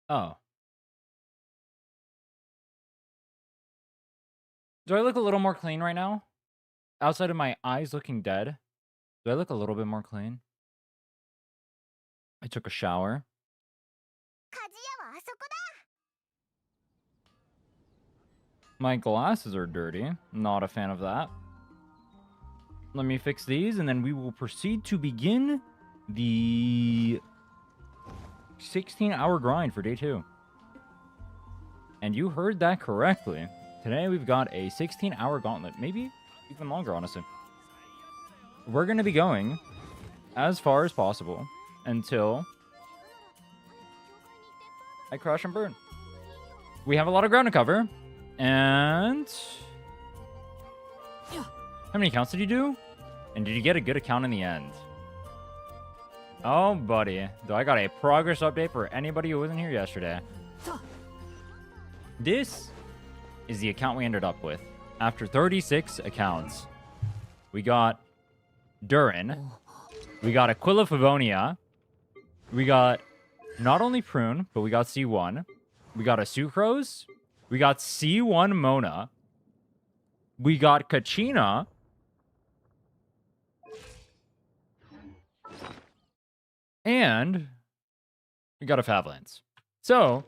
Oh. Do I look a little more clean right now? Outside of my eyes looking dead, do I look a little bit more clean? I took a shower. My glasses are dirty. Not a fan of that. Let me fix these, and then we will proceed to begin the 16-hour grind for day 2. And you heard that correctly. Today we've got a 16-hour gauntlet. Maybe even longer, honestly. We're going to be going as far as possible until I crash and burn. We have a lot of ground to cover. And how many accounts did you do? And did you get a good account in the end? Oh, buddy. Do I got a progress update for anybody who wasn't here yesterday? This is the account we ended up with. After 36 accounts, we got Durin. We got Aquila Favonia. We got not only Prune, but we got C1. We got a Sucrose. We got C1 Mona. We got Kachina. And we got a Favlance. So,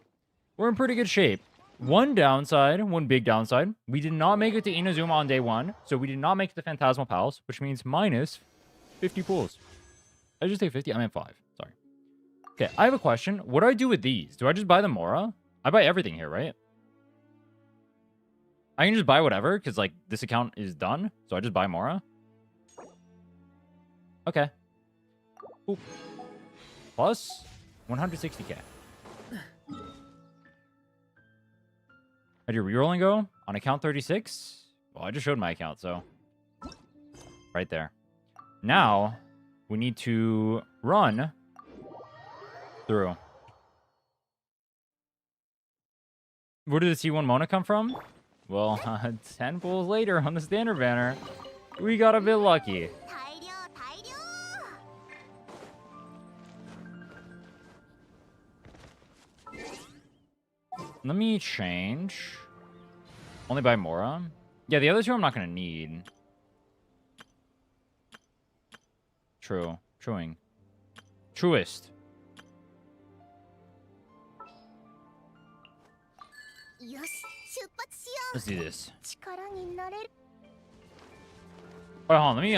we're in pretty good shape. One big downside. We did not make it to Inazuma on day 1. So we did not make it to Phantasmal Palace, which means minus 50 pools. I just say 50? I meant 5. Sorry. Okay, I have a question. What do I do with these? Do I just buy the Mora? I buy everything here, right? I can just buy whatever, because, like, this account is done. So I just buy Mora. Okay. Ooh. Plus 160k. How'd your rerolling go? On account 36? Well, I just showed my account, so. Right there. Now, we need to run through. Where did the C1 Mona come from? Well, 10 pulls later on the standard banner, we got a bit lucky. Let me change. Only buy Mora. Yeah, the other two I'm not going to need. True. Truing. Truest. Let's do this. Alright, hold on. Let me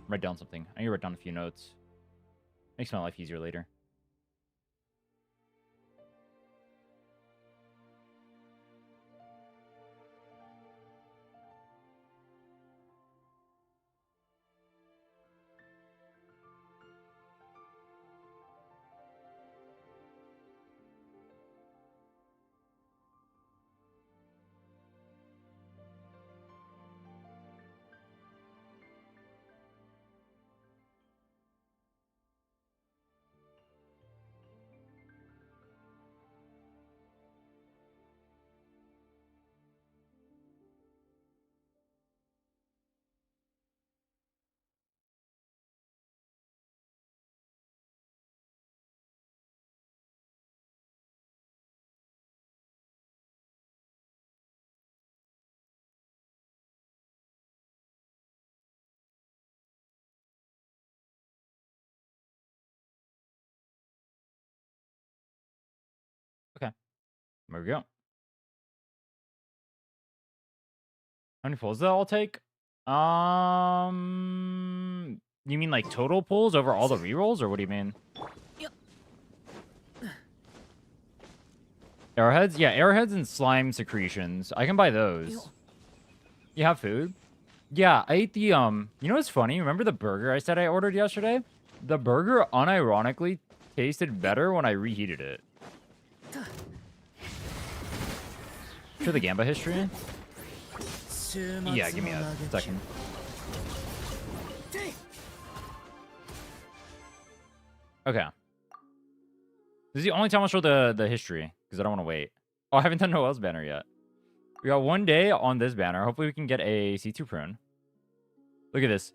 write down something. I need to write down a few notes. Makes my life easier later. Okay. There we go. How many pulls does that all take? You mean like total pulls over all the rerolls, or what do you mean? Arrowheads? Yeah, arrowheads and slime secretions. I can buy those. You have food? Yeah, I ate the, you know what's funny? Remember the burger I said I ordered yesterday? The burger unironically tasted better when I reheated it. Sure, the Gamba history? Yeah, give me a second. Okay. This is the only time I'll show the history, because I don't want to wait. Oh, I haven't done Noel's banner yet. We got one day on this banner. Hopefully we can get a C2 Prune. Look at this.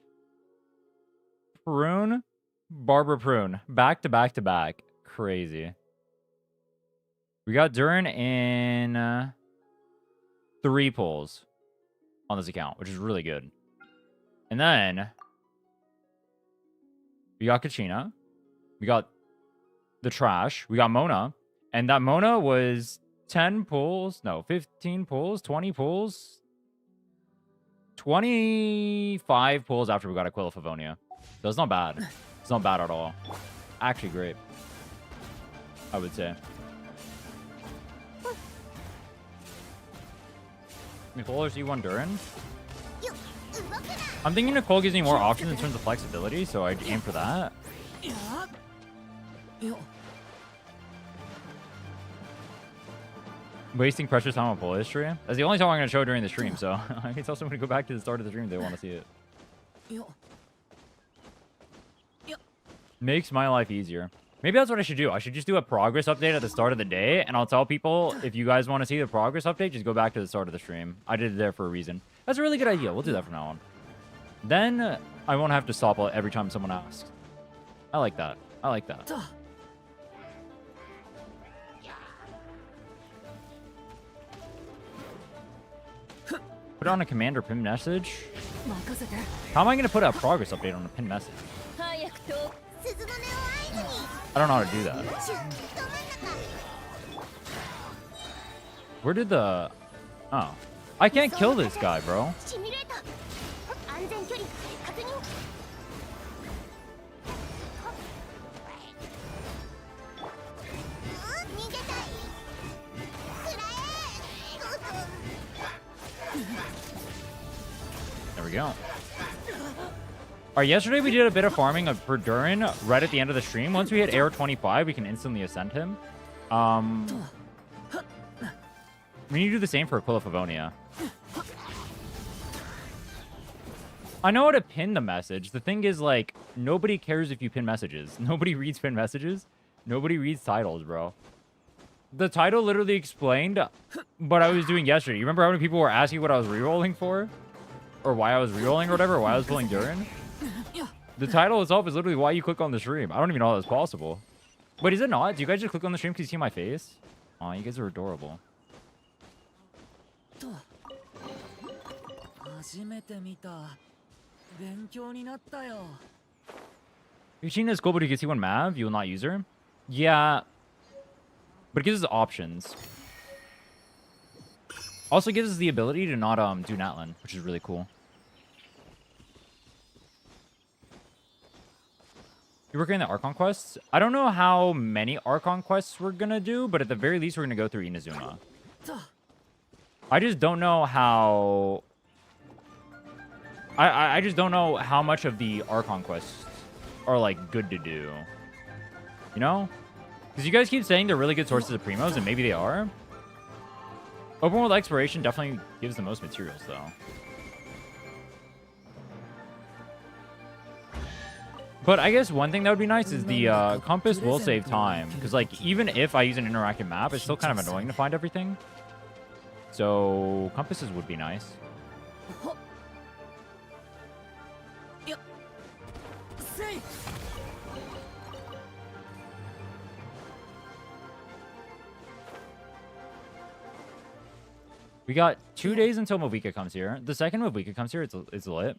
Prune, Barber Prune. Back to back to back. Crazy. We got Durin in 3 pulls on this account, which is really good. And then we got Kachina. We got the trash. We got Mona. And that Mona was 10 pulls. No, 15 pulls, 20 pulls. 25 pulls after we got Aquila Favonia. So it's not bad. It's not bad at all. Actually great, I would say. Nicole or C1 Durin? I'm thinking Nicole gives me more options in terms of flexibility, so I'd aim for that. Wasting precious time on pull history. That's the only time I'm going to show during the stream, so I can tell someone to go back to the start of the stream if they want to see it. Makes my life easier. Maybe that's what I should do. I should just do a progress update at the start of the day, and I'll tell people, if you guys want to see the progress update, just go back to the start of the stream. I did it there for a reason. That's a really good idea. We'll do that from now on. Then I won't have to stop every time someone asks. I like that. I like that. Put on a commander pin message? How am I going to put a progress update on a pin message? I don't know how to do that. Where did the... Oh. I can't kill this guy, bro. There we go. Alright, yesterday we did a bit of farming for Durin right at the end of the stream. Once we hit Air 25, we can instantly ascend him. We need to do the same for Aquila Favonia. I know how to pin the message. The thing is, like, nobody cares if you pin messages. Nobody reads pin messages. Nobody reads titles, bro. The title literally explained what I was doing yesterday. You remember how many people were asking what I was rerolling for? Or why I was rerolling or whatever? Or why I was pulling Durin? The title itself is literally why you click on the stream. I don't even know how that's possible. Wait, is it not? Do you guys just click on the stream because you see my face? Aw, you guys are adorable. Yushina is cool, but you can see one Mav. You will not use her. Yeah. But it gives us options. Also gives us the ability to not do Natlan, which is really cool. You're working on the Archon quests? I don't know how many Archon quests we're gonna do, but at the very least, we're gonna go through Inazuma. I just don't know how... I just don't know how much of the Archon quests are, like, good to do. You know? Because you guys keep saying they're really good sources of primos, and maybe they are. Open world exploration definitely gives the most materials, though. But I guess one thing that would be nice is the compass will save time. Because, like, even if I use an interactive map, it's still kind of annoying to find everything. So, compasses would be nice. We got 2 days until Mavuika comes here. The second Mavuika comes here, it's lit.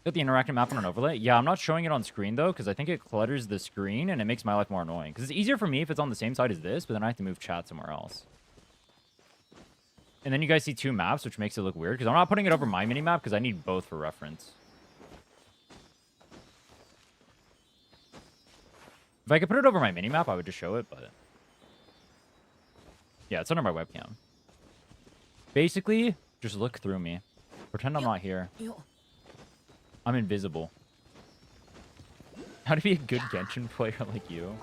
Got the interactive map on an overlay. Yeah, I'm not showing it on screen, though, because I think it clutters the screen, and it makes my life more annoying. Because it's easier for me if it's on the same side as this, but then I have to move chat somewhere else. And then you guys see 2 maps, which makes it look weird, because I'm not putting it over my minimap, because I need both for reference. If I could put it over my minimap, I would just show it, but... yeah, it's under my webcam. Basically, just look through me. Pretend I'm not here. I'm invisible. How to be a good Genshin player like you?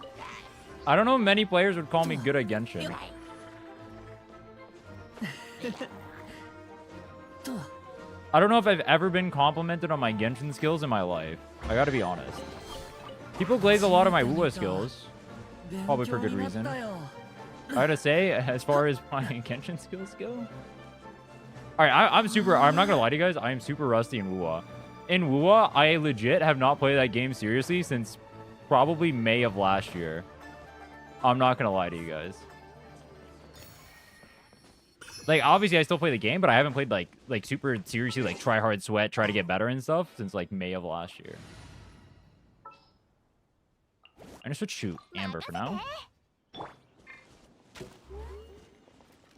I don't know many players would call me good at Genshin. I don't know if I've ever been complimented on my Genshin skills in my life. I gotta be honest. People glaze a lot of my Wuwa skills. Probably for good reason. I gotta say, as far as my Genshin skills go... Alright, I'm not gonna lie to you guys, I am super rusty in Wuwa. In Wuwa, I legit have not played that game seriously since probably May of last year. I'm not gonna lie to you guys. Like, obviously, I still play the game, but I haven't played, like super seriously, like, try hard sweat, try to get better and stuff since, like, May of last year. I'm gonna switch to Amber for now.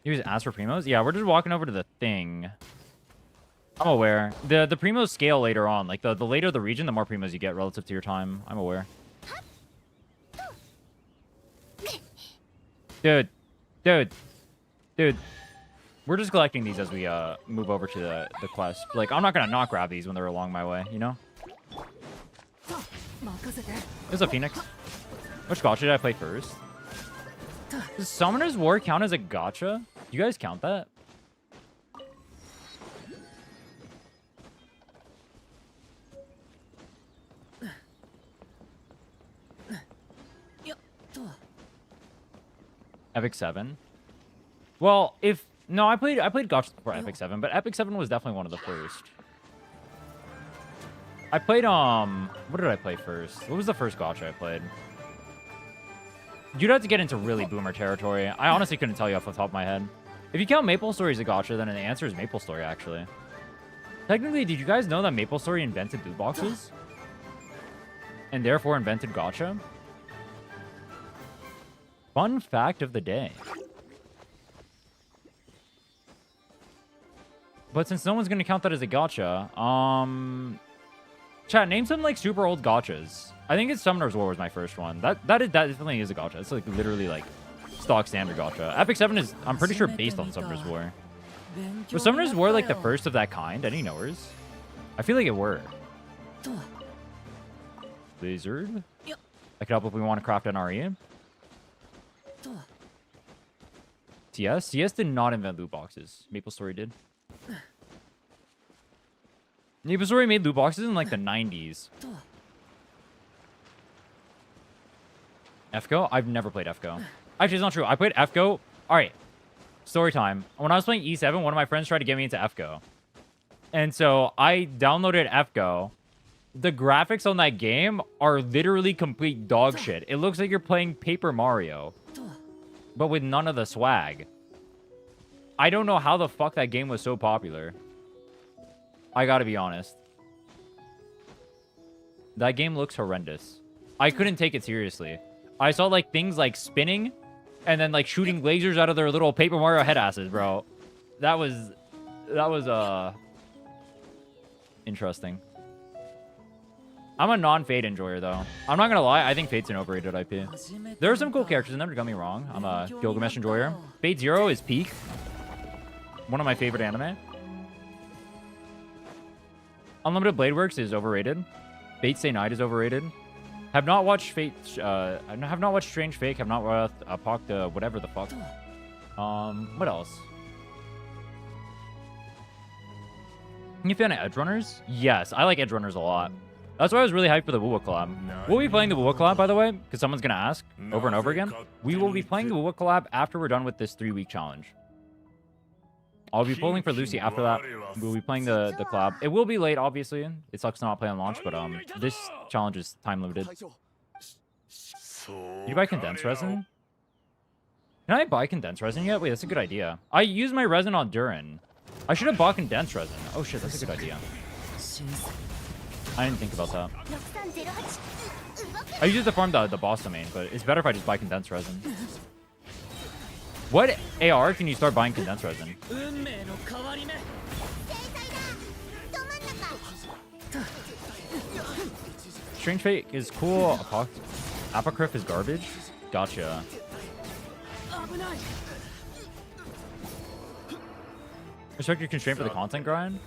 He was asked for primos? Yeah, we're just walking over to the thing. I'm aware. The primos scale later on. Like, the later the region, the more primos you get relative to your time. I'm aware. Dude. We're just collecting these as we move over to the quest. Like, I'm not gonna not grab these when they're along my way, you know? There's a Phoenix. Which gacha did I play first? Does Summoner's War count as a gacha? Do you guys count that? Epic 7. Well, if no, I played gachas before Epic 7, but Epic 7 was definitely one of the first. I played what did I play first? What was the first gacha I played? You'd have to get into really boomer territory. I honestly couldn't tell you off the top of my head. If you count Maple Story as a gacha, then the answer is Maple Story, actually. Technically, did you guys know that Maple Story invented loot boxes? And therefore invented gacha? Fun fact of the day. But since no one's going to count that as a gacha, chat, name some, like, super old gachas. I think it's Summoner's War was my first one. That definitely is a gacha. It's, like, literally, like, stock standard gacha. Epic 7 is, I'm pretty sure, based on Summoner's War. Was Summoner's War, like, the first of that kind? Any knowers? I feel like it were. Blizzard? I could help if we want to craft an RE. TS? TS did not invent loot boxes. Maple Story did. Maple Story made loot boxes in, like, the 90s. FGO? I've never played FGO. Actually, it's not true. I played FGO. Alright. Story time. When I was playing E7, one of my friends tried to get me into FGO. And so I downloaded FGO. The graphics on that game are literally complete dog shit. It looks like you're playing Paper Mario, but with none of the swag. I don't know how the fuck that game was so popular. I gotta be honest. That game looks horrendous. I couldn't take it seriously. I saw, like, things like spinning and then, like, shooting lasers out of their little Paper Mario head asses, bro. That was interesting. I'm a non-Fate enjoyer, though. I'm not gonna lie, I think Fate's an overrated IP. There are some cool characters in there, don't get me wrong. I'm a Gilgamesh enjoyer. Fate Zero is peak. One of my favorite anime. Unlimited Blade Works is overrated. Fate Stay Night is overrated. Have not watched Fate. Have not watched Strange Fake. Have not watched whatever the fuck. What else? You fan of Edge Runners? Yes, I like Edge Runners a lot. That's why I was really hyped for the Wuwa collab. We'll be playing the Wuwa collab, by the way, because someone's gonna ask over and over again. We will be playing the Wuwa collab after we're done with this 3-week challenge. I'll be pulling for Lucy after that. We'll be playing the collab. It will be late, obviously. It sucks to not play on launch, but this challenge is time limited. Did you buy condensed resin? Can I buy condensed resin yet? Wait, that's a good idea. I used my resin on Durin. I should have bought condensed resin. Oh shit, that's a good idea. I didn't think about that. I use it to farm the boss domain, but it's better if I just buy condensed resin. What AR can you start buying condensed resin? Strange Fate is cool. Apocryph is garbage. Gotcha. Respect your constraint for the content grind?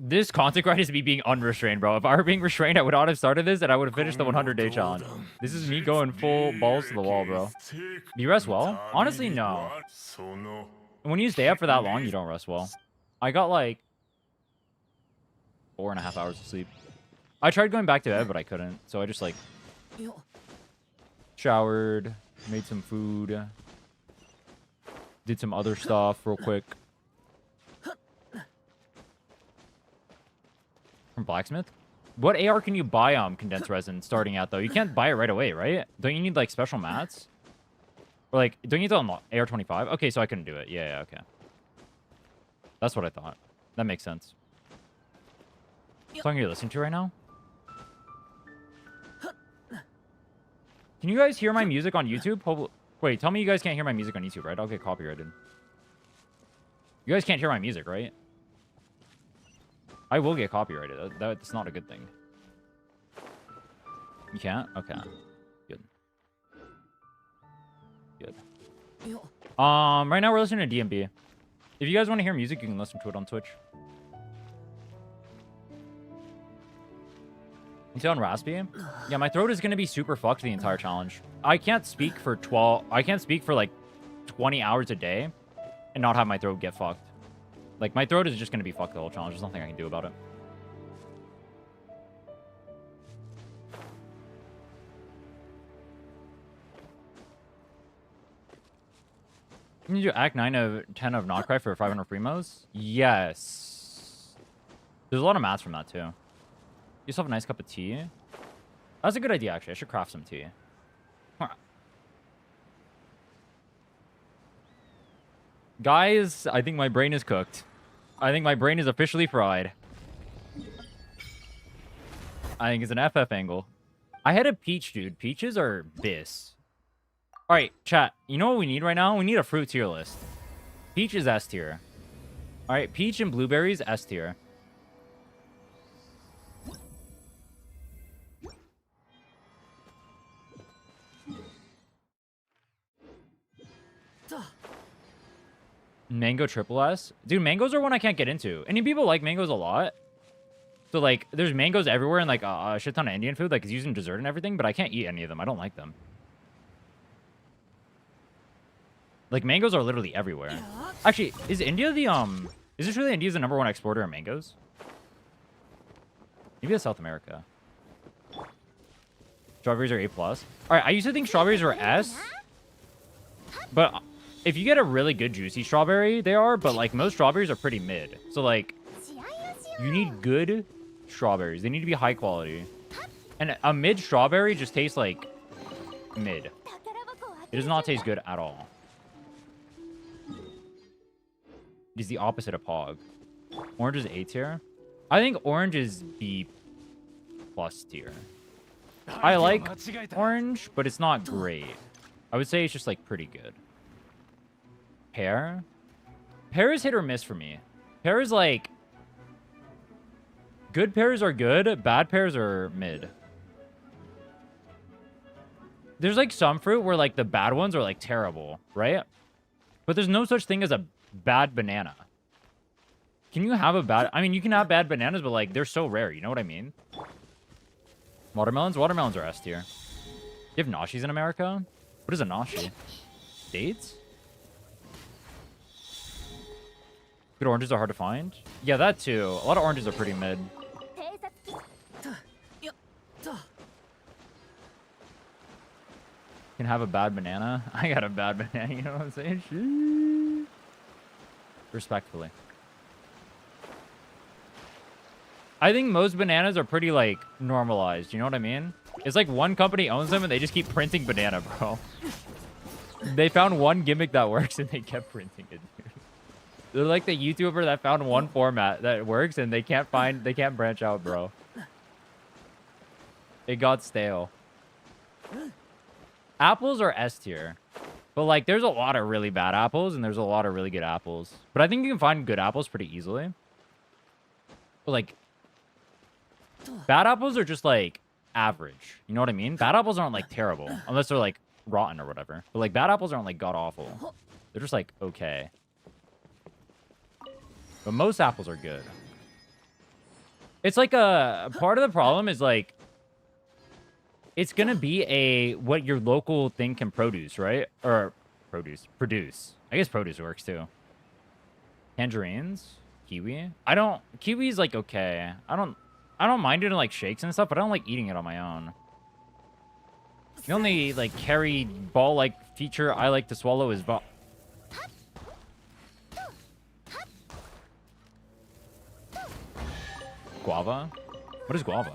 This content grind is me being unrestrained, bro. If I were being restrained, I would not have started this, and I would have finished the 100-day challenge. This is me going full balls to the wall, bro. Do you rest well? Honestly, no. When you stay up for that long, you don't rest well. I got, like, 4.5 hours of sleep. I tried going back to bed, but I couldn't. So I just, like, showered, made some food, did some other stuff real quick. From Blacksmith? What AR can you buy condensed resin starting out, though? You can't buy it right away, right? Don't you need, like, special mats? Or like, don't you have to unlock AR-25? Okay, so I couldn't do it. Yeah, okay. That's what I thought. That makes sense. What song are you listening to right now? Can you guys hear my music on YouTube? Wait, tell me you guys can't hear my music on YouTube, right? I'll get copyrighted. You guys can't hear my music, right? I will get copyrighted. That's not a good thing. You can't? Okay. Good. Good. Right now we're listening to DMB. If you guys want to hear music, you can listen to it on Twitch. You sound raspy? Yeah, my throat is gonna be super fucked the entire challenge. I can't speak for like 20 hours a day and not have my throat get fucked. Like, my throat is just gonna be fucked the whole challenge. There's nothing I can do about it. Can you do Act 9 of 10 of Not Cry for 500 primos? Yes. There's a lot of mats from that, too. You yourself a nice cup of tea. That's a good idea, actually. I should craft some tea. Guys, I think my brain is cooked. I think my brain is officially fried. I think it's an FF angle. I had a peach, dude. Peaches are this. All right, chat. You know what we need right now? We need a fruit tier list. Peach is S tier. All right, peach and blueberries, S tier. Mango triple S? Dude, mangoes are one I can't get into. Any people like mangoes a lot? So, like, there's mangoes everywhere and, like, a shit ton of Indian food. Like, it's used in dessert and everything, but I can't eat any of them. I don't like them. Like, mangoes are literally everywhere. Actually, is India the, Is this really India's the #1 exporter of mangoes? Maybe that's South America. Strawberries are A+. Alright, I used to think strawberries were S. But if you get a really good juicy strawberry, they are. But, like, most strawberries are pretty mid. So, like, you need good strawberries. They need to be high quality. And a mid strawberry just tastes like mid. It does not taste good at all. It is the opposite of Pog. Orange is A tier. I think orange is B+ tier. I like orange, but it's not great. I would say it's just like pretty good. Pear? Pear is hit or miss for me. Pear is like... Good pears are good, bad pears are mid. There's like some fruit where like the bad ones are like terrible, right? But there's no such thing as a bad banana. Can you have a bad... I mean, you can have bad bananas, but like they're so rare, you know what I mean? Watermelons? Watermelons are S tier. You have nashis in America? What is a nashi? Dates? Good oranges are hard to find? Yeah, that too. A lot of oranges are pretty mid. Can have a bad banana? I got a bad banana, you know what I'm saying? Shit. Respectfully. I think most bananas are pretty, like, normalized. You know what I mean? It's like one company owns them and they just keep printing banana, bro. They found one gimmick that works and they kept printing it, dude. They're like the YouTuber that found one format that works and they can't branch out, bro. It got stale. Apples are S tier. But, like, there's a lot of really bad apples and there's a lot of really good apples. But I think you can find good apples pretty easily. But, like, bad apples are just, like, average. You know what I mean? Bad apples aren't, like, terrible. Unless they're, like, rotten or whatever. But, like, bad apples aren't, like, god-awful. They're just, like, okay. But most apples are good. It's, like, part of the problem is, like, it's gonna be what your local thing can produce, right? Or produce. I guess produce works too. Tangerines, kiwi. Kiwi's like okay. I don't mind it in like shakes and stuff, but I don't like eating it on my own. The only like carry ball like feature I like to swallow is guava. What is guava?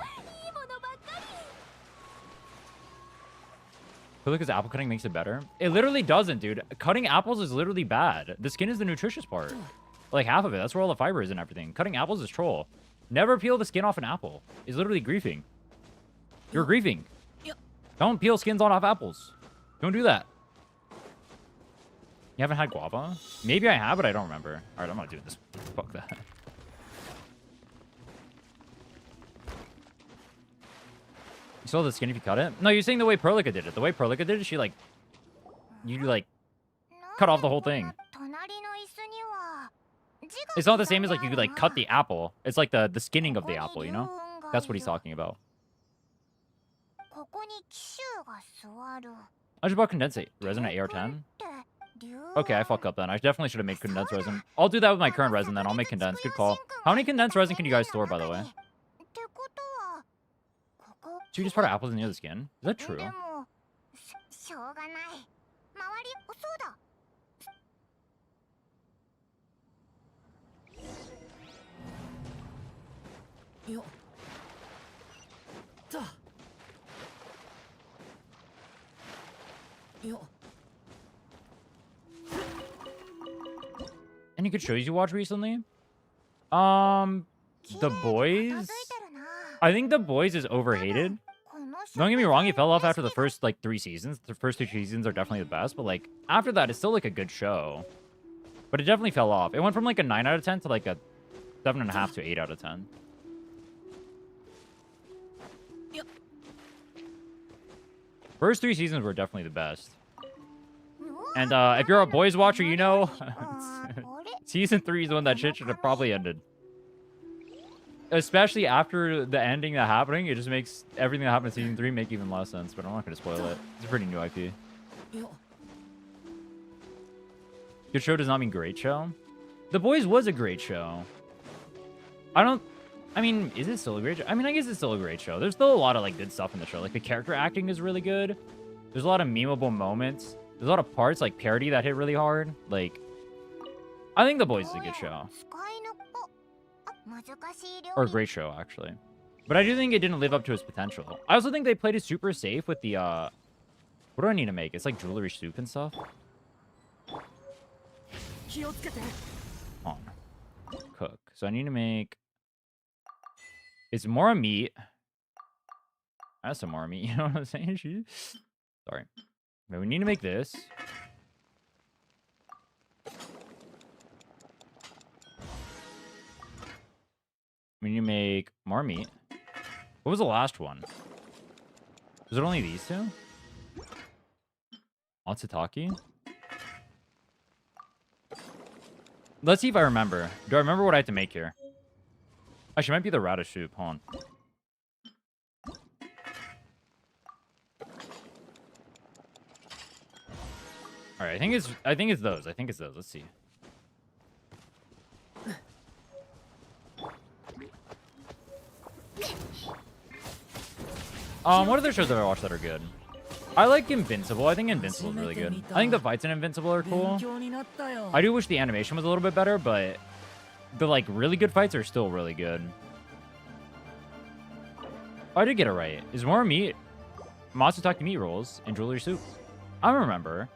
Because apple cutting makes it better. It literally doesn't, dude. Cutting apples is literally bad. The skin is the nutritious part. Like half of it. That's where all the fiber is and everything. Cutting apples is troll. Never peel the skin off an apple. It's literally griefing. You're griefing. Don't peel skins off apples. Don't do that. You haven't had guava? Maybe I have, but I don't remember. All right, I'm not doing this. Fuck that. You saw the skin if you cut it? No, you're saying the way Perlica did it. The way Perlica did it, she like... You like... Cut off the whole thing. It's not the same as like you could like cut the apple. It's like the skinning of the apple, you know? That's what he's talking about. I just bought condensate. Resin at AR10? Okay, I fuck up then. I definitely should have made condensed resin. I'll do that with my current resin then. I'll make condensed. Good call. How many condensed resin can you guys store, by the way? Sweetest part of apples near the skin? Is that true? Any good shows you watched recently? The Boys? I think The Boys is overhated. Don't get me wrong, it fell off after the first, like, 3 seasons. The first 2 seasons are definitely the best, but, like, after that, it's still, like, a good show. But it definitely fell off. It went from, like, a 9 out of 10 to, like, a 7.5 to 8 out of 10. First 3 seasons were definitely the best. And, if you're a Boys watcher, you know, Season 3 is when that shit should have probably ended. Especially after the ending that happening, it just makes everything that happened in Season 3 make even less sense, but I'm not going to spoil it. It's a pretty new IP. Good show does not mean great show. The Boys was a great show. I mean, is it still a great show? I mean, I guess it's still a great show. There's still a lot of, like, good stuff in the show. Like, the character acting is really good. There's a lot of memeable moments. There's a lot of parts, like, parody that hit really hard. Like, I think The Boys is a good show. Or a great show, actually. But I do think it didn't live up to its potential. I also think they played it super safe with the, what do I need to make? It's like jewelry soup and stuff. On. Cook. So I need to make... It's more meat. That's some more meat, you know what I'm saying? Sorry. But we need to make this. We need to make more meat. What was the last one? Was it only these two? Otsutaki? Let's see if I remember. Do I remember what I have to make here? Actually, it might be the radish soup. Hold on. All right, I think it's those. Let's see. What other shows have I watched that are good? I like Invincible. I think Invincible is really good. I think the fights in Invincible are cool. I do wish the animation was a little bit better, but the, like, really good fights are still really good. Oh, I did get it right. Is more meat, Matsutake meat rolls, and jewelry soup. I remember.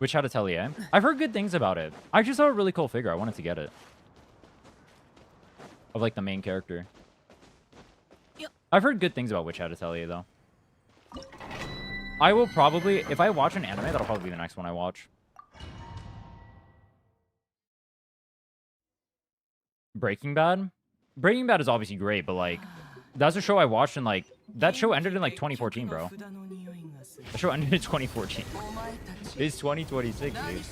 Witch Hat Atelier. I've heard good things about it. I just saw a really cool figure. I wanted to get it. Of, like, the main character. I've heard good things about Witch Hat Atelier, though. I will probably... If I watch an anime, that'll probably be the next one I watch. Breaking Bad? Breaking Bad is obviously great, but, like... That's a show I watched in, like... That show ended in, like, 2014, bro. The show ended in 2014. It's 2026, dude.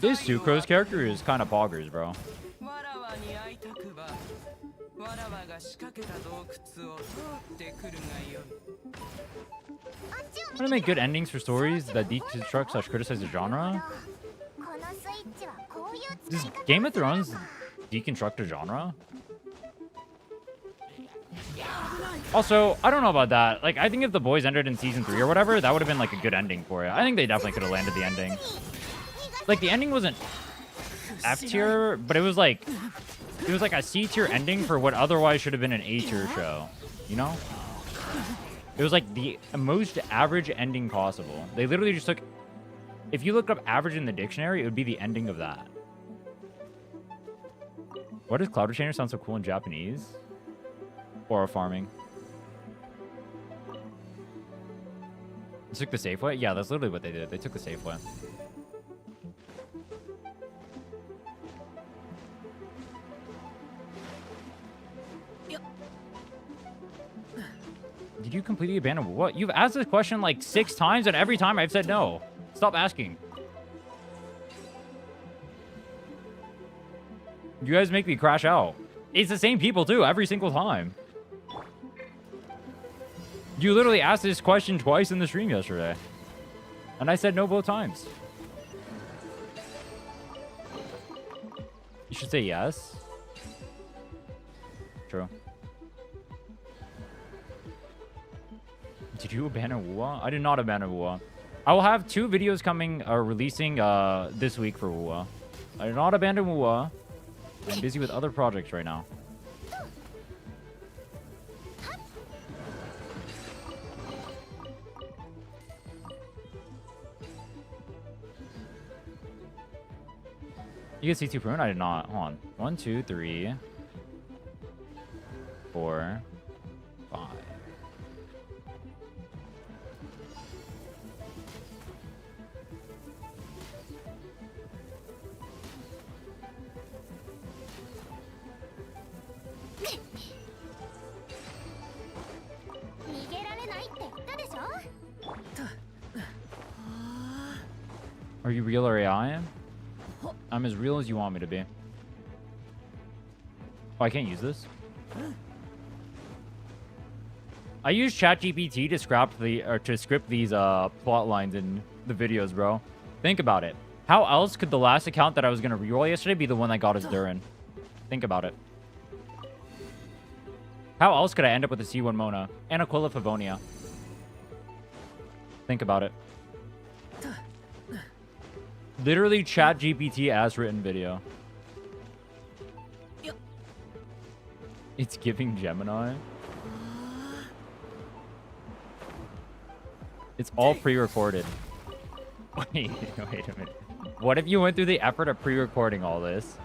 This Sucrose character is kind of poggers, bro. I'm gonna make good endings for stories that deconstruct / criticize the genre. Does Game of Thrones deconstruct a genre? Also, I don't know about that. Like, I think if The Boys ended in season 3 or whatever, that would have been, like, a good ending for it. I think they definitely could have landed the ending. Like, the ending wasn't... F tier, but it was like a C tier ending for what otherwise should have been an A tier show. You know? It was like the most average ending possible. They literally just took... If you look up average in the dictionary, it would be the ending of that. Why does Cloud Chainer sound so cool in Japanese? Or farming. They took the safe way? Yeah, that's literally what they did. They took the safe way. Did you completely abandon what? You've asked this question like 6 times, and every time I've said no. Stop asking. You guys make me crash out. It's the same people too, every single time. You literally asked this question twice in the stream yesterday. And I said no both times. You should say yes. True. Did you abandon WUA? I did not abandon WUA. I will have 2 videos coming, releasing this week for WUA. I did not abandon WUA. I'm busy with other projects right now. You get C2 prune? I did not. Hold on. 1, 2, 3, 4, 5. Are you real or AI? I'm as real as you want me to be. Oh, I can't use this? I use ChatGPT to script these plot lines in the videos, bro. Think about it. How else could the last account that I was gonna reroll yesterday be the one that got us Durin? Think about it. How else could I end up with a C1 Mona and Aquila Favonia? Think about it. Literally ChatGPT ass written video. It's giving Gemini. It's all pre-recorded. Wait a minute. What if you went through the effort of pre-recording all this,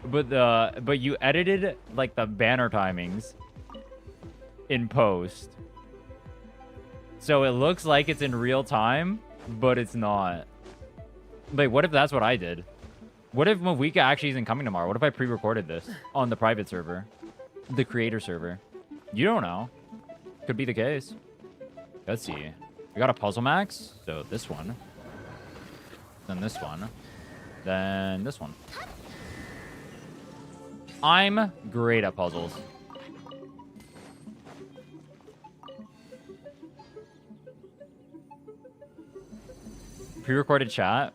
but you edited like the banner timings in post, so it looks like it's in real time, but it's not. Wait, what if that's what I did? What if Mavuika actually isn't coming tomorrow? What if I pre-recorded this on the private server? The creator server? You don't know. Could be the case. Let's see. We got a puzzle max. So this one. Then this one. Then this one. I'm great at puzzles. Pre-recorded chat?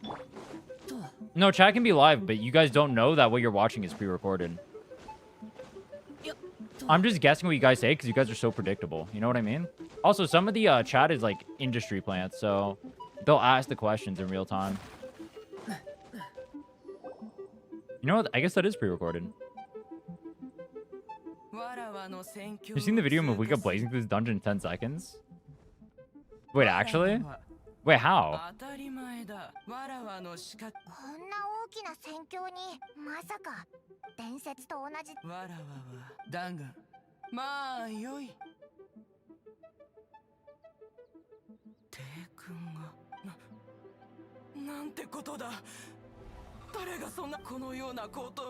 No, chat can be live, but you guys don't know that what you're watching is pre-recorded. I'm just guessing what you guys say because you guys are so predictable. You know what I mean? Also, some of the chat is like industry plants, so they'll ask the questions in real time. You know what? I guess that is pre-recorded. You seen the video of Mavuika blazing through this dungeon in 10 seconds? Wait, actually? Wait, how?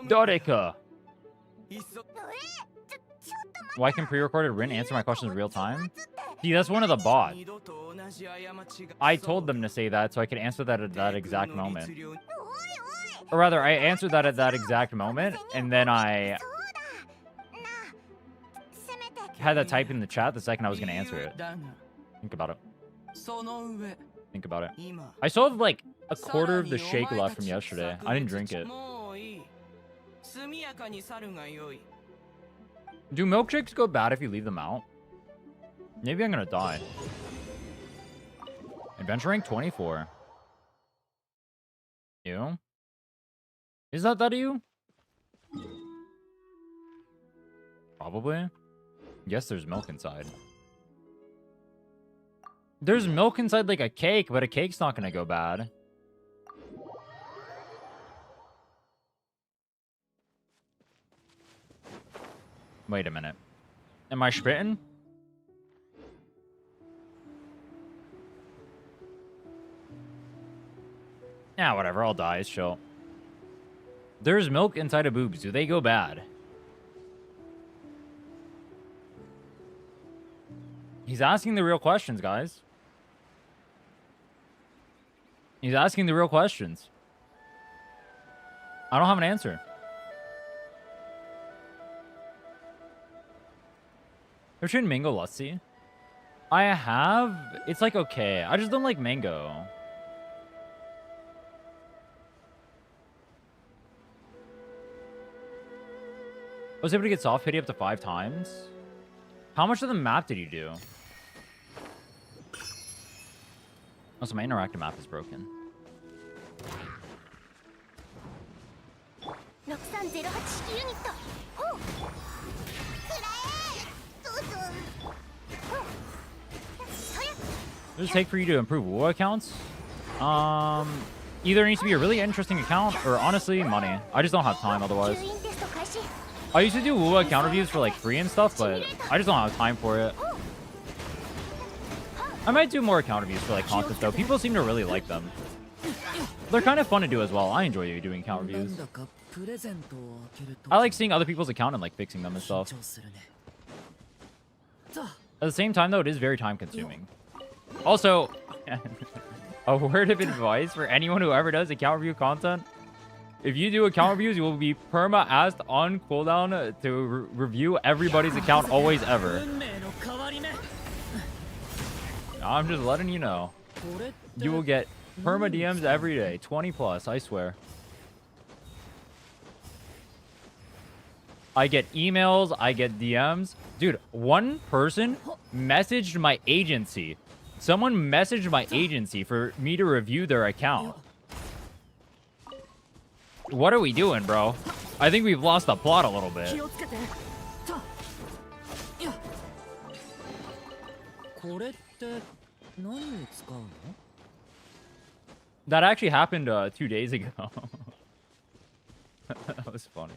Doreka! Why can pre-recorded Rin answer my questions in real time? See, that's one of the bots. I told them to say that so I could answer that at that exact moment. Or rather, I answered that at that exact moment, and then I had that type in the chat the second I was going to answer it. Think about it. Think about it. I still have like a quarter of the shake left from yesterday. I didn't drink it. Do milkshakes go bad if you leave them out? Maybe I'm gonna die. Adventure rank 24. You? Is that you? Probably. Yes, there's milk inside. There's milk inside like a cake, but a cake's not gonna go bad. Wait a minute. Am I spitting? Yeah, whatever. I'll die. It's chill. There's milk inside of boobs. Do they go bad? He's asking the real questions, guys. He's asking the real questions. I don't have an answer. They're trying mango lassi. I have. It's like okay. I just don't like mango. I was able to get soft pity up to 5 times. How much of the map did you do? Also, my interactive map is broken. What does it take for you to improve WoW accounts? Either it needs to be a really interesting account or honestly, money. I just don't have time otherwise. I used to do WoW account reviews for like free and stuff, but I just don't have time for it. I might do more account reviews for like content though. People seem to really like them. They're kind of fun to do as well. I enjoy doing account reviews. I like seeing other people's account and like fixing them and stuff. At the same time though, it is very time consuming. Also, a word of advice for anyone who ever does account review content. If you do account reviews, you will be perma-asked on cooldown to review everybody's account always ever. I'm just letting you know. You will get perma DMs every day. 20 plus, I swear. I get emails, I get DMs. Dude, one person messaged my agency. Someone messaged my agency for me to review their account. What are we doing, bro? I think we've lost the plot a little bit. That actually happened 2 days ago. That was funny.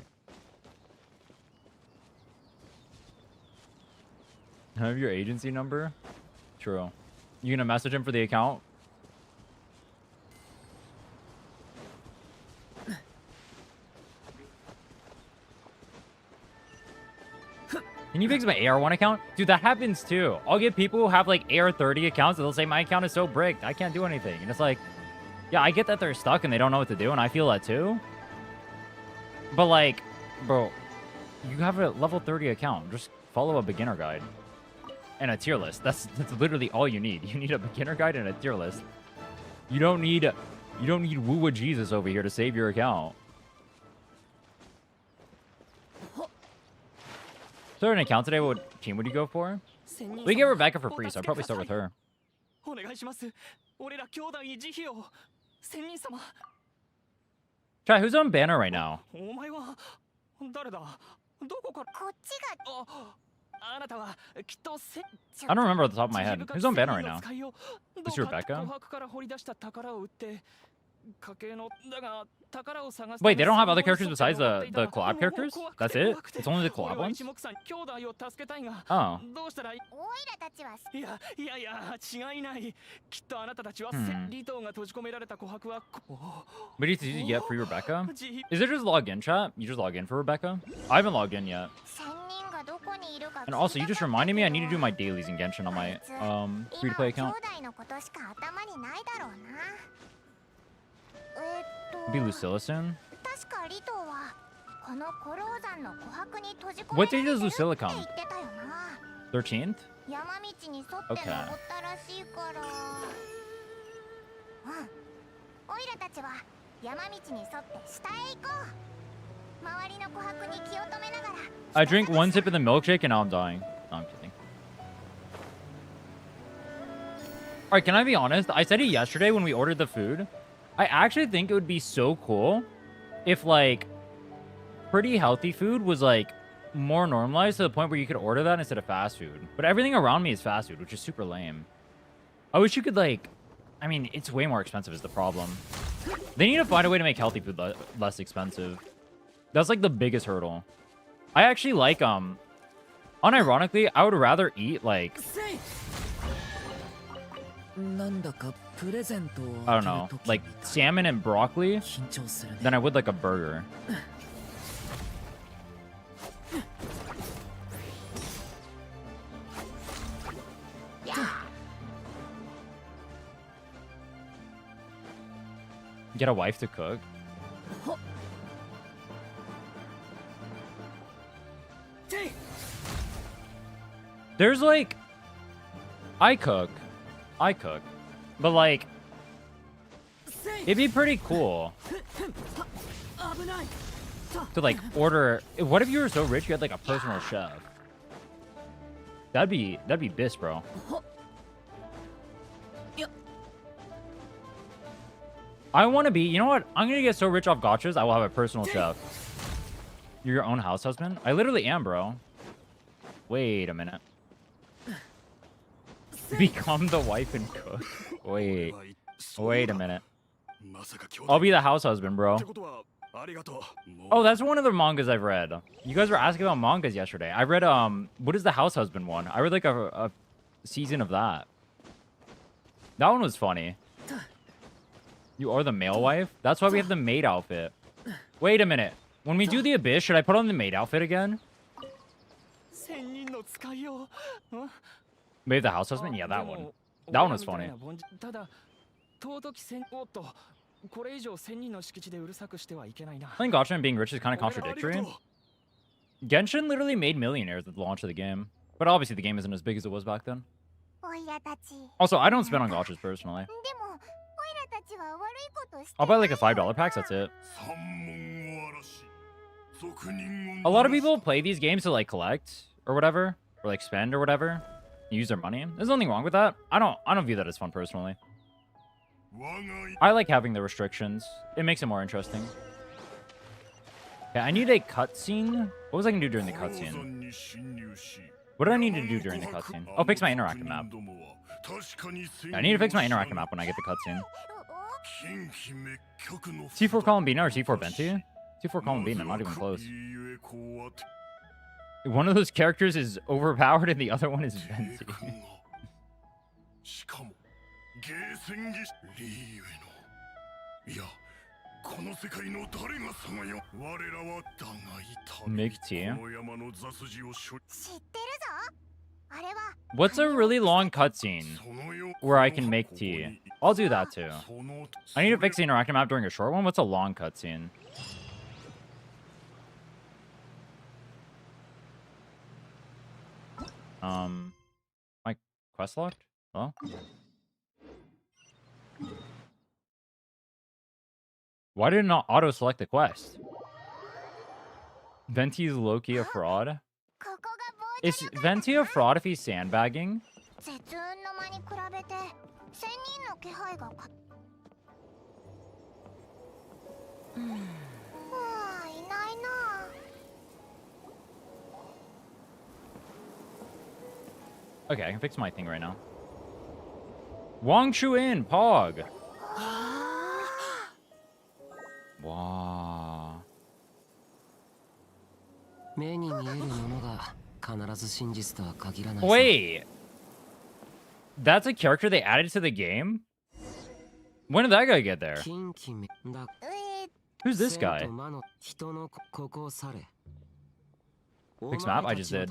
Have your agency number? True. You gonna message him for the account? Can you fix my AR1 account? Dude, that happens too. I'll get people who have like AR30 accounts and they'll say my account is so bricked. I can't do anything. And it's like, yeah, I get that they're stuck and they don't know what to do. And I feel that too. But like, bro, you have a level 30 account. Just follow a beginner guide and a tier list. That's literally all you need. You need a beginner guide and a tier list. You don't need woo Jesus over here to save your account. Start an account today. What team would you go for? We get Rebecca for free, so I'd probably start with her. Try, who's on banner right now? I don't remember off the top of my head. Who's on banner right now? Is it Rebecca? Wait, they don't have other characters besides the collab characters? That's it? It's only the collab ones? Oh. What do you get for Rebecca? Is it just log in, chat? You just log in for Rebecca? I haven't logged in yet. And also, you just reminded me I need to do my dailies in Genshin on my free-to-play account. Be Lucilla soon? What day does Lucilla come? 13th? Okay. I drink one sip of the milkshake and now I'm dying. No, I'm kidding. Alright, can I be honest? I said it yesterday when we ordered the food. I actually think it would be so cool if like pretty healthy food was like more normalized to the point where you could order that instead of fast food. But everything around me is fast food, which is super lame. I wish you could like, I mean, it's way more expensive is the problem. They need to find a way to make healthy food less expensive. That's like the biggest hurdle. I actually like, unironically, I would rather eat like, I don't know, like salmon and broccoli than I would like a burger. Get a wife to cook. There's like, I cook, but like, it'd be pretty cool to like order. What if you were so rich you had like a personal chef? That'd be bis, bro. I want to be, you know what? I'm going to get so rich off gachas, I will have a personal chef. You're your own house husband? I literally am, bro. Wait a minute. Become the wife and cook. Wait a minute. I'll be the house husband, bro. Oh, that's one of the mangas I've read. You guys were asking about mangas yesterday. I read, what is the house husband one? I read like a season of that. That one was funny. You are the male wife? That's why we have the maid outfit. Wait a minute. When we do the abyss, should I put on the maid outfit again? Maybe the house husband? Yeah, that one. That one was funny. Playing gacha and being rich is kind of contradictory. Genshin literally made millionaires at the launch of the game. But obviously the game isn't as big as it was back then. Also, I don't spend on gachas personally. I'll buy like a $5 packs, that's it. A lot of people play these games to like collect or whatever, or like spend or whatever, use their money. There's nothing wrong with that. I don't view that as fun personally. I like having the restrictions. It makes it more interesting. Okay, I need a cutscene. What was I gonna do during the cutscene? What did I need to do during the cutscene? Oh, fix my interactive map. I need to fix my interactive map when I get the cutscene. C4 Columbina or C4 Venti? C4 Columbina, not even close. One of those characters is overpowered and the other one is Venti. Make tea. What's a really long cutscene where I can make tea? I'll do that too. I need to fix the interactive map during a short one. What's a long cutscene? My quest locked? Oh. Why did it not auto-select the quest? Venti is low-key a fraud? Is Venti a fraud if he's sandbagging? Okay, I can fix my thing right now. Wang Shu in, Pog! Wow. Wait! That's a character they added to the game? When did that guy get there? Who's this guy? Fix map? I just did.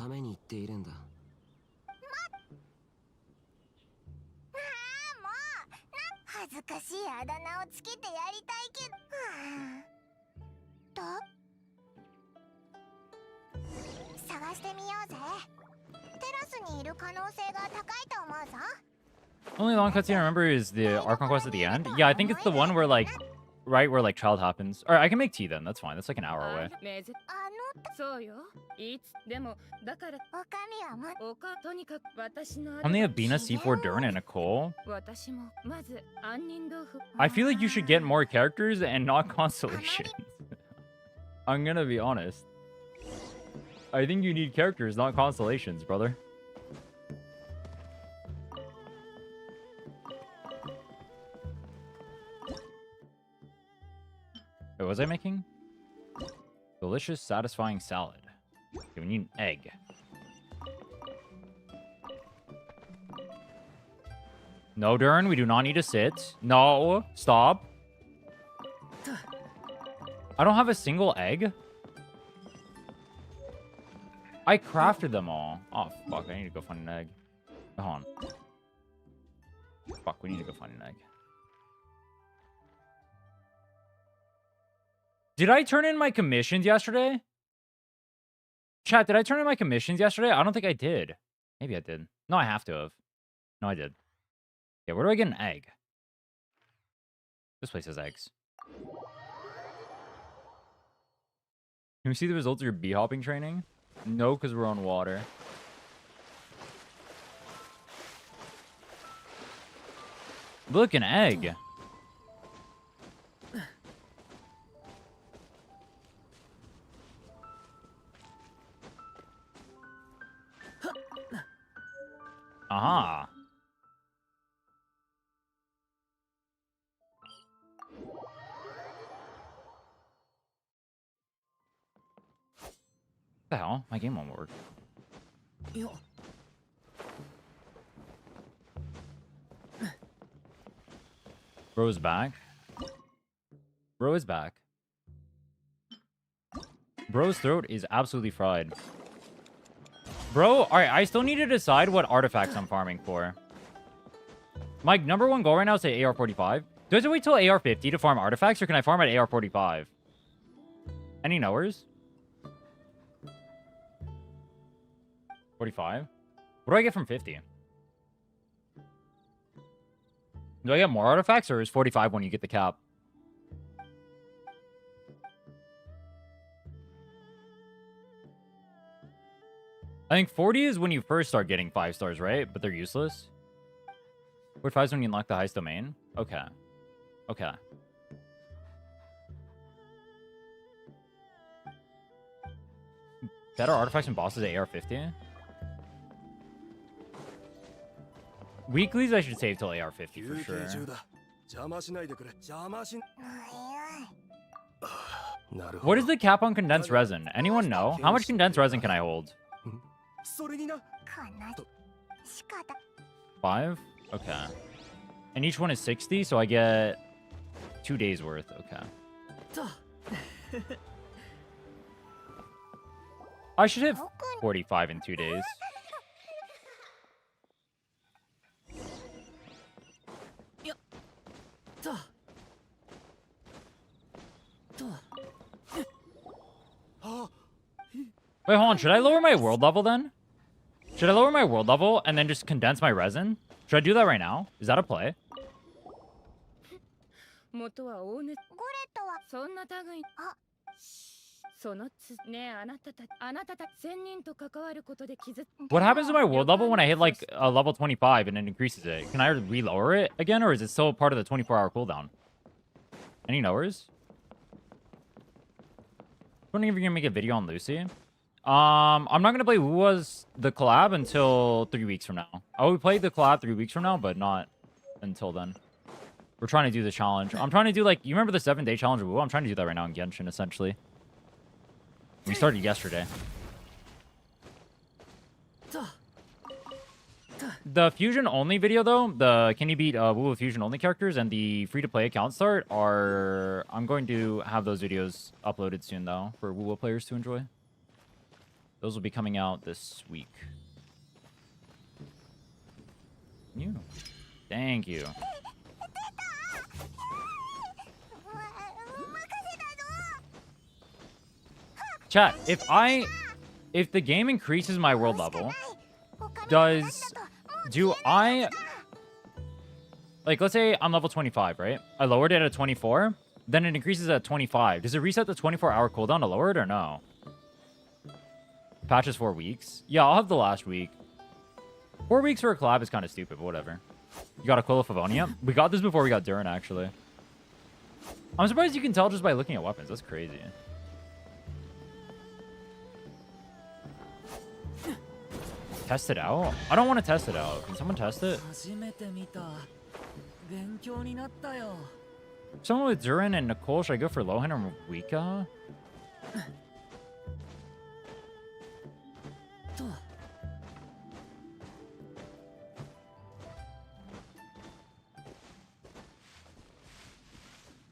Only long cutscene I remember is the Archon quest at the end. Yeah, I think it's the one where like, right where like child happens. Alright, I can make tea then. That's fine. That's like an hour away. I'm the Abina C4 Durin and Nicole. I feel like you should get more characters and not constellations. I'm gonna be honest. I think you need characters, not constellations, brother. Wait, what was I making? Delicious, satisfying salad. Okay, we need an egg. No, Durin, we do not need to sit. No, stop. I don't have a single egg. I crafted them all. Oh, fuck, I need to go find an egg. Hold on. Fuck, we need to go find an egg. Did I turn in my commissions yesterday? Chat, did I turn in my commissions yesterday? I don't think I did. Maybe I did. No, I have to have. No, I did. Okay, where do I get an egg? This place has eggs. Can we see the results of your bee hopping training? No, because we're on water. Look, an egg. Aha. What the hell? My game won't work. Bro is back. Bro is back. Bro's throat is absolutely fried. Bro, alright, I still need to decide what artifacts I'm farming for. My number one goal right now is to AR-45. Do I have to wait till AR-50 to farm artifacts, or can I farm at AR-45? Any knowers? 45? What do I get from 50? Do I get more artifacts, or is 45 when you get the cap? I think 40 is when you first start getting 5 stars, right? But they're useless. 45 is when you unlock the highest domain? Okay. Okay. Better artifacts and bosses at AR-50? Weeklies, I should save till AR-50 for sure. What is the cap on condensed resin? Anyone know? How much condensed resin can I hold? 5? Okay. And each one is 60, so I get 2 days worth. Okay. I should hit 45 in 2 days. Wait, hold on. Should I lower my world level then? Should I lower my world level and then just condense my resin? Should I do that right now? Is that a play? What happens to my world level when I hit like a level 25 and it increases it? Can I re-lower it again, or is it still part of the 24-hour cooldown? Any knowers? When are you gonna make a video on Lucy? I'm not gonna play Wua's the collab until 3 weeks from now. I will play the collab 3 weeks from now, but not until then. We're trying to do the challenge. I'm trying to do like, you remember the 7-day challenge of Wu? I'm trying to do that right now in Genshin, essentially. We started yesterday. The fusion only video though, the can you beat Wu fusion only characters and the free to play account start are, I'm going to have those videos uploaded soon though for Wu players to enjoy. Those will be coming out this week. You. Thank you. Chat, if the game increases my world level, do I, like, let's say I'm level 25, right? I lowered it at 24, then it increases at 25. Does it reset the 24-hour cooldown to lower it or no? Patches 4 weeks. Yeah, I'll have the last week. 4 weeks for a collab is kind of stupid, but whatever. You got Aquila Favonia? We got this before we got Durin, actually. I'm surprised you can tell just by looking at weapons. That's crazy. Test it out? I don't want to test it out. Can someone test it? Someone with Durin and Nicole, should I go for Lohan or Mavuika?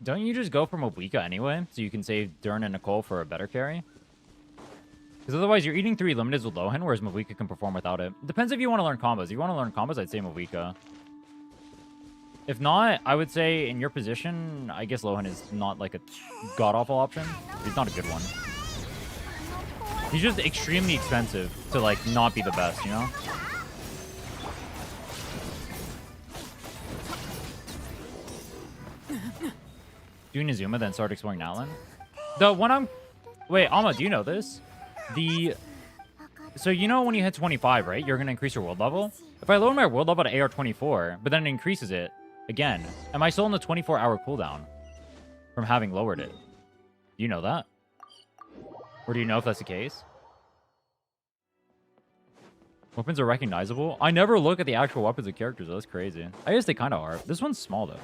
Don't you just go for Mavuika anyway? So you can save Durin and Nicole for a better carry? Because otherwise you're eating 3 limiteds with Lohan, whereas Mavuika can perform without it. Depends if you want to learn combos. If you want to learn combos, I'd say Mavuika. If not, I would say in your position, I guess Lohan is not like a god-awful option. He's not a good one. He's just extremely expensive to like not be the best, you know? Doing Azuma, then start exploring Natlan. The one I'm... Wait, Alma, do you know this? So you know when you hit 25, right? You're going to increase your world level. If I lower my world level to AR 24, but then it increases it again, am I still in the 24-hour cooldown from having lowered it? Do you know that? Or do you know if that's the case? Weapons are recognizable? I never look at the actual weapons of characters. That's crazy. I guess they kind of are. This one's small, though.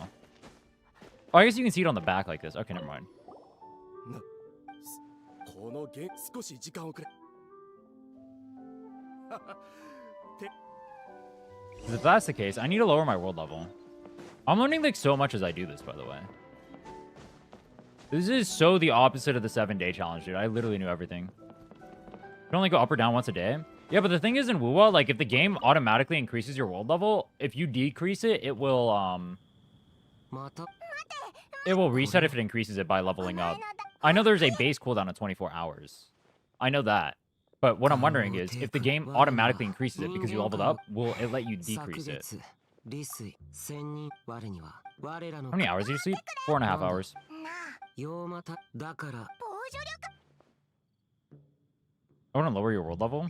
Oh, I guess you can see it on the back like this. Okay, never mind. If that's the case, I need to lower my world level. I'm learning like so much as I do this, by the way. This is so the opposite of the 7-day challenge, dude. I literally knew everything. You can only go up or down once a day. Yeah, but the thing is in Wuwa, like if the game automatically increases your world level, if you decrease it, it will reset if it increases it by leveling up. I know there's a base cooldown of 24 hours. I know that. But what I'm wondering is, if the game automatically increases it because you leveled up, will it let you decrease it? How many hours do you sleep? 4.5 hours. I want to lower your world level.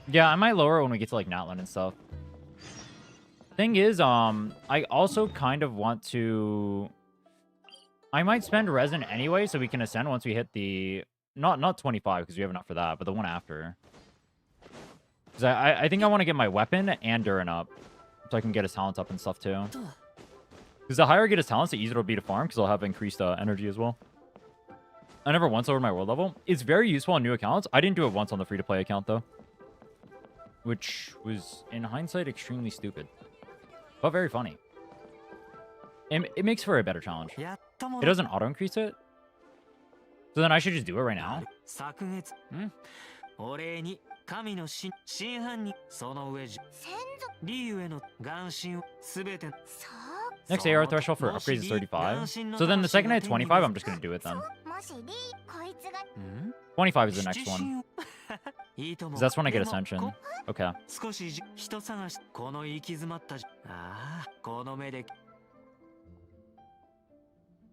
Yeah, I might lower it when we get to like Natlan and stuff. Thing is, I also kind of want to... I might spend resin anyway, so we can ascend once we hit the... Not 25, because we have enough for that, but the one after. Because I think I want to get my weapon and Durin up, so I can get his talents up and stuff too. Because the higher I get his talents, the easier it'll be to farm, because I'll have increased energy as well. I never once lowered my world level. It's very useful on new accounts. I didn't do it once on the free-to-play account, though. Which was, in hindsight, extremely stupid. But very funny. It makes for a better challenge. It doesn't auto-increase it. So then I should just do it right now? Next AR threshold for upgrades is 35. So then the second I hit 25, I'm just going to do it then. 25 is the next one. Because that's when I get Ascension. Okay.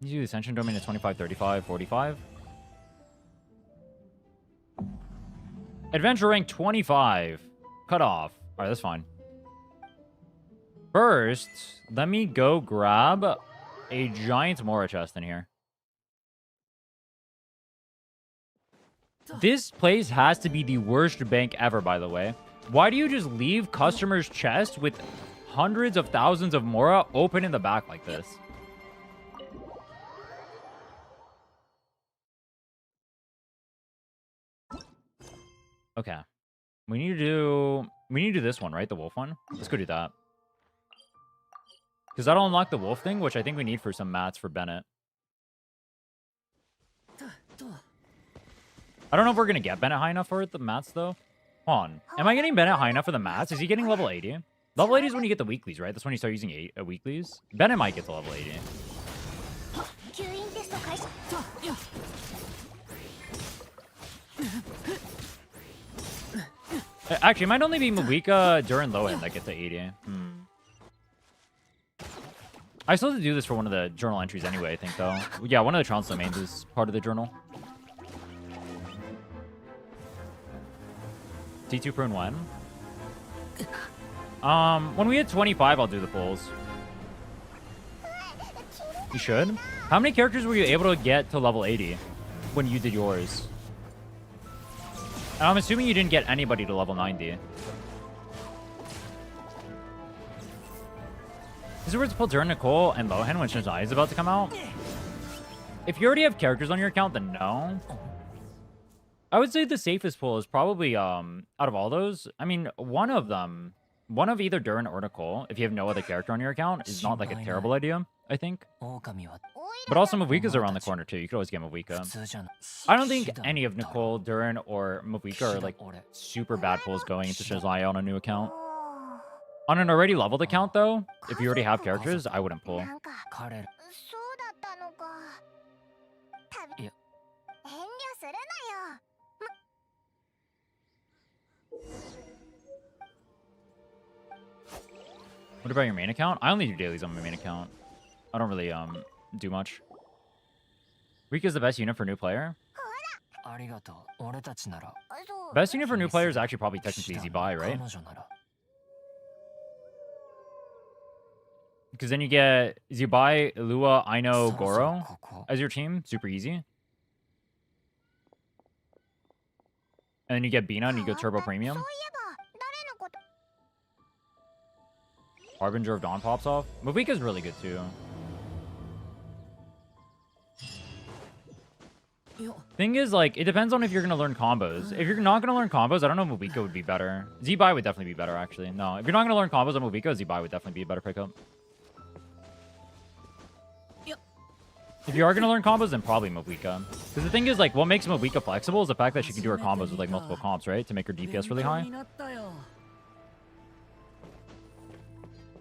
You do the Ascension domain at 25, 35, 45. Adventure rank 25. Cut off. Alright, that's fine. First, let me go grab a giant Mora chest in here. This place has to be the worst bank ever, by the way. Why do you just leave customers' chests with hundreds of thousands of Mora open in the back like this? Okay. We need to do this one, right? The wolf one? Let's go do that. Because that'll unlock the wolf thing, which I think we need for some mats for Bennett. I don't know if we're going to get Bennett high enough for it, the mats, though. Hold on. Am I getting Bennett high enough for the mats? Is he getting level 80? Level 80 is when you get the weeklies, right? That's when you start using weeklies. Bennett might get to level 80. Actually, it might only be Mavuika during Lohan that gets to 80. I still have to do this for one of the journal entries anyway, I think, though. Yeah, one of the Trance domains is part of the journal. T2 prune when? When we hit 25, I'll do the pulls. You should. How many characters were you able to get to level 80 when you did yours? And I'm assuming you didn't get anybody to level 90. Is it worth to pull Durin, Nicole, and Lohan when Shinzai is about to come out? If you already have characters on your account, then no. I would say the safest pull is probably, out of all those, I mean, one of either Durin or Nicole, if you have no other character on your account, is not like a terrible idea, I think. But also Mavuika's around the corner too. You could always get Mavuika. I don't think any of Nicole, Durin, or Mavuika are like super bad pulls going into Shinzai on a new account. On an already leveled account though, if you already have characters, I wouldn't pull. What about your main account? I only do dailies on my main account. I don't really do much. Rika is the best unit for new player. Best unit for new player is actually probably technically easy buy, right? Because then you get Zubai, Lua, Aino, Goro as your team. Super easy. And then you get Bina and you go Turbo Premium. Harbinger of Dawn pops off. Mavuika's really good too. Thing is, like, it depends on if you're going to learn combos. If you're not going to learn combos, I don't know if Mavuika would be better. Zubai would definitely be better, actually. No, if you're not going to learn combos on Mavuika, Zubai would definitely be a better pickup. If you are going to learn combos, then probably Mavuika. Because the thing is, like, what makes Mavuika flexible is the fact that she can do her combos with, like, multiple comps, right? To make her DPS really high.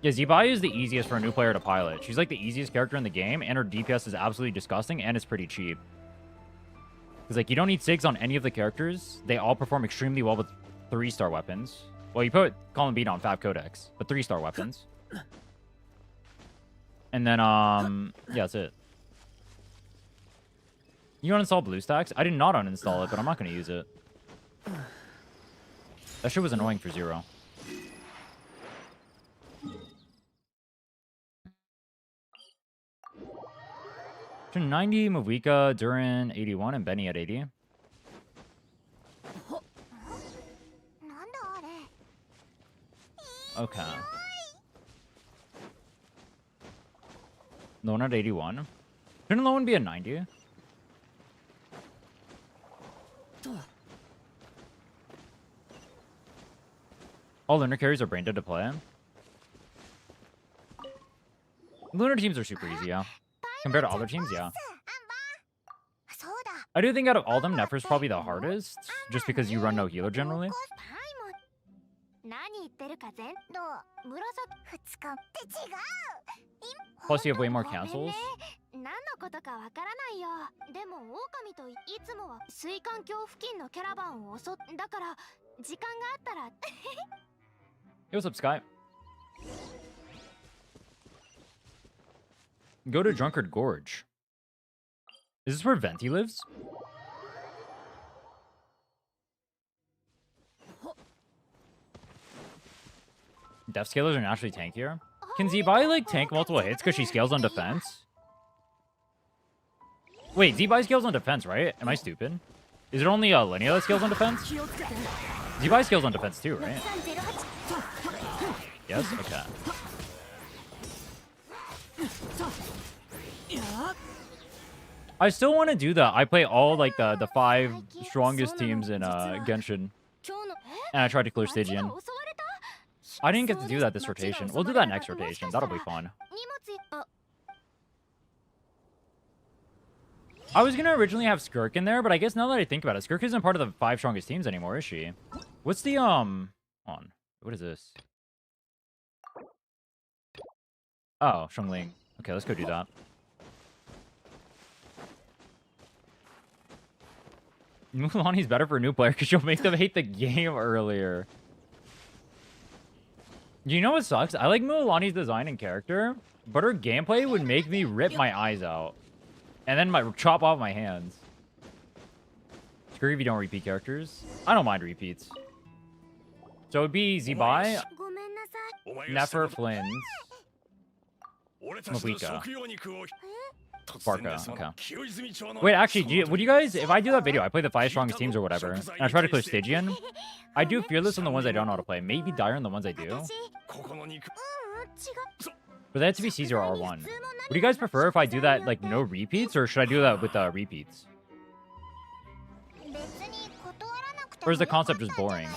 Yeah, Zubai is the easiest for a new player to pilot. She's, like, the easiest character in the game, and her DPS is absolutely disgusting, and it's pretty cheap. Because, like, you don't need SIGs on any of the characters. They all perform extremely well with 3-star weapons. Well, you put Colin Beat on Fab Codex, but 3-star weapons. And then, yeah, that's it. You uninstall BlueStacks? I did not uninstall it, but I'm not going to use it. That shit was annoying for Zero. To 90, Mavuika, Durin, 81, and Benny at 80. Okay. Lone at 81. Shouldn't Lone be at 90? All lunar carries are brain dead to play. Lunar teams are super easy, yeah. Compared to other teams, yeah. I do think out of all of them, Nefer's probably the hardest, just because you run no healer generally. Plus, you have way more cancels. Hey, what's up, Sky? Go to Drunkard Gorge. Is this where Venti lives? Death scalers are naturally tankier. Can Zubai, like, tank multiple hits because she scales on defense? Wait, Zubai scales on defense, right? Am I stupid? Is it only Linnea that scales on defense? Zubai scales on defense too, right? Yes? Okay. I still want to do that. I play all, like, the 5 strongest teams in Genshin. And I tried to clear Stygian. I didn't get to do that this rotation. We'll do that next rotation. That'll be fun. I was going to originally have Skirk in there, but I guess now that I think about it, Skirk isn't part of the 5 strongest teams anymore, is she? What's the, hold on. What is this? Oh, Shungling. Okay, let's go do that. Mulaney's better for a new player because she'll make them hate the game earlier. You know what sucks? I like Mulaney's design and character, but her gameplay would make me rip my eyes out. And then chop off my hands. Screw if you don't repeat characters. I don't mind repeats. So it'd be Zubai, Nefer, Flynn, Mavuika, Barca. Okay. Wait, actually, would you guys, if I do that video, I play the 5 strongest teams or whatever, and I try to clear Stygian, I do Fearless on the ones I don't know how to play. Maybe Dire on the ones I do. But they have to be Caesar R1. What do you guys prefer if I do that, like, no repeats, or should I do that with repeats? Or is the concept just boring?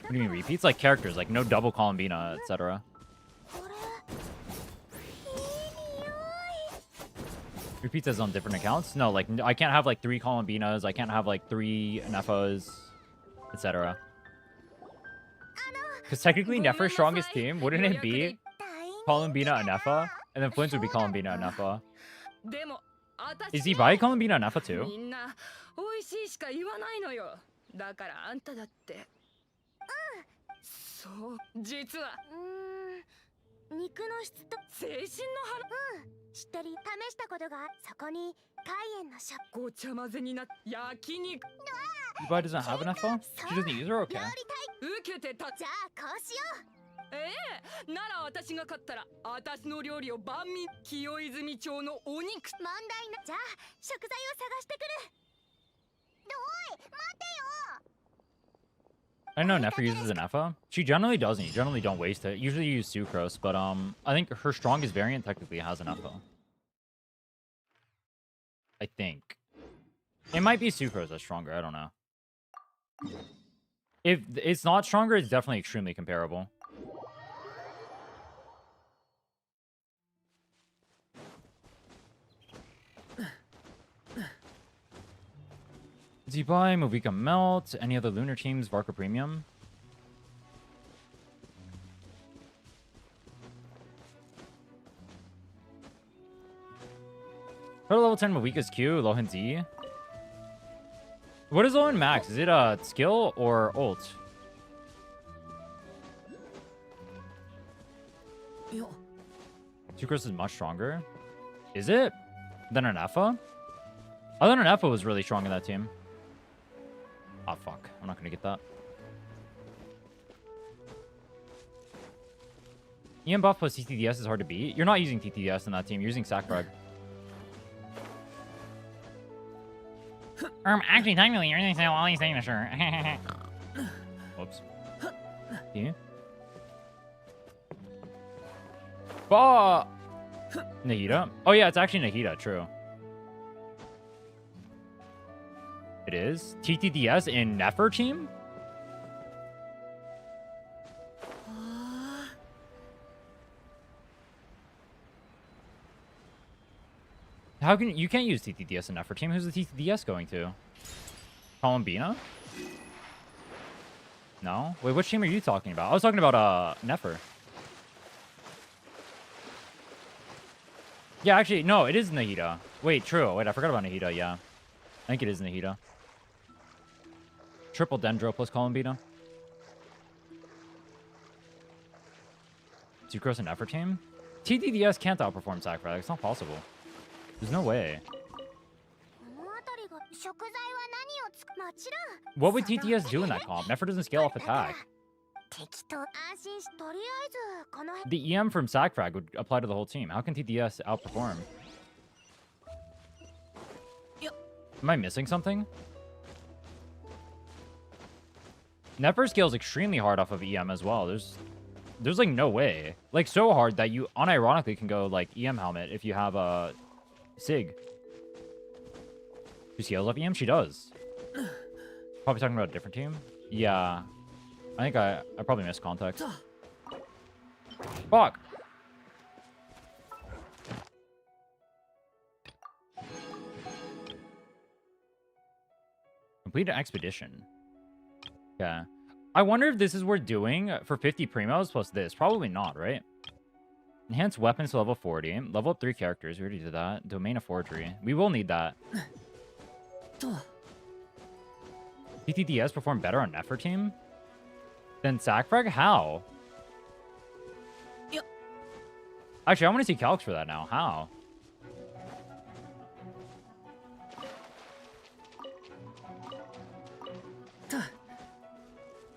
What do you mean repeats? Like characters, like no double Columbina, etc. Repeats as on different accounts? No, like I can't have like 3 Columbinas. I can't have like 3 Neffas, etc. Because technically Neffa's strongest team, wouldn't it be Columbina and Neffa? And then Flint's would be Columbina and Neffa. Is he by Columbina and Neffa too? Yubai doesn't have an Neffa? She doesn't use her? Okay. I know Neffa uses an Neffa. She generally doesn't. You generally don't waste it. Usually you use Sucrose, but I think her strongest variant technically has an Neffa. I think. It might be Sucrose that's stronger. I don't know. If it's not stronger, it's definitely extremely comparable. Does he buy Mavuika Melt? Any other lunar teams? Varka Premium? Total level 10 Mavuika's Q, Lohan Z. What is Lohan Max? Is it a skill or ult? Sucrose is much stronger. Is it? Than an Neffa? I thought an Neffa was really strong in that team. Oh, fuck. I'm not going to get that. EM buff plus TTDS is hard to beat. You're not using TTDS in that team. You're using Sackfrag. Actually, technically, you're using all these things, sure. Whoops. Yeah. Nahida? Oh, yeah, it's actually Nahida. True. It is? TTDS in Nefer team? How can you can't use TTDS in Nefer team? Who's the TTDS going to? Columbina? No? Wait, which team are you talking about? I was talking about Nefer. Yeah, actually, no, it is Nahida. Wait, true. Wait, I forgot about Nahida, yeah. I think it is Nahida. Triple Dendro plus Columbina. Sucrose and Nefer team? TTDS can't outperform Sackfrag. It's not possible. There's no way. What would TTS do in that comp? Nefer doesn't scale off attack. The EM from Sackfrag would apply to the whole team. How can TTS outperform? Am I missing something? Nefer scales extremely hard off of EM as well. There's like no way. Like so hard that you unironically can go like EM helmet if you have a Sig. She scales off EM? She does. Probably talking about a different team? Yeah. I think I probably missed context. Fuck! Complete an expedition. Yeah. I wonder if this is worth doing for 50 primos plus this. Probably not, right? Enhance weapons to level 40. Level up 3 characters. We already did that. Domain of Forgery. We will need that. TTDS perform better on Nefer team than Sackfrag? How? Actually, I want to see calcs for that now. How?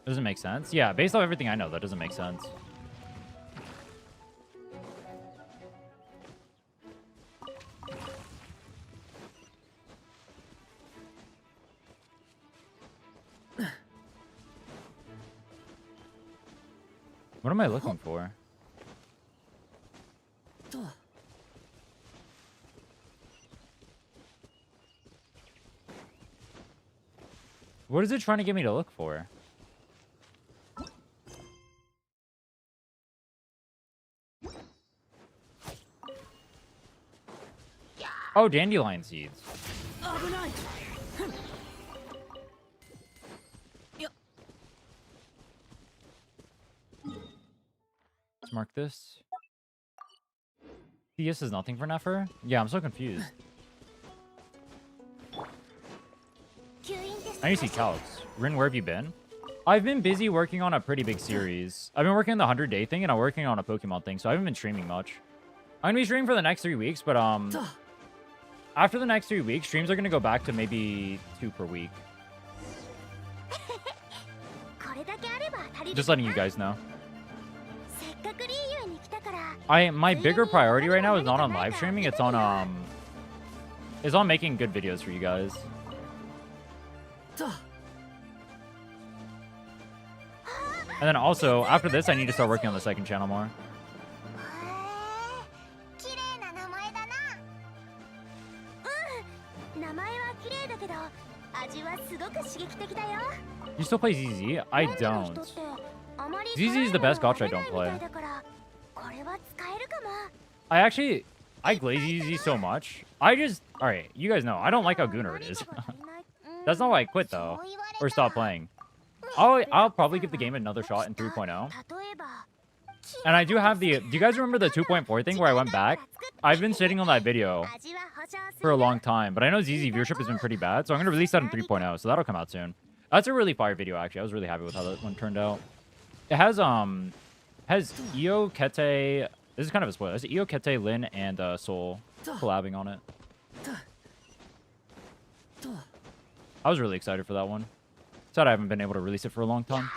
Doesn't make sense. Yeah, based on everything I know, that doesn't make sense. What am I looking for? What is it trying to get me to look for? Oh, dandelion seeds. Let's mark this. CS is nothing for Nefer? Yeah, I'm so confused. I need to see Calx. Rin, where have you been? I've been busy working on a pretty big series. I've been working on the 100-day thing, and I'm working on a Pokemon thing, so I haven't been streaming much. I'm gonna be streaming for the next 3 weeks, but after the next 3 weeks, streams are gonna go back to maybe 2 per week. Just letting you guys know. My bigger priority right now is not on live streaming. It's on making good videos for you guys. And then also, after this, I need to start working on the second channel more. You still play ZZ? I don't. ZZ is the best gacha I don't play. I glaze ZZ so much. Alright, you guys know, I don't like how Gunnar it is. That's not why I quit, though. Or stopped playing. I'll probably give the game another shot in 3.0. And I do have the... Do you guys remember the 2.4 thing where I went back? I've been sitting on that video for a long time. But I know ZZ viewership has been pretty bad. So I'm going to release that in 3.0. So that'll come out soon. That's a really fire video, actually. I was really happy with how that one turned out. It has Io, Kete... This is kind of a spoiler. It's Io, Kete, Lin, and Soul collabing on it. I was really excited for that one. Sad I haven't been able to release it for a long time.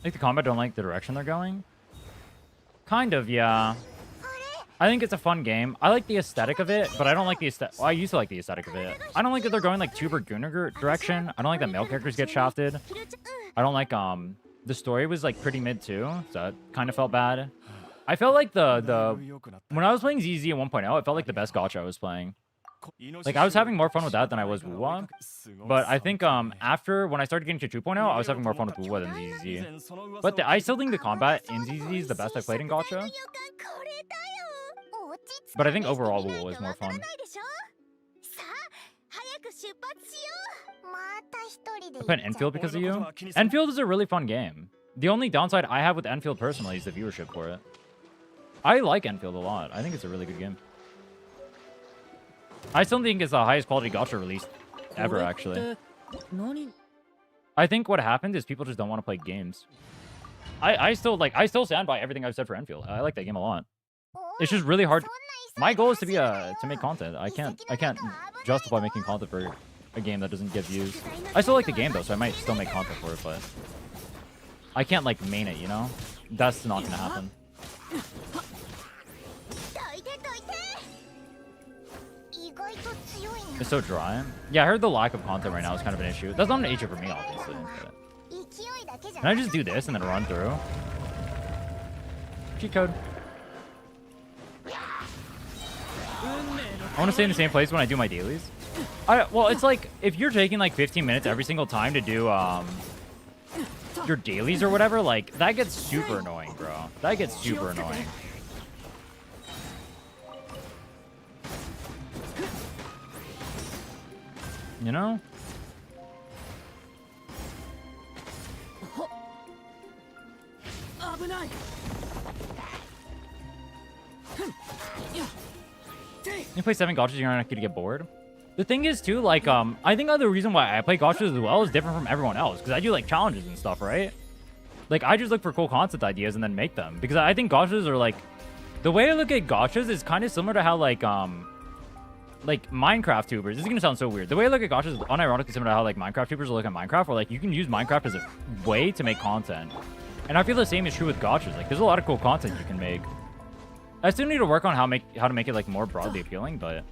Like the combat don't like the direction they're going? Kind of, yeah. I think it's a fun game. I like the aesthetic of it, but I don't like the aesthetic. Well, I used to like the aesthetic of it. I don't like that they're going like Tuber Gunnar direction. I don't like that male characters get shafted. I don't like the story was like pretty mid too, so it kind of felt bad. I felt like when I was playing ZZ at 1.0, it felt like the best gacha I was playing. Like I was having more fun with that than I was Wuwa. But I think after when I started getting to 2.0, I was having more fun with Wuwa than ZZ. But I still think the combat in ZZ is the best I played in gacha. But I think overall Wuwa is more fun. I played Enfield because of you. Enfield is a really fun game. The only downside I have with Enfield personally is the viewership for it. I like Enfield a lot. I think it's a really good game. I still think it's the highest quality gacha release ever, actually. I think what happened is people just don't want to play games. I still stand by everything I've said for Enfield. I like that game a lot. It's just really hard. My goal is to make content. I can't justify making content for a game that doesn't get views. I still like the game though, so I might still make content for it, but I can't like main it, you know? That's not gonna happen. It's so dry. Yeah, I heard the lack of content right now is kind of an issue. That's not an issue for me, obviously. But... Can I just do this and then run through? Cheat code. I want to stay in the same place when I do my dailies. Well, it's like, if you're taking like 15 minutes every single time to do your dailies or whatever, like, that gets super annoying, bro. That gets super annoying. You know? You play 7 gachas, you're not going to get bored. The thing is, too, like, I think the reason why I play gachas as well is different from everyone else. Because I do, like, challenges and stuff, right? Like, I just look for cool concept ideas and then make them. Because I think gachas are, like... The way I look at gachas is kind of similar to how, like Minecraft tubers. This is going to sound so weird. The way I look at gachas is unironically similar to how, like, Minecraft tubers look at Minecraft. Where, like, you can use Minecraft as a way to make content. And I feel the same is true with gachas. Like, there's a lot of cool content you can make. I still need to work on how to make it like more broadly appealing, but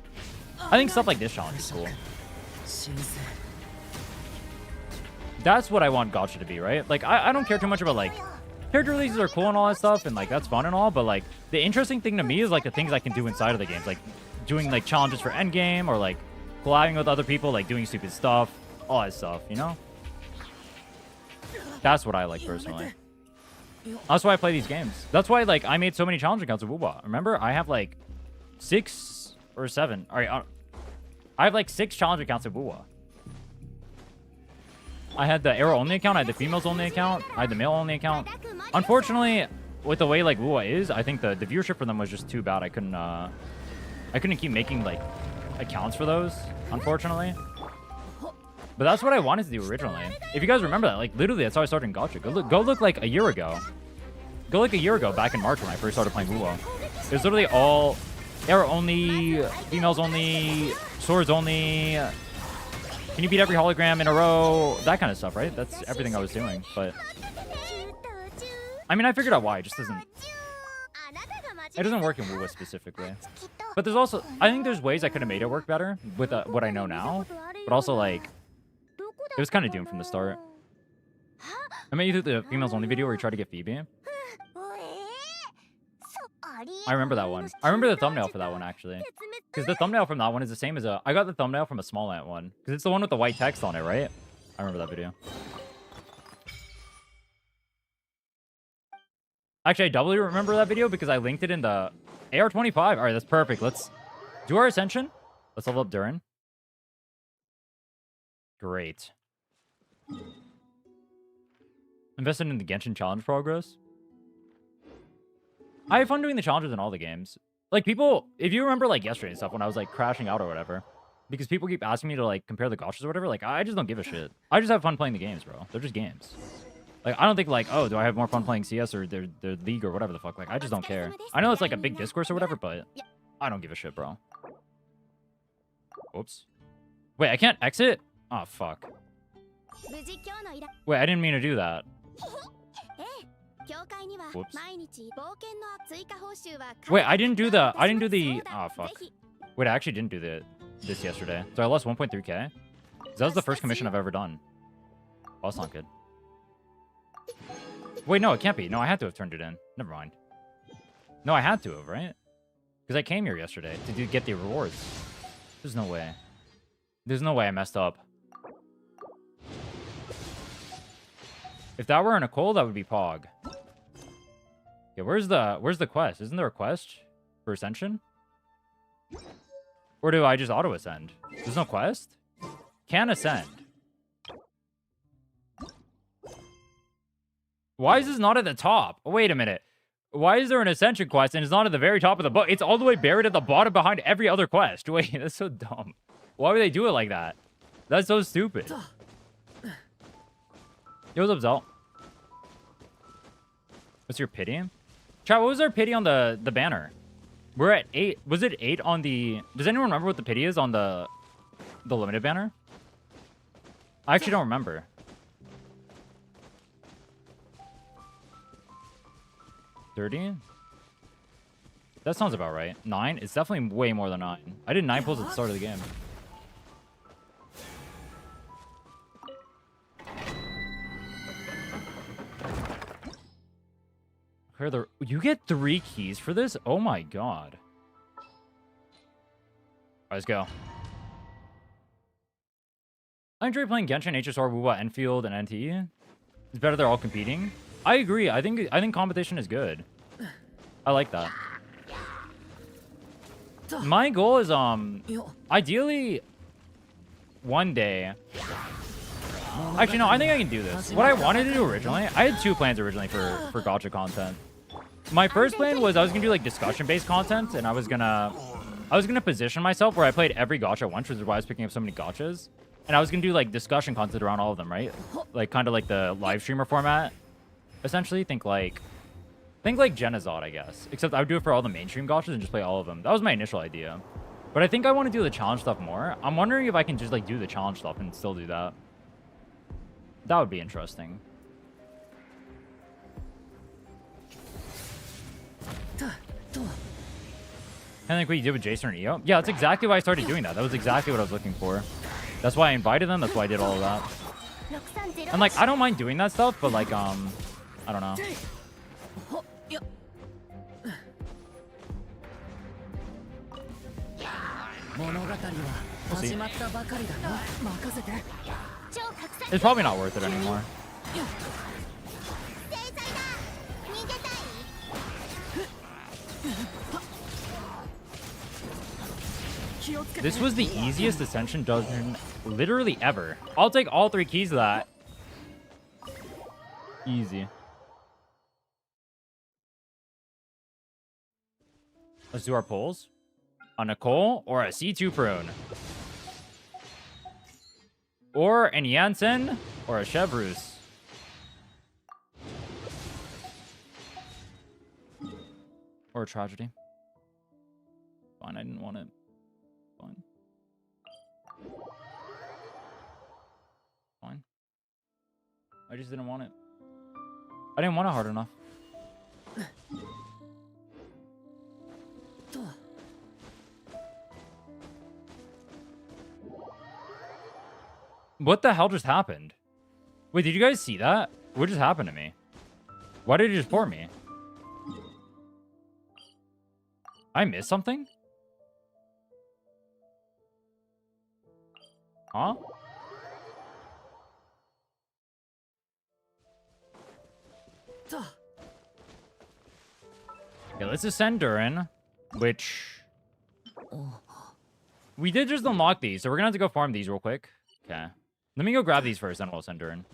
I think stuff like this challenge is cool. That's what I want gacha to be, right? Like, I don't care too much about, like, character releases are cool and all that stuff, and, like, that's fun and all, but, like, the interesting thing to me is, like, the things I can do inside of the games. Like, doing, like, challenges for endgame, or, like, collabing with other people, like, doing stupid stuff, all that stuff, you know? That's what I like, personally. That's why I play these games. That's why, like, I made so many challenge accounts of Wuba. Remember? I have, like, 6 or 7. All right, I have, like, 6 challenge accounts of Wuba. I had the arrow-only account, I had the females-only account, I had the male-only account. Unfortunately, with the way, like, Wuba is, I think the viewership for them was just too bad. I couldn't keep making, like, accounts for those, unfortunately. But that's what I wanted to do originally. If you guys remember that, like, literally, that's how I started in gacha. Go look like a year ago. Go like a year ago, back in March when I first started playing Wuba. It was literally all arrow-only, females-only, swords-only. Can you beat every hologram in a row? That kind of stuff, right? That's everything I was doing. But I mean, I figured out why. It just doesn't. It doesn't work in Wuba specifically. But there's also, I think there's ways I could have made it work better with what I know now. But also, like, it was kind of doomed from the start. I made you do the females only video where you try to get Phoebe. I remember that one. I remember the thumbnail for that one, actually. Because the thumbnail from that one is the same as I got the thumbnail from a small ant one. Because it's the one with the white text on it, right? I remember that video. Actually, I doubly remember that video because I linked it in the AR-25. All right, that's perfect. Let's do our ascension. Let's level up Durin. Great. Invested in the Genshin challenge progress. I have fun doing the challenges in all the games. Like, people, if you remember, like, yesterday and stuff when I was, like, crashing out or whatever, because people keep asking me to, like, compare the gachas or whatever, like, I just don't give a shit. I just have fun playing the games, bro. They're just games. Like, I don't think, like, oh, do I have more fun playing CS or their League or whatever the fuck? Like, I just don't care. I know it's, like, a big discourse or whatever, but I don't give a shit, bro. Whoops. Wait, I can't exit? Oh, fuck. Wait, I didn't mean to do that. Whoops. Wait, I didn't do the, oh, fuck. Wait, I actually didn't do this yesterday. So I lost 1.3k. That was the first commission I've ever done. Oh, that's not good. Wait, no, it can't be. No, I had to have turned it in. Never mind. No, I had to have, right? Because I came here yesterday to get the rewards. There's no way. There's no way I messed up. If that were a Nicole, that would be Pog. Yeah, where's the quest? Isn't there a quest for Ascension? Or do I just auto-ascend? There's no quest? Can ascend. Why is this not at the top? Oh, wait a minute. Why is there an Ascension quest and it's not at the very top of the book? It's all the way buried at the bottom behind every other quest. Wait, that's so dumb. Why would they do it like that? That's so stupid. Yo, what's up, Zelt? What's your pity? Chat, what was our pity on the banner? We're at 8. Was it 8 on the... Does anyone remember what the pity is on the limited banner? I actually don't remember. $30? That sounds about right. 9? It's definitely way more than 9. I did 9 pulls at the start of the game. You get 3 keys for this? Oh my god. Alright, let's go. I enjoy playing Genshin, HSR, Wuba, Enfield, and NT. It's better they're all competing. I agree. I think competition is good. I like that. My goal is ideally one day. Actually, no, I think I can do this. What I wanted to do originally, I had 2 plans originally for gacha content. My first plan was I was gonna do like discussion-based content, and I was gonna position myself where I played every gacha once, which is why I was picking up so many gachas. And I was gonna do like discussion content around all of them, right? Like kind of like the live streamer format. Essentially, think like Genazod, I guess. Except I would do it for all the mainstream gachas and just play all of them. That was my initial idea. But I think I want to do the challenge stuff more. I'm wondering if I can just like do the challenge stuff and still do that. That would be interesting. Kind of like what you did with Jason or Neo. Yeah, that's exactly why I started doing that. That was exactly what I was looking for. That's why I invited them. That's why I did all of that. And like, I don't mind doing that stuff, but like, I don't know. We'll see. It's probably not worth it anymore. This was the easiest Ascension dungeon literally ever. I'll take all 3 keys of that. Easy. Let's do our polls. A Nicole or a C2 Prune. Or an Janssen or a Chevreuse. Or a Tragedy. Fine, I didn't want it. Fine. Fine. I just didn't want it. I didn't want it hard enough. What the hell just happened? Wait, did you guys see that? What just happened to me? Why did it just pour me? I missed something? Huh? Okay, let's ascend Durin, which... We did just unlock these, so we're gonna have to go farm these real quick. Okay. Let me go grab these first, then we'll ascend Durin.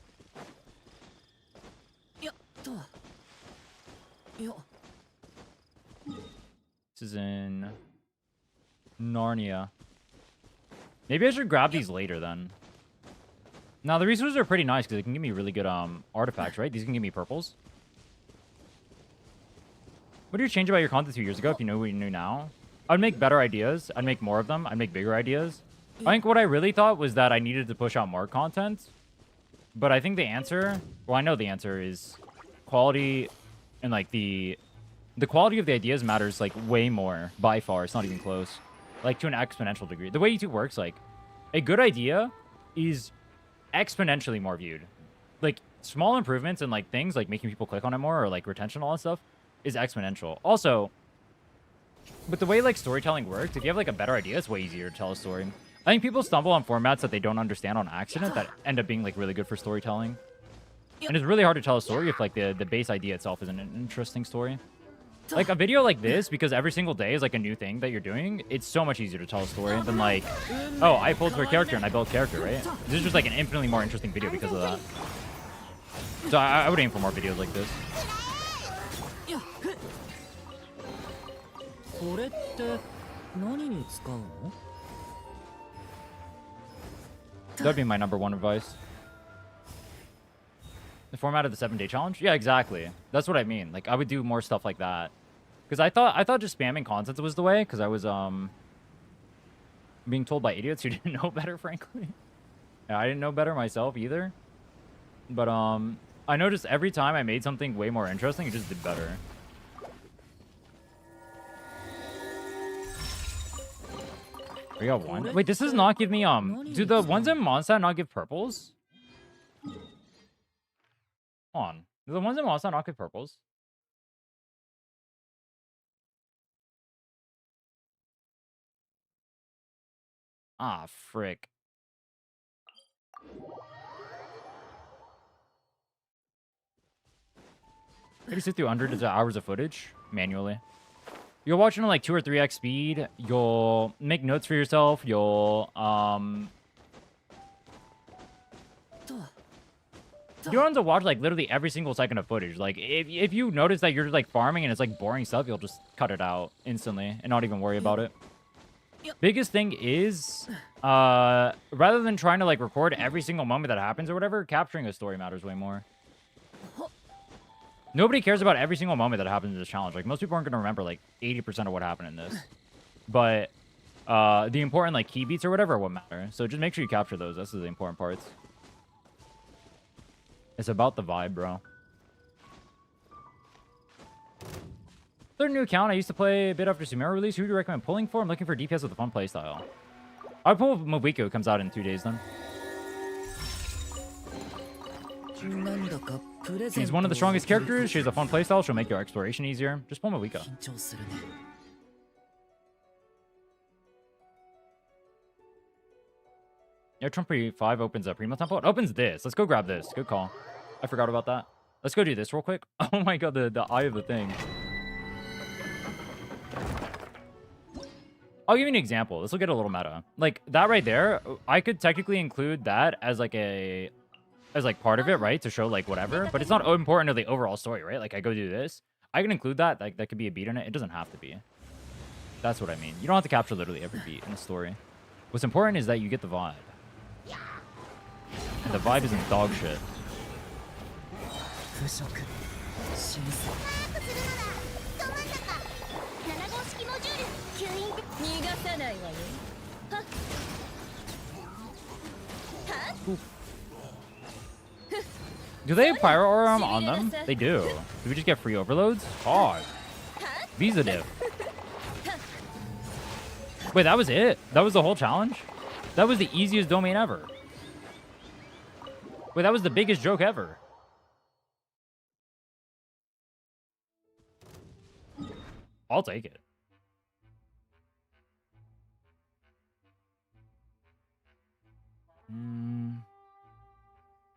This is in Narnia. Maybe I should grab these later then. Now the resources are pretty nice because they can give me really good artifacts, right? These can give me purples. What did you change about your content 2 years ago if you knew what you knew now? I'd make better ideas. I'd make more of them. I'd make bigger ideas. I think what I really thought was that I needed to push out more content. But I think the answer... Well, I know the answer is quality and, like, the quality of the ideas matters, like, way more. By far. It's not even close. Like, to an exponential degree. The way YouTube works, like, a good idea is exponentially more viewed. Like, small improvements and, like, things, like, making people click on it more or, like, retention and all that stuff is exponential. Also, with the way, like, storytelling works, if you have, like, a better idea, it's way easier to tell a story. I think people stumble on formats that they don't understand on accident that end up being, like, really good for storytelling. And it's really hard to tell a story if, like, the base idea itself is an interesting story. Like, a video like this, because every single day is, like, a new thing that you're doing, it's so much easier to tell a story than, like, oh, I pulled for a character and I built a character, right? This is just, like, an infinitely more interesting video because of that. So I would aim for more videos like this. That'd be my #1 advice. The format of the 7-day challenge? Yeah, exactly. That's what I mean. Like, I would do more stuff like that. Because I thought just spamming content was the way, because I was being told by idiots who didn't know better, frankly. Yeah, I didn't know better myself either. But I noticed every time I made something way more interesting, it just did better. We got one. Wait, this does not give me do the ones in Mondstadt not give purples? Hold on. Do the ones in Mondstadt not give purples? Ah, frick. I can sit through hundreds of hours of footage manually. You're watching at like 2 or 3x speed. You'll make notes for yourself. You'll you don't have to watch like literally every single second of footage. Like if you notice that you're just like farming and it's like boring stuff, you'll just cut it out instantly and not even worry about it. Biggest thing is rather than trying to like record every single moment that happens or whatever, capturing a story matters way more. Nobody cares about every single moment that happens in this challenge. Like, most people aren't going to remember, like, 80% of what happened in this. But the important, like, key beats or whatever are what matter. So just make sure you capture those. Those are the important parts. It's about the vibe, bro. start a new account. I used to play a bit after Sumeru release. Who do you recommend pulling for? I'm looking for DPS with a fun playstyle. I'd pull Mavuika, who comes out in 2 days then. She's one of the strongest characters. She has a fun playstyle. She'll make your exploration easier. Just pull Mavuika. Yeah, Trump 5 opens up Primo Temple. It opens this. Let's go grab this. Good call. I forgot about that. Let's go do this real quick. Oh my god, the eye of the thing. I'll give you an example. This will get a little meta. Like, that right there, I could technically include that as like part of it, right? To show like whatever. But it's not important to the overall story, right? Like, I go do this. I can include that. Like, that could be a beat in it. It doesn't have to be. That's what I mean. You don't have to capture literally every beat in the story. What's important is that you get the vibe. And the vibe isn't dog shit. Do they have Pyro Aura on them? They do. Do we just get free overloads? Hog. Visa div. Wait, that was it? That was the whole challenge? That was the easiest domain ever. Wait, that was the biggest joke ever. I'll take it.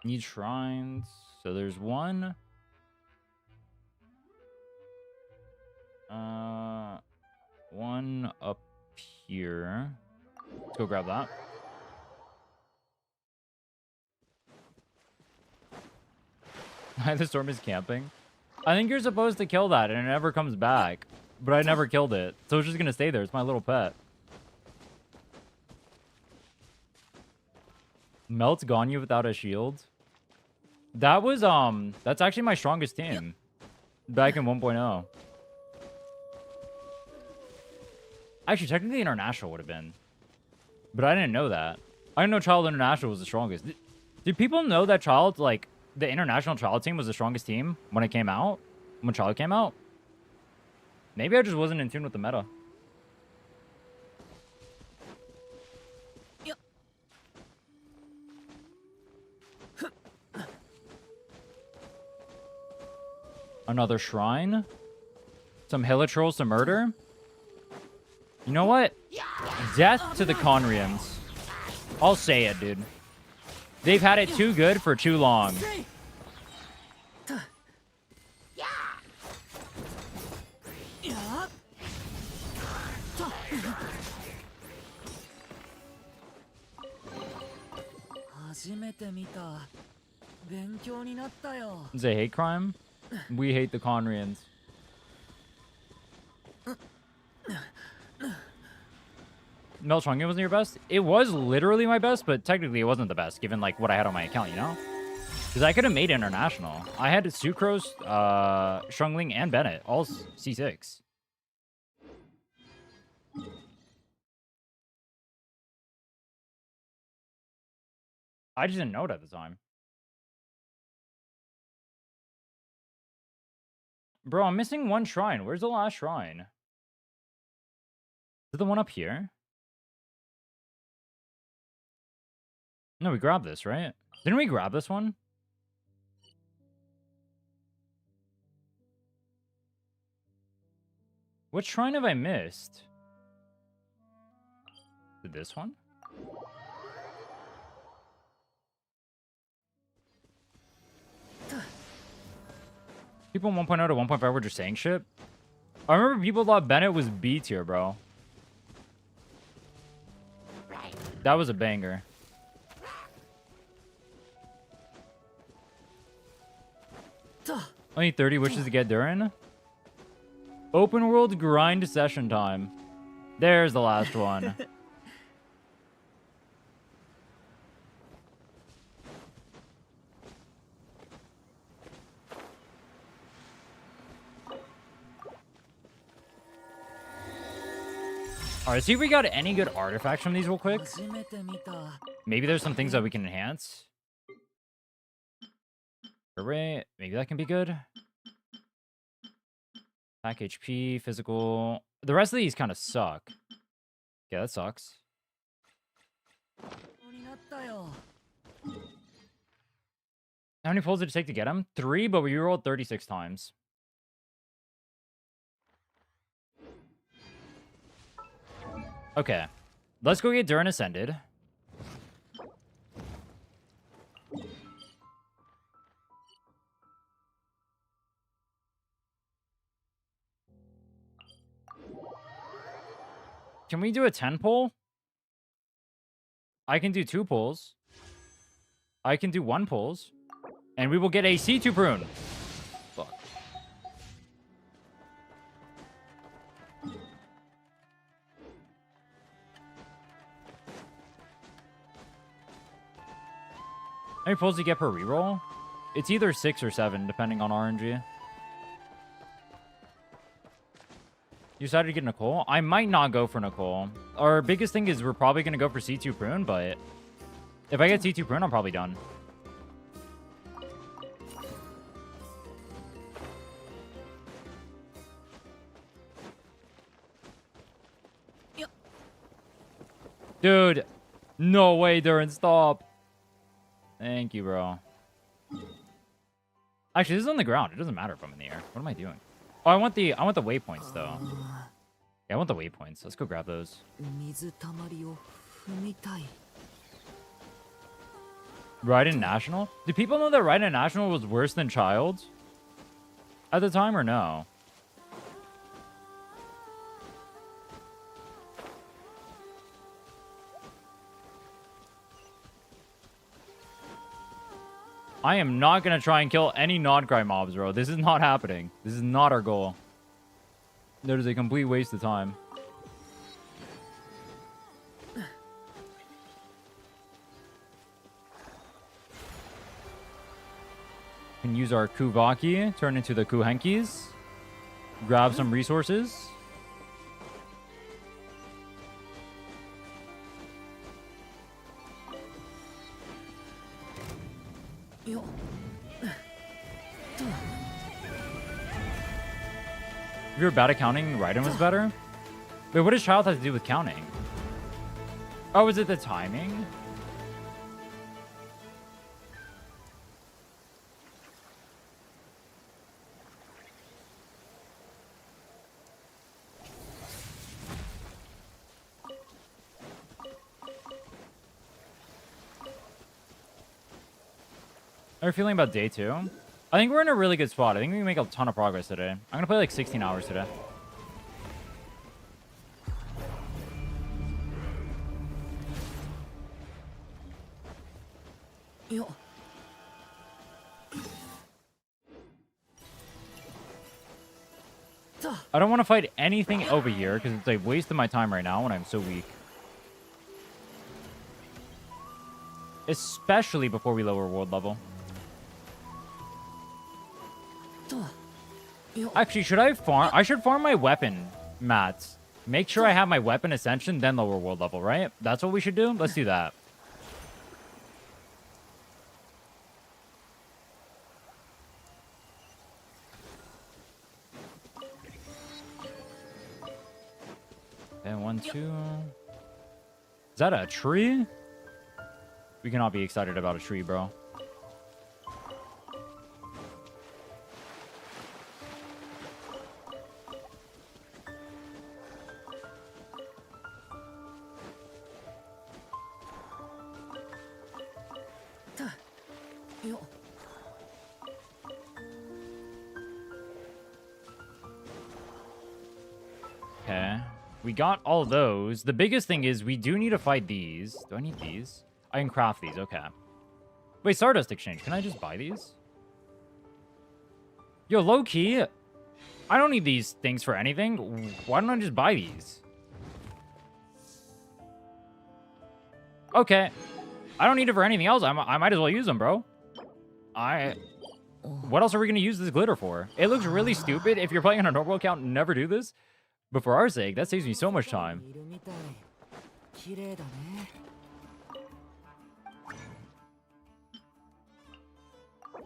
Need shrines. So there's one. One up here. Let's go grab that. The storm is camping. I think you're supposed to kill that and it never comes back. But I never killed it. So it's just gonna stay there. It's my little pet. Melt's Ganyu without a shield. That was, that's actually my strongest team. Back in 1.0. Actually, technically International would have been. But I didn't know that. I didn't know Child International was the strongest. Did people know that Child, like, the International Child team was the strongest team when it came out? When Child came out? Maybe I just wasn't in tune with the meta. Another shrine? Some Hilitrolls to murder? You know what? Death to the Conrians. I'll say it, dude. They've had it too good for too long. It's a hate crime. We hate the Conrians. Melchongia wasn't your best? It was literally my best, but technically it wasn't the best, given like what I had on my account, you know? Because I could have made International. I had Sucrose, Shungling, and Bennett, all C6. I just didn't know it at the time. Bro, I'm missing one shrine. Where's the last shrine? Is it the one up here? No, we grabbed this, right? Didn't we grab this one? What shrine have I missed? Did this one? People 1.0 to 1.5 were just saying shit. I remember people thought Bennett was B tier, bro. That was a banger. Only 30 wishes to get Durin. Open world grind session time. There's the last one. Alright, see if we got any good artifacts from these real quick. Maybe there's some things that we can enhance. Array, maybe that can be good. Pack HP, physical. The rest of these kind of suck. Yeah, that sucks. How many pulls did it take to get him? 3, but we rolled 36 times. Okay. Let's go get Durin Ascended. Can we do a 10 pull? I can do 2 pulls. I can do 1 pulls. And we will get a C2 prune. Fuck. How many pulls do you get per reroll? It's either 6 or 7, depending on RNG. You decided to get Nicole? I might not go for Nicole. Our biggest thing is we're probably going to go for C2 prune, but if I get C2 prune, I'm probably done. Dude, no way, Durin, stop. Thank you, bro. Actually, this is on the ground. It doesn't matter if I'm in the air. What am I doing? Oh, I want the waypoints though. Yeah, I want the waypoints. Let's go grab those. Raiden National? Do people know that Raiden National was worse than Child at the time, or no? I am not going to try and kill any non-cry mobs, bro. This is not happening. This is not our goal. That is a complete waste of time. Can use our Kuvaki, turn into the Kuhenkis. Grab some resources. If you're bad at counting, Raiden was better. Wait, what does Child have to do with counting? Oh, is it the timing? How are you feeling about day 2? I think we're in a really good spot. I think we can make a ton of progress today. I'm going to play like 16 hours today. I don't want to fight anything over here because it's a waste of my time right now when I'm so weak. Especially before we lower world level. Actually, should I farm? I should farm my weapon mats. Make sure I have my weapon ascension, then lower world level, right? That's what we should do? Let's do that. And 1, 2. Is that a tree? We cannot be excited about a tree, bro. Okay. We got all those. The biggest thing is we do need to fight these. Do I need these? I can craft these. Okay. Wait, Stardust Exchange. Can I just buy these? Yo, low-key, I don't need these things for anything. Why don't I just buy these? Okay. I don't need it for anything else. I might as well use them, bro. What else are we going to use this glitter for? It looks really stupid. If you're playing on a normal account, never do this. But for our sake, that saves me so much time.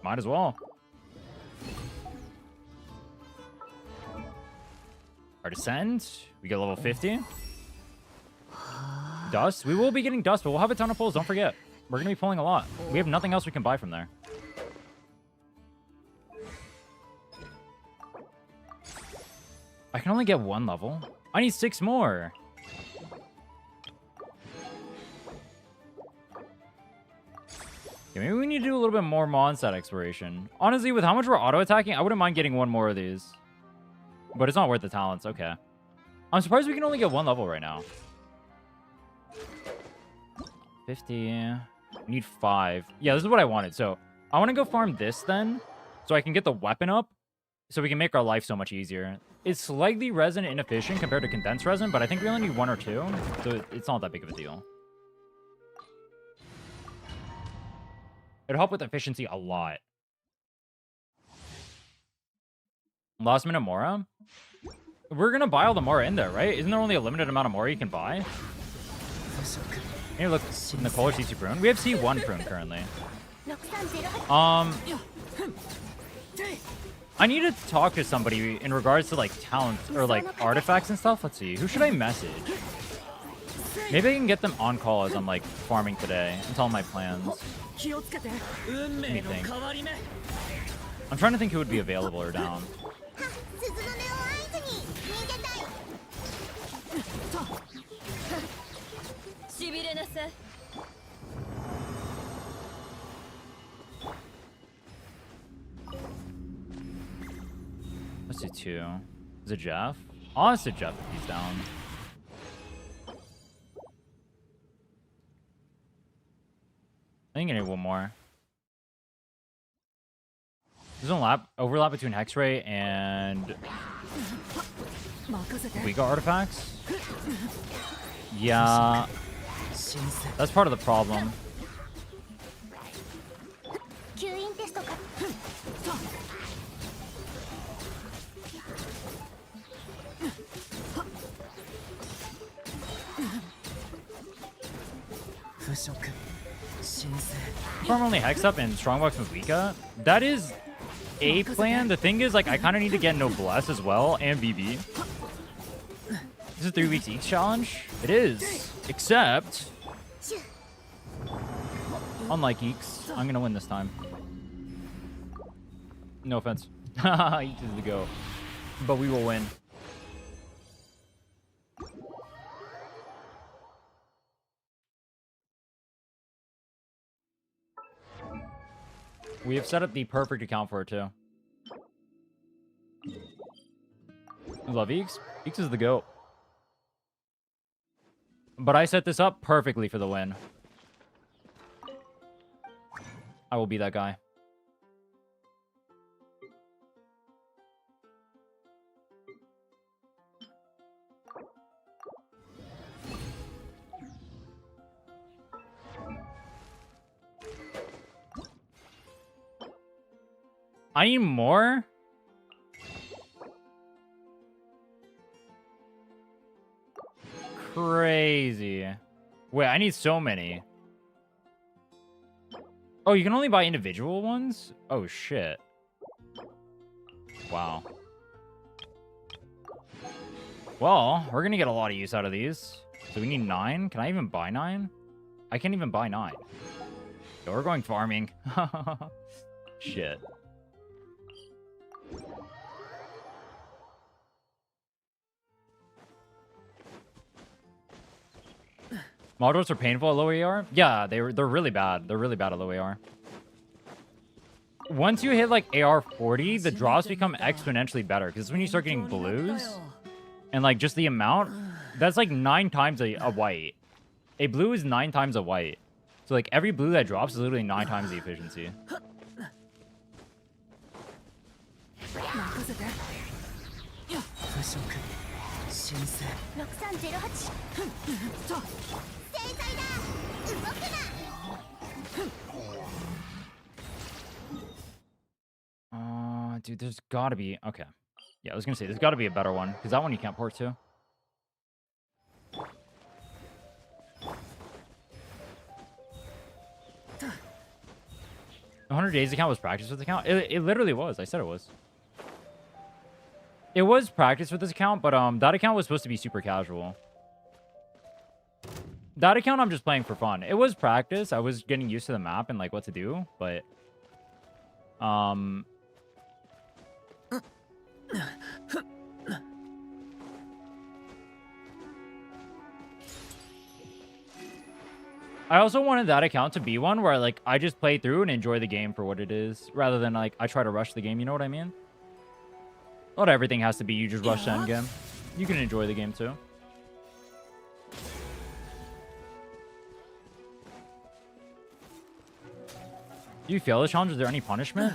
Might as well. Our descent. We get level 50. Dust. We will be getting dust, but we'll have a ton of pulls. Don't forget. We're going to be pulling a lot. We have nothing else we can buy from there. I can only get 1 level. I need 6 more. Yeah, maybe we need to do a little bit more Mondstadt exploration. Honestly, with how much we're auto-attacking, I wouldn't mind getting 1 more of these. But it's not worth the talents. Okay. I'm surprised we can only get 1 level right now. 50. We need 5. Yeah, this is what I wanted. So I want to go farm this then, so I can get the weapon up, so we can make our life so much easier. It's slightly resin inefficient compared to condensed resin, but I think we only need 1 or 2, so it's not that big of a deal. It'll help with efficiency a lot. Last minute Mora? We're gonna buy all the Mora in there, right? Isn't there only a limited amount of Mora you can buy? Hey, look, Nicole or CC Prune. We have C1 Prune currently. I need to talk to somebody in regards to like talents or like artifacts and stuff. Let's see. Who should I message? Maybe I can get them on call as I'm like farming today and tell them my plans. Let me think. I'm trying to think who would be available or down. Let's do 2. Is it Jeff? Oh, let's do Jeff if he's down. I think I need 1 more. There's an overlap between Hexray and Mavuika artifacts. Yeah, that's part of the problem. Farm only Hex up and Strongbox Mavuika. That is a plan. The thing is, like, I kind of need to get Noblesse as well and BB. This is 3 weeks each challenge. It is, except unlike Eeks, I'm gonna win this time. No offense. Eeks is the go, but we will win. We have set up the perfect account for it, too. I love Eeks. Eeks is the GOAT. But I set this up perfectly for the win. I will be that guy. I need more? Crazy. Wait, I need so many. Oh, you can only buy individual ones? Oh, shit. Wow. Well, we're gonna get a lot of use out of these. So we need 9. Can I even buy 9? I can't even buy 9. So we're going farming. Shit. Models are painful at low AR? Yeah, they're really bad. They're really bad at low AR. Once you hit like AR 40, the drops become exponentially better. Because when you start getting blues, and like just the amount, that's like 9 times a white. A blue is 9 times a white. So like every blue that drops is literally 9 times the efficiency. Dude, there's gotta be... Okay. Yeah, I was gonna say, there's gotta be a better one. Because that one you can't port to. 100 days account was practice with account? It literally was. I said it was. It was practice with this account, but that account was supposed to be super casual. That account I'm just playing for fun. It was practice. I was getting used to the map and like what to do, but I also wanted that account to be one where like I just play through and enjoy the game for what it is, rather than like I try to rush the game. You know what I mean? Not everything has to be you just rush the end game. You can enjoy the game too. Do you fail the challenge? Is there any punishment?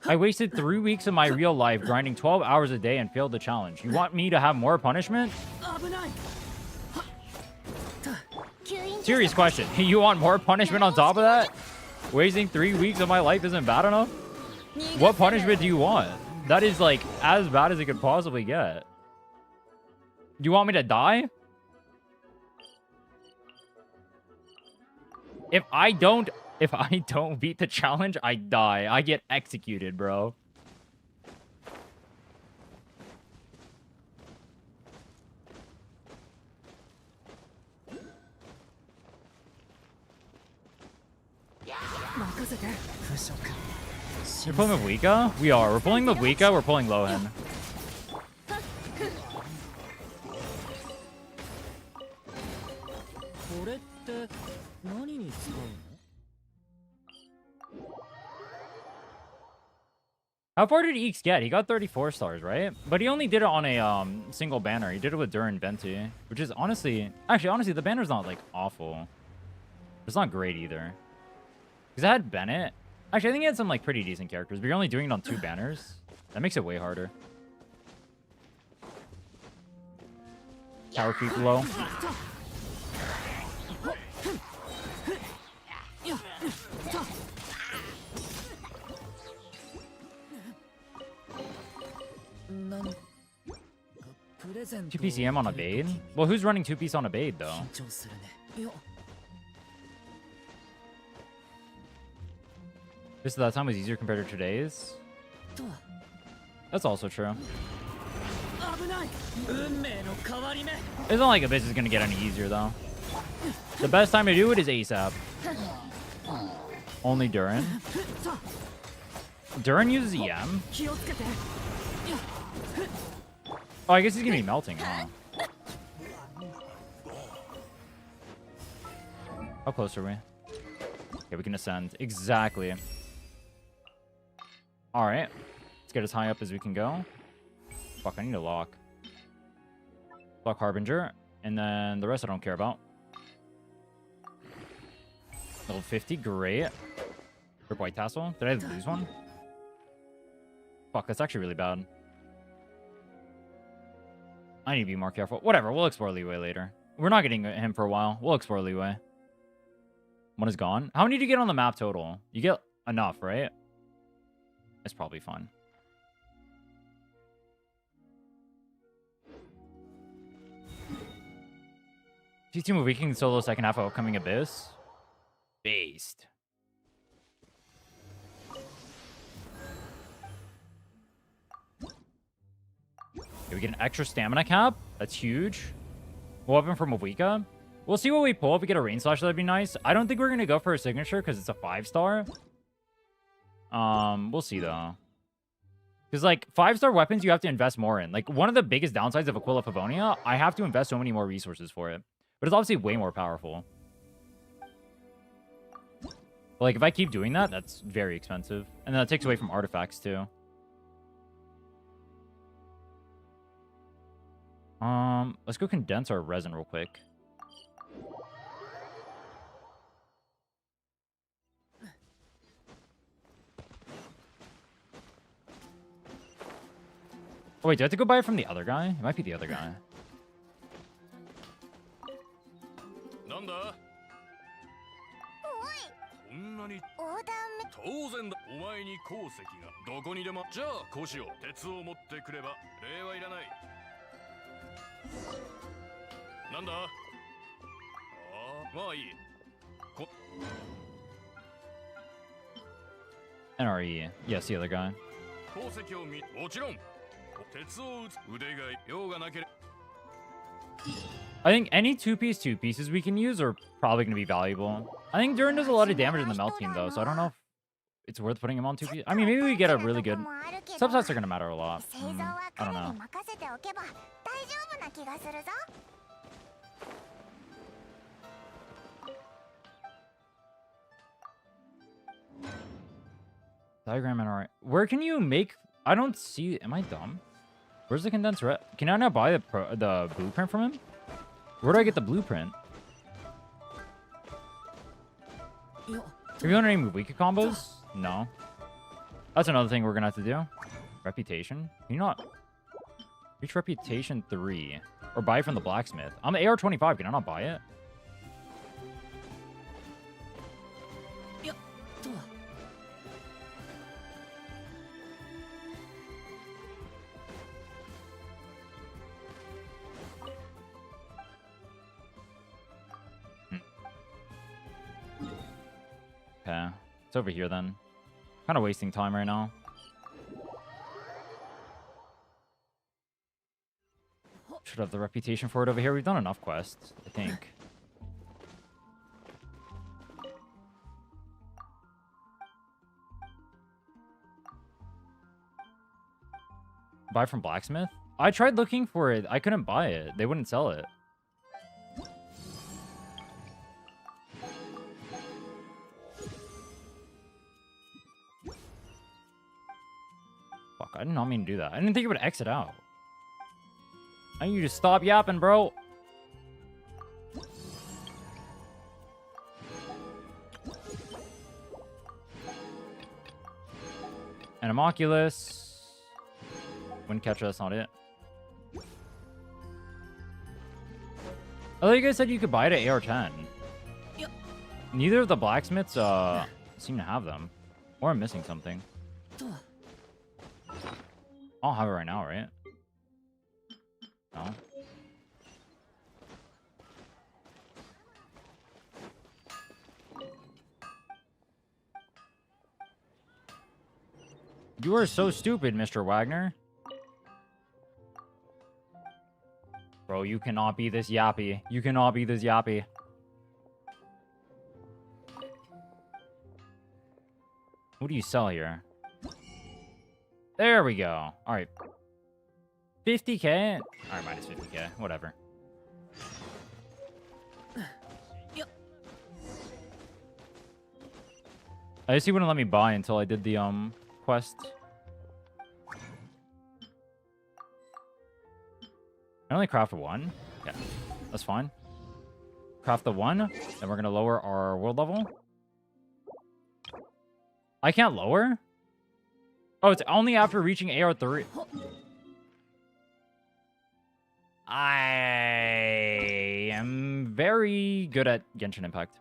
I wasted 3 weeks of my real life grinding 12 hours a day and failed the challenge. You want me to have more punishment? Serious question. You want more punishment on top of that? Wasting 3 weeks of my life isn't bad enough? What punishment do you want? That is like as bad as it could possibly get. Do you want me to die? If I don't beat the challenge, I die. I get executed, bro. You're pulling Mavuika? We are. We're pulling Mavuika. We're pulling Lohan. How far did Eeks get? He got 34 stars, right? But he only did it on a single banner. He did it with Durin Venti, which is honestly, the banner's not like awful. It's not great either. Because I had Bennett. Actually, I think he had some like pretty decent characters, but you're only doing it on 2 banners. That makes it way harder. Tower creep low. Two PCM on a Bade? Well, who's running 2-piece on a Bade, though? This that time was easier compared to today's? That's also true. It's not like Abyss is going to get any easier, though. The best time to do it is ASAP. Only Durin. Durin uses EM? Oh, I guess he's going to be melting, huh? How close are we? Okay, we can ascend. Exactly. Alright. Let's get as high up as we can go. Fuck, I need a lock. Lock Harbinger. And then the rest I don't care about. Level 50, great. Rip White Tassel. Did I lose one? Fuck, that's actually really bad. I need to be more careful. Whatever, we'll explore Leeway later. We're not getting him for a while. We'll explore Leeway. One is gone. How many do you get on the map total? You get enough, right? That's probably fun. T2 Mavuika can solo second half of upcoming Abyss. Based. Okay, we get an extra stamina cap. That's huge. Weapon from Mavuika. We'll see what we pull. If we get a rain slash, that'd be nice. I don't think we're gonna go for a signature because it's a 5-star. We'll see though. Because like 5-star weapons, you have to invest more in. Like one of the biggest downsides of Aquila Pavonia, I have to invest so many more resources for it. But it's obviously way more powerful. But like if I keep doing that, that's very expensive. And then that takes away from artifacts too. Let's go condense our resin real quick. Oh, wait, do I have to go buy it from the other guy? It might be the other guy. NRE. Yes, the other guy. I think any two pieces we can use are probably going to be valuable. I think Durin does a lot of damage in the Melt team, though, so I don't know if it's worth putting him on two pieces. I mean, maybe we get a really good... Subsets are going to matter a lot. I don't know. Diagram and alright. Where can you make... I don't see... Am I dumb? Where's the condensed red? Can I not buy the blueprint from him? Where do I get the blueprint? Have you done any Mavuika combos? No. That's another thing we're gonna have to do. Reputation? Can you not... Reach Reputation 3. Or buy it from the blacksmith. I'm the AR-25. Can I not buy it? Okay. It's over here then. Kind of wasting time right now. Should have the reputation for it over here. We've done enough quests, I think. Buy from blacksmith? I tried looking for it. I couldn't buy it. They wouldn't sell it. Fuck, I did not mean to do that. I didn't think it would exit out. I need you to stop yapping, bro. And Homunculus. Windcatcher, that's not it. I thought you guys said you could buy it at AR-10. Neither of the blacksmiths seem to have them. Or I'm missing something. I'll have it right now, right? No. You are so stupid, Mr. Wagner. Bro, you cannot be this yappy. You cannot be this yappy. What do you sell here? There we go. All right. 50k? All right, minus 50k. Whatever. I guess he wouldn't let me buy until I did the quest. I only craft one? Yeah, that's fine. Craft the one, then we're gonna lower our world level. I can't lower? Oh, it's only after reaching AR3. I am very good at Genshin Impact.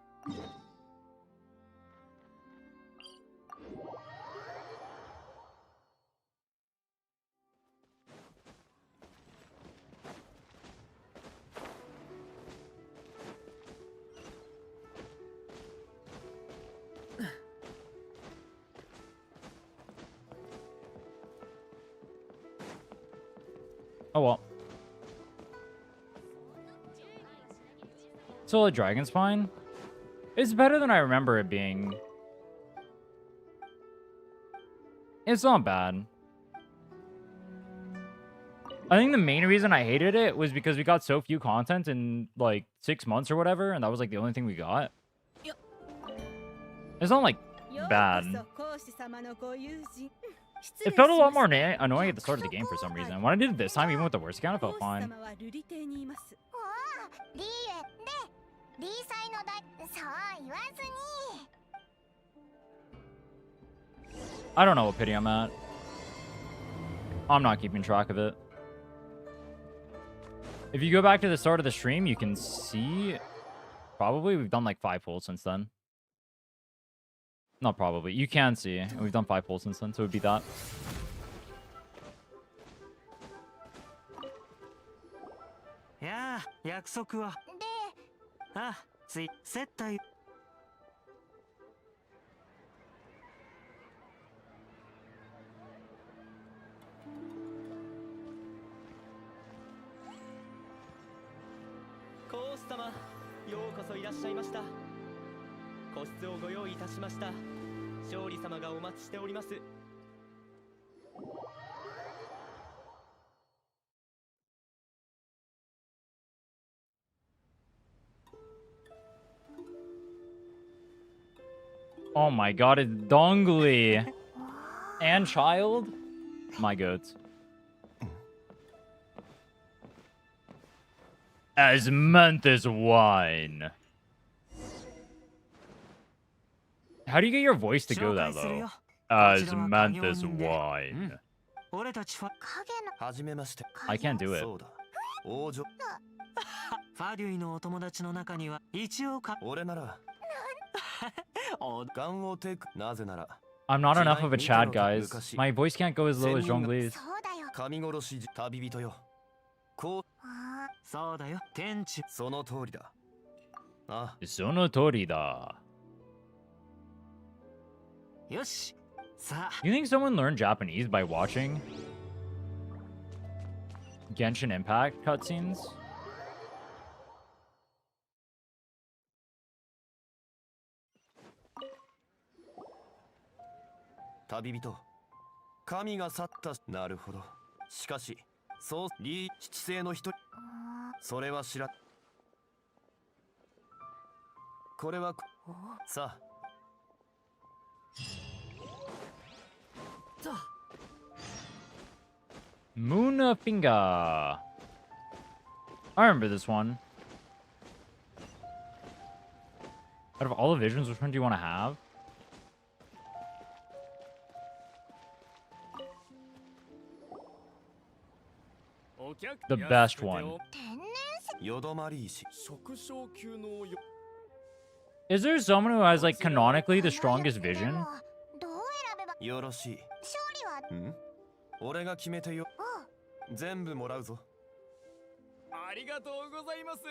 Oh well. So a dragon spine? It's better than I remember it being. It's not bad. I think the main reason I hated it was because we got so few content in like 6 months or whatever, and that was like the only thing we got. It's not like bad. It felt a lot more annoying at the start of the game for some reason. When I did it this time, even with the worst account, it felt fine. I don't know what pity I'm at. I'm not keeping track of it. If you go back to the start of the stream, you can see... Probably we've done like 5 pulls since then. Not probably. You can see. We've done 5 pulls since then, so it would be that. Yeah, 約束は。あ、接待。様、ようこそいらっしゃいました。個室をご用意いたしました。勝利様がお待ちしております。Oh my god, it's Dongli and Child. My goats. Asmanthus wine. How do you get your voice to go that low? Asmanthus wine. 俺たちフはじめまして。 I can't do it. そうだ。王女。ファリュイのお友達の中には一応か俺なら。ガンをテイク。なぜなら。 I'm not enough of a Chad, guys. My voice can't go as low as Zhongli's. 神殺し旅人よ。こう。そうだよ、天地。その通りだ。あ。その通りだ。よし。さあ。 You think someone learned Japanese by watching Genshin Impact cutscenes? 旅人。神が去った。なるほど。しかし、そう、リー七世の一人。それは知ら。これは、さあ。Moon Finger. I remember this one. Out of all the visions, which one do you want to have? The best one. Is there someone who has, like, canonically the strongest vision? よろしい。ん？俺が決めてよ。全部もらうぞ。ありがとうございます。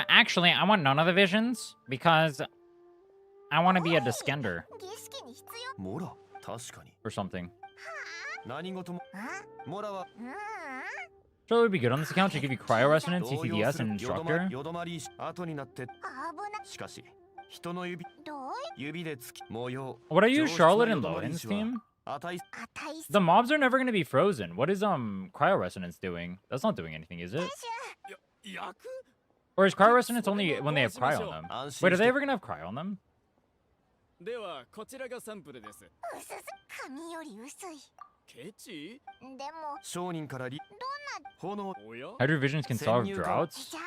Actually, I want none of the visions because I want to be a Descender モラ、確かに。 or something. 何事も。モラは。 Sure, it would be good on this account to give you Cryo Resonance, CCDS, and Instructor. よどまり後になって。しかし、人の指で突き模様。 Would I use Charlotte and Lohan's team? The mobs are never going to be frozen. What is Cryo Resonance doing? That's not doing anything, is it? Or is Cryo Resonance only when they have Cryo on them? Wait, are they ever going to have Cryo on them? ではこちらがサンプルです。髪より薄い。ケチ？でも商人から炎。 Hydro Visions can solve droughts. じゃ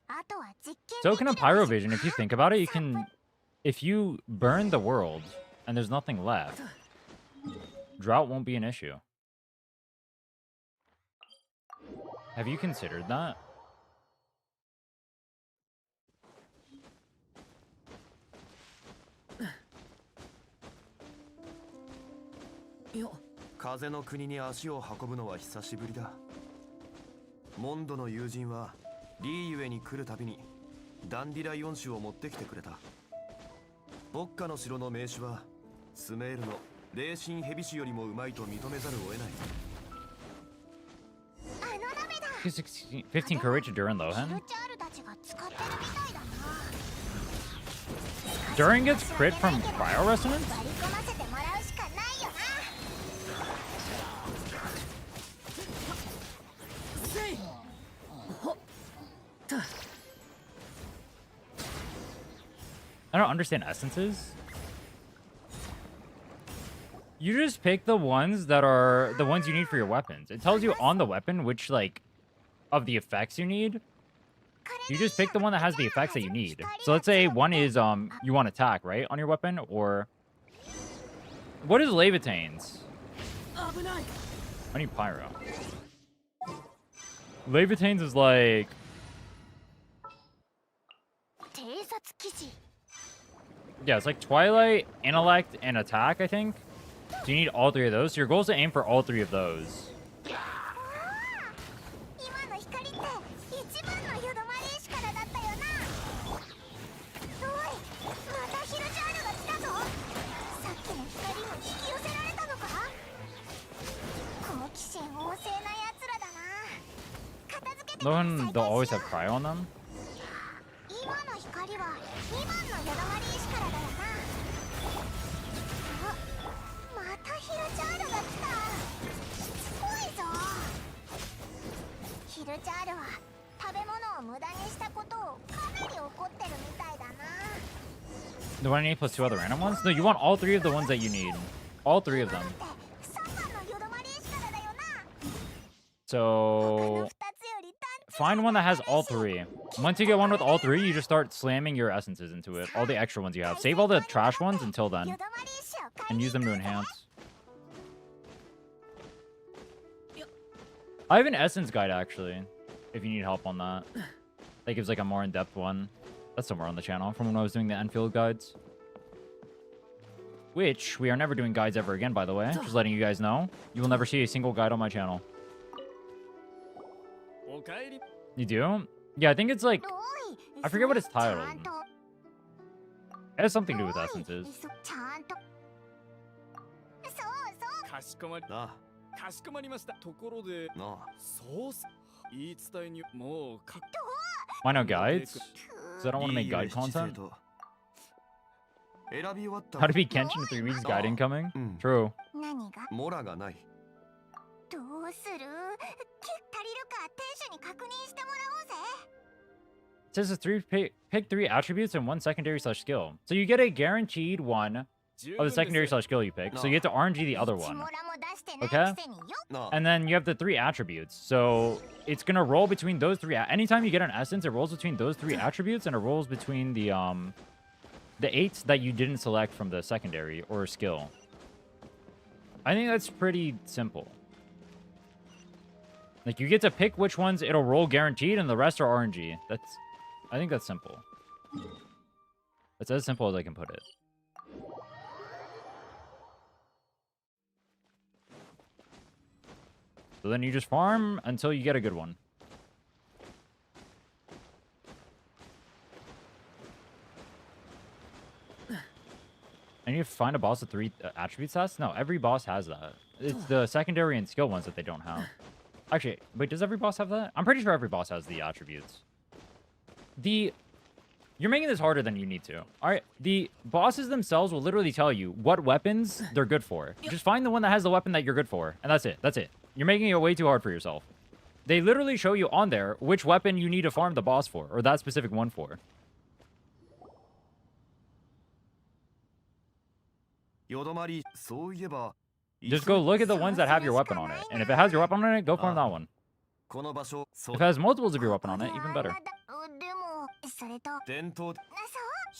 あ、あとは実験 So can a Pyro Vision. If you think about it, you can... If you burn the world and there's nothing left, drought won't be an issue. Have you considered that? Yo. 風の国に足を運ぶのは久しぶりだ。モンドの友人はリーゆえに来るたびにダンディライオン種を持ってきてくれた。牧歌の城の名手はスメールの霊神ヘビ種よりもうまいと認めざるを得ない。15 courage during Lohan. During gets crit from Cryo Resonance? I don't understand essences. You just pick the ones that are the ones you need for your weapons. It tells you on the weapon which, like, of the effects you need. You just pick the one that has the effects that you need. So let's say one is, you want attack, right, on your weapon, or... What is Levitane's? I need Pyro. Levitane's is like... Yeah, it's like Twilight, Intellect, and Attack, I think. So you need all three of those. So your goal is to aim for all three of those. No one, they'll always have cryo on them. 今の光は2番のヨドバリ石からだよな。あ、またヒルチャールが来た。怖いぞ。ヒルチャールは食べ物を無駄にしたことをかなり怒ってるみたいだな。 Do I need plus 2 other random ones? No, you want all 3 of the ones that you need. All 3 of them. 3番のヨドバリ石からだよな。 So 2つより断然 find one that has all 3. Once you get one with all 3, you just start slamming your essences into it. All the extra ones you have. Save all the trash ones until ヨ then ドバリ石を買い and に use them to 行くぞ。 enhance. I have an essence guide actually, if you need help on that. That gives like a more in-depth one. That's somewhere on the channel from when I was doing the Enfield guides. Which, we are never doing guides ever again, by the way. Just letting you guys know. You will never see a single guide on my channel. おかえり。 You do? Yeah, I think it's like... おい I forget what it's ちゃ titled. んと It has something to do with おい essences. ちゃんとそうそうかしこまりなかしこまりました。ところで、あなあそうっす。言い伝えにもうか Why no guides? Because I don't want to make リーユ guide エ七星 content. と選び終わった How to beat Genshin in 3 weeks guide incoming? うん True. 何がモラがないどうする足りるか店主に確認してもらおうぜ It says pick 3 attributes and 1 secondary slash skill. So you get a guaranteed one 十 of 分 the です secondary slash skill you pick. So you get to RNG the other 一 one. モラも出してない Okay. くせによ なあ And then you have the 3 attributes. So it's gonna roll between those 3. Anytime you get an essence, it rolls between those 3 attributes, and it rolls between the 8s that you didn't select from the secondary or skill. I think that's pretty simple. Like you get to pick which ones it'll roll guaranteed, and the rest are RNG. I think that's simple. It's as simple as I can put it. So then you just farm until you get a good one. And you have to find a boss with 3 attribute stats? No, every boss has that. It's the secondary and skill ones that they don't have. Actually, wait, does every boss have that? I'm pretty sure every boss has the attributes. You're making this harder than you need to. All right, the bosses themselves will literally tell you what weapons they're good for. Just find the one that has the weapon that you're good for, and that's it. That's it. You're making it way too hard for yourself. They literally show you on there which weapon you need to farm the boss for, or that specific one for. よどまりそういえば Just go look at the ones that have your weapon on it. And if it has your weapon on it, go farm that one. この場所そ If う it has multiples of your weapon on it, even better. でもそれと伝統そ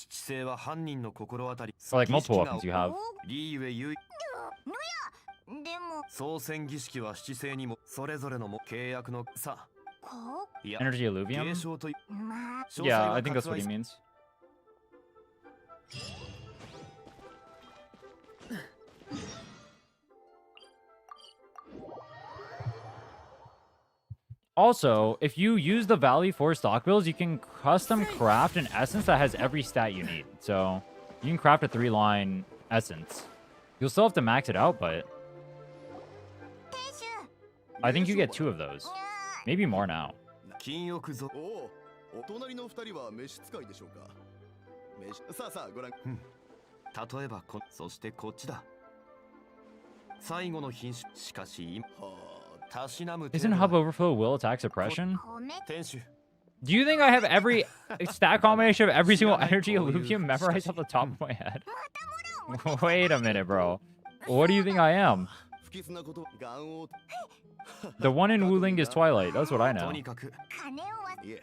七星は犯人の心当たり So like 儀式 multiple が weapons you have. リーユエユイうでも操船儀式は七星にもそれぞれのも契約のさこいや Energy Alluvium? 継承といううまあ詳細 Yeah, は I think that's what he 割愛 means. Also, if you use the Valley 4 stock builds, you can custom craft an essence that has every stat you need. So you can craft a 3-line essence. You'll still have to max it out, but 店主 I think you get 2 of those. Maybe more now. 禁欲ぞおお、お隣の二人は召使いでしょうか。さあさあご覧。例えばそしてこっちだ最後の品種しかし今はたしなむ Isn't Hub Overflow will attack suppression? 米店主 Do you think I have every stat combination of every single energy Illuvium memorized off the top of my head? Wait a minute, bro. What do you think I am? あ、不吉なこと、願を。 The one in Wuling is Twilight. That's what I と know. にかく金をわいえ、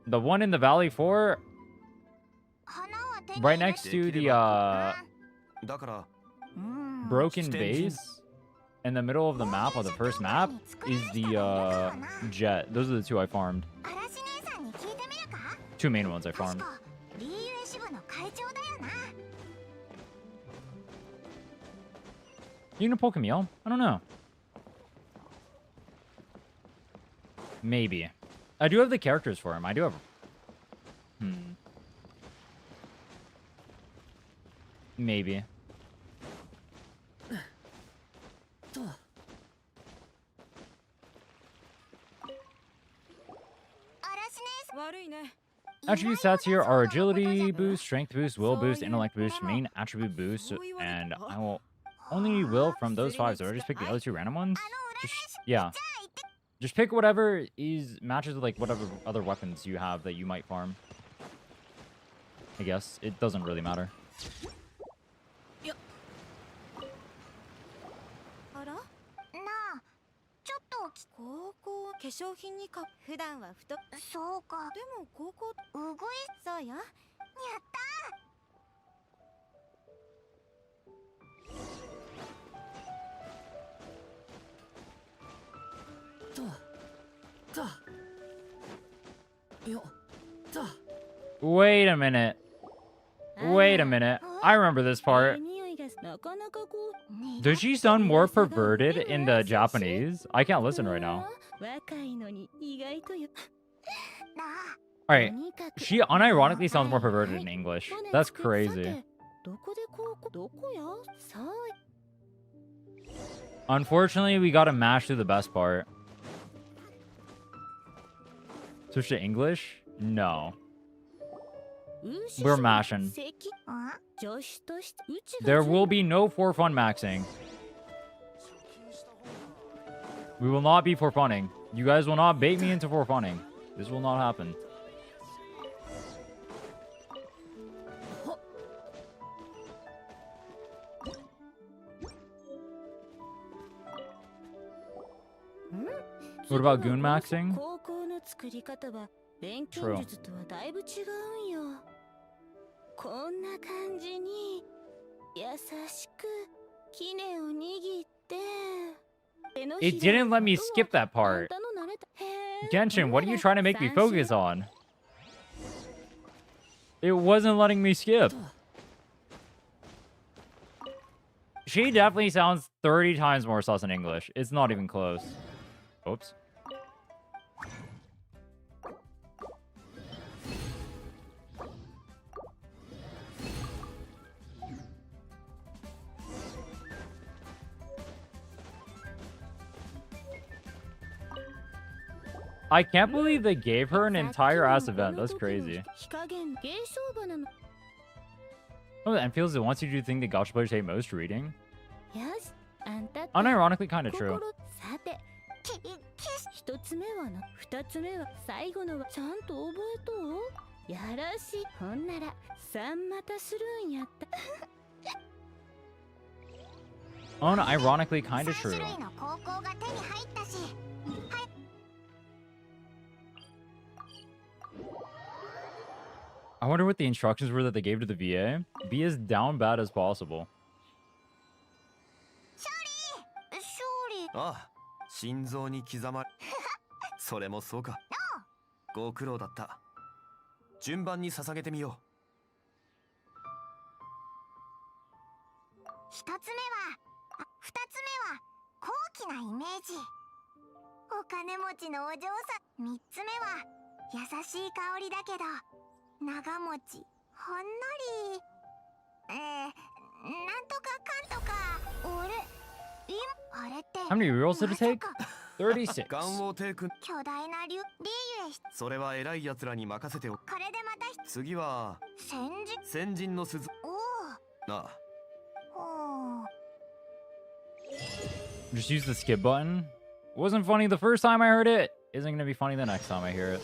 The one in the Valley 4, 花は手に right 入れ next to the だから broken base in the middle of the map on the first map is the jet. Those are the 2 I farmed. 嵐姉さんに聞いてみるか 2 main ones I 確 farmed. かリーユエ支部の会長だよな You gonna poke Camille? I don't know. Maybe. I do have the characters for him. I do have... Maybe. Attribute stats here are agility boost, strength boost, will boost, intellect boost, main attribute boost, and I will only will from those 5. So I just pick the other 2 random ones. Yeah. Just pick whatever matches with like whatever other weapons you have that you might farm. I guess it doesn't really matter. なあちょっと高校化粧品にか普段はそうかでも高校うぐいそうよやったWait a minute. Wait a minute. I remember this part. Does she sound more perverted in the Japanese? I can't listen right now. Alright. She unironically sounds more perverted in English. That's crazy. Unfortunately, we gotta mash through the best part. Switch to English? No. We're mashing. There will be no for fun maxing. We will not be for funning. You guys will not bait me into for funning. This will not happen. What about goon maxing? True. こんな感じに優しくキネを握って It didn't let me skip that part. Genshin, what are you trying to make me focus on? It wasn't letting me skip. She definitely sounds 30 times more sus in English. It's not even close. Oops. I can't believe they gave her an entire ass event. That's crazy. Oh, and feels it wants you to think the gacha players hate most reading. Unironically, kind of true. 一つ目はな二つ目は最後のはちゃんと覚えとうやらしいほんなら三股するんやった Unironically, kind of true. I wonder what the instructions were that they gave to the VA. Be as down bad as possible. ああ、心臓に刻まれそれもそうか。ご苦労だった。順番に捧げてみよう。一つ目は二つ目は高貴なイメージお金持ちのお嬢さん三つ目は優しい香りだけど長持ちほんのりなんとかかんとか俺あれって How many rerolls did it take? 36. 願をテイク巨大なリュそれは偉い奴らに任せておく。これでまた次は先人の鈴。おおなあ。 Just use the skip button. Wasn't funny the first time I heard it. Isn't gonna be funny the next time I hear it.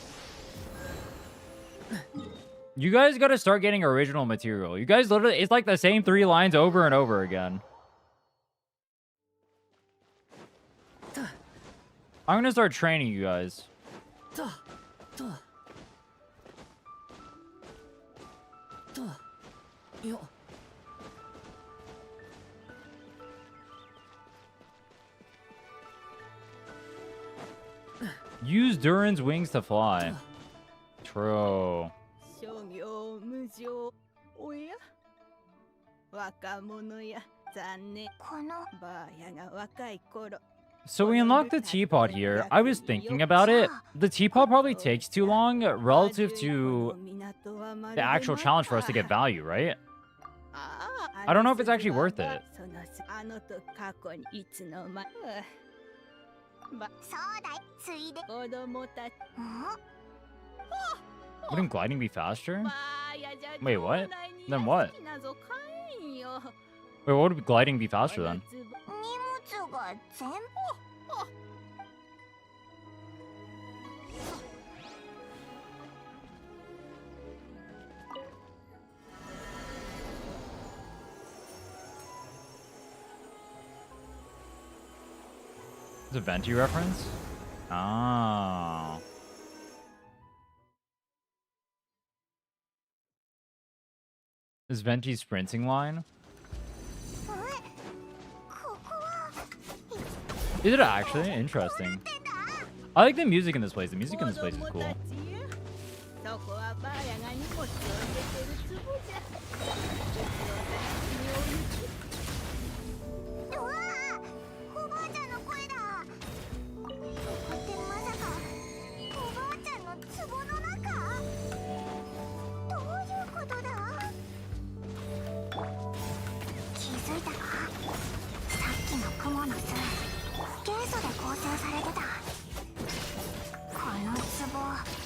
You guys gotta start getting original material. You guys literally, it's like the same 3 lines over and over again. I'm gonna start training you guys. Use Durin's wings to fly. True. So we unlocked the teapot here. I was thinking about it. The teapot probably takes too long relative to the actual challenge for us to get value, right? I don't know if it's actually worth it. そうだいついで子供たち Wouldn't gliding be faster? Wait, what? Then what? Wait, what would gliding be faster then? 荷物が全部 It's a Venti reference? Oh. Is Venti's sprinting line? ここは Is it actually? Interesting. I like the music in this place. The music in this place is cool. そこはバーヤが荷物を入れてる壺じゃ。うわーおばあちゃんの声だここってまさかおばあちゃんの壺の中どういうことだ気づいたかさっきの雲の巣元素で構成されてたこの壺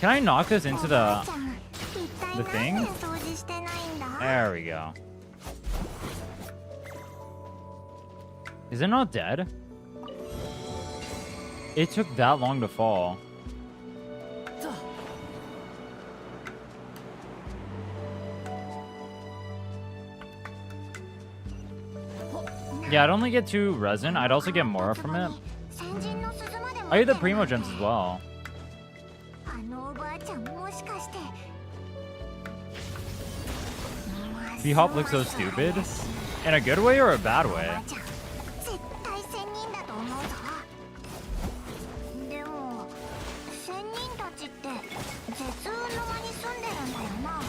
Can I knock this into おばあ the... ちゃん一体 the なん thing? で掃除してないんだ There we go. Is it not dead? It took that long to fall. Yeah, I'd only get 2 resin. I'd also get more from it. 先人の鈴まで持 I って get the primo gems as well. あのおばあちゃんもしかして B-Hop looks so stupid. In a good way or a bad おば way? あちゃん絶対仙人だと思うぞでも仙人たちって絶雲の間に住んでるんだよな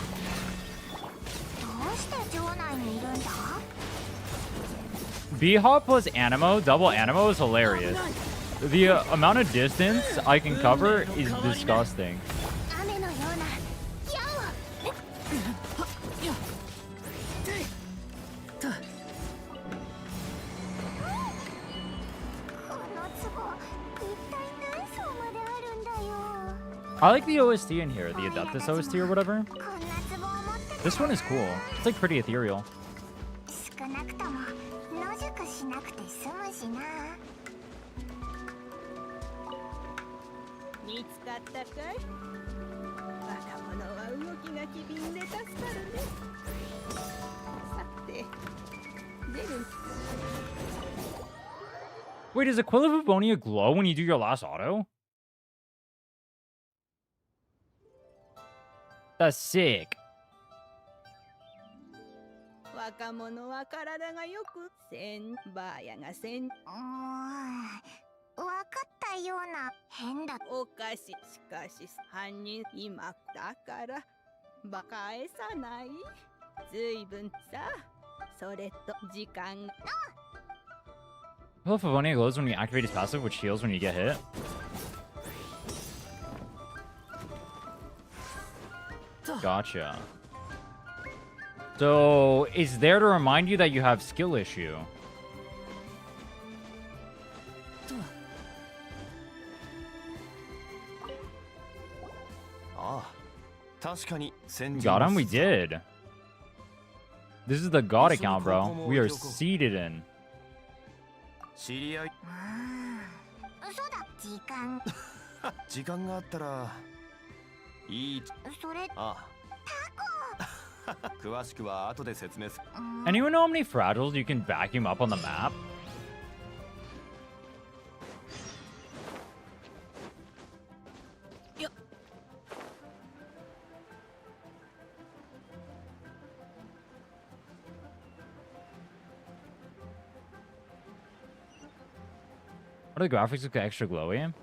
どうして城内にいるんだ B-Hop plus Animo, double Animo is hilarious. The amount of distance I can cover is disgusting. 雨のような矢をこの壺一体何層まであるんだよ I like the OST in here, the Adeptus OST or whatever. こんな壺を持ってた This one is cool. It's like pretty ethereal. 少なくとも野宿しなくて済むしな見つかったかい若者は動きが機敏で助かるねさて出る Wait, does Aquila Vivonia glow when you do your last auto? That's sick. 若者は体がよくバーヤが分かったような変だおかししかし犯人今だからバカえさないずいぶんさそれと時間 Aquila Vivonia glows when you activate his passive, which heals when you get hit. Gotcha. So, it's there to remind you that you have skill issue. Got him? We did. This is the God account, bro. We are seated in. 知り合い嘘だ時間時間があったらいいそれあ詳しくは後で説明する Anyone know how many fragiles you can vacuum up on the map? Why do the graphics look extra glowy?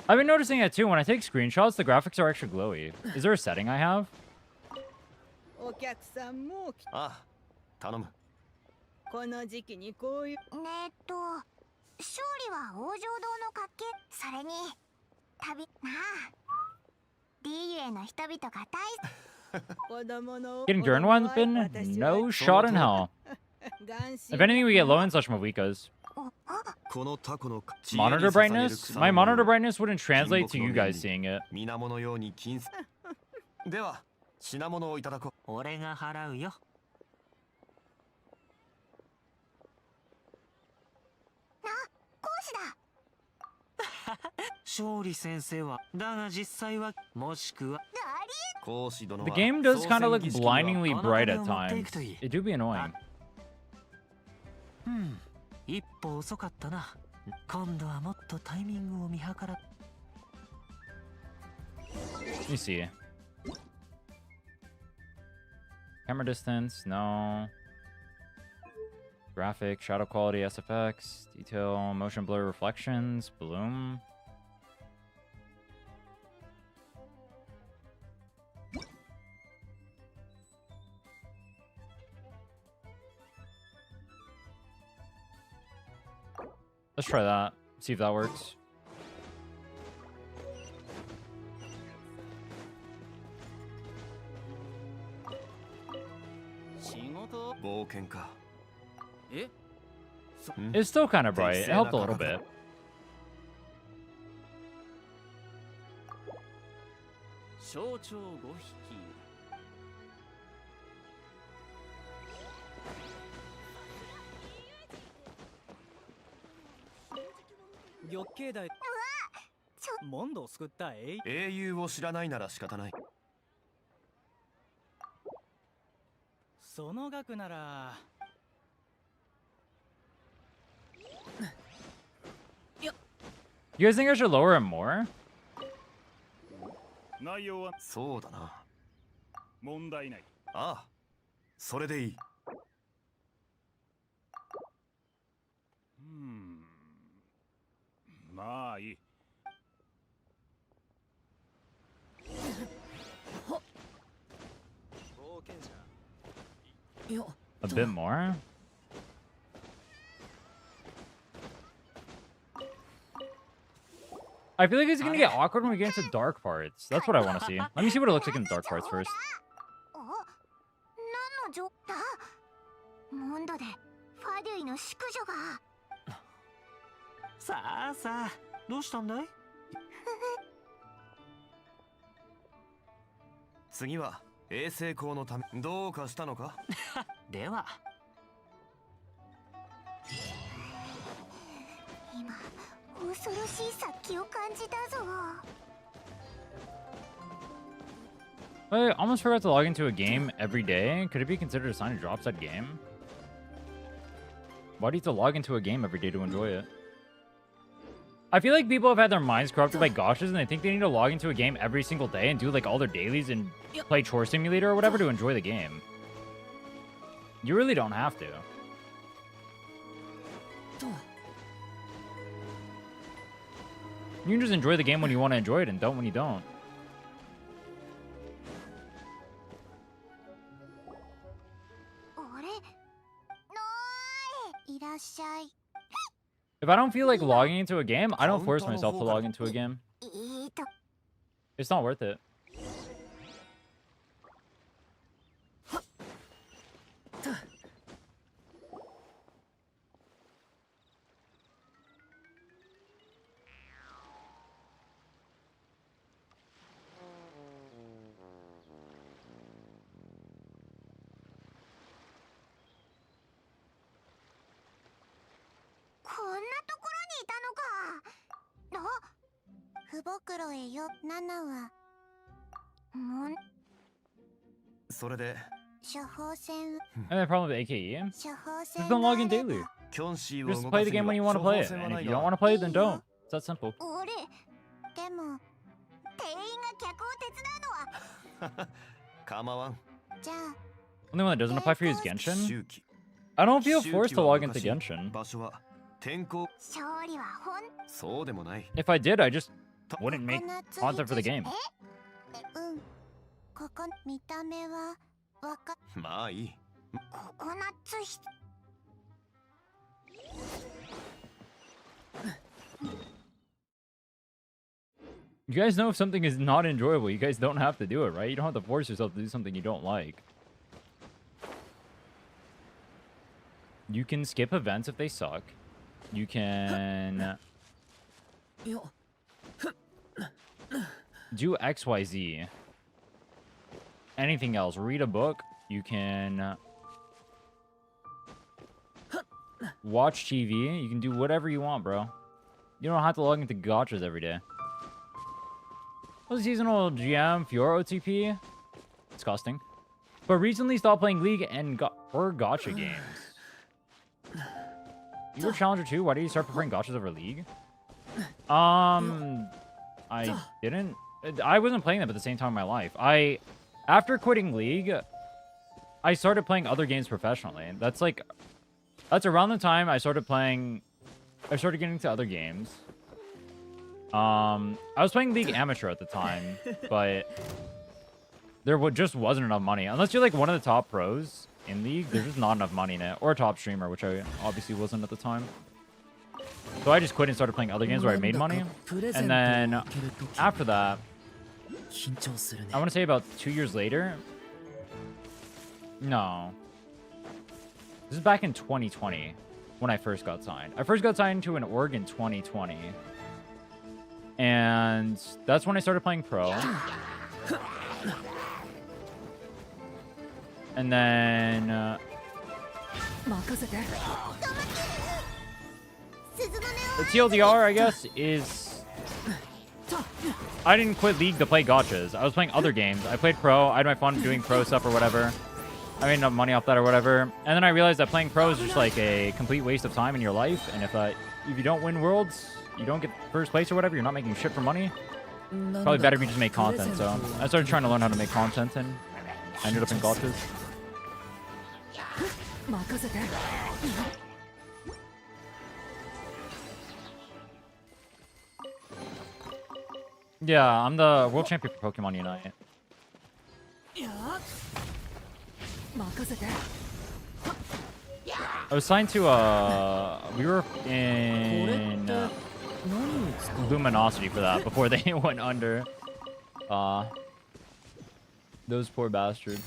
I've been noticing that too. When I take screenshots, the graphics are extra glowy. Is there a setting I have? お客さんもあ頼むこの時期にこういう勝利は王城堂の活気それに旅なあリーユへの人々が大子供の Getting Durn Weapon? No shot in hell. If anything, we get low end slash Mavuikas. このタコの Monitor brightness? My monitor brightness wouldn't translate to you guys seeing it. 水面のように金では品物をいただこう。俺が払うよ。講師だ。勝利先生はだが実際はもしくは講師殿 The は game does kind of 操 look 船儀式には blindingly あなた bright に at は持っていく times. といい。 It do be annoying. 一歩遅かったな。今度はもっとタイミングを見計らっ Let me see. Camera distance, no. Graphic, shadow quality, SFX, detail, motion blur, reflections, bloom. Let's try that. See if that works. 仕事冒険か。え It's still kind of bright. It helped a little bit. 象徴5匹。玉形大モンドを救った英雄を知らないなら仕方ない。その額なら You guys think I should lower him more? 内容はそうだな。問題ない。ああ、それでいい。まあいい。冒険者 A bit more? I feel like it's gonna get awkward when we get into dark parts. That's what I want to see. Let me see what it looks like in the dark parts first. お、何の情だ。モンドでファデュイの淑女が。さあさあ、どうしたんだい？次は衛星光のためどうかしたのか？では今恐ろしい殺気を感じたぞ。 I almost forgot to log into a game every day. Could it be considered a sign of drop said game? Why do you have to log into a game every day to enjoy it? I feel like people have had their minds corrupted by goshes and they think they need to log into a game every single day and do like all their dailies and play Chore Simulator or whatever to enjoy the game. You really don't have to. You can just enjoy the game when you want to enjoy it and don't when you don't. 俺、のーい。いらっしゃい。 If I don't feel like logging into a game, I don't force myself to log into a game. と。 It's not worth it. こんなところにいたのか。あ、ふぼくろへよ、ナナは。もん、それで処方箋。 I have a problem with AKE. 処方箋。 Just don't log in daily. キョンシーを Just 動 play か the すに game は when you want to 処方 play it. 箋は And な if い you don't が want to play it, then don't. It's that simple. 俺、でも、店員が客を手伝うのは。構わん。じゃあ、 Only one that doesn't apply for you is Genshin. 周期 I don't feel 周 forced 期 to は log into 昔 Genshin. 場所は天候。勝利はほん。そうでもない。 If I did, I just wouldn't コ make コナッツ content for the 羊 game. うん。ここ、見た目は、わか、まあいい。ココナッツひ。 You guys know if something is not enjoyable, you guys don't have to do it, right? You don't have to force yourself to do something you don't like. You can skip events if they suck. You can do XYZ. anything else. Read a book. You can watch TV. You can do whatever you want, bro. You don't have to log into gachas every day. Well, seasonal GM, Fiora OTP. Disgusting. But recently stopped playing League and or gacha games. You were Challenger too? Why did you start preferring gachas over League? I didn't. I wasn't playing them at the same time in my life. After quitting League, I started playing other games professionally. That's around the time I started getting into other games. I was playing League Amateur at the time, but there just wasn't enough money. Unless you're like one of the top pros in League, there's just not enough money in it. Or a top streamer, which I obviously wasn't at the time. So I just quit and started playing other games where I made money. And then after that, I want to say about 2 years later. No. This is back in 2020 when I first got signed. I first got signed to an org in 2020. And that's when I started playing pro. And then the TLDR, I guess, is I didn't quit League to play gachas. I was playing other games. I played pro. I had my fun doing pro stuff or whatever. I made enough money off that or whatever. And then I realized that playing pro is just like a complete waste of time in your life. And if you don't win worlds, you don't get first place or whatever, you're not making shit for money. Probably better if you just make content. So I started trying to learn how to make content, and I ended up in gachas. Yeah, I'm the world champion for Pokemon Unite. I was signed to we were in Luminosity for that before they went under. Those poor bastards.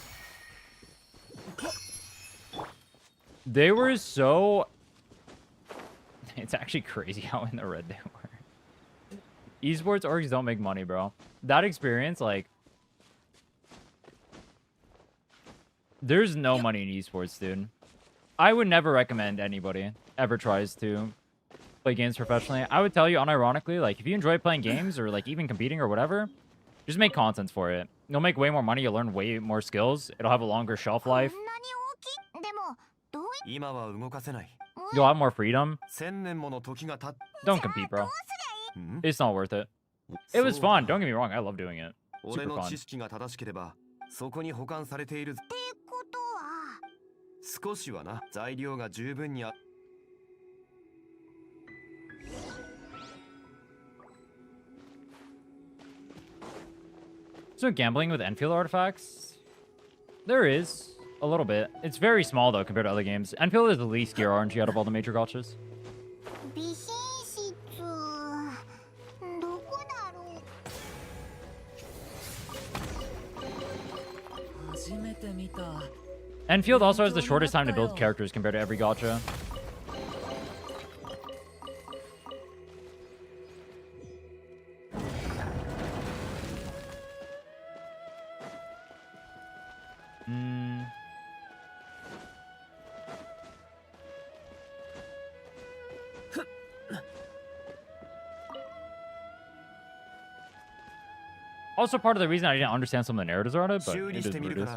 They were so... It's actually crazy how in the red they were. Esports orgs don't make money, bro. That experience, like... There's no money in esports, dude. I would never recommend anybody ever tries to play games professionally. I would tell you unironically, like, if you enjoy playing games or, like, even competing or whatever, just make content for it. You'll make way more money. You'll learn way more skills. It'll have a longer shelf life. You'll have more freedom. Don't compete, bro. It's not worth it. It was fun. Don't get me wrong. I love doing it. Super fun. So gambling with Enfield artifacts? There is. A little bit. It's very small, though, compared to other games. Enfield is the least gear RNG out of all the major gachas. Enfield also has the shortest time to build characters compared to every gacha. Also, part of the reason I didn't understand some of the narratives around it, but it is what it is.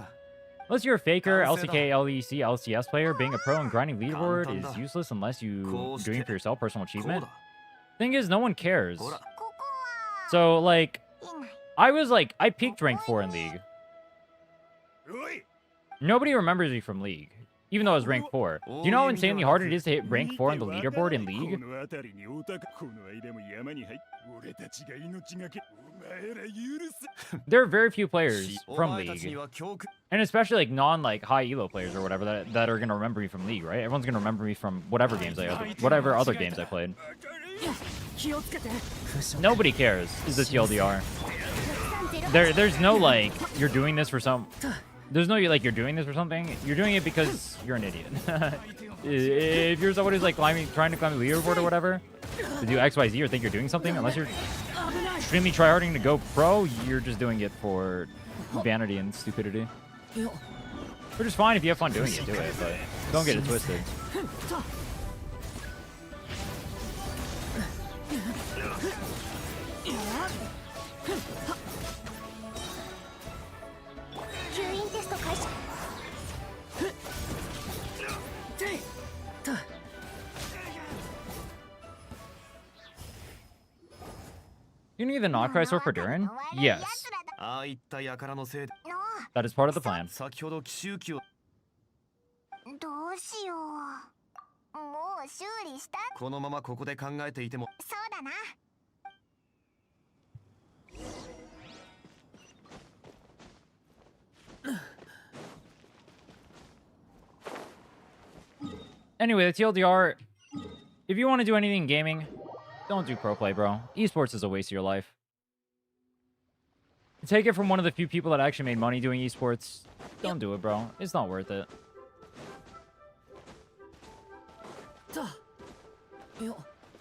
Unless you're a faker, LCK, LEC, LCS player, being a pro and grinding leaderboard is useless unless you doing it for yourself, personal achievement. Thing is, no one cares. So, like, I peaked rank 4 in League. Nobody remembers me from League, even though I was rank 4. Do you know how insanely hard it is to hit rank 4 in the leaderboard in League? There are very few players from League, and especially like high elo players or whatever that are gonna remember me from League, right? Everyone's gonna remember me from whatever other games I played. Nobody cares. Is the TLDR? There's no like you're doing this for some. There's no like you're doing this for something. You're doing it because you're an idiot. If you're someone who's like trying to climb the leaderboard or whatever, to do XYZ or think you're doing something, unless you're extremely tryharding to go pro, you're just doing it for vanity and stupidity. Which is fine if you have fun doing it, do it, but don't get it twisted. You need the not cry sword for Durin? Yes. ああいった輩のせいで That is part of the plan. 先ほど奇襲機をどうしよう。もう修理した。このままここで考えていてもそうだな。 Anyway, the TLDR, if you want to do anything in gaming, don't do pro play, bro. Esports is a waste of your life. Take it from one of the few people that actually made money doing esports. Don't do it, bro. It's not worth it.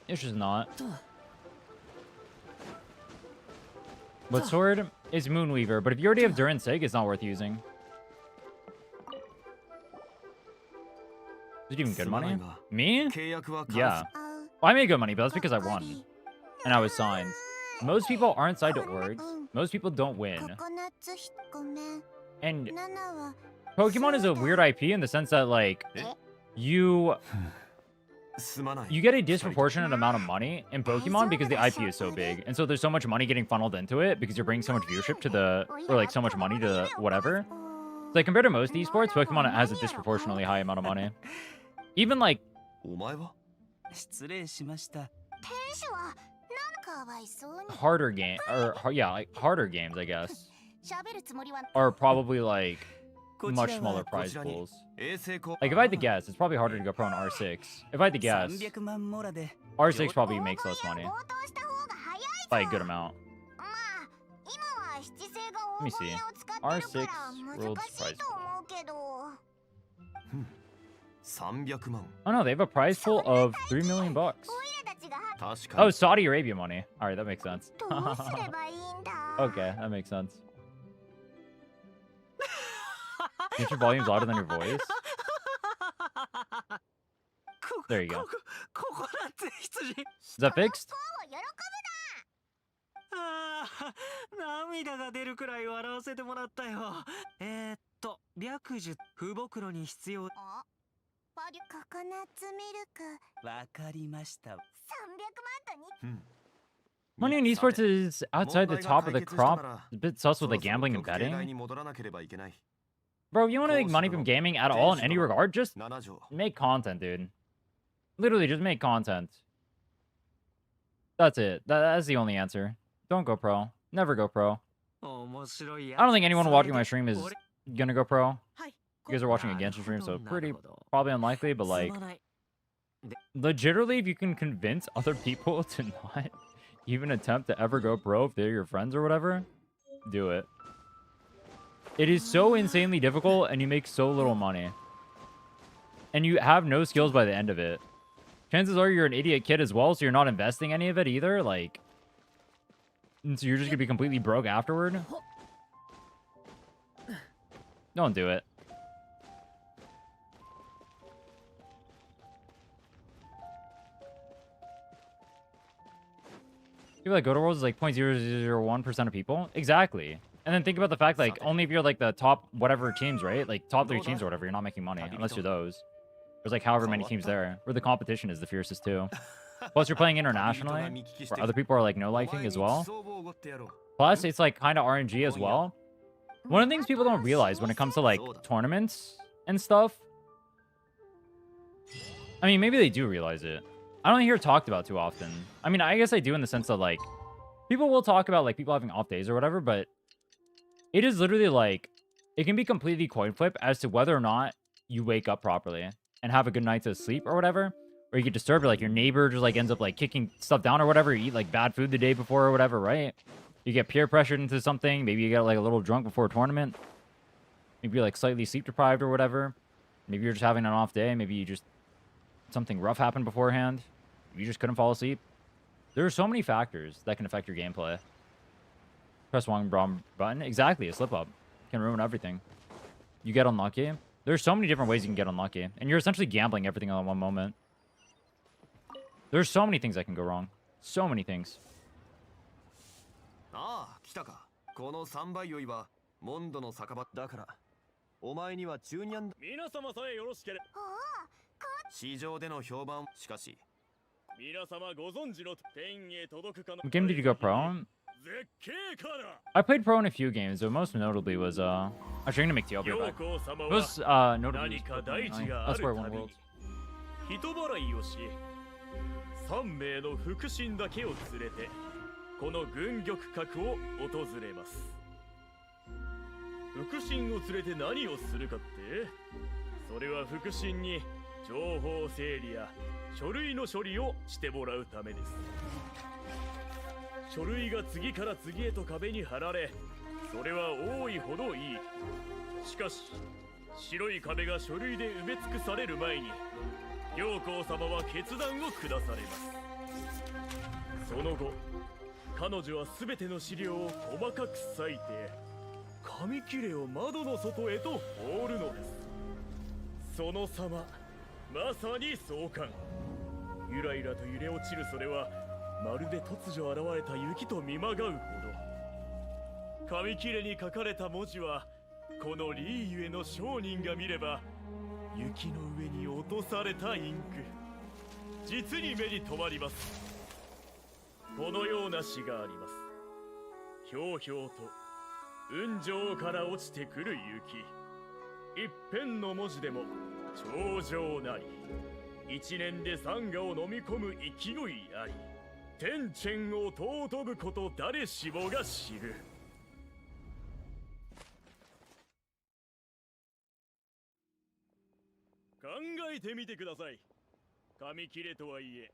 It's just not. What sword? It's Moonweaver, but if you already have Durin's Sig, it's not worth using. Is it even good money? Me? 契約は Yeah. Well, I made good money, but that's because I won. And I was signed. Most people aren't signed to orgs. Most people don't win. And Pokemon is a weird IP in the sense that, like, you get a disproportionate amount of money in Pokemon because the IP is so big. And so there's so much money getting funneled into it because you're bringing so much viewership to the, or like so much money to the whatever. So like compared to most esports, Pokemon has a disproportionately high amount of money. Even like お前は失礼しました。 harder game, or yeah, like harder games, I guess, are probably like much smaller prize pools. 衛星光 Like if I had to guess, it's probably harder to go pro in R6. If I had to guess, 300万モラで R6 probably makes less money by a good amount. Let me see. R6 World's Prize Pool. 300万 Oh no, they have a prize pool of 3 million bucks. 確か Oh, に Saudi Arabia money. All right, that makes sense. どうすればいいんだ。 Okay, that makes sense. Get your volumes louder than your voice. There you go. ココナッツ羊 Is that fixed? あー涙が出るくらい笑わせてもらったよ。白寿不袋に必要。ココナッツミルクわかりました。 300万とに Money in esports is outside the top of the crop. A bit sus with the gambling and 時計台 betting. に戻らなければいけない Bro, if you want to make money from gaming at all in any regard, just 7条 make content, dude. Literally, just make content. That's it. That's the only answer. Don't go pro. Never go pro. 面白いやつ I don't think anyone watching my stream is 俺 gonna go pro. はい You guys are watching a genshin stream, so なる pretty ほど probably unlikely, but す like, まない legitimately, if you can convince other people to not even attempt to ever go pro if they're your friends or whatever, do it. It is so insanely difficult, and you make so little money. And you have no skills by the end of it. Chances are you're an idiot kid as well, so you're not investing any of it either. Like, and so you're just gonna be completely broke afterward. Don't do it. People that go to Worlds is like 0.0001% of people. Exactly. And then think about the fact, like, only if you're like the top whatever teams, right? Like top 3 teams or whatever, you're not making money unless you're those. There's like however many teams there, where the competition is the fiercest too. Plus, you're playing internationally, where other people are like no lifing as well. Plus, it's like kind of RNG as well. One of the things people don't realize when it comes to like tournaments and stuff. I mean, maybe they do realize it. I don't hear it talked about too often. I mean, I guess I do in the sense that like people will talk about like people having off days or whatever, but it is literally like it can be completely coin flip as to whether or not you wake up properly and have a good night to sleep or whatever. Or you get disturbed, like your neighbor just like ends up like kicking stuff down or whatever. You eat like bad food the day before or whatever, right? You get peer pressured into something. Maybe you get like a little drunk before a tournament. Maybe you're like slightly sleep deprived or whatever. Maybe you're just having an off day. Maybe you just something rough happened beforehand. You just couldn't fall asleep. There are so many factors that can affect your gameplay. Press wrong button. Exactly, a slip up can ruin everything. You get unlucky. There's so many different ways you can get unlucky. And you're essentially gambling everything all in one moment. There's so many things that can go wrong. So many things. ああ、来たか。この3倍酔いはモンドの酒場だから。お前には中ニャン皆様さえよろしければ。市場での評判しかし。皆様ご存知の天へ届くかの。What game did you go pro on? I played pro in a few games, but most notably was actually I'm gonna make the over back. Most notably that's where I won worlds. 人払いをし、3名の腹心だけを連れてこの軍玉閣を訪れます。腹心を連れて何をするかって？それは腹心に情報整理や書類の処理をしてもらうためです。書類が次から次へと壁に貼られ、それは多いほどいい。しかし白い壁が書類で埋め尽くされる前に陽光様は決断を下されます。その後彼女は全ての資料を細かく割いて紙切れを窓の外へと放るのです。その様まさに壮観。ゆらゆらと揺れ落ちるそれはまるで突如現れた雪と見まがうほど。紙切れに書かれた文字はこのリーユへの商人が見れば雪の上に落とされたインク、実に目に留まります。このような詩があります。ひょうひょうと雲上から落ちてくる雪、一辺の文字でも頂上なり、一年で山河を飲み込む勢いあり、天堑を尊ぶこと誰しもが知る。考えてみてください。紙切れとはいえ、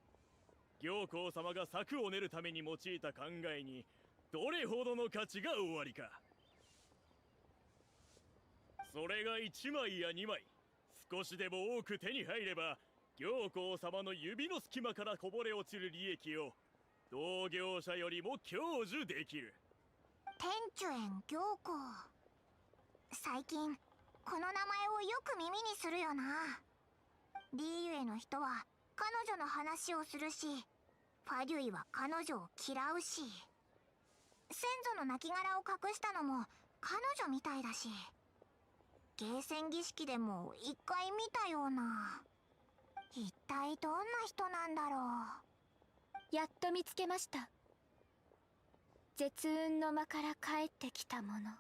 行幸様が策を練るために用いた考えにどれほどの価値がおありか。それが1枚や2枚、少しでも多く手に入れば、行幸様の指の隙間からこぼれ落ちる利益を同業者よりも享受できる。天主園行幸、最近この名前をよく耳にするよな。リーユエの人は彼女の話をするし、ファデュイは彼女を嫌うし、先祖の亡骸を隠したのも彼女みたいだし、ゲーセン儀式でも一回見たような。一体どんな人なんだろう。やっと見つけました。絶雲の間から帰ってきたもの。誰だ？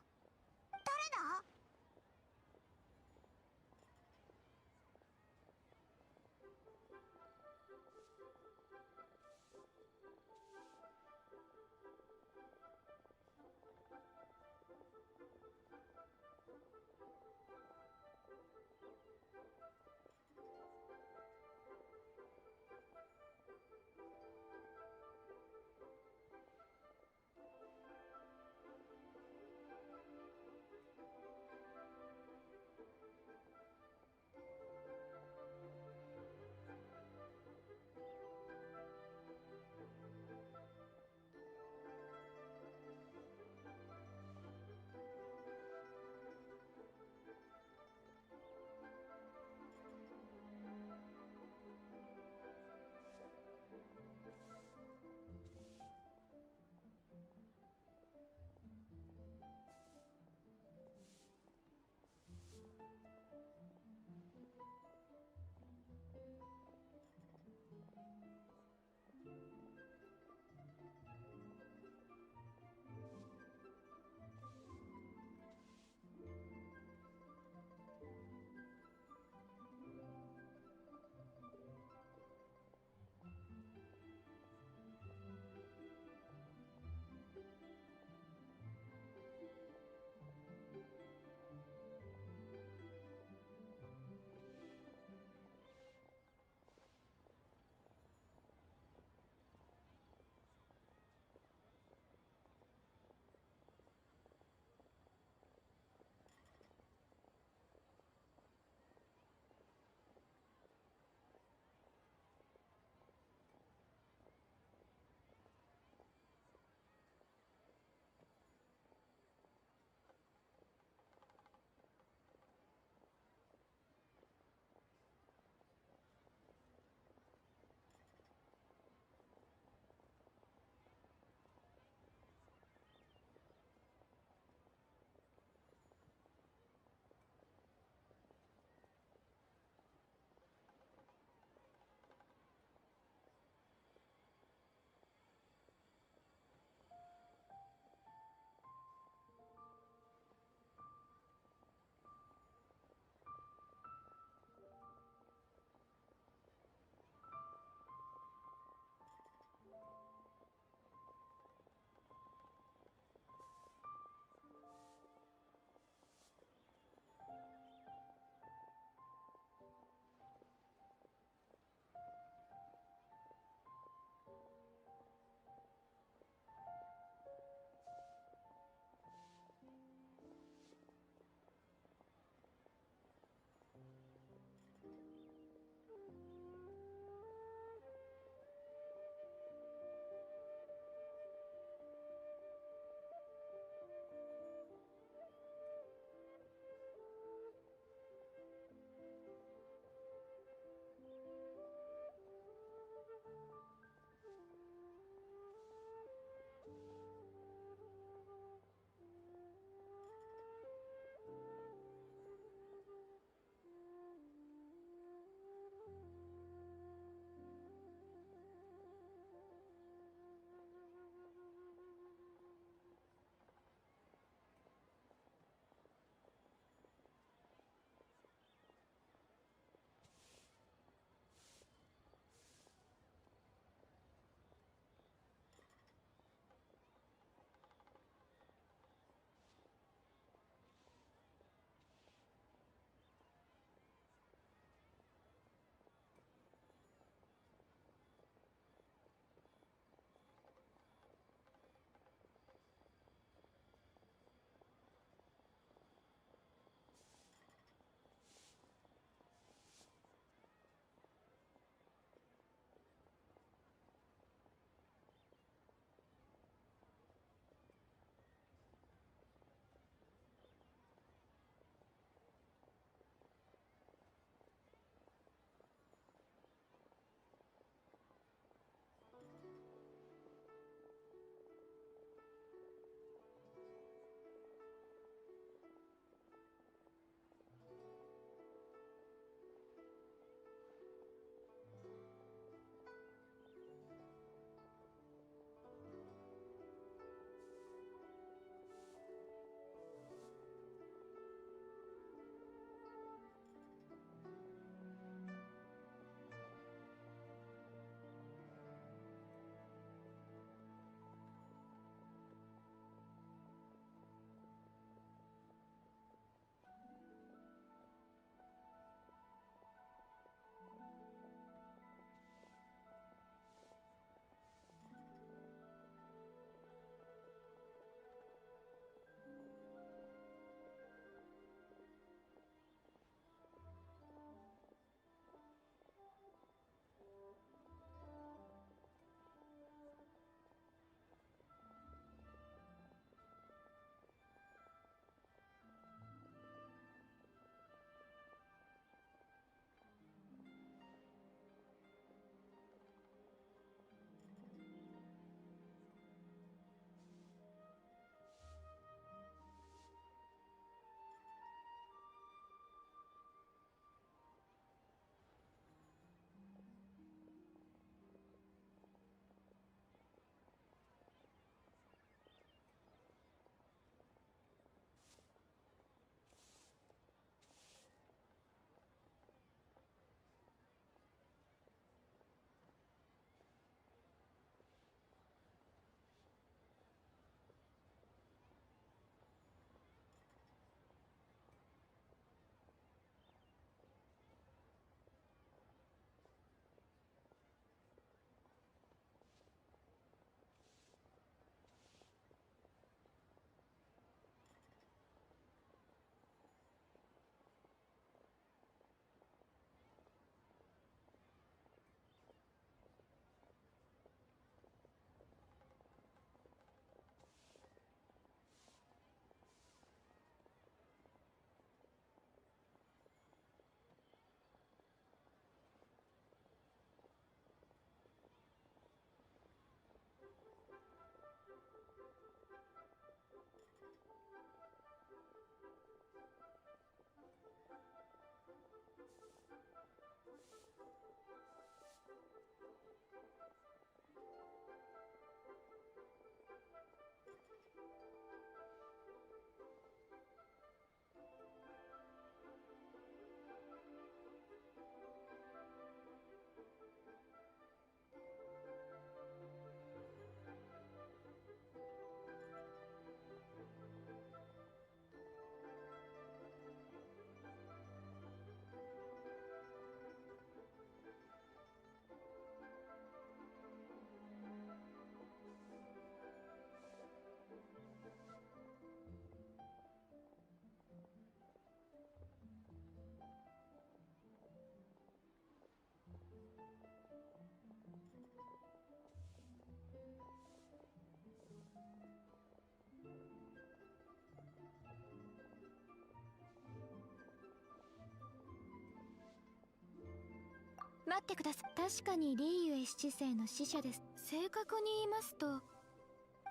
待ってください。確かにリーユエ七世の使者です。正確に言いますと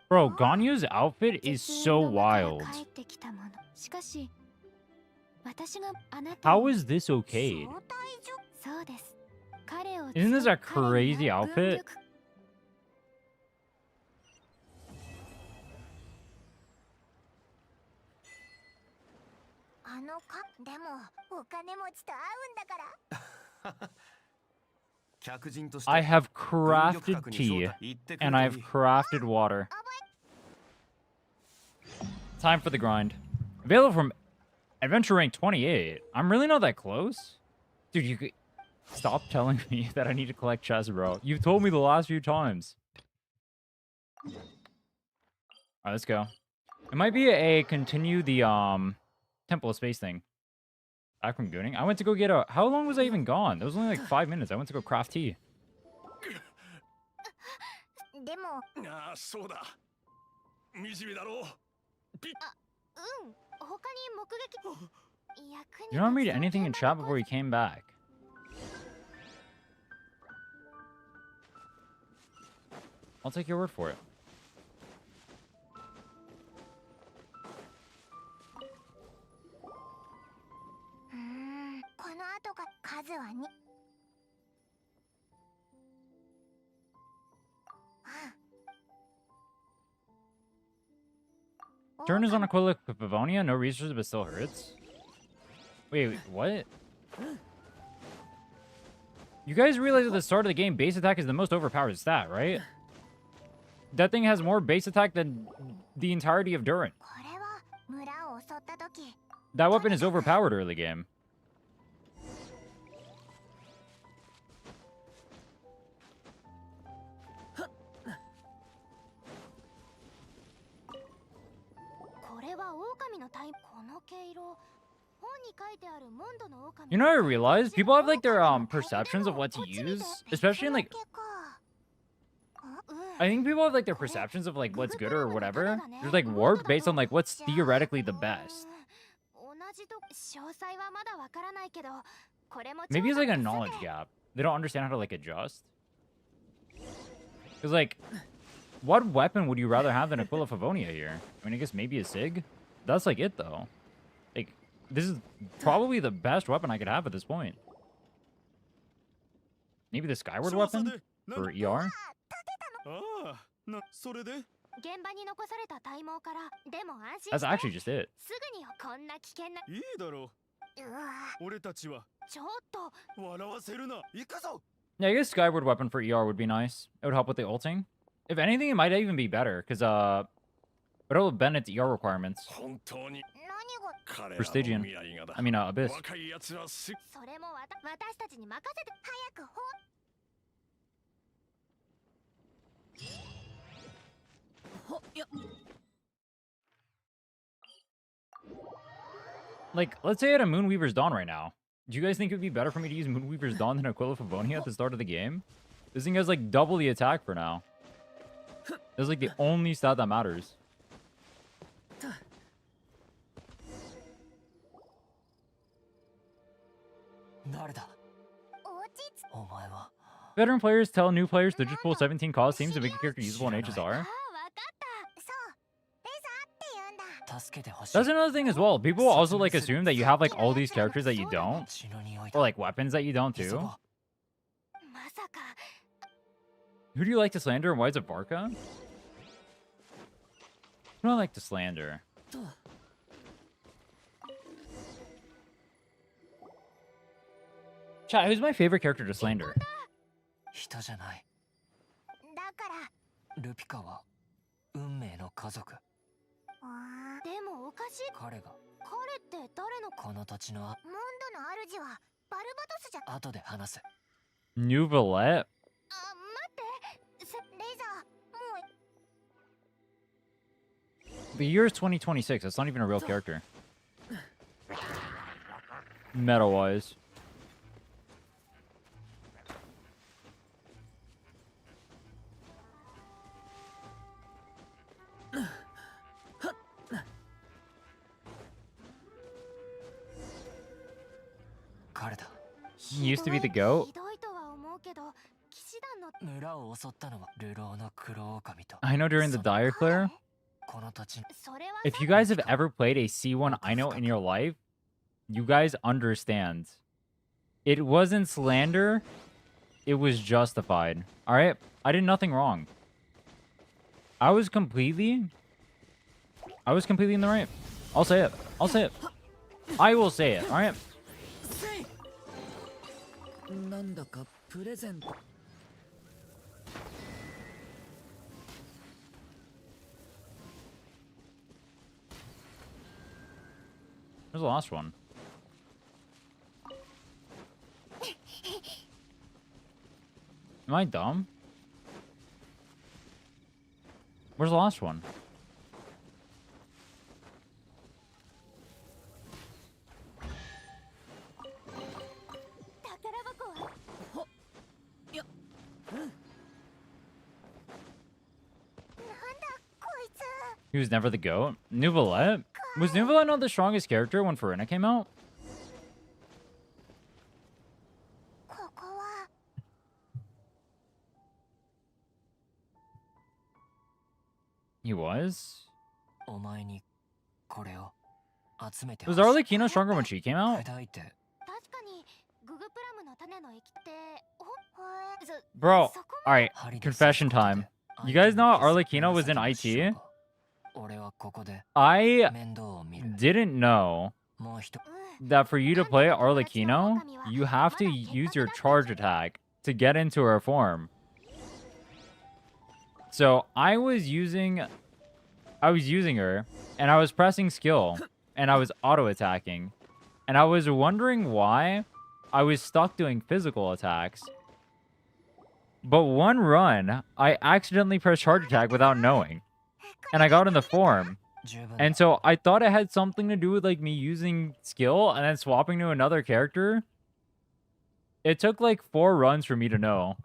Bro, Ganyu's outfit is so 絶縁の間から wild. 帰ってきたもの。しかし私があなた How に is this okayed? そうです。彼を Isn't this a 彼に crazy は outfit? 軍力でもお金持ちと会うんだから。客人として I have 軍力 crafted 格に tea 招待行ってくる and とい I い have crafted water. Time for the grind. Available from adventure rank 28. I'm really not that close. Dude, you could stop telling me that I need to collect chests, bro. You've told me the last few times. All right, let's go. It might be a continue the Temple of Space thing. Back from gooning. I went to go get a... How long was I even gone? That was only like 5 minutes. I went to go craft tea. でもああそうだ惨めだろう他に目撃 You don't read anything in chat before you came back. I'll take your word for it. この後が数は2。 Turn is on Aquila Pavonia, no resources but still hurts. Wait, what? You guys realize at the start of the game, base attack is the most overpowered stat, right? That thing has more base attack than the entirety of Durant. これは村を襲った時 That weapon is overpowered early game. これは狼の体この毛色本に書いてあるモンドの狼 You know what I realized? People have like their perceptions of what to use, especially in like I think people have like their perceptions of like what's good or whatever. There's like warped based on like what's theoretically the best. 同じと詳細はまだわからないけどこれも Maybe it's like a knowledge gap. They don't understand how to like adjust. Cause like, what weapon would you rather have than Aquila Favonia here? I mean, I guess maybe a Sig. That's like it though. Like, this is probably the best weapon I could have at this point. Maybe the Skyward weapon for ER. ああなそれで現場に残された体毛からでも安心 That's して actually just it. すぐにこんな危険ないいだろうわう俺たちはちょっと笑わせるな行くぞ Yeah, I guess Skyward weapon for ER would be nice. It would help with the ulting. If anything, it might even be better because but it'll bend its ER requirements. 本当に何が彼らの Prestigian. 未来がだ I mean, Abyss. 若い奴はすそれも私たちに任せて早くほ Like, let's say I had a Moonweaver's Dawn right now. Do you guys think it would be better for me to use Moonweaver's Dawn than Aquila Favonia at the start of the game? This thing has like double the attack for now. It's like the only stat that matters. 誰だ落ち着お前は Veteran players tell new players to just pull 17 cause seems to make a character usable in あ HSR. あわかっそうレザーって言うんだ助けてほしい That's another thing as well. People also like assume that you have like all these characters that you don't, 血の匂い or like weapons that you don't 急 too. ごうたまさか Who do you like to slander and why is it Barca? Who do I like to slander? Chat, who's my favorite character to slander? 人じゃないだからルピカは運命の家族あでもおかしい彼が彼って誰のこの土地のモンドの主はバルバトスじゃ後で話す New Valette? あ待ってレザーもう The year is 2026. That's not even a real character. Meta-wise. He used to be the goat. ひどいとは思村を襲ったのは流浪の黒狼と I know during the dire clear, この土地 if you guys have ever played a C1 I know in your life, you guys understand. It wasn't slander, it was justified. Alright? I did nothing wrong. I was completely in the right. I'll say it. I'll say it. I will say it, alright? なんだかプレゼント Where's the last one? Am I dumb? Where's the last one? He was never the GOAT? Nouvelette? Was Nouvelette not the strongest character when Farina came out? ここは He was? お前にこれを集めて Was Arlecchino stronger when she came out? 砕いて確かにググプラムの種の液って Bro, そこま alright, 針で confession time. You guys know Arlecchino was in IT? 俺はここで I 面倒を見る didn't know もう一 that for you to play Arlecchino, you have to use your charge attack to get into her form. So I was using her, and I was pressing skill, and I was auto-attacking. And I was wondering why I was stuck doing physical attacks. But one run, I accidentally pressed charge attack without knowing. And I got in the form. 十分 And so I thought it had something to do with like me using skill and then swapping to another character. It took like 4 runs for me to know.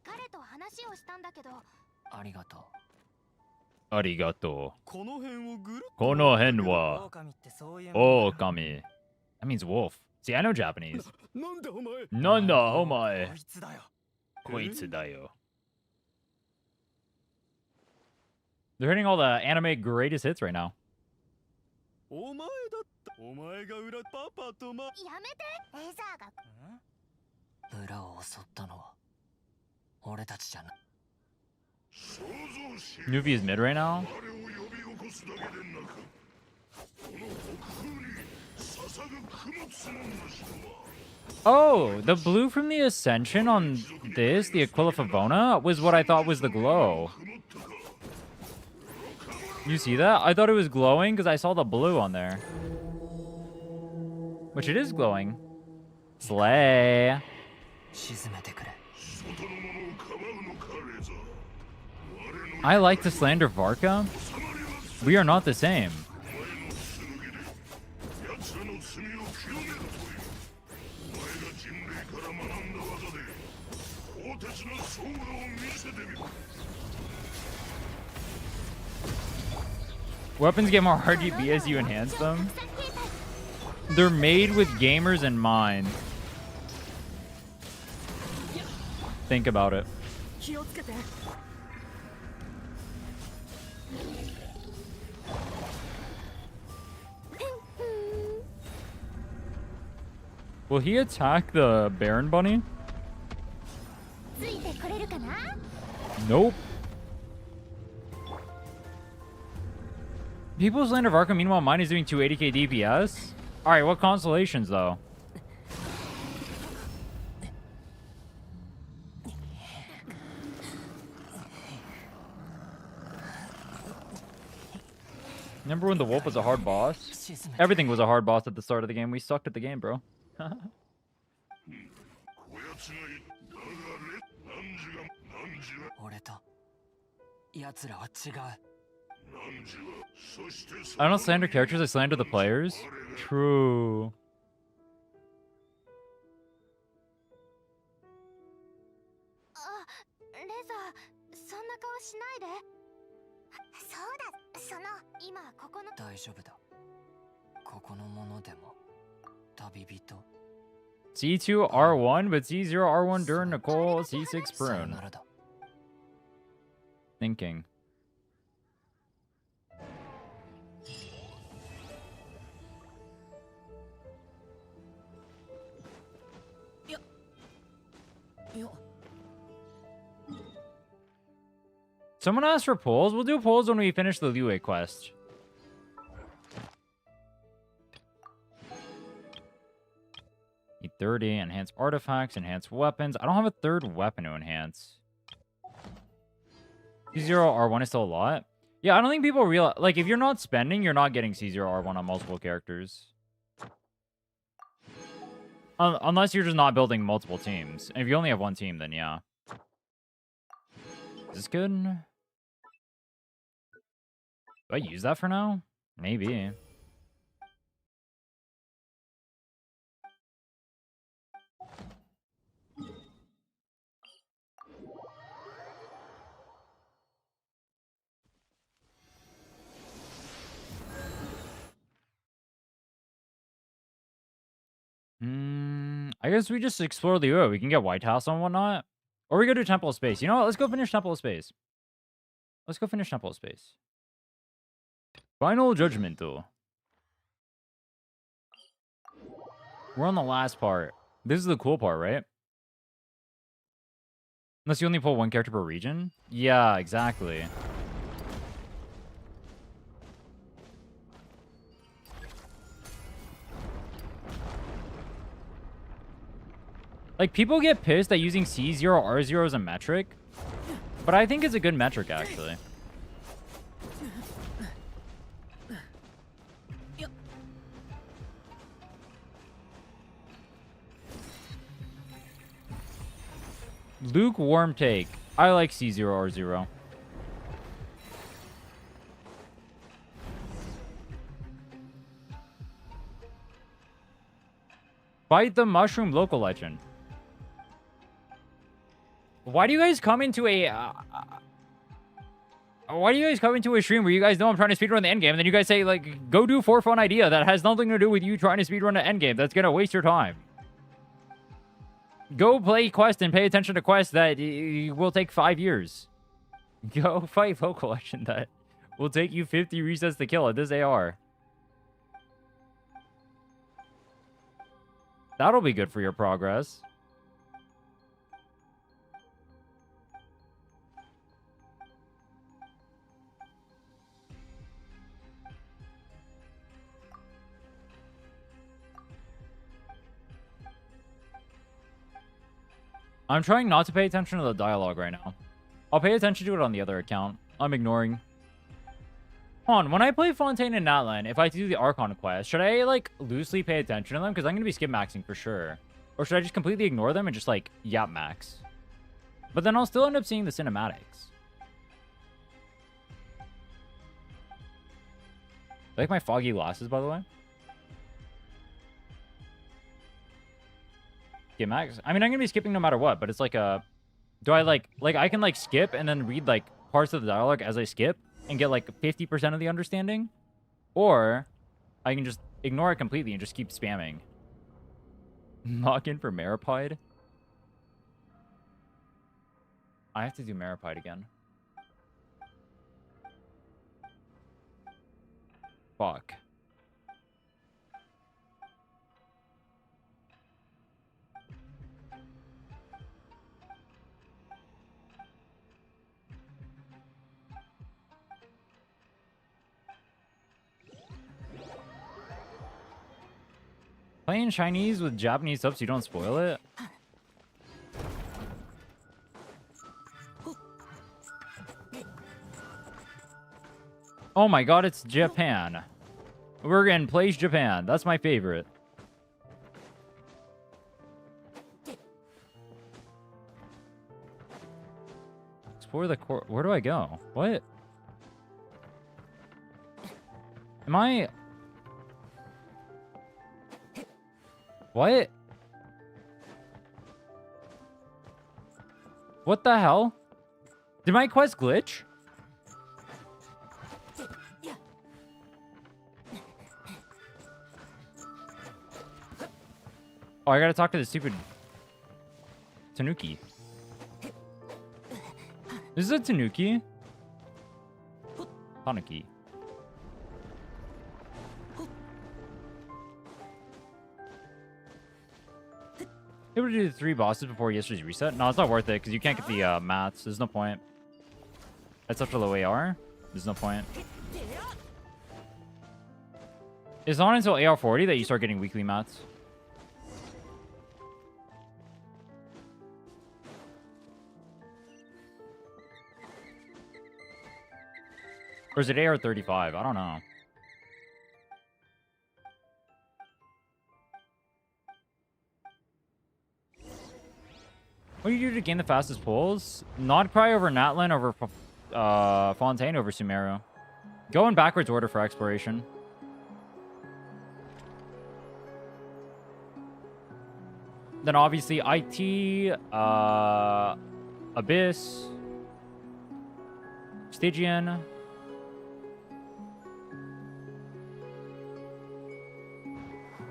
彼と話をしたんだけどありがとう Arigato. この辺をぐるっ Kono hen wa 狼ってそういう okami. That means wolf. See, I know Japanese. なんだお前 Nanda こ omae. いつだよ Koitsu dayo. They're hitting all the anime greatest hits right now. お前だったお前が裏パパとまやめてレザーが村を襲ったのは俺たちじゃない Nuvi is mid right now. Oh, the blue from the Ascension on this, the Aquila Favona, was what I thought was the glow. You see that? I thought it was glowing because I saw the blue on there. Which it is glowing. Slay. 沈めてくれ I like to slander Varka. We are not the same. Weapons get more RGB as you enhance them. They're made with gamers in mind. Think about it. 気をつけて Will he attack the Baron Bunny? ついてこれるかな Nope. People's Land of Arkham, meanwhile, mine is doing 280k DPS. Alright, what constellations, though? Remember when the wolf was a hard boss? 沈めて Everything was a hard boss at the start of the game. We sucked at the game, bro. 俺と奴らは違う I don't slander characters, I slander the players. True. あレザーそんな顔しないでそうだその今ここの大丈夫だここのものでも旅人 C2 R1, but C0 R1 during Nicole, C6 Prune. Thinking. Someone asked for polls. We'll do polls when we finish the Liyue quest. Need 30, enhance artifacts, enhance weapons. I don't have a third weapon to enhance. C0 R1 is still a lot. Yeah, I don't think people realize... Like, if you're not spending, you're not getting C0 R1 on multiple characters. Unless you're just not building multiple teams. And if you only have one team, then yeah. Is this good? Do I use that for now? Maybe. I guess we just explore the Liyue. We can get White House and whatnot. Or we go to Temple of Space. You know what? Let's go finish Temple of Space. Let's go finish Temple of Space. Final Judgment, though. We're on the last part. This is the cool part, right? Unless you only pull one character per region? Yeah, exactly. Like, people get pissed at using C0 R0 as a metric. But I think it's a good metric, actually. Lukewarm take. I like C0 R0. Fight the Mushroom Local Legend. Why do you guys come into a... why do you guys come into a stream where you guys know I'm trying to speedrun the endgame, and then you guys say, like, go do for fun idea that has nothing to do with you trying to speedrun the endgame? That's gonna waste your time. Go play quest and pay attention to quests that will take 5 years. Go fight Local Legend that will take you 50 resets to kill at this AR. That'll be good for your progress. I'm trying not to pay attention to the dialogue right now. I'll pay attention to it on the other account. I'm ignoring. Hold on, when I play Fontaine and Natlan, if I do the Archon quest, should I, like, loosely pay attention to them? Because I'm going to be skip maxing for sure. Or should I just completely ignore them and just, like, yap max? But then I'll still end up seeing the cinematics. I like my foggy glasses, by the way. Max. I mean, I'm gonna be skipping no matter what, but it's like a... Do I like I can like skip and then read like parts of the dialogue as I skip and get like 50% of the understanding? Or I can just ignore it completely and just keep spamming. Lock in for Maripide? I have to do Maripide again. Fuck. Playing Chinese with Japanese subs so you don't spoil it? Oh my god, it's Japan. We're in Place Japan. That's my favorite. Explore the court. Where do I go? What? Am I... What? What the hell? Did my quest glitch? Oh, I gotta talk to the stupid Tanuki. This is a Tanuki? Tanuki. Able to do the 3 bosses before yesterday's reset? No, it's not worth it because you can't get the mats. There's no point. That's such a low AR. There's no point. It's not until AR 40 that you start getting weekly mats. Or is it AR 35? I don't know. What do you do to gain the fastest pulls? Not cry over Natlin over Fontaine over Sumeru. Go in backwards order for exploration. Then obviously IT, Abyss, Stygian.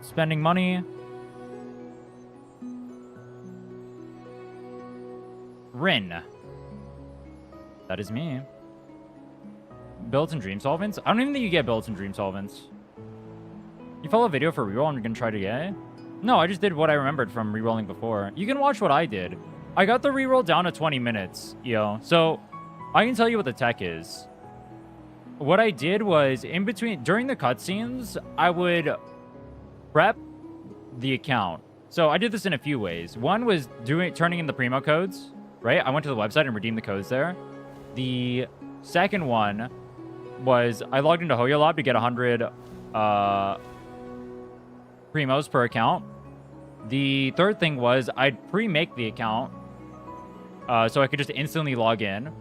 Spending money. Rin. That is me. Builds and Dream Solvents? I don't even think you get builds and Dream Solvents. You follow a video for reroll and you're gonna try to get? No, I just did what I remembered from rerolling before. You can watch what I did. I got the reroll down to 20 minutes, yo. So, I can tell you what the tech is. What I did was, in between, during the cutscenes, I would prep the account. So, I did this in a few ways. One was turning in the Primo codes. Right? I went to the website and redeemed the codes there. The second one was I logged into Hoyo Lab to get 100 Primos per account. The third thing was I'd pre-make the account so I could just instantly log in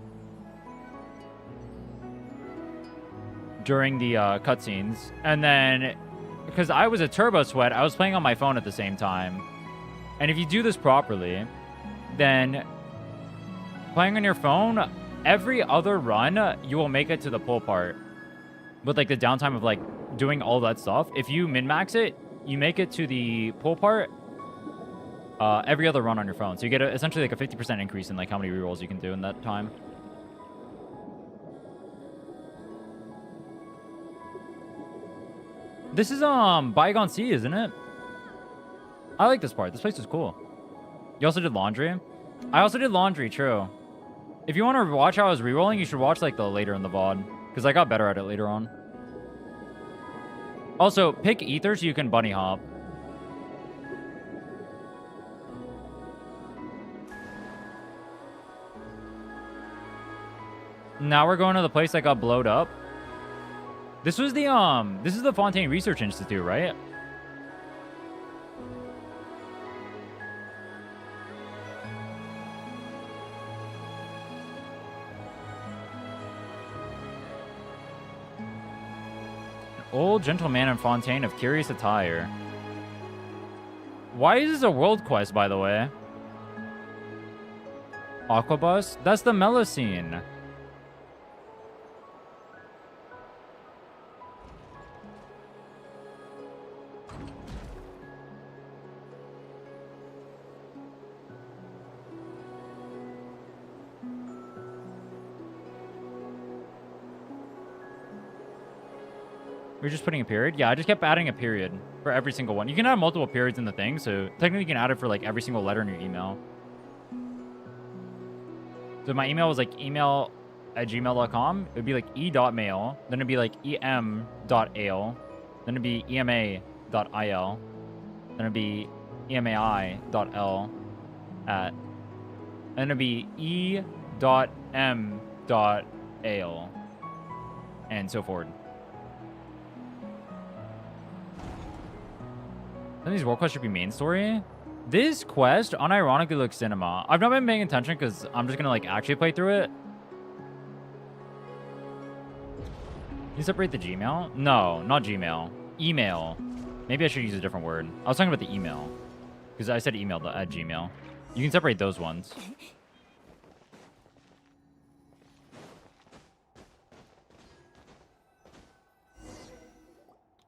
during the cutscenes. And then, because I was a Turbo Sweat, I was playing on my phone at the same time. And if you do this properly, then playing on your phone, every other run, you will make it to the pull part. With, like, the downtime of, like, doing all that stuff. If you min-max it, you make it to the pull part every other run on your phone. So you get essentially, like, a 50% increase in, like, how many rerolls you can do in that time. This is, Bygone Sea, isn't it? I like this part. This place is cool. You also did laundry? I also did laundry, true. If you want to watch how I was rerolling, you should watch like the later in the VOD. Because I got better at it later on. Also, pick Ether so you can bunny hop. Now we're going to the place that got blowed up. This was the this is the Fontaine Research Institute, right? Old gentleman in Fontaine of curious attire. Why is this a world quest, by the way? Aquabus? That's the Melusine. We're just putting a period? Yeah, I just kept adding a period for every single one. You can add multiple periods in the thing, so technically you can add it for like every single letter in your email. So my email was like email@gmail.com. It would be like e.mail. Then it'd be like em.ale. Then it'd be ema.il. Then it'd be emai.l at. And then it'd be e.m.ale. And so forth. Some of these world quests should be main story. This quest unironically looks cinema. I've not been paying attention because I'm just gonna like actually play through it. Can you separate the Gmail? No, not Gmail. Email. Maybe I should use a different word. I was talking about the email. Because I said email at Gmail. You can separate those ones.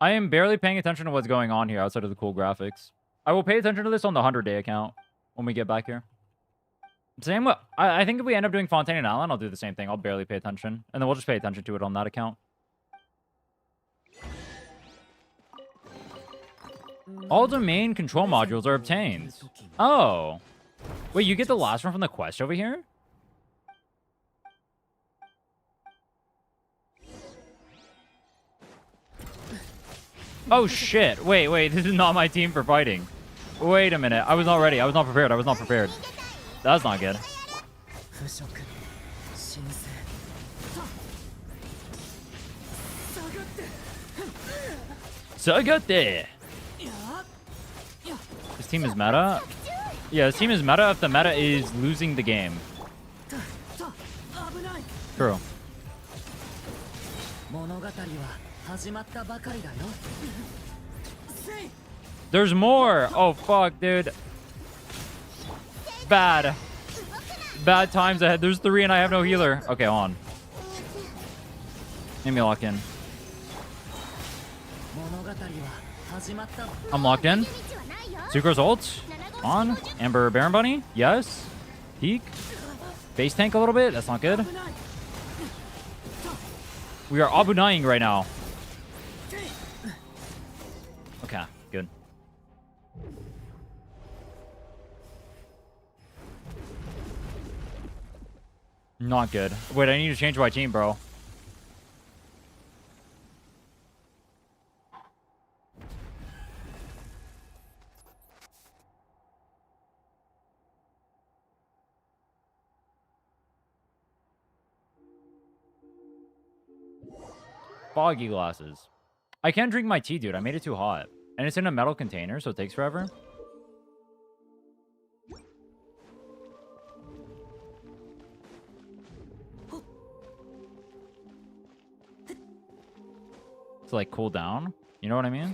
I am barely paying attention to what's going on here outside of the cool graphics. I will pay attention to this on the 100-day account when we get back here. Same with, I think if we end up doing Fontaine and Allen, I'll do the same thing. I'll barely pay attention. And then we'll just pay attention to it on that account. All domain control modules are obtained. Oh. Wait, you get the last one from the quest over here? Oh shit. Wait, this is not my team for fighting. Wait a minute. I was not ready. I was not prepared. I was not prepared. That's not good. Sagate! This team is meta? Yeah, this team is meta if the meta is losing the game. True. There's more! Oh, fuck, dude. Bad. Bad times ahead. There's 3 and I have no healer. Okay, on. Let me lock in. I'm locked in. Sucro's ult. On. Amber Baron Bunny. Yes. Peek. Base tank a little bit. That's not good. We are Abunaing right now. Okay, good. Not good. Wait, I need to change my team, bro. Foggy glasses. I can't drink my tea, dude. I made it too hot. And it's in a metal container, so it takes forever. To like cool down. You know what I mean?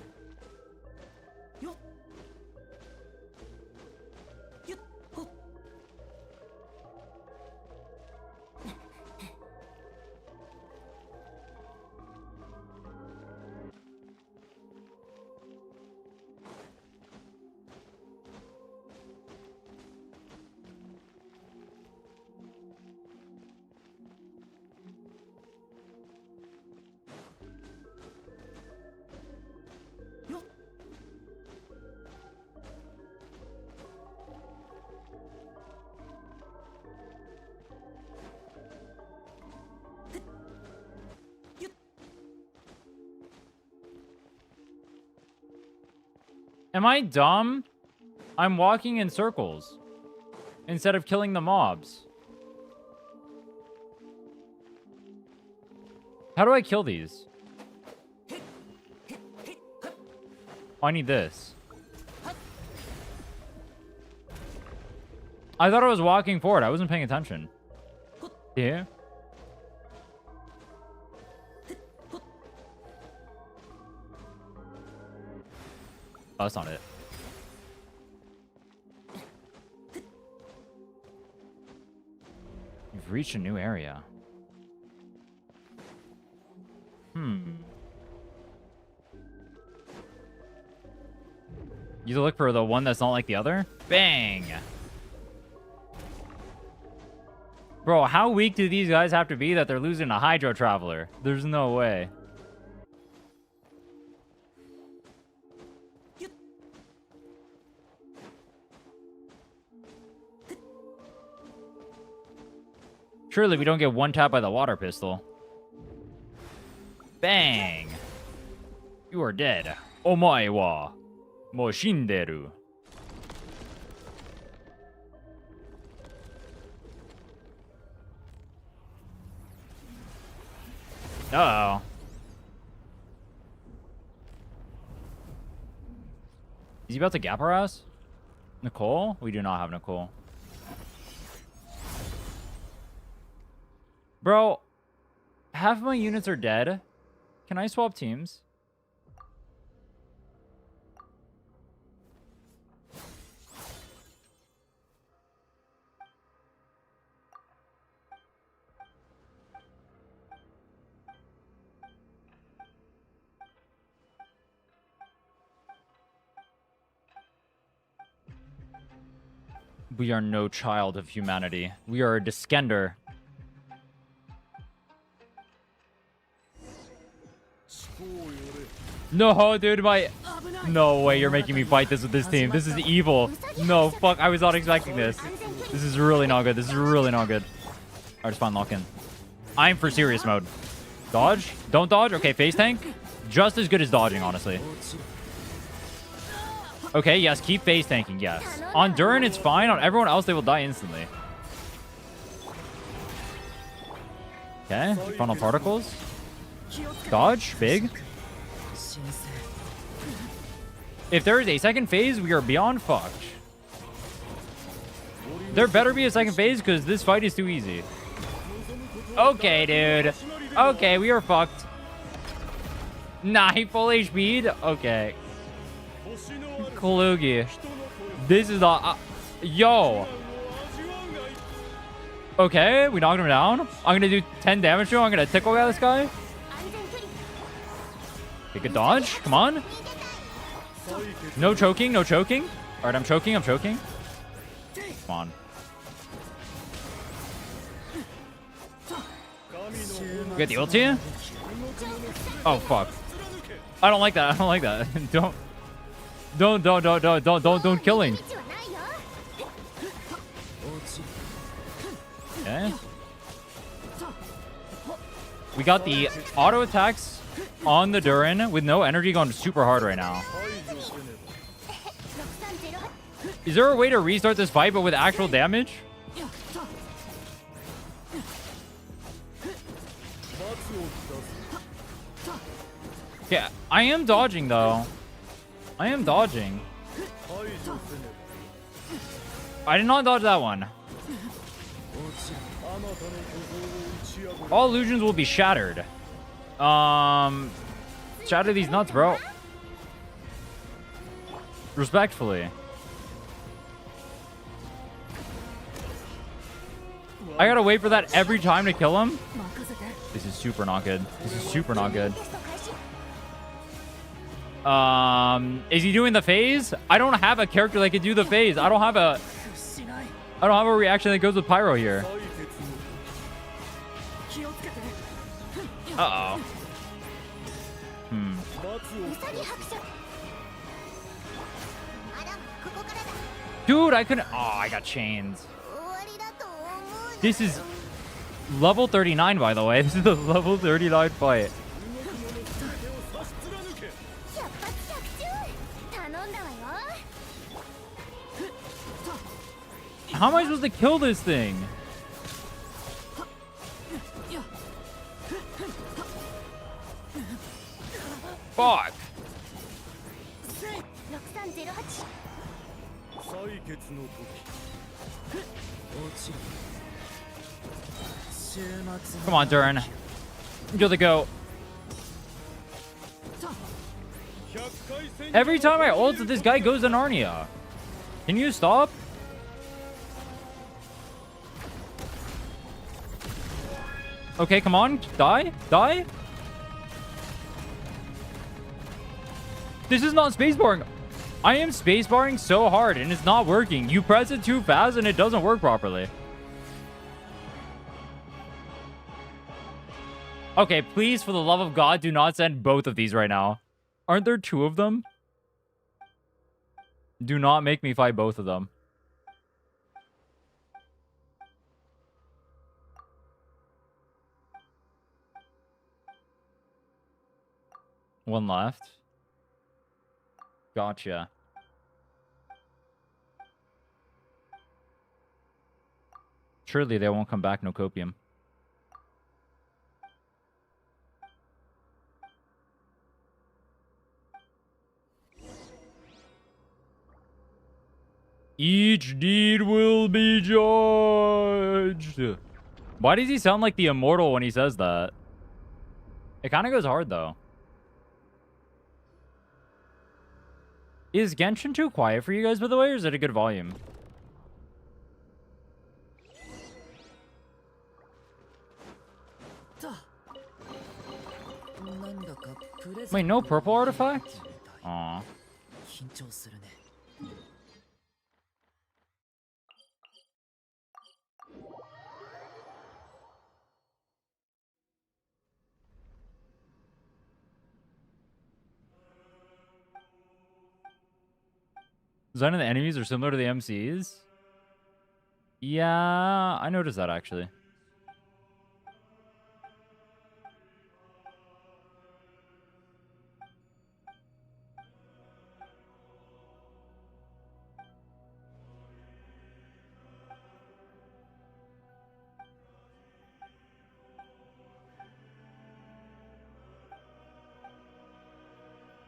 Am I dumb? I'm walking in circles instead of killing the mobs. How do I kill these? Oh, I need this. I thought I was walking forward. I wasn't paying attention. Yeah. Oh, that's not it. You've reached a new area. You look for the one that's not like the other? Bang! Bro, how weak do these guys have to be that they're losing a Hydro Traveler? There's no way. Surely we don't get one tap by the water pistol. Bang! You are dead. Omae wa mo shinderu. Uh-oh. Is he about to gap our ass? Nicole? We do not have Nicole. Bro, half of my units are dead. Can I swap teams? We are no child of humanity. We are a Diskender. No, dude, no way you're making me fight this with this team. This is evil. No, fuck, I was not expecting this. This is really not good. This is really not good. Alright, just fine, lock in. I'm for serious mode. Dodge? Don't dodge? Okay, face tank? Just as good as dodging, honestly. Okay, yes, keep face tanking, yes. On Durin, it's fine. On everyone else, they will die instantly. Okay, funnel particles. Dodge, big. If there is a second phase, we are beyond fucked. There better be a second phase, because this fight is too easy. Okay, dude. Okay, we are fucked. Nah, he full HP'd? Okay. Klugi. This is not... yo. Okay, we knocked him down. I'm going to do 10 damage to him. I'm going to tickle this guy. Okay, good dodge. Come on. No choking, no choking. All right, I'm choking, I'm choking. Come on. We got the ulti? Oh, fuck. I don't like that. I don't like that. Don't killing. Okay. We got the auto attacks on the Durin with no energy going super hard right now. Is there a way to restart this fight but with actual damage? Yeah, I am dodging though. I am dodging. I did not dodge that one. All illusions will be shattered. Shatter these nuts, bro. Respectfully. I gotta wait for that every time to kill him. This is super not good. This is super not good. Is he doing the phase? I don't have a character that can do the phase. I don't have a reaction that goes with Pyro here. Uh-oh. Dude, I couldn't... oh, I got chains. This is level 39, by the way. This is the level 39 fight. How am I supposed to kill this thing? Fuck. Come on, Durin. You're the go. Every time I ult, this guy goes to Narnia. Can you stop? Okay, come on. Die. Die. This is not spacebarring. I am spacebarring so hard and it's not working. You press it too fast and it doesn't work properly. Okay, please, for the love of God, do not send both of these right now. Aren't there two of them? Do not make me fight both of them. One left. Gotcha. Surely they won't come back, no copium. Each deed will be judged. Why does he sound like the immortal when he says that? It kind of goes hard, though. Is Genshin too quiet for you guys, by the way, or is it a good volume? Wait, no purple artifact? Aw. Design of the enemies are similar to the MCs. Yeah, I noticed that actually.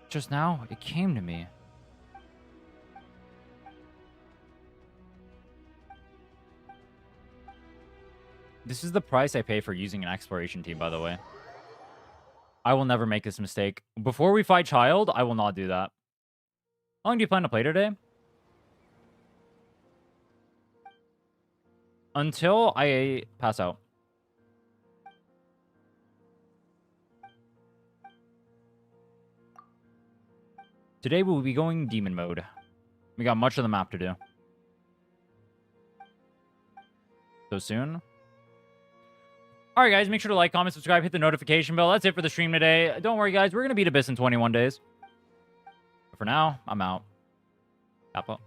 Just now, it came to me. This is the price I pay for using an exploration team, by the way. I will never make this mistake. Before we fight Child, I will not do that. How long do you plan to play today? Until I pass out. Today we'll be going demon mode. We got much of the map to do. So soon. Alright guys, make sure to like, comment, subscribe, hit the notification bell. That's it for the stream today. Don't worry guys, we're going to beat Abyss in 21 days. But for now, I'm out. Kappa.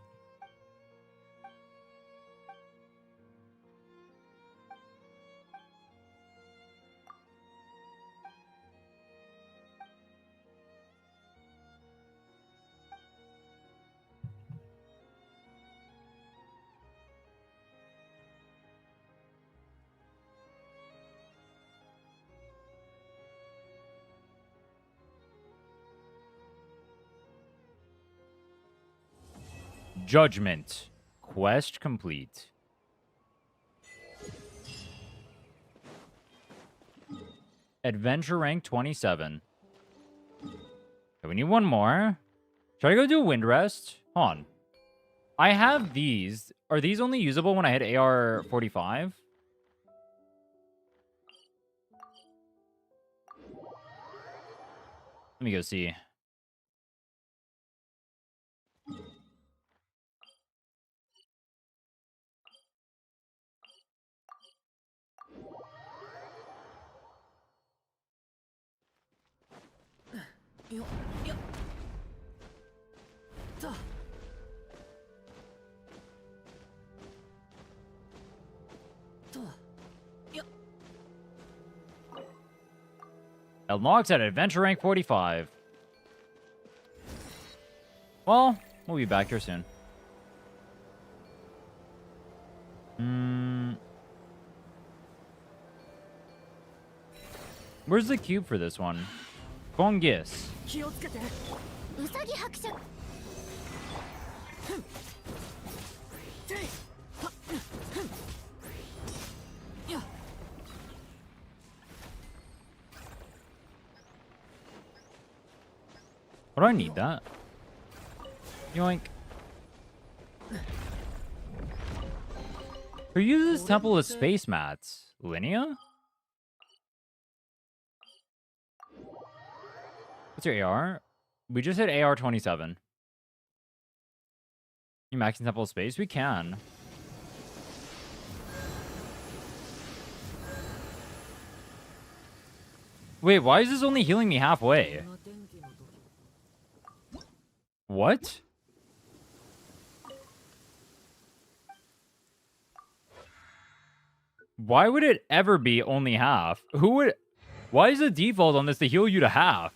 Judgment. Quest complete. Adventure rank 27. Okay, we need one more. Should I go do Wind Rest? Hold on. I have these. Are these only usable when I hit AR 45? Let me go see. Elnox at adventure rank 45. Well, we'll be back here soon. Where's the cube for this one? Bongis. ウサギ伯爵 What do I need that? Yoink. Who uses Temple of Space Mats? Linnea? What's your AR? We just hit AR 27. You maxing Temple of Space? We can. Wait, why is this only healing me halfway? What? Why would it ever be only half? Who would... Why is the default on this to heal you to half?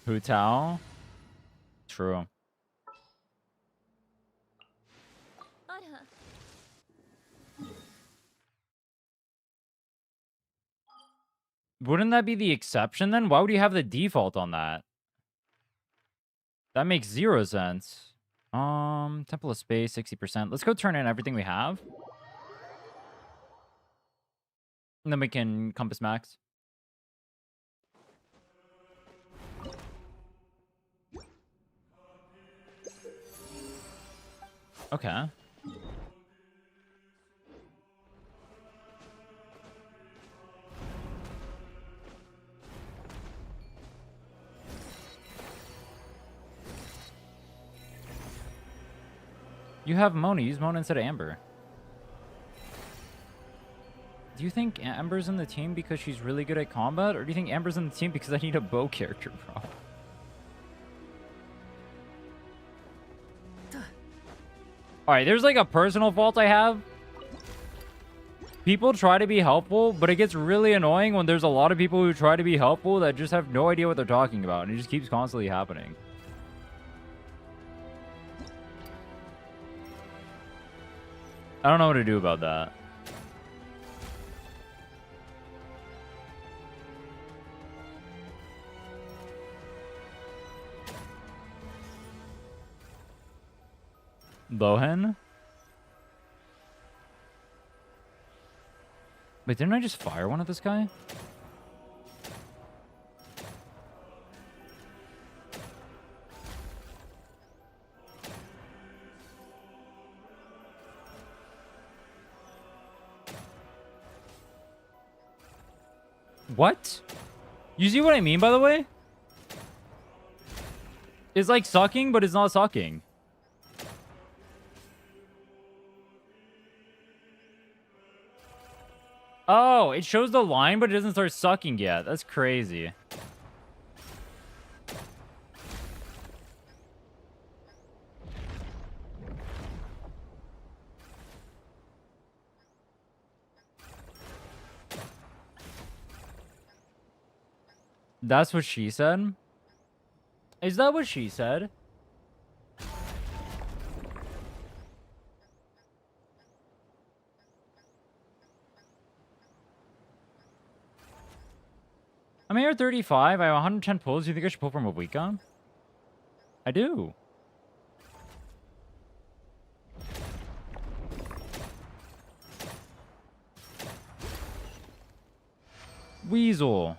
Hu Tao? True. Wouldn't that be the exception then? Why would you have the default on that? That makes 0 sense. Temple of Space, 60%. Let's go turn in everything we have. And then we can Compass Max. Okay. You have Mona. Use Mona instead of Amber. Do you think Amber's in the team because she's really good at combat? Or do you think Amber's in the team because I need a bow character, bro? Alright, there's like a personal fault I have. People try to be helpful, but it gets really annoying when there's a lot of people who try to be helpful that just have no idea what they're talking about. And it just keeps constantly happening. I don't know what to do about that. Lohan? Wait, didn't I just fire one at this guy? What? You see what I mean, by the way? It's like sucking, but it's not sucking. Oh, it shows the line, but it doesn't start sucking yet. That's crazy. That's what she said? Is that what she said? I'm here at 35. I have 110 pulls. Do you think I should pull from Mavuika? I do. Weasel.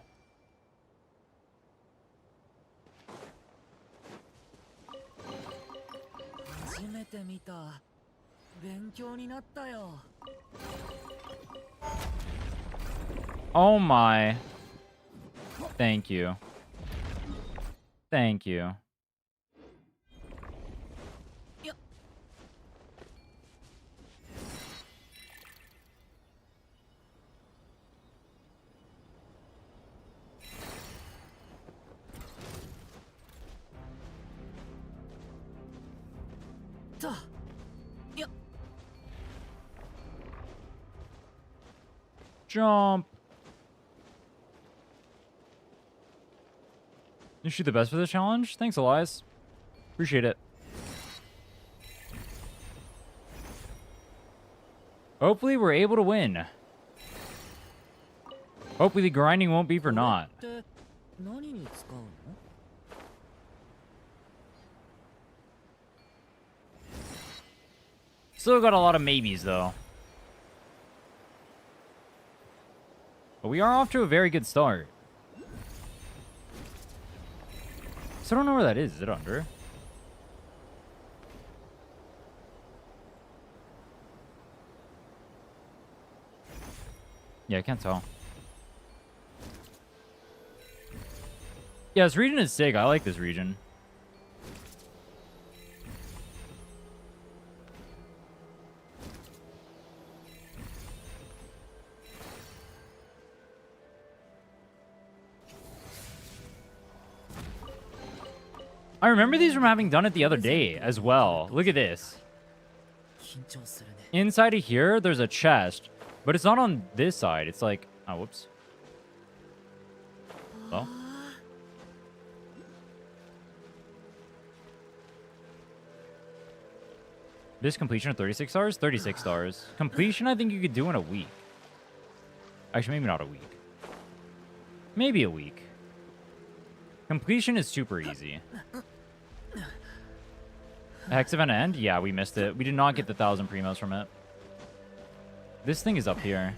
Oh my. Thank you. Thank you. Jump. You shoot the best for this challenge? Thanks, Elias. Appreciate it. Hopefully we're able to win. Hopefully the grinding won't be for naught. Still got a lot of maybes, though. But we are off to a very good start. Still don't know where that is. Is it under? Yeah, I can't tell. Yeah, this region is sick. I like this region. I remember these from having done it the other day as well. Look at this. Inside of here, there's a chest. But it's not on this side. It's like... Oh, whoops. Well. This completion of 36 stars? 36 stars. Completion, I think you could do in a week. Actually, maybe not a week. Maybe a week. Completion is super easy. Hex event end? Yeah, we missed it. We did not get the 1,000 primos from it. This thing is up here.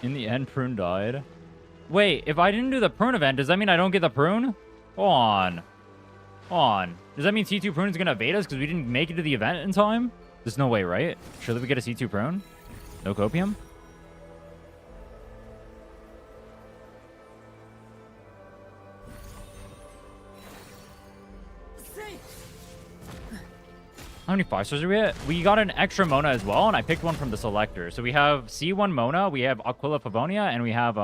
In the end, Prune died. Wait, if I didn't do the Prune event, does that mean I don't get the Prune? Hold on. Hold on. Does that mean C2 Prune is going to evade us because we didn't make it to the event in time? There's no way, right? Surely we get a C2 Prune? No Copium? How many 5 stars are we at? We got an extra Mona as well, and I picked one from the selector. So we have C1 Mona, we have Aquila Pavonia, and we have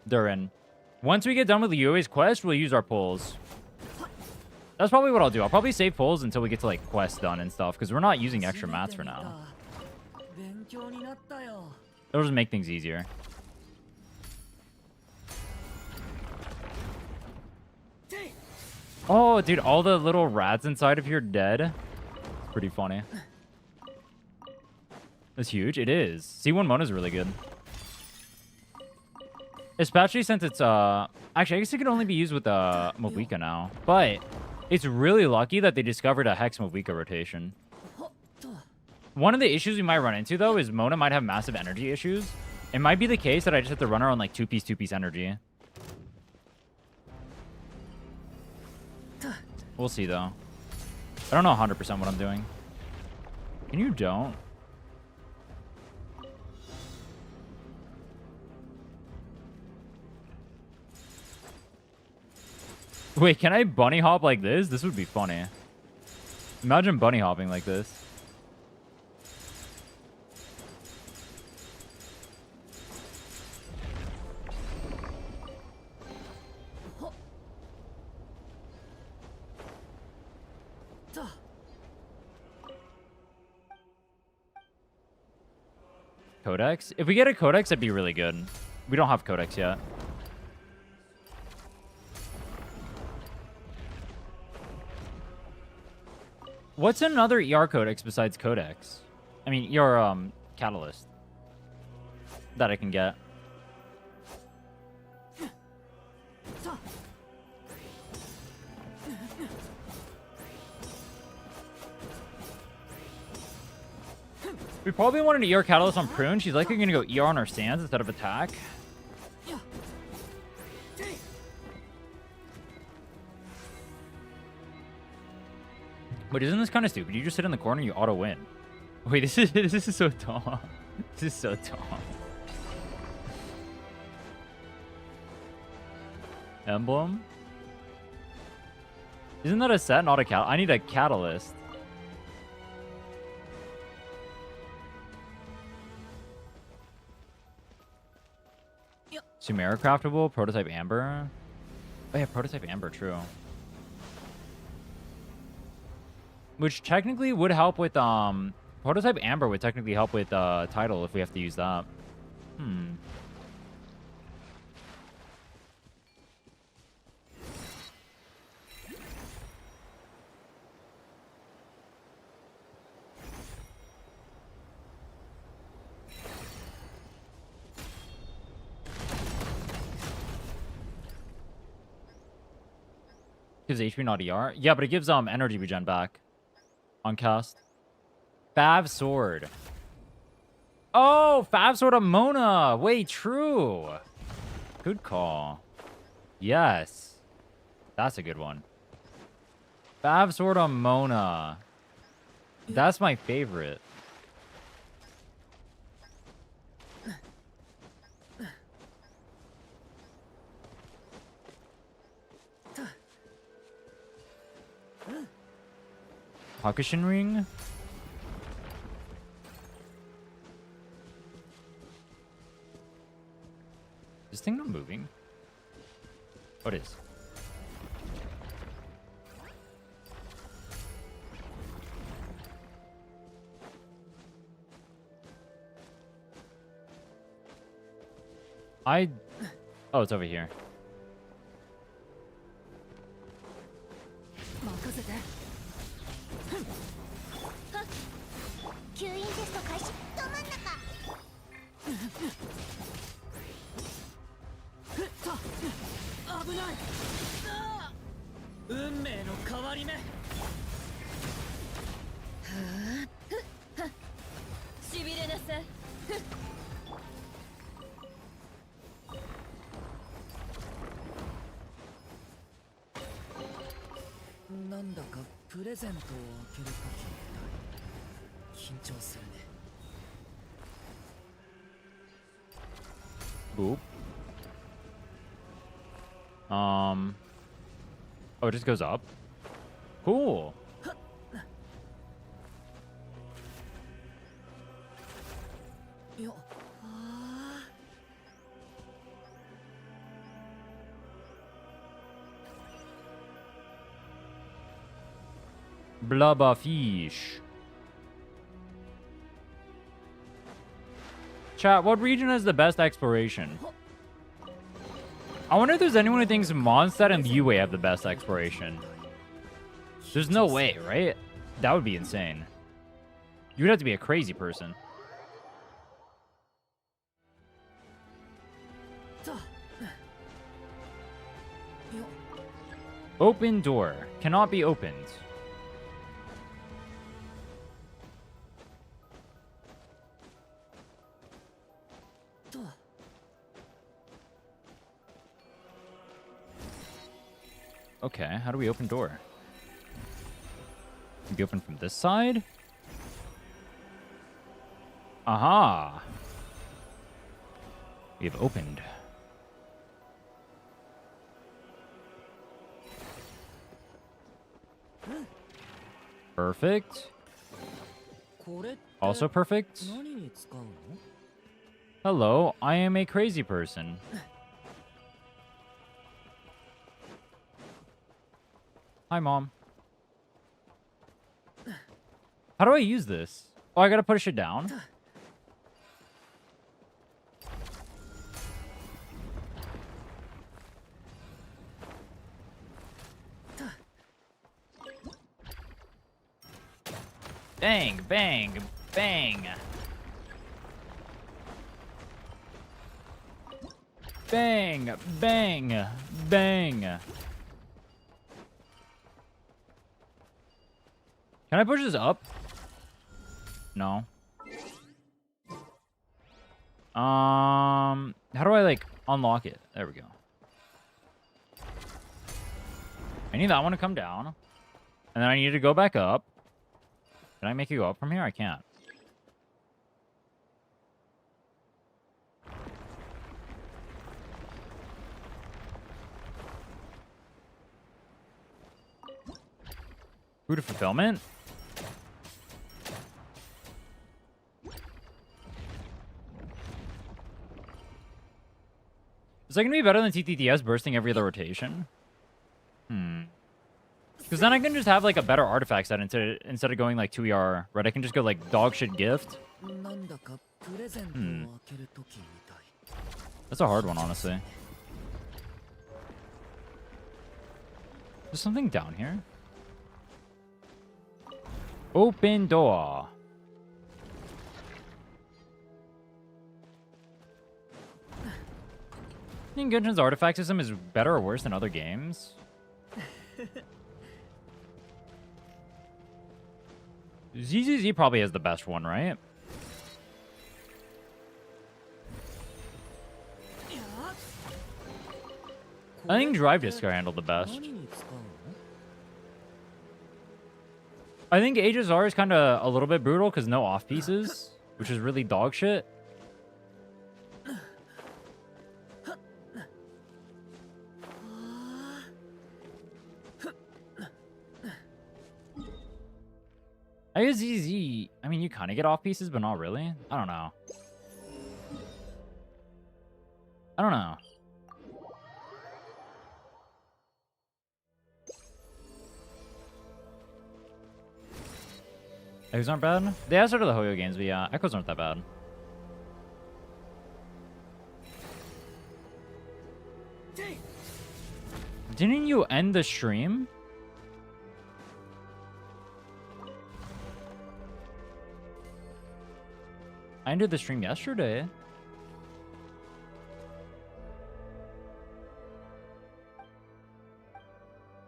Durin. Once we get done with the UA's quest, we'll use our pulls. That's probably what I'll do. I'll probably save pulls until we get to like quest done and stuff, because we're not using extra mats for now. It'll just make things easier. Oh, dude, all the little rats inside of here dead. Pretty funny. That's huge. It is. C1 Mona is really good. Especially since it's actually I guess it could only be used with Mavuika now. But it's really lucky that they discovered a Hex Mavuika rotation. One of the issues we might run into though is Mona might have massive energy issues. It might be the case that I just have to run her on like two piece energy. We'll see though. I don't know 100% what I'm doing. Can you don't? Wait, can I bunny hop like this? This would be funny. Imagine bunny hopping like this. Codex? If we get a Codex, that'd be really good. We don't have Codex yet. What's another ER Codex besides Codex? I mean, your Catalyst. That I can get. We probably want an ER Catalyst on Prune. She's likely going to go ER on our stands instead of attack. Wait, isn't this kind of stupid? You just sit in the corner, you auto win. Wait, this is so dumb. This is so dumb. Emblem? Isn't that a set, not a cat? I need a Catalyst. Chimera craftable, prototype amber. Oh yeah, prototype amber, true. Which technically would help with prototype amber would technically help with title if we have to use that. Gives HP, not ER. Yeah, but it gives energy regen back on cast. Fav Sword. Oh, Fav Sword on Mona. Wait, true. Good call. Yes. That's a good one. Fav Sword on Mona. That's my favorite. Hakushin ring? This thing not moving? Oh, it is. Oh, it's over here. レゼントを開けるときみたい。緊張するね。 Boop. Oh, it just goes up. Cool. Blubber fish. Chat, what region has the best exploration? I wonder if there's anyone who thinks Mondstadt and Liyue have the best exploration. There's no way, right? That would be insane. You'd have to be a crazy person. Open door. Cannot be opened. Okay, how do we open door? Can be open from this side? Aha! We have opened. Perfect. Also perfect. Hello, I am a crazy person. Hi, Mom. How do I use this? Oh, I gotta push it down? Bang, bang, bang. Bang, bang, bang. Can I push this up? No. How do I, like, unlock it? There we go. I need that one to come down. And then I need to go back up. Can I make it go up from here? I can't. Food of fulfillment? Is that going to be better than TTTS bursting every other rotation? Because then I can just have like a better artifact set instead of going like 2ER, right? I can just go like dog shit gift. That's a hard one, honestly. There's something down here. Open door. I think Genshin's artifact system is better or worse than other games. ZZZ probably has the best one, right? I think Drive Disco handled the best. I think HSR is kind of a little bit brutal because no off pieces, which is really dog shit. I guess ZZ, I mean, you kind of get off pieces, but not really. I don't know. I don't know. Echoes aren't bad? They have started the Hoyo games, but yeah, Echoes aren't that bad. Didn't you end the stream? I ended the stream yesterday.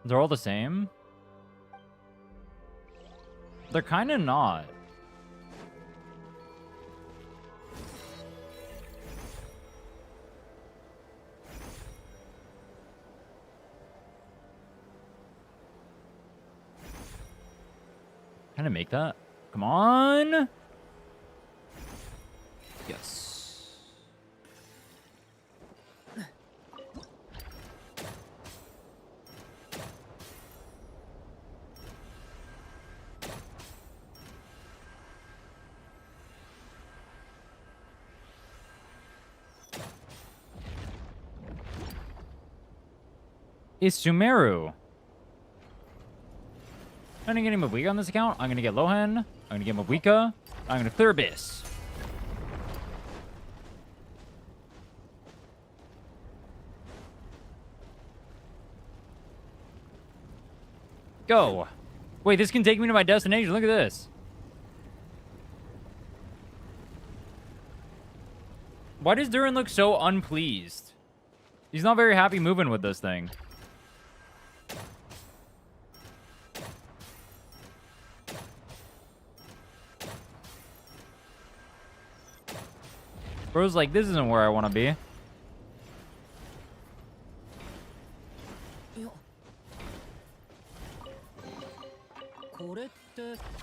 They're all the same? They're kind of not. Can I make that? Come on. Yes. Is Sumeru. I'm gonna get him Mavuika on this account. I'm gonna get Lohan. I'm gonna get Mavuika. I'm gonna clear Abyss. Go. Wait, this can take me to my destination. Look at this. Why does Durin look so unpleased? He's not very happy moving with this thing. Bro's like, this isn't where I want to be.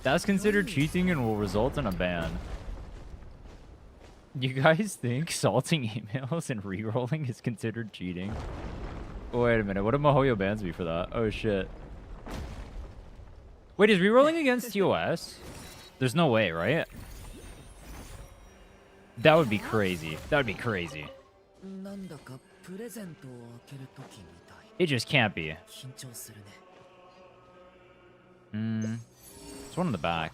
That's considered cheating and will result in a ban. You guys think salting emails and rerolling is considered cheating? Wait a minute, what do Mihoyo bans me for that? Oh shit. Wait, is rerolling against TOS? There's no way, right? That would be crazy. That would be crazy. It just can't be. There's one in the back.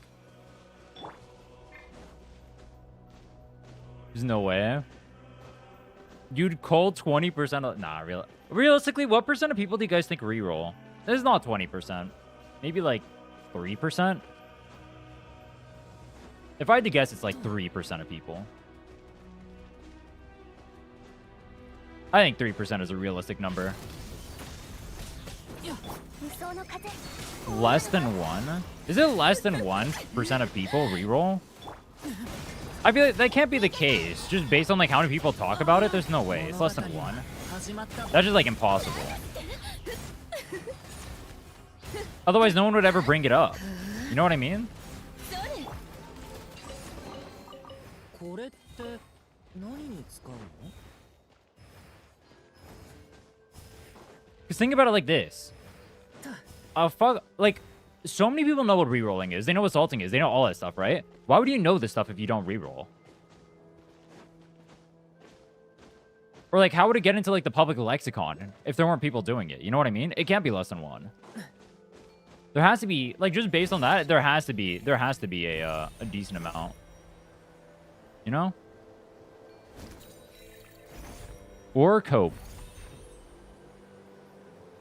There's no way. You'd call 20% of... Nah, realistically, what percent of people do you guys think reroll? This is not 20%. Maybe like 3%? If I had to guess, it's like 3% of people. I think 3% is a realistic number. Less than 1? Is it less than 1% of people reroll? I feel like that can't be the case. Just based on like how many people talk about it, there's no way. It's less than 1. That's just like impossible. Otherwise, no one would ever bring it up. You know what I mean? Because think about it like this. Fuck, like, so many people know what rerolling is. They know what salting is. They know all that stuff, right? Why would you know this stuff if you don't reroll? Or, like, how would it get into, like, the public lexicon if there weren't people doing it? You know what I mean? It can't be less than 1. There has to be, like, just based on that, there has to be a decent amount. You know? Or cope.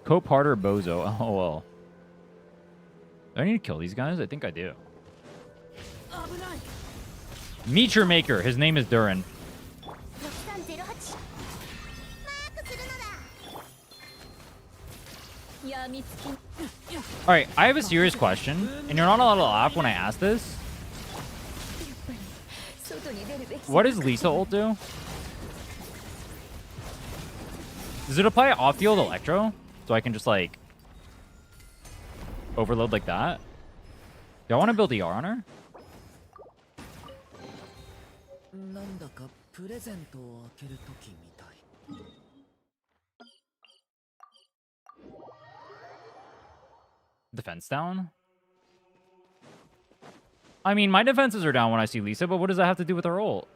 Cope harder bozo. Oh, well. Do I need to kill these guys? I think I do. Meteor Maker. His name is Durin. Alright, I have a serious question, and you're not allowed to laugh when I ask this. What does Lisa ult do? Does it apply off-field Electro? So I can just, like, overload like that? Do I want to build ER on her? Defense down? I mean, my defenses are down when I see Lisa, but what does that have to do with her ult?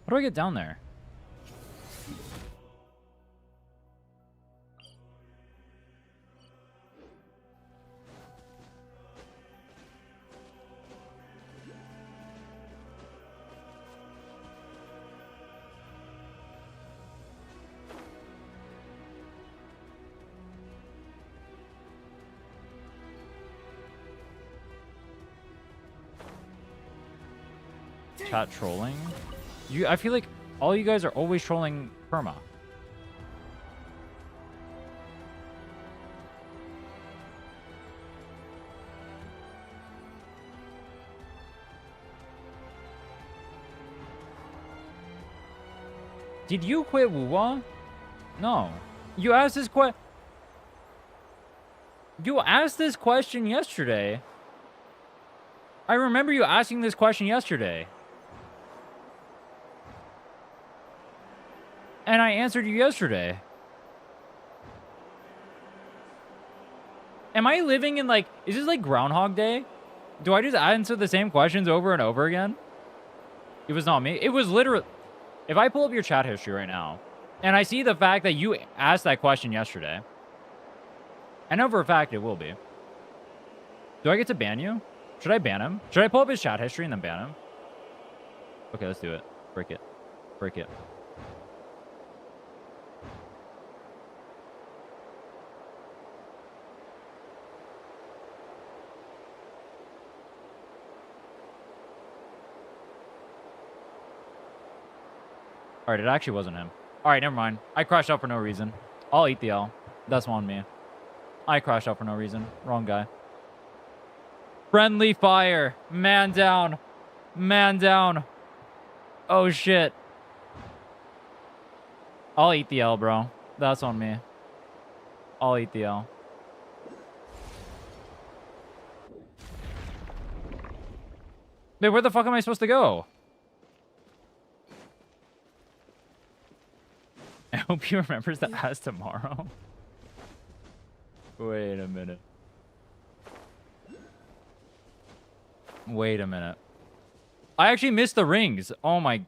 How do I get down there? Chat trolling? I feel like all you guys are always trolling Perma. Did you quit Wuwa? No. You asked this You asked this question yesterday. I remember you asking this question yesterday. And I answered you yesterday. Am I living in like, is this like Groundhog Day? Do I just answer the same questions over and over again? It was not me. It was literally, if I pull up your chat history right now, and I see the fact that you asked that question yesterday, I know for a fact it will be. Do I get to ban you? Should I ban him? Should I pull up his chat history and then ban him? Okay, let's do it. Break it. Break it. Alright, it actually wasn't him. Alright, never mind. I crashed out for no reason. I'll eat the L. That's on me. I crashed out for no reason. Wrong guy. Friendly fire. Man down. Man down. Oh, shit. I'll eat the L, bro. That's on me. I'll eat the L. Wait, where the fuck am I supposed to go? I hope he remembers to ask tomorrow. Wait a minute. Wait a minute. I actually missed the rings. Oh my.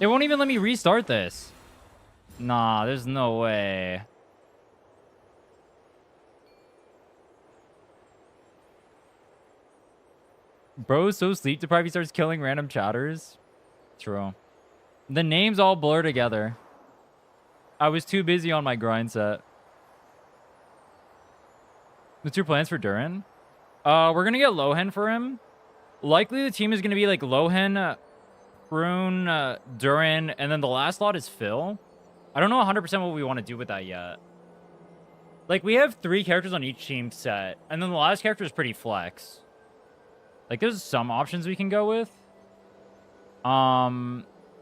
It won't even let me restart this. Nah, there's no way. Bro's so sleep deprived he starts killing random chatters. True. The names all blur together. I was too busy on my grind set. What's your plans for Durin? We're gonna get Lohen for him. Likely the team is gonna be like Lohen, Rune, Durin, and then the last lot is Phil. I don't know 100% what we want to do with that yet. Like, we have 3 characters on each team set, and then the last character is pretty flex. Like, there's some options we can go with.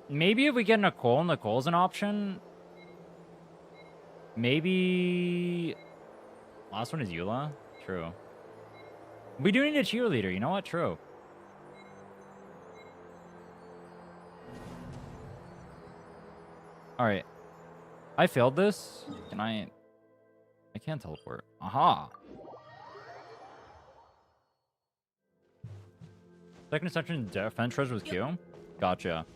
Maybe if we get Nicole, Nicole's an option. Maybe... Last one is Eula? True. We do need a cheerleader. You know what? True. Alright. I failed this. Can I... I can't teleport. Aha! Second ascension defense treasure with Q? Gotcha.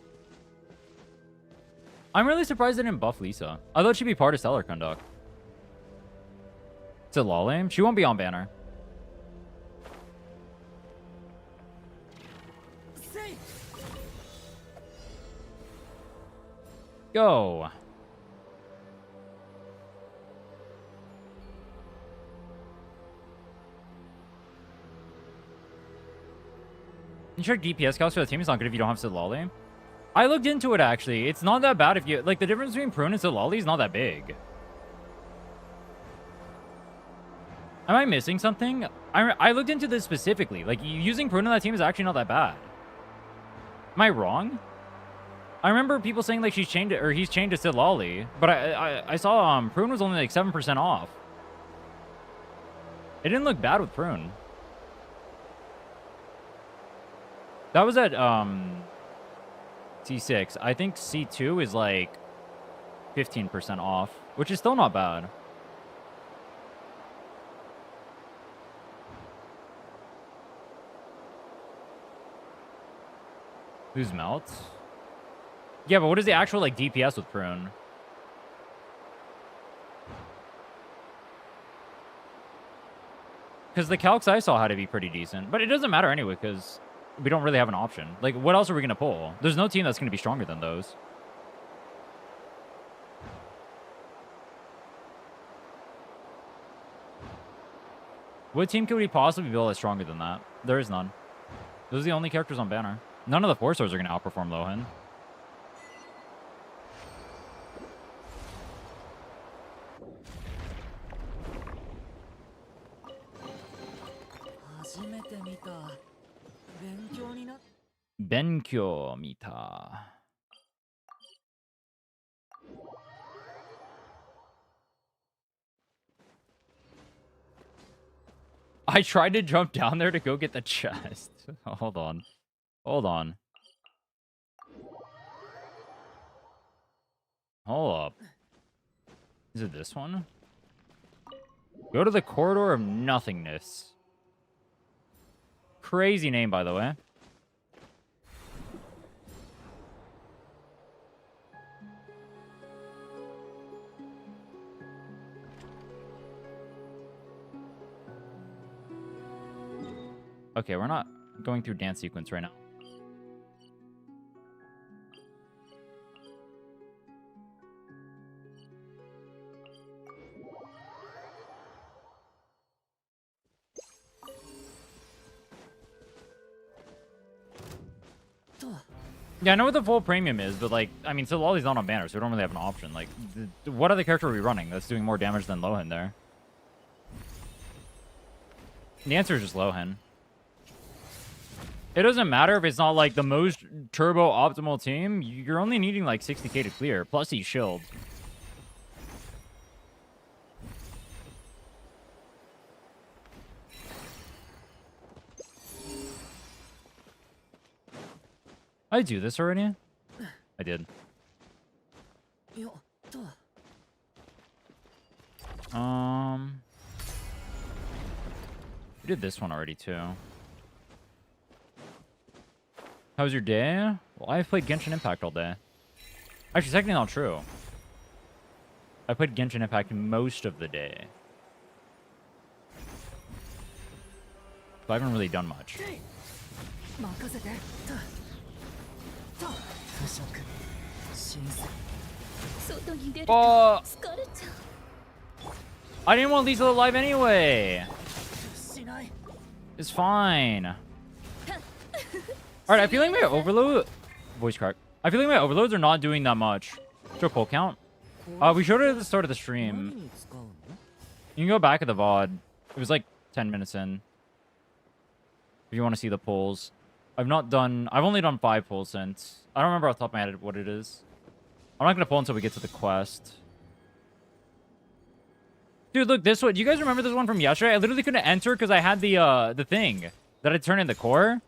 I'm really surprised they didn't buff Lisa. I thought she'd be part of Stellar Conduct. Is it Lolame? She won't be on banner. Go. You check DPS counts for the team. It's not good if you don't have Siddlali. I looked into it, actually. It's not that bad if you... Like, the difference between Prune and Siddlali is not that big. Am I missing something? I looked into this specifically. Like, using Prune on that team is actually not that bad. Am I wrong? I remember people saying, like, she's chained to, or he's chained to Siddlali. But I saw Prune was only, like, 7% off. It didn't look bad with Prune. That was at, C6. I think C2 is, like, 15% off. Which is still not bad. Who's Melt? Yeah, but what is the actual, like, DPS with Prune? Because the calcs I saw had to be pretty decent. But it doesn't matter anyway, because we don't really have an option. Like, what else are we going to pull? There's no team that's going to be stronger than those. What team could we possibly build that's stronger than that? There is none. Those are the only characters on banner. None of the 4-stars are going to outperform Lohen. Benkyo Mita. I tried to jump down there to go get the chest. Hold on. Hold on. Hold up. Is it this one? Go to the corridor of nothingness. Crazy name, by the way. Okay, we're not going through dance sequence right now. Yeah, I know what the full premium is, but like, I mean, so Lolly's not on banner, so we don't really have an option. Like, what other character are we running that's doing more damage than Lohan there? The answer is just Lohan. It doesn't matter if it's not like the most turbo optimal team. You're only needing like 60k to clear. Plus he's shield. I do this already? I did. We did this one already too. How was your day? Well, I've played Genshin Impact all day. Actually, technically not true. I played Genshin Impact most of the day. So I haven't really done much. Oh! I didn't want Lisa alive anyway. It's fine. Alright, I feel like my overload... Voice crack. I feel like my overloads are not doing that much. Show pull count. We showed it at the start of the stream. You can go back at the VOD. It was like 10 minutes in. If you want to see the pulls. I've only done 5 pulls since. I don't remember off the top of my head what it is. I'm not going to pull until we get to the quest. Dude, look, this one. Do you guys remember this one from yesterday? I literally couldn't enter because I had the thing that had turned in the core.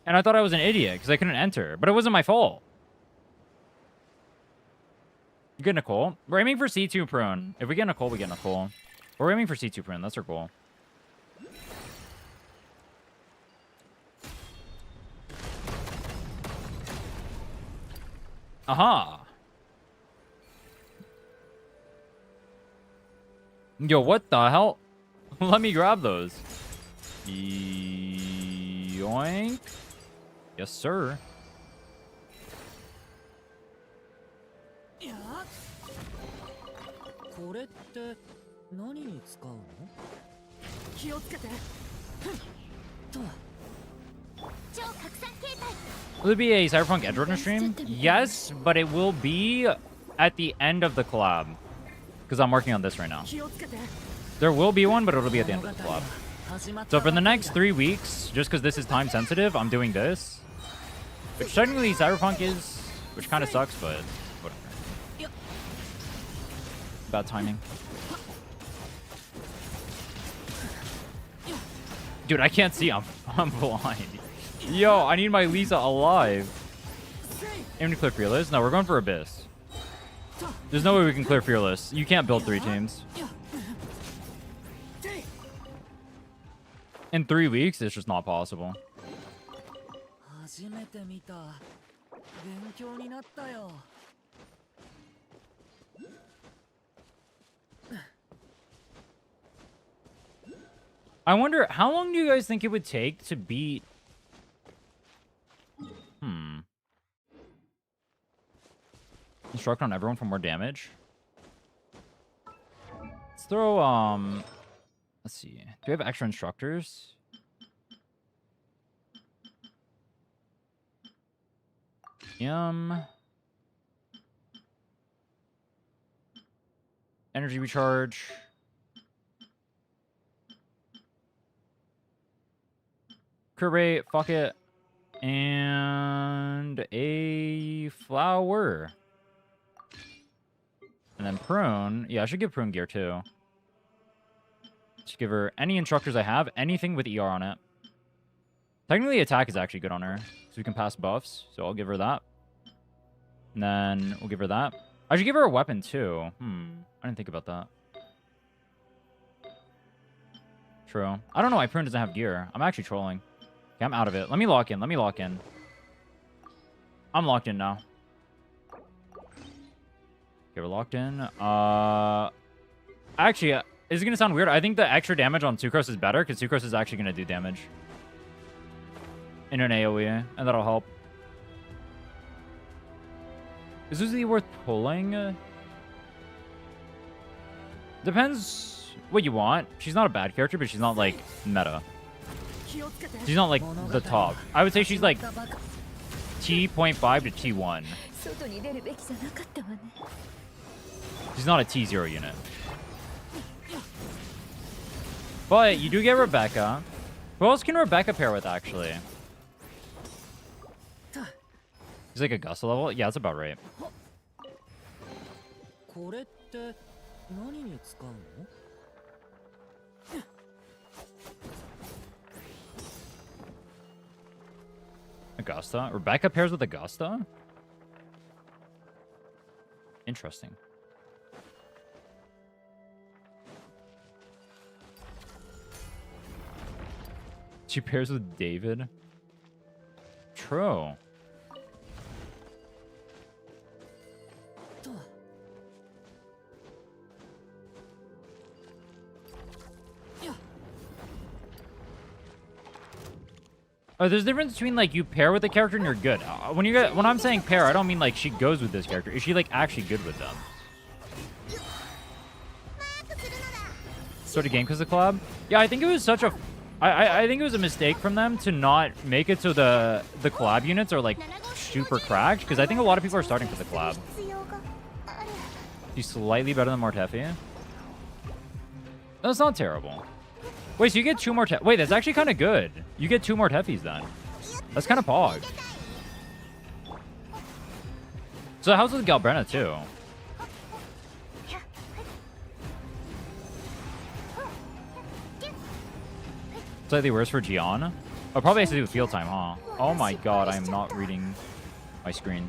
And I thought I was an idiot because I couldn't enter. But it wasn't my fault. You get Nicole? We're aiming for C2 prune. If we get Nicole, we get Nicole. We're aiming for C2 prune. That's our goal. Aha. Yo, what the hell? Let me grab those. Yoink. Yes, sir. Will it be a Cyberpunk Edge Runner stream? Yes, but it will be at the end of the collab. Because I'm working on this right now. There will be one, but it'll be at the end of the collab. So for the next 3 weeks, just because this is time sensitive, I'm doing this. Which technically Cyberpunk is, which kind of sucks, but whatever. Bad timing. Dude, I can't see. I'm blind. Yo, I need my Lisa alive. Aim to clear Fearless? No, we're going for Abyss. There's no way we can clear Fearless. You can't build 3 teams. In 3 weeks, it's just not possible. I wonder, how long do you guys think it would take to beat... Instruct on everyone for more damage? Let's throw, let's see. Do we have extra instructors? Energy recharge. Crit rate, fuck it. And a flower. And then prune. Yeah, I should give prune gear too. Just give her any instructors I have, anything with ER on it. Technically, attack is actually good on her, so we can pass buffs. So I'll give her that. And then we'll give her that. I should give her a weapon, too. I didn't think about that. True. I don't know why Prune doesn't have gear. I'm actually trolling. Okay, I'm out of it. Let me lock in. Let me lock in. I'm locked in now. Okay, we're locked in. Actually, this is going to sound weird. I think the extra damage on Sucrose is better, because Sucrose is actually going to do damage in an AoE, and that'll help. Is Uzi worth pulling? Depends what you want. She's not a bad character, but she's not, like, meta. She's not, like, the top. I would say she's, like, T.5 to T1. She's not a T0 unit. But you do get Rebecca. Who else can Rebecca pair with, actually? He's like Augusta level? Yeah, that's about right. Augusta? Rebecca pairs with Augusta? Interesting. She pairs with David? True. Oh, there's a difference between, like, you pair with a character and you're good. When I'm saying pair, I don't mean, like, she goes with this character. Is she, like, actually good with them? Sort of game because of the collab? Yeah, I think it was such a... I think it was a mistake from them to not make it so the collab units are, like, super cracked. Because I think a lot of people are starting for the collab. She's slightly better than Mortefi. That's not terrible. Wait, so you get 2 more... Wait, that's actually kind of good. You get 2 more Teffis then. That's kind of pog. So how's with Galbrenna, too? Slightly worse for Gian. Oh, probably has to do with field time, huh? Oh my god, I am not reading my screen.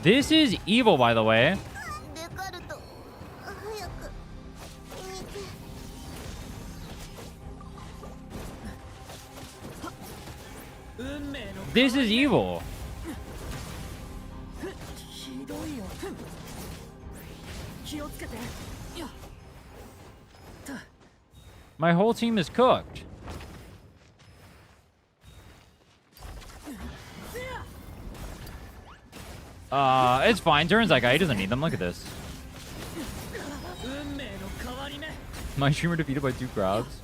This is evil, by the way. This is evil. My whole team is cooked. It's fine. Durin's that guy. He doesn't need them. Look at this. My streamer defeated by 2 crabs.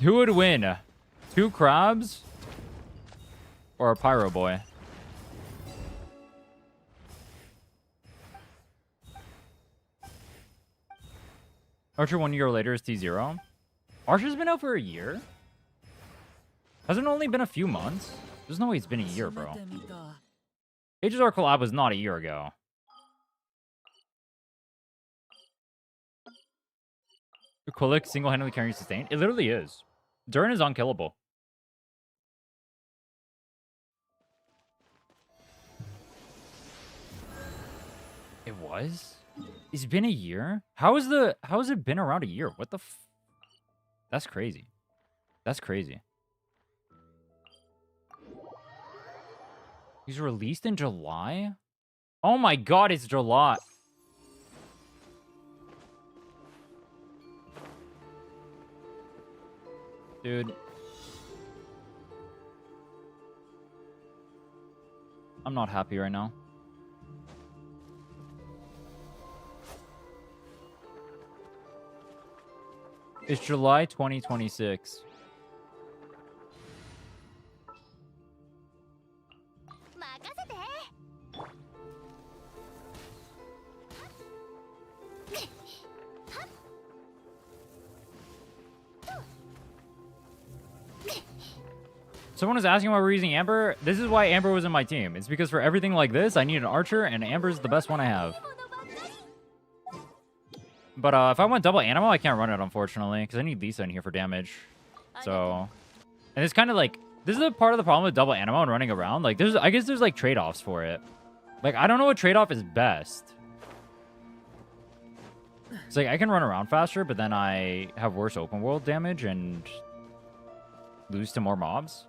Who would win? 2 crabs? Or a pyro boy? Archer 1 year later is T0. Archer's been out for a year? Hasn't it only been a few months? There's no way it's been a year, bro. Ages Our collab was not a year ago. Kulik single-handedly carrying sustain? It literally is. Durin is unkillable. It was? It's been a year? How has it been around a year? What the f... That's crazy. That's crazy. He's released in July? Oh my god, it's July. Dude. I'm not happy right now. It's July 2026. Someone was asking why we're using Amber. This is why Amber was in my team. It's because for everything like this, I need an archer, and Amber's the best one I have. But if I want double Animo, I can't run it, unfortunately, because I need Lisa in here for damage. So, and it's kind of like, this is a part of the problem with double Animo and running around. Like, I guess there's like trade-offs for it. Like, I don't know what trade-off is best. It's like, I can run around faster, but then I have worse open world damage and lose to more mobs.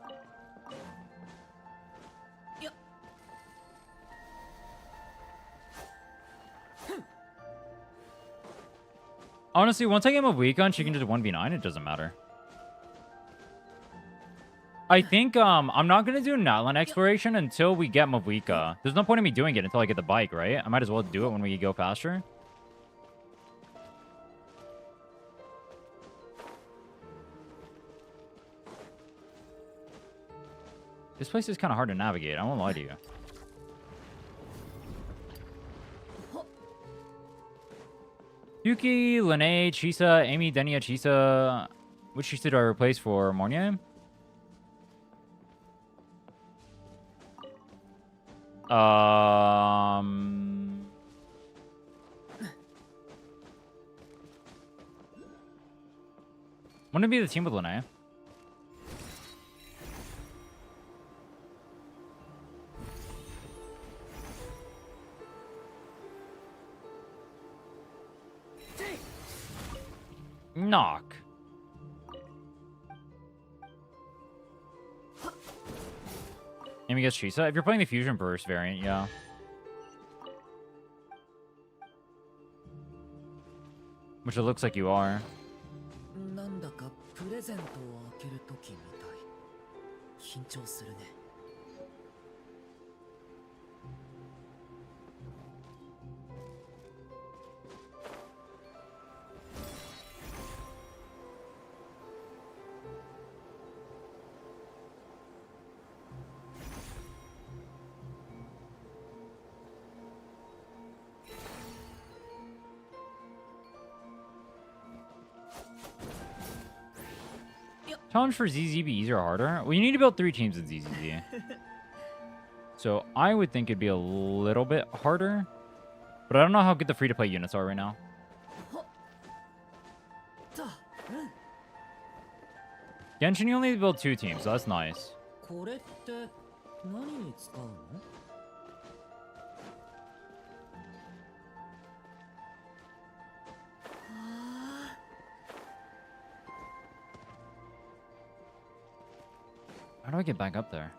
Honestly, once I get Mavuika and she can just 1v9, it doesn't matter. I think I'm not going to do Natlan exploration until we get Mavuika. There's no point in me doing it until I get the bike, right? I might as well do it when we go faster. This place is kind of hard to navigate. I won't lie to you. Yuki, Lene, Chisa, Amy, Denia, Chisa. Which Chisa do I replace for Mornier? Wouldn't it be the team with Lene? Knock. Amy gets Chisa. If you're playing the Fusion Burst variant, yeah. Which it looks like you are. Challenge for ZZ be easier or harder? Well, you need to build 3 teams in ZZZ. So I would think it'd be a little bit harder. But I don't know how good the free-to-play units are right now. Genshin, you only need to build 2 teams, so that's nice. How do I get back up there?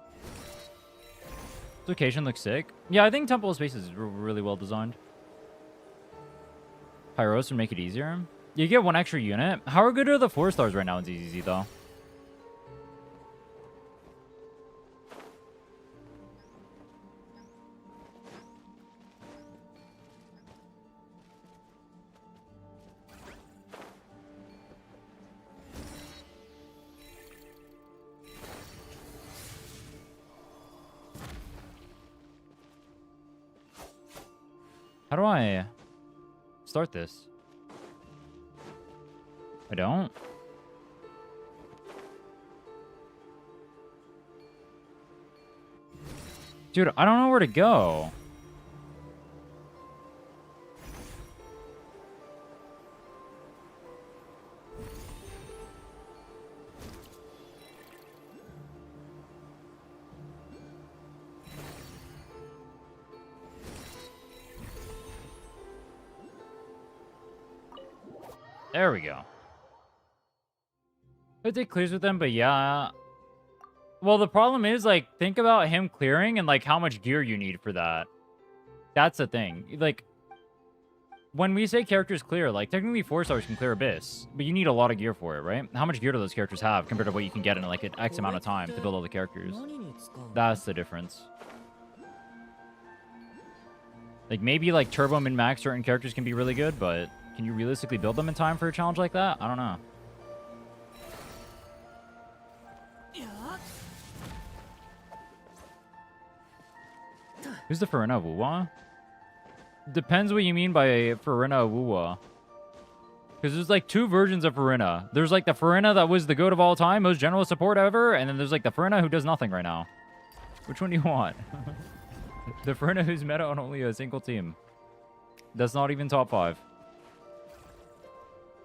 Location looks sick. Yeah, I think Temple of Space is really well designed. Pyros would make it easier. You get 1 extra unit. How good are the 4 stars right now in ZZZ, though? How do I start this? I don't. Dude, I don't know where to go. There we go. I did clears with them, but yeah. Well, the problem is, like, think about him clearing and, like, how much gear you need for that. That's the thing. Like, when we say characters clear, like, technically 4 stars can clear Abyss, but you need a lot of gear for it, right? How much gear do those characters have compared to what you can get in, like, an X amount of time to build all the characters? That's the difference. Like, maybe, like, Turbo min-max certain characters can be really good, but can you realistically build them in time for a challenge like that? I don't know. Who's the Farina Wuwa? Depends what you mean by Farina Wuwa. Because there's like 2 versions of Farina. There's like the Farina that was the goat of all time, most general support ever, and then there's like the Farina who does nothing right now. Which one do you want? The Farina who's meta on only a single team. That's not even top 5.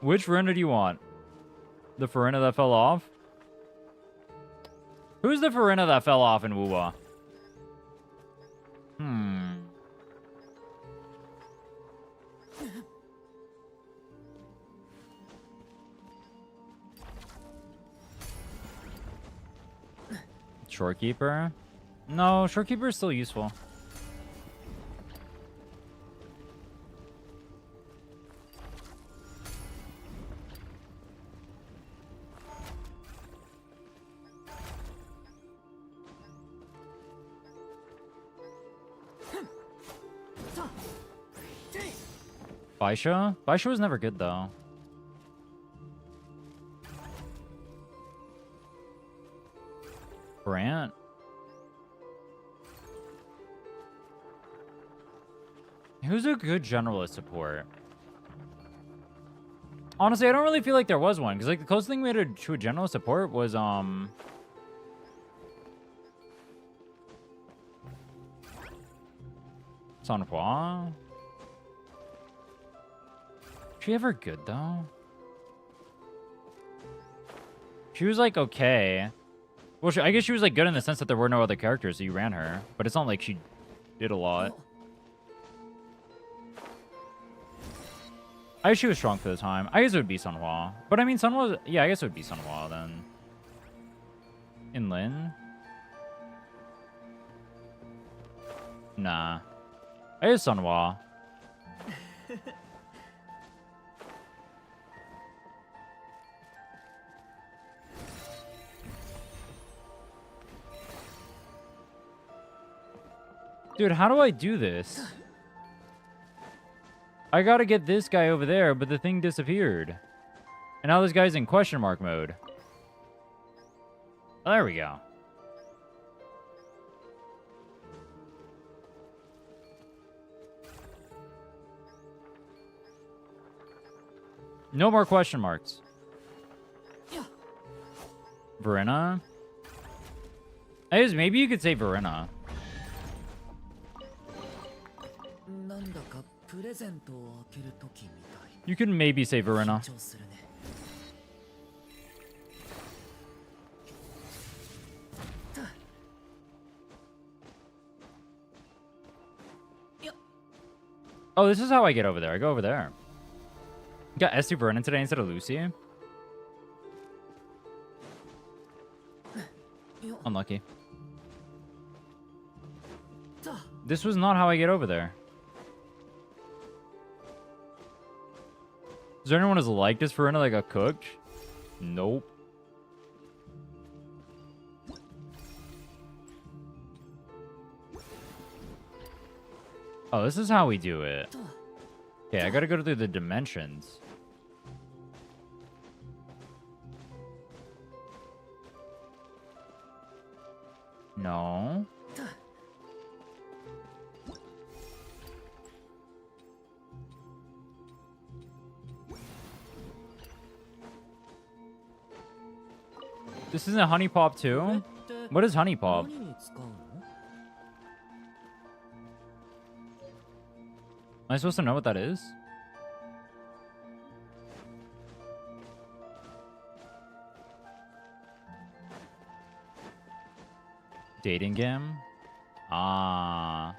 Which Verena do you want? The Verena that fell off? Who's the Verena that fell off in Wuwa? Shorekeeper? No, Shorekeeper is still useful. Baisha? Baisha was never good, though. Brant? Who's a good generalist support? Honestly, I don't really feel like there was one, because like the closest thing we had to a generalist support was Sanhua. She ever good though? She was like okay. Well, I guess she was like good in the sense that there were no other characters, so you ran her. But it's not like she did a lot. I guess she was strong for the time. I guess it would be Sanhua. But I mean, Sanhua, yeah, I guess it would be Sanhua then. In Lin? Nah. I guess Sanhua. Dude, how do I do this? I gotta get this guy over there, but the thing disappeared. And now this guy's in question mark mode. There we go. No more question marks. Verena? I guess maybe you could say Verena. You can maybe say Verena. Oh, this is how I get over there. I go over there. Got S2 Verena today instead of Lucy. Unlucky. This was not how I get over there. Is there anyone as liked as Verena that got cooked? Nope. Oh, this is how we do it. Okay, I gotta go through the dimensions. No. This isn't Honey Pop too? What is Honey Pop? Am I supposed to know what that is? Dating game? Ah.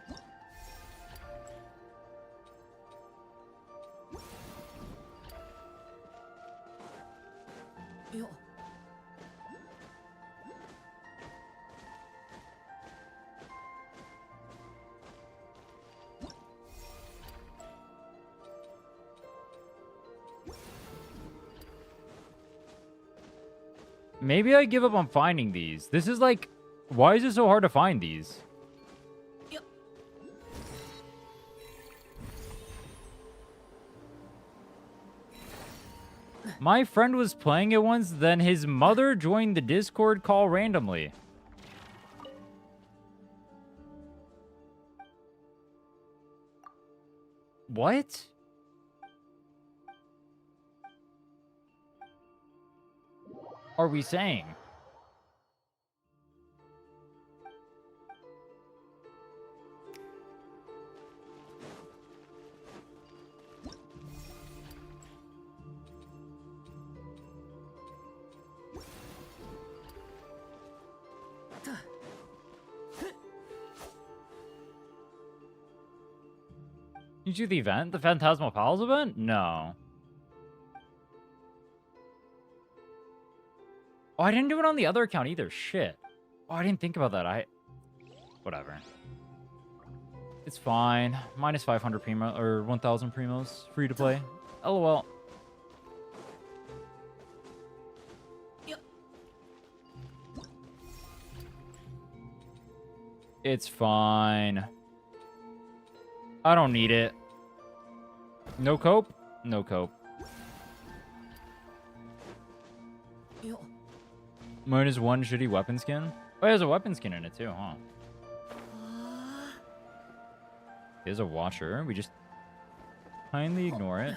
Maybe I give up on finding these. This is like, why is it so hard to find these? My friend was playing it once, then his mother joined the Discord call randomly. What? Are we saying? You do the event? The Phantasmal Pals event? No. Oh, I didn't do it on the other account either. Shit. Oh, I didn't think about that. Whatever. It's fine. Minus 500 primo or 1,000 primos. Free to play. LOL. It's fine. I don't need it. No cope? No cope. Minus 1 shitty weapon skin? Oh, there's a weapon skin in it too, huh? There's a watcher. We just kindly ignore it.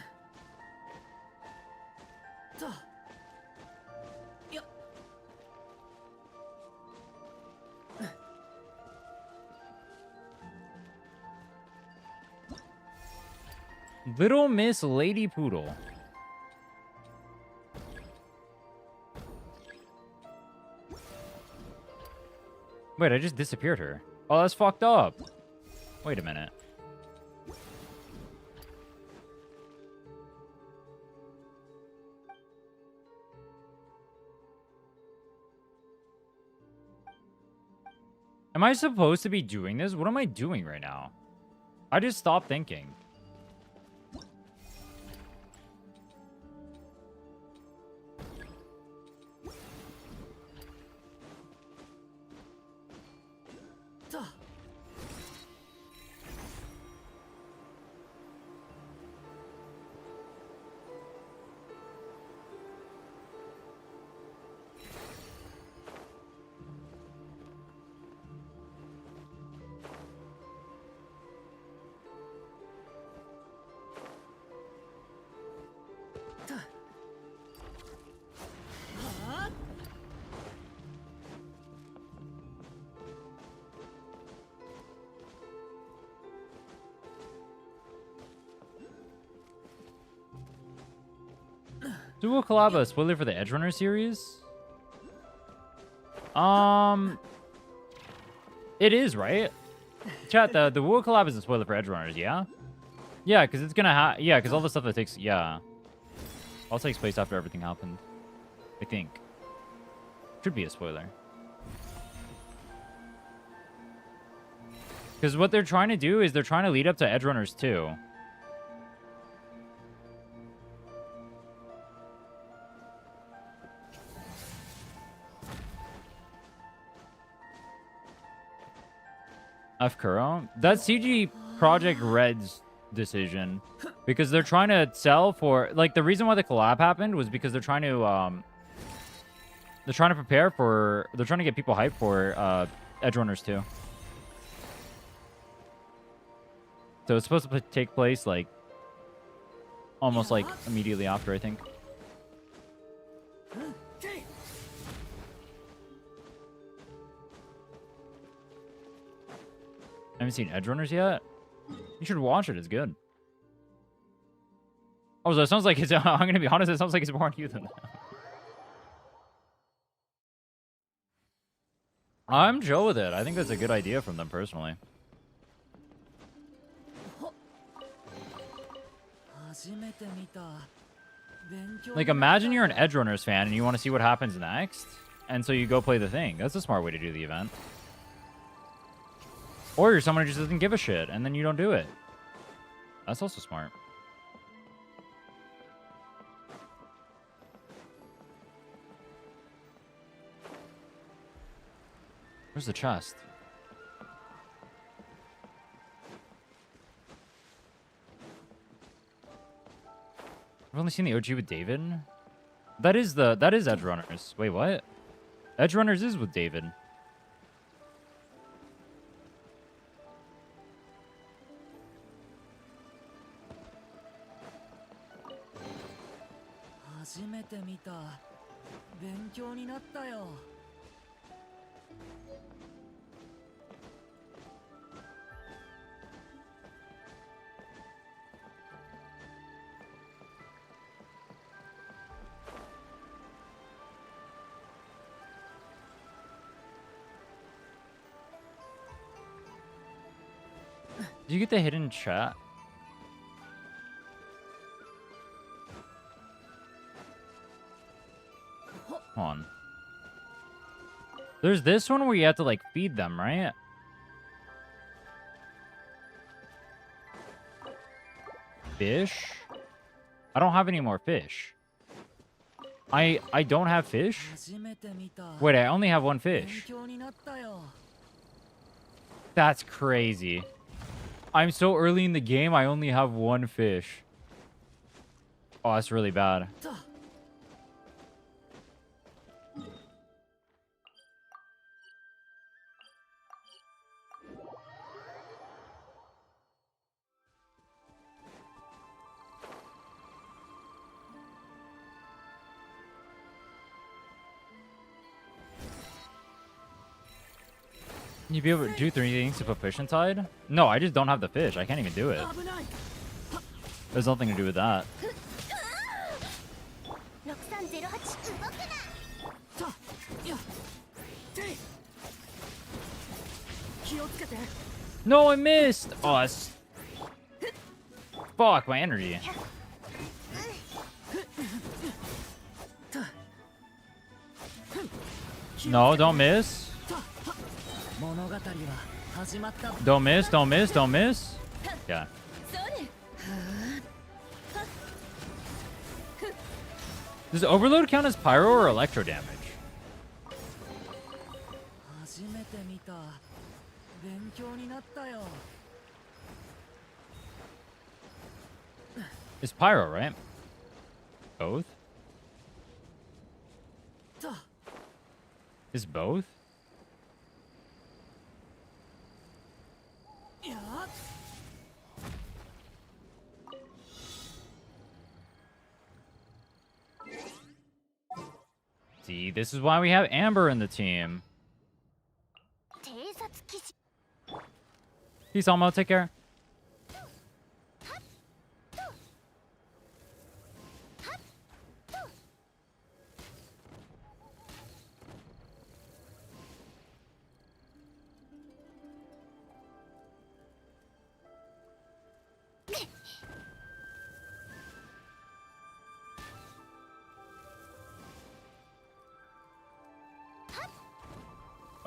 Little Miss Lady Poodle. Wait, I just disappeared her. Oh, that's fucked up. Wait a minute. Am I supposed to be doing this? What am I doing right now? I just stopped thinking. Dual collab a spoiler for the Edgerunner series? It is, right? Chat, the Dual collab is a spoiler for Edgerunners, yeah? Yeah, because it's gonna yeah, because all the stuff that takes, yeah. All takes place after everything happened. I think. Should be a spoiler. Because what they're trying to do is they're trying to lead up to Edgerunners 2. F. Kuro? That's CG Project Red's decision. Because they're trying to sell for... Like, the reason why the collab happened was because they're trying to... They're trying to prepare for... They're trying to get people hyped for Edgerunners 2. So it's supposed to take place, like... Almost, like, immediately after, I think. I haven't seen Edgerunners yet. You should watch it. It's good. Oh, so it sounds like it's... I'm going to be honest. It sounds like it's more on you than that. I'm chill with it. I think that's a good idea from them, personally. Like, imagine you're an Edgerunners fan and you want to see what happens next. And so you go play the thing. That's a smart way to do the event. Or you're someone who just doesn't give a shit, and then you don't do it. That's also smart. Where's the chest? I've only seen the OG with David. That is Edgerunners. Wait, what? Edgerunners is with David. Did you get the hidden chat? Hold on. There's this one where you have to, like, feed them, right? Fish? I don't have any more fish. I don't have fish? Wait, I only have one fish. That's crazy. I'm so early in the game, I only have one fish. Oh, that's really bad. Can you be able to do 3 things to put fish inside? No, I just don't have the fish. I can't even do it. There's nothing to do with that. 6308動くな。 No, I missed! Oh, that's... Fuck, my energy. No, don't miss. Don't miss, don't miss, don't miss. Yeah. Does overload count as pyro or electro damage? It's pyro, right? Both? Is both? See, this is why we have Amber in the team. 偵察騎士 Peace, Almo. Take care.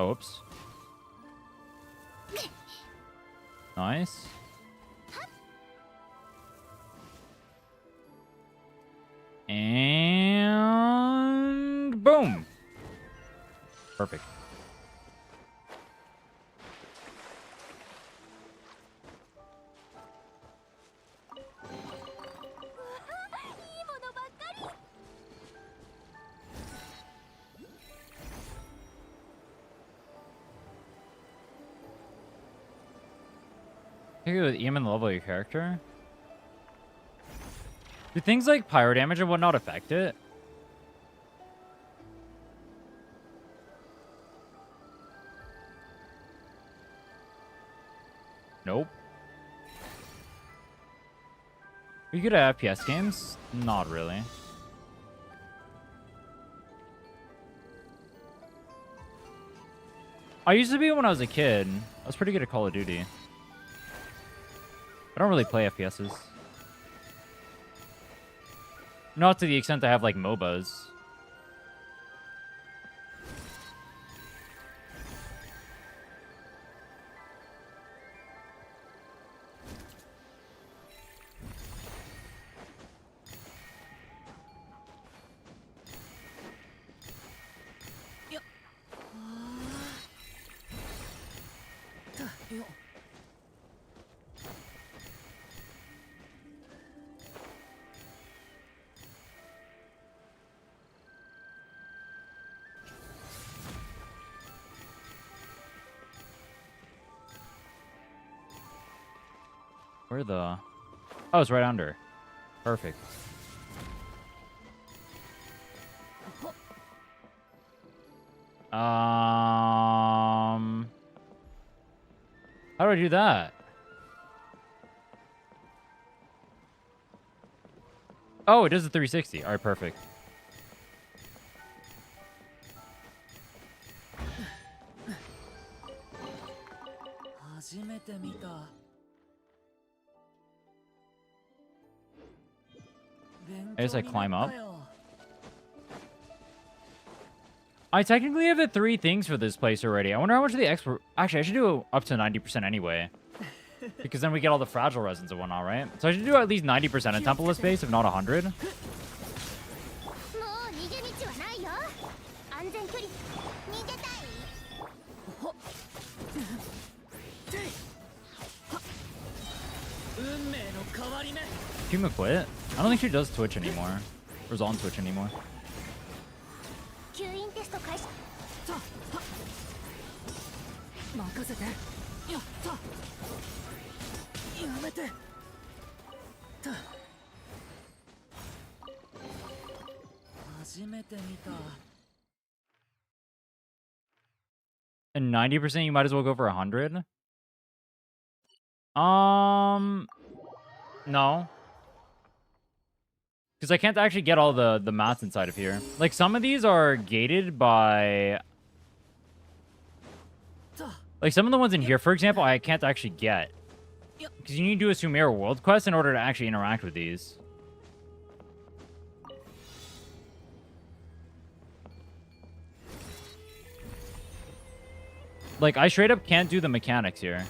Oops. Nice. And boom. Perfect. With aim and the level of your character. Do things like pyro damage and whatnot affect it? Nope. Are you good at FPS games? Not really. I used to be when I was a kid. I was pretty good at Call of Duty. I don't really play FPSs. Not to the extent I have, like, MOBAs. Where the... Oh, it's right under. Perfect. How do I do that? Oh, it does the 360. All right, perfect. I guess I climb up. I technically have the 3 things for this place already. I wonder how much of the expert... Actually, I should do up to 90% anyway. Because then we get all the fragile resins and whatnot, right? So I should do at least 90% of Temple of Space, if not 100. もう逃げ道はないよ。安全距離逃げたい。 Puma quit? I don't think she does Twitch anymore. Or is on Twitch anymore. 吸引テスト開始。任せて。やった。やめて。初めて見た。 And 90%, you might as well go for 100? No. Because I can't actually get all the mats inside of here. Like, some of these are gated by... Like, some of the ones in here, for example, I can't actually get. Because you need to do a Sumeru World Quest in order to actually interact with these. Like, I straight up can't do the mechanics here.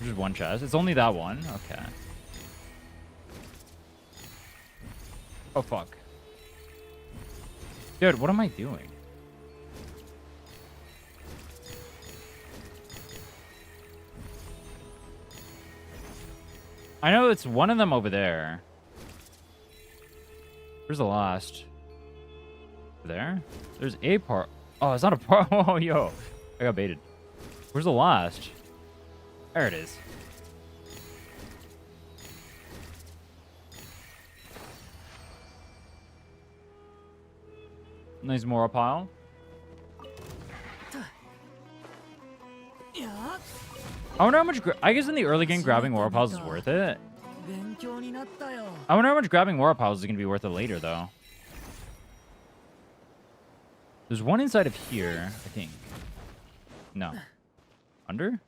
There's one chest. It's only that one. Okay. Oh, fuck. Dude, what am I doing? I know it's one of them over there. Where's the last? There? There's a part. Oh, it's not a part. Oh, yo. I got baited. Where's the last? There it is. Nice Mora pile. I wonder how much... I guess in the early game, grabbing Mora piles is worth it. I wonder how much grabbing Mora piles is going to be worth it later, though. There's one inside of here, I think. No. Under?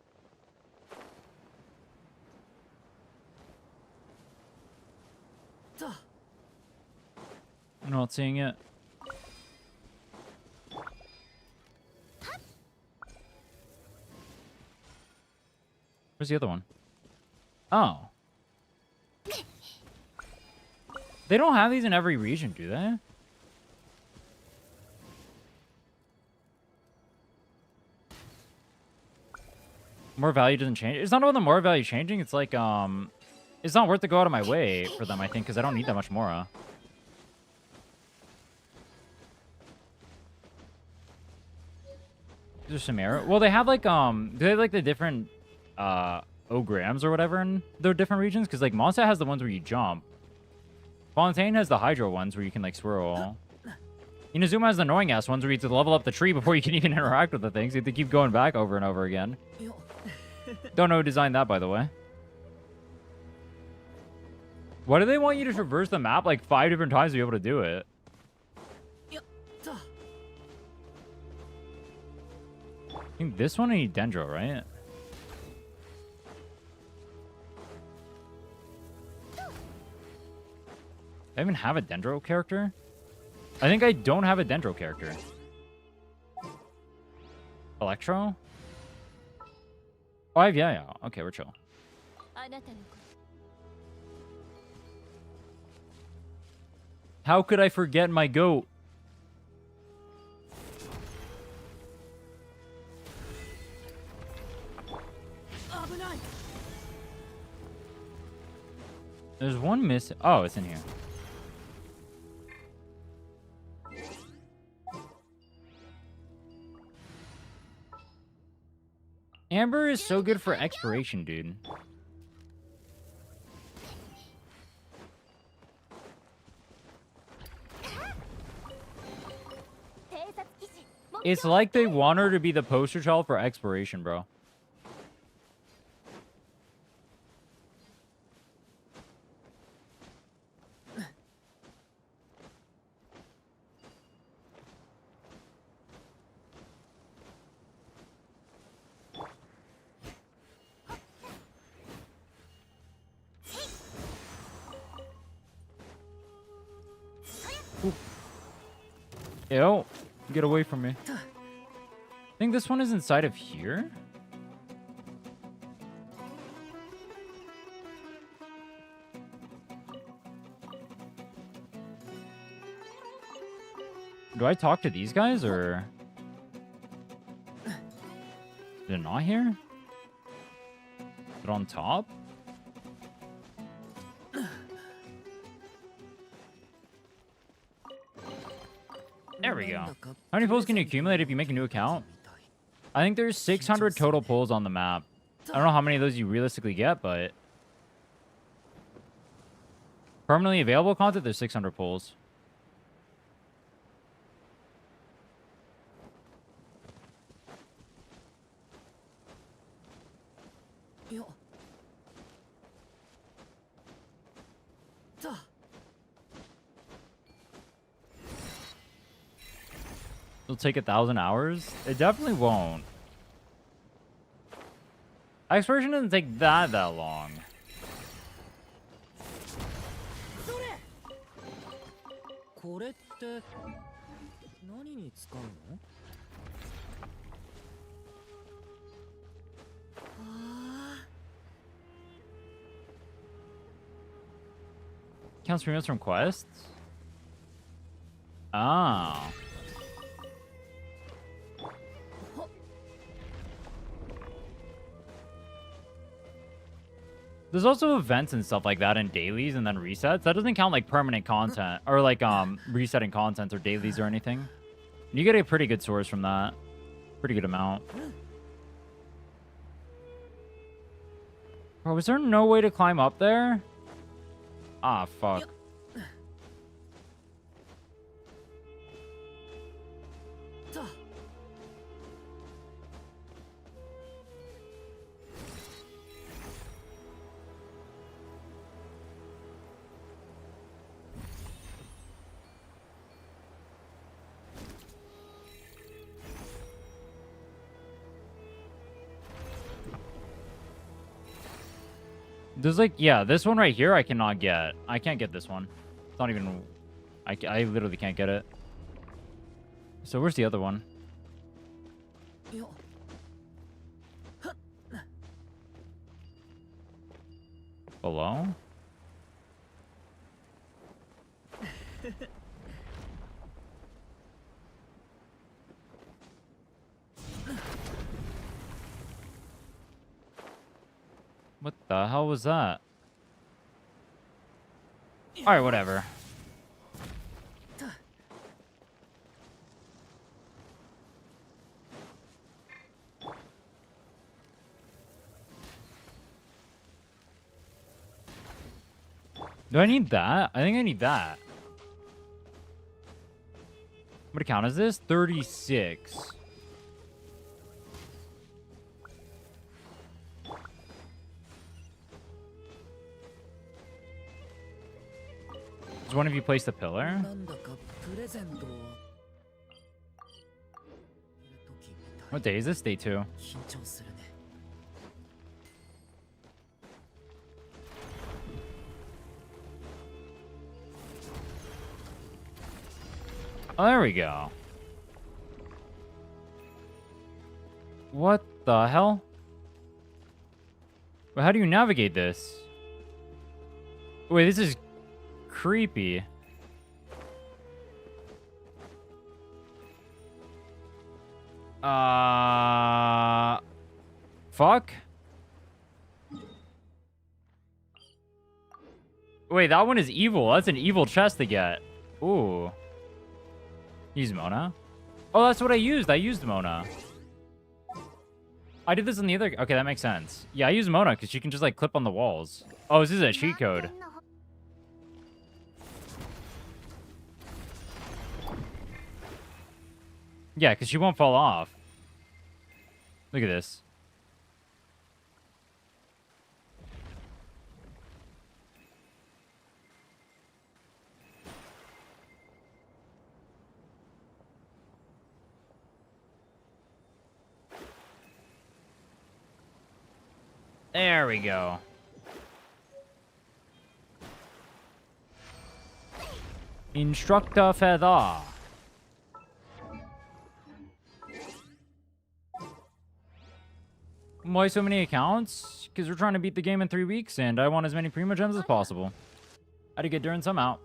I'm not seeing it. Where's the other one? Oh. They don't have these in every region, do they? More value doesn't change. It's not about the more value changing. It's like, it's not worth to go out of my way for them, I think, because I don't need that much Mora. Is there some error? Well, they have like, they have like the different, O-grams or whatever in the different regions. Because like Monster has the ones where you jump. Fontaine has the Hydro ones where you can like swirl. Inazuma has the annoying ass ones where you have to level up the tree before you can even interact with the things. You have to keep going back over and over again. Don't know who designed that, by the way. Why do they want you to traverse the map like 5 different times to be able to do it? I think this one I need Dendro, right? I even have a Dendro character? I think I don't have a Dendro character. Electro? Oh, I have yeah. Okay, we're chill. How could I forget my goat? There's one missing. Oh, it's in here. Amber is so good for exploration, dude. It's like they want her to be the poster child for exploration, bro. Ew. Get away from me. I think this one is inside of here. Do I talk to these guys or... They're not here? They're on top? There we go. How many pulls can you accumulate if you make a new account? I think there's 600 total pulls on the map. I don't know how many of those you realistically get, but... Permanently available content, there's 600 pulls. It'll take 1,000 hours? It definitely won't. Exploration doesn't take that long. Counts premiums from quests? Oh. There's also events and stuff like that in dailies and then resets. That doesn't count like permanent content or like resetting content or dailies or anything. You get a pretty good source from that. Pretty good amount. Bro, was there no way to climb up there? Ah, fuck. There's like, yeah, this one right here I cannot get. I can't get this one. It's not even... I literally can't get it. So where's the other one? Below? What the hell was that? Alright, whatever. Do I need that? I think I need that. What account is this? 36. Does one of you place the pillar? What day is this? Day 2. Oh, there we go. What the hell? Well, how do you navigate this? Wait, this is creepy. Fuck. Wait, that one is evil. That's an evil chest to get. Ooh. Use Mona. Oh, that's what I used. I used Mona. I did this on the other... Okay, that makes sense. Yeah, I use Mona because she can just, like, clip on the walls. Oh, this is a cheat code. Yeah, because she won't fall off. Look at this. There we go. Instructor feather. Why so many accounts? Because we're trying to beat the game in 3 weeks, and I want as many Primo Gems as possible. Had to get Durin some out.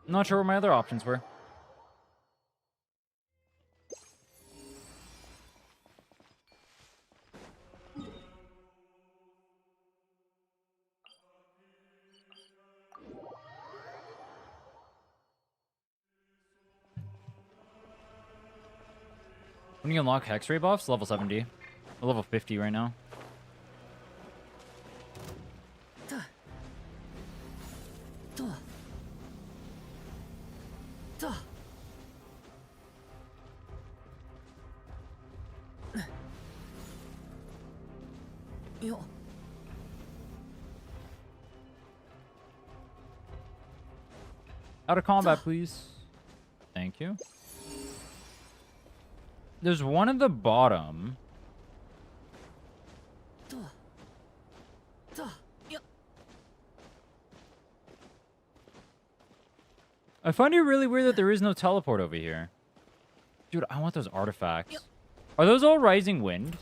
Not sure what my other options were. When you unlock Hex Ray buffs, level 70. We're level 50 right now. Out of combat, please. Thank you. There's one at the bottom. I find it really weird that there is no teleport over here. Dude, I want those artifacts. Are those all Rising Wind?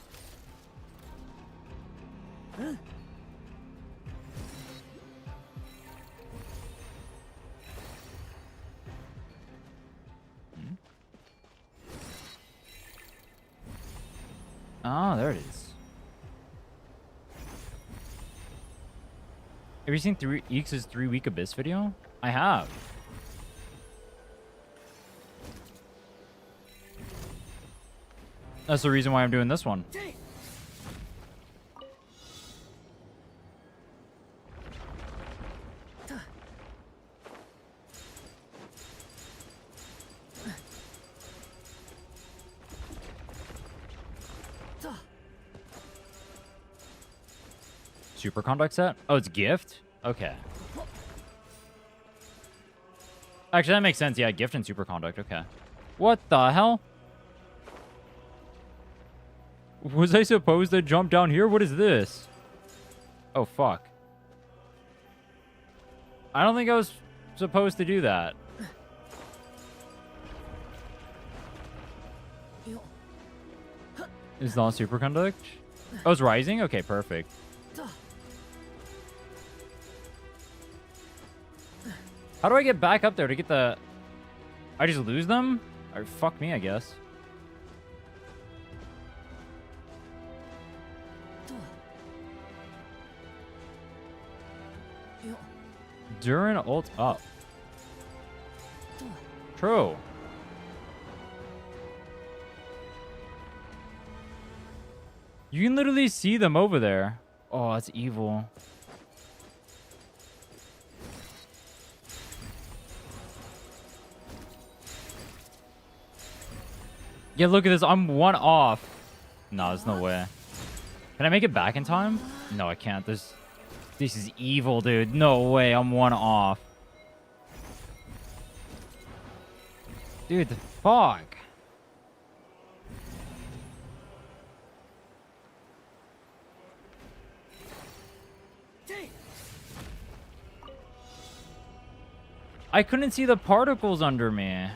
Ah, there it is. Have you seen Eeks' 3-week Abyss video? I have. That's the reason why I'm doing this one. Superconduct set? Oh, it's gift? Okay. Actually, that makes sense. Yeah, gift and superconduct. Okay. What the hell? Was I supposed to jump down here? What is this? Oh, fuck. I don't think I was supposed to do that. Is not superconduct? Oh, it's rising? Okay, perfect. How do I get back up there to get the... I just lose them? Or fuck me, I guess. Durin ult up. True. You can literally see them over there. Oh, that's evil. Yeah, look at this. I'm 1 off. No, there's no way. Can I make it back in time? No, I can't. This is evil, dude. No way. I'm 1 off. Dude, the fuck. I couldn't see the particles under me.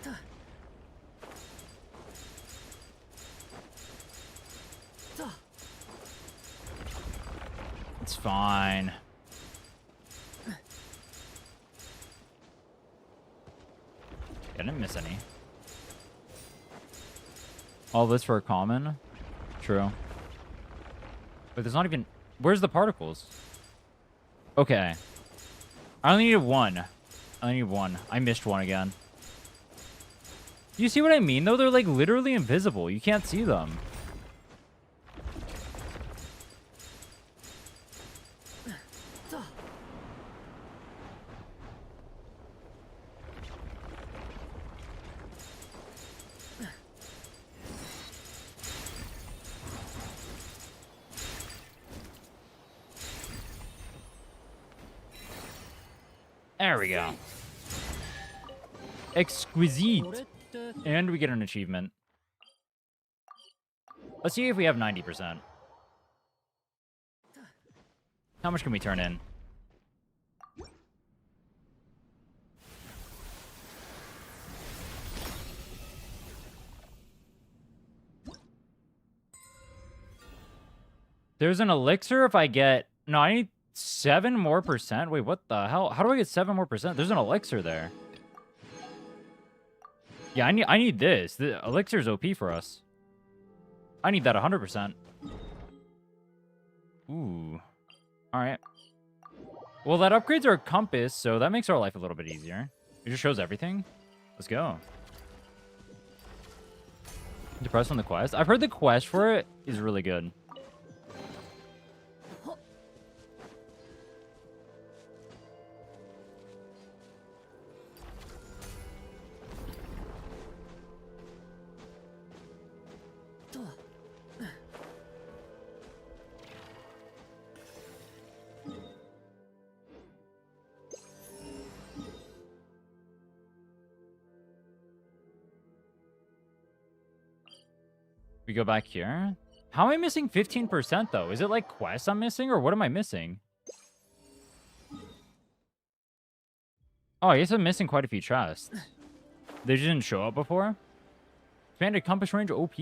It's fine. I didn't miss any. All this for a common? True. But there's not even... Where's the particles? Okay. I only needed 1. I only need 1. I missed 1 again. You see what I mean, though? They're, like, literally invisible. You can't see them. There we go. Exquisite. And we get an achievement. Let's see if we have 90%. How much can we turn in? There's an elixir if I get... No, I need 7 more percent. Wait, what the hell? How do I get 7 more percent? There's an elixir there. Yeah, I need this. The elixir's OP for us. I need that 100%. Ooh. Alright. Well, that upgrades our compass, so that makes our life a little bit easier. It just shows everything. Let's go. Depressed on the quest. I've heard the quest for it is really good. We go back here. How am I missing 15% though? Is it like quests I'm missing or what am I missing? Oh, I guess I'm missing quite a few chests. They just didn't show up before? Expanded compass range OP.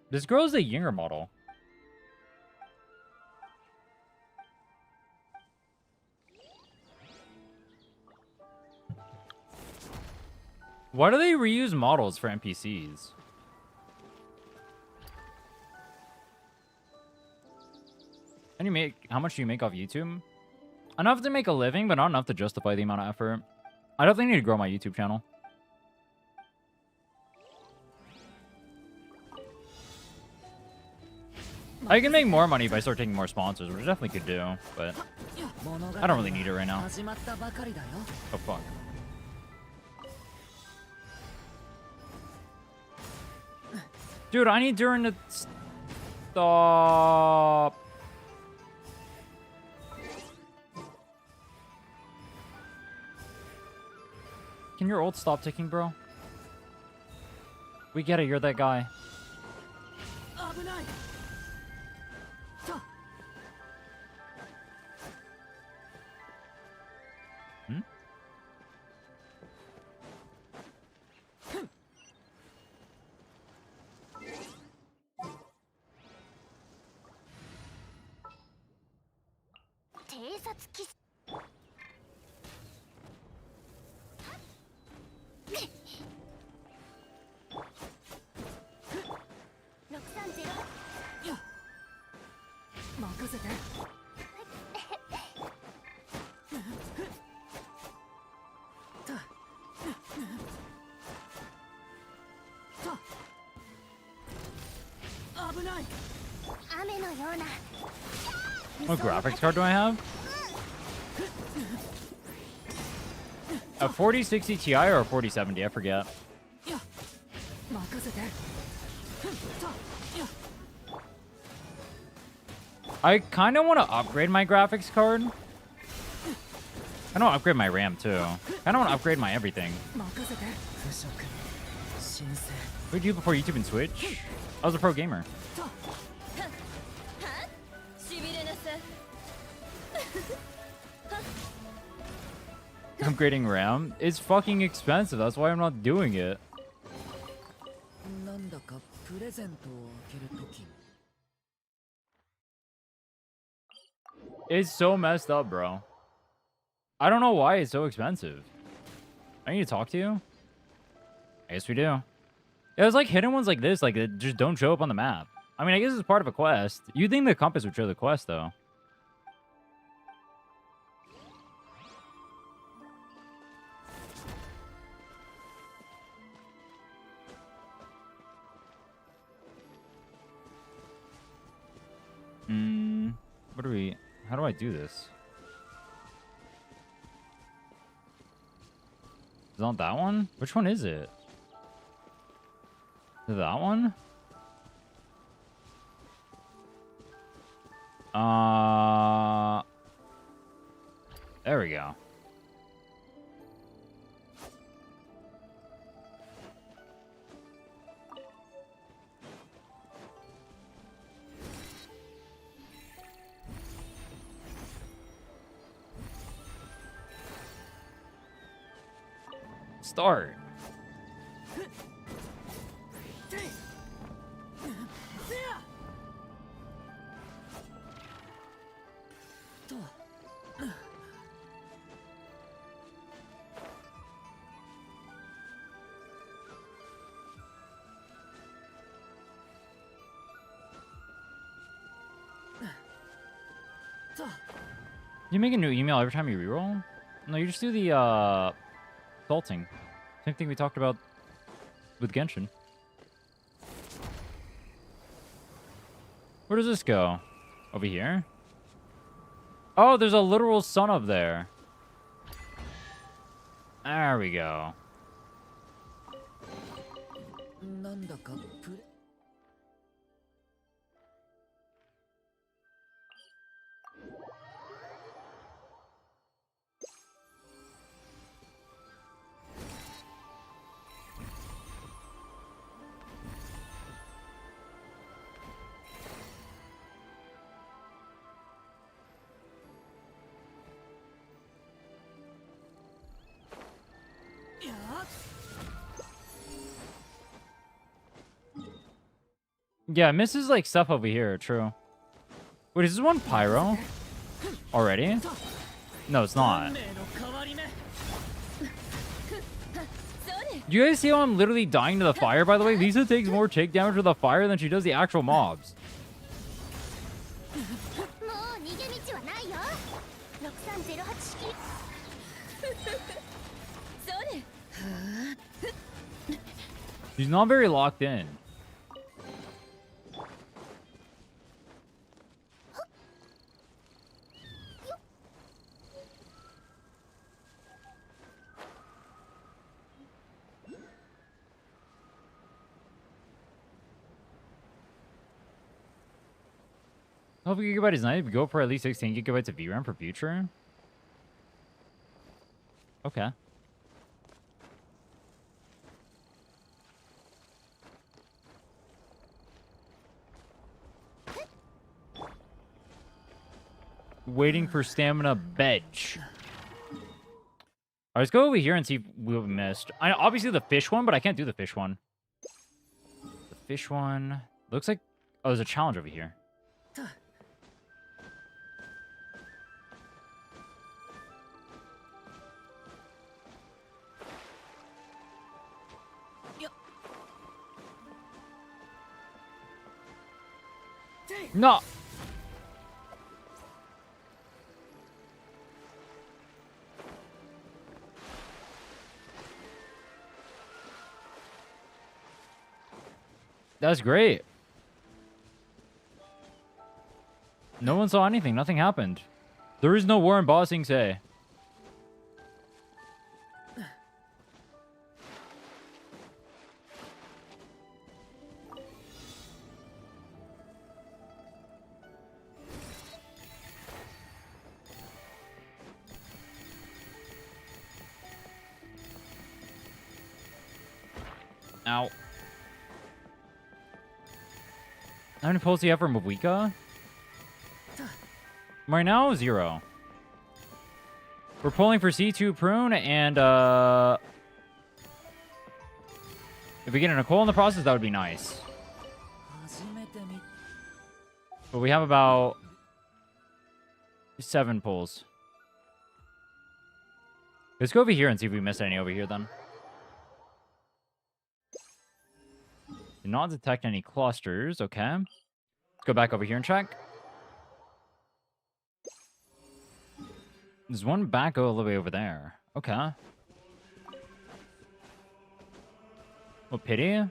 This girl is a younger model. Why do they reuse models for NPCs? How much do you make off YouTube? Enough to make a living, but not enough to justify the amount of effort. I definitely need to grow my YouTube channel. I can make more money if I start taking more sponsors, which I definitely could do, but I don't really need it right now. Oh, fuck. Dude, I need Durin to stop. Can your ult stop ticking, bro? We get it, you're that guy. Hmm? What graphics card do I have? A 4060 Ti or a 4070? I forget. I kind of want to upgrade my graphics card. I don't want to upgrade my RAM too. I don't want to upgrade my everything. What did you do before YouTube and Switch? I was a pro gamer. Upgrading RAM is fucking expensive. That's why I'm not doing it. It's so messed up, bro. I don't know why it's so expensive. I need to talk to you. I guess we do. It was like hidden ones like this, like that just don't show up on the map. I mean, I guess it's part of a quest. You'd think the compass would show the quest, though. What do we... How do I do this? Is it not that one? Which one is it? Is it that one? There we go. start. You make a new email every time you reroll? No, you just do the salting. Same thing we talked about with Genshin. Where does this go? Over here? Oh, there's a literal sun up there. There we go. Yeah, misses like stuff over here, true. Wait, is this one pyro? Already? No, it's not. Do you guys see how I'm literally dying to the fire, by the way? Lisa takes more take damage with the fire than she does the actual mobs. She's not very locked in. Hope gigabyte is nice. We go for at least 16 gigabytes of VRAM for future. Okay. Waiting for stamina bench. Alright, let's go over here and see if we missed. Obviously the fish one, but I can't do the fish one. The fish one looks like... Oh, there's a challenge over here. No. That's great. No one saw anything. Nothing happened. There is no war in Ba Sing Se. Ow. How many pulls do you have for Mavuika? Right now, 0. We're pulling for C2 Prune, and if we get a Nicole in the process, that would be nice. But we have about 7 pulls. Let's go over here and see if we missed any over here then. Did not detect any clusters. Okay. Let's go back over here and check. There's one back all the way over there. Okay. What pity?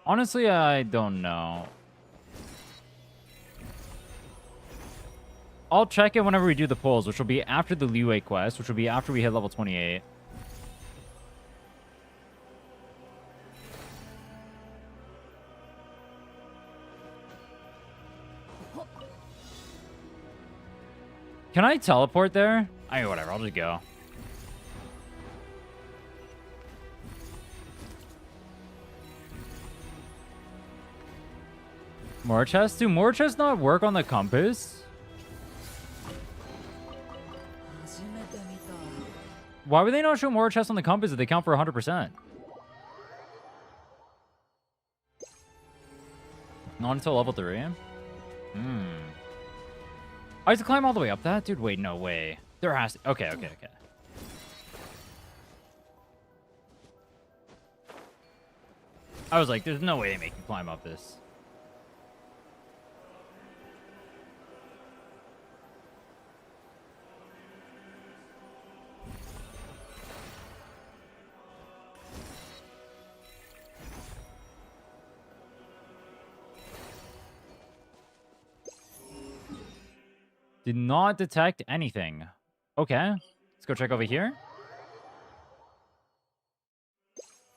Honestly, I don't know. I'll check it whenever we do the pulls, which will be after the Liu quest, which will be after we hit level 28. Can I teleport there? I mean, whatever. I'll just go. More chests? Do more chests not work on the compass? Why would they not show more chests on the compass if they count for 100%? Not until level 3? I have to climb all the way up that? Dude, wait, no way. There has to... Okay. I was like, there's no way they make you climb up this. Did not detect anything. Okay. Let's go check over here.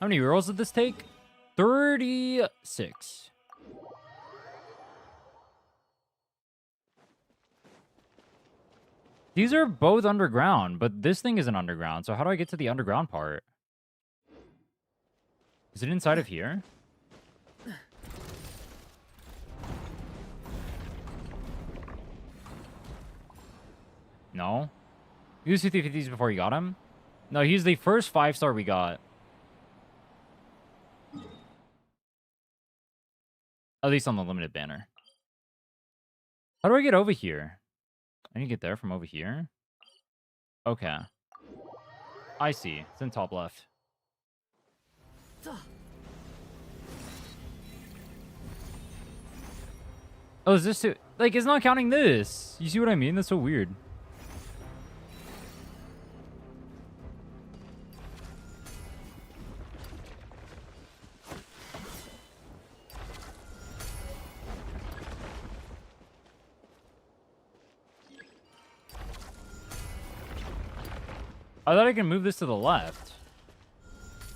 How many rolls did this take? 36. These are both underground, but this thing isn't underground. So how do I get to the underground part? Is it inside of here? No. You used 50/50s before you got him? No, he's the first 5-star we got. At least on the limited banner. How do I get over here? I need to get there from over here? Okay. I see. It's in top left. Oh, is this too... Like, it's not counting this. You see what I mean? That's so weird. I thought I could move this to the left.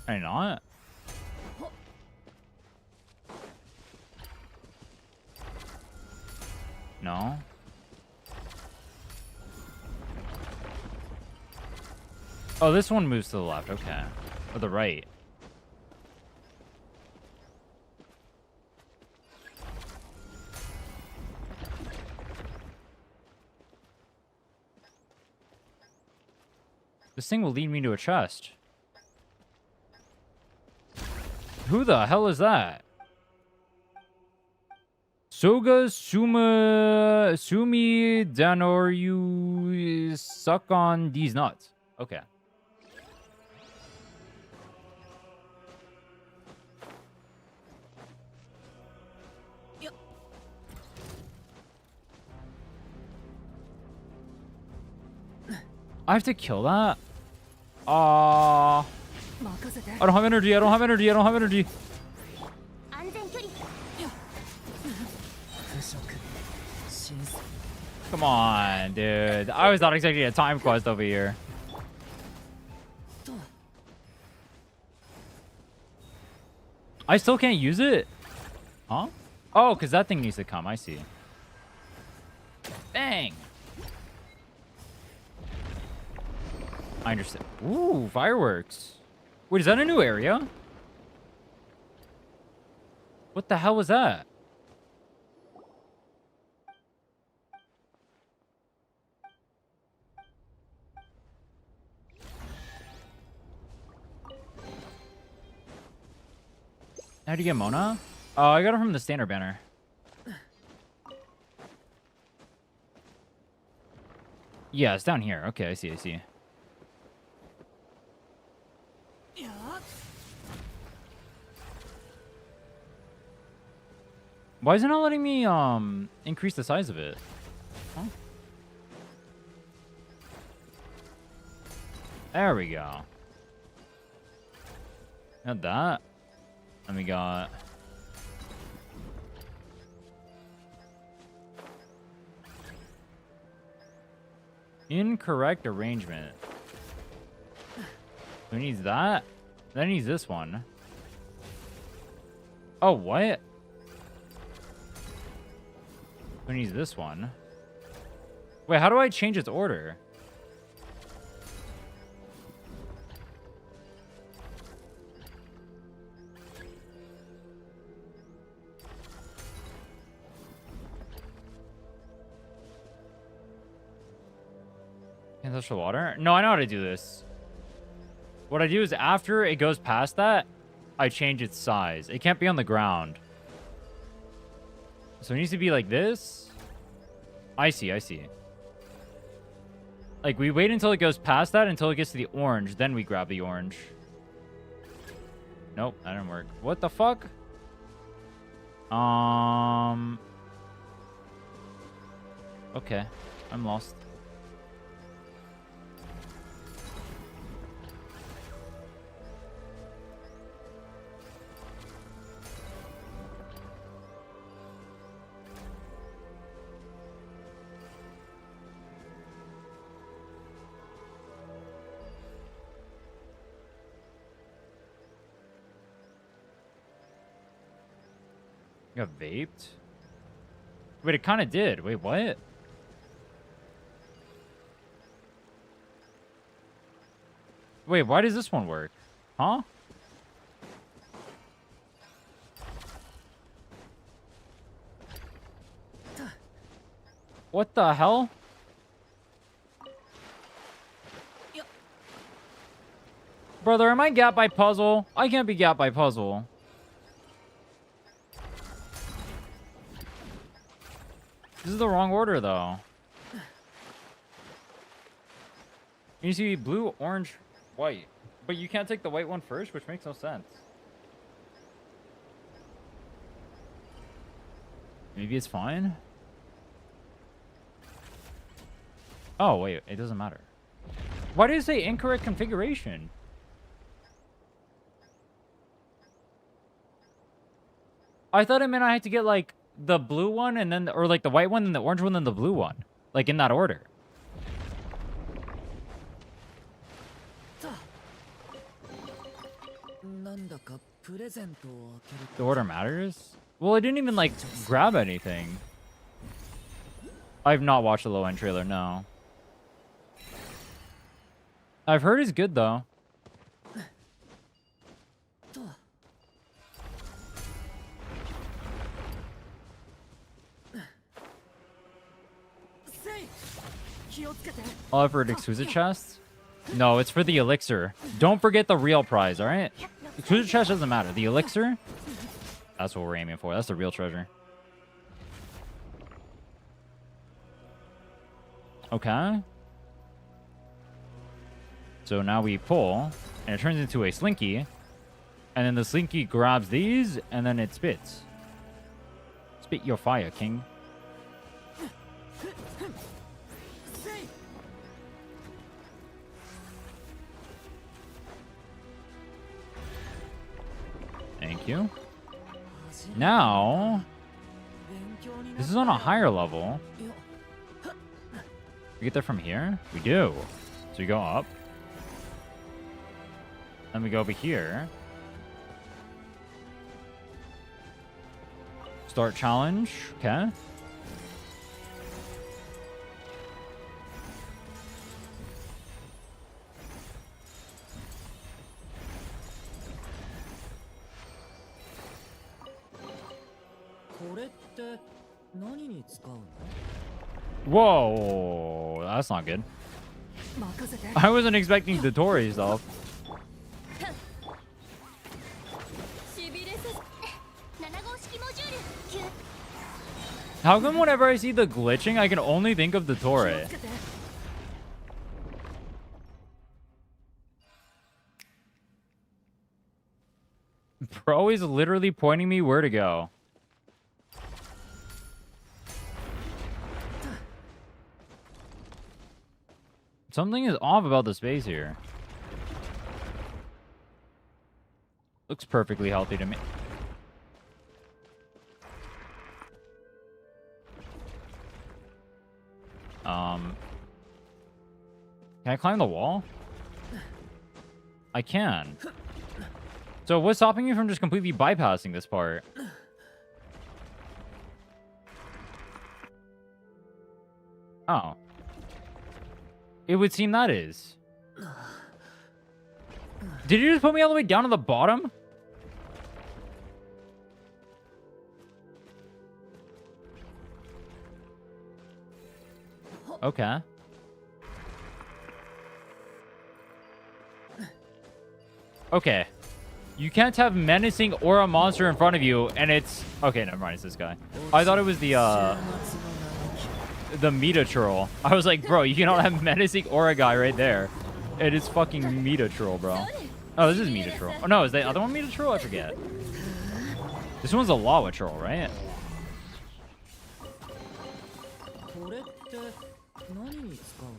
Can I not? No. Oh, this one moves to the left. Okay. Or the right. This thing will lead me to a chest. Who the hell is that? Soga Sumi Danoryu suck on these nuts. Okay. I have to kill that? I don't have energy. I don't have energy. I don't have energy. Come on, dude. I was not expecting a time quest over here. I still can't use it? Huh? Oh, because that thing needs to come. I see. Bang. I understand. Ooh, fireworks. Wait, is that a new area? What the hell was that? How'd you get Mona? Oh, I got it from the standard banner. Yeah, it's down here. Okay, I see, I see. Why is it not letting me increase the size of it? Huh? There we go. Got that. And we got incorrect arrangement. Who needs that? That needs this one. Oh, what? Who needs this one? Wait, how do I change its order? Can't touch the water? No, I know how to do this. What I do is after it goes past that, I change its size. It can't be on the ground. So it needs to be like this. I see, I see. Like, we wait until it goes past that, until it gets to the orange. Then we grab the orange. Nope, that didn't work. What the fuck? Okay, I'm lost. You got vaped? Wait, it kind of did. Wait, what? Wait, why does this one work? Huh? What the hell? Brother, am I gapped by puzzle? I can't be gapped by puzzle. This is the wrong order, though. You see blue, orange, white. But you can't take the white one first, which makes no sense. Maybe it's fine? Oh, wait. It doesn't matter. Why did it say incorrect configuration? I thought it meant I had to get, like, the blue one and then, or like the white one and the orange one and the blue one. Like in that order. The order matters? Well, I didn't even like grab anything. I've not watched the low end trailer, no. I've heard it's good though. All for an exquisite chest? No, it's for the elixir. Don't forget the real prize, alright? Exquisite chest doesn't matter. The elixir? That's what we're aiming for. That's the real treasure. Okay. So now we pull, and it turns into a slinky. And then the slinky grabs these, and then it spits. Spit your fire, king. Thank you. Now, this is on a higher level. We get there from here? We do. So we go up. Then we go over here. Start challenge. Okay. Whoa, that's not good. I wasn't expecting the Tory stuff. How come whenever I see the glitching, I can only think of the Tory? Bro is literally pointing me where to go. Something is off about the space here. Looks perfectly healthy to me. Can I climb the wall? I can. So what's stopping me from just completely bypassing this part? Oh. It would seem that is. Did you just put me all the way down to the bottom? Okay. Okay. You can't have menacing aura monster in front of you, and it's... Okay, never mind. It's this guy. I thought it was the Meta Troll. I was like, bro, you cannot have menacing aura guy right there. It is fucking Meta Troll, bro. Oh, this is Meta Troll. Oh, no, is the other one Meta Troll? I forget. This one's a Lawa Troll, right? これって何に使うの？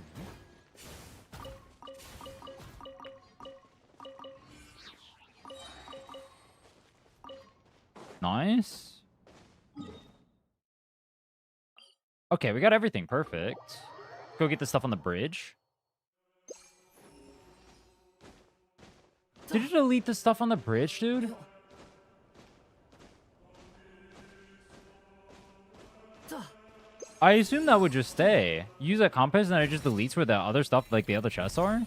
Nice. Okay, we got everything. Perfect. Go get the stuff on the bridge. Did it delete the stuff on the bridge, dude? I assume that would just stay. Use that compass and then it just deletes where the other stuff, like the other chests are.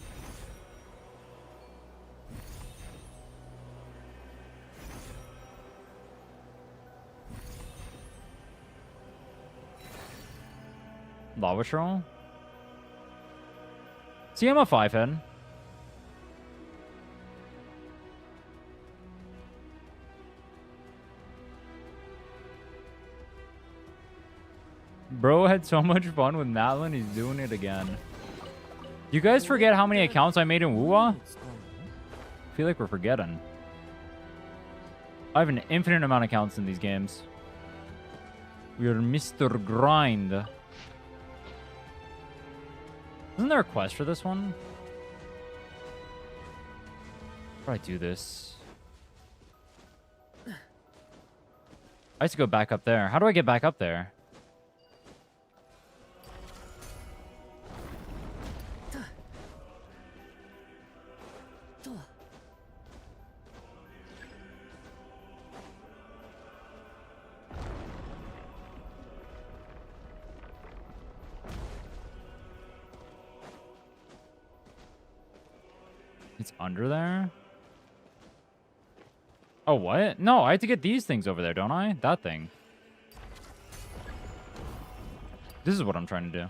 Lava Troll? See, I'm a 5-head. Bro had so much fun with Madeline, he's doing it again. You guys forget how many accounts I made in Wuwa? I feel like we're forgetting. I have an infinite amount of accounts in these games. We are Mr. Grind. Isn't there a quest for this one? How do I do this? I used to go back up there. How do I get back up there? It's under there? Oh, what? No, I have to get these things over there, don't I? That thing. This is what I'm trying to do.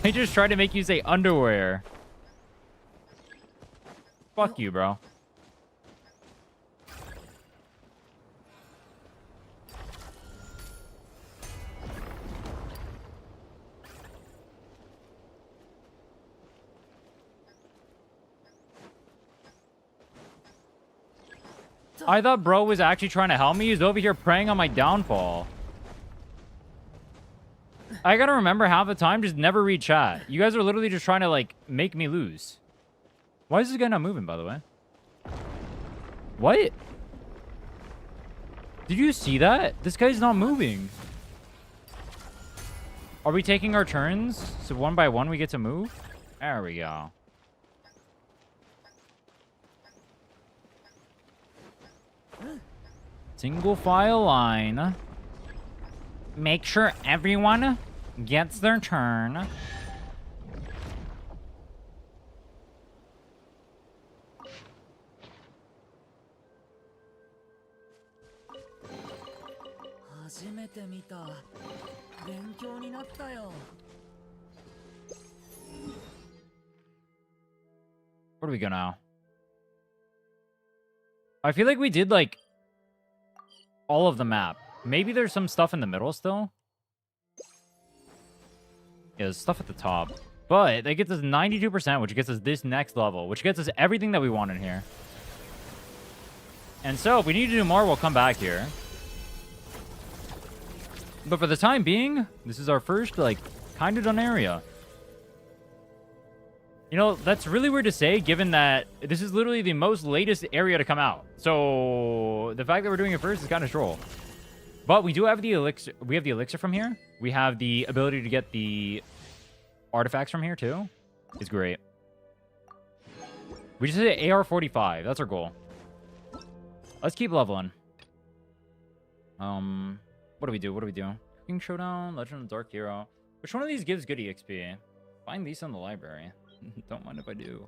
I just tried to make you say underwear. Fuck you, bro. I thought bro was actually trying to help me. He's over here preying on my downfall. I gotta remember half the time, just never read chat. You guys are literally just trying to, like, make me lose. Why is this guy not moving, by the way? What? Did you see that? This guy's not moving. Are we taking our turns? So one by one we get to move? There we go. Single file line. Make sure everyone gets their turn. Where do we go now? I feel like we did, like, all of the map. Maybe there's some stuff in the middle still. Yeah, there's stuff at the top. But that gets us 92%, which gets us this next level, which gets us everything that we want in here. And so, if we need to do more, we'll come back here. But for the time being, this is our first, like, kind of done area. You know, that's really weird to say, given that this is literally the most latest area to come out. So, the fact that we're doing it first is kind of troll. But we do have the elixir. We have the elixir from here. We have the ability to get the artifacts from here, too. It's great. We just hit AR-45. That's our goal. Let's keep leveling. What do we do? What do we do? King Showdown, Legend of the Dark Hero. Which one of these gives good EXP? Find these in the library. Don't mind if I do.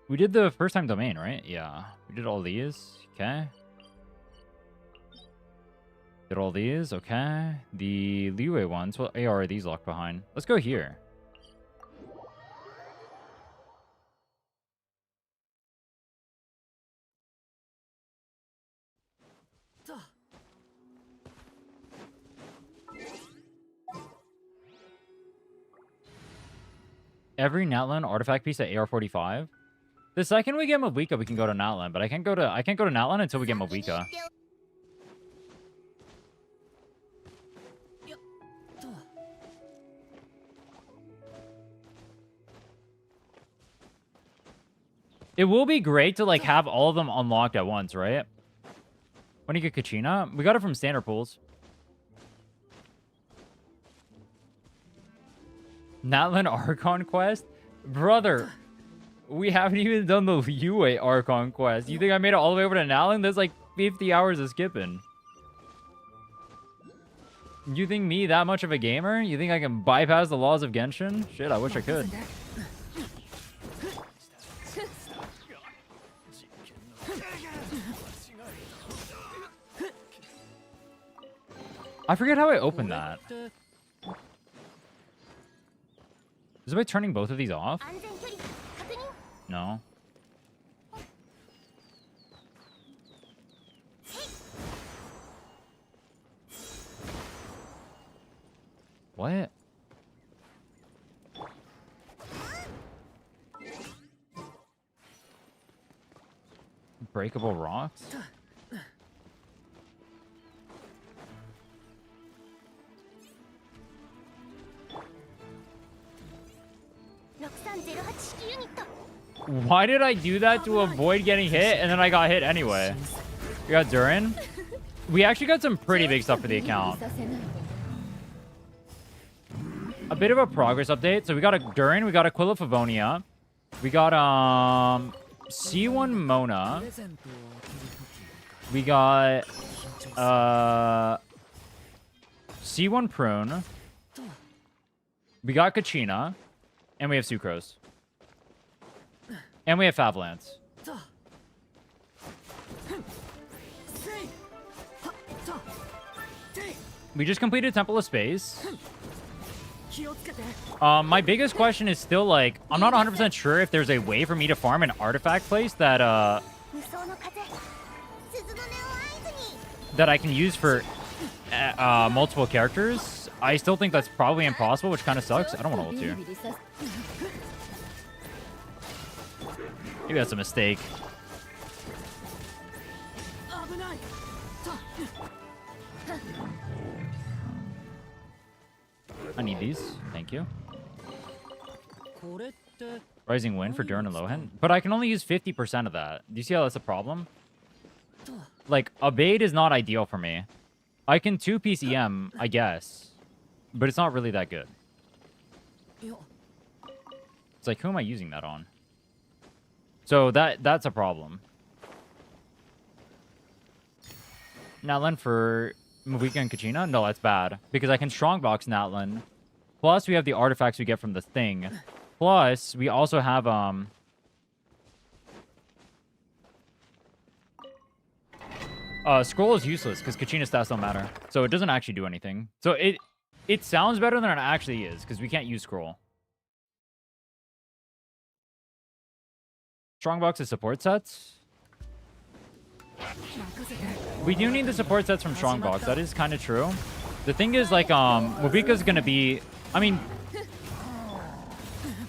We did the first time domain, right? Yeah. We did all these. Okay. Did all these. Okay. The leeway ones. What AR are these locked behind? Let's go here. Every Natlan artifact piece at AR-45. The second we get Mavuika, we can go to Natlan, but I can't go to Natlan until we get Mavuika. It will be great to like have all of them unlocked at once, right? When you get Kachina, we got it from standard pools. Natlan Archon quest? Brother, we haven't even done the Yue Archon quest. You think I made it all the way over to Natlan? There's like 50 hours of skipping. You think me that much of a gamer? You think I can bypass the laws of Genshin? Shit, I wish I could. I forget how I opened that. Is it by turning both of these off? No. What? Breakable rocks? Why did I do that to avoid getting hit and then I got hit anyway? We got Durin. We actually got some pretty big stuff for the account. A bit of a progress update. So we got a Durin, we got Aquila Favonia. We got C1 Mona. We got C1 Prune. We got Kachina. And we have Sucrose. And we have Favlance. We just completed Temple of Space. My biggest question is still, like, I'm not 100% sure if there's a way for me to farm an artifact place that, that I can use for multiple characters. I still think that's probably impossible, which kind of sucks. I don't want to ult here. Maybe that's a mistake. I need these. Thank you. Rising Wind for Durin and Lohan. But I can only use 50% of that. Do you see how that's a problem? Like, Abaid is not ideal for me. I can 2-piece EM, I guess. But it's not really that good. It's like, who am I using that on? So that's a problem. Natlan for Mavuika and Kachina? No, that's bad. Because I can strongbox Natlan. Plus, we have the artifacts we get from the thing. Plus, we also have, Scroll is useless because Kachina stats don't matter. So it doesn't actually do anything. So it sounds better than it actually is because we can't use Scroll. Strongbox is support sets. We do need the support sets from Strongbox. That is kind of true. The thing is, like, Mavuika's gonna be... I mean...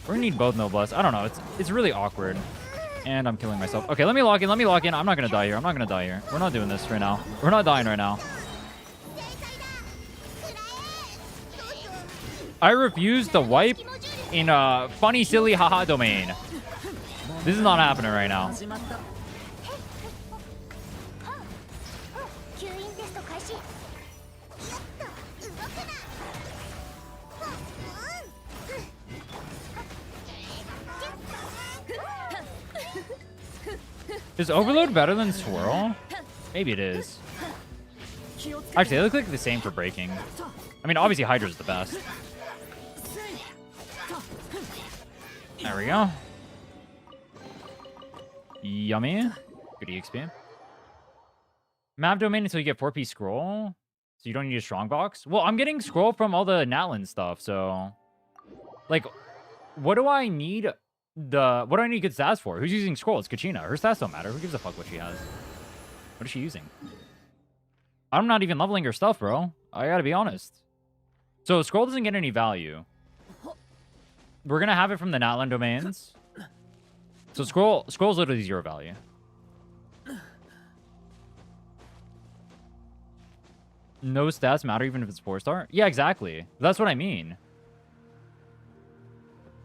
We're gonna need both Noblesse. I don't know. It's really awkward. And I'm killing myself. Okay, let me lock in. Let me lock in. I'm not gonna die here. I'm not gonna die here. We're not doing this right now. We're not dying right now. I refuse to wipe in a funny, silly, haha domain. This is not happening right now. Is Overload better than Swirl? Maybe it is. Actually, they look like the same for breaking. I mean, obviously Hydra's the best. There we go. Yummy. Good EXP. Map domain until you get 4P scroll. So you don't need a strong box. Well, I'm getting scroll from all the Natlan stuff, so like what do I need good stats for? Who's using scroll? It's Kachina. Her stats don't matter. Who gives a fuck what she has? What is she using? I'm not even leveling her stuff, bro. I gotta be honest. So scroll doesn't get any value. We're gonna have it from the Natlan domains. So scroll's literally 0 value. No stats matter even if it's 4-star? Yeah, exactly. That's what I mean.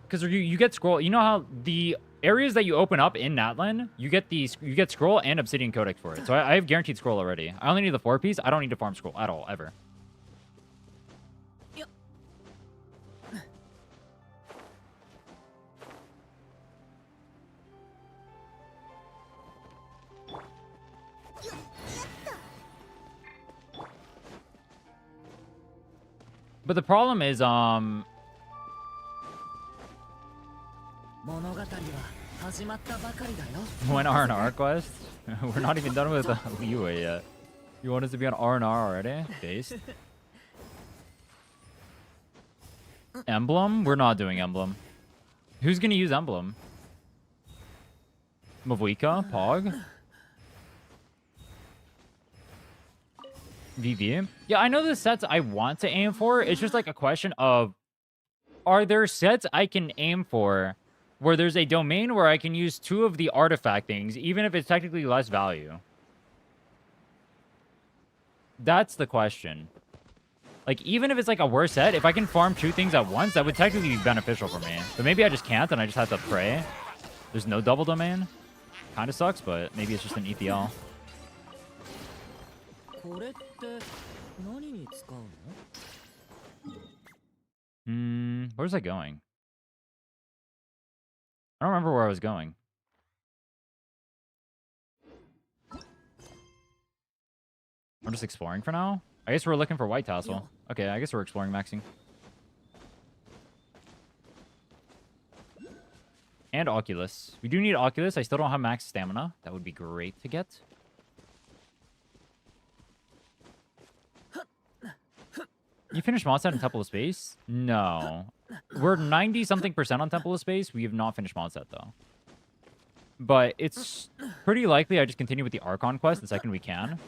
Because you get scroll. You know how the areas that you open up in Natlan, you get scroll and Obsidian Codex for it. So I have guaranteed scroll already. I only need the 4-piece. I don't need to farm scroll at all, ever. But the problem is, when R&R quest? We're not even done with the Liyue yet. You want us to be on R&R already? Based? Emblem? We're not doing Emblem. Who's gonna use Emblem? Mavuika? Pog? VV? Yeah, I know the sets I want to aim for. It's just like a question of, are there sets I can aim for where there's a domain where I can use 2 of the artifact things, even if it's technically less value? That's the question. Like, even if it's like a worse set, if I can farm 2 things at once, that would technically be beneficial for me. But maybe I just can't, and I just have to pray. There's no double domain. Kind of sucks, but maybe it's just an ETL. Where's I going? I don't remember where I was going. I'm just exploring for now. I guess we're looking for White Tassel. Okay, I guess we're exploring maxing. And Oculus. We do need Oculus. I still don't have max stamina. That would be great to get. You finished Mondstadt in Temple of Space? No. We're 90-something% on Temple of Space. We have not finished Mondstadt, though. But it's pretty likely I just continue with the Archon quest the second we can.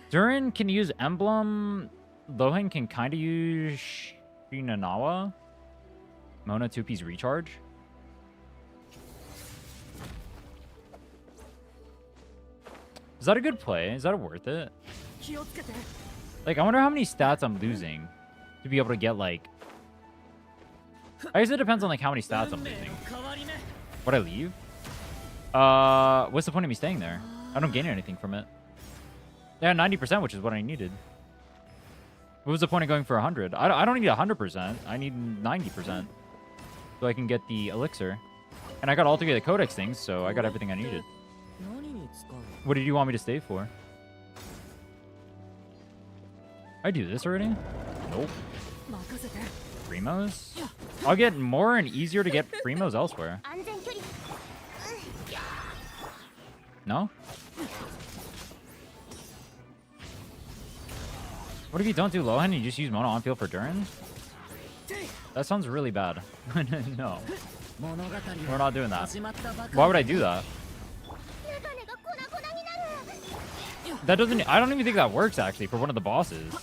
Durin can use Emblem. Lohan can kind of use Shinanawa. Mona 2P's recharge. Is that a good play? Is that worth it? Like, I wonder how many stats I'm losing to be able to get, like... I guess it depends on, like, how many stats I'm losing. Would I leave? What's the point of me staying there? I don't gain anything from it. Yeah, 90%, which is what I needed. What was the point of going for 100? I don't need 100%. I need 90%. So I can get the elixir. And I got all 3 of the codex things, so I got everything I needed. What did you want me to stay for? I do this already? Nope. Primos? I'll get more and easier to get Primos elsewhere. No? What if you don't do Lohan and you just use Mono on field for Durin? That sounds really bad. No. We're not doing that. Why would I do that? That doesn't... I don't even think that works, actually, for one of the bosses.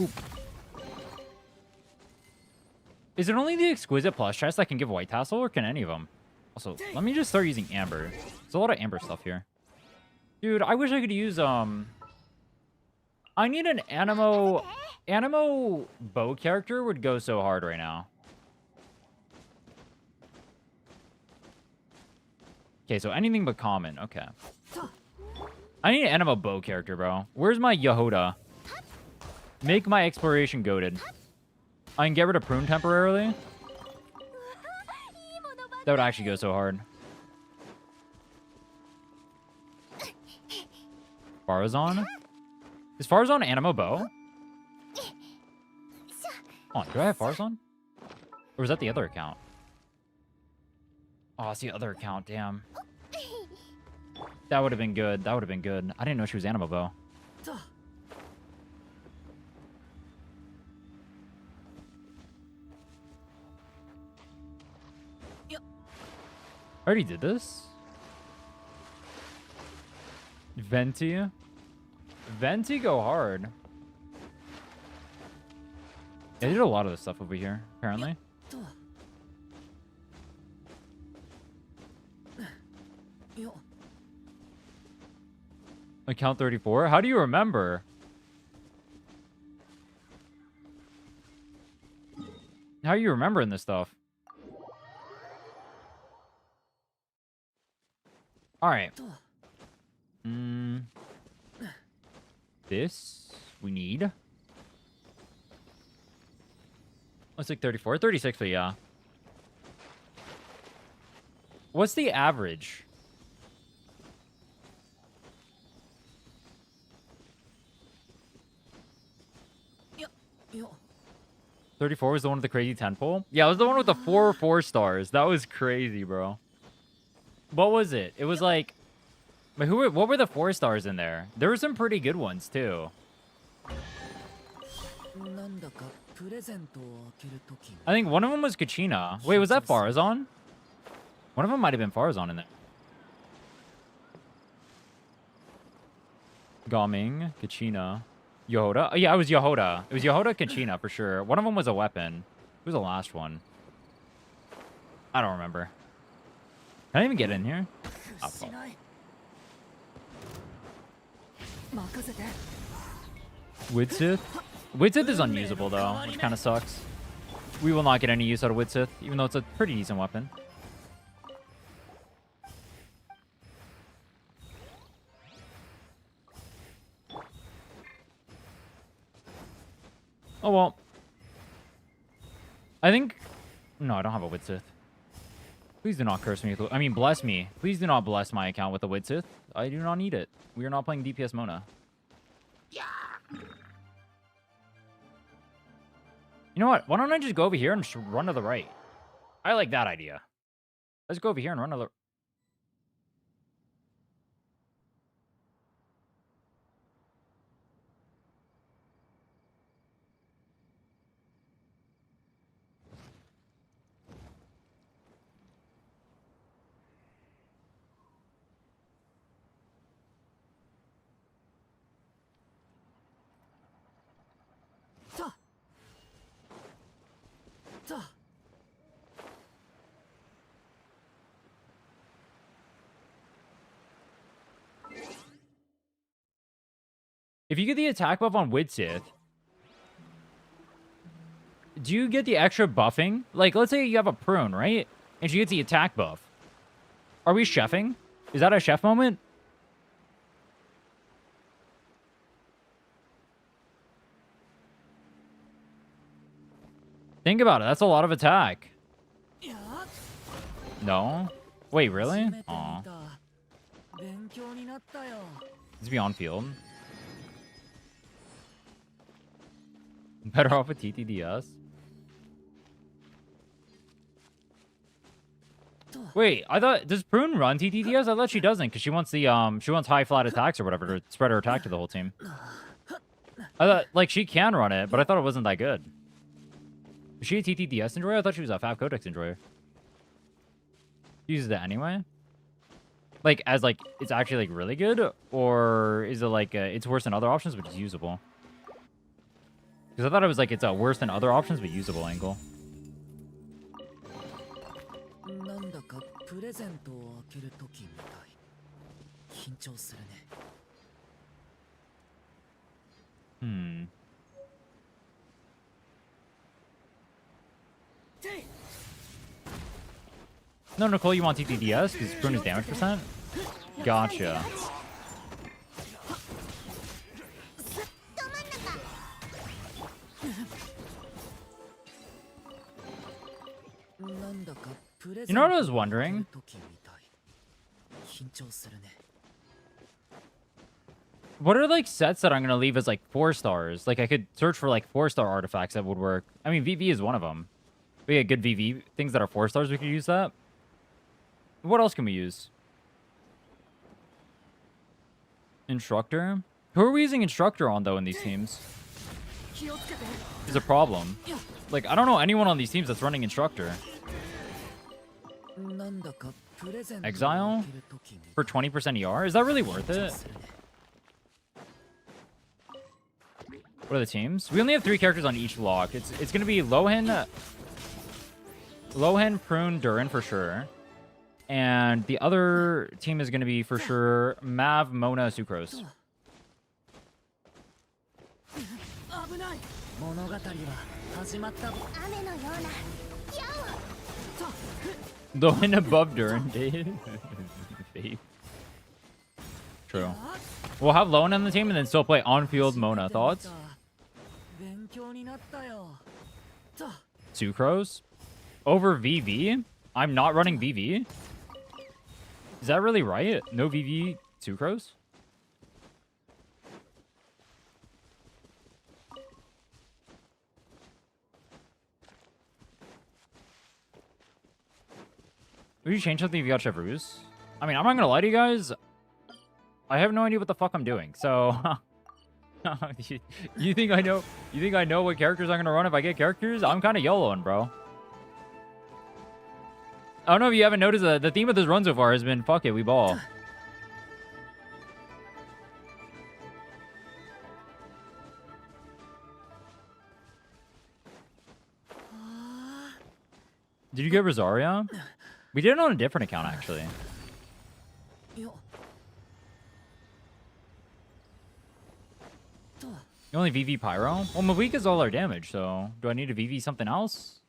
Oop. Is it only the Exquisite Plus chest that can give White Tassel, or can any of them? Also, let me just start using Amber. There's a lot of Amber stuff here. Dude, I wish I could use, I need an Animo bow character would go so hard right now. Okay, so anything but common. Okay. I need an Animo bow character, bro. Where's my Yehoda? Make my exploration goated. I can get rid of prune temporarily. That would actually go so hard. Farazan? Is Farazan Animo bow? Oh, do I have Farazan? Or was that the other account? Oh, it's the other account. Damn. That would have been good. That would have been good. I didn't know she was Animo bow. I already did this. Venti. Venti go hard. Yeah, they did a lot of this stuff over here, apparently. Account 34? How do you remember? How are you remembering this stuff? Alright. This we need. Looks like 34. 36, but yeah. What's the average? Yeah. 34 was the one with the crazy 10 pole? Yeah, it was the one with the 4 stars. That was crazy, bro. What was it? It was like... But what were the 4 stars in there? There were some pretty good ones, too. I think one of them was Kachina. Wait, was that Farazan? One of them might have been Farazan in there. Gaming, Kachina, Yehoda. Oh, yeah, it was Yehoda. It was Yehoda, Kachina, for sure. One of them was a weapon. Who was the last one? I don't remember. Can I even get in here? Oh, fuck. Widsith? Widsith is unusable, though, which kind of sucks. We will not get any use out of Widsith, even though it's a pretty decent weapon. Oh, well. I think... No, I don't have a Widsith. Please do not curse me. I mean, bless me. Please do not bless my account with a Widsith. I do not need it. We are not playing DPS Mona. Yeah. You know what? Why don't I just go over here and just run to the right? I like that idea. Let's go over here and run to the... If you get the attack buff on Widsith, do you get the extra buffing? Like, let's say you have a prune, right? And she gets the attack buff. Are we chefing? Is that a chef moment? Think about it. That's a lot of attack. No? Wait, really? Aw. Let's be on field. Better off with TTDS. Wait, I thought, does Prune run TTDS? I thought she doesn't, because she wants the she wants high flat attacks or whatever to spread her attack to the whole team. I thought, like, she can run it, but I thought it wasn't that good. Is she a TTDS enjoyer? I thought she was a Fab Codex enjoyer. She uses it anyway? Like, as, like, it's actually, like, really good? Or is it, like, it's worse than other options, but it's usable? Because I thought it was, like, it's a worse than other options, but usable angle. No, Nicole, you want TTDS because Prune is damage percent? Gotcha. なんだかプレゼ You ン know ト what I を was 受け wondering? る時みたい。緊張するね。 What are like sets that I'm gonna leave as like 4 stars? Like I could search for like 4-star artifacts that would work. I mean, VV is one of them. We get good VV things that are 4 stars. We could use that. What else can we use? Instructor. Who are we using instructor on though in these teams? 気をつけて。 Is a problem. Like I don't know anyone on these teams that's running instructor. なんだかプレゼントを Exile 受ける時み for 20% ER. Is that really worth たい it? するね。 What are the teams? We only have 3 characters on each lock. It's gonna be Lohan, Prune, Durin for sure. And the other team is gonna be for sure Mav, Mona, Sucrose. 危ない。物語は始まった。雨のような矢を Lohan above Durin, Dave. Babe. True. We'll have Lohan on the team and then still play on-field Mona. Thoughts? 勉強になったよ。 Sucrose? Over VV? I'm not running VV? Is that really right? No VV Sucrose? Would you change something if you got Chevrouse? I mean, I'm not gonna lie to you guys. I have no idea what the fuck I'm doing, so... you think I know? You think I know what characters I'm gonna run if I get characters? I'm kind of YOLOing, bro. I don't know if you haven't noticed the theme of this run so far has been fuck it, we ball. Did you get Rosaria? We did it on a different account actually. よ。と。 You only VV Pyro? Well, Mavuika's all our damage, so do I need to VV something else?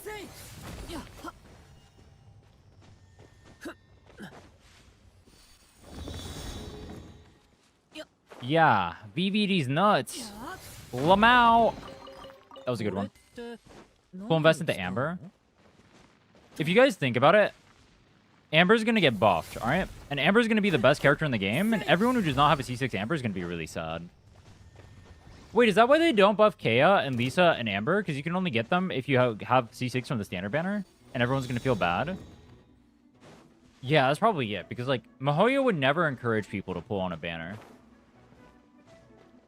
せい。や。は。 Yeah, VVD's nuts. Lamau. That was a good one. We'll invest into Amber. If you guys think about it, Amber's going to get buffed, all right? And Amber's going to be the best character in the game, and everyone who does not have a C6 Amber is going to be really sad. Wait, is that why they don't buff Kea and Lisa and Amber? Because you can only get them if you have C6 from the standard banner, and everyone's going to feel bad? Yeah, that's probably it, because, like, Mihoyo would never encourage people to pull on a banner.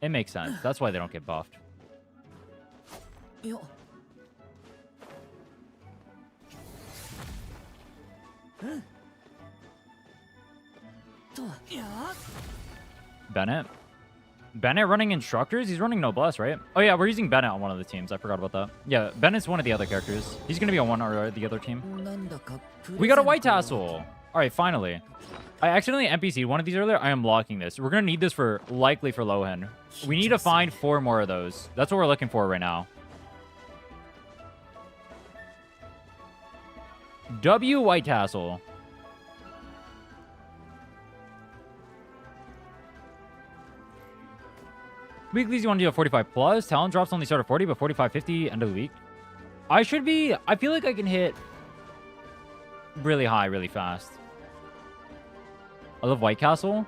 It makes sense. That's why they don't get buffed. よ。 Bennett? Bennett running instructors? He's running Noblesse, right? Oh, yeah, we're using Bennett on one of the teams. I forgot about that. Yeah, Bennett's one of the other characters. He's going to be on one or the other team. We got a white tassel. All right, finally. I accidentally NPC'd one of these earlier. I am locking this. We're going to need this for likely for Lohan. We need to find 4 more of those. That's what we're looking for right now. W white tassel. Weeklies, you want to do a 45 plus. Talent drops only start at 40, but 45, 50 end of the week. I should be... I feel like I can hit really high, really fast. I love White Castle.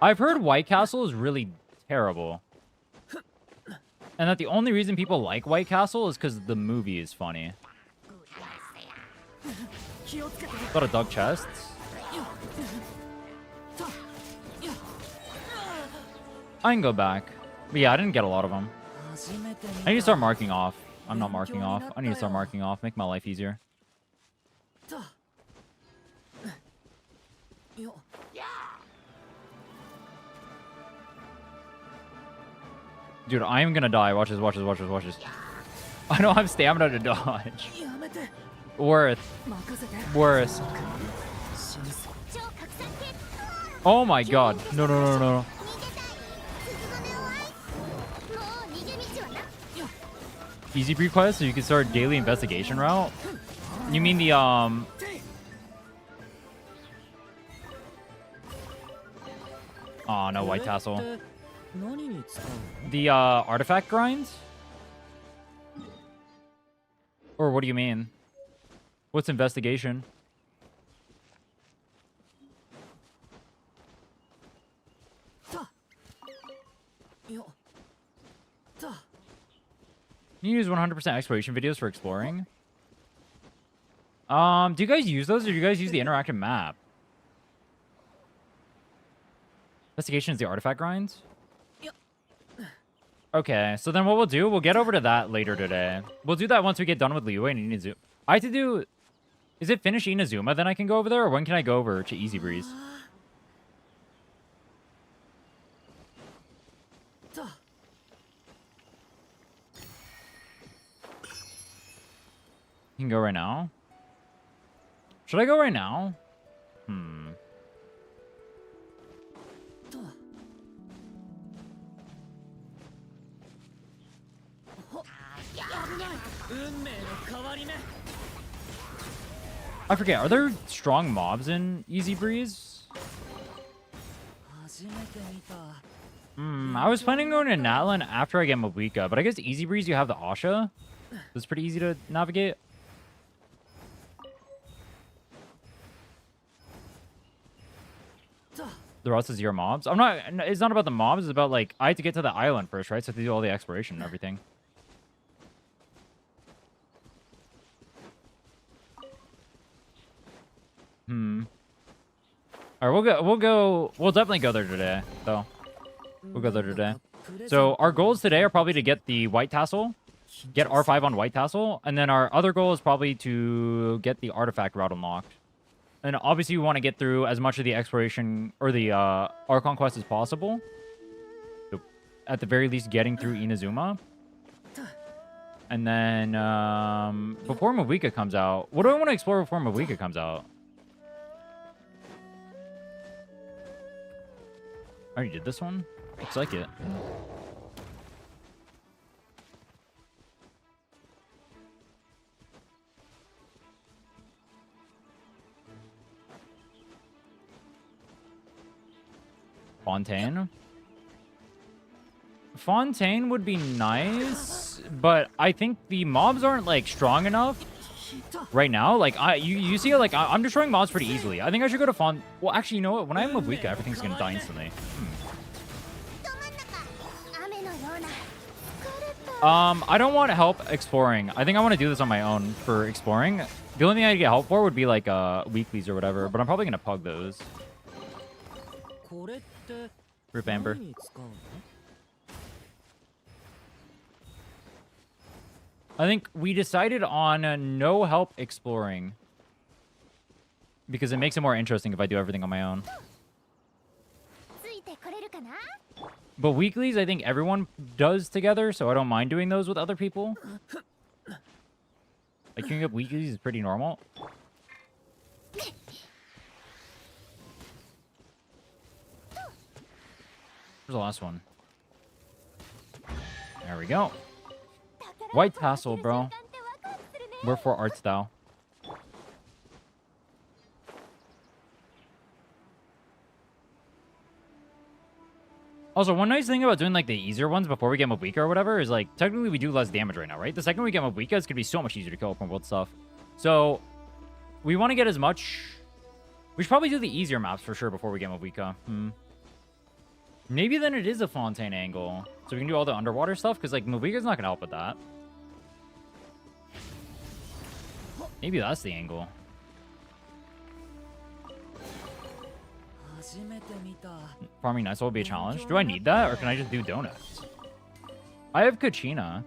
I've heard White Castle is really terrible. And that the only reason people like White Castle is because the movie is funny. A lot of dug chests. I can go back. But yeah, I didn't get a lot of them. I need to start marking off. I'm not marking off. I need to start marking off. Make my life easier. Dude, I am gonna die. Watch this, watch this, watch this, watch this. I don't have stamina to dodge. Worth. Worth. Oh my god. No, no, no, no. Easy pre-quest so you can start daily investigation route. You mean the Oh no, white tassel. 何に使うの The artifact grinds? Or what do you mean? What's investigation? よっ You use 100% exploration videos for exploring? Do you guys use those, or do you guys use the interactive map? Investigation is the artifact grinds? Okay, so then what we'll do, we'll get over to that later today. We'll do that once we get done with Liyue and Inazuma. I have to do... Is it finish Inazuma, then I can go over there? Or when can I go over to Easy Breeze? You can go right now? Should I go right now? Hmm. I forget, are there strong mobs in Easy Breeze? I was planning on going to Natlan after I get Mavuika, but I guess Easy Breeze you have the Asha. So it's pretty easy to navigate. The rest is your mobs. It's not about the mobs, it's about like, I have to get to the island first, right? So I have to do all the exploration and everything. Alright, we'll definitely go there today, though. We'll go there today. So our goals today are probably to get the white tassel, get R5 on white tassel, and then our other goal is probably to get the artifact route unlocked. And obviously we want to get through as much of the exploration or the Archon quest as possible. So at the very least, getting through Inazuma. And then before Mavuika comes out, what do I want to explore before Mavuika comes out? I already did this one. Looks like it. Fontaine? Fontaine would be nice, but I think the mobs aren't like strong enough right now. Like you see, like I'm destroying mobs pretty easily. I think I should go to Well, actually, you know what? When I have Mavuika, everything's gonna die instantly. I don't want help exploring. I think I want to do this on my own for exploring. The only thing I'd get help for would be like weeklies or whatever, but I'm probably gonna pug those. Rip Amber. I think we decided on no help exploring. Because it makes it more interesting if I do everything on my own. But weeklies, I think everyone does together, so I don't mind doing those with other people. Like, queuing up weeklies is pretty normal. Where's the last one? There we go. White tassel, bro. Wherefore art thou? Also, one nice thing about doing like the easier ones before we get Mavuika or whatever is like, technically we do less damage right now, right? The second we get Mavuika, it's gonna be so much easier to kill open world stuff. So, we want to get as much... We should probably do the easier maps for sure before we get Mavuika. Maybe then it is a Fontaine angle. So we can do all the underwater stuff, because like Mavuika's not gonna help with that. Maybe that's the angle. Farming Nessa will be a challenge. Do I need that, or can I just do donuts? I have Kachina.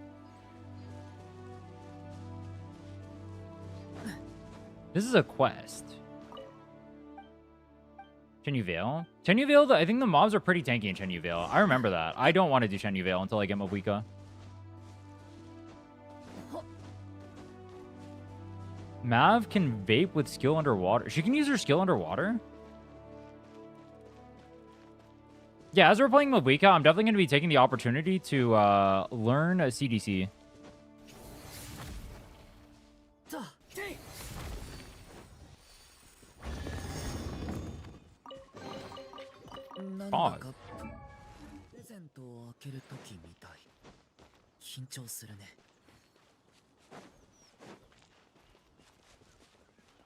This is a quest. Chenyu Vale? Chenyu Vale, I think the mobs are pretty tanky in Chenyu Vale. I remember that. I don't want to do Chenyu Vale until I get Mavuika. Mav can vape with skill underwater. She can use her skill underwater? Yeah, as we're playing Mavuika, I'm definitely going to be taking the opportunity to learn a CDC. ゼントを開けるときみたい。緊張するね。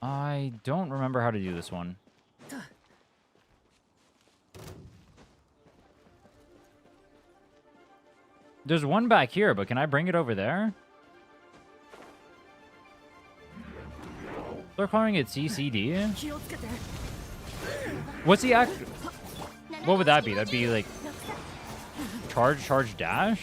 I don't remember how to do this one. There's one back here, but can I bring it over there? They're calling it CCD? What's the act? What would that be? That'd be like charge, dash?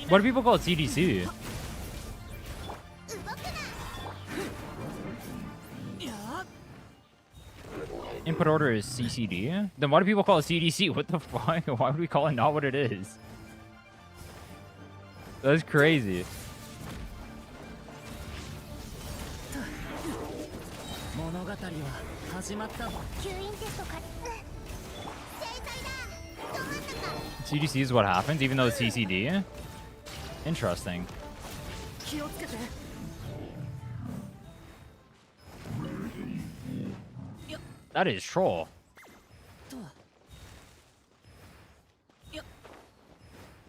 What do people call it CDC? Input order is CCD? Then why do people call it CDC? What the fuck? Why would we call it not what it is? That's crazy. CDC is what happens, even though it's CCD? Interesting. That is troll.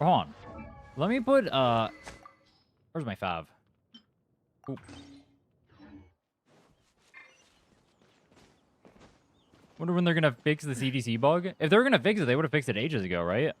Hold on. Let me put, where's my fav? Ooh. Wonder when they're gonna fix the CDC bug? If they were gonna fix it, they would have fixed it ages ago, right?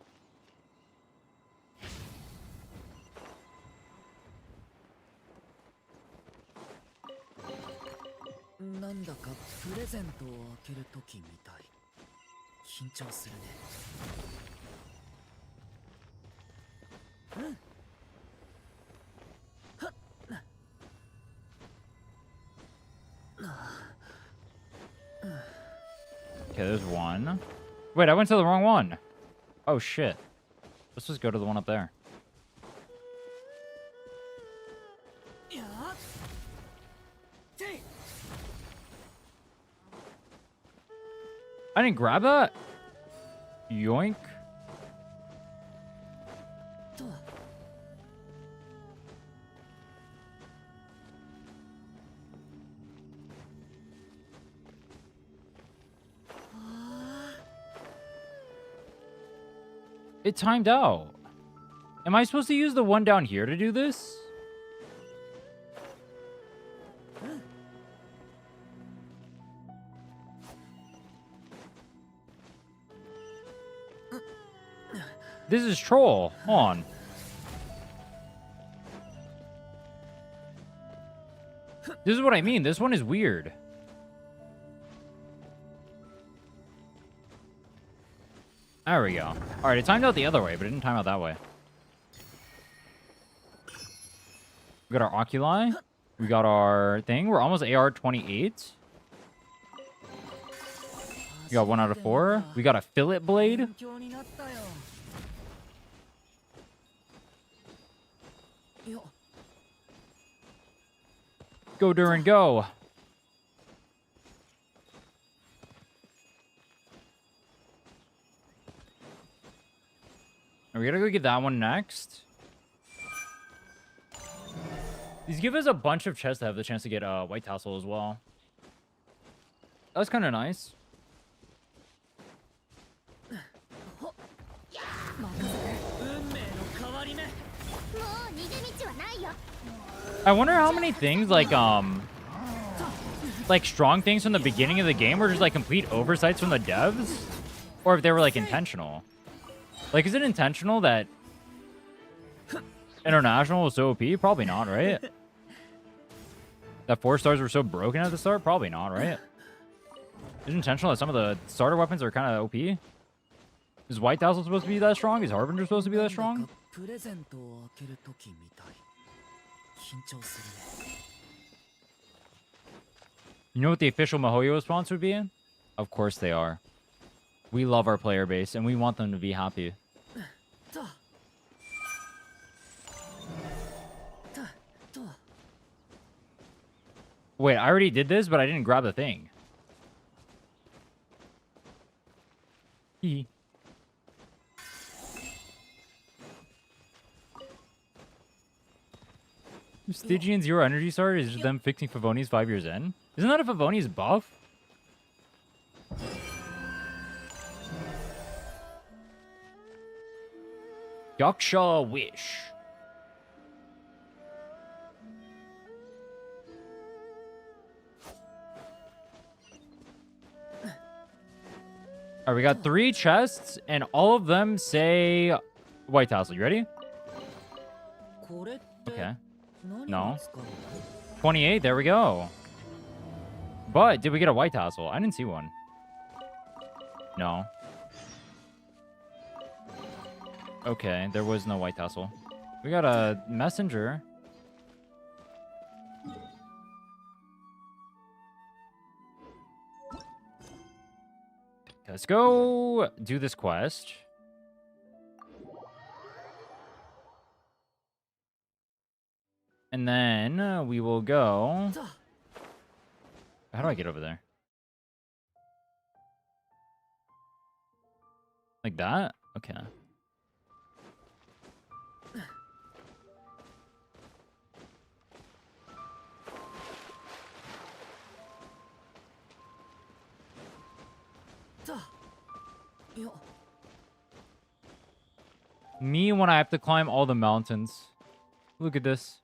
Okay, there's one. Wait, I went to the wrong one. Oh, shit. Let's just go to the one up there. I didn't grab that? Yoink. It timed out. Am I supposed to use the one down here to do this? This is troll. Hold on. This is what I mean. This one is weird. There we go. Alright, it timed out the other way, but it didn't time out that way. We got our oculi. We got our thing. We're almost AR 28. We got 1 out of 4. We got a fillet blade. Go, Duran, go. We gotta go get that one next. These give us a bunch of chests to have the chance to get a white tassel as well. That's kind of nice. I wonder how many things like strong things from the beginning of the game were just like complete oversights from the devs, or if they were like intentional. Like, is it intentional that International was so OP? Probably not, right? That 4 stars were so broken at the start? Probably not, right? Is it intentional that some of the starter weapons are kind of OP? Is White Tassel supposed to be that strong? Is Harbinger supposed to be that strong? You know what the official MiHoYo response would be? Of course they are. We love our player base, and we want them to be happy. Wait, I already did this, but I didn't grab the thing. Hee. Stygian zero energy star is them fixing Favonius 5 years in. Isn't that a Favonius buff? Yaksha Wish. Alright, we got 3 chests, and all of them say White Tassel. You ready? Okay. No. 28, there we go. But, did we get a White Tassel? I didn't see one. No. Okay, there was no White Tassel. We got a messenger. Let's go do this quest. And then we will go... How do I get over there? Like that? Okay. Me when I have to climb all the mountains. Look at this.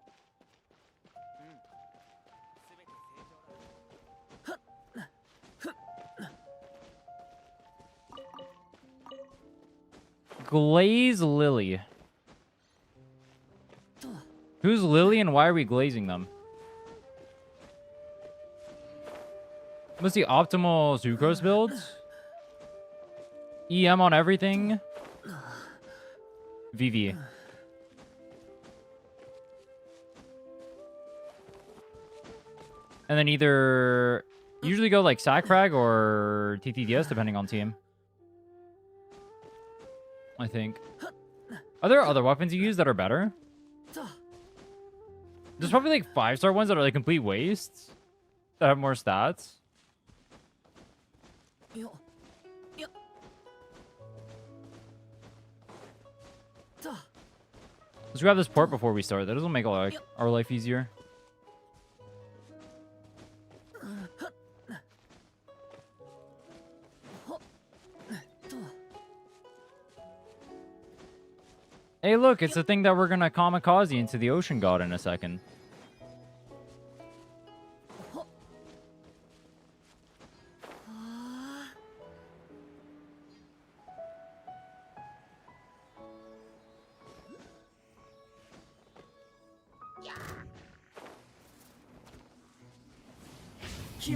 Glaze Lily. Who's Lily and why are we glazing them? What's the optimal Sucrose build? EM on everything. VV. And then either... Usually go like Sacrag or TTDS depending on team. I think. Are there other weapons you use that are better? There's probably like 5-star ones that are like complete wastes. That have more stats. Let's grab this port before we start. That doesn't make our life easier. Hey, look, it's the thing that we're gonna kamikaze into the ocean god in a second.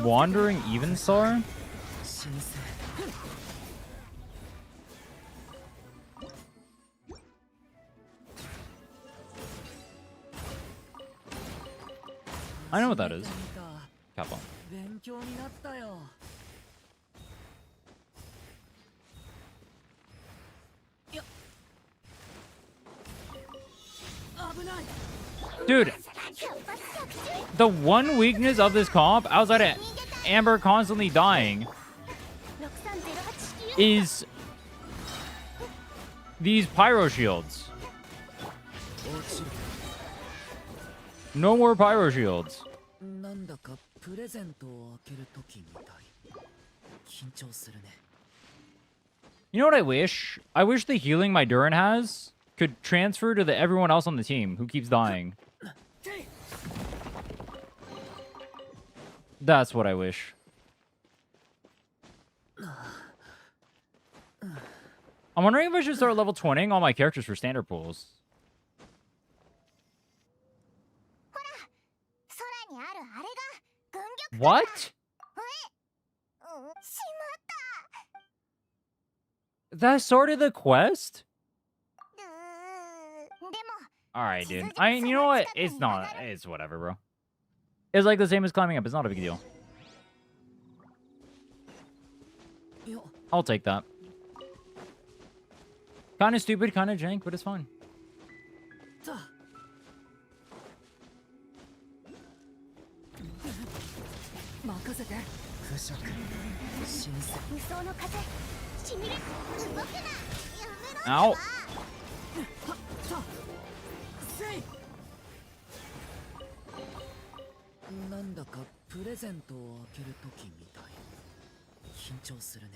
Wandering Evenstar? I know what that is. Kappa. Dude, the one weakness of this comp, outside of Amber constantly dying, is these pyro shields. No more pyro shields. You know what I wish? I wish the healing my Durin has could transfer to everyone else on the team who keeps dying. That's what I wish. I'm wondering if I should start level 20ing all my characters for standard pools. What? That started the quest? Alright, dude. You know what? It's not. It's whatever, bro. It's like the same as climbing up. It's not a big deal. I'll take that. Kind of stupid, kind of jank, but it's fine. Ow. なんだかプレゼントを開ける時みたい。緊張するね。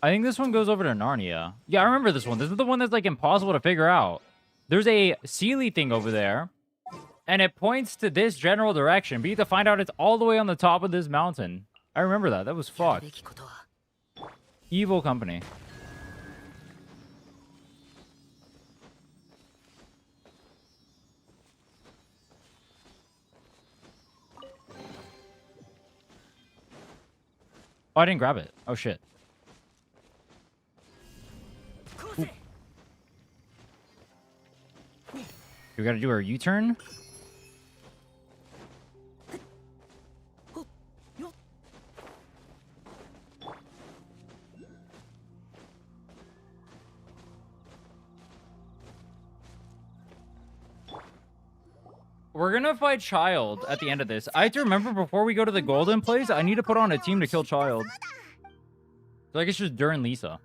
I think this one goes over to Narnia. Yeah, I remember this one. This is the one that's like impossible to figure out. There's a Sealy thing over there, and it points to this general direction, but you have to find out it's all the way on the top of this mountain. I remember that. That was fucked. Evil company. Oh, I didn't grab it. Oh, shit. Ooh. We gotta do our U-turn? We're gonna fight Child at the end of this. I have to remember before we go to the golden place, I need to put on a team to kill Child. So I guess just during Lisa.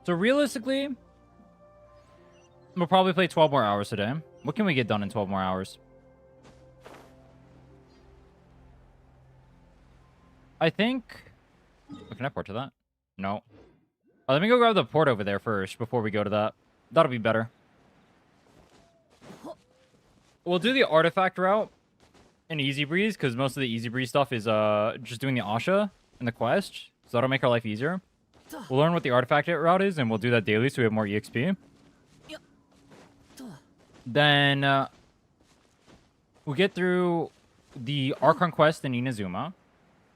So realistically, we'll probably play 12 more hours today. What can we get done in 12 more hours? I think... Oh, can I port to that? No. Oh, let me go grab the port over there first before we go to that. That'll be better. We'll do the artifact route in Easy Breeze, because most of the Easy Breeze stuff is just doing the Asha and the quest. So that'll make our life easier. We'll learn what the artifact route is, and we'll do that daily so we have more EXP. Then we'll get through the Archon quest in Inazuma.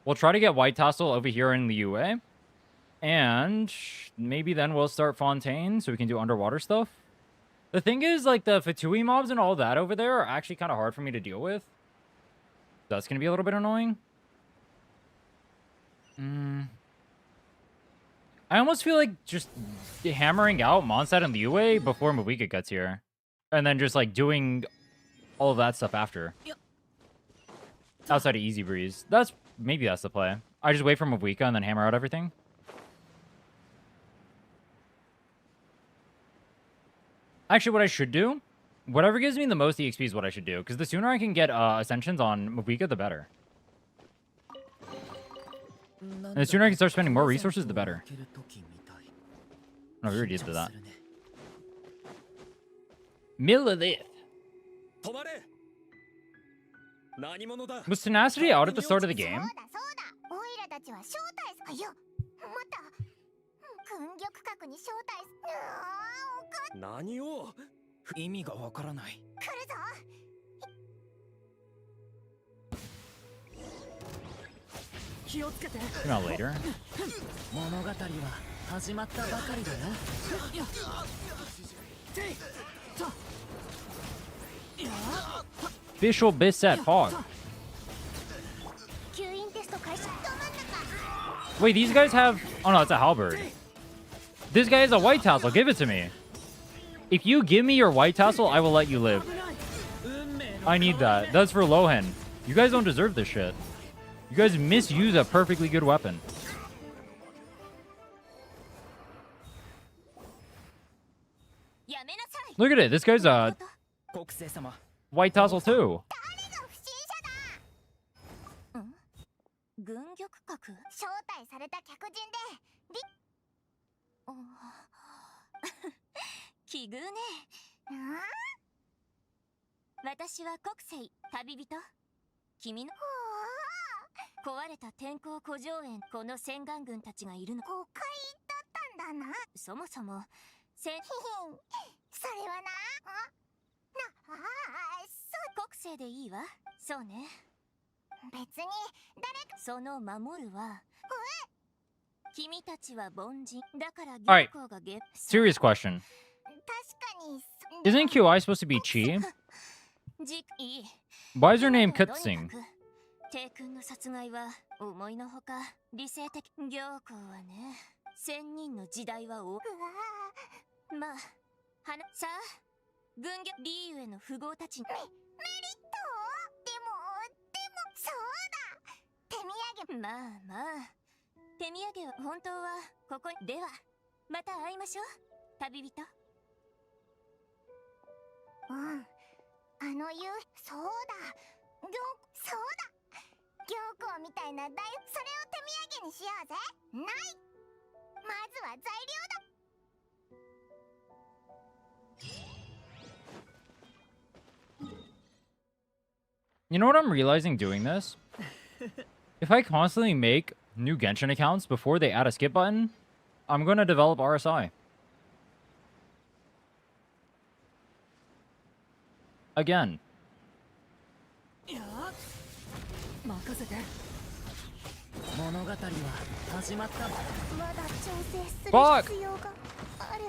We'll try to get White Tassel over here in the UA. And maybe then we'll start Fontaine so we can do underwater stuff. The thing is, like, the Fatui mobs and all that over there are actually kind of hard for me to deal with. That's going to be a little bit annoying. I almost feel like just hammering out Mondstadt and Liyue before Mavuika gets here. And then just, like, doing all of that stuff after. Outside of Easy Breeze. Maybe that's the play. I just wait for Mavuika and then hammer out everything. Actually, what I should do, whatever gives me the most EXP is what I should do. Because the sooner I can get Ascensions on Mavuika, the better. And the sooner I can start spending more resources, the better. No, we already did that. Millilith. Was Tenacity out at the start of the game? Not later. Official Bisset Hog. Wait, these guys have... Oh no, it's a halberd. This guy has a white tassel. Give it to me. If you give me your white tassel, I will let you live. I need that. That's for Lohen. You guys don't deserve this shit. You guys misuse a perfectly good weapon. Look at it. This guy's a white tassel too. 別に誰かその守るは君たちは凡人だから Alright. 行がゲッ Serious question. 確かに Isn't QI supposed to be Chi? いい Why is her name でもとに Kutsing? かく帝君の殺害は思いのほか理性的行幸はね千人の時代はまあさあ軍業リーユへの富豪たちにメリットでもそうだ手土産まあまあ手土産は本当はここにではまた会いましょう旅人あの夕そうだそうだ行幸みたいなそれを手土産にしようぜないまずは材料だ You know what I'm realizing doing this? If I constantly make new Genshin accounts before they add a skip button, I'm going to develop RSI. Again. 任せて物語は始まったまだ調整する Fuck! 必要がある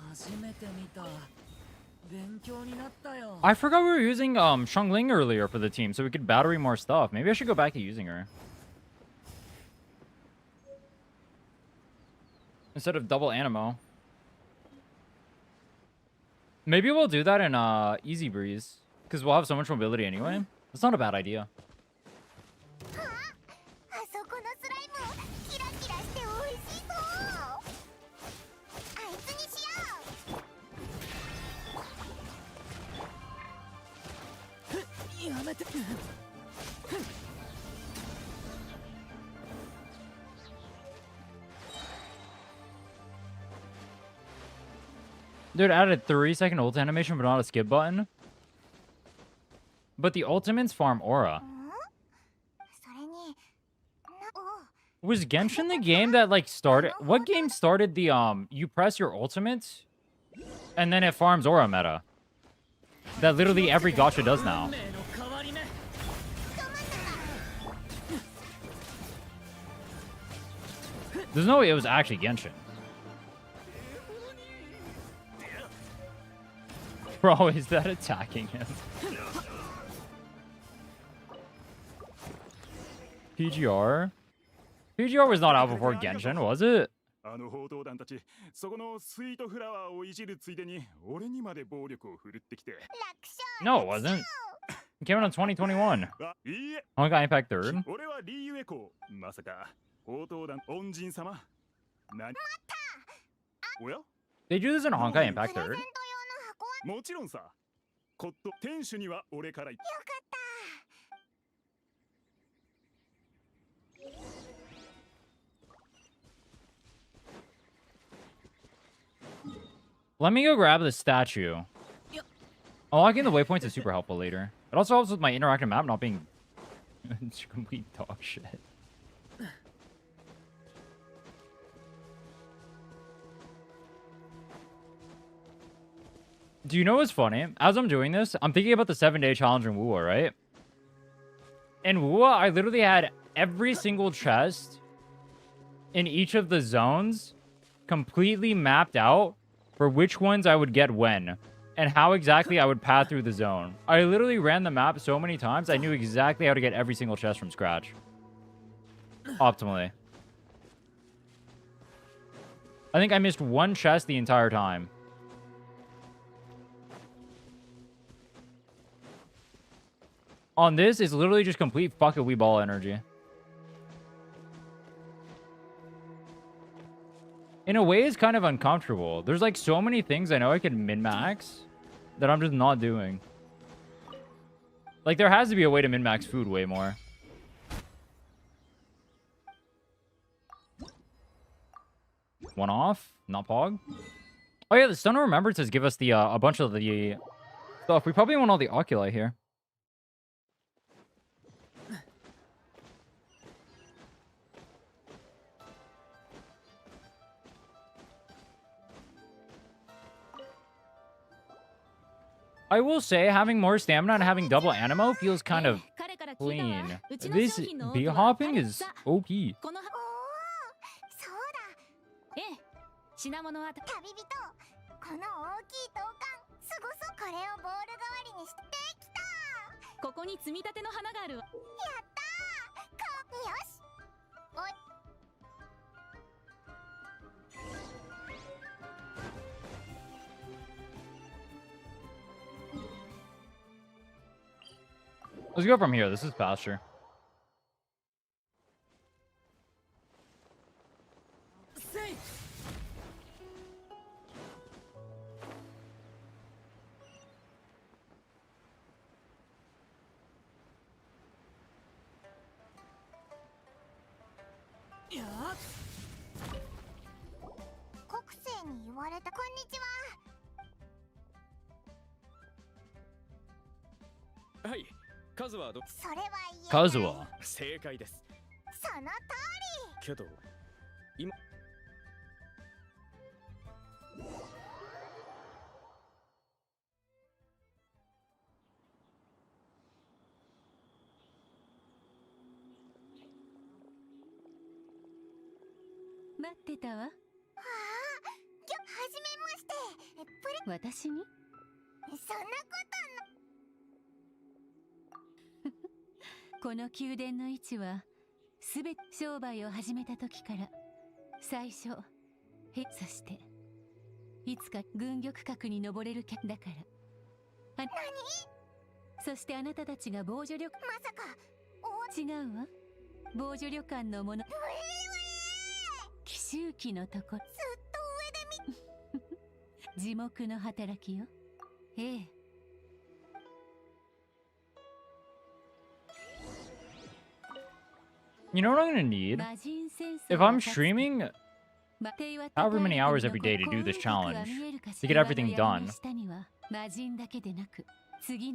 初めて見た勉強になったよ I forgot we were using Xiangling earlier for the team, so we could battery more stuff. Maybe I should go back to using her. Instead of double Animo. Maybe we'll do that in Easy Breeze. Because we'll have so much mobility anyway. That's not a bad idea. あそこのスライムキラキラして美味しそうあいつにしようやめて Dude, added 3-second ult animation, but not a skip button. But the ultimates farm aura. それに Was Genshin the game that like started? What game started the you press your ultimate and then it farms aura meta? That literally every gacha does now. There's no way it was actually Genshin. Bro, is that attacking him? PGR? PGR was not out before Genshin, was it? あの報道団たち、そこのスイートフラワーをいじるついでに、俺にまで暴力を振るってきて。 No, it wasn't. It came out in 2021. あ、いいえ。 Honkai Impact 3rd. 俺はリーユエコー。まさか、報道団恩人様。何？おや？ They do this in Honkai Impact 3rd. もちろんさ。コット店主には俺から言っ Let me go grab the statue. Unlocking the waypoints is super helpful later. It also helps with my interactive map not being complete dog shit. Do you know what's funny? As I'm doing this, I'm thinking about the 7-day challenge in Wuwa, right? In Wuwa, I literally had every single chest in each of the zones completely mapped out for which ones I would get when and how exactly I would path through the zone. I literally ran the map so many times, I knew exactly how to get every single chest from scratch. Optimally. I think I missed one chest the entire time. On this, it's literally just complete fuck a wee ball energy. In a way, it's kind of uncomfortable. There's like so many things I know I can min-max that I'm just not doing. Like, there has to be a way to min-max food way more. One off? Not Pog? Oh yeah, the Stone of Remembrances give us the a bunch of the stuff. We probably want all the Oculi here. I will say having more stamina and having double animo feels kind of 彼から聞いたわ clean. うちの This 商品の多 bee くは hopping 彼 is さ OP. このおおそうだ。ええ品物は旅人、この大きい刀剣すごそう。これをボール代わりにしてできた。ここに積み立ての花があるわやったー。よし。おい。 Let's go from here. This is pasture. Yeah. 国生に言われた。こんにちは。はい、数はどそれは言えない。数は正解です。その通り。けど今待ってたわ。はあ、はじめまして。私にそんなこの宮殿の位置はすべて商売を始めた時から最初そしていつか軍玉閣に登れるだから何？そしてあなたたちが防除旅まさか違うわ防除旅館のもの奇襲記のとこずっと上で見地獄の働きよええ You know what I'm gonna need? If I'm streaming however many hours every day to do this challenge, to get everything done,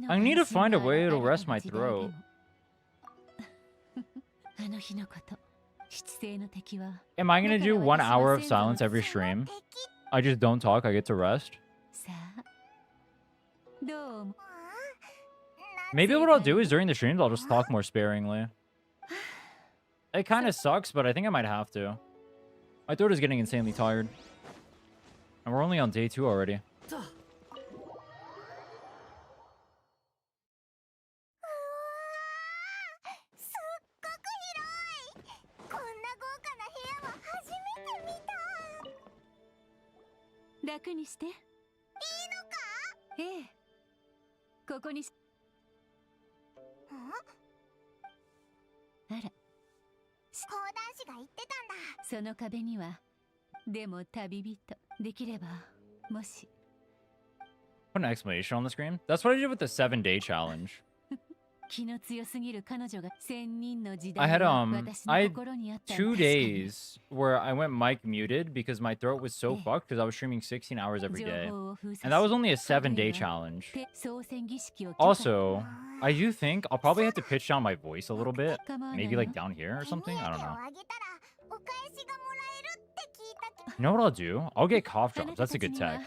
I need to find a way to rest my throat. Am I gonna do 1 hour of silence every stream? I just don't talk, I get to rest? Maybe what I'll do is during the streams, I'll just talk more sparingly. It kind of sucks, but I think I might have to. My throat is getting insanely tired. And we're only on day 2 already. Put an exclamation on the screen. That's what I did with the 7-day challenge. I had I had 2 days where I went mic muted because my throat was so fucked because I was streaming 16 hours every day. And that was only a 7-day challenge. Also, I do think I'll probably have to pitch down my voice a little bit. Maybe like down here or something. I don't know. You know what I'll do? I'll get cough drops. That's a good tech.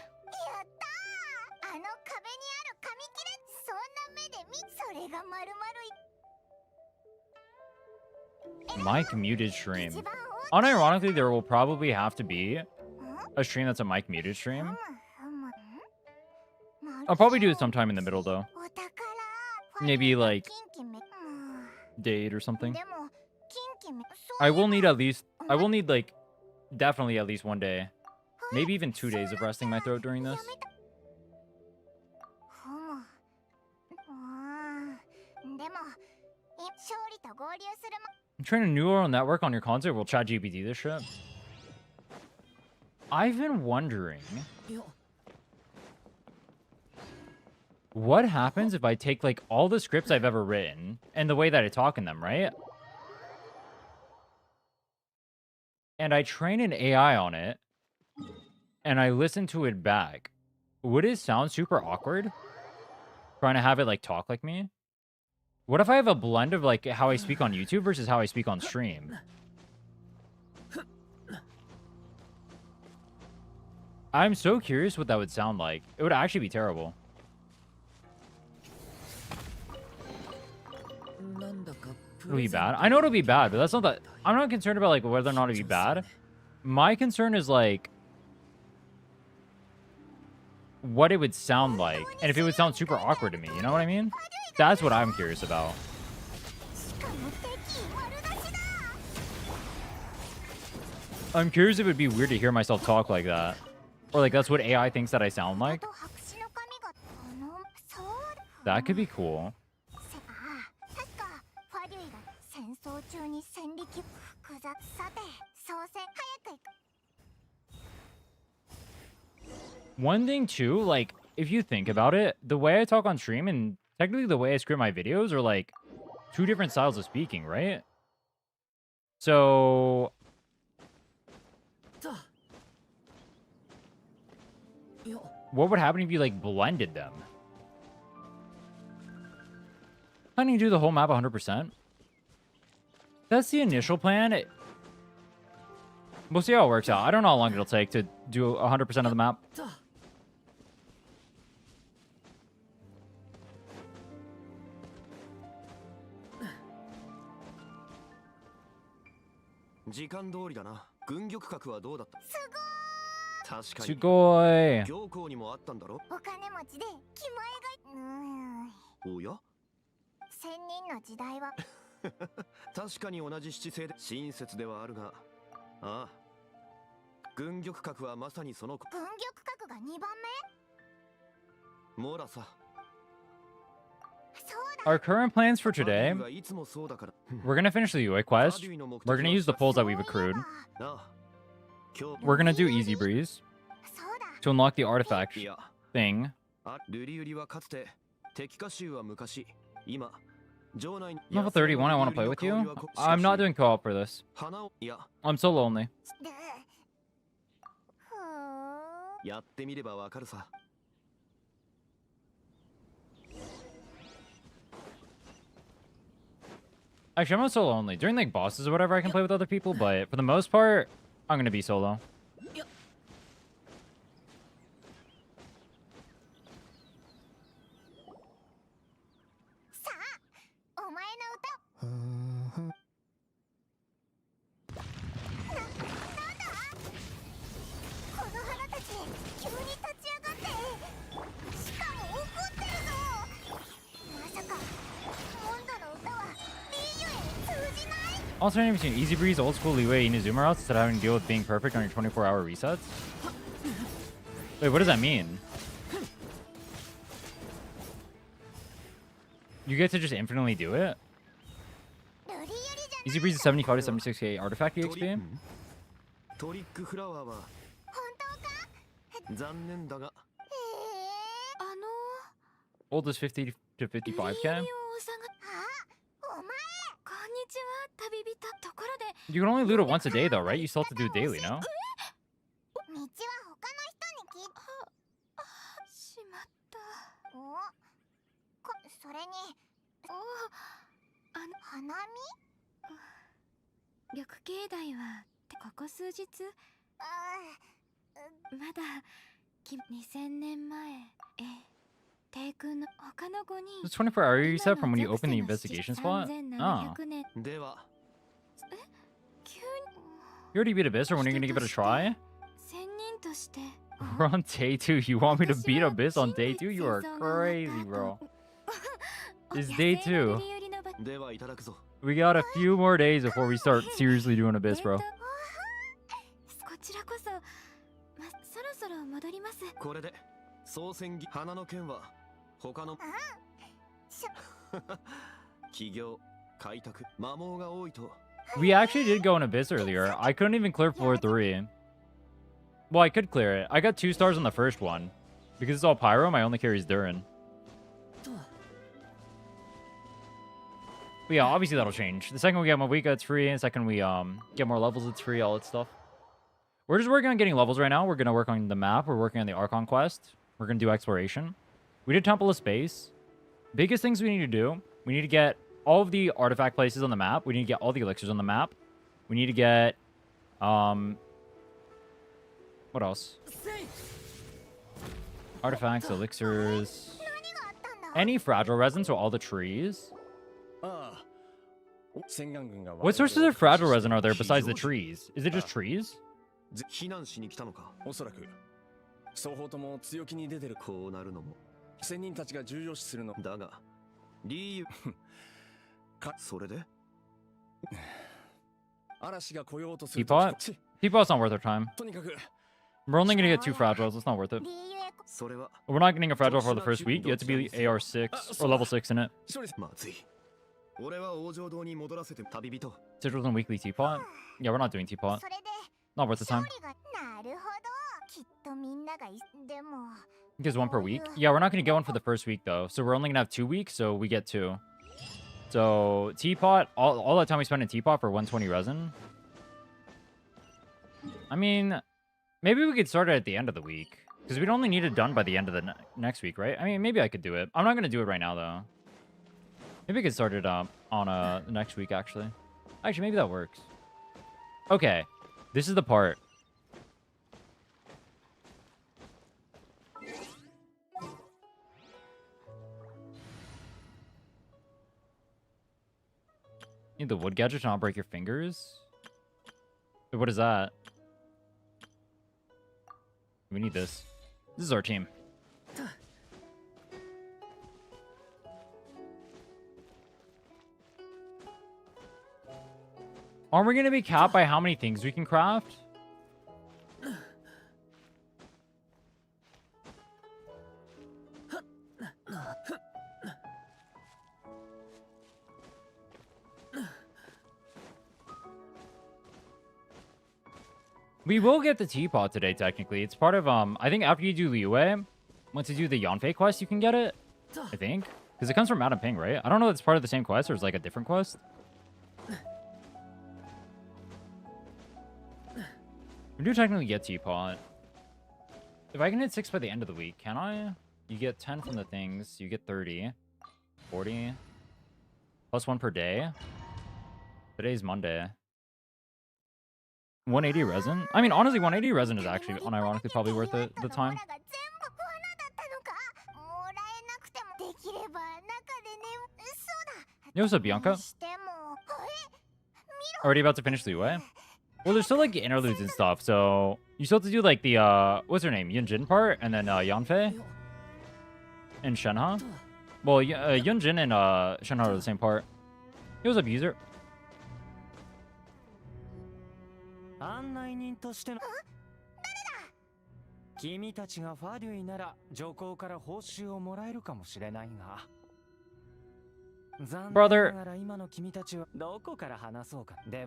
Mic muted stream. Unironically, there will probably have to be a stream that's a mic muted stream. I'll probably do it sometime in the middle though. Maybe like date or something. I will need like definitely at least 1 day. Maybe even 2 days of resting my throat during this. I'm trying a neural network on your console. Will ChatGPT this shit? I've been wondering what happens if I take like all the scripts I've ever written and the way that I talk in them, right? And I train an AI on it and I listen to it back. Would it sound super awkward? Trying to have it like talk like me? What if I have a blend of like how I speak on YouTube versus how I speak on stream? I'm so curious what that would sound like. It would actually be terrible. It'll be bad. I know it'll be bad, but that's not that. I'm not concerned about like whether or not it'll be bad. My concern is like what it would sound like, and if it would sound super awkward to me. You know what I mean? That's what I'm curious about. I'm curious if it would be weird to hear myself talk like that, or like that's what AI thinks that I sound like. That could be cool. One thing too, like if you think about it, the way I talk on stream and technically the way I script my videos are like two different styles of speaking, right? So what would happen if you like blended them? How do you do the whole map 100%? That's the initial plan. We'll see how it works out. I don't know how long it'll take to do 100% of the map. Sugoi. 確かに同じ七星で親切ではあるが、ああ、軍玉閣はまさにその軍玉閣が2番目？モラさ。Our current plans for today, we're going to finish the UA quest. We're going to use the pulls that we've accrued. We're going to do Easy Breeze to unlock the artifact thing. Level 31, I want to play with you. I'm not doing co-op for this. I'm solo only. Actually, I'm not solo only. During like bosses or whatever, I can play with other people, but for the most part, I'm gonna be solo. Alternating between Easy Breeze, Old School, Leeway, Inazuma routes instead of having to deal with being perfect on your 24-hour resets? Wait, what does that mean? You get to just infinitely do it? Easy Breeze is 75 to 76k artifact EXP? Old is 50 to 55k? You can only loot it once a day though, right? You still have to do it daily, no? It's 24-hour reset from when you open the investigation spot? Oh. You already beat Abyss, or when are you gonna give it a try? We're on day 2. You want me to beat Abyss on day 2? You are crazy, bro. It's day 2. We got a few more days before we start seriously doing Abyss, bro. We actually did go in Abyss earlier. I couldn't even clear floor 3. Well, I could clear it. I got 2 stars on the first one. Because it's all Pyro, my only carry is Durin. But yeah, obviously that'll change. The second we get Mavuika, it's free. And the second we get more levels, it's free, all that stuff. We're just working on getting levels right now. We're going to work on the map. We're working on the Archon quest. We're going to do exploration. We did Temple of Space. Biggest things we need to do. We need to get all of the artifact places on the map. We need to get all the elixirs on the map. We need to get... what else? Artifacts, elixirs... Any fragile resin, so all the trees. What sources of fragile resin are there besides the trees? Is it just trees? 避難しに来たのか。おそらく双方とも強気に出てる。こうなるのも仙人たちが重要視するのだがリーユそれで嵐が来ようとする Teapot? ち Teapot's not worth our time. とにかく We're only gonna get 2 fragiles. It's not worth it. 理由へそれは We're not getting a fragile for the first week. You have to be AR6 or level 6 in it. 処理まずい。俺は王城堂に戻らせて旅人。 Sigils and weekly Teapot. Yeah, we're not doing Teapot. それで Not worth the time. 勝利がなるほどきっとみんながでも Gives 1 per week. Yeah, we're not gonna get one for the first week though. So we're only gonna have 2 weeks, so we get 2. So Teapot, all that time we spent in Teapot for 120 resin. I mean, maybe we could start it at the end of the week. Because we'd only need it done by the end of the next week, right? I mean, maybe I could do it. I'm not gonna do it right now though. Maybe we could start it up on next week actually. Actually, maybe that works. Okay, this is the part. Need the wood gadget to not break your fingers? Wait, what is that? We need this. This is our team. Aren't we going to be capped by how many things we can craft? We will get the teapot today, technically. It's part of, I think after you do Liyue, once you do the Yanfei quest, you can get it. I think. Because it comes from Madame Ping, right? I don't know if it's part of the same quest or it's like a different quest. We do technically get teapot. If I can hit 6 by the end of the week, can I? You get 10 from the things. You get 30. 40. Plus 1 per day. Today's Monday. 180 resin? I mean, honestly, 180 resin is actually unironically probably worth it, the time. 全部罠だったのかもらえなくてもできれば中でねそうだ Yo, what's up, Bianca? にしても Already about to finish the UA? Well, there's still like interludes and stuff, so you still have to do like the what's her name? Yunjin part and then Yanfei and Shenhe. Well, Yunjin and Shenhe are the same part. Yo, what's up, user? 案内人としての君たちがファデュイなら上皇から報酬をもらえるかもしれないが Brother, 7.0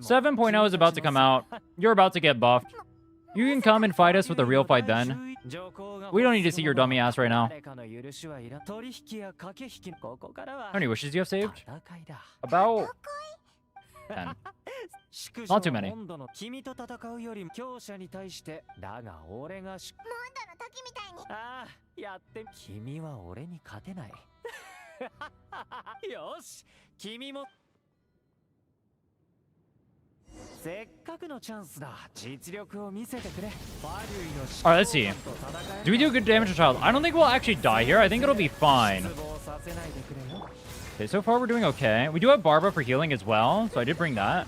7.0 is about to come out. You're about to get buffed. You can come and fight us with a real fight then. We don't need to see your dummy ass right now. How many wishes do you have saved? About 10. Not too many. 君と戦うより強者に対してだが俺がモンドの時みたいにああやって君は俺に勝てないよし君もせっかくのチャンスだ実力を見せてくれ Alright, let's see. Do we do good damage to child? I don't think we'll actually die here. I think it'll be fine. Okay, so far we're doing okay. We do have Barbara for healing as well, so I did bring that.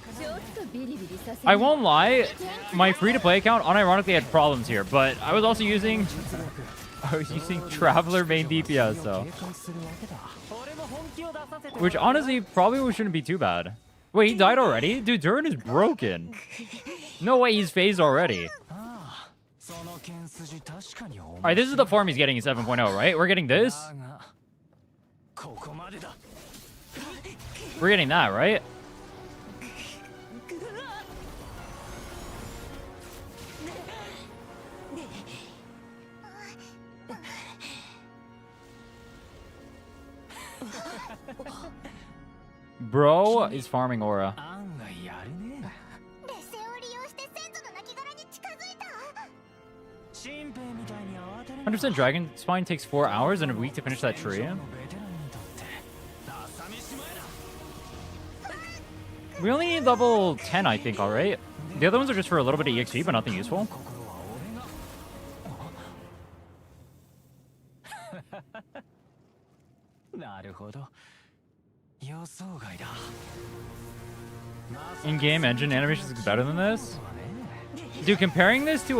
I won't lie, my free-to-play account unironically had problems here, but I was also using... Traveler main DPS, so... Which honestly probably shouldn't be too bad. Wait, he died already? Dude, Durin is broken. No way he's phased already. Alright, this is the form he's getting in 7.0, right? We're getting this. We're getting that, right? Bro is farming aura. 劣勢を利用して先祖の亡骸に近づいた 100% Dragon Spine takes 4 hours and a week to finish that tree. We only need level 10, I think, alright? The other ones are just for a little bit of EXP, but nothing useful. In-game engine animation is better than this? Dude, comparing this to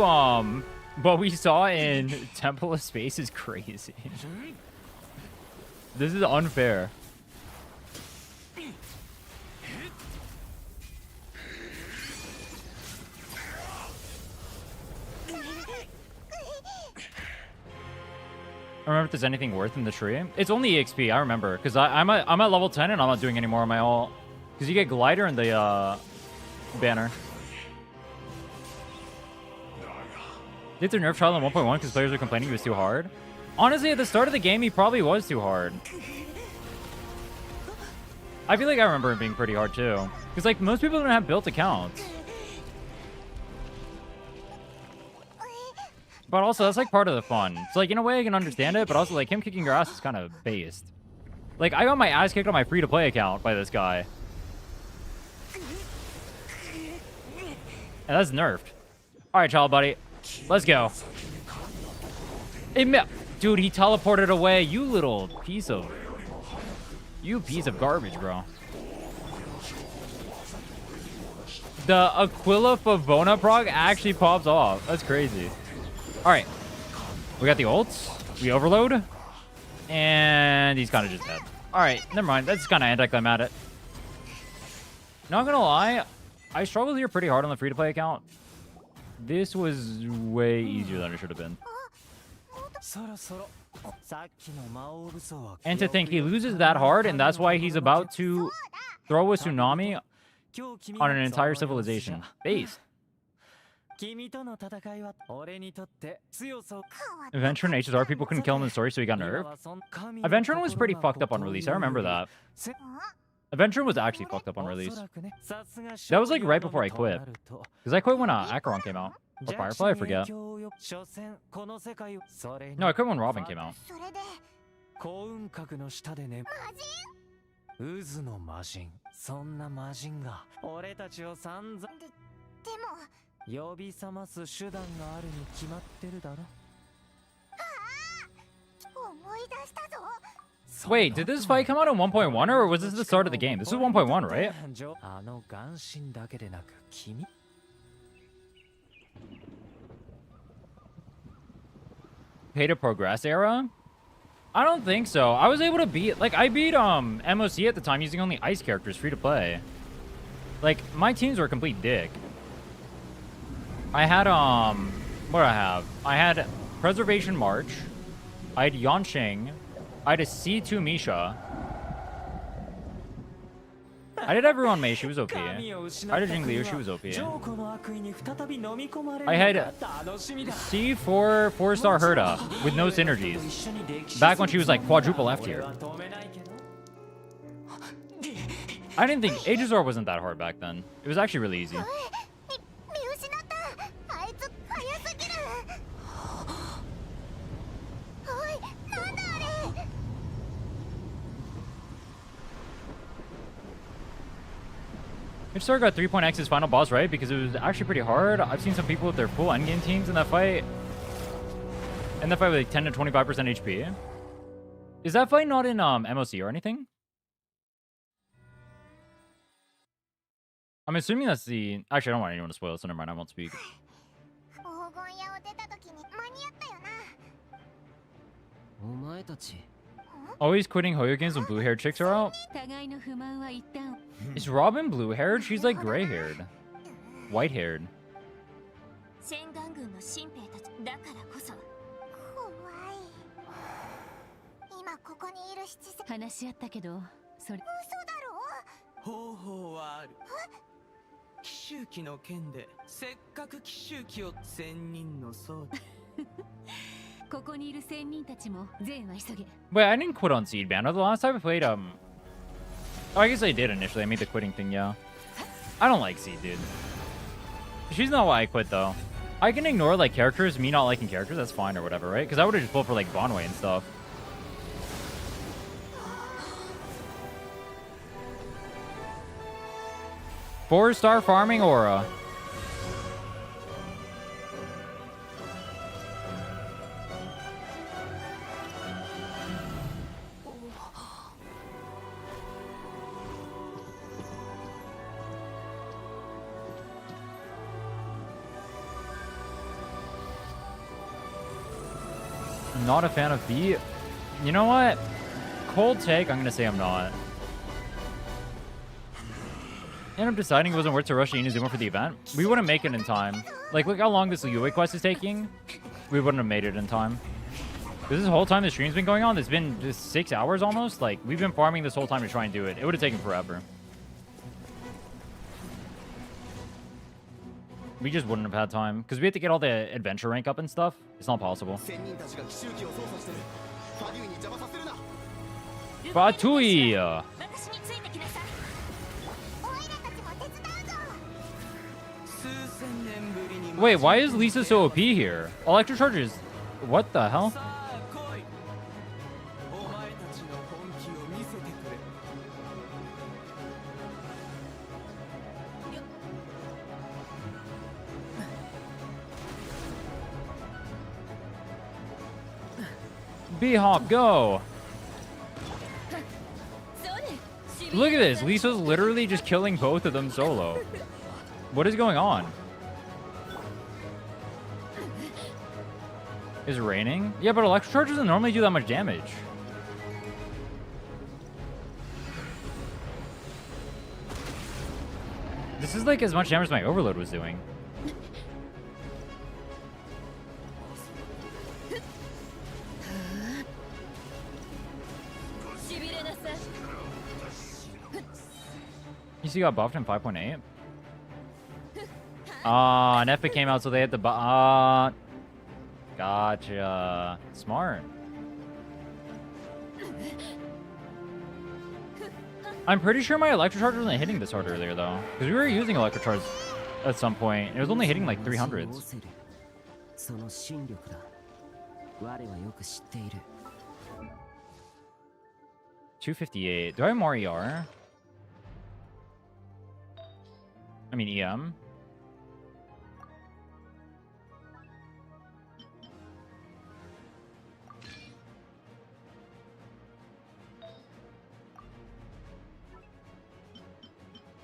what we saw in Temple of Space is crazy. This is unfair. I remember if there's anything worth in the tree. It's only EXP, I remember. Because I'm at level 10 and I'm not doing any more of my ult. Because you get glider in the banner. Did they nerf Child in 1.1 because players were complaining he was too hard? Honestly, at the start of the game, he probably was too hard. I feel like I remember him being pretty hard too. Because like most people don't have built accounts. But also, that's like part of the fun. So like in a way I can understand it, but also like him kicking your ass is kind of based. Like I got my ass kicked on my free-to-play account by this guy. And that's nerfed. Alright, child buddy. Let's go. Dude, he teleported away. You little piece of... You piece of garbage, bro. The Aquila Favona proc actually pops off. That's crazy. Alright. We got the ults. We overload. And he's kind of just dead. Alright, never mind. That's kind of anticlimactic. Not gonna lie, I struggled here pretty hard on the free-to-play account. This was way easier than it should have been. And to think he loses that hard, and that's why he's about to throw a tsunami on an entire civilization. Based. Adventure and HSR people couldn't kill him in the story, so he got nerfed. Adventure was pretty fucked up on release. I remember that. Adventure was actually fucked up on release. That was like right before I quit. Because I quit when Acheron came out. Or Firefly, I forget. No, I quit when Robin came out. Wait, did this fight come out in 1.1 or was this the start of the game? This was 1.1, right? Pay to progress era? I don't think so. I was able to beat, like, I beat MOC at the time using only ice characters free to play. Like, my teams were a complete dick. I had what do I have? I had Preservation March. I had Yanqing. I had a C2 Misha. I did everyone Mei, she was OP. I did Jingliu, she was OP. I had C4 4-star Herda with no synergies. Back when she was like quadruple F tier. I didn't think Aegis wasn't that hard back then. It was actually really easy. H-Star got 3.X's final boss, right? Because it was actually pretty hard. I've seen some people with their full endgame teams in that fight. In that fight with like 10 to 25% HP. Is that fight not in MOC or anything? I'm assuming that's the... Actually, I don't want anyone to spoil it, so never mind, I won't speak. Always quitting Hoyo games when blue-haired chicks are out? Is Robin blue-haired? She's like gray-haired. White-haired. Wait, I didn't quit on Seed Banner. The last time I played, oh, I guess I did initially. I made the quitting thing, yeah. I don't like Seed, dude. She's not why I quit, though. I can ignore, like, characters, me not liking characters. That's fine or whatever, right? Because I would have just pulled for, like, Bonway and stuff. Four-star farming aura. Not a fan of B. You know what? Cold take, I'm going to say I'm not. End up deciding it wasn't worth to rush to Inazuma for the event. We wouldn't make it in time. Like, look how long this Yue quest is taking. We wouldn't have made it in time. This whole time the stream's been going on, it's been just 6 hours almost. Like, we've been farming this whole time to try and do it. It would have taken forever. We just wouldn't have had time. Because we had to get all the adventure rank up and stuff. It's not possible. Fatui! Wait, why is Lisa so OP here? Electro charges. What the hell? B-Hop, go! Look at this. Lisa's literally just killing both of them solo. What is going on? Is it raining? Yeah, but electro charge doesn't normally do that much damage. This is like as much damage as my overload was doing. You see, got buffed in 5.8. Ah, an epic came out, so they had to buff. Gotcha. Smart. I'm pretty sure my electro charge wasn't hitting this hard earlier though, because we were using electro charge at some point. It was only hitting like 300s. 258. Do I have more ER? I mean EM.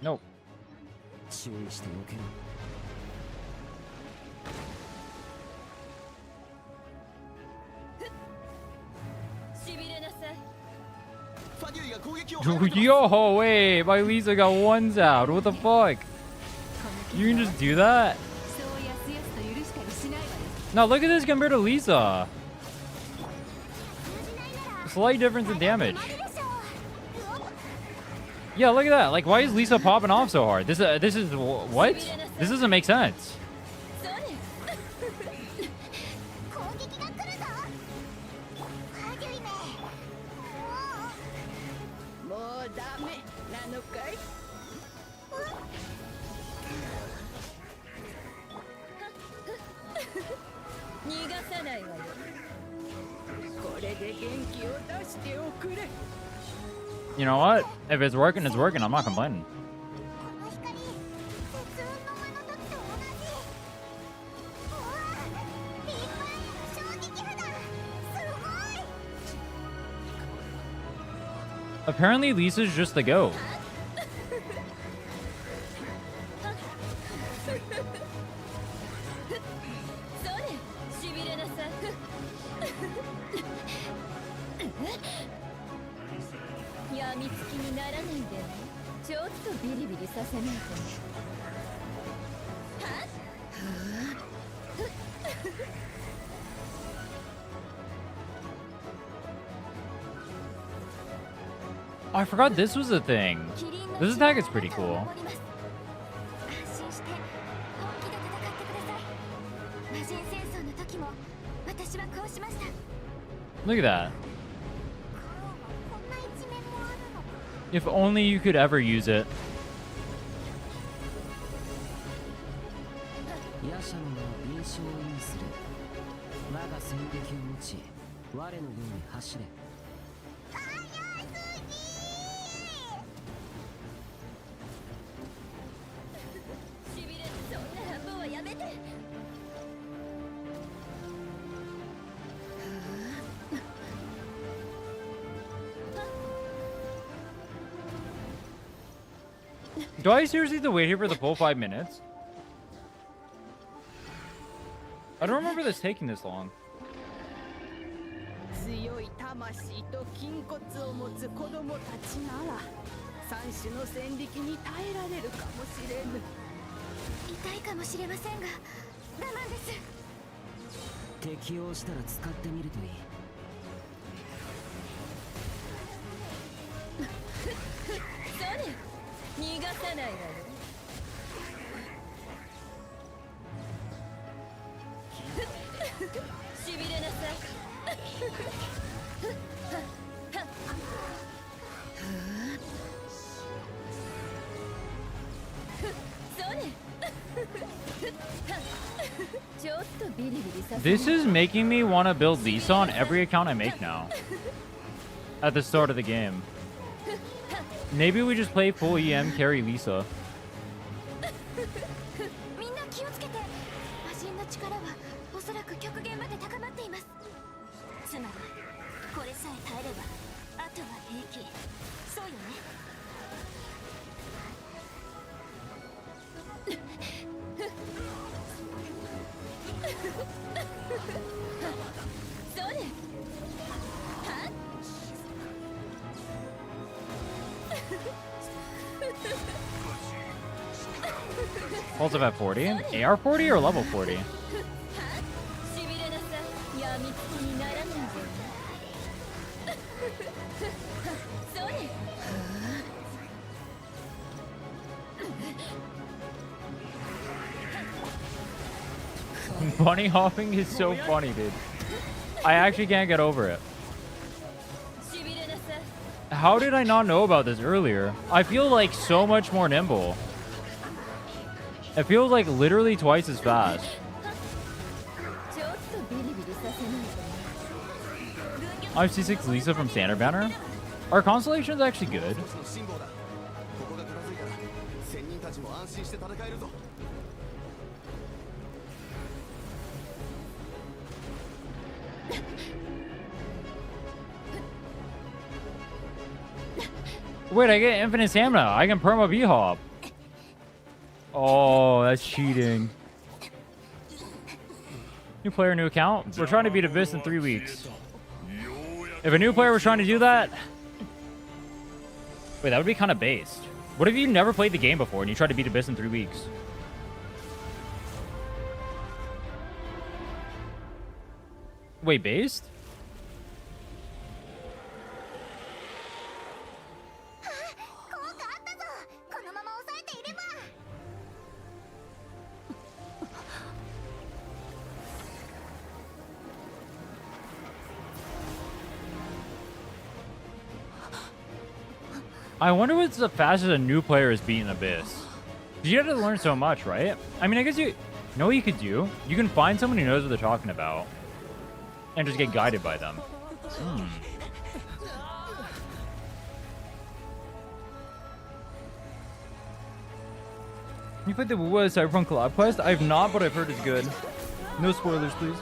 Nope. Yo, wait, my Lisa got ones out. What the fuck? You can just do that? No, look at this compared to Lisa. Slight difference in damage. Yeah, look at that. Like, why is Lisa popping off so hard? This is what? This doesn't make sense. You know what? If it's working, it's working. I'm not complaining. Apparently, Lisa's just the go. I forgot this was a thing. This attack is pretty cool. Look at that. If only you could ever use it. Do I seriously have to wait here for the full 5 minutes? I don't remember this taking this long. 魂と筋骨を持つ子供たちなら三種の戦力に耐えられるかもしれぬ。痛いかもしれませんが我慢です。適応したら使ってみるといい。そうね、逃がさないわよ。しびれなさい。そうね。ちょっとビリビリさせ。This is making me want to build Lisa on every account I make now. At the start of the game. Maybe we just play full EM carry Lisa. みんな気をつけて。魔人の力はおそらく極限まで高まっています。つまりこれさえ耐えればあとは平気。そうよね。そうね。はPulse of at 40? AR 40 or level 40? しびれなさい。やみつきにならないぞ。そうね。Bunny hopping is so funny, dude. I actually can't get over it. How did I not know about this earlier? I feel like so much more nimble. It feels like literally twice as fast. I'm C6 Lisa from Standard Banner. Our constellation is actually good. Wait, I get infinite stamina. I can perma B-hop. Oh, that's cheating. New player, new account. We're trying to beat Abyss in 3 weeks. If a new player was trying to do that... Wait, that would be kind of based. What if you never played the game before and you tried to beat Abyss in 3 weeks? Wait, based? I wonder what's the fastest a new player has beaten Abyss. You have to learn so much, right? I mean, I guess you know what you could do? You can find someone who knows what they're talking about and just get guided by them. You played the Cyberpunk collab quest? I have not, but I've heard it's good. No spoilers, please.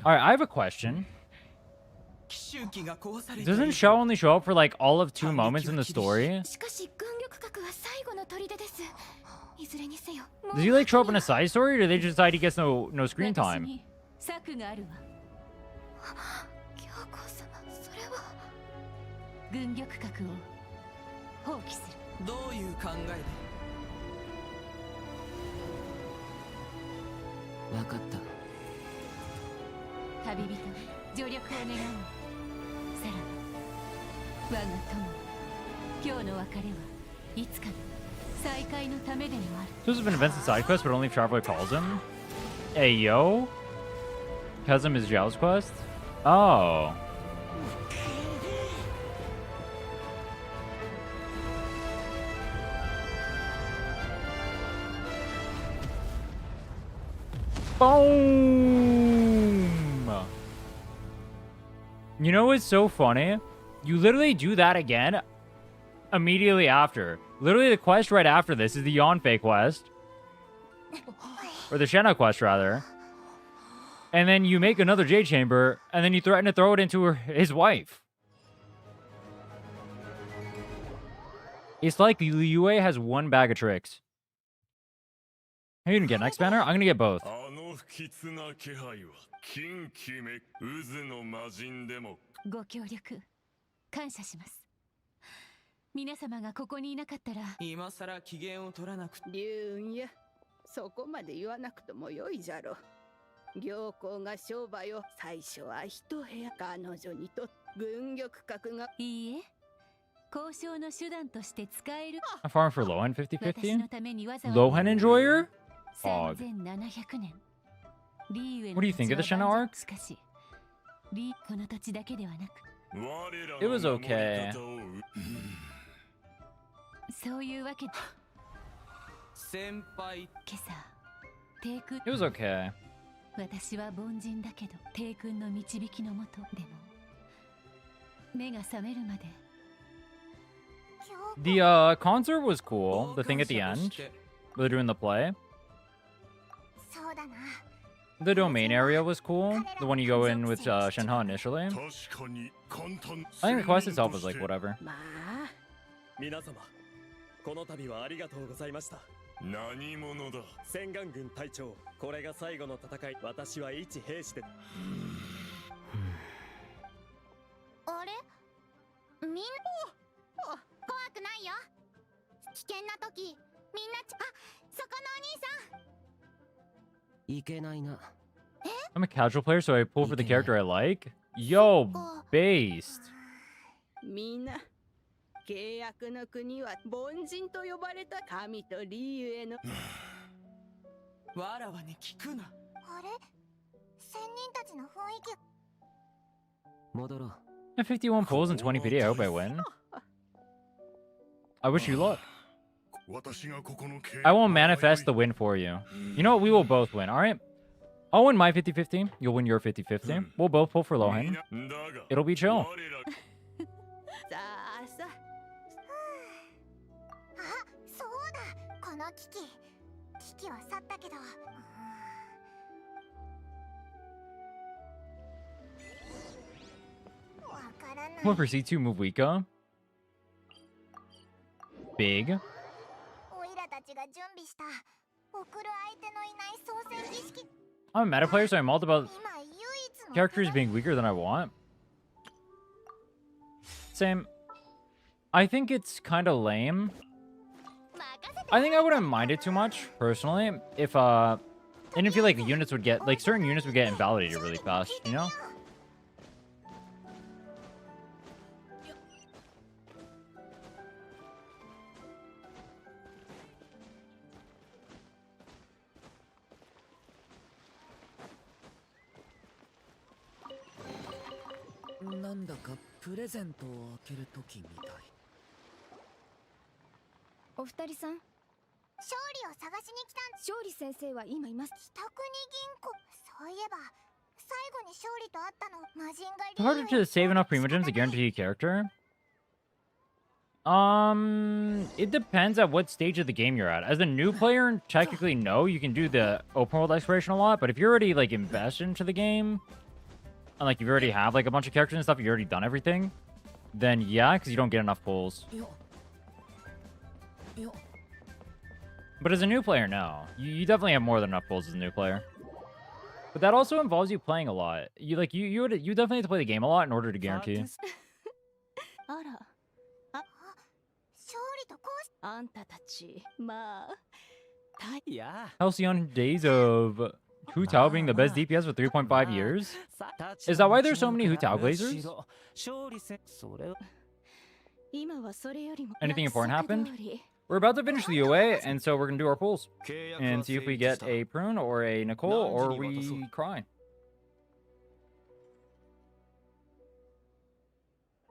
Alright, I have a question. Doesn't Shell only show up for like all of 2 moments in the story? Does he like show up in a side story, or do they just decide he gets no screen time? Those have been events and side quests, but only if Traveler calls him. Hey, yo. Chasm is Zhao's quest? Oh. Boom! You know what's so funny? You literally do that again immediately after. Literally the quest right after this is the Yonfei quest. Or the Shenna quest, rather. And then you make another Jade Chamber, and then you threaten to throw it into his wife. It's like Yue has one bag of tricks. Are you gonna get next banner? I'm gonna get both. あの不吉な気配は近畿め渦の魔人でもご協力感謝します。皆様がここにいなかったら今さら機嫌を取らなくて龍雲やそこまで言わなくともよいじゃろ。行幸が商売を最初は一部屋彼女にと軍玉閣がいいえ交渉の手段として使える I'm farming for Lohan 私 50-50? のためにわざわざ Lohan enjoyer? Fog. 3700年リーウェ What do you think of the Shenna arc? しかしリーこの土地だけではなく It was okay. そういうわけで先輩今朝帝君 It was okay. 私は凡人だけど帝君の導きのもとでも目が覚めるまで The concert was cool. The thing at the end. Where they're doing the play. そうだな The domain area was cool. The one you go in with Shenhe initially. 確かに簡単 I think the quest itself was like whatever. まあ皆様この度はありがとうございました。何者だ千眼軍隊長、これが最後の戦い。私は一兵士で。あれみんな怖くないよ危険な時みんなそこのお兄さんいけないな。 I'm a casual player, so I pull for the character I like. Yo, based. みんな契約の国は凡人と呼ばれた神とリーユへのわらわに聞くなあれ仙人たちの雰囲気戻ろう。 I have 51 pulls and 20 PD. I hope I win. I wish you luck. 私がここの I will manifest the win for you. You know what? We will both win, alright? I'll win my 50-50. You'll win your 50-50. We'll both pull for Lohan. It'll be chill. さあさあそうだこの危機は去ったけどわからない We'll for C2 Mavuika. Big. オイラたちが準備した送る相手のいない操船儀式 I'm a meta player, so I'm all about 今唯一の characters being weaker than I want. Same. I think it's kind of lame. I think I wouldn't mind it too much, personally, if I didn't feel like units would get, like, certain units would get invalidated really fast, you know? Oh, お二人さん、勝利を探しに来た勝利先生は今います。北国銀行そういえば最後に勝利と会ったの魔人が It's harder to save enough primogems to guarantee a character. It depends at what stage of the game you're at. As a new player, technically no, you can do the open world exploration a lot, but if you're already like invested into the game, and like you already have like a bunch of characters and stuff, you've already done everything, then yeah, because you don't get enough pulls. But as a new player, no. You definitely have more than enough pulls as a new player. But that also involves you playing a lot. You definitely have to play the game a lot in order to guarantee. あら勝利とこうあんたたちまあいや Halcyon days of Hu Tao being the best DPS for 3.5 years? Is that why there's so many Hu Tao Glazers? 勝利せそれ今はそれよりも Anything important 約束 happened? 通り We're about to finish the UA, and so we're going to do our pulls. And see if we get a Prune or a Nicole, or we cry.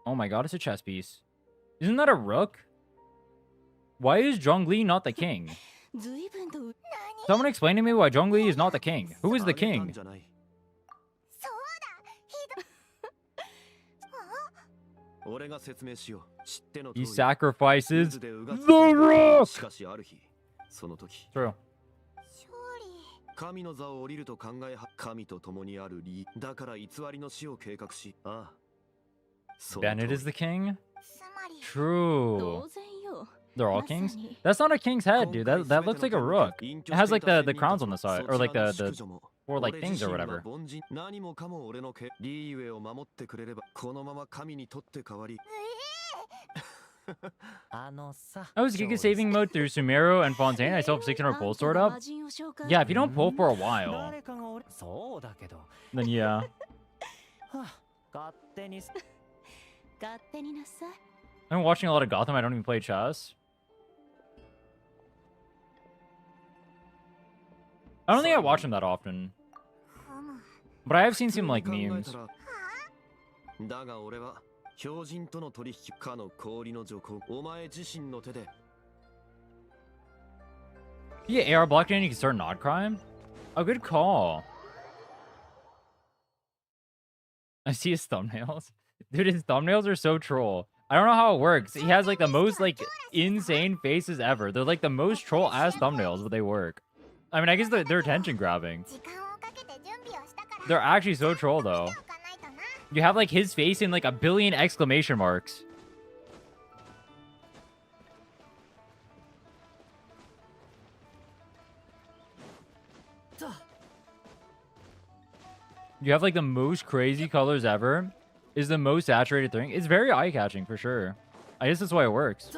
Oh my god, it's a chess piece. Isn't that a rook? Why is Zhongli not the king? 随分と Someone explain to me why Zhongli is not the king. Who is the king? そうだ俺が説明しよう。知っての通 He り sacrifices 渦で the うがつ rook! しかしある日、その時 True. 神の座を降りると考えは神と共にある理だから偽りの死を計画し、ああ。その通り Bennett is the king? つまり True. 当然よ They're all kings? That's not a king's head, dude. That looks like a rook. It has like the crowns on the side, or like the or like things or whatever. 何もかも俺のリーユエを守ってくれればこのまま神にとって代わり I was Giga saving mode through Sumeru and Fontaine. I still have 600 pull stored up. Yeah, if you don't pull for a while, then yeah. I'm watching a lot of Gotham. I don't even play chess. I don't think I watch him that often. But I have seen some like memes. だが俺は標人との取引かの氷の徐行お前自身の手で You get AR blocked and you can start Nod Crime? A good call. I see his thumbnails. Dude, his thumbnails are so troll. I don't know how it works. He has like the most like insane faces ever. They're like the most troll ass thumbnails, but they work. I mean, I guess they're attention grabbing. They're actually so troll though. You have like his face in like a billion exclamation marks. You have like the most crazy colors ever. Is the most saturated thing. It's very eye-catching for sure. I guess that's why it works.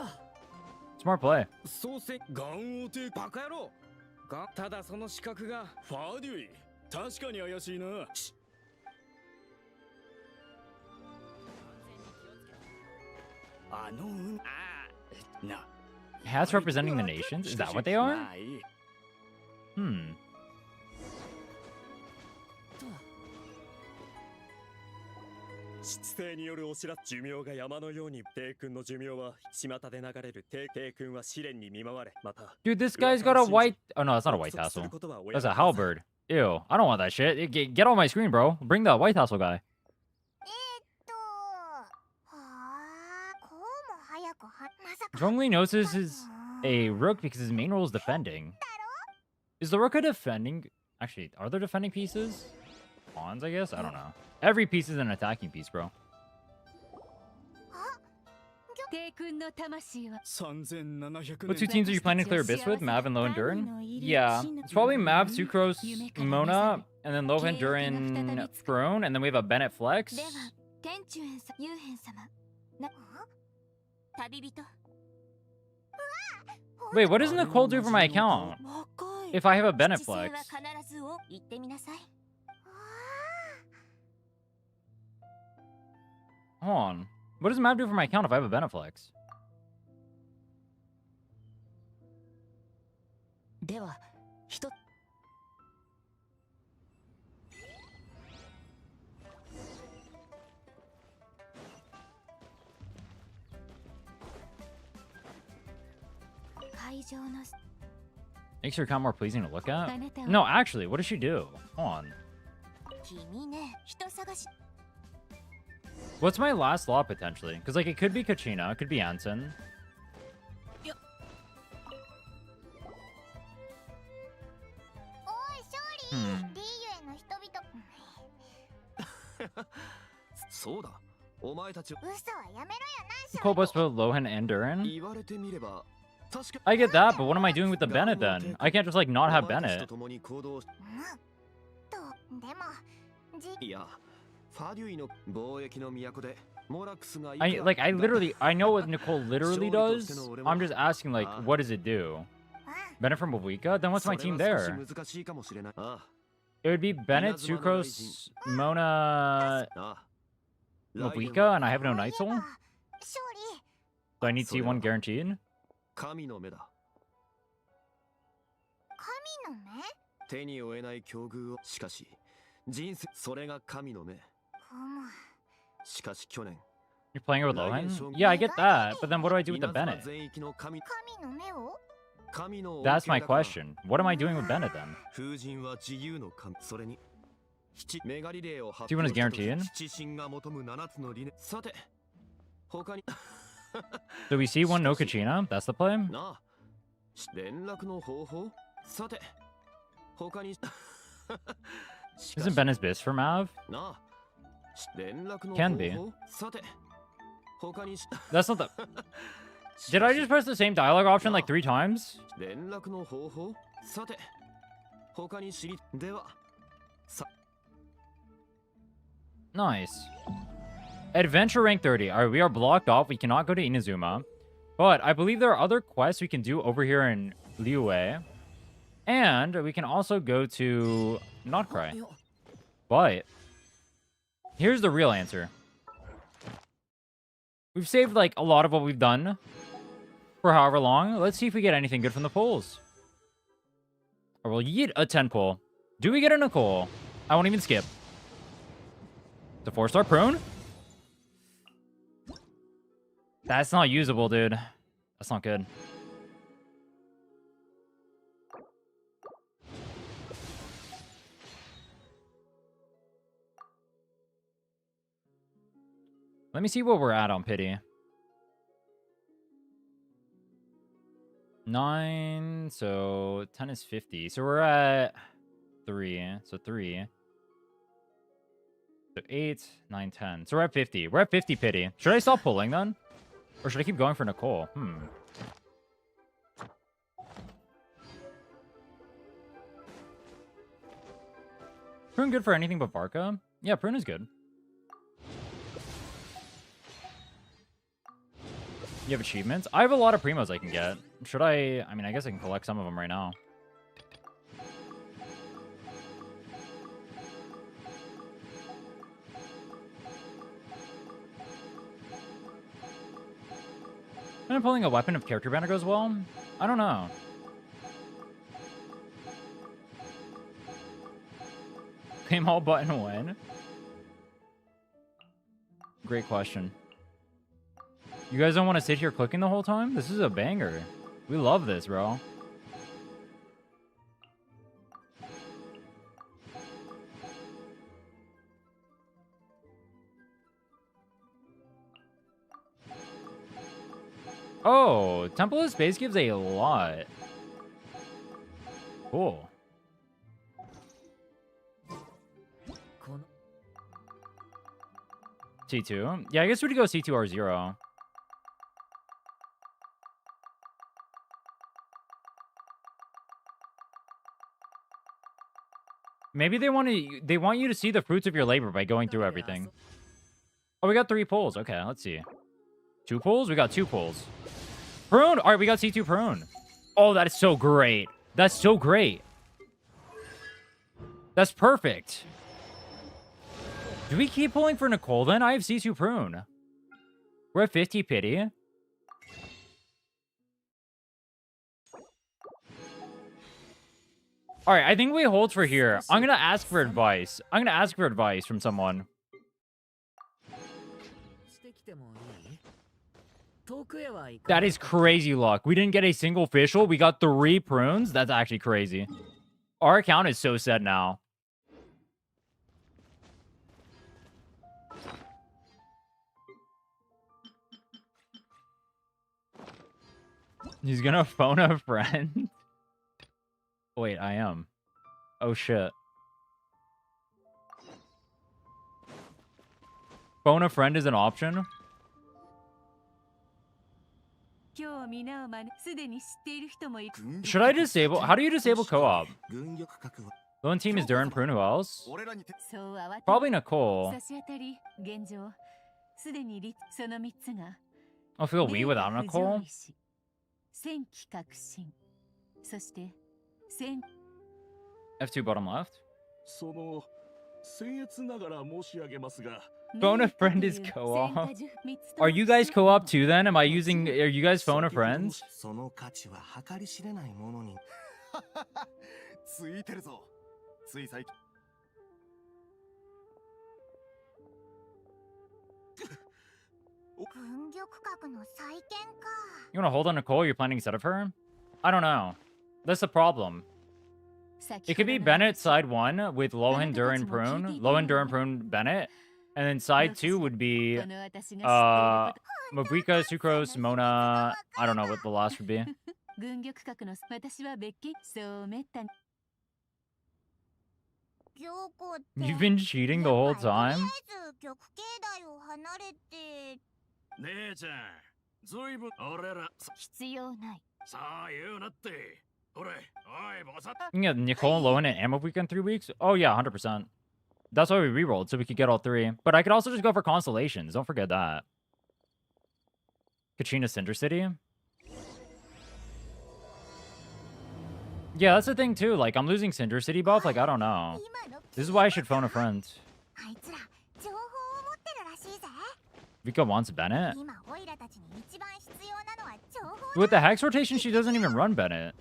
Smart play. ただその資格がファーデュイ確かに怪しいな Hats representing the nations? Is that what they are? Hmm. 失勢によるお知らせ寿命が山のように帝君の寿命は巷で流れる帝君は試練に見舞われまた Dude, this guy's got a white... Oh, no, that's not a white tassel. That's a halberd. Ew, I don't want that shit. Get on my screen, bro. Bring the white tassel guy. Zhongli knows this is a rook because his main role is defending. Is the rook a defending... Actually, are there defending pieces? Pawns, I guess? I don't know. Every piece is an attacking piece, bro. What two teams are you planning to clear Abyss with? Mav and Lohan-Durin? Yeah, it's probably Mav, Sucrose, Mona, and then Lohan-Durin, Throne, and then we have a Bennett Flex. Wait, what does Nicole do for my account? If I have a Bennett Flex. Hold on. What does Mav do for my account if I have a Beneflex? Makes her account more pleasing to look at? No, actually, what does she do? Hold on. What's my last law potentially? Because like it could be Kachina, it could be Anson. Cobus put Lohan and Durin? I get that, but what am I doing with the Bennett then? I can't just like not have Bennett. I literally, I know what Nicole literally does. I'm just asking, like, what does it do? Bennett from Mavuika? Then what's my team there? It would be Bennett, Sucrose, Mona, Mavuika, and I have no Night Soul? Do I need C1 guaranteed? 手に負えない境遇をしかし人生それが神の目しかし去年 You're playing her with Lohan? Yeah, I get that, but then what do I do with the Bennett? That's my question. What am I doing with Bennett then? C1 is guaranteed? Do we see one no Kachina? That's the play? Isn't Bennett's Biss for Mav? Can be. That's not the... Did I just press the same dialogue option like 3 times? 連絡の方法さて他に知りでは Nice. Adventure rank 30. Alright, we are blocked off. We cannot go to Inazuma. But I believe there are other quests we can do over here in Liyue. And we can also go to Notcry. But here's the real answer. We've saved like a lot of what we've done for however long. Let's see if we get anything good from the polls. Or we'll get a 10 poll. Do we get a Nicole? I won't even skip. The 4-star prune? That's not usable, dude. That's not good. Let me see what we're at on pity. 9, so 10 is 50. So we're at 3. So 3. So 8, 9, 10. So we're at 50. We're at 50 pity. Should I stop pulling then? Or should I keep going for Nicole? Prune good for anything but Varka? Yeah, Prune is good. You have achievements? I have a lot of primos I can get. Should I mean, I guess I can collect some of them right now. And pulling a weapon if character banner goes well? I don't know. Claim all button when? Great question. You guys don't want to sit here clicking the whole time? This is a banger. We love this, bro. Oh, Temple of Space gives a lot. Cool. C2? Yeah, I guess we'd go C2 R0. Maybe they want you to see the fruits of your labor by going through everything. Oh, we got 3 pulls. Okay, let's see. 2 pulls? We got 2 pulls. Prune! Alright, we got C2 Prune. Oh, that is so great. That's so great. That's perfect. Do we keep pulling for Nicole then? I have C2 Prune. We're at 50 pity. Alright, I think we hold for here. I'm gonna ask for advice. I'm gonna ask for advice from someone. That is crazy luck. We didn't get a single official. We got 3 prunes. That's actually crazy. Our account is so set now. He's gonna phone a friend. Wait, I am. Oh shit. Phone a friend is an option? Should I disable? How do you disable co-op? Lone team is Duran Prune. Who else? Probably Nicole. I'll feel we without Nicole. F2 bottom left. Phone a friend is co-op. Are you guys co-op too then? Are you guys phone a friends? You wanna hold on Nicole? You're planning a set of her? I don't know. That's the problem. It could be Bennett side 1 with Lohan, Duran, Prune. Lohan, Duran, Prune, Bennett. And then side 2 would be Mavuika, Sucrose, Mona. I don't know what the last would be. You've been cheating the whole time? ずいぶん俺ら必要ない。さあ言うなって。ほれ、おい、ボサッ。 You can get Nicole, Lowen, and Mavuika in 3 weeks? Oh, yeah, 100%. That's why we rerolled, so we could get all 3. But I could also just go for Constellations. Don't forget that. Katrina Cinder City? Yeah, that's the thing, too. Like, I'm losing Cinder City buff. Like, I don't know. This is why I should phone a friend. あいつら情報を持ってるらしいぜ。 Vika wants Bennett? 今オイラたちに一番必要なのは情報だ。 With the Hex rotation, she doesn't even run Bennett.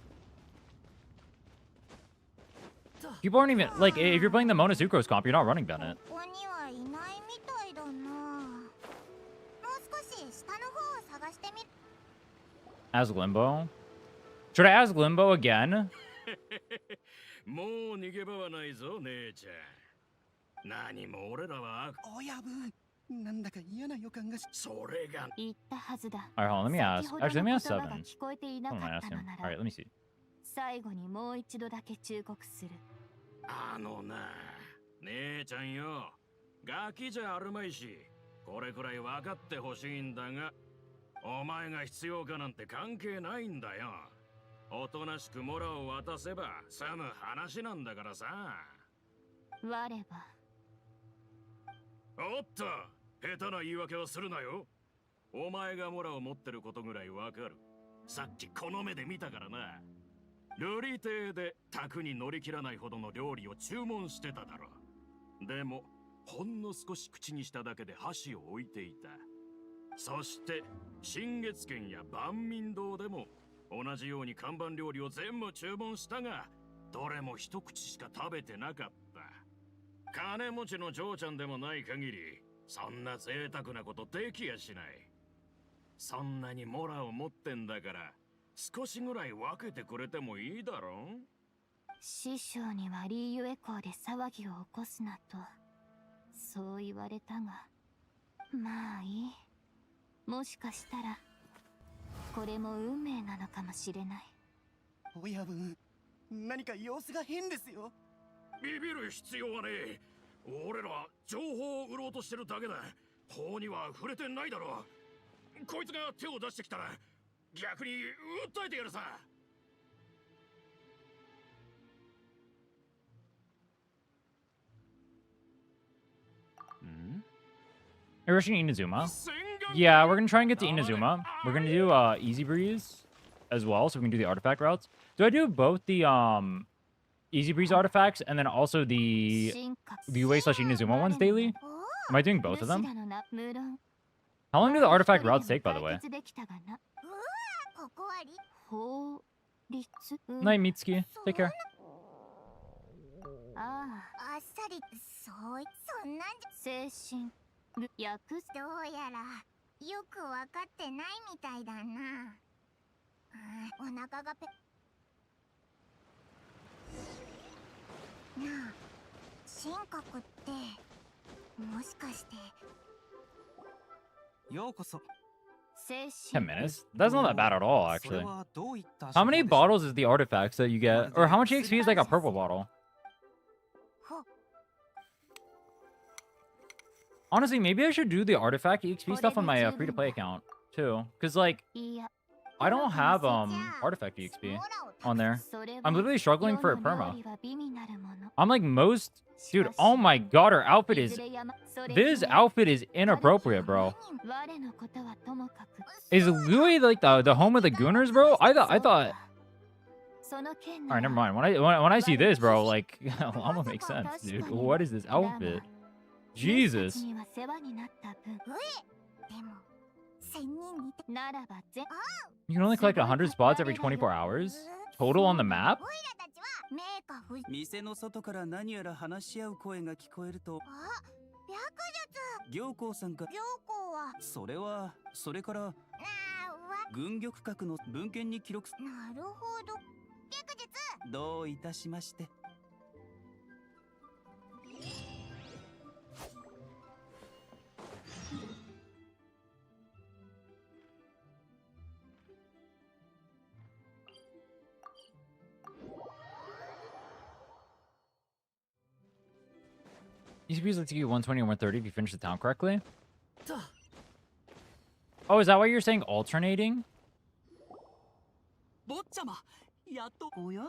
People aren't even... Like, if you're playing the Mona Sucrose comp, you're not running Bennett. ここにはいないみたいだな。もう少し下の方を探してみ。 Ask Limbo? Should I ask Limbo again? もう逃げ場はないぞ、姉ちゃん。何も俺らは親分、なんだか嫌な予感がし。それが言ったはずだ。 Alright, hold on, let me ask. 先ほど Actually, let me の ask 言葉 Seven. が聞こえていな Hold か on, I っ ask た him. のな Alright, ら let me see. 最後にもう一度だけ忠告する。あのな、姉ちゃんよ。ガキじゃあるまいし、これくらい分かってほしいんだが、お前が必要かなんて関係ないんだよ。おとなしくモラを渡せば済む話なんだからさ。我ば。おっと、下手な言い訳はするなよ。お前がモラを持ってることぐらいわかる。さっきこの目で見たからな。ルリ亭で宅に乗り切らないほどの料理を注文してただろ。でも、ほんの少し口にしただけで箸を置いていた。そして、新月軒や万民堂でも同じように看板料理を全部注文したが、どれも一口しか食べてなかった。金持ちの嬢ちゃんでもない限り、そんな贅沢なことできやしない。そんなにモラを持ってんだから、少しぐらい分けてくれてもいいだろ。師匠にはリーユエコーで騒ぎを起こすなと、そう言われたが、まあいい。もしかしたら、これも運命なのかもしれない。親分、何か様子が変ですよ。ビビる必要はねえ。俺ら情報を売ろうとしてるだけだ。法には触れてないだろ。こいつが手を出してきたら逆に訴えてやるさ。Are you rushing Inazuma? Yeah, we're gonna try and get to Inazuma. We're gonna do Easy Breeze as well, so we can do the artifact routes. Do I do both the Easy Breeze artifacts and then also the UA/Inazuma ones daily? Am I doing both of them? How long do the artifact routes take, by the way? ここは法律 Night, Mitsuki. Take care. ああっさりそんなんじあ、精神薬どうやらよくわかってないみたいだな。お腹がぺなあ、神格ってもしかしてようこそ。 10 minutes? That's not that bad at all, actually. How many bottles is the artifacts that you get? Or how much XP is like a purple bottle? Honestly, maybe I should do the artifact XP stuff on my free-to-play account, too. Because, like, I don't have artifact XP on there. I'm literally struggling for a perma. I'm like most... Dude, oh my god, her outfit is... This outfit is inappropriate, bro. Is Louis like the home of the Gooners, bro? I thought... Alright, never mind. When I see this, bro, like, Llama makes sense, dude. What is this outfit? Jesus. You can only collect 100 spots every 24 hours? Total on the map? 店の外から何やら話し合う声が聞こえると。行幸さんか。それから軍玉閣の文献に記録。なるほど。どういたしまして。These speeds let you get 120 and 130 if you finish the town correctly. Oh, is that why you're saying alternating? 坊ちゃま、やっと。おや？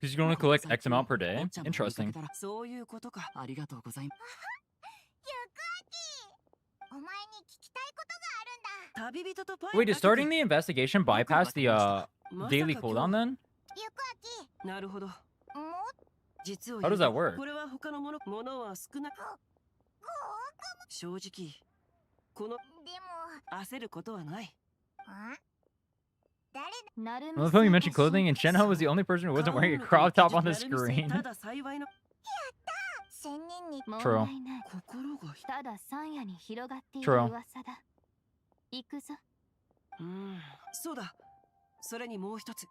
Because you can only collect X amount per day? Interesting. そういうことか。ありがとうございます。お前に聞きたいことがあるんだ。旅人とパイ Wait, does starting the investigation bypass the daily cooldown then? ゆくあき。なるほど。実を How does that work? これは他のものは少なく。正直、この焦ることはない。I love how you mentioned clothing, and Shenhe was the only person who wasn't wearing a crop top on the screen. True. True. そうだ。それにもう一つ。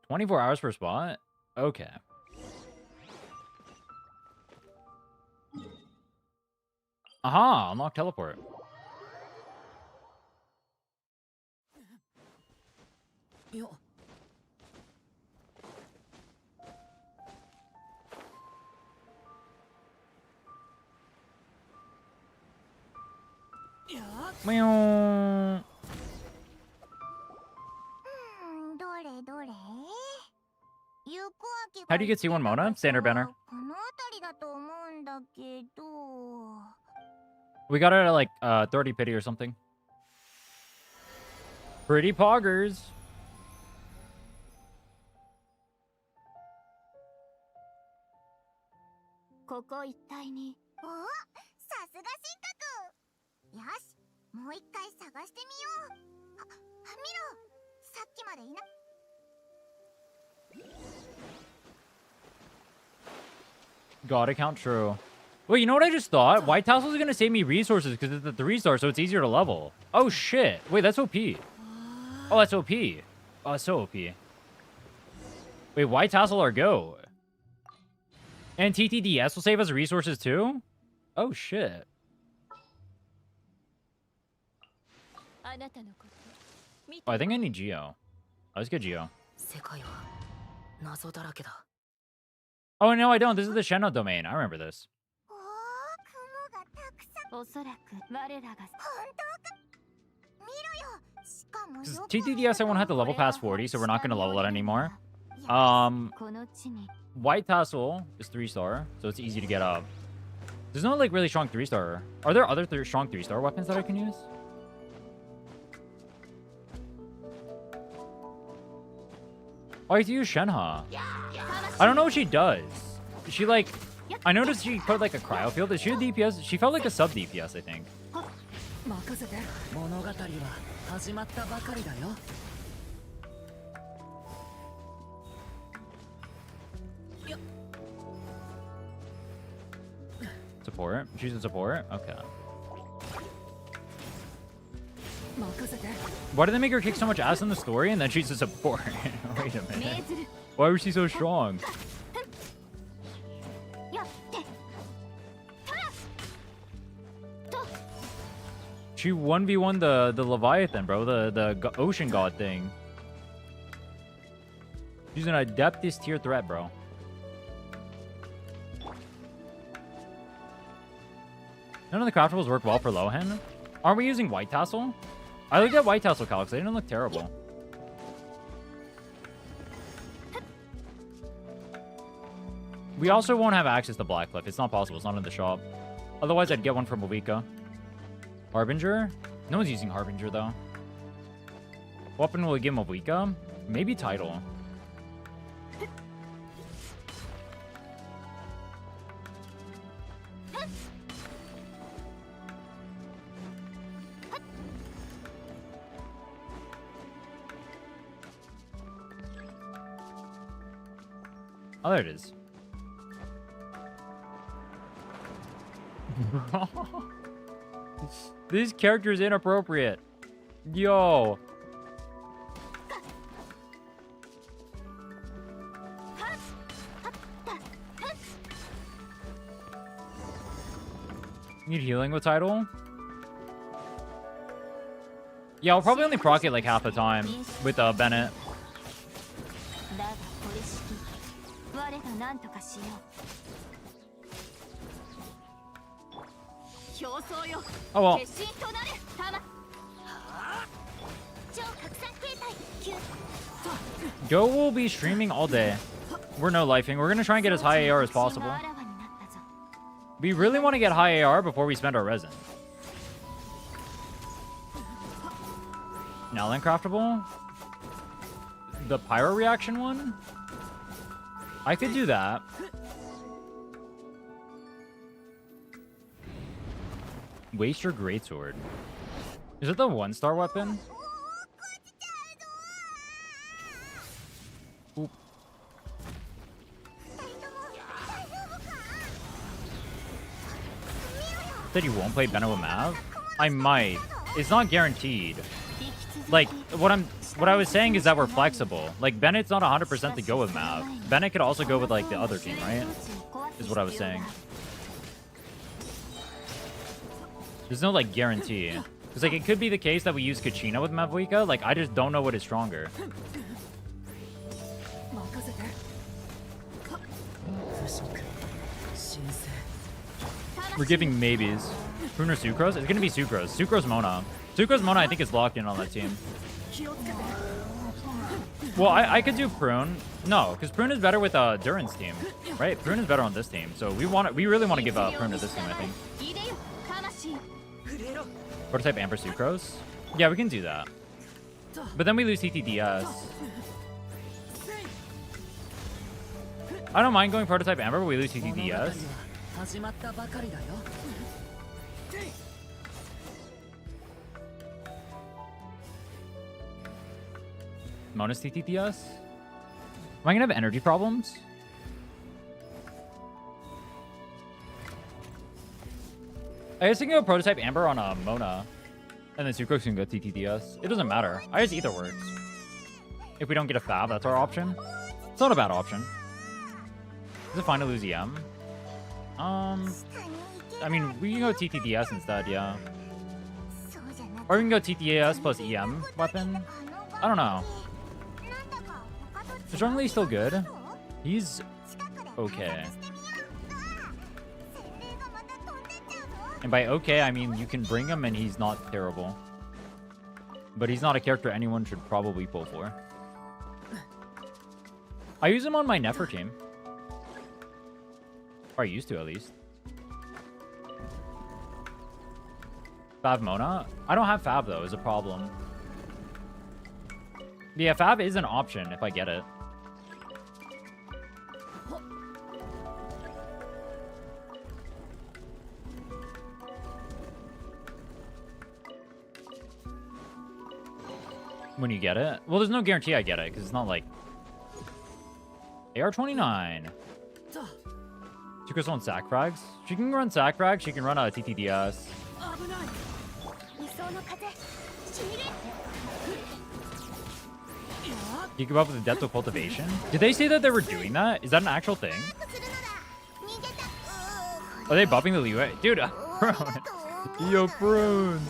24 hours per spot? Okay. Aha! Unlock teleport. Meow. どれどれ。ゆくあき How do you get C1 Mona? Standard banner. この辺りだと思うんだけど。 We got it at like 30 pity or something. Pretty poggers. ここ一帯に。お、さすが神格。よし、もう一回探してみよう。見ろ、さっきまでいな。God account true. Well, you know what I just thought? White Tassel is going to save me resources because it's a 3-star, so it's easier to level. Oh, shit. Wait, that's OP. Oh, that's OP. Oh, it's so OP. Wait, White Tassel or go? And TTDS will save us resources too? Oh, shit. Oh, I think I need Geo. Let's get Geo. Oh, no, I don't. This is the Shenhe domain. I remember this. おそらく我らが。 Because TTDS, I won't have to level past 40, so we're not going to level it anymore. White Tassel is 3-star, so it's easy to get up. There's no, like, really strong 3-star. Are there other strong 3-star weapons that I can use? Oh, I have to use Shenhe. I don't know what she does. She, like... I noticed she put, like, a cryo field. Is she a DPS? She felt like a sub-DPS, I think. Support? She's a support? Okay. Why did they make her kick so much ass in the story and then she's a support? Wait a minute. Why was she so strong? She 1v1 the Leviathan, bro. The ocean god thing. She's an Adeptus tier threat, bro. None of the craftables work well for Lohan. Aren't we using White Tassel? I looked at White Tassel calcs. They didn't look terrible. We also won't have access to Blackcliff. It's not possible. It's not in the shop. Otherwise, I'd get one from Mavuika. Harbinger? No one's using Harbinger, though. What weapon will we give Mavuika? Maybe Title. Oh, there it is. This character is inappropriate. Yo. Need healing with Tidal? Yeah, I'll probably only proc it like half the time with Bennett. Oh well. Go will be streaming all day. We're no lifing. We're gonna try and get as high AR as possible. We really want to get high AR before we spend our resin. Now then craftable. The pyro reaction one? I could do that. Waste your greatsword. Is it the 1-star weapon? Oop. Said you won't play Bennett with Mav? I might. It's not guaranteed. Like, what I was saying is that we're flexible. Like, Bennett's not 100% to go with Mav. Bennett could also go with, like, the other team, right? Is what I was saying. There's no, like, guarantee. Because, like, it could be the case that we use Kachina with Mavuika. Like, I just don't know what is stronger. We're giving maybes. Prune or Sucrose? It's gonna be Sucrose. Sucrose Mona. Sucrose Mona, I think, is locked in on that team. Well, I could do Prune. No, because Prune is better with Duran's team, right? Prune is better on this team, so we really want to give Prune to this team, I think. Prototype Amber Sucrose? Yeah, we can do that. But then we lose TTDS. I don't mind going Prototype Amber, but we lose TTDS. Mona's TTDS? Am I gonna have energy problems? I guess I can go Prototype Amber on Mona. And then Sucrose can go TTDS. It doesn't matter. I guess either works. If we don't get a Fab, that's our option. It's not a bad option. Is it fine to lose EM? I mean, we can go TTDS instead, yeah. Or we can go TTDS plus EM weapon. I don't know. Is Zhongli still good? He's okay. And by okay, I mean you can bring him and he's not terrible. But he's not a character anyone should probably pull for. I use him on my Nefer team. Or I used to, at least. Fav Mona? I don't have Fab, though, is a problem. Yeah, Fab is an option if I get it. When you get it? Well, there's no guarantee I get it, because it's not like... AR-29. Sucrose on sack frags. She can run sack frags. She can run a TTDS. You give up with the depth of cultivation. Did they say that they were doing that? Is that an actual thing? Are they buffing the leeway? Dude, Prune. Yo, Prune.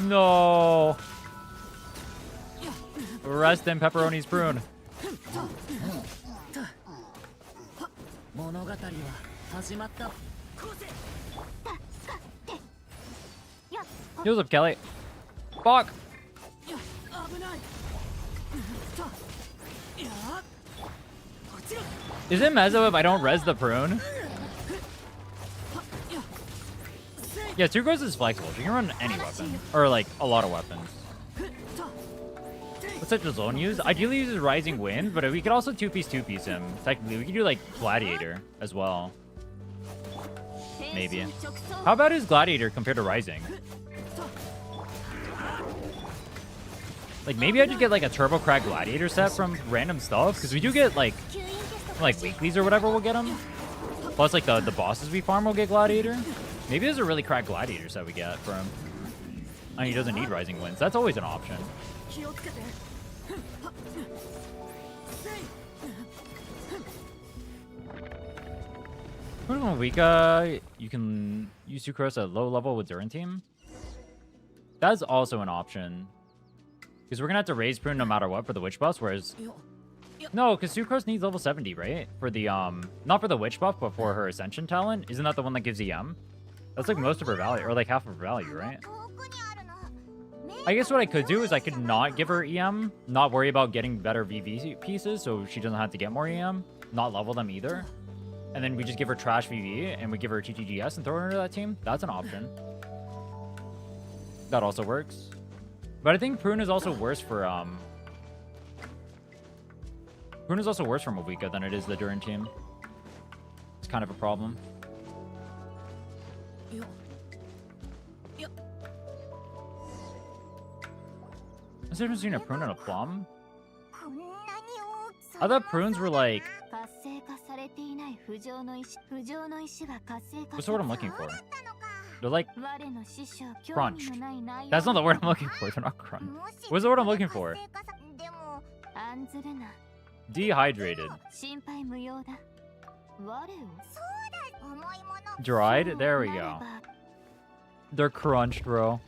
No. Rest in Pepperoni's Prune. Heals up, Kelly. Fuck. Is it mezzo if I don't res the Prune? Yeah, Sucrose is flexible. She can run any weapon. Or, like, a lot of weapons. What's such a zone use? Ideally uses Rising Wind, but we could also 2-piece him. Technically, we could do, like, Gladiator as well. Maybe. How about his Gladiator compared to Rising? Like, maybe I just get, like, a Turbo Crack Gladiator set from random stuff. Because we do get, like weeklies or whatever we'll get them. Plus, like, the bosses we farm will get Gladiator. Maybe there's a really cracked Gladiator set we get for him. I mean, he doesn't need Rising Winds. That's always an option. Mavuika, you can use Sucrose at low level with Duran team. That's also an option. Because we're going to have to raise Prune no matter what for the Witch buff, whereas... No, because Sucrose needs level 70, right? For the, not for the Witch buff, but for her Ascension talent. Isn't that the one that gives EM? That's like most of her value, or like half of her value, right? I guess what I could do is I could not give her EM, not worry about getting better VV pieces, so she doesn't have to get more EM, not level them either. And then we just give her trash VV, and we give her TTGS and throw her into that team. That's an option. That also works. But I think Prune is also worse for, Prune is also worse for Mavuika than it is the Durin team. It's kind of a problem. What's the difference between a Prune and a Plum? I thought Prunes were like... What's the word I'm looking for? They're like crunched. That's not the word I'm looking for. They're not crunched. What's the word I'm looking for? Dehydrated. Dried? There we go. They're crunched, bro.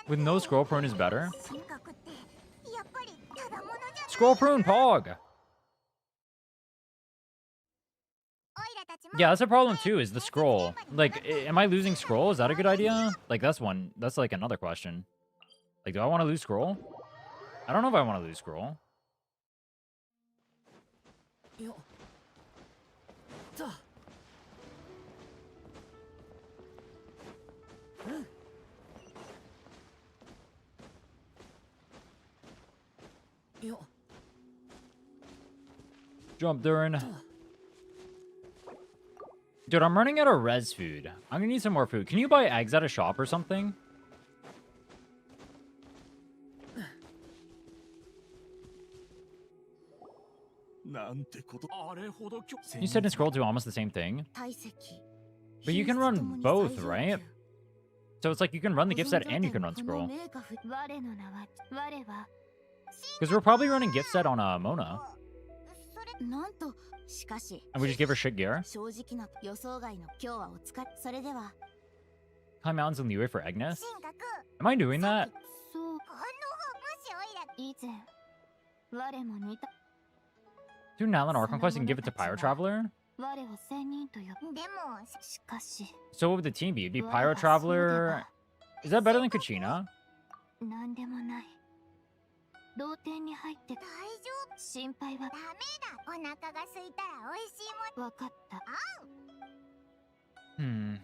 With no scroll, Prune is better. Scroll Prune, Pog! Yeah, that's a problem too, is the scroll. Like, am I losing scroll? Is that a good idea? Like, that's like another question. Like, do I want to lose scroll? I don't know if I want to lose scroll. Jump, Durin. Dude, I'm running out of res food. I'm gonna need some more food. Can you buy eggs at a shop or something? You said in scroll 2 almost the same thing. But you can run both, right? So it's like you can run the gift set and you can run scroll. Because we're probably running gift set on Mona. And we just give her shit gear. Climb mountains and leeway for Agnes? Am I doing that? Do Nalan Archon Quest and give it to Pyro Traveler? So what would the team be? It'd be Pyro Traveler... Is that better than Kachina? Hmm.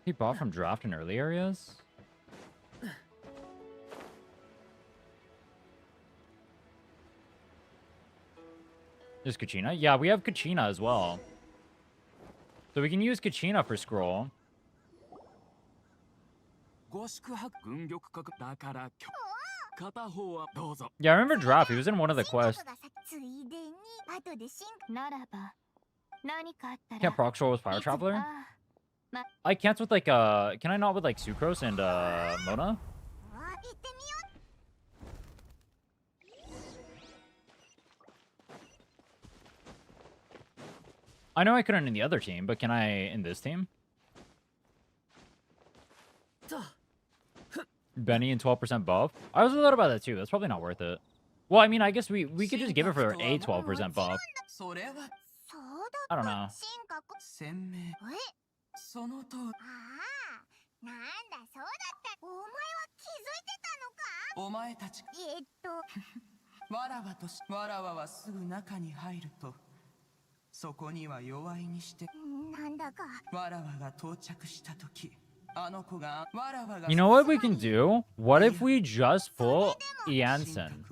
He bought from draft in early areas? There's Kachina? Yeah, we have Kachina as well. So we can use Kachina for scroll. Yeah, I remember draft. He was in one of the quests. Can't proc scroll with Fire Traveler? I can't with like can I not with like Sucrose and Mona? I know I couldn't in the other team, but can I in this team? Benny and 12% buff? I was a little about that too. That's probably not worth it. Well, I mean, I guess we could just give it for a 12% buff. I don't know. You know what we can do? What if we just pull Jansen?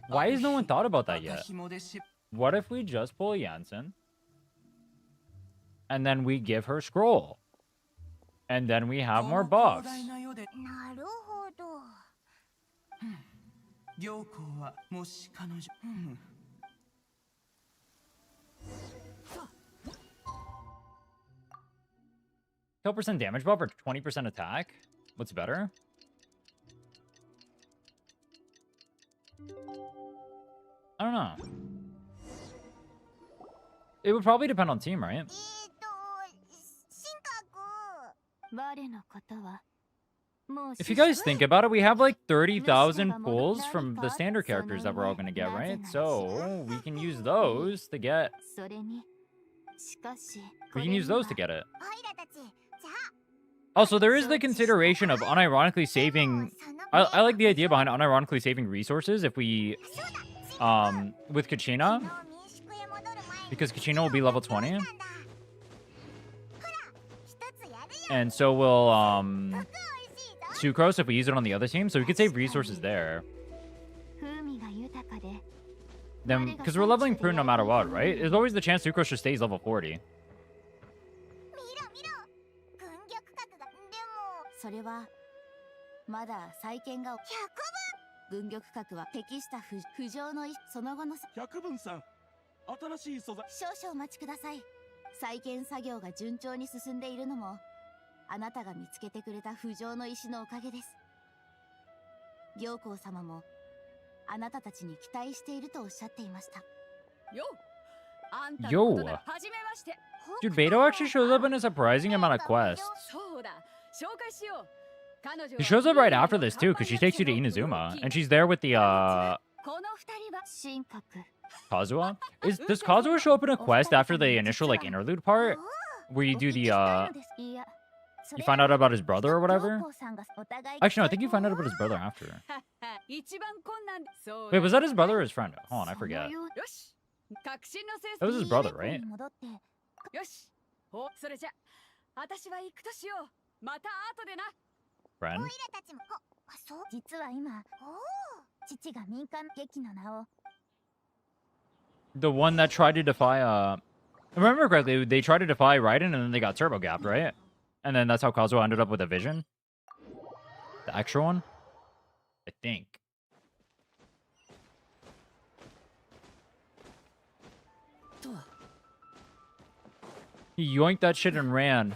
Why has no one thought about that yet? What if we just pull Jansen? And then we give her scroll. And then we have more buffs. Kill percent damage buff or 20% attack? What's better? I don't know. It would probably depend on team, right? 我のことは If you guys think about it, we have like 30,000 pulls from the standard characters that we're all gonna get, right? So we can use those to get. We can use those to get it. Also, there is the consideration of unironically saving. I like the idea behind unironically saving resources if we, with Kachina, because Kachina will be level 20, and so will Sucrose if we use it on the other team, so we could save resources there. Then, because we're leveling Prune no matter what, right? There's always the chance Sucrose just stays level 40. それはまだ再建が軍玉閣は適した浮上のその後の百分さん新しい素材少々お待ちください。再建作業が順調に進んでいるのもあなたが見つけてくれた浮上の石のおかげです。行幸様もあなたたちに期待しているとおっしゃっていました。よ Yo! Dude, Beto actually shows up in a surprising amount of quests. She shows up right after this too, because she takes you to Inazuma, and she's there with the Kazuha. Does Kazuha show up in a quest after the initial like interlude part, where you do the you find out about his brother or whatever? Actually, no, I think you find out about his brother after. Wait, was that his brother or his friend? Hold on, I forget. That was his brother, right? Friend? 実は今、父が民間劇の名を The one that tried to defy, if I remember correctly, they tried to defy Raiden and then they got turbo gapped, right? And then that's how Kazuha ended up with a vision? The extra one? I think. He yoinked that shit and ran.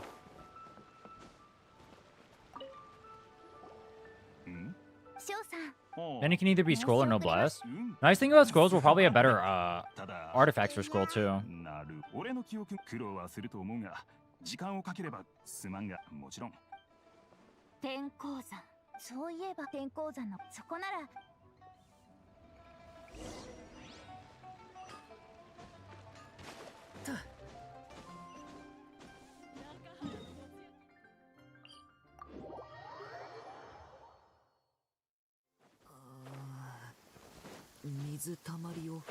Then it can either be scroll or no blast. Nice thing about scrolls, we'll probably have better artifacts for scroll too. 時間をかければすまんがもちろん天候山そういえば天候山のそこなら水たまりを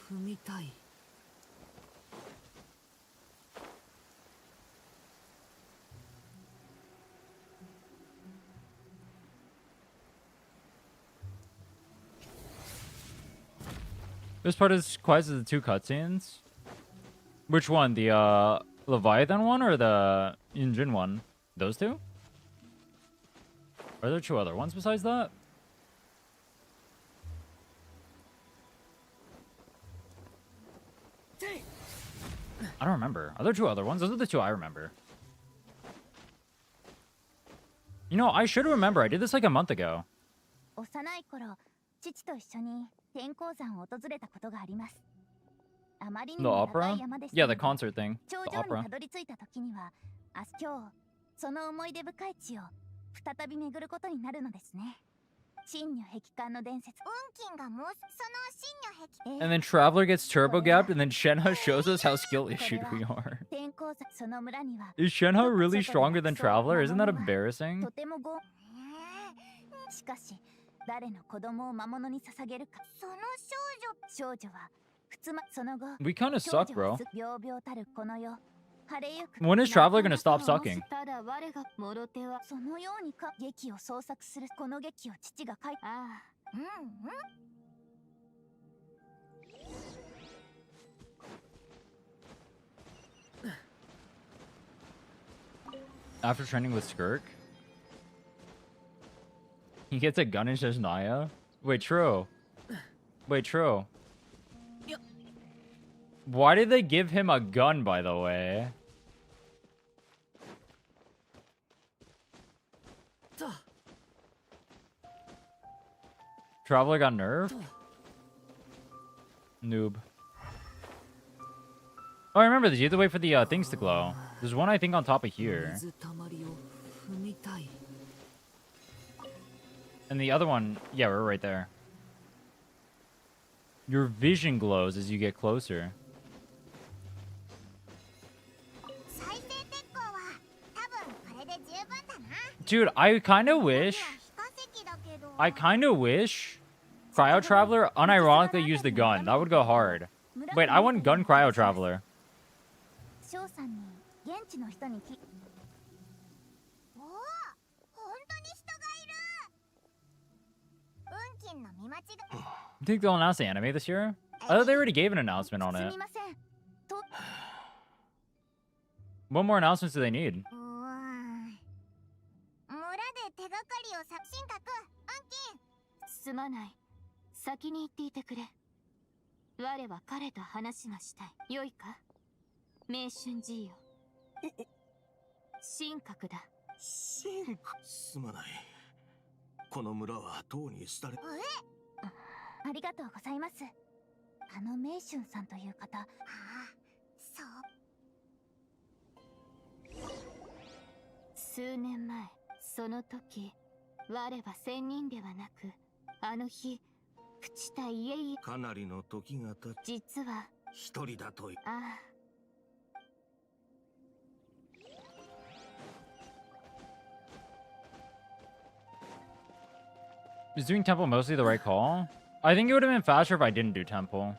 踏みたい This part is quite the two cutscenes. Which one? The Leviathan one or the Injin one? Those two? Are there two other ones besides that? I don't remember. Are there two other ones? Those are the two I remember. You know, I should remember. I did this like a month ago. 幼い頃、父と一緒に天候山を訪れたことがあります。あまりに The も opera? 長い山でした Yeah, the concert thing. 頂 The 上に opera. たどり着いた時には、今日その思い出深い地を再び巡ることになるのですね。真如壁観の伝説。運金がもうその真如壁。 And then Traveler gets turbo gapped, and then Shenhe shows us how skill issued we are. 天候山その村には Is Shenhe really stronger than Traveler? Isn't that embarrassing? とてもしかし誰の子供を魔物に捧げるかその少女はその後 We kinda suck, bro. 病々たるこの世 When is Traveler gonna stop sucking? ただ我がもろ手はそのようにか劇を創作するこの劇を父が書いAfter training with Skirk? He gets a gun and says Naya? Wait, true. Wait, true. Why did they give him a gun, by the way? Traveler got nerfed? Noob. Oh, I remember this. You have to wait for the things to glow. There's one, I think, on top of here. And the other one, yeah, we're right there. Your vision glows as you get closer. Dude, I kind of wish Cryo Traveler unironically used the gun. That would go hard. Wait, I want gun Cryo Traveler. You think they'll announce the anime this year? I thought they already gave an announcement on it. What more announcements do they need? すまない。先に行っていてくれ。我は彼と話がしたい。よいか？名春寺よ。神格だ。神格。すまない。この村はとうに廃れ。ありがとうございます。あの名春さんという方。ああ、そう。数年前、その時、我は仙人ではなく、あの日、朽ちた家々。かなりの時が経ち。実は一人だと。ああ。Is doing temple mostly the right call? I think it would have been faster if I didn't do temple.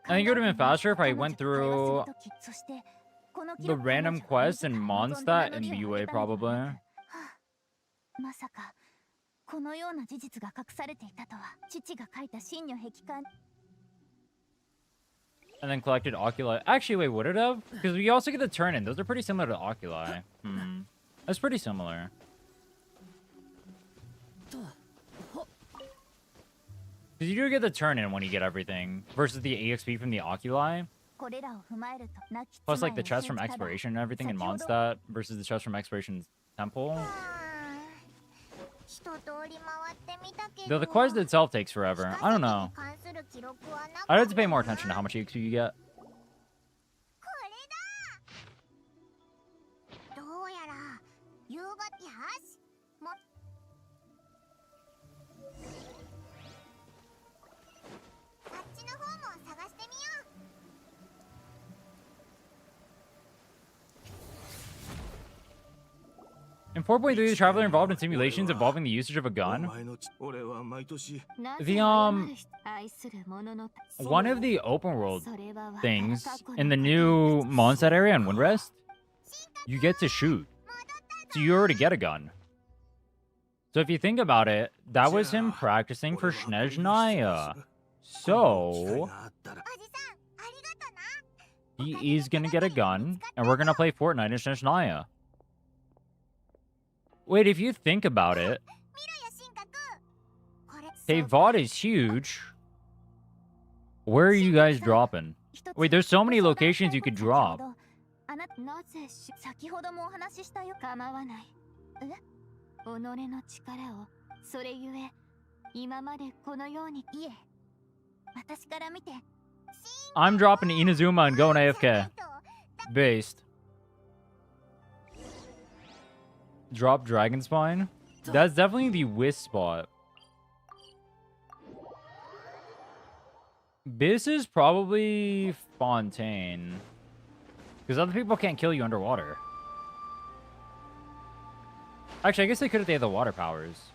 I think it would have been faster if I went through the random quests in Mondstadt and BUA probably. まさかこのような事実が隠されていたとは。父が書いた真如壁画。 And then collected oculi. Actually, wait, would it have? Because we also get the turn-in. Those are pretty similar to oculi. That's pretty similar. Because you do get the turn-in when you get everything, versus the EXP from the oculi. Plus, like, the chest from exploration and everything in Mondstadt, versus the chest from exploration's temple. Though the quest itself takes forever. I don't know. I'd have to pay more attention to how much EXP you get. In 4.3, the traveler involved in simulations involving the usage of a gun. One of the open world things in the new Mondstadt area in Windrest, you get to shoot. So you already get a gun. So if you think about it, that was him practicing for Snezhnaya. So he is gonna get a gun, and we're gonna play Fortnite in Snezhnaya. Wait, if you think about it, hey, VOD is huge. Where are you guys dropping? Wait, there's so many locations you could drop. I'm dropping to Inazuma and going AFK. Based. Drop Dragon Spine? That's definitely the Wisp spot. This is probably Fontaine. Because other people can't kill you underwater. Actually, I guess they could if they had the water powers.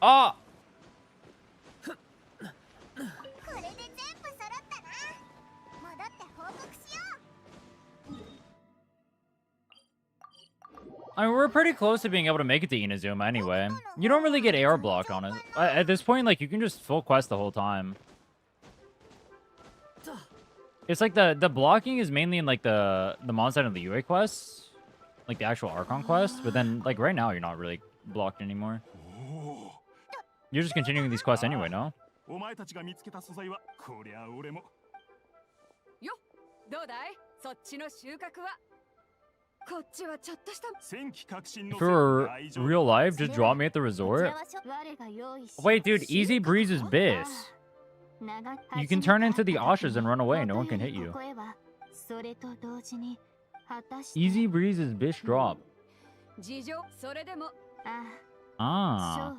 Ah! I mean, we're pretty close to being able to make it to Inazuma anyway. You don't really get air blocked on it. At this point, like, you can just full quest the whole time. It's like the blocking is mainly in, like, the Mondstadt and the UA quests. Like, the actual Archon quest. But then, like, right now, you're not really blocked anymore. You're just continuing these quests anyway, no? お前たちが見つけた素材はこりゃ俺も。よ、どうだい？そっちの収穫は。こっちはちょっとした。 For real life, just draw me at the resort? Wait, dude, Easy Breeze is Biss. You can turn into the Ashas and run away. No one can hit you. Easy Breeze is Biss drop. Ah.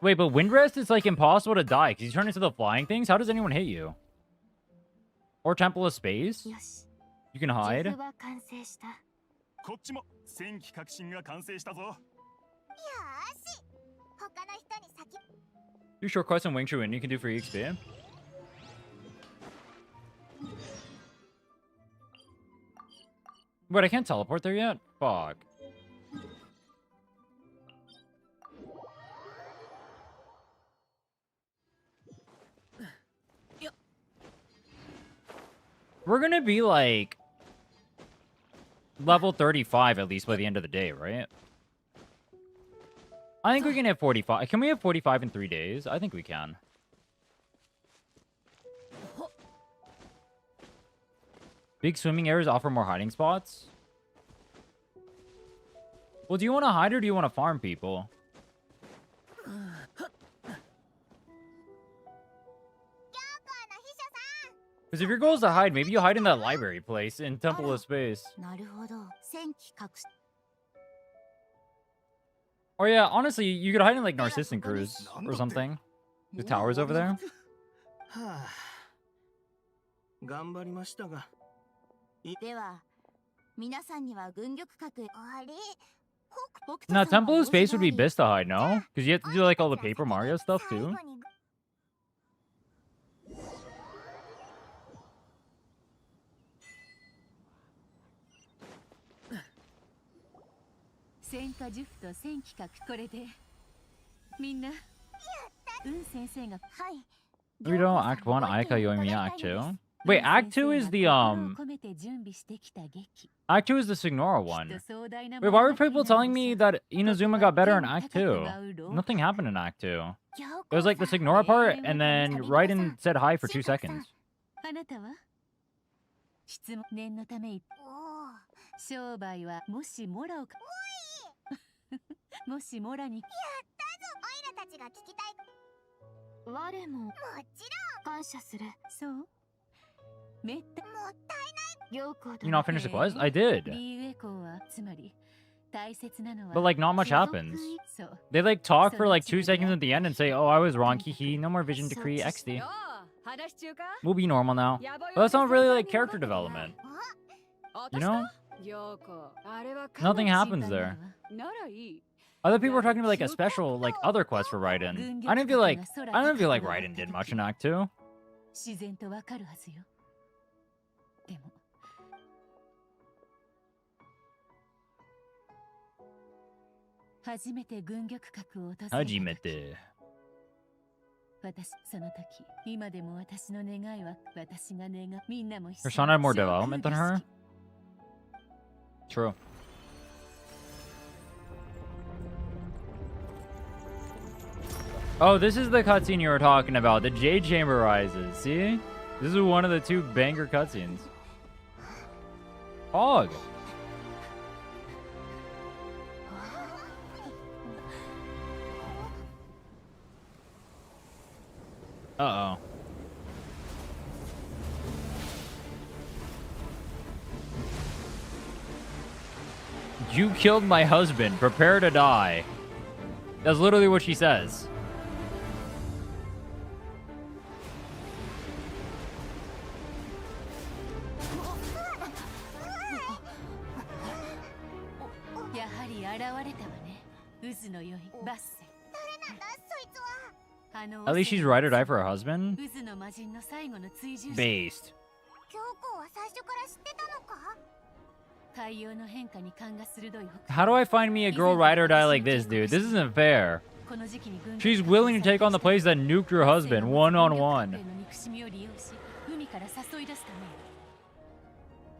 Wait, but Windrest is like impossible to die because you turn into the flying things. How does anyone hit you? Or Temple of Space? You can hide. Do short quests in Wing Chun and you can do free XP. Wait, I can't teleport there yet? Fuck. We're gonna be like level 35 at least by the end of the day, right? I think we can hit 45. Can we have 45 in 3 days? I think we can. Big swimming areas offer more hiding spots? Well, do you want to hide or do you want to farm people? Because if your goal is to hide, maybe you hide in that library place in Temple of Space. Or yeah, honestly, you could hide in like Narcissan Cruise or something. The towers over there. 頑張りましたが。では、皆さんには軍玉閣あれ No, Temple of Space would be best to hide, no? Because you have to do like all the Paper Mario stuff too. We don't Act 1, Aika Yoimiya Act 2. Wait, Act 2 is the Act 2 is the Signora one. Wait, why were people telling me that Inazuma got better in Act 2? Nothing happened in Act 2. It was like the Signora part, and then Raiden said hi for 2 seconds. 商売はもしモラをもしモラにやったぞオイラたちが聞きたい我ももちろん感謝するそうめったもったいない You not finish the quest? I did. But like not much happens. They like talk for like 2 seconds at the end and say, oh, I was wrong, hehe, no more vision decree, XD. We'll be normal now. But that's not really like character development. You know? Nothing happens there. Other people were talking about like a special, like other quest for Raiden. I didn't feel like Raiden did much in Act 2. 初めて軍玉閣を訪れた初めて私その時今でも私の願いは私が願うみんなも Persona had more development than her? True. Oh, this is the cutscene you were talking about. The Jade Chamber rises. See? This is one of the 2 banger cutscenes. Hog. Uh-oh. You killed my husband. Prepare to die. That's literally what she says. At least she's ride or die for her husband? Based. 教皇は最初から知ってたのか？ 対応の変化に勘が鋭い How do I find me a girl ride or die like this, dude? This isn't fair. She's willing to take on the place that nuked her husband one-on-one. 憎しみを利用し海から誘い出すた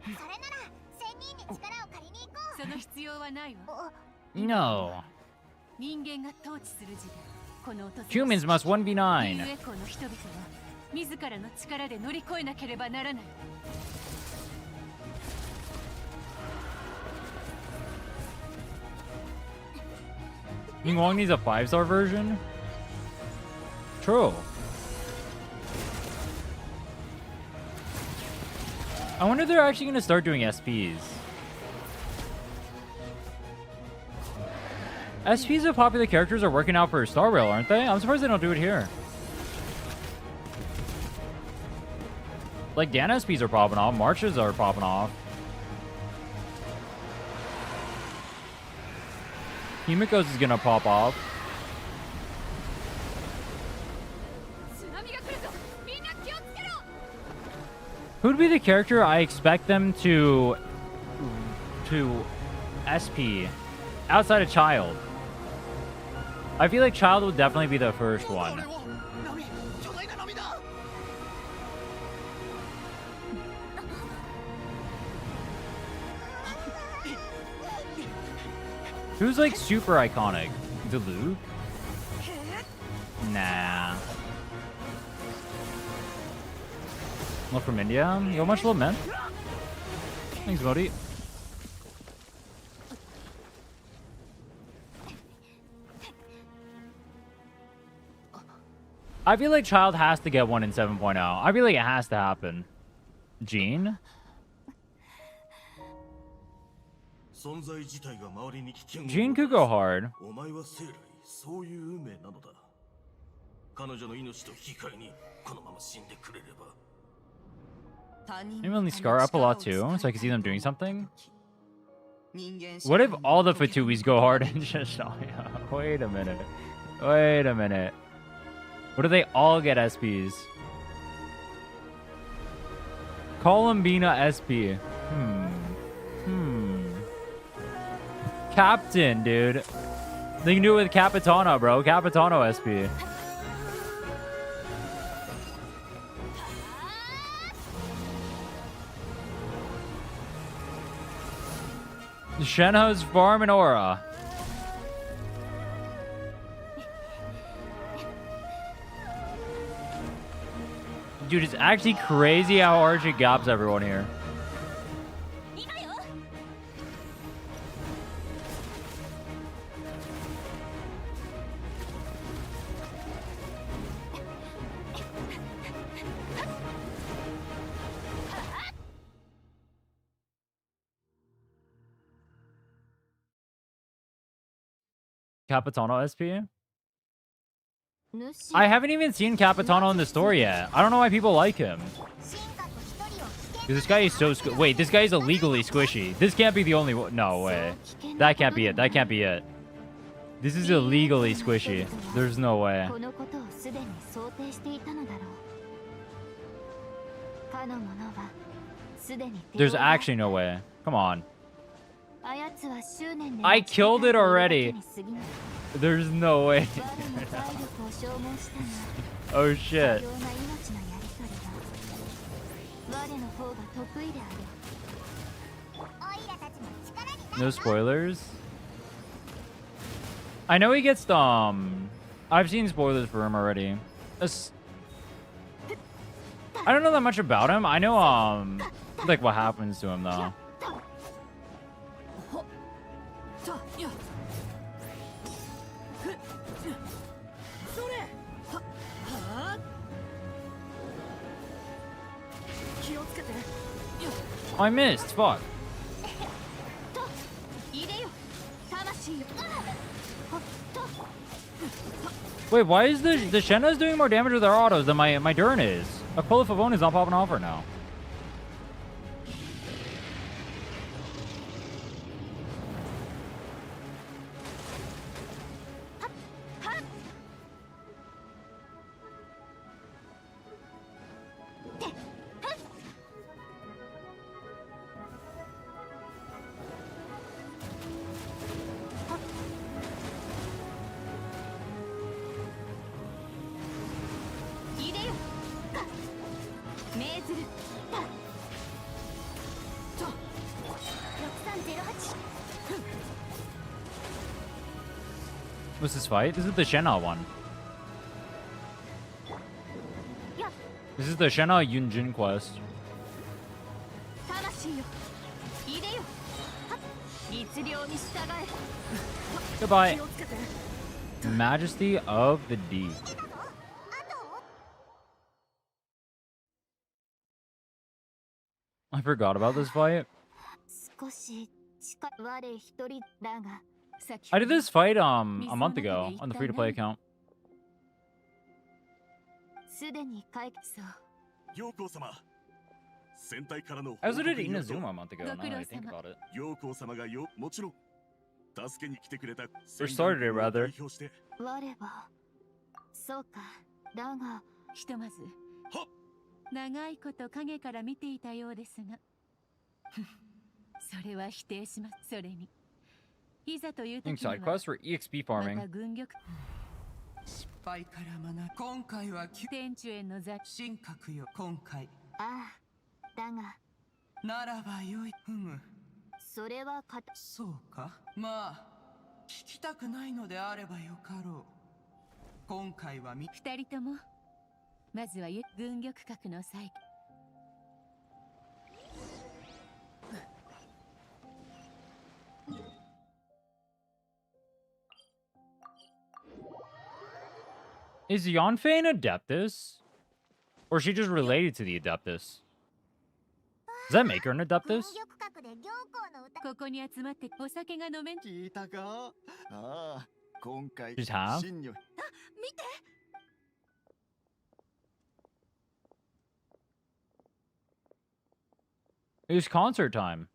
めよ。それなら仙人に力を借りに行こう。その必要はないわ。 No. 人間が統治する時代、この音 Humans must 1v9. リュウエコーの人々は自らの力で乗り越えなければならない。 Ningguang needs a 5-star version? True. I wonder if they're actually going to start doing SPs. SPs of popular characters are working out for Star Rail, aren't they? I'm surprised they don't do it here. Like, Dan SPs are popping off. Marches are popping off. Himiko's is gonna pop off. Who'd be the character I expect them to SP outside of Child? I feel like Child would definitely be the first one. Who's like super iconic? Luke? Nah. Love from India? Yo, much love, man. Thanks, Modi. I feel like Child has to get one in 7.0. I feel like it has to happen. Jean? Jean could go hard. Maybe only Scar up a lot too, so I can see them doing something. What if all the Fatuis go hard and just... Oh, yeah. Wait a minute. Wait a minute. What if they all get SPs? Columbina SP. Captain, dude. They can do it with Capitano, bro. Capitano SP. Shenha's farm and aura. Dude, it's actually crazy how hard she gaps everyone here. Capitano SP? I haven't even seen Capitano in the story yet. I don't know why people like him. This guy is so wait, this guy is illegally squishy. This can't be the only one. No way. That can't be it. That can't be it. This is illegally squishy. There's no way. There's actually no way. Come on. I killed it already. There's no way. Oh shit. No spoilers. I know he gets I've seen spoilers for him already. I don't know that much about him. I know like what happens to him though. I missed. Fuck. Wait, why is the Shenna's doing more damage with their autos than my Durin is? Aquila Favone is not popping off right now. する。6308。 What's this fight? This is the Shenna one. This is the Shenna Yunjin quest. 魂よ、入れよ。律令に従え。 Goodbye. Majesty of the Deep. I forgot about this fight. 少し近い我一人だが。 I did this fight a month ago on the free-to-play account. すでに解決。陽光様。戦隊からの I also did Inazuma a month ago, now that I think about it. 陽光様がもちろん助けに来てくれた。 Or started it, rather. 我はそうか。だがひとまず長いこと影から見ていたようですがそれは否定します。それにいざという時 Side には quest for EXP farming. また軍玉失敗から学ぶ。今回は天主への座神格よ。今回ああだがならばよい。ふむ。それはそうか。まあ聞きたくないのであればよかろう。今回は二人ともまずは軍玉閣の再起。 Is Yanfei an Adeptus? Or is she just related to the Adeptus? Does that make her an Adeptus? ここに集まってお酒が飲めん。聞いたか。ああ、今回 She's half? 真女。見て。 It was concert time.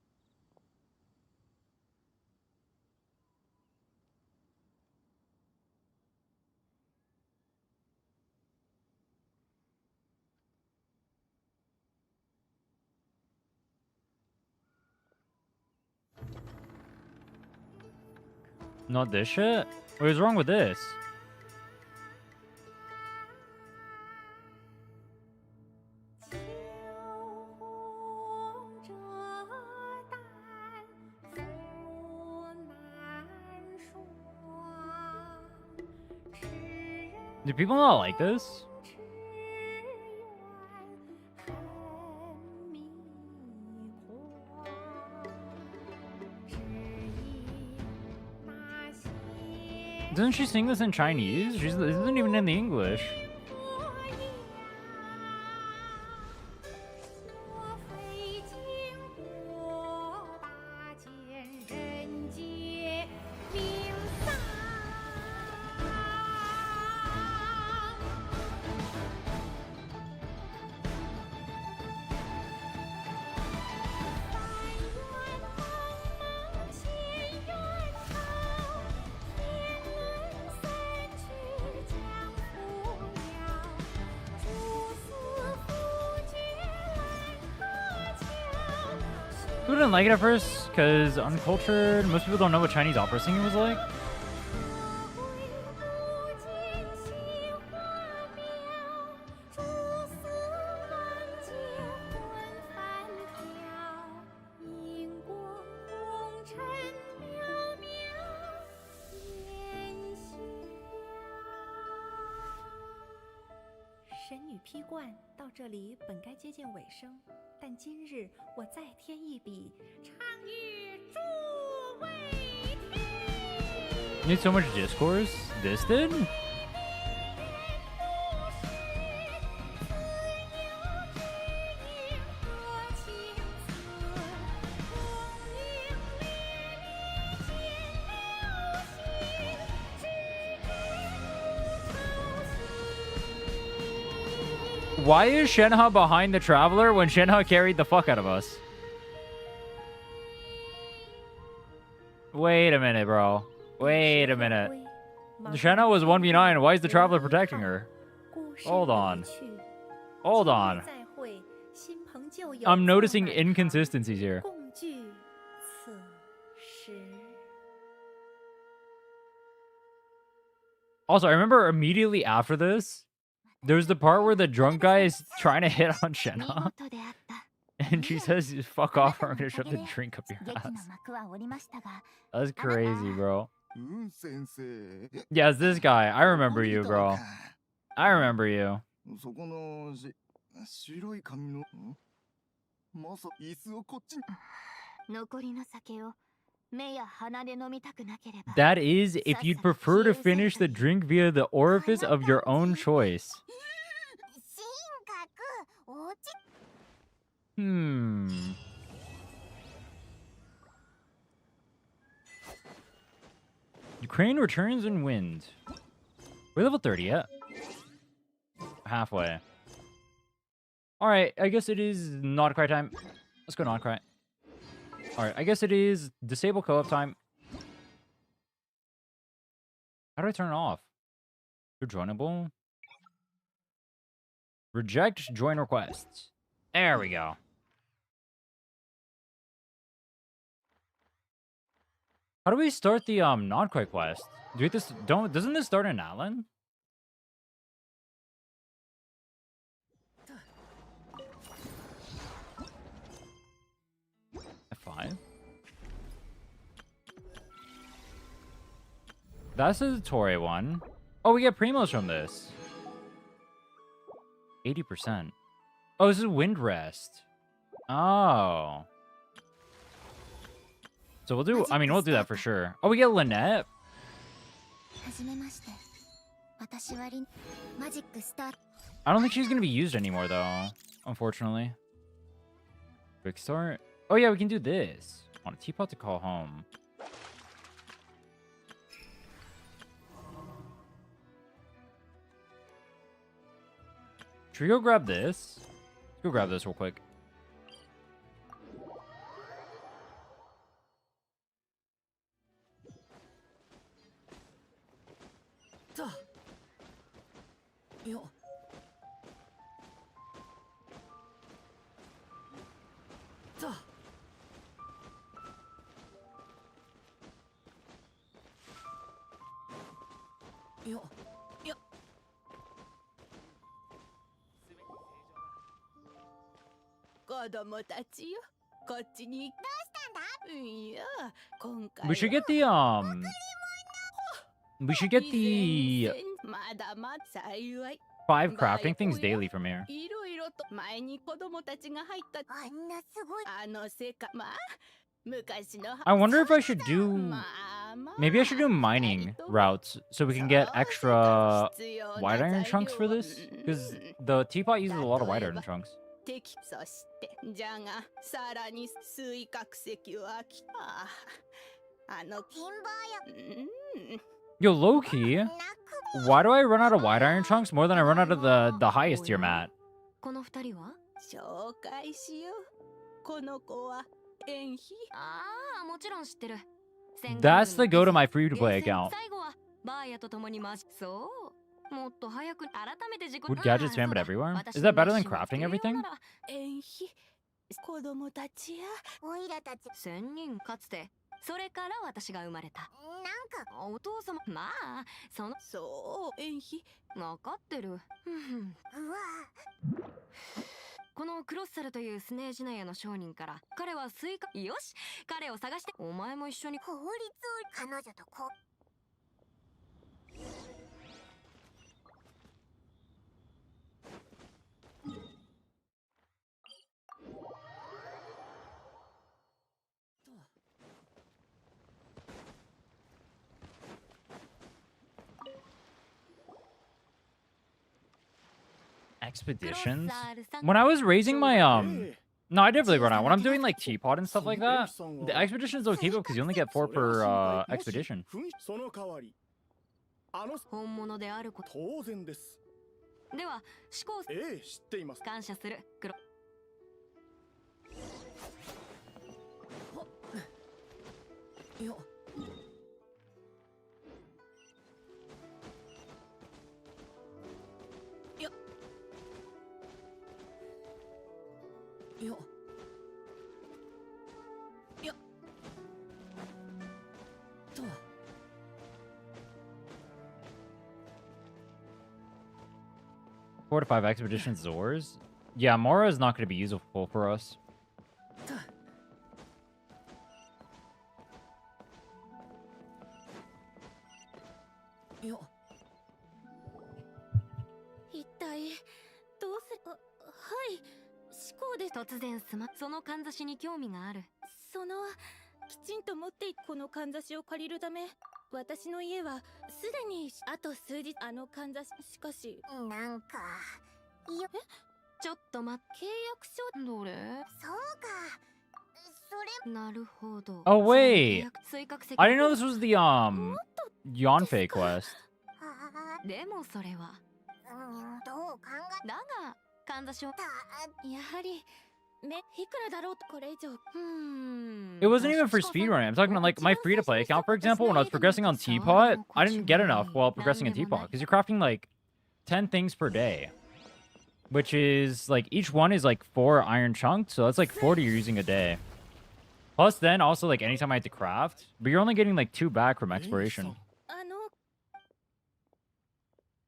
Not this shit? What is wrong with this? Do people not like this? Doesn't she sing this in Chinese? This isn't even in the English. People didn't like it at first because uncultured. Most people don't know what Chinese opera singing was like. Need so much discourse. This did? Why is Shenhe behind the Traveler when Shenhe carried the fuck out of us? Wait a minute, bro. Wait a minute. Shenhe was 1v9. Why is the Traveler protecting her? Hold on. Hold on. I'm noticing inconsistencies here. Also, I remember immediately after this, There's the part where the drunk guy is trying to hit on Shenna. And she says, fuck off or I'm gonna shove the drink up your ass. That's crazy, bro. Yes, this guy. I remember you, bro. I remember you. そこの白い髪のまさ椅子をこっちに残りの酒を目や鼻で飲みたくなければ That is, if you'd prefer to finish the drink via the orifice of your own choice. Ukraine returns and wins. We're level 30 yet. Halfway. Alright, I guess it is not cry time. Let's go non cry. Alright, I guess it is disable co-op time. How do I turn it off? You're joinable. Reject join requests. There we go. How do we start the non-cry quest? Do we just doesn't this start in Alan? F5. That's the Torre one. Oh, we get primos from this. 80%. Oh, this is wind rest. Oh. So we'll do, I mean, we'll do that for sure. Oh, we get Lynette. I don't think she's going to be used anymore, though. Unfortunately. Quick start. Oh, yeah, we can do this. On a teapot to call home. Should we go grab this? Let's go grab this real quick. We should get the we should get the 5 crafting things daily from here. I wonder if I should do, maybe I should do mining routes so we can get extra white iron chunks for this, because the teapot uses a lot of white iron chunks. Yo, low-key, why do I run out of white iron chunks more than I run out of the highest tier mat? That's the go to my free-to-play account. Would gadget spam it everywhere? Is that better than crafting everything? Expeditions? When I was raising my no, I definitely run out. When I'm doing like teapot and stuff like that, the expeditions don't keep up because you only get 4 per expedition. 4 to 5 expedition Zors. Yeah, Mora is not going to be useful for us. 一体どうする？はい思考で突然そのかんざしに興味がある。きちんと持っていくこのかんざしを借りるため私の家はすでにあと数日あのかんざししかしなんかちょっと待って契約書どれ？そうかそれなるほど。 Oh, wait. 追覚石 I didn't know this was the, Yonfei quest. でもそれはどう考えだがかんざしをやはりいくらだろうとこれ以上 It wasn't even for speedrunning. I'm talking about, like, my free-to-play account, for example, when I was progressing on Teapot, I didn't get enough while progressing in Teapot, because you're crafting, like, 10 things per day. Which is, like, each one is, like, 4 iron chunks, so that's, like, 40 you're using a day. Plus, then, also, like, anytime I had to craft, but you're only getting, like, 2 back from exploration.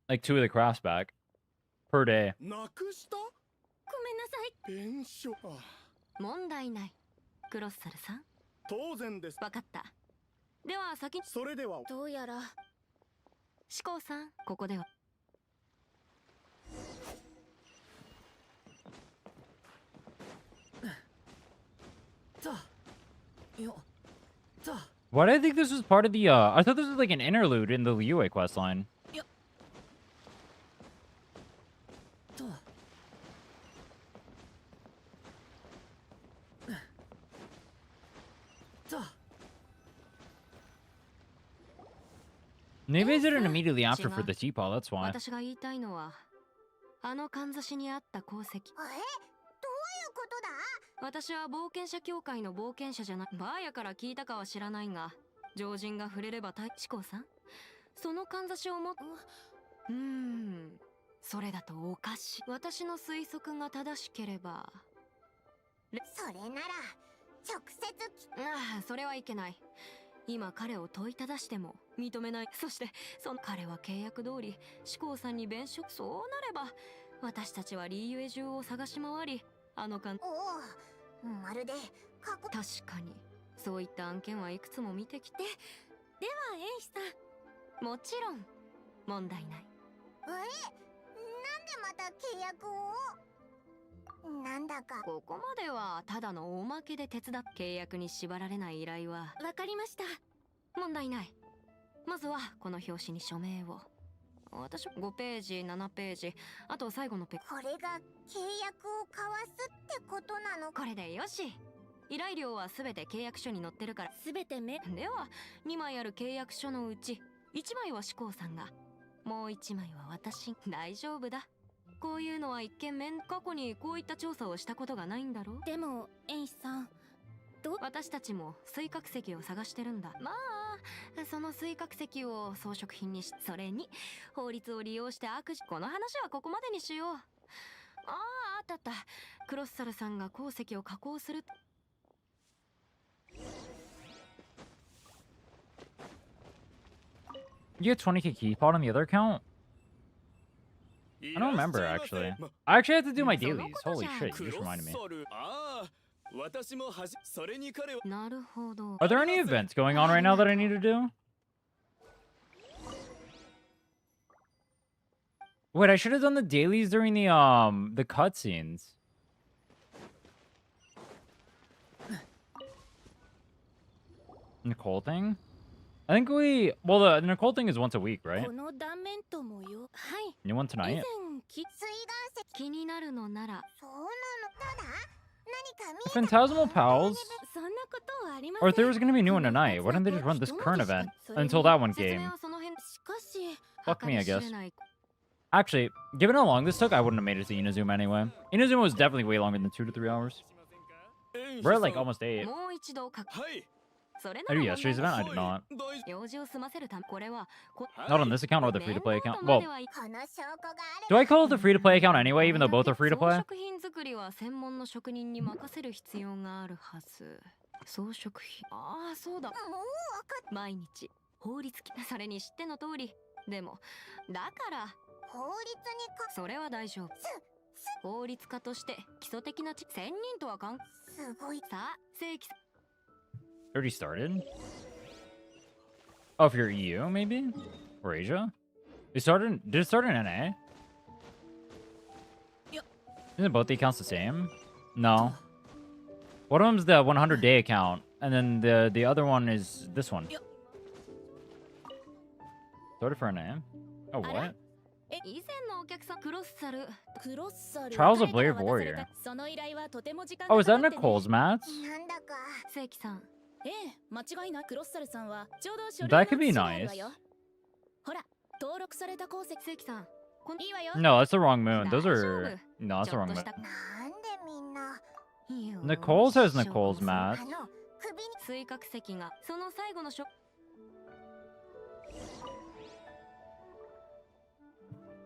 Like, 2 of the crafts back. Per day. ごめんなさい。問題ない。クロッサルさん。当然です。わかった。では先に。それでは。どうやら。志功さん、ここでは。Why did I think this was part of the, I thought this was, like, an interlude in the Liyue questline. Maybe I did it immediately after for the teapot, that's why. 私が言いたいのは、あのかんざしにあった鉱石。どういうことだ？私は冒険者協会の冒険者じゃない。バーヤから聞いたかは知らないが、常人が触れれば志功さん、そのかんざしをそれだとおかしい。私の推測が正しければ。それなら直接それはいけない。今彼を問いただしても認めない。そして彼は契約通り志功さんに弁償。そうなれば私たちはリーユエ中を探し回り、あのまるで確かにそういった案件はいくつも見てきて。ではエンシさん、もちろん問題ない。なんでまた契約を？なんだかここまではただのおまけで手伝っ契約に縛られない依頼は。わかりました。問題ない。まずはこの表紙に署名を。私5ページ7ページ、あと最後のページ。これが契約を交わすってことなの？これでよし。依頼料は全て契約書に載ってるから。全てでは2枚ある契約書のうち1枚は志功さんが、もう1枚は私。大丈夫だ。こういうのは一見過去にこういった調査をしたことがないんだろう。でもエンシさん、私たちも水殻石を探してるんだ。まあその水殻石を装飾品にし、それに法律を利用して悪事。この話はここまでにしよう。あった。クロッサルさんが鉱石を加工する。You get 20k key pot on the other account? I don't remember, actually. I actually had to do my dailies. Holy shit, you just reminded me. Are there any events going on right now that I need to do? Wait, I should have done the dailies during the cutscenes. Nicole thing? I think well, the Nicole thing is once a week, right? New one tonight? 気になるのなら。 Phantasmal Pals? Or if there was going to be a new one tonight, why didn't they just run this current event until that one came? Fuck me, I guess. Actually, given how long this took, I wouldn't have made it to Inazuma anyway. Inazuma was definitely way longer than 2 to 3 hours. We're at like almost 8. I did yesterday's event? I did not. Not on this account or the free-to-play account. Well, do I call it the free-to-play account anyway, even though both are free-to-play? 装飾品。ああ、そうだ。毎日法律それに知っての通り。でもだから法律にかそれは大丈夫。法律家として基礎的な1000人とは関すごい。さあ、正規 Already started? Oh, if you're EU, maybe? Or Asia? Did it start in NA? Isn't both the accounts the same? No. One of them's the 100-day account, and then the other one is this one. Started for NA? Oh, what? 以前のお客さんクロッサル Trials of Blair Warrior. Oh, is that Nicole's mats? なんだか正規さん。ええ、間違いない。クロッサルさんはちょうど書類 That could be の資料 nice. よ。ほら、登録された功績。正規さん。いいわよ。 No, that's the wrong moon. Those are... No, that's the wrong moon. なんでみんな Nicole's has Nicole's mats. 水角石がその最後のショ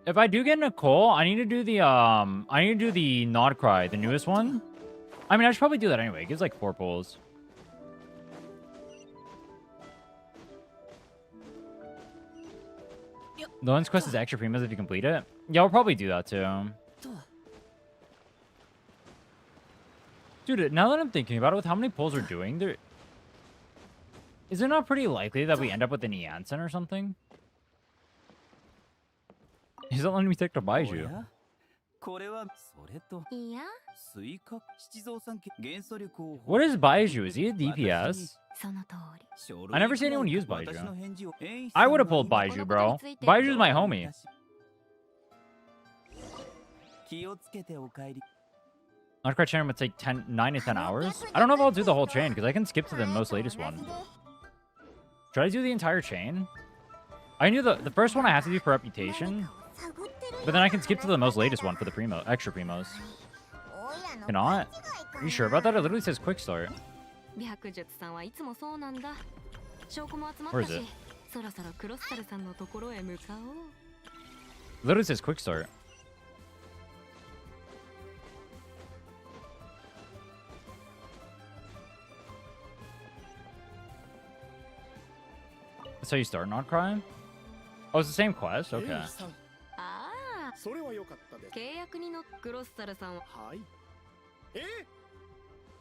If I do get Nicole, I need to do the Nod Cry, the newest one. I mean, I should probably do that anyway. It gives like 4 pulls. The lens quest is extra primas if you complete it. Yeah, we'll probably do that too. Dude, now that I'm thinking about it, with how many pulls we're doing, is it not pretty likely that we end up with an Janssen or something? He's not letting me take the Baiju. これはそれといや水角七蔵さん元素力を What is Baiju? Is he a DPS? その通り I never see anyone use Baiju. I would have pulled Baiju, bro. Baiju's my homie. 気をつけてお帰り Not quite chain would take 9 to 10 hours. I don't know if I'll do the whole chain because I can skip to the most latest one. Should I do the entire chain? I knew the first one I have to do for reputation, but then I can skip to the most latest one for the extra primos. Cannot? Are you sure about that? It literally says quick start. 白術さんはいつもそうなんだ。証拠も集まっ Where た is し it?、そろそろクロッサルさんのところへ向かおう。 It literally says quick start. That's how you start Not Cry? Oh, it's the same quest? Okay. ああ、それは良かったです。契約にのクロッサルさんははい。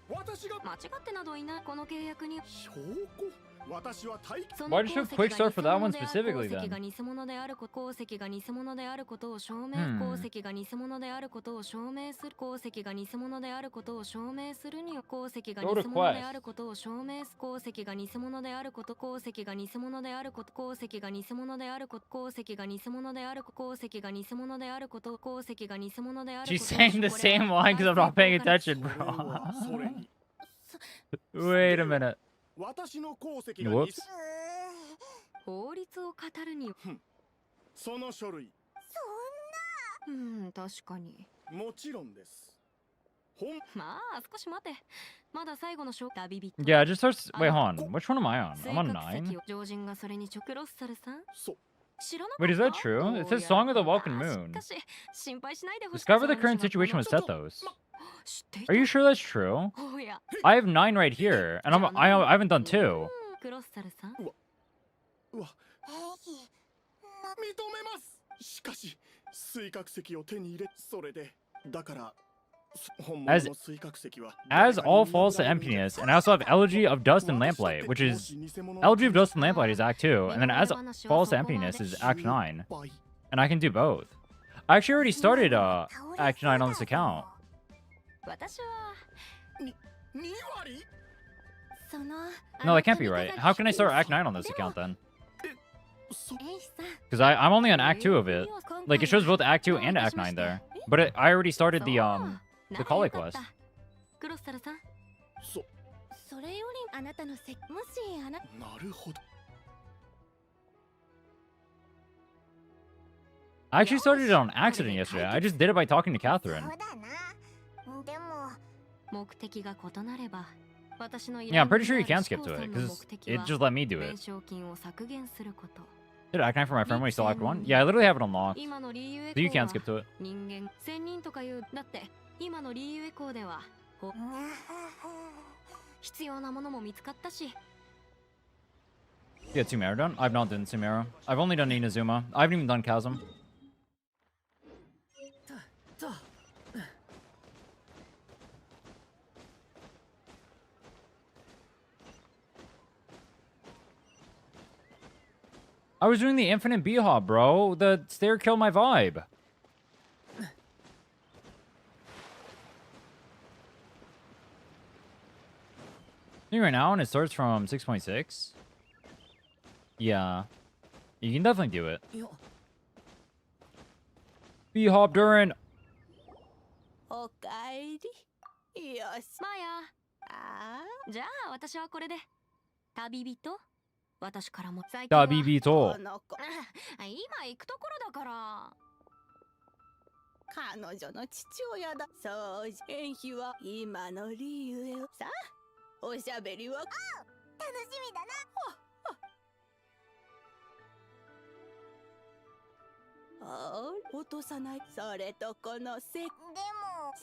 私が間違ってなどいないこの契約に。証拠。私は大 Why did you have quick start for that one specifically 鉱石が then? 偽物であること鉱石が偽物であることを証明、 Hmm. 鉱石が偽物であることを証明する鉱石が偽物であることを証明するには鉱石が偽 Go to 物 quest. であることを証明す鉱石が偽物であること鉱石が偽物であること鉱石が偽物であること鉱石が偽物であること鉱石が偽物であること鉱石が偽物であること She's saying the same line because I'm not paying attention, bro. それに Wait a minute. 私の功績が Whoops. 法律を語るにその書類確かにもちろんですまあ少し待てまだ最後の旅人 Yeah, it just starts. Wait, hold on. Which one am I on? I'm on 9. 常人がそれにクロッサルさん知らなかった Wait, is that true? It says Song of the Welcome Moon. しかし心配しないでほしい Discover the current situation with Sethos. Are you sure that's true? おや I have 9 right here, and I haven't done 2. クロッサルさんうわ認めますしかし水角石を手に入れそれでだから本物の水角石は As all falls to emptiness, and I also have Elegy of Dust and Lamplight, which is Elegy of Dust and Lamplight is Act 2, and then As Falls to Emptiness is Act 9, and I can do both. I actually already started Act 9 on this account. 私はその No, that can't be right. How can I start Act 9 on this account then? エイさん Because I'm only on Act 2 of it. Like, it shows both Act 2 and Act 9 there. But I already started the Kali quest. クロッサルさんそれよりあなたのもしあななるほど I actually started it on accident yesterday. I just did it by talking to Catherine. でも目的が異なれば私の Yeah, I'm pretty sure you can skip to it, because it just let me do it. 弁償金を削減すること Did Act 9 for my friend when he still Act 1? Yeah, I literally have it unlocked. 今の理由 So you can skip to it. 人間1000人とかいうだって今の理由エコーでは必要なものも見つかったし You got Sumeru done? I've not done Sumeru. I've only done Inazuma. I haven't even done Chasm. I was doing the infinite B-hop, bro. The stair killed my vibe. Right now, and it starts from 6.6. Yeah. You can definitely do it. B-hop Durin. おかえり。よし。マヤ。あじゃあ私はこれで。旅人私からも最旅人。今行くところだから。彼女の父親だ。そうじ。演技は今の理由よ。さあ、おしゃべりは。楽しみだな。落とさない。それとこのせ。でも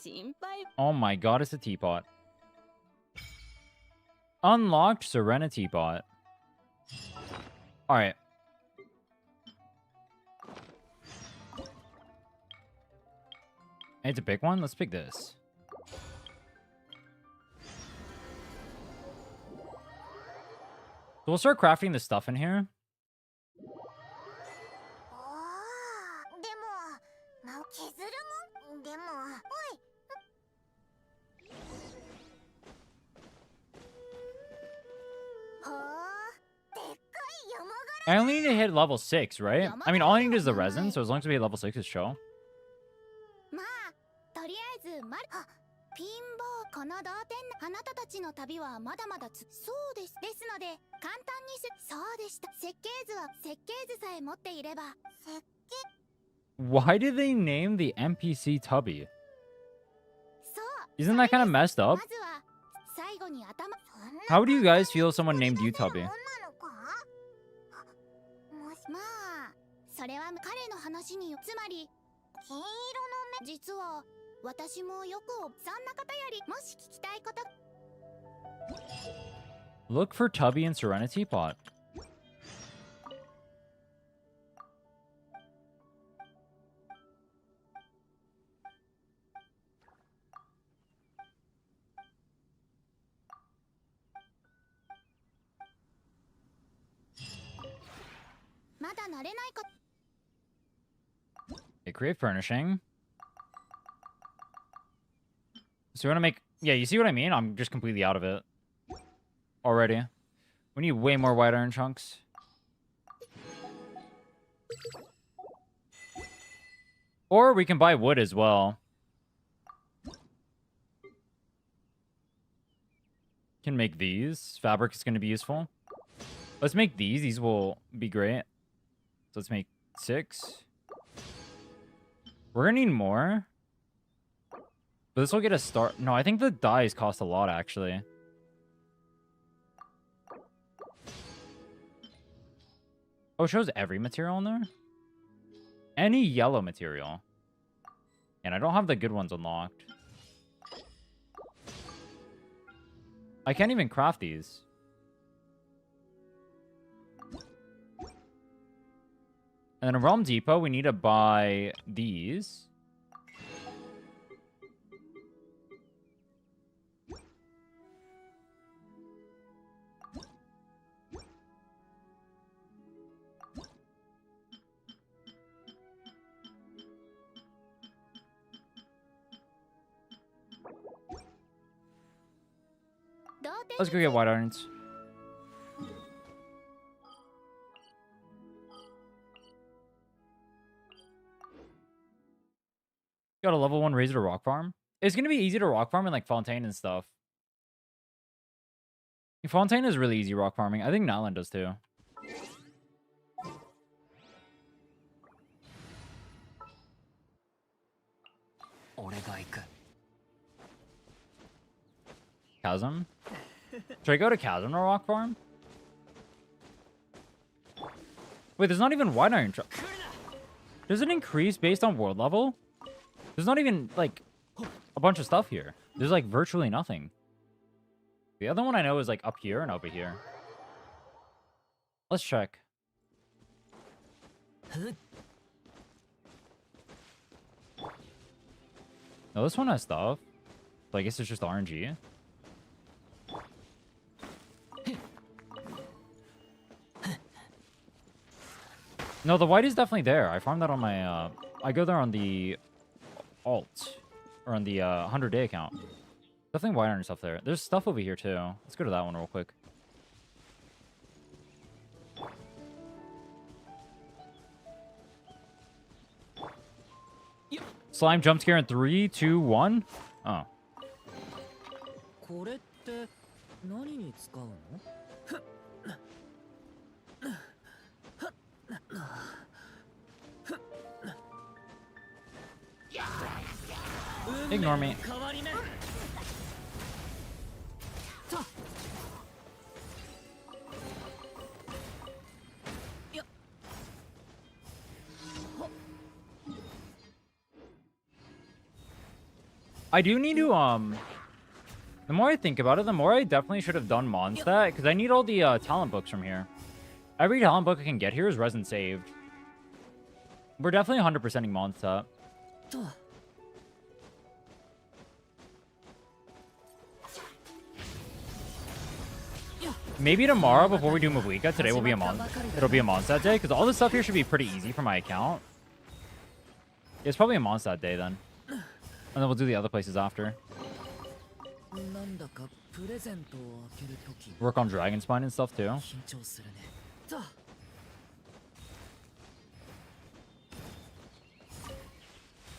心配。 Oh my god, it's a teapot. Unlocked Serenity Bot. Alright. Hey, it's a big one? Let's pick this. So we'll start crafting the stuff in here. でも削るもん。でもおい。I only need to hit level 6, right? I mean, all I need is the resin, so as long as we hit level 6, it's chill. まあとりあえずピンボーこの同点あなたたちの旅はまだまだそうですですので簡単にそうでした設計図は設計図さえ持っていれば Why did they name the NPC Tubby? Isn't that kind of messed up? まずは最後に頭 How do you guys feel if someone named you Tubby? まあそれは彼の話につまり金色の目実は私もよくそんなことよりもし聞きたいこと Look for Tubby in Serenity Pot. Okay, create furnishing. So we want to make... Yeah, you see what I mean? I'm just completely out of it. Already. We need way more white iron chunks. Or we can buy wood as well. Can make these. Fabric is going to be useful. Let's make these. These will be great. So let's make 6. We're going to need more. But this will get a start. No, I think the dyes cost a lot, actually. Oh, it shows every material in there? Any yellow material. And I don't have the good ones unlocked. I can't even craft these. And then in Realm Depot, we need to buy these. Let's go get white irons. Got a level 1 razor to rock farm. It's gonna be easy to rock farm in like Fontaine and stuff. Fontaine is really easy rock farming. I think Nyland does too. Chasm? Should I go to Chasm to rock farm? Wait, there's not even white iron. Does it increase based on world level? There's not even, like, a bunch of stuff here. There's, like, virtually nothing. The other one I know is, like, up here and over here. Let's check. No, this one has stuff. So I guess it's just RNG. No, the white is definitely there. I farmed that on my, I go there on the alt. Or on the 100-day account. Definitely white iron stuff there. There's stuff over here, too. Let's go to that one real quick. Slime jump scare in 3, 2, 1? Oh. これって何に使うの？ Ignore me. I do need to, the more I think about it, the more I definitely should have done Mondstadt, because I need all the talent books from here. Every talent book I can get here is resin saved. We're definitely 100%ing Mondstadt. Maybe tomorrow, before we do Mavuika, today will be it'll be a Mondstadt day, because all this stuff here should be pretty easy for my account. It's probably a Mondstadt day then. And then we'll do the other places after. Work on Dragon Spine and stuff too.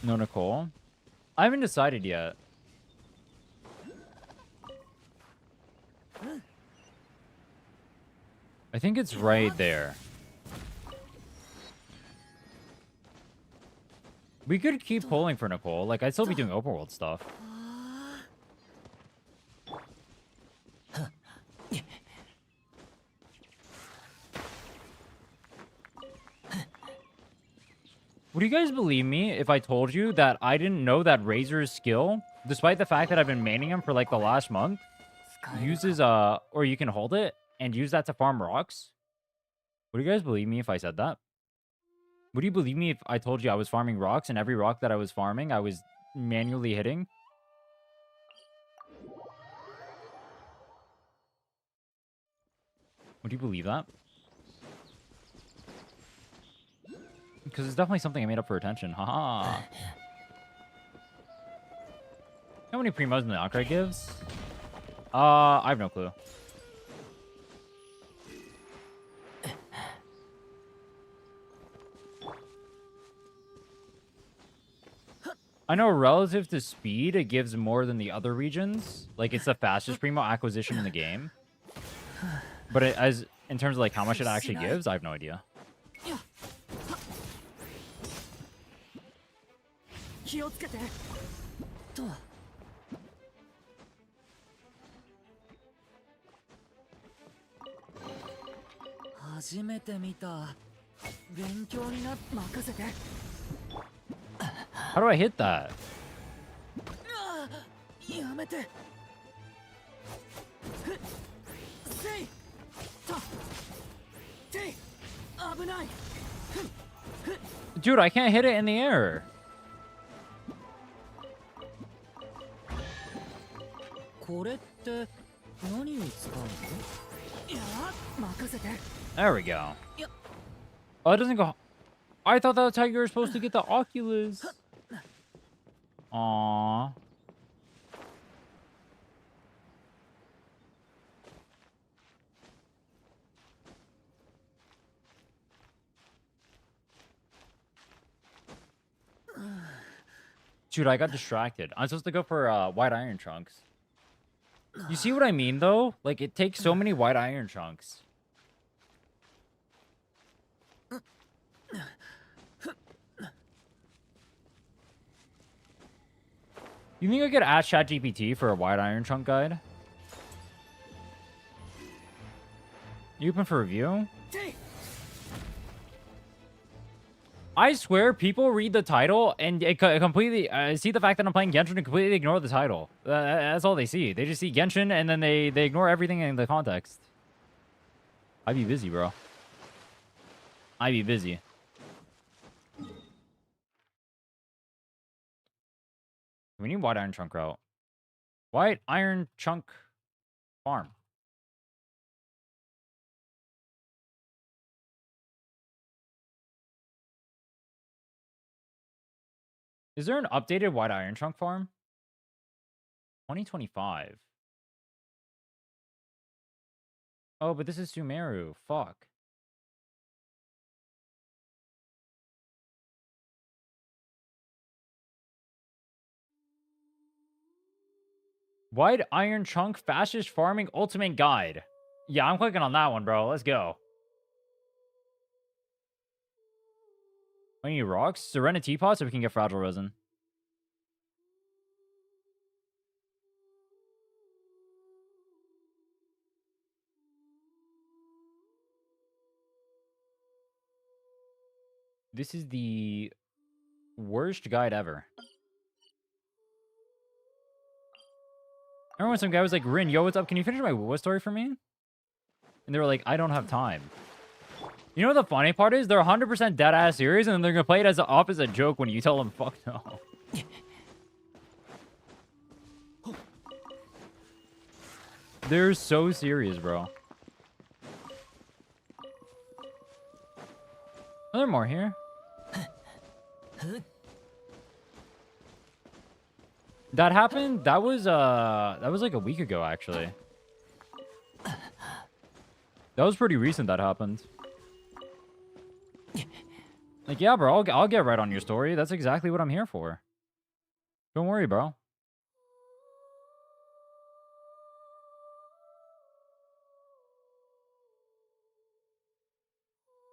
No Nicole. I haven't decided yet. I think it's right there. We could keep pulling for Nicole. Like, I'd still be doing open world stuff. Would you guys believe me if I told you that I didn't know that Razor's skill, despite the fact that I've been maining him for like the last month, uses, or you can hold it and use that to farm rocks? Would you guys believe me if I said that? Would you believe me if I told you I was farming rocks and every rock that I was farming, I was manually hitting? Would you believe that? Because it's definitely something I made up for attention. Haha. How many primos the Akrai gives? I have no clue. I know relative to speed, it gives more than the other regions. Like, it's the fastest primo acquisition in the game. But as in terms of like how much it actually gives, I have no idea. How do I hit that? Dude, I can't hit it in the air. There we go. Oh, it doesn't go. I thought that's how you were supposed to get the Oculus. Aww. Dude, I got distracted. I'm supposed to go for white iron chunks. You see what I mean, though? Like, it takes so many white iron chunks. You think I could ask ChatGPT for a white iron chunk guide? You open for review? I swear, people read the title and it completely see the fact that I'm playing Genshin and completely ignore the title. That's all they see. They just see Genshin and then they ignore everything in the context. I be busy, bro. I be busy. We need white iron chunk route. White iron chunk farm. Is there an updated White Iron Trunk farm? 2025. Oh, but this is Sumeru. Fuck. White Iron Trunk Fastest Farming Ultimate Guide. Yeah, I'm clicking on that one, bro. Let's go. We need rocks. Serenity Teapot so we can get Fragile Resin. This is the worst guide ever. Remember when some guy was like, Rin, yo, what's up? Can you finish my Wuwa story for me? And they were like, I don't have time. You know what the funny part is? They're 100% dead-ass serious, and then they're going to play it as an opposite joke when you tell them, fuck no. They're so serious, bro. Are there more here? That happened? That was like a week ago, actually. That was pretty recent that happened. Like, yeah, bro, I'll get right on your story. That's exactly what I'm here for. Don't worry, bro.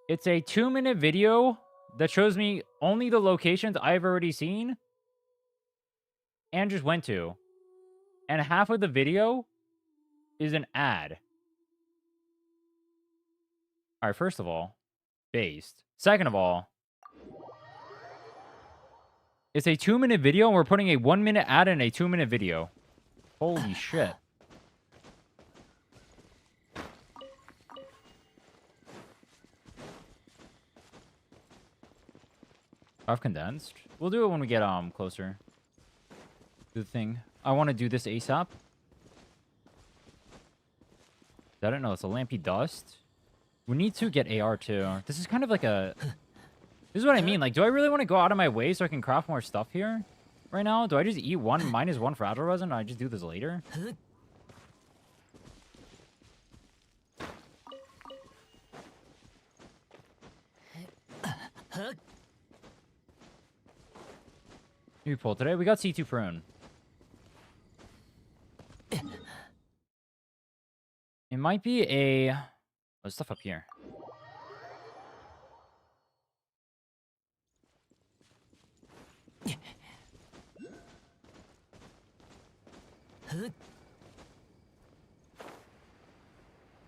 It's a 2-minute video that shows me only the locations I've already seen and just went to. And half of the video is an ad. All right, first of all, based. Second of all, it's a 2-minute video and we're putting a 1-minute ad in a 2-minute video. Holy shit. I've condensed. We'll do it when we get closer to the thing. I want to do this ASAP. I don't know. It's a Lampy Dust. We need to get AR too. This is kind of like a... This is what I mean. Like, do I really want to go out of my way so I can craft more stuff here right now? Do I just eat -1 Fragile Resin and I just do this later? We pull today. We got C2 Prune. It might be a... Oh, there's stuff up here. It's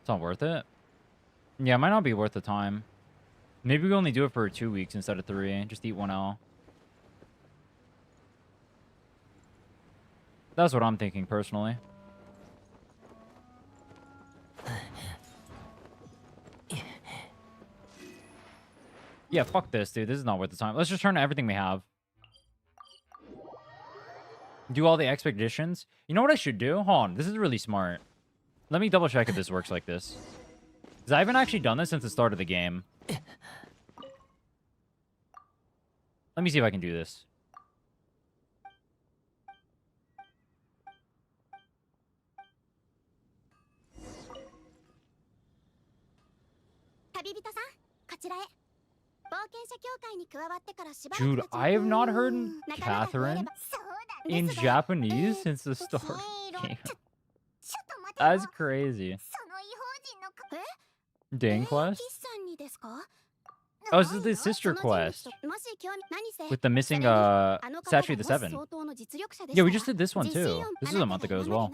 not worth it. Yeah, it might not be worth the time. Maybe we only do it for 2 weeks instead of 3. Just eat 1L. That's what I'm thinking, personally. Yeah, fuck this, dude. This is not worth the time. Let's just turn to everything we have. Do all the expeditions. You know what I should do? Hold on. This is really smart. Let me double check if this works like this. Because I haven't actually done this since the start of the game. Let me see if I can do this. Dude, I have not heard Catherine in Japanese since the start of the game. That's crazy. Dang quest? Oh, this is the sister quest. With the missing Statue of the Seven. Yeah, we just did this one too. This was a month ago as well.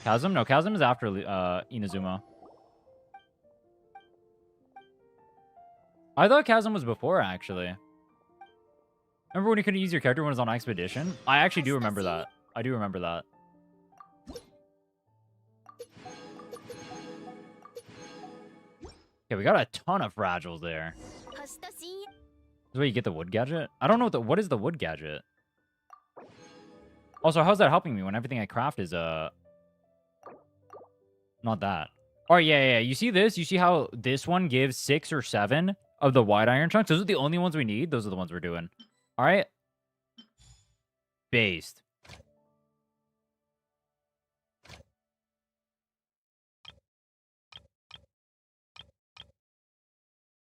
Chasm? No, Chasm is after Inazuma. I thought Chasm was before, actually. Remember when you couldn't use your character when it was on expedition? I actually do remember that. I do remember that. Okay, we got a ton of fragiles there. This is where you get the wood gadget? I don't know what is the wood gadget? Also, how's that helping me when everything I craft is not that? Oh, yeah. You see this? You see how this one gives 6 or 7 of the white iron chunks. Those are the only ones we need. Those are the ones we're doing. All right. Based.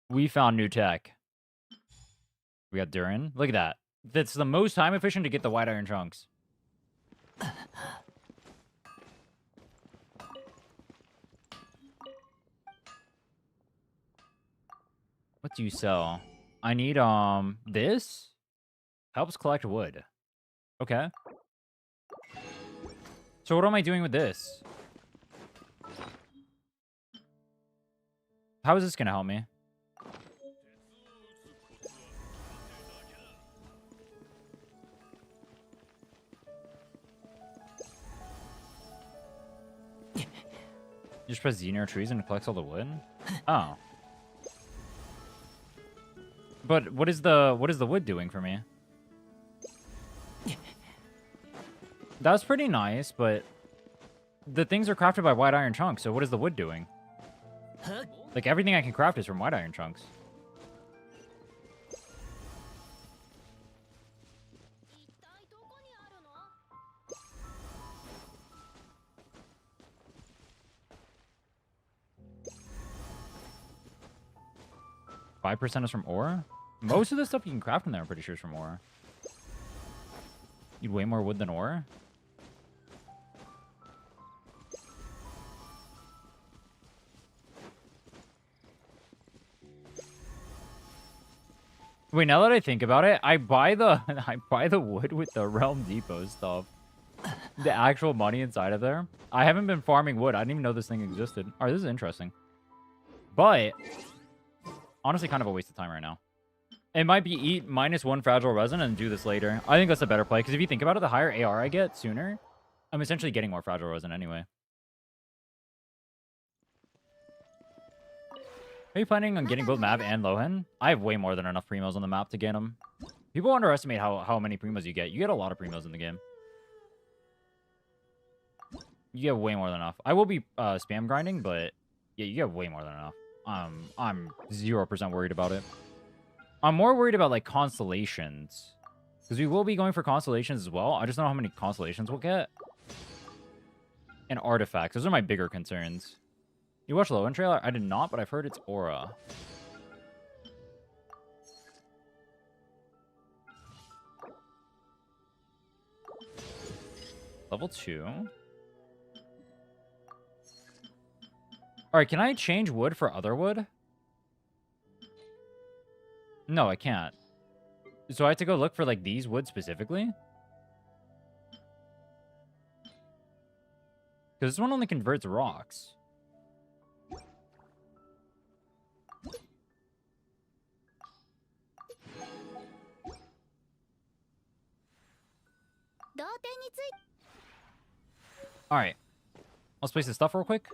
We found new tech. We got Durin. Look at that. That's the most time efficient to get the white iron chunks. What do you sell? I need, this? Helps collect wood. Okay. So what am I doing with this? How is this gonna help me? You just press Z near trees and it collects all the wood? Oh. But what is the wood doing for me? That's pretty nice, but the things are crafted by white iron chunks, so what is the wood doing? Like, everything I can craft is from white iron chunks. %5 is from ore? Most of the stuff you can craft in there, I'm pretty sure, is from ore. You'd way more wood than ore? Wait, now that I think about it, I buy the wood with the Realm Depot stuff. The actual money inside of there. I haven't been farming wood. I didn't even know this thing existed. All right, this is interesting. But honestly, kind of a waste of time right now. It might be eat -1 fragile resin and do this later. I think that's a better play, because if you think about it, the higher AR I get sooner, I'm essentially getting more fragile resin anyway. Are you planning on getting both Mav and Lohan? I have way more than enough primos on the map to get them. People underestimate how many primos you get. You get a lot of primos in the game. You get way more than enough. I will be spam grinding, but yeah, you get way more than enough. I'm 0% worried about it. I'm more worried about, like, constellations. Because we will be going for constellations as well. I just don't know how many constellations we'll get. And artifacts. Those are my bigger concerns. You watched the Lohan trailer? I did not, but I've heard it's aura. Level 2. Alright, can I change wood for other wood? No, I can't. So I have to go look for, like, these wood specifically? Because this one only converts rocks. Alright. Let's place this stuff real quick.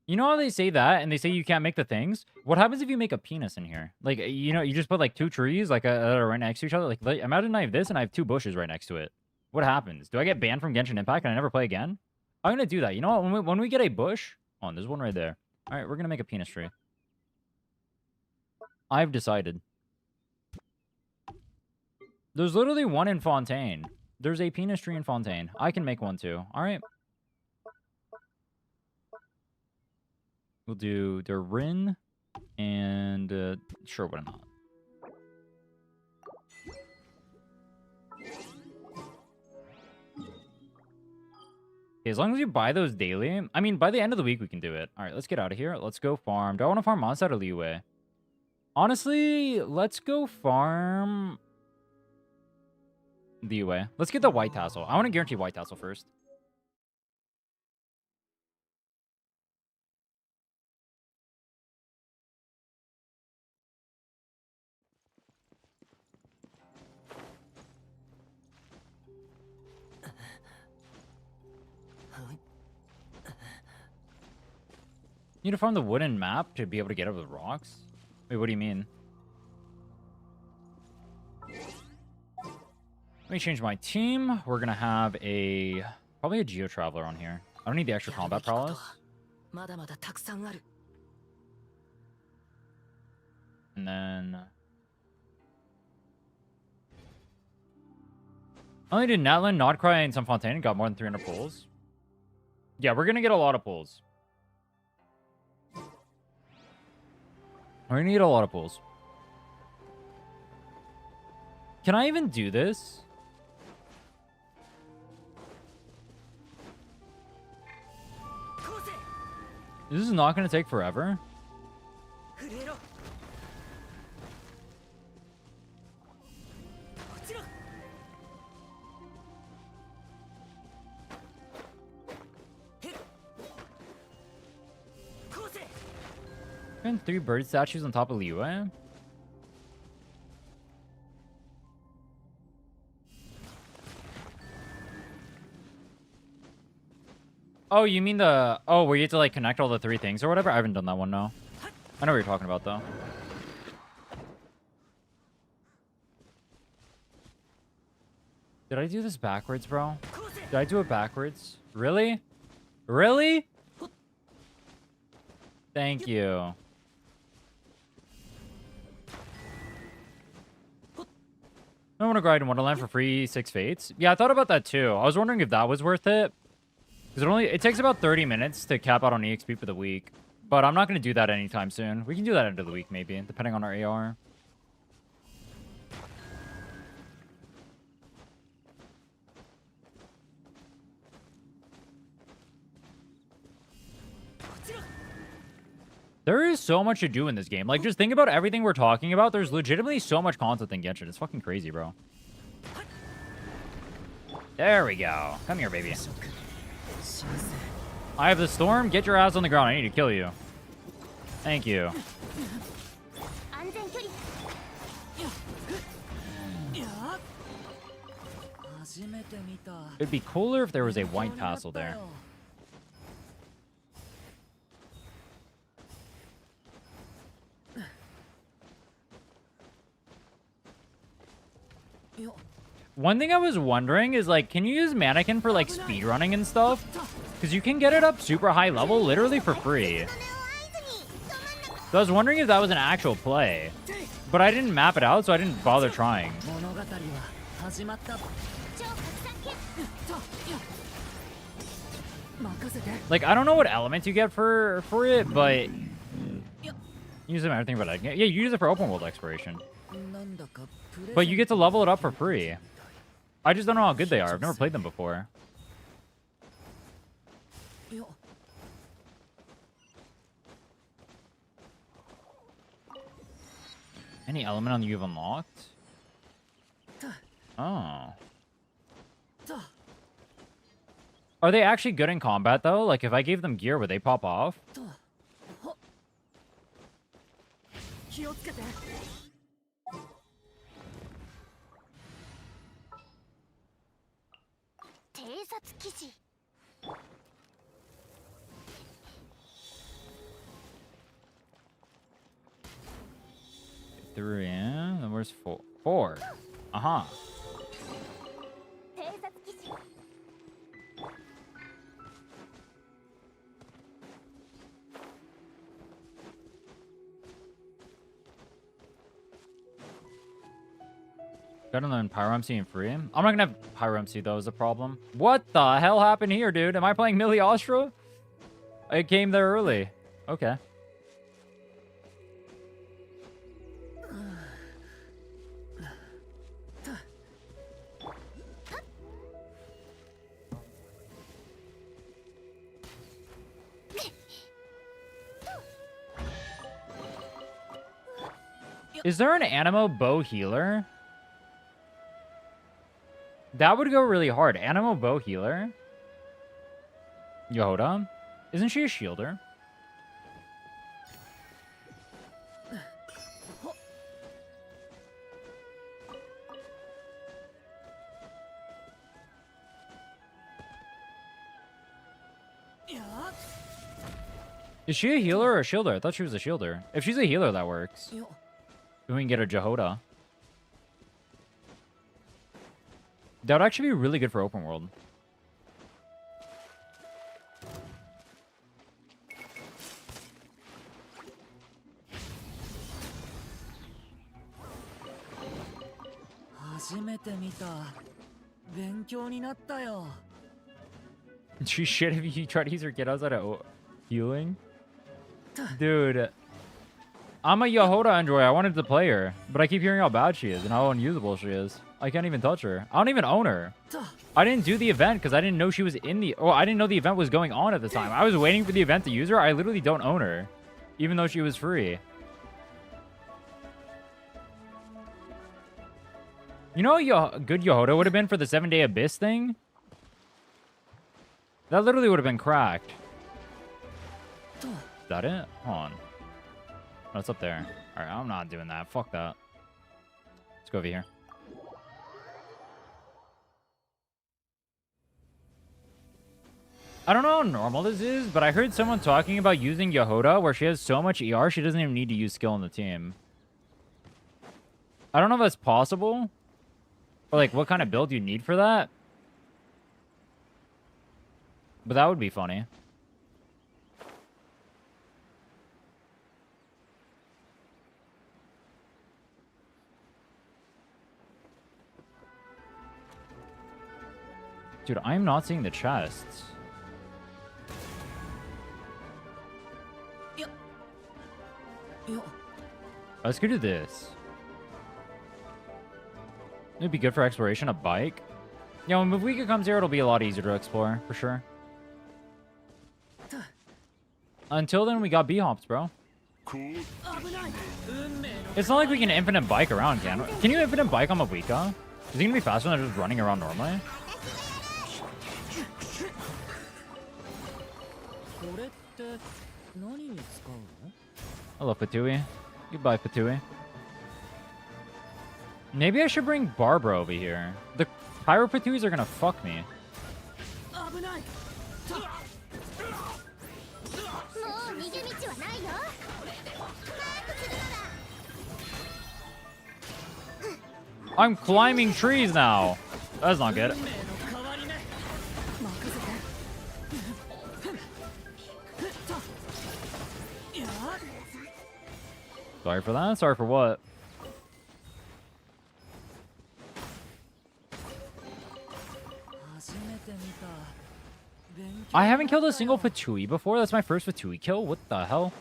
You know how they say that, and they say you can't make the things? What happens if you make a penis in here? Like, you know, you just put, like, 2 trees, like, that are right next to each other. Like, imagine I have this, and I have 2 bushes right next to it. What happens? Do I get banned from Genshin Impact, and I never play again? I'm gonna do that. You know what? When we get a bush... Oh, there's one right there. Alright, we're gonna make a penis tree. I've decided. There's literally one in Fontaine. There's a penis tree in Fontaine. I can make one, too. Alright. We'll do Durin and sure, why not? Okay, as long as you buy those daily. I mean, by the end of the week, we can do it. All right, let's get out of here. Let's go farm. Do I want to farm Mondstadt or Liyue? Honestly, let's go farm Liyue. Let's get the white tassel. I want to guarantee white tassel first. You need to farm the wooden map to be able to get over the rocks? Wait, what do you mean? Let me change my team. We're gonna have probably a Geo Traveler on here. I don't need the extra combat prowess. And then... Only did Natlan, Nodcry, and some Fontaine got more than 300 pulls. Yeah, we're gonna get a lot of pulls. We're gonna get a lot of pulls. Can I even do this? This is not gonna take forever. And 3 bird statues on top of Liyue. Oh, you mean the... Oh, where you have to, like, connect all the 3 things or whatever? I haven't done that one, no. I know what you're talking about, though. Did I do this backwards, bro? Did I do it backwards? Really? Really? Thank you. I want to grind in Wonderland for free 6 fates. Yeah, I thought about that, too. I was wondering if that was worth it. Because it takes about 30 minutes to cap out on EXP for the week. But I'm not going to do that anytime soon. We can do that end of the week, maybe, depending on our AR. There is so much to do in this game. Like, just think about everything we're talking about. There's legitimately so much content in Genshin. It's fucking crazy, bro. There we go. Come here, baby. I have the storm. Get your ass on the ground. I need to kill you. Thank you. It'd be cooler if there was a white tassel there. One thing I was wondering is, like, can you use Mannequin for, like, speedrunning and stuff? Because you can get it up super high level literally for free. So I was wondering if that was an actual play. But I didn't map it out, so I didn't bother trying. Like, I don't know what elements you get for it, but... Use them everything but yeah, you use it for open world exploration. But you get to level it up for free. I just don't know how good they are. I've never played them before. Any element on you've unlocked? Oh. Are they actually good in combat, though? Like, if I gave them gear, would they pop off? Three, yeah. Then where's 4? 4. Uh-huh. Better than Pyro MC and free. I'm not gonna have Pyro MC though, is a problem. What the hell happened here, dude? Am I playing Millie Ostra? I came there early. Okay. Is there an Animo bow healer? That would go really hard. Animo bow healer? Yoda? Isn't she a shielder? Is she a healer or a shielder? I thought she was a shielder. If she's a healer, that works. Then we can get a Jehoda. That would actually be really good for open world. 初めて見た。勉強になったよ。 She shit if you try to use her kid outside of healing? Dude. I'm a Yehoda enjoyer. I wanted to play her, but I keep hearing how bad she is and how unusable she is. I can't even touch her. I don't even own her. I didn't do the event because I didn't know she was in the... Oh, I didn't know the event was going on at the time. I was waiting for the event to use her. I literally don't own her, even though she was free. You know how good Yehoda would have been for the 7-day Abyss thing? That literally would have been cracked. Is that it? Hold on. Oh, it's up there. Alright, I'm not doing that. Fuck that. Let's go over here. I don't know how normal this is, but I heard someone talking about using Yehoda where she has so much ER she doesn't even need to use skill in the team. I don't know if that's possible. Or like what kind of build you need for that. But that would be funny. Dude, I'm not seeing the chests. Let's go do this. It'd be good for exploration, a bike. Yeah, when Mavuika comes here, it'll be a lot easier to explore, for sure. Until then, we got B-hops, bro. It's not like we can infinite bike around, can we? Can you infinite bike on Mavuika? Is it gonna be faster than just running around normally? Hello, Patui. Goodbye, Patui. Maybe I should bring Barbara over here. The Pyro Patuis are gonna fuck me. I'm climbing trees now. That's not good. Sorry for that. Sorry for what? I haven't killed a single Fatui before. That's my first Fatui kill. What the hell?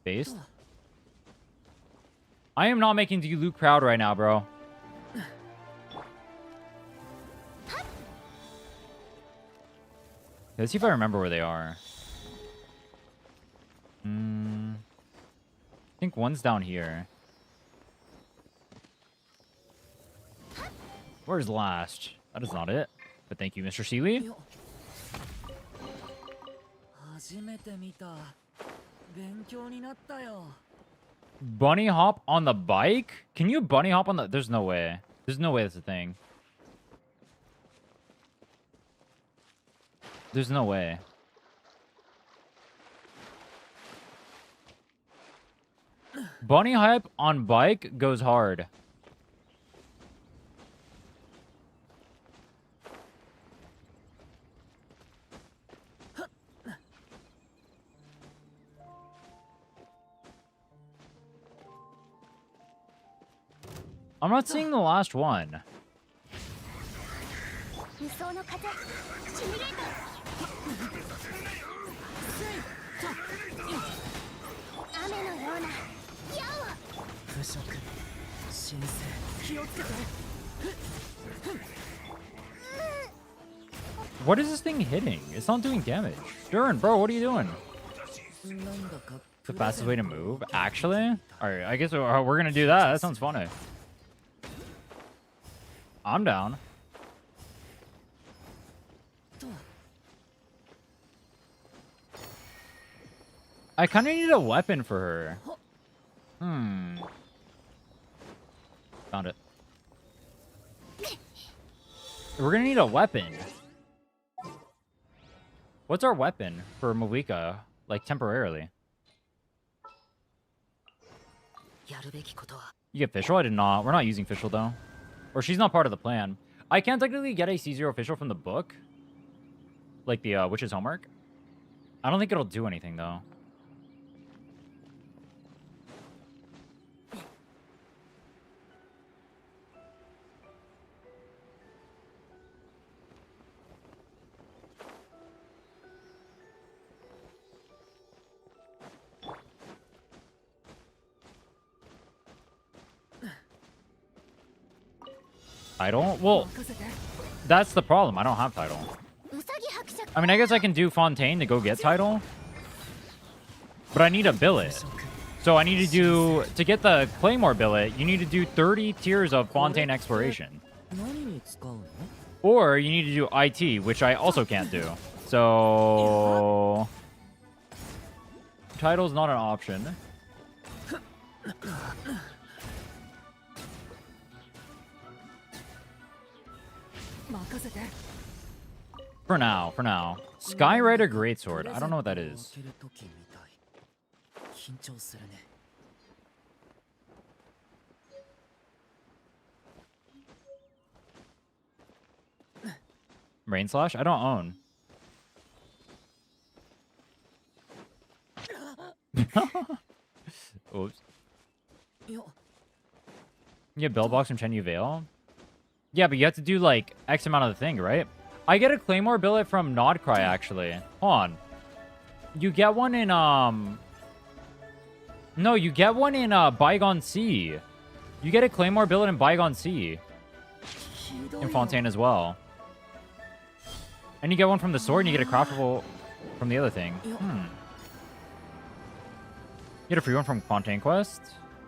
Based. I am not making Luke proud right now, bro. Let's see if I remember where they are. I think one's down here. Where's last? That is not it. But thank you, Mr. Sealy. Bunny hop on the bike? Can you bunny hop on the... There's no way. There's no way that's a thing. There's no way. Bunny hop on bike goes hard. I'm not seeing the last one. What is this thing hitting? It's not doing damage. Durin, bro, what are you doing? The fastest way to move? Actually? Alright, I guess we're gonna do that. That sounds funny. I'm down. I kind of need a weapon for her. Found it. We're gonna need a weapon. What's our weapon for Mavuika? Like, temporarily. You get Fischl? I did not. We're not using Fischl, though. Or she's not part of the plan. I can't technically get a C0 Fischl from the book. Like the Witch's Homework. I don't think it'll do anything, though. Title? Well, that's the problem. I don't have title. I mean, I guess I can do Fontaine to go get title. But I need a billet. So I need to do... To get the Claymore billet, you need to do 30 tiers of Fontaine exploration. Or you need to do IT, which I also can't do. So... Title's not an option. For now, for now. Skyrider Greatsword. I don't know what that is. Rain Slash? I don't own. Oops. You get Bell Box from Chenyu Vale? Yeah, but you have to do like X amount of the thing, right? I get a Claymore billet from Nodcry actually. Hold on. You get one in No, you get one in Bygone Sea. You get a Claymore billet in Bygone Sea. In Fontaine as well. And you get one from the sword and you get a craftable from the other thing. You get a free one from Fontaine Quest?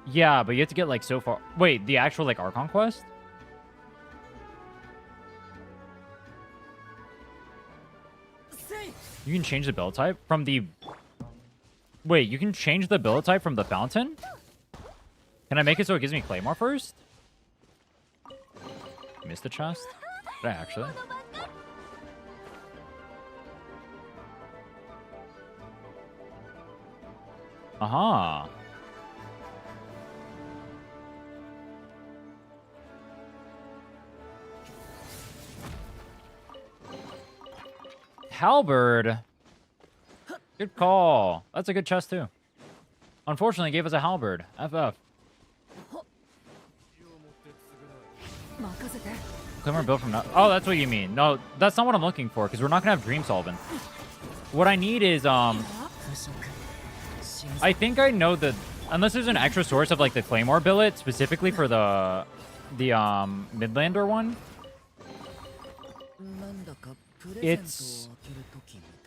Yeah, but you have to get like so far. Wait, the actual like Archon Quest? You can change the build type from the... Wait, you can change the build type from the fountain? Can I make it so it gives me Claymore first? Missed the chest? Did I actually? Aha. Halberd. Good call. That's a good chest too. Unfortunately, it gave us a halberd. FF. Claymore built from... Oh, that's what you mean. No, that's not what I'm looking for, because we're not going to have Dream Solvent. What I need is, I think I know the... Unless there's an extra source of, like, the Claymore billet, specifically for the Midlander one. It's...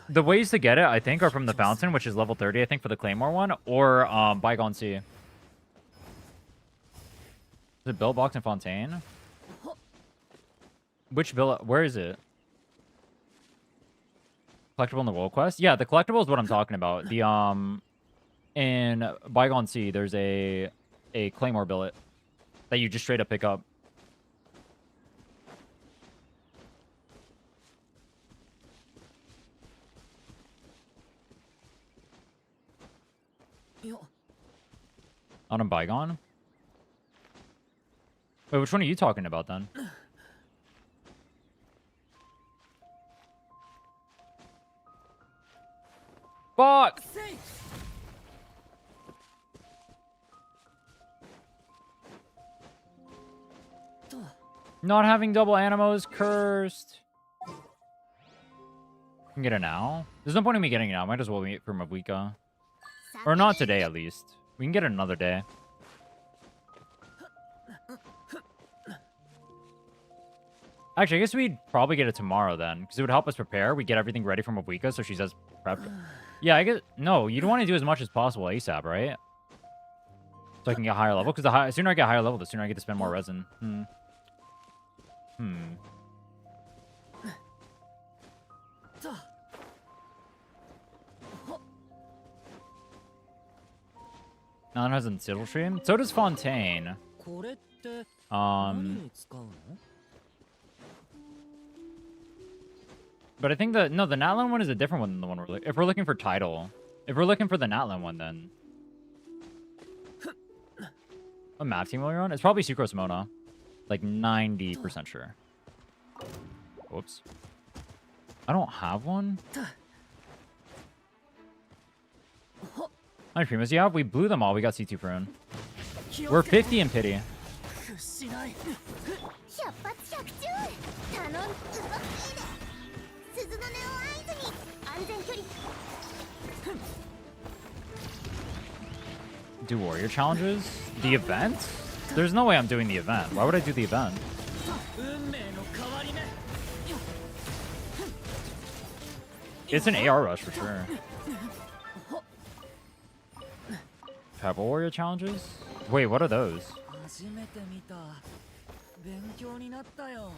The ways to get it, I think, are from the Fountain, which is level 30, I think, for the Claymore one, or Bygone Sea. Is it Bill Box and Fontaine? Which bill? Where is it? Collectible in the World Quest? Yeah, the collectible is what I'm talking about. The in Bygone Sea, there's a Claymore billet that you just straight up pick up. On a Bygone? Wait, which one are you talking about then? Fuck! Not having double animo is cursed. Can get it now? There's no point in me getting it now. Might as well wait for Mavuika. Or not today, at least. We can get it another day. Actually, I guess we'd probably get it tomorrow then. Because it would help us prepare. We get everything ready for Mavuika so she's as prepped. Yeah, I guess... No, you don't want to do as much as possible ASAP, right? So I can get higher level. Because the sooner I get higher level, the sooner I get to spend more resin. None has in Siddle Stream. So does Fontaine. But I think the Natlan one is a different one than the one we're if we're looking for title. If we're looking for the Natlan one, then what map team are we on? It's probably Sucrose Mona. Like 90% sure. Whoops. I don't have one. How many Primas do you have? We blew them all. We got C2 Prune. We're 50 in pity. Do warrior challenges? The event? There's no way I'm doing the event. Why would I do the event? It's an AR rush for sure. Pebble Warrior challenges? Wait, what are those? 初めて見た。勉強になったよ。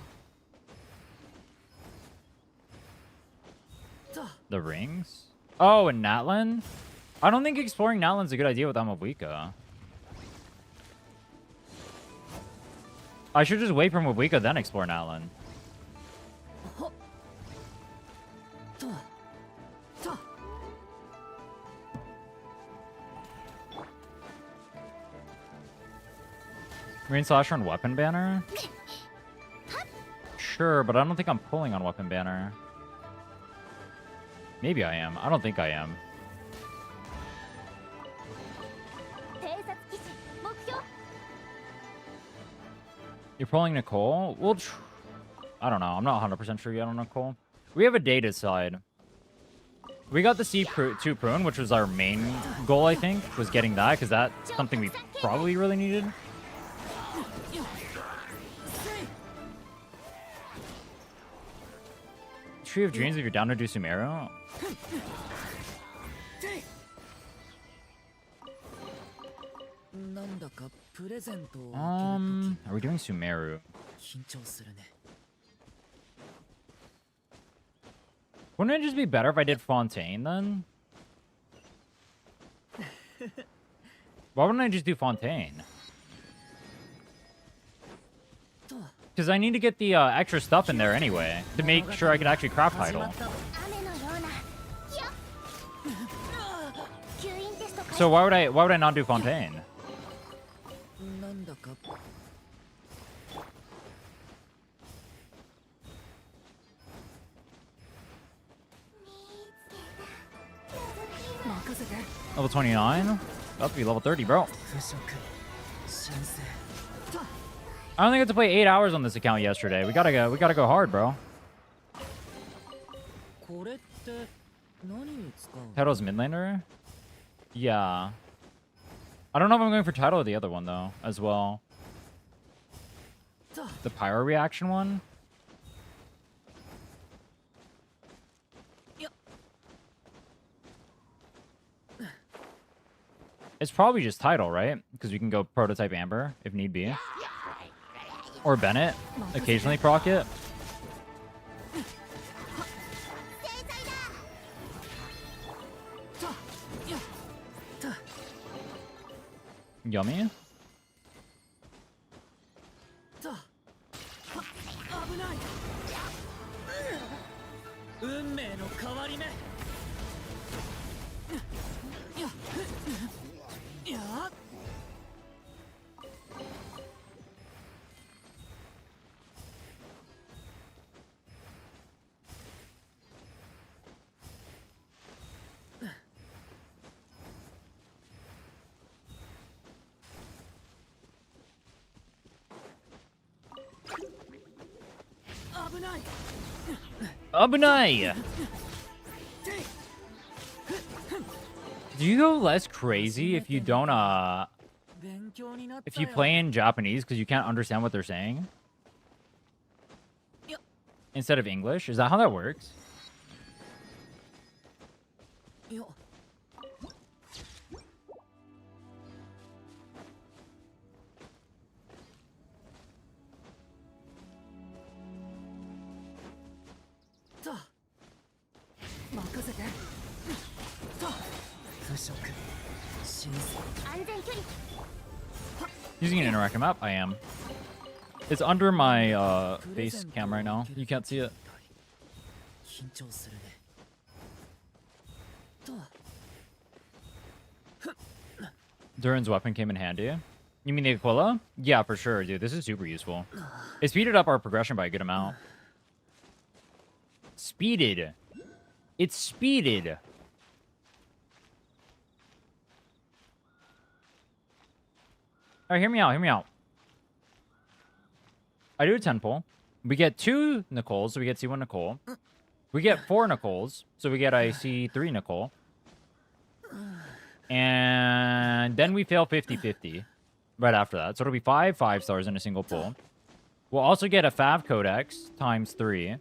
The rings? Oh, and Natlan? I don't think exploring Natlan's a good idea without Mavuika. I should just wait for Mavuika, then explore Natlan. Marine Slasher and Weapon Banner? Sure, but I don't think I'm pulling on Weapon Banner. Maybe I am. I don't think I am. You're pulling Nicole? Well, I don't know. I'm not 100% sure yet on Nicole. We have a day to decide. We got the C2 prune, which was our main goal, I think, was getting that, because that's something we probably really needed. Tree of Dreams if you're down to do Sumeru. Are we doing Sumeru? Wouldn't it just be better if I did Fontaine then? Why wouldn't I just do Fontaine? Because I need to get the extra stuff in there anyway to make sure I can actually craft title. So why would I not do Fontaine? Level 29? About to be level 30, bro. I only got to play 8 hours on this account yesterday. We gotta go hard, bro. Title's mid laner? Yeah. I don't know if I'm going for title or the other one though, as well. The pyro reaction one? It's probably just title, right? Because we can go prototype Amber if need be. Or Bennett. Occasionally proc it. Yummy. Abunai! Do you go less crazy if you don't, if you play in Japanese because you can't understand what they're saying? Instead of English? Is that how that works? Using an interactive map? I am. It's under my face cam right now. You can't see it. Durin's weapon came in handy. You mean the Aquila? Yeah, for sure, dude. This is super useful. It speeded up our progression by a good amount. Speeded. It's speeded. Alright, hear me out, hear me out. I do a 10 pull. We get 2 Nicoles, so we get C1 Nicole. We get 4 Nicoles, so we get a C3 Nicole. And then we fail 50-50 right after that. So it'll be 5 5-stars in a single pull. We'll also get a Fav Codex ×3.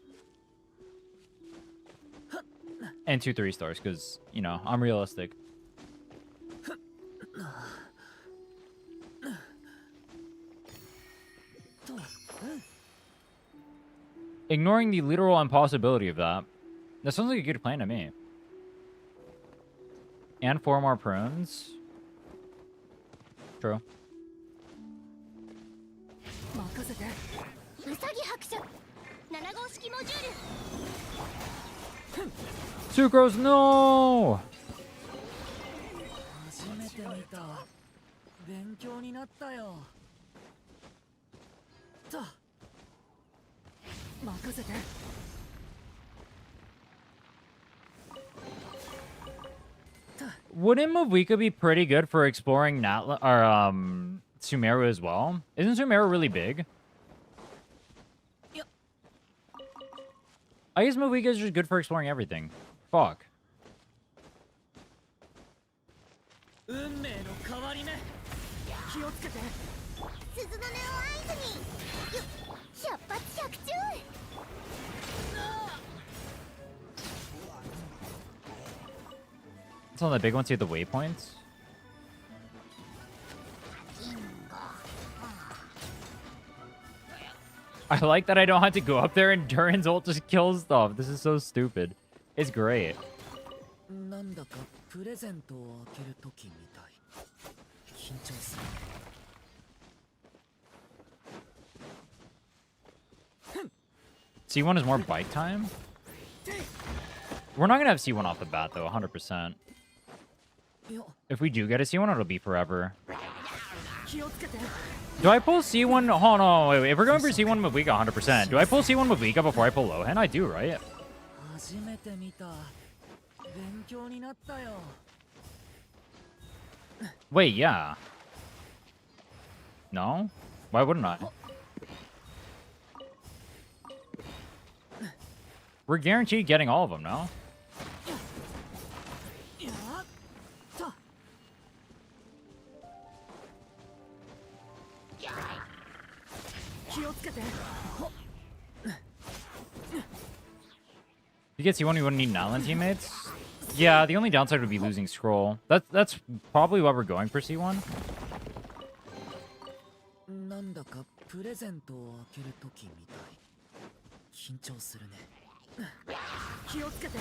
And 2 3-stars, because, you know, I'm realistic. Ignoring the literal impossibility of that. That sounds like a good plan to me. And 4 more prunes. True. Sucrose, no! 初めて見た。勉強になったよ。と。任せて。Wouldn't Mavuika be pretty good for exploring Natla or Sumeru as well? Isn't Sumeru really big? I guess Mavuika is just good for exploring everything. Fuck. 運命の変わり目。気をつけて。鈴の音を合図に。百発百中。It's on the big one, see the waypoints. I like that I don't have to go up there and Durin's ult just kills stuff. This is so stupid. It's great. なんだかプレゼントを開けるときみたい。緊張する。C1 is more bike time? We're not gonna have C1 off the bat though, 100%. If we do get a C1, it'll be forever. Do I pull C1? Hold on, wait. If we're going for C1 Mavuika 100%, do I pull C1 Mavuika before I pull Lohan? I do, right? 初めて見た。勉強になったよ。Wait, yeah. No? Why wouldn't I? We're guaranteed getting all of them, no? You get C1, you wouldn't need Nalan teammates? Yeah, the only downside would be losing scroll. That's probably why we're going for C1. なんだかプレゼントを開けるときみたい。緊張するね。気をつけて。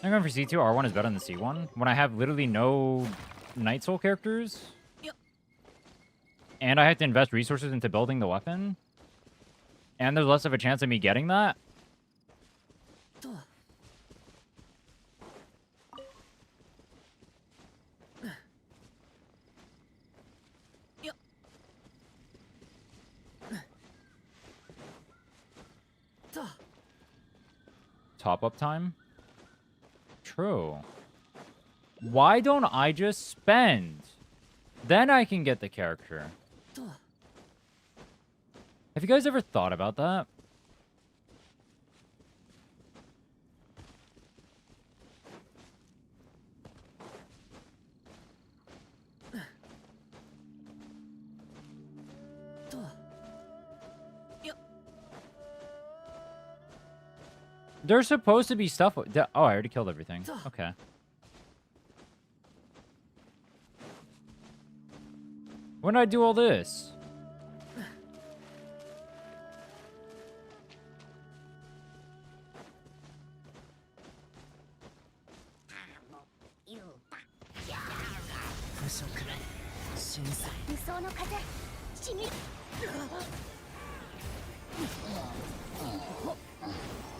I'm going for C2. R1 is better than C1. When I have literally no Night Soul characters. And I have to invest resources into building the weapon. And there's less of a chance of me getting that. Top up time? True. Why don't I just spend? Then I can get the character. Have you guys ever thought about that? There's supposed to be stuff. Oh, I already killed everything. Okay. When did I do all this?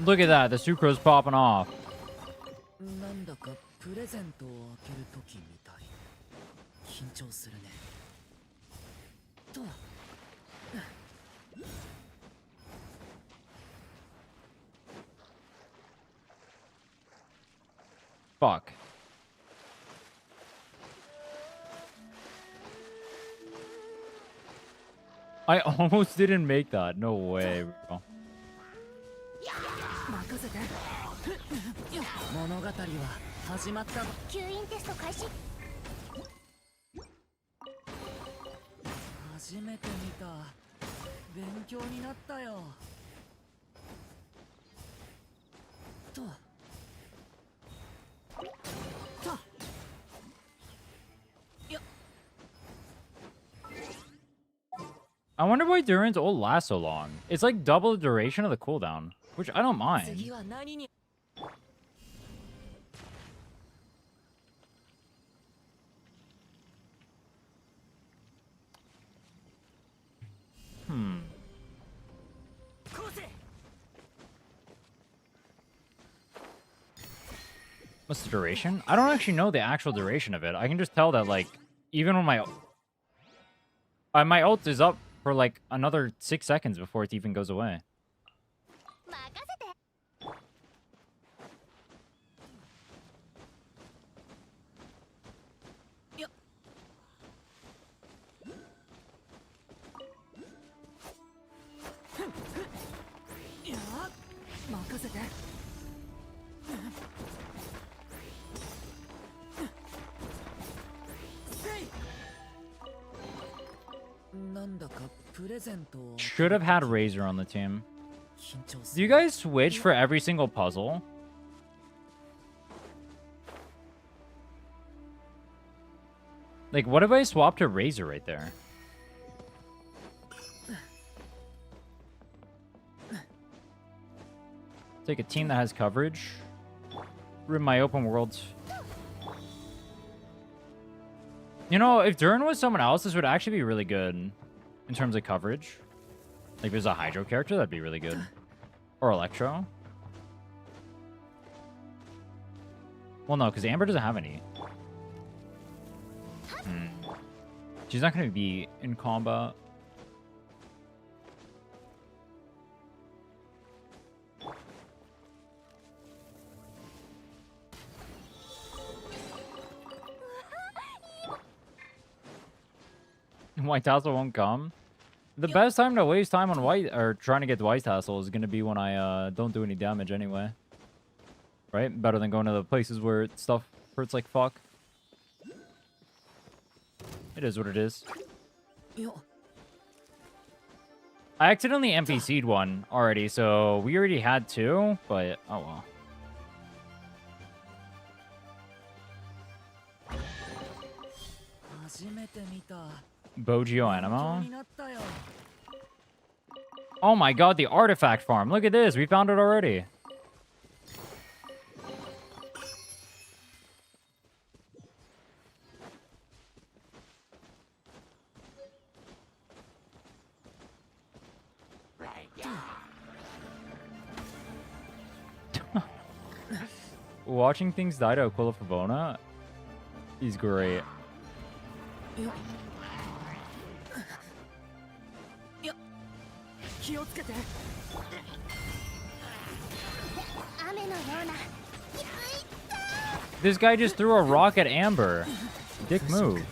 Look at that, the sucrose popping off. なんだかプレゼントを開けるときみたい。緊張するね。と。Fuck. I almost didn't make that. No way, bro. 任せて。物語は始まった。吸引テスト開始。初めて見た。勉強になったよ。と。I wonder why Duran's ult lasts so long. It's like double the duration of the cooldown, which I don't mind. What's the duration? I don't actually know the actual duration of it. I can just tell that, like, even when my ult is up for like another 6 seconds before it even goes away. Should have had Razor on the team. Do you guys switch for every single puzzle? Like, what if I swapped to Razor right there? Take a team that has coverage. Rim my open worlds. You know, if Duran was someone else, this would actually be really good in terms of coverage. Like, if there's a Hydro character, that'd be really good. Or Electro. Well, no, because Amber doesn't have any. She's not going to be in combat. White Tassel won't come. The best time to waste time on White, or trying to get the White Tassel, is going to be when I don't do any damage anyway. Right? Better than going to the places where stuff hurts like fuck. It is what it is. I accidentally NPC'd one already, so we already had two, but oh well. Bogio Animo? Oh my god, the artifact farm. Look at this. We found it already. Watching things die to Aquila Favona is great. This guy just threw a rock at Amber. Dick move.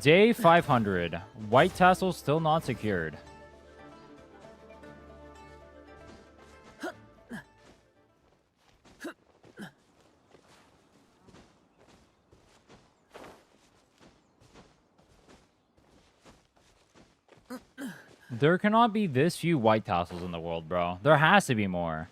Day 500. White Tassel still not secured. There cannot be this few White Tassels in the world, bro. There has to be more.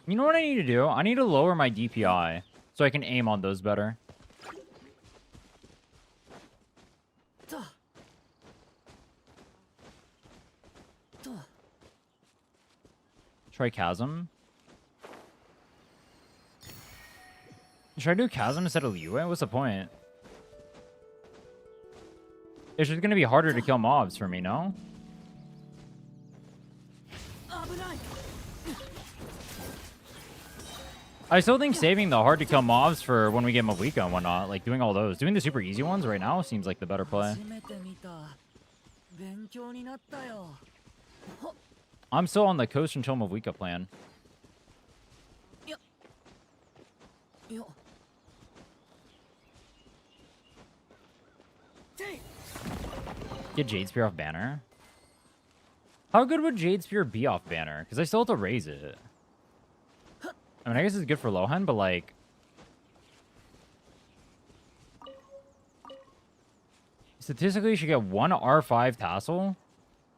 You know what I need to do? I need to lower my DPI so I can aim on those better. Try Chasm. Should I do Chasm instead of Liyue? What's the point? It's just gonna be harder to kill mobs for me, no? I still think saving the hard to kill mobs for when we get Mavuika and whatnot, like doing all those. Doing the super easy ones right now seems like the better play. I'm still on the coast until Mavuika plan. Get Jade Spear off banner. How good would Jade Spear be off banner? Because I still have to raise it. I mean, I guess it's good for Lohan, but like... Statistically, you should get one R5 tassel.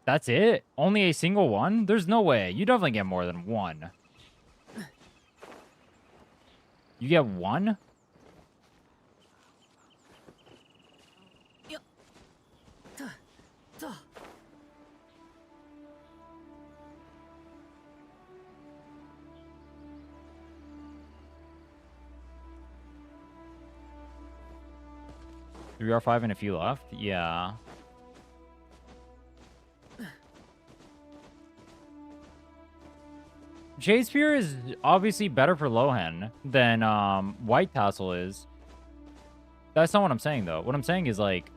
That's it? Only a single one? There's no way. You definitely get more than one. You get one? Three R5 and a few left? Yeah. Jade Spear is obviously better for Lohan than White Tassel is. That's not what I'm saying, though. What I'm saying is, like...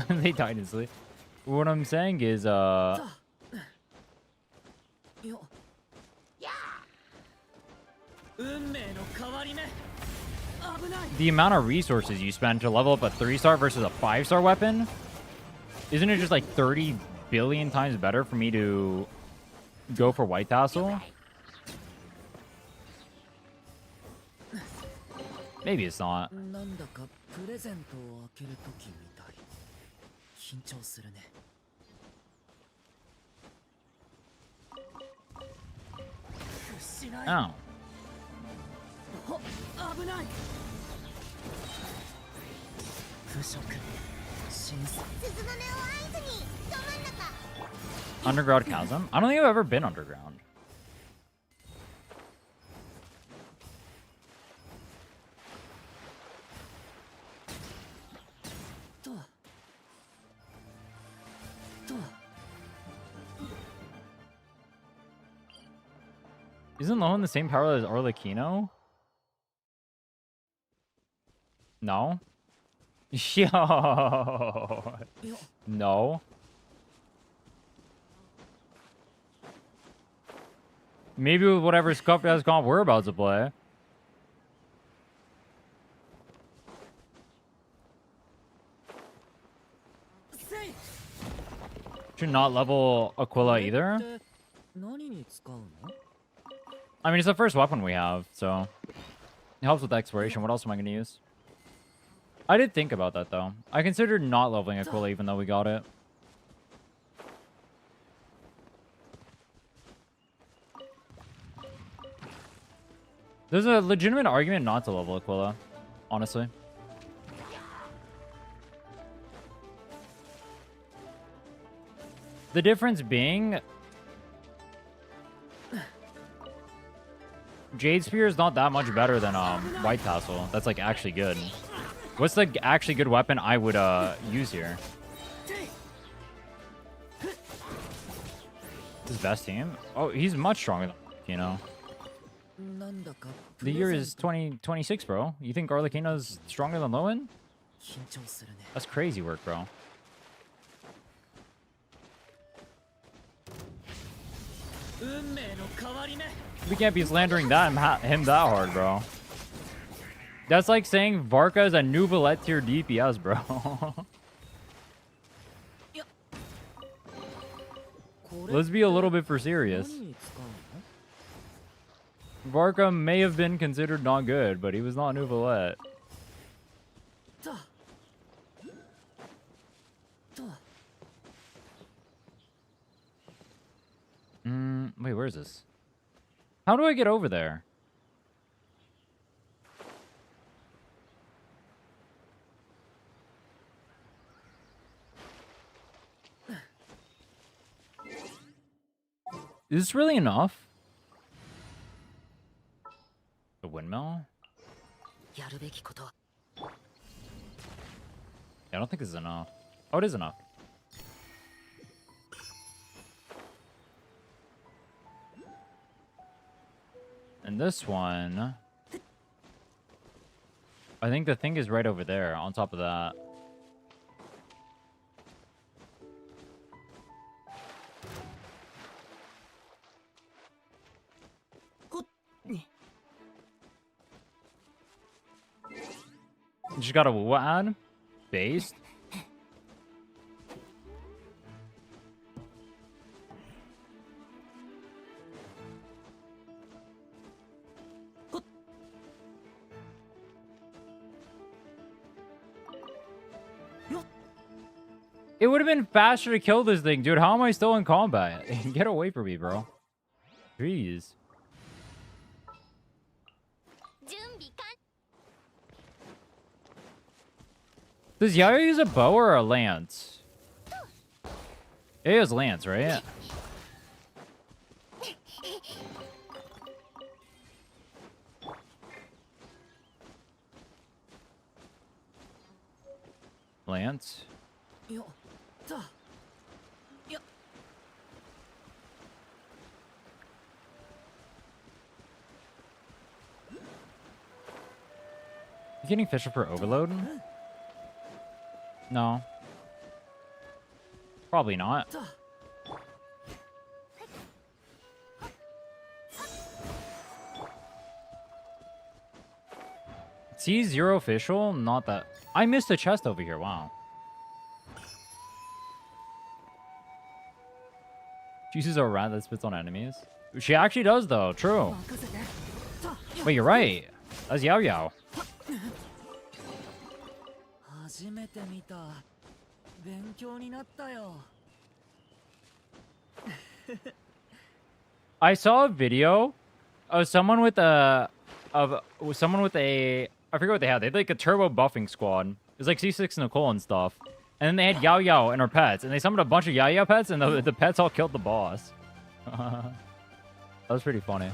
They died instantly. What I'm saying is, the amount of resources you spend to level up a 3-star versus a 5-star weapon, isn't it just like 30 billion times better for me to go for White Tassel? Maybe it's not. Oh. Underground chasm? I don't think I've ever been underground. Isn't Lohan the same power as Arlecchino? No? Yo. No. Maybe with whatever scuffed ass comp we're about to play. Should not level Aquila either. I mean, it's the first weapon we have, so it helps with exploration. What else am I going to use? I did think about that, though. I considered not leveling Aquila even though we got it. There's a legitimate argument not to level Aquila, honestly. The difference being... Jade Spear is not that much better than White Tassel. That's like actually good. What's the actually good weapon I would use here? His best team? Oh, he's much stronger than, you know. The year is 2026, bro. You think Arlecchino's stronger than Lohan? That's crazy work, bro. We can't be slandering him that hard, bro. That's like saying Varka is a Nuvalet tier DPS, bro. Let's be a little bit for serious. Varka may have been considered not good, but he was not Nuvalet. Wait, where is this? How do I get over there? Is this really enough? The windmill? Yeah, I don't think this is enough. Oh, it is enough. And this one, I think the thing is right over there on top of that. You just got a what ad? Based? It would have been faster to kill this thing, dude. How am I still in combat? Get away from me, bro. Jeez. Does Yayo use a bow or a lance? Yayo's lance, right? Lance? You getting Fisher for overload? No. Probably not. C0 official? Not that. I missed a chest over here. Wow. She uses a rat that spits on enemies. She actually does, though. True. Wait, you're right. That's Yao Yao. I saw a video of someone with a I forget what they had. They had like a turbo buffing squad. It was like C6 Nicole and stuff. And then they had Yao Yao and her pets, and they summoned a bunch of Yao Yao pets, and the pets all killed the boss. That was pretty funny.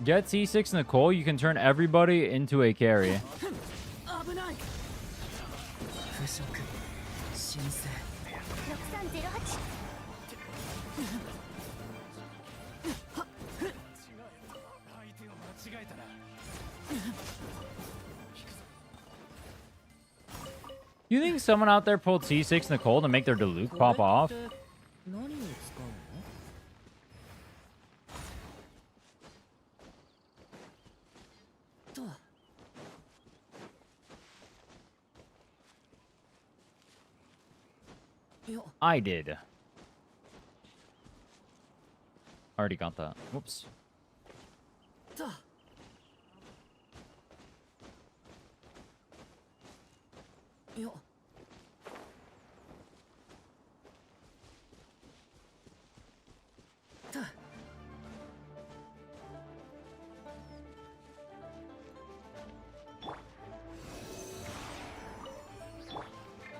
Get C6 Nicole, you can turn everybody into a carry. You think someone out there pulled C6 Nicole to make their Diluc pop off? I did. Already got that. Whoops.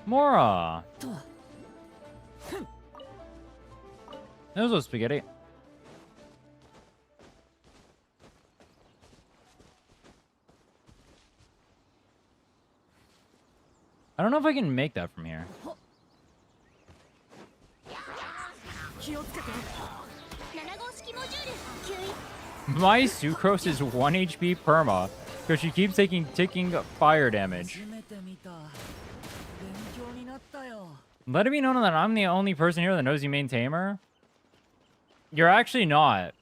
Mora. Those are spaghetti. I don't know if I can make that from here. My Sucrose is 1 HP perma because she keeps taking fire damage. Let it be known that I'm the only person here that knows you main tamer. You're actually not.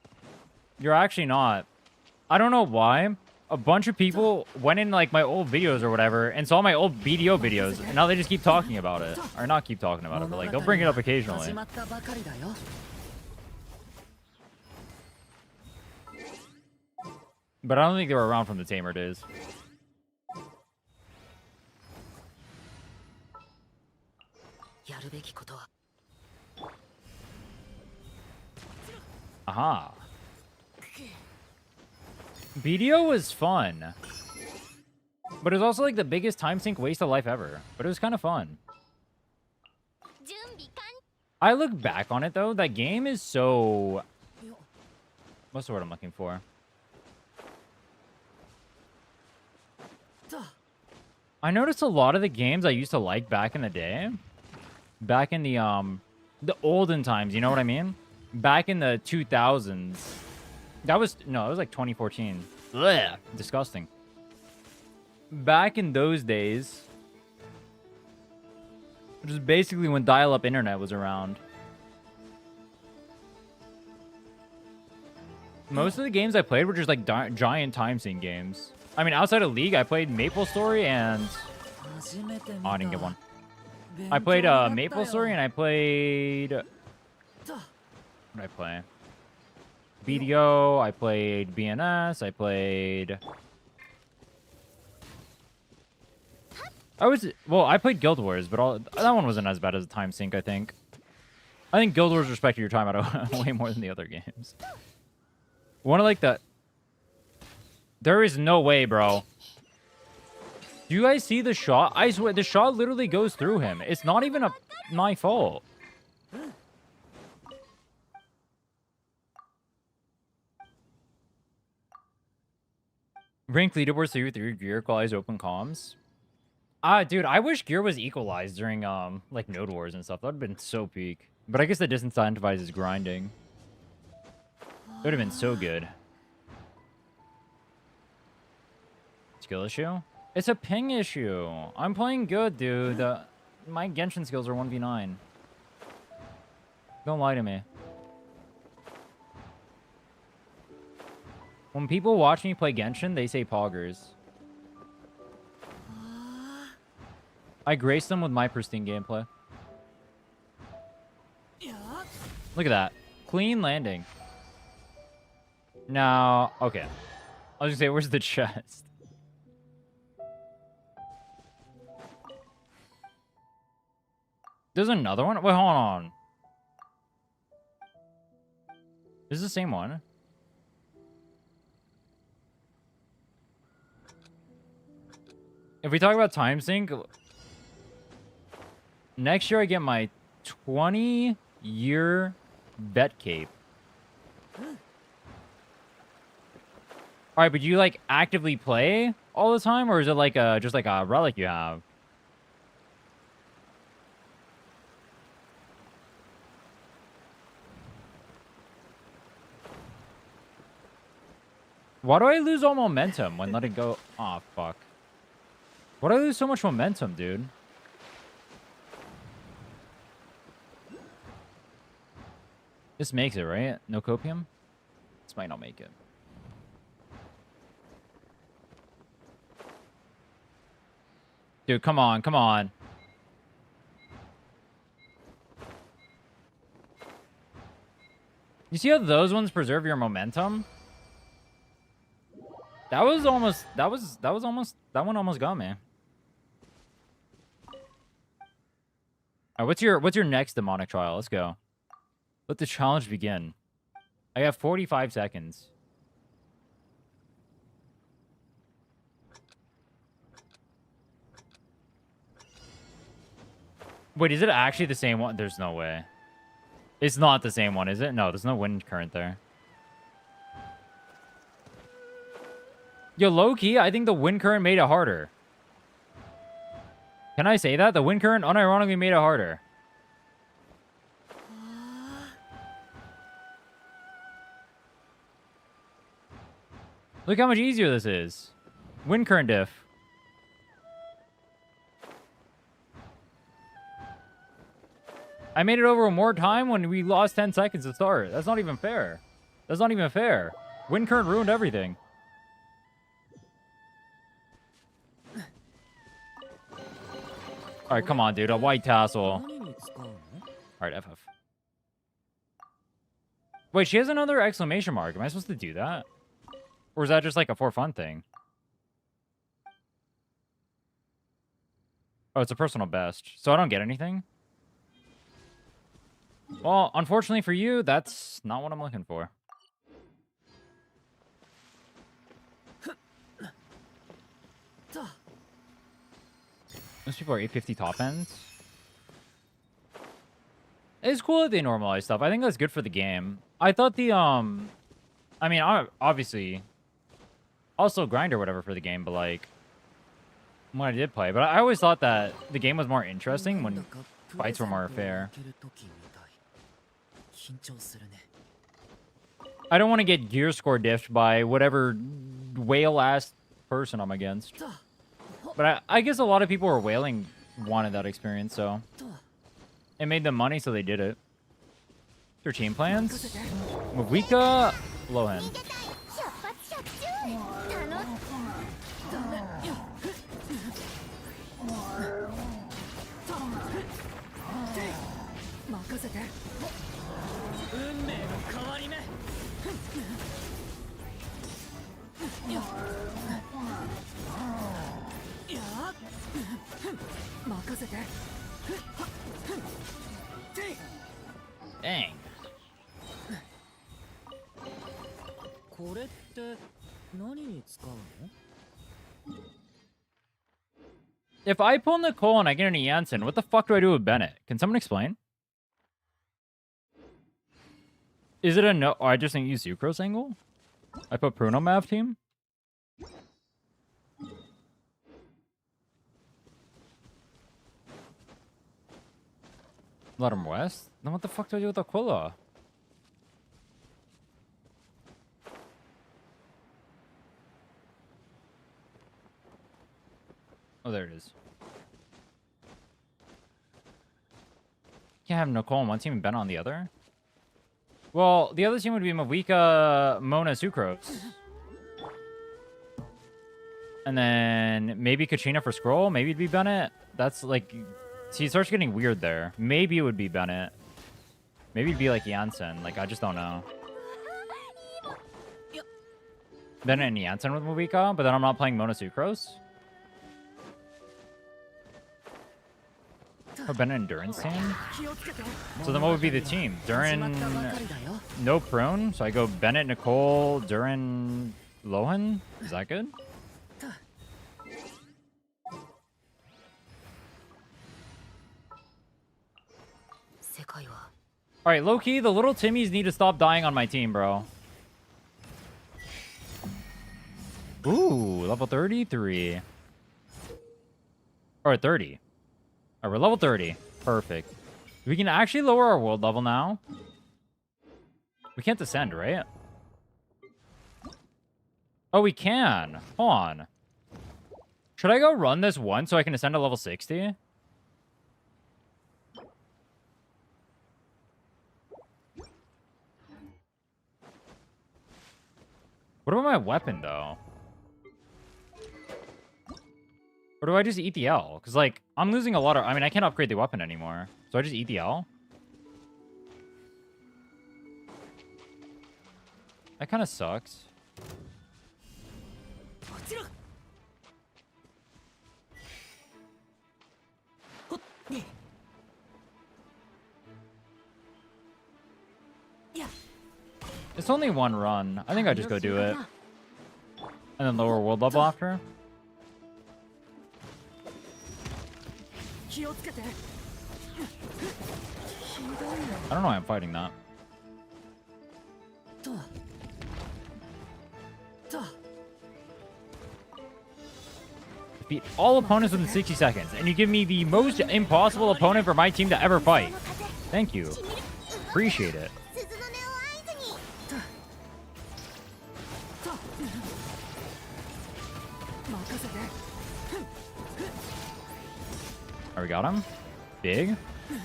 You're actually not. I don't know why. A bunch of people went in like my old videos or whatever and saw my old BDO videos, and now they just keep talking about it. Or not keep talking about it, but like they'll bring it up occasionally. But I don't think they were around from the tamer days. Aha. BDO was fun. But it was also like the biggest time sink waste of life ever. But it was kind of fun. I look back on it though, that game is so... What's the word I'm looking for? I noticed a lot of the games I used to like back in the day, back in the olden times, you know what I mean? Back in the 2000s. That was, no, it was like 2014. Blech, disgusting. Back in those days, which is basically when dial-up internet was around. Most of the games I played were just like giant time-sync games. I mean, outside of League, I played Maple Story and... Oh, I didn't get one. I played Maple Story and I played... What did I play? BDO, I played BNS, I played... I played Guild Wars, but that one wasn't as bad as a time sync, I think. I think Guild Wars respected your time out way more than the other games. One of like the... There is no way, bro. Do you guys see the shot? I swear, the shot literally goes through him. It's not even my fault. Rank leaderboard so you with your gear equalize open comms. Dude, I wish gear was equalized during like Node Wars and stuff. That would have been so peak. But I guess that disincentivizes grinding. It would have been so good. Skill issue? It's a ping issue. I'm playing good, dude. My Genshin skills are 1v9. Don't lie to me. When people watch me play Genshin, they say poggers. I grace them with my pristine gameplay. Look at that. Clean landing. Now, okay. I was gonna say, where's the chest? There's another one? Wait, hold on. This is the same one. If we talk about time sync, next year I get my 20-year vet cape. Alright, but you like actively play all the time, or is it like just like a relic you have? Why do I lose all momentum when letting go? Aw, fuck. Why do I lose so much momentum, dude? This makes it, right? No copium? This might not make it. Dude, come on, come on. You see how those ones preserve your momentum? That one almost got me. Alright, what's your next demonic trial? Let's go. Let the challenge begin. I have 45 seconds. Wait, is it actually the same one? There's no way. It's not the same one, is it? No, there's no wind current there. Yo, low-key, I think the wind current made it harder. Can I say that? The wind current unironically made it harder. Look how much easier this is. Wind current diff. I made it over more time when we lost 10 seconds to start. That's not even fair. That's not even fair. Wind current ruined everything. Alright, come on, dude. A white tassel. Alright, FF. Wait, she has another exclamation mark. Am I supposed to do that? Or is that just like a for fun thing? Oh, it's a personal best. So I don't get anything? Well, unfortunately for you, that's not what I'm looking for. Most people are 850 top ends. It's cool that they normalize stuff. I think that's good for the game. I thought the, I mean, obviously, I'll still grind or whatever for the game, but like, when I did play, but I always thought that the game was more interesting when fights were more fair. I don't want to get gear score diffed by whatever whale-ass person I'm against. But I guess a lot of people were whaling wanted that experience, so it made them money, so they did it. Their team plans? Mavuika, Lohan. 任せて運命の変わり目や任せて Dang. これって何に使うの If I pull Nicole and I get an Janssen, what the fuck do I do with Bennett? Can someone explain? Is it a no? Oh, I just didn't use Zucro's angle? I put Pruno Mav team? Let him west? Then what the fuck do I do with Aquila? Oh, there it is. Can't have Nicole on one team and Ben on the other? Well, the other team would be Mavuika, Mona, Sucrose. And then maybe Katrina for Scroll. Maybe it'd be Bennett. That's like... See, it starts getting weird there. Maybe it would be Bennett. Maybe it'd be like Janssen. Like, I just don't know. Bennett and Janssen with Mavuika, but then I'm not playing Mona Sucrose. Oh, Bennett and Duran's team? So then what would be the team? Duran... No prone? So I go Bennett, Nicole, Duran, Lohan? Is that good? Alright, low-key, the little Timmies need to stop dying on my team, bro. Ooh, level 33. Or 30. Alright, we're level 30. Perfect. We can actually lower our world level now. We can't descend, right? Oh, we can. Hold on. Should I go run this once so I can ascend to level 60? What about my weapon, though? Or do I just eat the L? Because, like, I'm losing a lot of... I mean, I can't upgrade the weapon anymore. So I just eat the L? That kind of sucks. It's only one run. I think I just go do it. And then lower world level after. I don't know why I'm fighting that. Beat all opponents within 60 seconds. And you give me the most impossible opponent for my team to ever fight. Thank you. Appreciate it. Alright, we got him. Big.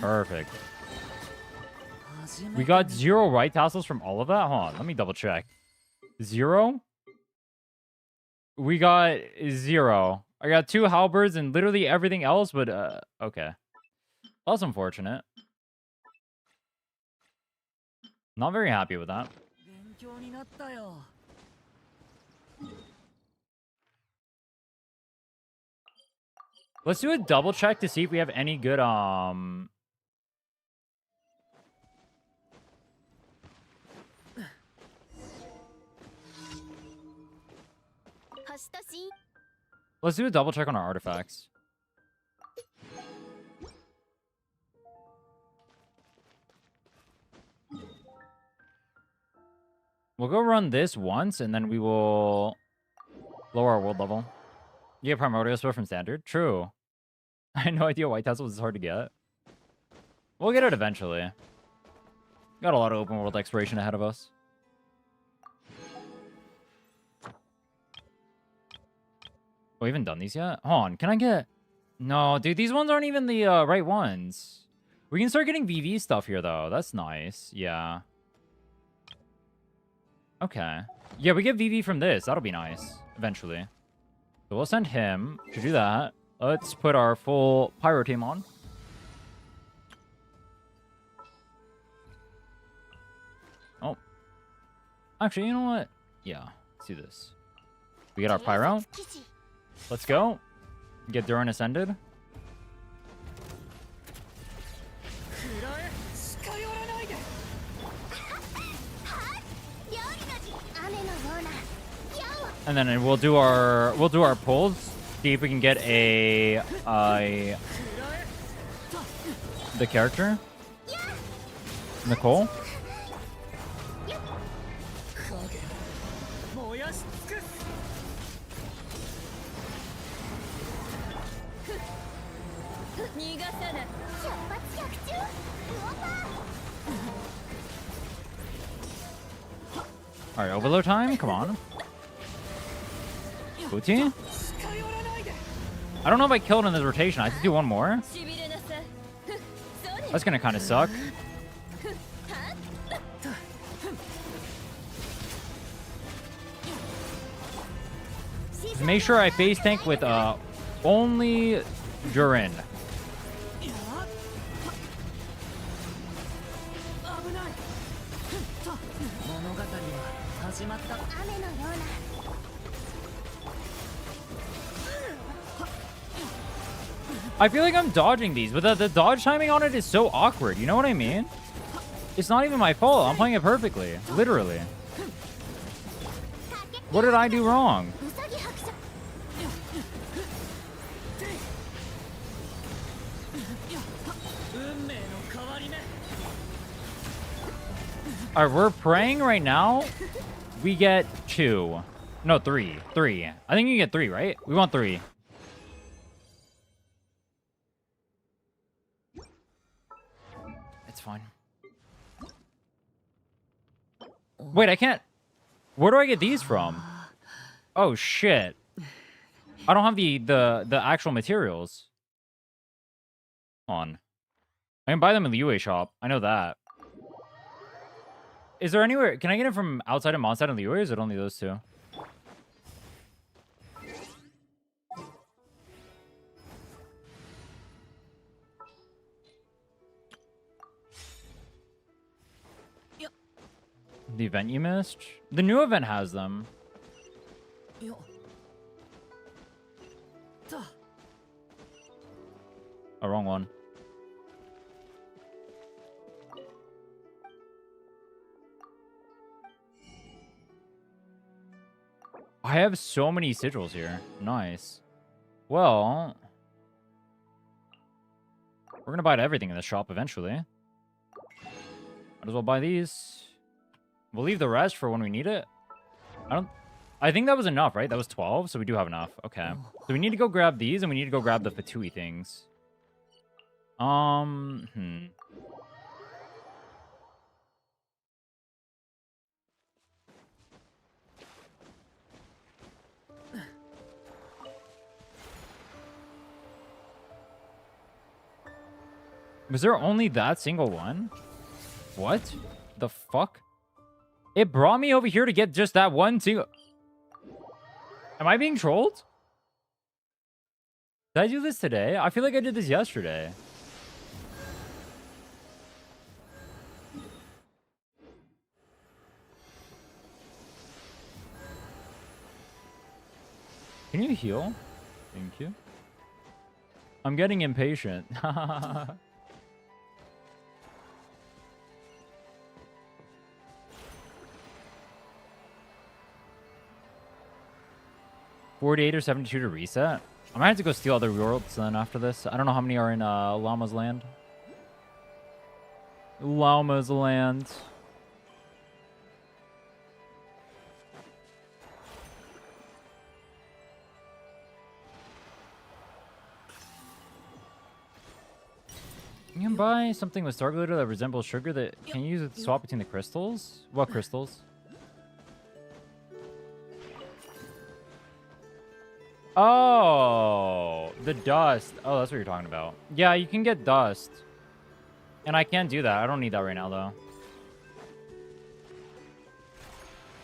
Perfect. We got 0 right tassels from all of that? Hold on, let me double check. 0? We got 0. I got 2 halberds and literally everything else, but okay. That's unfortunate. Not very happy with that. Let's do a double check to see if we have any good Let's do a double check on our artifacts. We'll go run this once, and then we will lower our world level. You get Primordial Spell from Standard? True. I had no idea White Tassel was hard to get. We'll get it eventually. Got a lot of open world exploration ahead of us. We haven't done these yet? Hold on, can I get... No, dude, these ones aren't even the right ones. We can start getting VV stuff here, though. That's nice. Yeah. Okay. Yeah, we get VV from this. That'll be nice, eventually. So we'll send him to do that. Let's put our full Pyro team on. Oh. Actually, you know what? Yeah, let's do this. We get our Pyro. Let's go. Get Duran ascended. And then we'll do our pulls. See if we can get the character. Nicole. Alright, overload time. Come on. Booty? I don't know if I killed in this rotation. I have to do one more. That's gonna kind of suck. Make sure I face tank with only Durin. I feel like I'm dodging these, but the dodge timing on it is so awkward. You know what I mean? It's not even my fault. I'm playing it perfectly. Literally. What did I do wrong? Alright, we're praying right now. We get 2. No, 3. 3. I think you get 3, right? We want 3. It's fine. Wait, I can't... Where do I get these from? Oh, shit. I don't have the actual materials. Hold on. I can buy them in the UA shop. I know that. Is there anywhere... Can I get it from outside of Mondstadt and the UA, or is it only those two? The event you missed? The new event has them. Oh, wrong one. I have so many sigils here. Nice. Well, we're gonna buy everything in the shop eventually. Might as well buy these. We'll leave the rest for when we need it. I think that was enough, right? That was 12, so we do have enough. Okay. So we need to go grab these, and we need to go grab the Fatui things. Was there only that single one? What the fuck? It brought me over here to get just that one single... Am I being trolled? Did I do this today? I feel like I did this yesterday. Can you heal? Thank you. I'm getting impatient. $48 or $72 to reset. I might have to go steal other worlds then after this. I don't know how many are in Llama's land. Llama's land. You can buy something with star glitter that resembles sugar that can you use it to swap between the crystals? What crystals? Oh, the dust. Oh, that's what you're talking about. Yeah, you can get dust. And I can't do that. I don't need that right now, though.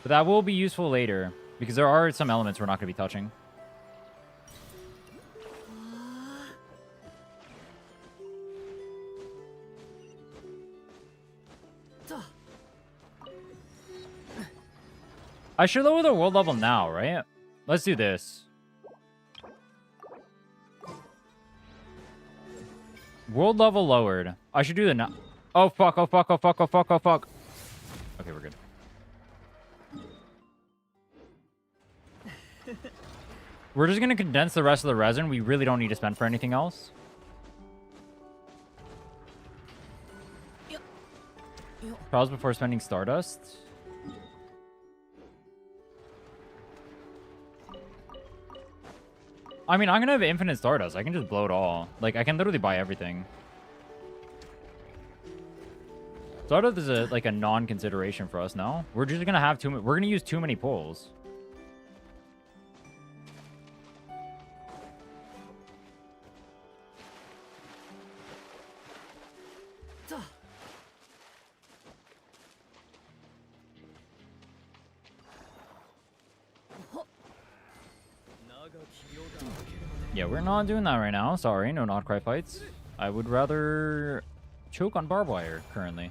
But that will be useful later, because there are some elements we're not going to be touching. I should lower the world level now, right? Let's do this. World level lowered. I should do the now. Oh, fuck. Oh, fuck. Oh, fuck. Oh, fuck. Oh, fuck. Okay, we're good. We're just going to condense the rest of the resin. We really don't need to spend for anything else. Pause before spending Stardust. I mean, I'm going to have infinite Stardust. I can just blow it all. Like, I can literally buy everything. Stardust is a non-consideration for us now. We're just going to have we're going to use too many pulls. Yeah, we're not doing that right now. Sorry, no not cry fights. I would rather choke on barbed wire currently.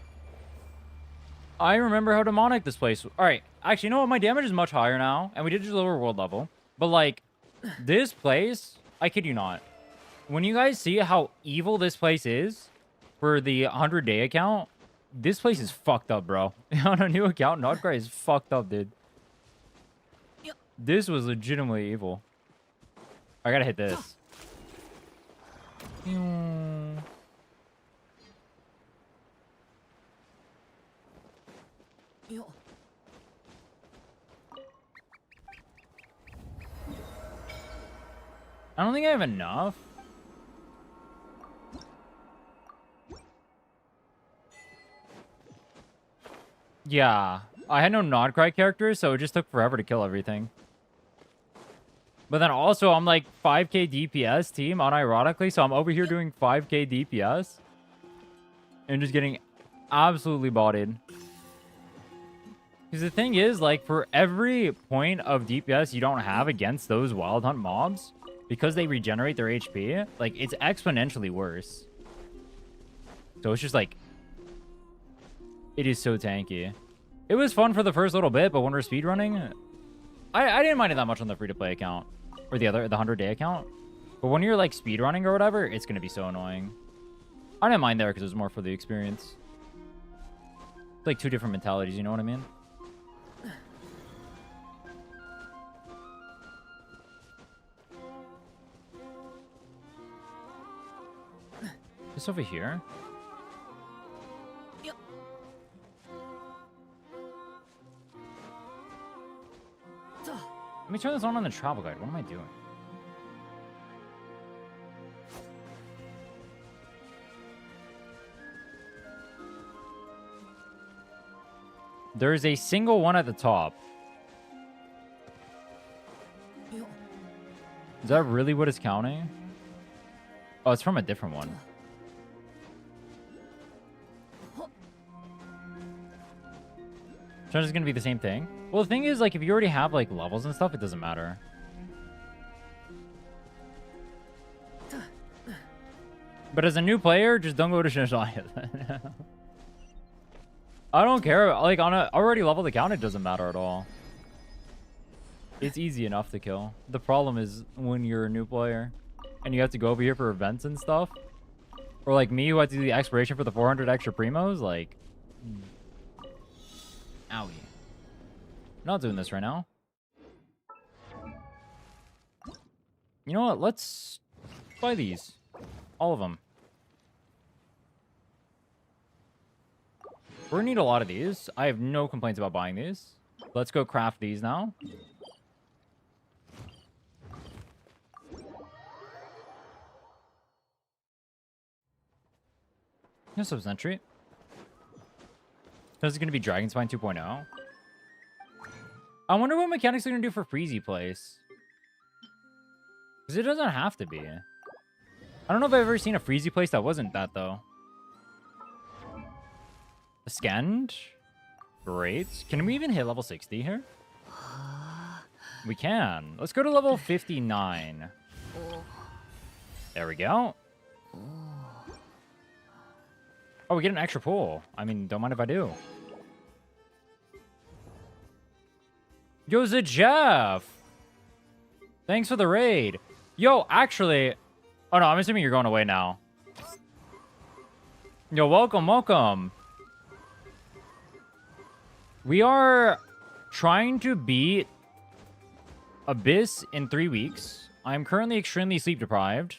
I remember how demonic this place. All right, actually, you know what? My damage is much higher now, and we did just lower world level. But like, this place, I kid you not. When you guys see how evil this place is for the 100-day account, this place is fucked up, bro. On a new account, not cry is fucked up, dude. This was legitimately evil. I gotta hit this. I don't think I have enough. Yeah, I had no Nodcry characters, so it just took forever to kill everything. But then also, I'm like 5k DPS team, unironically, so I'm over here doing 5k DPS. And just getting absolutely bodied. Because the thing is, like, for every point of DPS you don't have against those Wild Hunt mobs, because they regenerate their HP, like, it's exponentially worse. So it's just like, it is so tanky. It was fun for the first little bit, but when we're speedrunning, I didn't mind it that much on the free-to-play account. Or the 100-day account. But when you're, like, speedrunning or whatever, it's going to be so annoying. I didn't mind there because it was more for the experience. It's like two different mentalities, you know what I mean? This over here? Let me turn this on the travel guide. What am I doing? There's a single one at the top. Is that really what it's counting? Oh, it's from a different one. So it's going to be the same thing. Well, the thing is, like, if you already have, like, levels and stuff, it doesn't matter. But as a new player, just don't go to Shinshaya. I don't care. Like, on a already leveled account, it doesn't matter at all. It's easy enough to kill. The problem is when you're a new player and you have to go over here for events and stuff. Or like me, who had to do the exploration for the 400 extra primos, like... Owie. Not doing this right now. You know what? Let's buy these. All of them. We're gonna need a lot of these. I have no complaints about buying these. Let's go craft these now. Here's some sentry. This is going to be Dragon Spine 2.0. I wonder what mechanics are going to do for Freezy Place. Because it doesn't have to be. I don't know if I've ever seen a Freezy Place that wasn't that, though. A Scanned? Great. Can we even hit level 60 here? We can. Let's go to level 59. There we go. Oh, we get an extra pull. I mean, don't mind if I do. Yo, Jeff. Thanks for the raid. Yo, actually... Oh, no, I'm assuming you're going away now. Yo, welcome, welcome. We are trying to beat Abyss in 3 weeks. I'm currently extremely sleep deprived.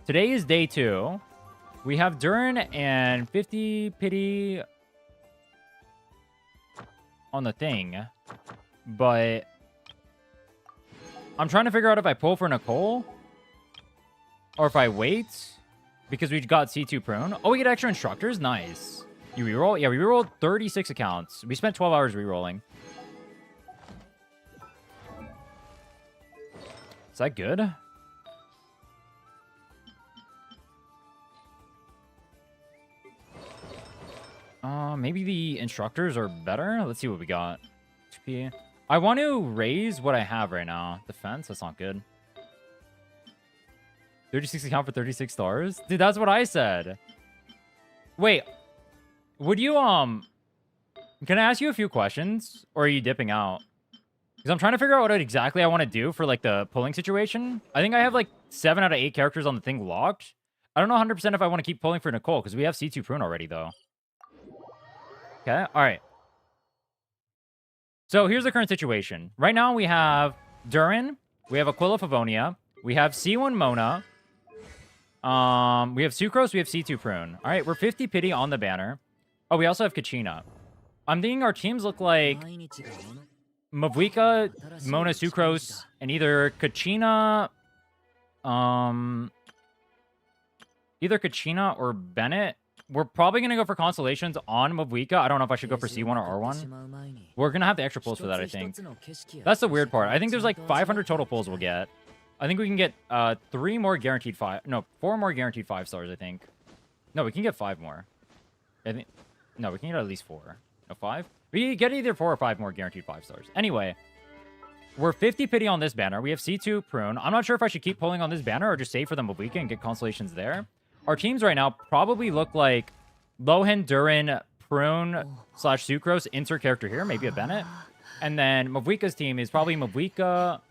Today is day 2. We have Durin and 50 pity on the thing. But I'm trying to figure out if I pull for Nicole or if I wait because we got C2 prune. Oh, we get extra instructors? Nice. You reroll? Yeah, we rerolled 36 accounts. We spent 12 hours rerolling. Is that good? Maybe the instructors are better. Let's see what we got. F2P. I want to raise what I have right now. Defense, that's not good. 36 account for 36 stars? Dude, that's what I said. Wait. Would you, can I ask you a few questions? Or are you dipping out? Because I'm trying to figure out what exactly I want to do for, like, the pulling situation. I think I have, like, 7 out of 8 characters on the thing locked. I don't know 100% if I want to keep pulling for Nicole, because we have C2 prune already, though. Okay, alright. So, here's the current situation. Right now, we have Durin. We have Aquila Favonia. We have C1 Mona. We have Sucrose. We have C2 prune. Alright, we're 50 pity on the banner. Oh, we also have Kachina. I'm thinking our teams look like Mavuika, Mona, Sucrose, and either Kachina, either Kachina or Bennett. We're probably going to go for Constellations on Mavuika. I don't know if I should go for C1 or R1. We're going to have the extra pulls for that, I think. That's the weird part. I think there's like 500 total pulls we'll get. I think we can get 4 more guaranteed 5 stars, I think. No, we can get 5 more. I think... No, we can get at least 4. No, 5? We can get either 4 or 5 more guaranteed 5 stars. Anyway, we're 50 pity on this banner. We have C2 prune. I'm not sure if I should keep pulling on this banner or just save for the Mavuika and get Constellations there. Our teams right now probably look like Lohan, Durin, Prune / Sucrose, insert character here, maybe a Bennett. And then Mavuika's team is probably Mavuika,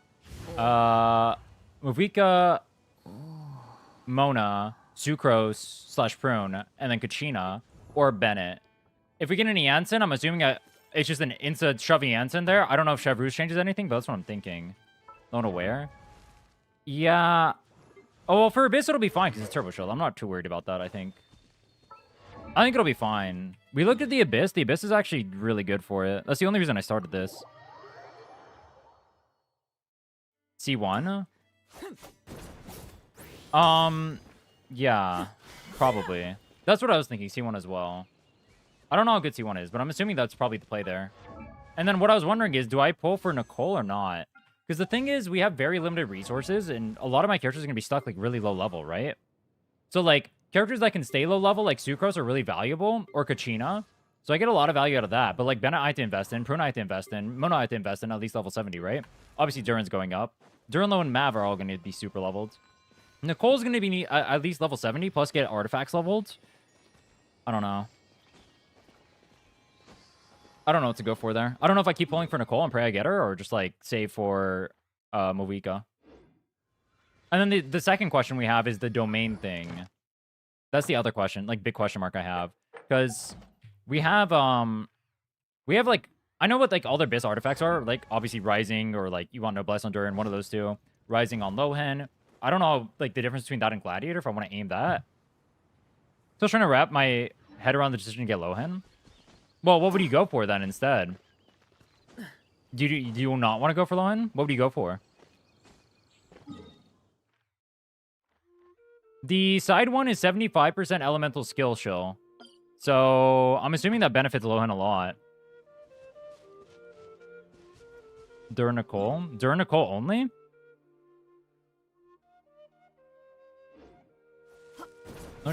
Mona, Sucrose / Prune, and then Kachina or Bennett. If we get any Yansen, I'm assuming it's just an insta shoving Yansen there. I don't know if Chevrouse changes anything, but that's what I'm thinking. Not aware. Yeah. Oh, well, for Abyss, it'll be fine because it's Turbo Shield. I'm not too worried about that, I think. I think it'll be fine. We looked at the Abyss. The Abyss is actually really good for it. That's the only reason I started this. C1? Yeah. Probably. That's what I was thinking. C1 as well. I don't know how good C1 is, but I'm assuming that's probably the play there. And then what I was wondering is, do I pull for Nicole or not? Because the thing is, we have very limited resources, and a lot of my characters are going to be stuck, like, really low level, right? So, like, characters that can stay low level, like Sucrose, are really valuable, or Kachina. So I get a lot of value out of that. But, like, Bennett I have to invest in, Prune I have to invest in, Mona I have to invest in, at least level 70, right? Obviously, Durin's going up. Durinlo and Mav are all going to be super leveled. Nicole's going to be at least level 70, plus get artifacts leveled. I don't know. I don't know what to go for there. I don't know if I keep pulling for Nicole and pray I get her, or just, like, save for Mavuika. And then the second question we have is the domain thing. That's the other question, like, big question mark I have. Because we have, like, I know what, like, all their Abyss artifacts are. Like, obviously Rising, or, like, you want Noblesse on Durin, one of those two. Rising on Lohan. I don't know, like, the difference between that and Gladiator, if I want to aim that. Still trying to wrap my head around the decision to get Lohan. Well, what would you go for then instead? Do you not want to go for Lohan? What would you go for? The side one is 75% elemental skill shill. So I'm assuming that benefits Lohan a lot. During Nicole? During Nicole only?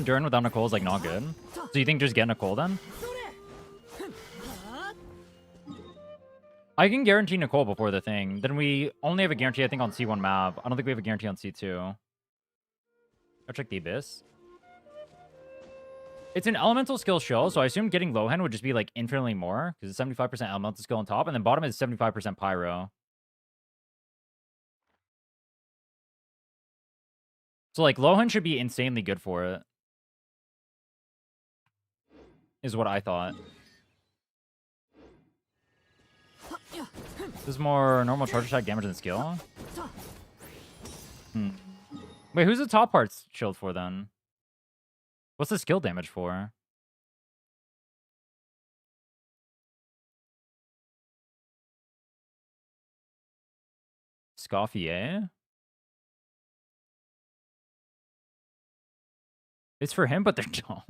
During without Nicole is like not good. So you think just get Nicole then? I can guarantee Nicole before the thing. Then we only have a guarantee, I think, on C1 Mav. I don't think we have a guarantee on C2. I'll check the Abyss. It's an elemental skill show, so I assume getting Lohan would just be like infinitely more, because it's 75% elemental skill on top, and then bottom is 75% pyro. So like Lohan should be insanely good for it. Is what I thought. This is more normal charge attack damage than skill. Wait, who's the top parts shield for then? What's the skill damage for? Scoffier? It's for him, but they're dumb.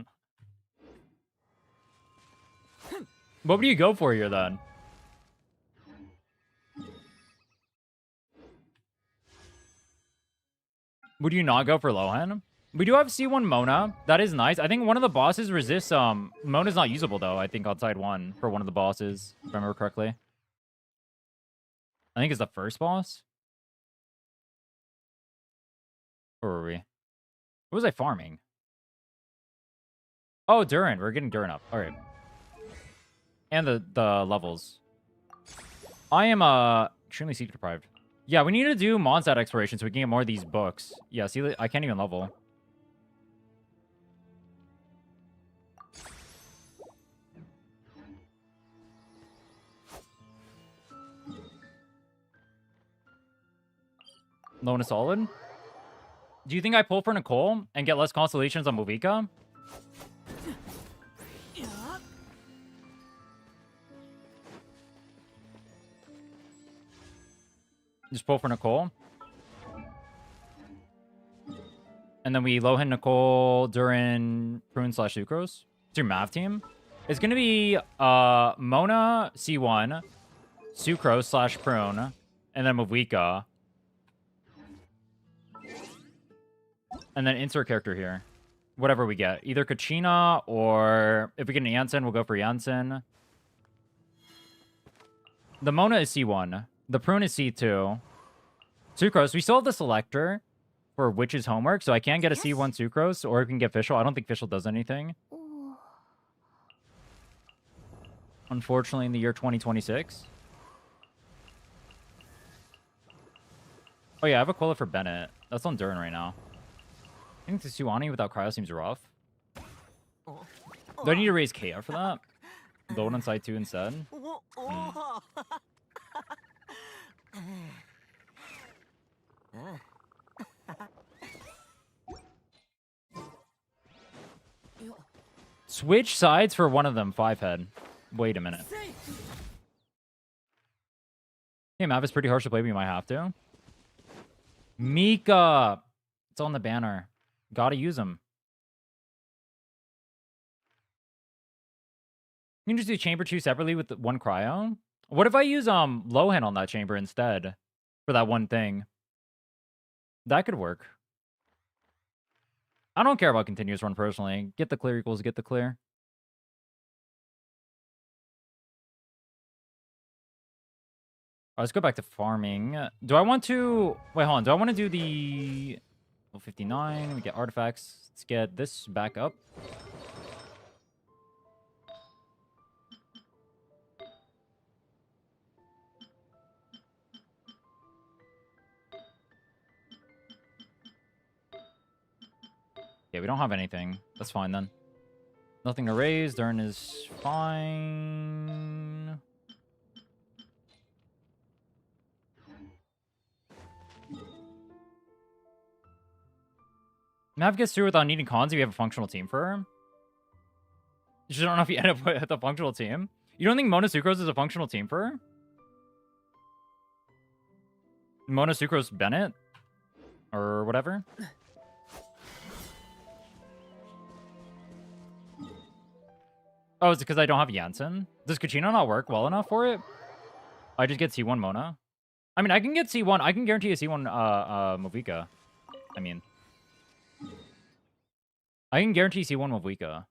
What would you go for here then? Would you not go for Lohan? We do have C1 Mona. That is nice. I think one of the bosses resists... Mona's not usable, though, I think, on side 1 for one of the bosses, if I remember correctly. I think it's the first boss. Where were we? What was I farming? Oh, Durin. We're getting Durin up. All right. And the levels. I am extremely secret deprived. Yeah, we need to do Mondstadt exploration so we can get more of these books. Yeah, see, I can't even level. Lone is solid. Do you think I pull for Nicole and get less constellations on Mavuika? Just pull for Nicole. And then we Lohan Nicole during Prune / Sucrose. It's your Mav team. It's going to be Mona C1, Sucrose / Prune, and then Mavuika. And then insert character here. Whatever we get. Either Kachina or if we get an Janssen, we'll go for Janssen. The Mona is C1. The Prune is C2. Sucrose. We still have the selector for Witch's homework, so I can get a C1 Sucrose, or we can get Fischl. I don't think Fischl does anything. Unfortunately, in the year 2026. Oh yeah, I have a Quilla for Bennett. That's on Durin right now. I think the Suwani without Cryo seems rough. Do I need to raise KF for that? Load on side 2 instead? Switch sides for one of them, 5-head. Wait a minute. Hey, Mav is pretty harsh to play, but you might have to. Mika! It's on the banner. Gotta use them. You can just do chamber 2 separately with one cryo. What if I use Lohan on that chamber instead? For that one thing. That could work. I don't care about continuous run personally. Get the clear equals get the clear. Let's go back to farming. Do I want to... Wait, hold on. Do I want to do the... 59. We get artifacts. Let's get this back up. Yeah, we don't have anything. That's fine then. Nothing to raise. Durin is fine. Mav gets through without needing cons if you have a functional team for her. You just don't know if you end up with a functional team. You don't think Mona Sucrose is a functional team for her? Mona Sucrose Bennett? Or whatever? Oh, is it because I don't have Janssen? Does Kachina not work well enough for it? I just get C1 Mona. I mean, I can get C1. I can guarantee a C1 Mavuika. I mean, I can guarantee C1 Mavuika.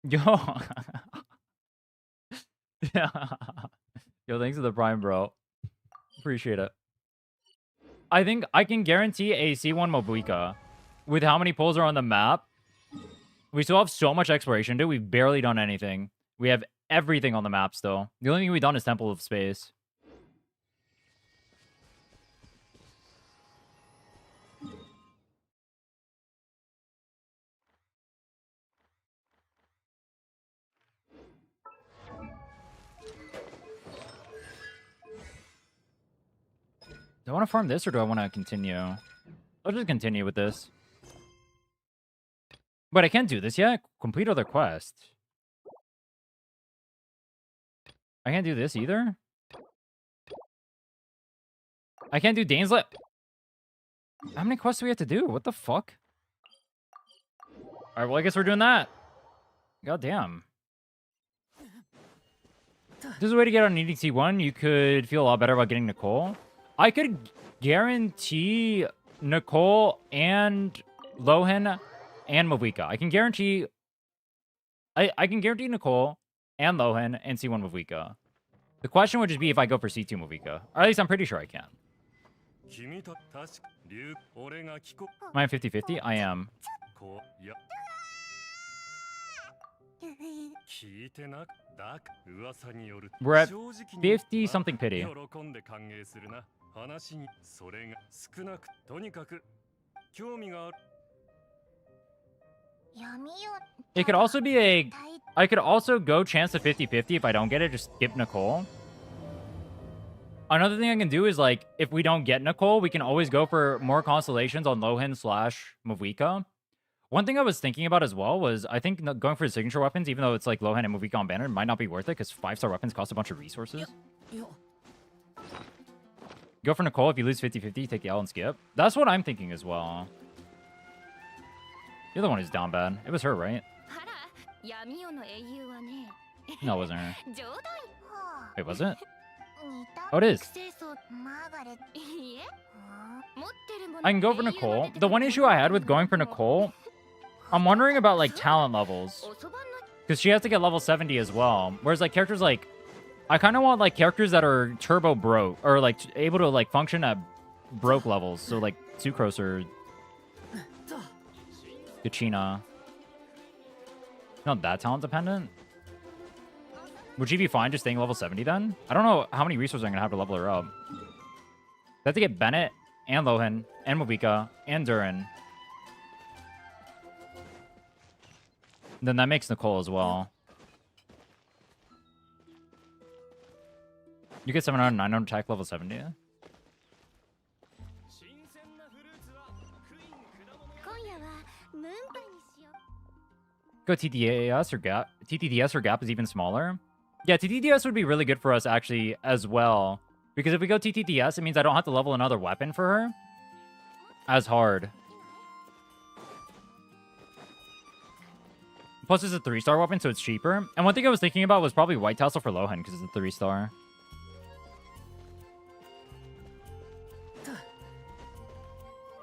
Yo. Yeah. Yo, thanks for the prime, bro. Appreciate it. I think I can guarantee a C1 Mavuika. With how many pulls are on the map, we still have so much exploration, dude. We've barely done anything. We have everything on the map still. The only thing we've done is Temple of Space. Do I want to farm this or do I want to continue? I'll just continue with this. But I can't do this yet. Complete other quest. I can't do this either. I can't do Dainslet. How many quests do we have to do? What the fuck? Alright, well, I guess we're doing that. God damn. This is a way to get on needing C1. You could feel a lot better about getting Nicole. I could guarantee Nicole and Lohan and Mavuika. I can guarantee... I can guarantee Nicole and Lohan and C1 Mavuika. The question would just be if I go for C2 Mavuika. Or at least I'm pretty sure I can. Am I 50-50? I am. We're at 50-something pity. It could also be a... I could also go chance of 50-50 if I don't get it, just skip Nicole. Another thing I can do is, like, if we don't get Nicole, we can always go for more constellations on Lohan / Mavuika. One thing I was thinking about as well was, I think going for the signature weapons, even though it's like Lohan and Mavuika on banner, might not be worth it, because 5-star weapons cost a bunch of resources. Go for Nicole. If you lose 50-50, take the L and skip. That's what I'm thinking as well. You're the one who's down bad. It was her, right? No, it wasn't her. Wait, was it? Oh, it is. I can go for Nicole. The one issue I had with going for Nicole, I'm wondering about, like, talent levels. Because she has to get level 70 as well. Whereas, like, characters like... I kind of want, like, characters that are turbo broke. Or, like, able to, like, function at broke levels. So, like, Sucrose or... Gachina. Not that talent dependent. Would she be fine just staying level 70 then? I don't know how many resources I'm going to have to level her up. I have to get Bennett and Lohan and Mavuika and Durin. Then that makes Nicole as well. You get 700, 900 attack level 70. Go TTDS or Gap. TTDS or Gap is even smaller. Yeah, TTDS would be really good for us actually as well. Because if we go TTDS, it means I don't have to level another weapon for her as hard. Plus, it's a 3-star weapon, so it's cheaper. And one thing I was thinking about was probably White Tassel for Lohan, because it's a 3-star.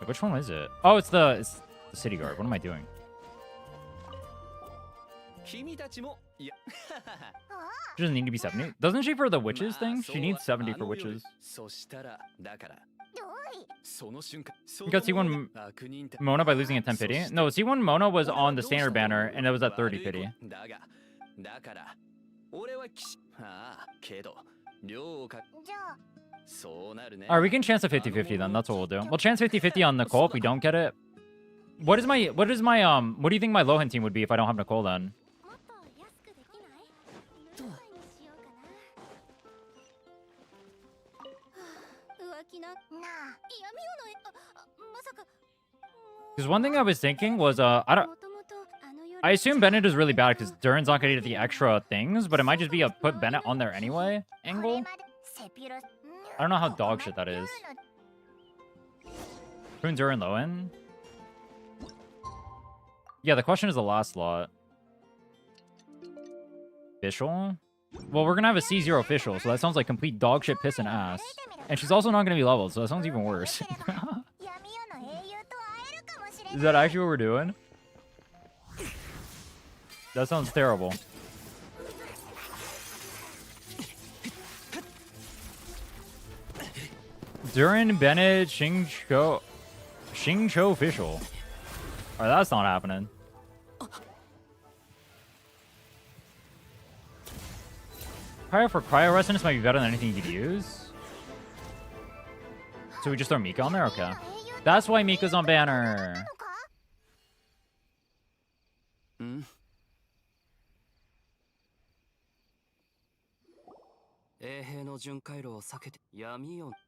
Wait, which one is it? Oh, it's the City Guard. What am I doing? She doesn't need to be 70. Doesn't she for the witches thing? She needs 70 for witches. You got C1 Mona by losing at 10 pity? No, C1 Mona was on the standard banner, and it was at 30 pity. Alright, we can chance a 50-50 then. That's what we'll do. We'll chance 50-50 on Nicole if we don't get it. What do you think my Lohan team would be if I don't have Nicole then? Because one thing I was thinking was, I assume Bennett is really bad because Durin's not going to get the extra things, but it might just be a put Bennett on there anyway angle. I don't know how dog shit that is. Put Durin Lohan. Yeah, the question is the last slot. Official? Well, we're gonna have a C0 official, so that sounds like complete dog shit, piss, and ass. And she's also not gonna be leveled, so that sounds even worse. Is that actually what we're doing? That sounds terrible. Durin, Bennett, Xingqiu official. Alright, that's not happening. Cryo for cryo resonance might be better than anything you could use. So we just throw Mika on there? Okay. That's why Mika's on banner.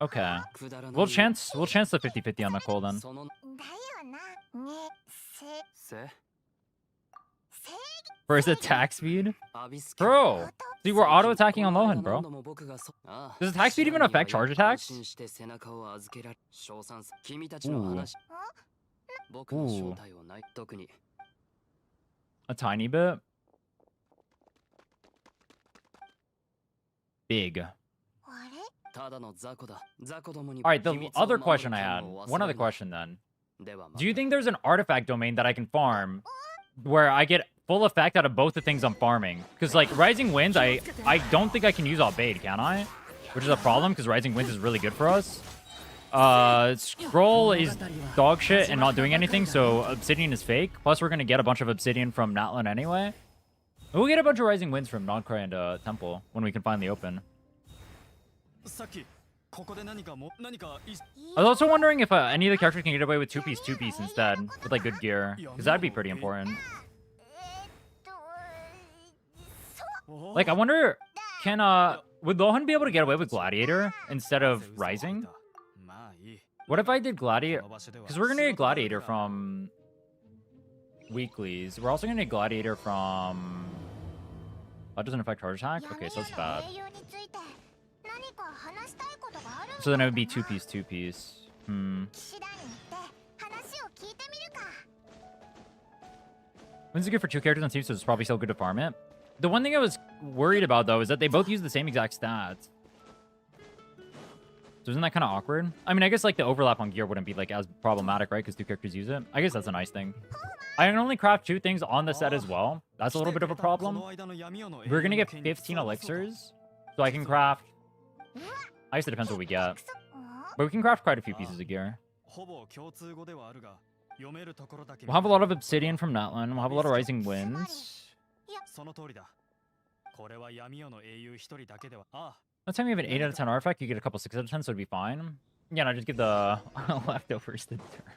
Okay. We'll chance the 50-50 on Nicole then. First attack speed? Bro! See, we're auto-attacking on Lohan, bro. Does attack speed even affect charge attacks? Ooh. Ooh. A tiny bit? Big. Alright, the other question I had. One other question then. Do you think there's an artifact domain that I can farm where I get full effect out of both the things I'm farming? Because, like, Rising Winds, I don't think I can use Obeyed, can I? Which is a problem, because Rising Winds is really good for us. Scroll is dog shit and not doing anything, so Obsidian is fake. Plus, we're going to get a bunch of Obsidian from Natlan anyway. We'll get a bunch of Rising Winds from Noncry and Temple when we can finally open. I was also wondering if any of the characters can get away with 2-piece instead, with like good gear, because that'd be pretty important. Like, I wonder, would Lohan be able to get away with Gladiator instead of Rising? What if I did Gladiator? Because we're gonna get Gladiator from weeklies. We're also gonna get Gladiator from... That doesn't affect charge attack? Okay, so that's bad. So then it would be 2-piece. When's it good for 2 characters on team, so it's probably still good to farm it? The one thing I was worried about, though, is that they both use the same exact stats. So isn't that kind of awkward? I mean, I guess, like, the overlap on gear wouldn't be, like, as problematic, right? Because 2 characters use it. I guess that's a nice thing. I can only craft 2 things on the set as well. That's a little bit of a problem. We're gonna get 15 elixirs. So I can craft... I guess it depends what we get. But we can craft quite a few pieces of gear. We'll have a lot of Obsidian from Natlan. We'll have a lot of Rising Winds. Let's say we have an 8 out of 10 artifact. You get a couple 6 out of 10, so it'd be fine. Yeah, no, just give the leftovers to turn.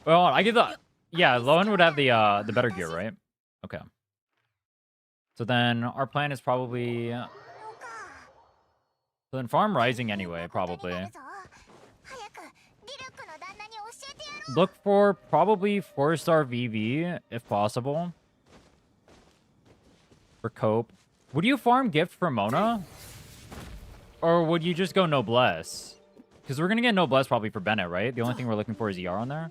Well, I give the... Yeah, Lohan would have the better gear, right? Okay. So then our plan is probably... So then farm Rising anyway, probably. Look for probably 4-star VV, if possible. For Cope. Would you farm Gift for Mona? Or would you just go Noblesse? Because we're going to get Noblesse probably for Bennett, right? The only thing we're looking for is ER on there.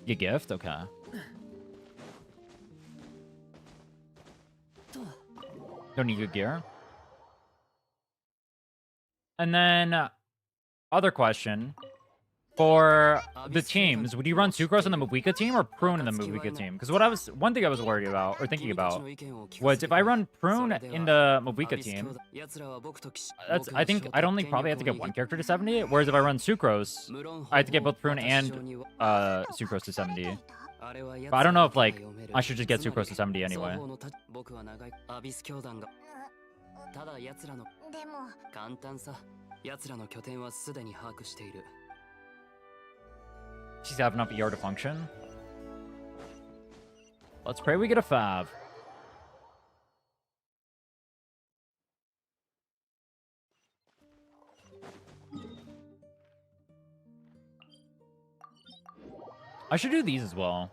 Get Gift? Okay. Don't need good gear. And then, other question. For the teams, would you run Sucrose on the Mavuika team or Prune in the Mavuika team? Because one thing I was worried about, or thinking about, was if I run Prune in the Mavuika team, I think I'd only probably have to get 1 character to 70, whereas if I run Sucrose, I have to get both Prune and Sucrose to 70. But I don't know if, like, I should just get Sucrose to 70 anyway. She's have enough ER to function. Let's pray we get a Fav. I should do these as well.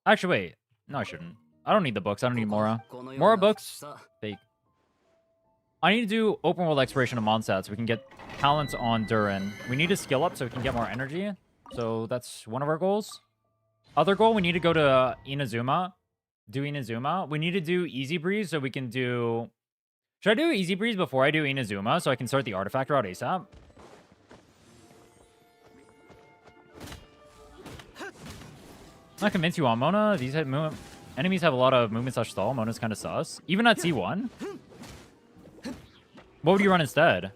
Actually, wait. No, I shouldn't. I don't need the books. I don't need Mora. Mora books? Fake. I need to do open world exploration of Mondstadt so we can get talents on Durin. We need to skill up so we can get more energy. So that's one of our goals. Other goal, we need to go to Inazuma. Do Inazuma. We need to do Easy Breeze so we can do... Should I do Easy Breeze before I do Inazuma so I can start the artifact route ASAP? I'm not convinced you on Mona. These enemies have a lot of movement / stall. Mona's kind of sus. Even at C1? What would you run instead?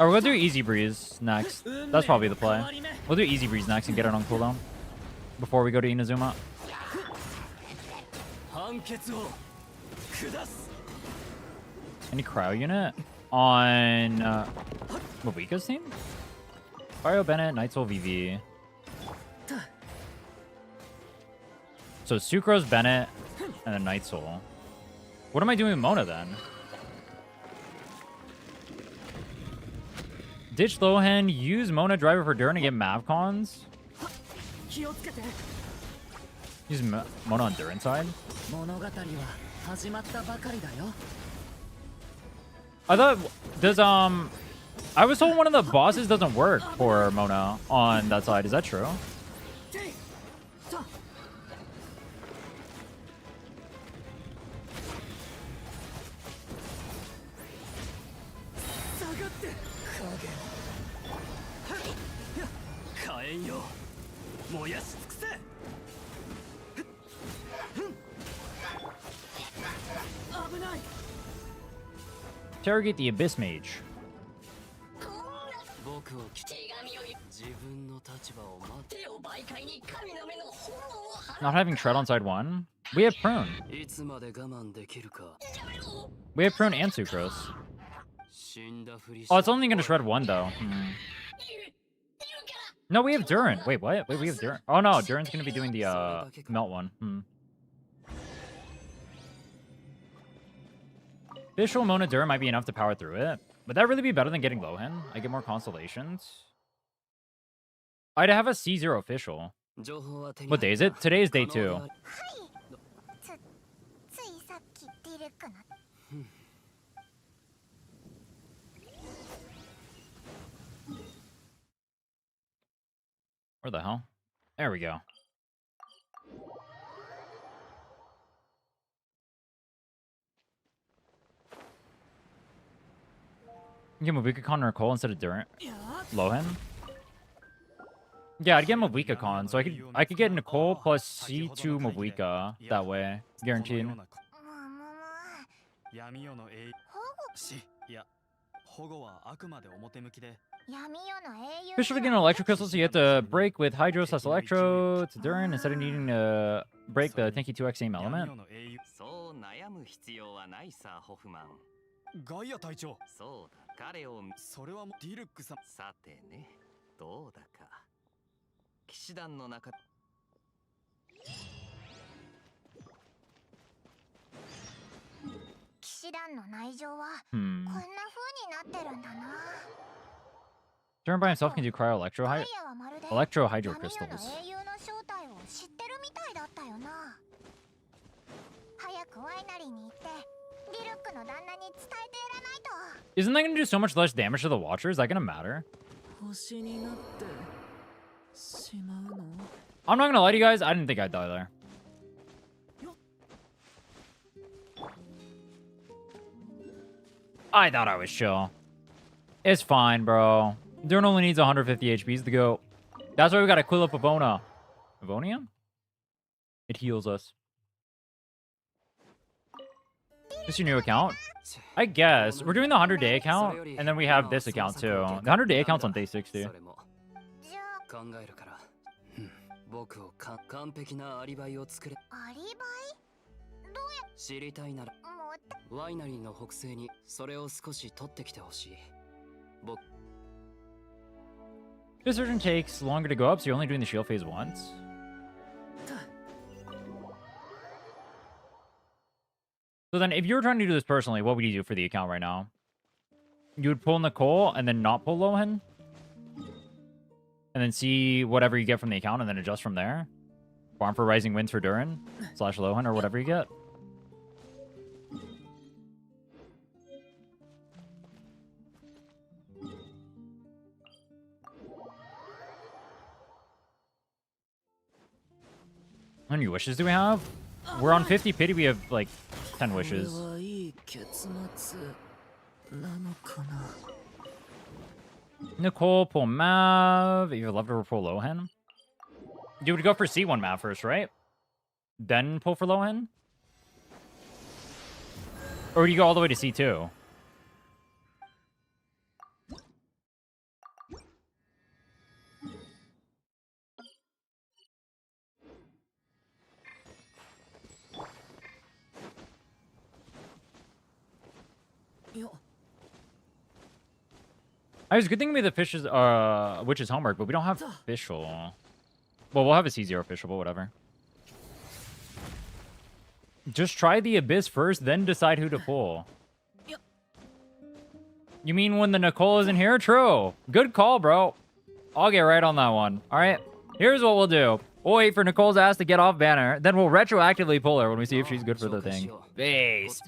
Oh, we're gonna do Easy Breeze next. That's probably the play. We'll do Easy Breeze next and get it on cooldown before we go to Inazuma. Any cryo unit on Mavuika's team? Mario Bennett, Night Soul VV. So Sucrose, Bennett, and then Night Soul. What am I doing with Mona then? Ditch Lohan, use Mona Driver for Durin to get Mavcons. Use Mona on Durin side. I thought does I was told one of the bosses doesn't work for Mona on that side. Is that true? Interrogate the Abyss Mage. Not having Tread on side 1? We have Prune. We have Prune and Sucrose. Oh, it's only going to shred 1 though. No, we have Durin. Wait, what? Wait, we have Durin. Oh no, Durin's going to be doing the melt one. Visual Mona Durin might be enough to power through it. Would that really be better than getting Lohan? I get more constellations. I'd have a C0 official. What day is it? Today is day 2. Where the hell? There we go. Get Mavuika Con or Cole instead of Durin. Lohan? Yeah, I'd get Mavuika Con, so I could get Nicole plus C2 Mavuika that way. Guaranteed. Officially getting Electro Crystal, so you have to break with Hydro / Electro to Durin instead of needing to break the Tanky 2X same element. ガイア隊長。そうだ、彼を。それはもうディルックさん。さてね、どうだか。騎士団の中。騎士団の内情はこんな風になってるんだな。Durin by himself can do Cryo Electro Hydro Crystals. 英雄の正体を知ってるみたいだったよな。早くワイナリーに行って。 Isn't that going to do so much less damage to the Watcher? Is that going to matter? I'm not going to lie to you guys. I didn't think I'd die there. I thought I was chill. It's fine, bro. Durin only needs 150 HPs to go. That's why we got to quill up Avona. Avonia? It heals us. This your new account? I guess. We're doing the 100-day account, and then we have this account too. The 100-day account's on day 60. This version takes longer to go up, so you're only doing the shield phase once. So then, if you were trying to do this personally, what would you do for the account right now? you would pull Nicole and then not pull Lohan. And then see whatever you get from the account and then adjust from there. Farm for Rising Winds for Durin / Lohan or whatever you get. How many wishes do we have? We're on 50 pity. We have like 10 wishes. Nicole, pull Mav. You love to pull Lohan. You would go for C1 Mav first, right? Then pull for Lohan? Or do you go all the way to C2? I was good thing we the fishes witch's homework, but we don't have official. Well, we'll have a C0 official, but whatever. Just try the abyss first, then decide who to pull. You mean when the Nicole isn't here? True. Good call, bro. I'll get right on that one. All right. Here's what we'll do. We'll wait for Nicole's ass to get off banner. Then we'll retroactively pull her when we see if she's good for the thing. Based.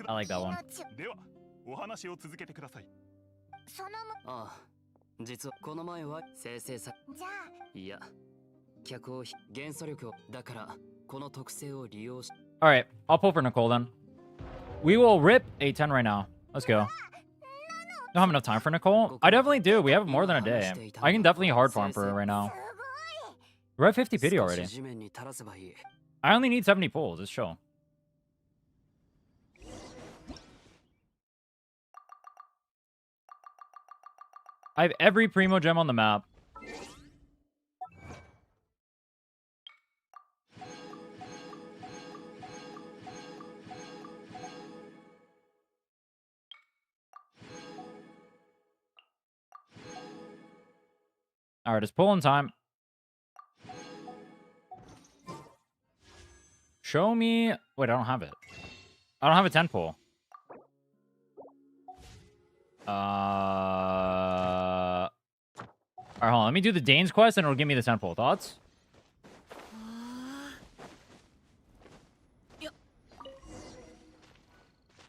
I like that one. お話を続けてください。そのああ、実はこの前は生成さ。じゃあ、いや、客を元素力をだからこの特性を利用し。All right, I'll pull for Nicole then. We will rip a 10 right now. Let's go. Don't have enough time for Nicole. I definitely do. We have more than a day. I can definitely hard farm for her right now. We're at 50 pity already. I only need 70 pulls. It's chill. I have every primo gem on the map. All right, it's pulling time. Show me. Wait, I don't have it. I don't have a 10 pull. Alright, hold on. Let me do the Dane's quest and it'll give me the 10 pull. Thoughts?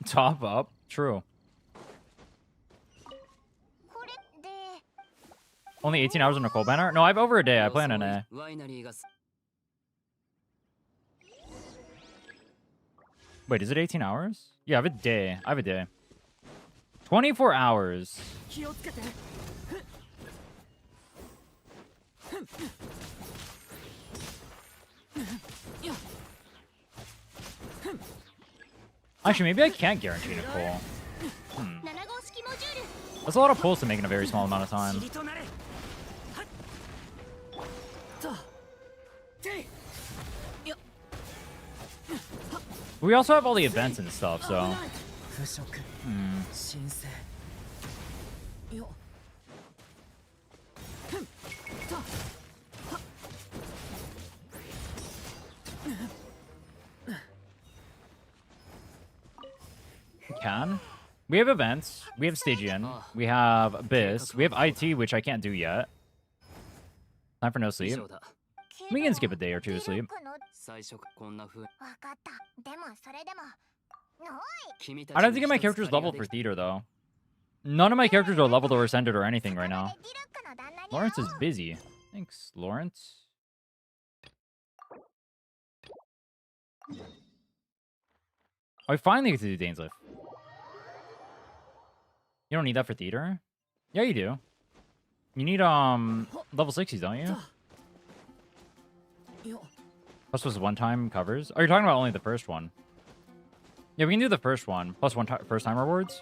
Top up. True. Only 18 hours on Nicole banner? No, I have over a day. I play on an A. Wait, is it 18 hours? Yeah, I have a day. I have a day. 24 hours. Actually, maybe I can't guarantee Nicole. That's a lot of pulls to make in a very small amount of time. We also have all the events and stuff, so... Can? We have events. We have Stygian. We have Abyss. We have IT, which I can't do yet. Time for no sleep. We can skip a day or two of sleep. I'd have to get my characters leveled for theater, though. None of my characters are leveled or ascended or anything right now. Lawrence is busy. Thanks, Lawrence. I finally get to do Dane's Lift. You don't need that for theater? Yeah, you do. You need level 60s, don't you? Plus was one-time covers. Oh, you're talking about only the first one. Yeah, we can do the first one. Plus first-time rewards.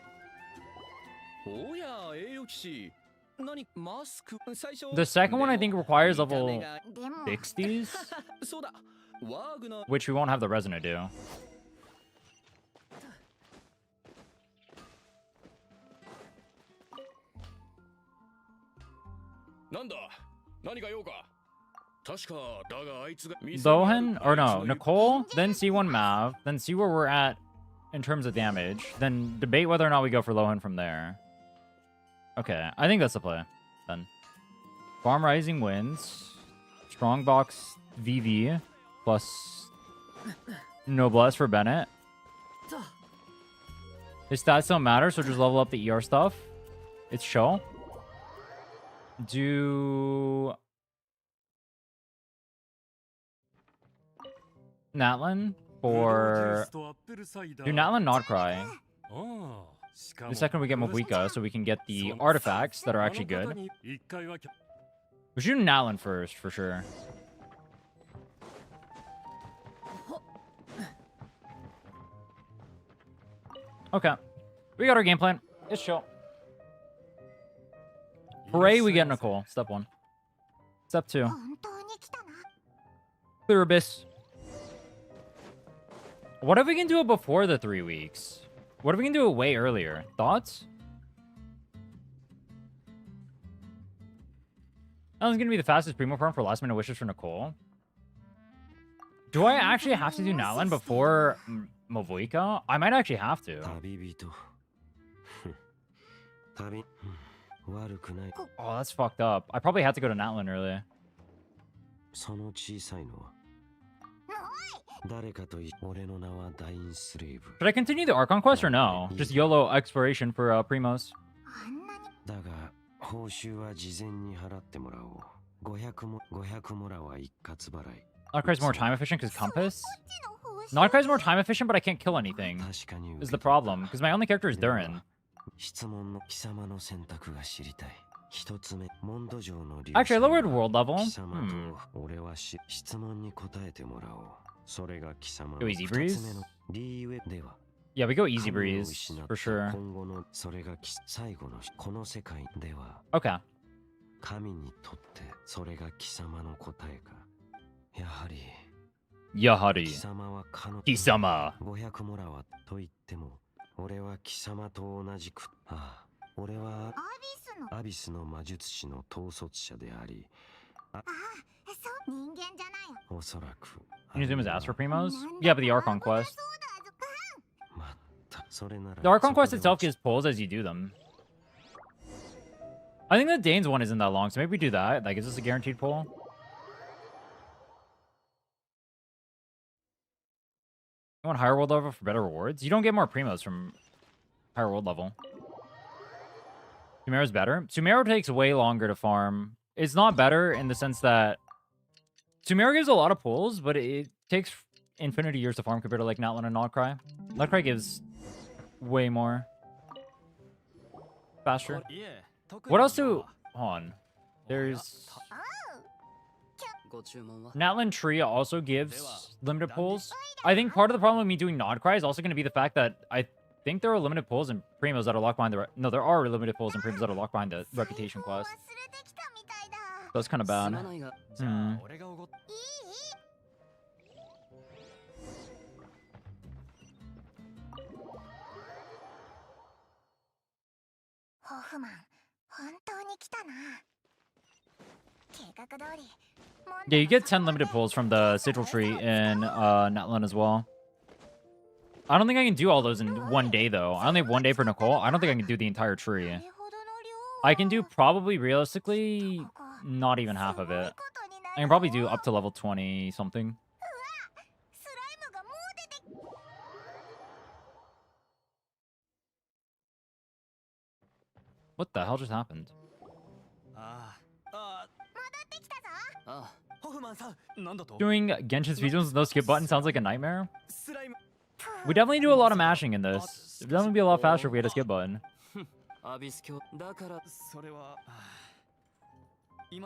The second one, I think, requires level 60s. Which we won't have the resonant do. Lohan? Or no, Nicole, then C1 Mav, then see where we're at in terms of damage, then debate whether or not we go for Lohan from there. Okay, I think that's the play, then. Farm Rising wins. Strongbox VV plus Noblesse for Bennett. His stats don't matter, so just level up the ER stuff. It's show. Do Natlin for... Do Natlin not cry. The second we get Mavuika, so we can get the artifacts that are actually good. We should do Natlin first, for sure. Okay. We got our game plan. It's chill. Pray we get Nicole. Step 1. Step 2. Clear Abyss. What if we can do it before the 3 weeks? What if we can do it way earlier? Thoughts? That was going to be the fastest primo farm for last minute wishes for Nicole. Do I actually have to do Natlin before Mavuika? I might actually have to. Oh, that's fucked up. I probably had to go to Natlin earlier. Should I continue the Archon quest or no? Just YOLO exploration for Primos. Notcry's more time efficient because Compass? Notcry's more time efficient, but I can't kill anything. Is the problem. Because my only character is Durin. Actually, I lowered world level. Go easy breeze? Yeah, we go easy breeze, for sure. Okay. Yahari. Kisama. You zoom his ass for Primos? Yeah, but the Archon quest. The Archon quest itself gives pulls as you do them. I think the Dane's one isn't that long, so maybe we do that. That gives us a guaranteed pull. You want higher world level for better rewards? You don't get more Primos from higher world level. Sumero's better. Sumero takes way longer to farm. It's not better in the sense that Sumero gives a lot of pulls, but it takes infinity years to farm compared to like Natlin and Notcry. Notcry gives way more. Faster. What else do... Hold on. There's... Natlin Tree also gives limited pulls. I think part of the problem with me doing Notcry is also going to be the fact that I think there are limited pulls in Primos that are locked behind the... No, there are limited pulls in Primos that are locked behind the Reputation quest. That's kind of bad. Yeah, you get 10 limited pulls from the Sigil Tree in Natlin as well. I don't think I can do all those in one day, though. I only have 1 day for Nicole. I don't think I can do the entire tree. I can do probably, realistically, not even half of it. I can probably do up to level 20-something. What the hell just happened? Doing Genshin speedruns with no skip button sounds like a nightmare. We definitely do a lot of mashing in this. It'd definitely be a lot faster if we had a skip button.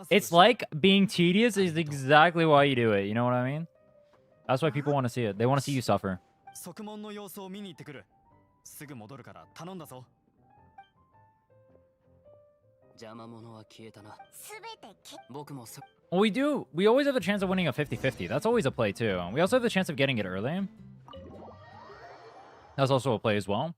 It's like being tedious is exactly why you do it. You know what I mean? That's why people want to see it. They want to see you suffer. Well, we do. We always have a chance of winning a 50-50. That's always a play, too. We also have the chance of getting it early. That's also a play as well.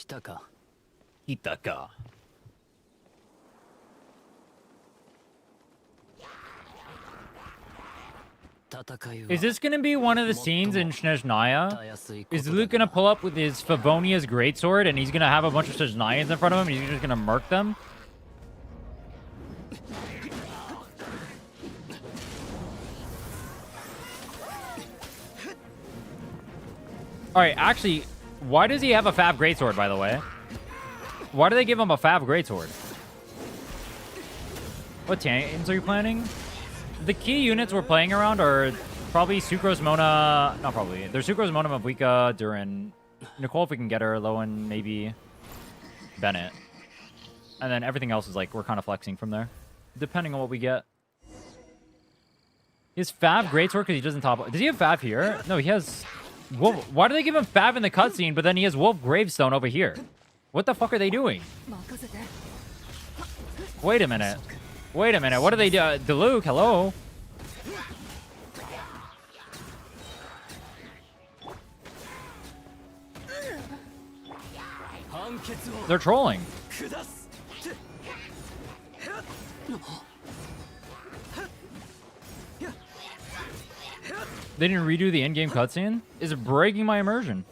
Kitaka. Kitaka. Is this gonna be one of the scenes in Snezhnaya? Is Luke gonna pull up with his Favonia's greatsword and he's gonna have a bunch of Snezhnayans in front of him and he's just gonna murk them? Alright, actually, why does he have a Fav greatsword, by the way? Why do they give him a Fav greatsword? What tangents are you planning? The key units we're playing around are probably Sucrose Mona... Not probably. They're Sucrose Mona, Mavuika, Durin, Nicole if we can get her, Lowen, maybe Bennett. And then everything else is like, we're kind of flexing from there. Depending on what we get. He has Fav greatsword because he doesn't top... Does he have Fav here? No, he has... Wolf... Why do they give him Fav in the cutscene, but then he has Wolf Gravestone over here? What the fuck are they doing? Wait a minute. Wait a minute. What do they do? Luke, hello? They're trolling. They didn't redo the in-game cutscene? Is it breaking my immersion?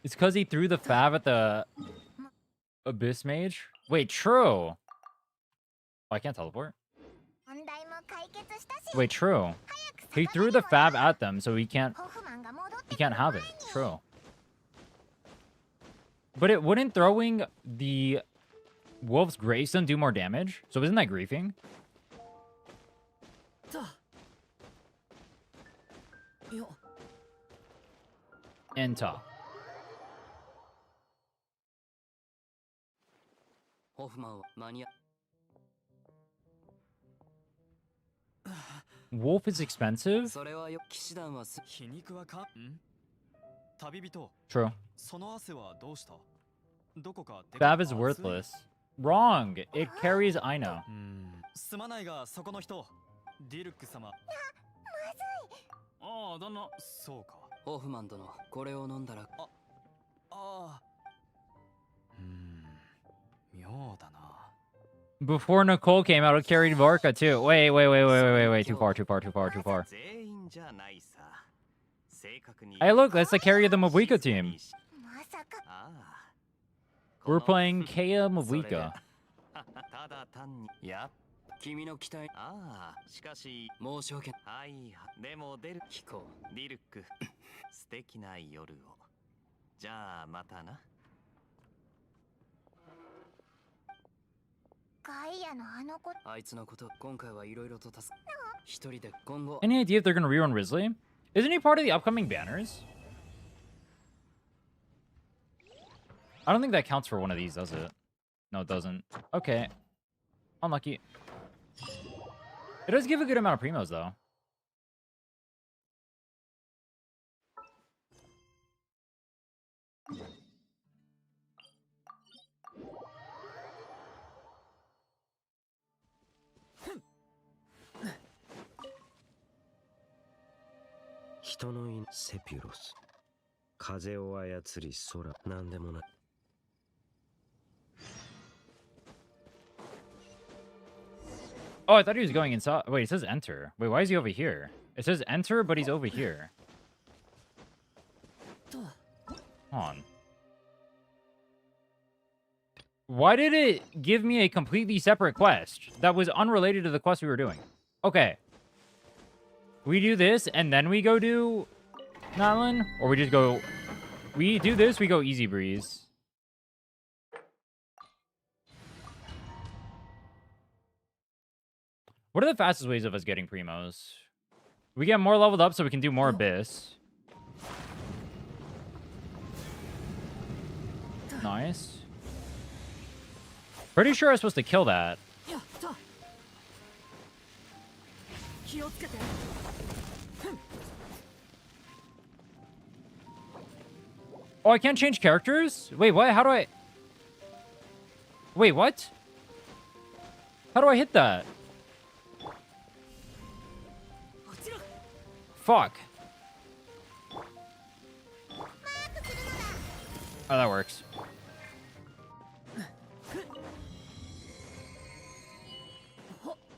It's because he threw the Fav at the Abyss Mage? Wait, true. Oh, I can't teleport. Wait, true. He threw the Fav at them, so he can't have it. True. But it wouldn't throwing the Wolf's Gravestone do more damage? So isn't that griefing? Enter. Wolf is expensive? True. Fav is worthless. Wrong! It carries Aino. すまないがそこの人ディルック様ああ旦那そうかホフマン殿これを飲んだらああ妙だな Before Nicole came out, it carried Vorka too. Wait. Too far. Hey, look, that's the carry of the Mavuika team. We're playing Kea Mavuika. 君の期待ああしかし申し訳はいでも出る聞こうディルック素敵な夜をじゃあまたなガイアのあの子あいつのこと今回はいろいろと助か一人で今後 Any idea if they're gonna rerun Risley? Isn't he part of the upcoming banners? I don't think that counts for one of these, does it? No, it doesn't. Okay. Unlucky. It does give a good amount of primos, though. Oh, I thought he was going inside. Wait, it says enter. Wait, why is he over here? It says enter, but he's over here. Hold on. Why did it give me a completely separate quest that was unrelated to the quest we were doing? Okay. We do this, and then we go do Natlin? Or we just go... We do this, we go easy breeze. What are the fastest ways of us getting primos? We get more leveled up so we can do more Abyss. Nice. Pretty sure I was supposed to kill that. Oh, I can't change characters? Wait, what? How do I... Wait, what? How do I hit that? Fuck. Oh, that works.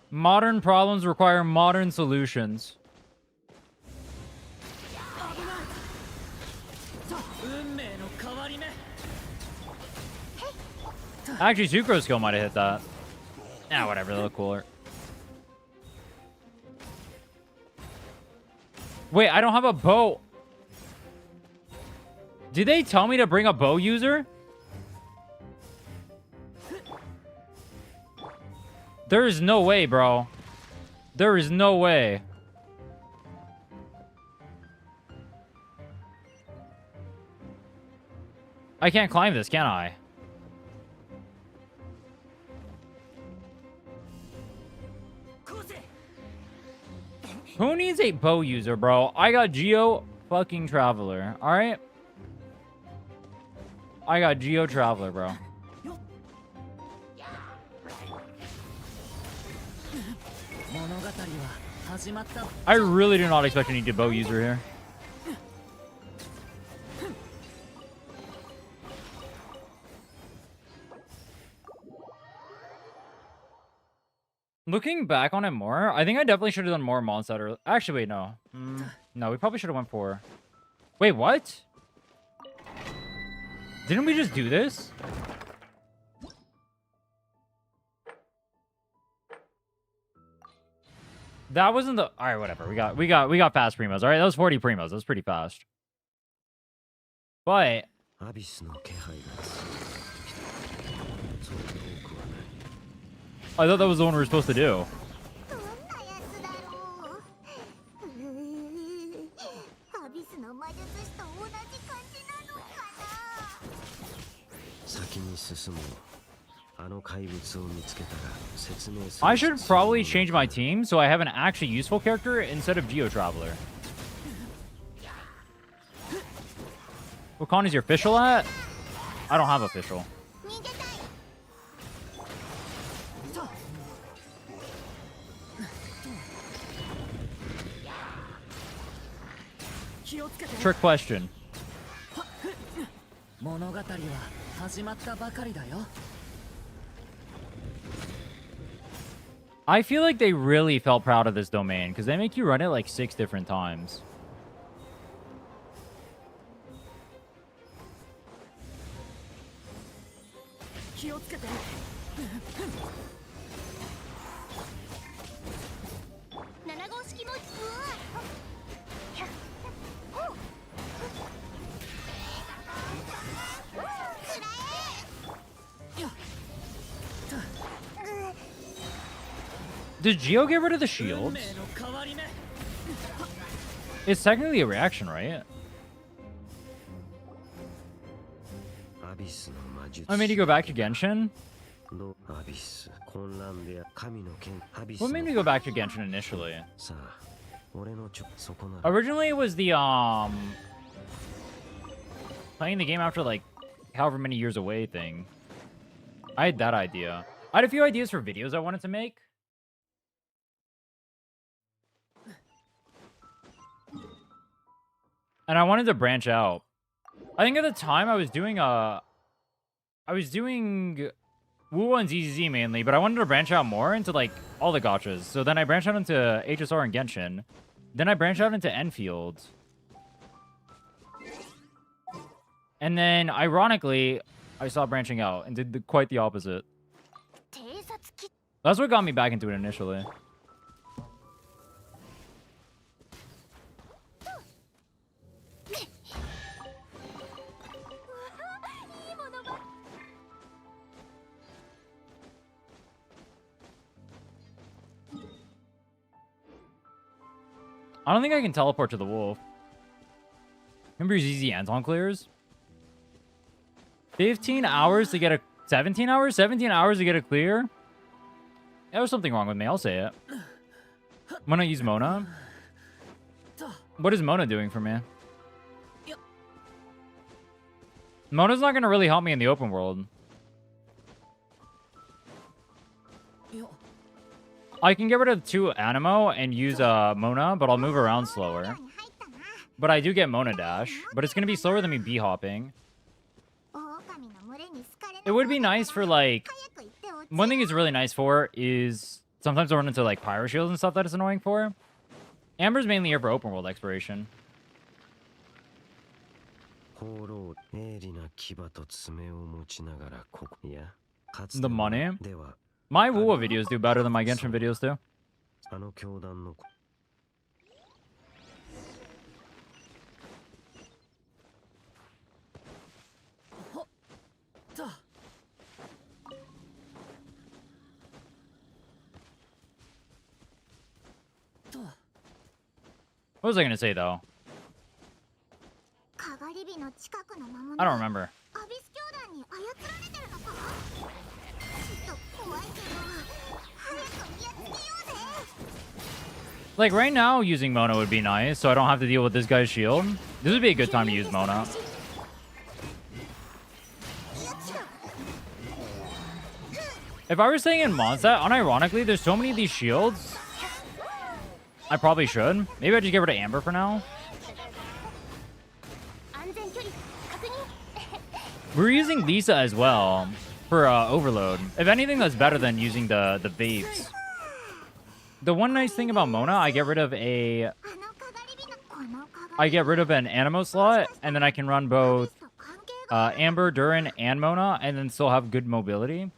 Modern problems require modern solutions. Actually, Zuko's skill might have hit that. Yeah, whatever. They look cooler. Wait, I don't have a bow. Did they tell me to bring a bow user? There is no way, bro. There is no way. I can't climb this, can I? Who needs a bow user, bro? I got Geo fucking Traveler, alright? I got Geo Traveler, bro. I really do not expect any bow user here. Looking back on it more, I think I definitely should have done more Mondstadt early. Actually, wait, no. No, we probably should have went for... Wait, what? Didn't we just do this? That wasn't the... All right, whatever. We got fast primos. All right, that was 40 primos. That was pretty fast. But... I thought that was the one we were supposed to do. I should probably change my team so I have an actually useful character instead of Geo Traveler. What con is your official at? I don't have official. Trick question. I feel like they really felt proud of this domain because they make you run it like 6 different times. Did Geo get rid of the shields? It's technically a reaction, right? I made you go back to Genshin? What made me go back to Genshin initially? Originally it was the playing the game after like however many years away thing. I had that idea. I had a few ideas for videos I wanted to make. And I wanted to branch out. I think at the time I was doing Wu and ZZZ mainly, but I wanted to branch out more into like all the gachas. So then I branched out into HSR and Genshin. Then I branched out into Enfield. And then ironically, I stopped branching out and did quite the opposite. That's what got me back into it initially. I don't think I can teleport to the wolf. Remember your ZZ Anton clears? 15 hours to get a... 17 hours? 17 hours to get a clear? There was something wrong with me, I'll say it. Why not use Mona? What is Mona doing for me? Mona's not going to really help me in the open world. I can get rid of 2 Animo and use Mona, but I'll move around slower. But I do get Mona Dash, but it's gonna be slower than me B-hopping. It would be nice for, like... One thing it's really nice for is... Sometimes I run into, like, Pyro Shields and stuff that it's annoying for. Amber's mainly here for open world exploration. The money? My Wuwa videos do better than my Genshin videos do. What was I gonna say though? I don't remember. Like right now, using Mona would be nice, so I don't have to deal with this guy's shield. This would be a good time to use Mona. If I were staying in Mondstadt, unironically, there's so many of these shields. I probably should. Maybe I just get rid of Amber for now. We're using Lisa as well for Overload. If anything, that's better than using the Vapes. The one nice thing about Mona, I get rid of an Animo slot, and then I can run both Amber, Durin, and Mona, and then still have good mobility.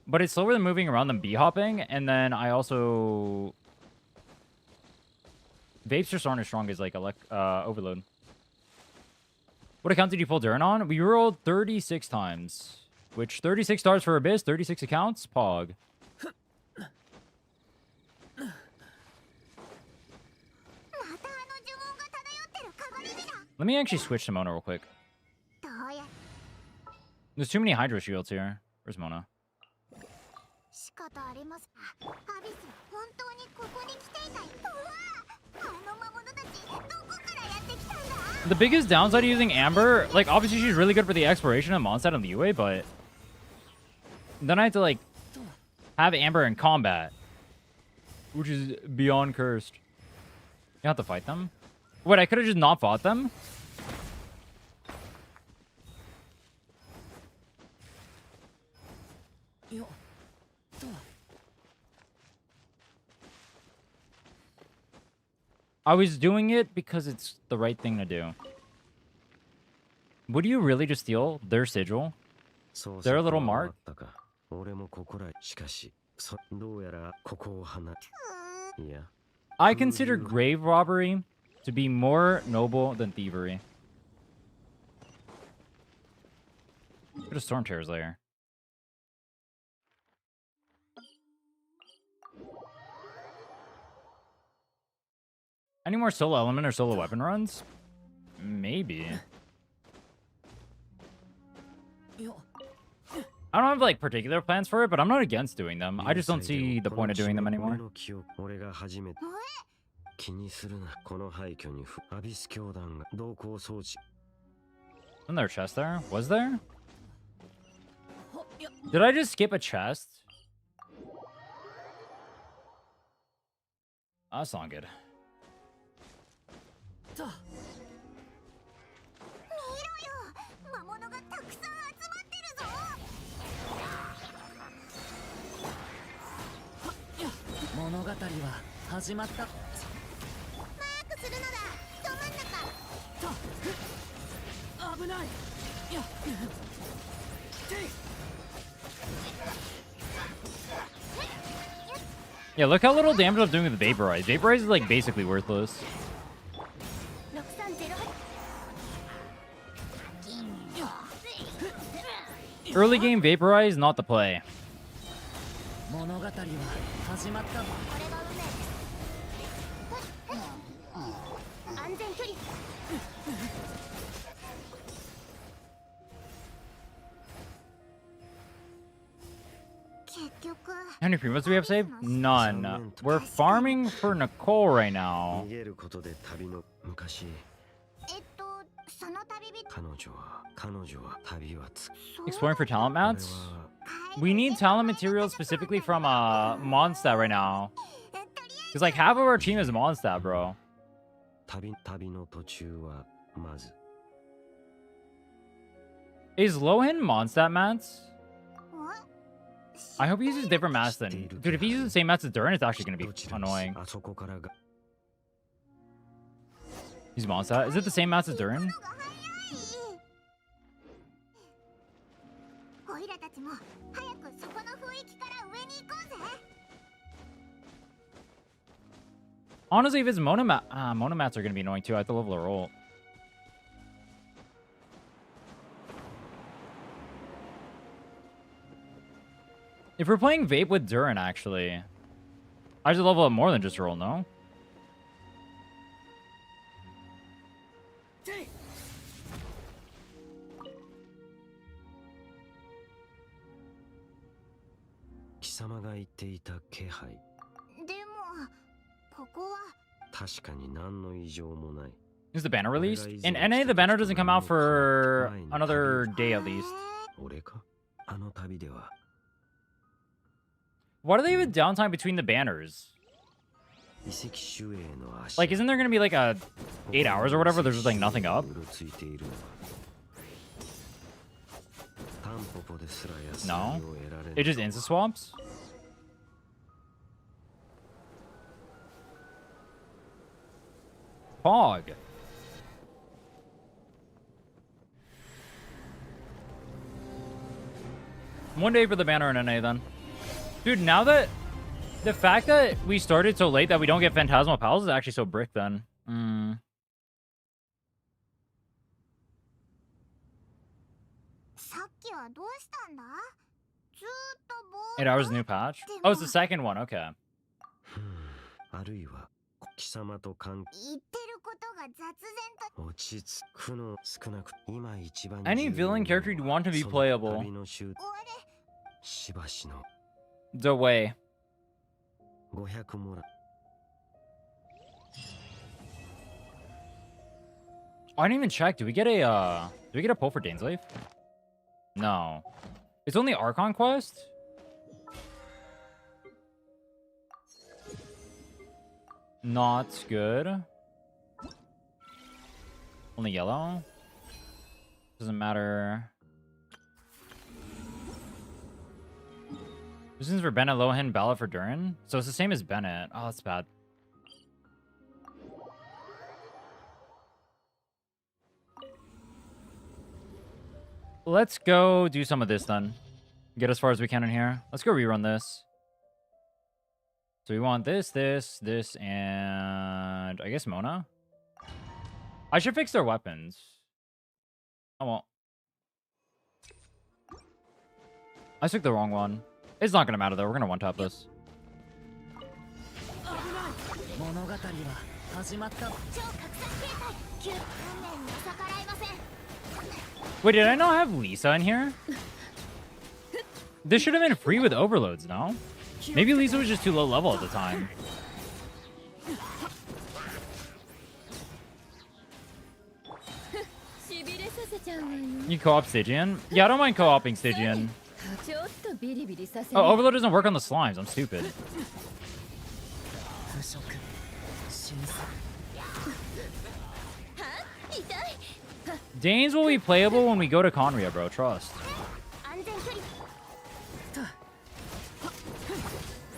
But it's slower than moving around than B-hopping, and then I also... Vapes just aren't as strong as, like, Overload. What account did you pull Durin on? We rolled 36 times. Which, 36 stars for Abyss, 36 accounts? Pog. Let me actually switch to Mona real quick. There's too many Hydro Shields here. Where's Mona? The biggest downside of using Amber, like, obviously she's really good for the exploration and Mondstadt on the UA, but then I have to, like, have Amber in combat, which is beyond cursed. You have to fight them? Wait, I could have just not fought them? I was doing it because it's the right thing to do. Would you really just steal their sigil? Their little mark? I consider grave robbery to be more noble than thievery. Put a Storm Terror's lair. Any more solo element or solo weapon runs? Maybe. I don't have, like, particular plans for it, but I'm not against doing them. I just don't see the point of doing them anymore. Wasn't there a chest there? Was there? Did I just skip a chest? Oh, that's not good. Yeah, look how little damage I'm doing with Vaporize. Vaporize is, like, basically worthless. Early game Vaporize, not the play. How many primotes do we have saved? None. We're farming for Nicole right now. Exploring for talent mats? We need talent materials specifically from Mondstadt right now. Because like half of our team is Mondstadt, bro. 旅の途中はまず Is Lohan Mondstadt mats? I hope he uses different mats then. Dude, if he uses the same mats as Durin, it's actually going to be annoying. He's Mondstadt. Is it the same mats as Durin? Honestly, if it's Mona mats are going to be annoying too. I have to level a roll. If we're playing Vape with Durin, actually, I should level up more than just roll, no? Is the banner released? In NA, the banner doesn't come out for another day at least. Why do they have a downtime between the banners? Like, isn't there going to be like a 8 hours or whatever? There's just like nothing up? No? It just insta swaps? Pog. One day for the banner in NA then. Dude, now that the fact that we started so late that we don't get Phantasmal Pals is actually so brick then. 8 hours new patch? Oh, it's the second one. Okay. Any villain character you'd want to be playable? The way. I didn't even check. Do we get a pull for Dainsleif? No. It's only Archon quest? Not good. Only yellow? Doesn't matter. This is for Bennett, Lohan, Ballot for Durin. So it's the same as Bennett. Oh, that's bad. Let's go do some of this then. Get as far as we can in here. Let's go rerun this. So we want this, and I guess Mona. I should fix their weapons. I won't. I took the wrong one. It's not going to matter though. We're going to one-tap this. Wait, did I not have Lisa in here? This should have been free with overloads, no? Maybe Lisa was just too low level at the time. You co-op Stygian? Yeah, I don't mind co-oping Stygian. Oh, overload doesn't work on the slimes. I'm stupid. Danes will be playable when we go to Conria, bro. Trust.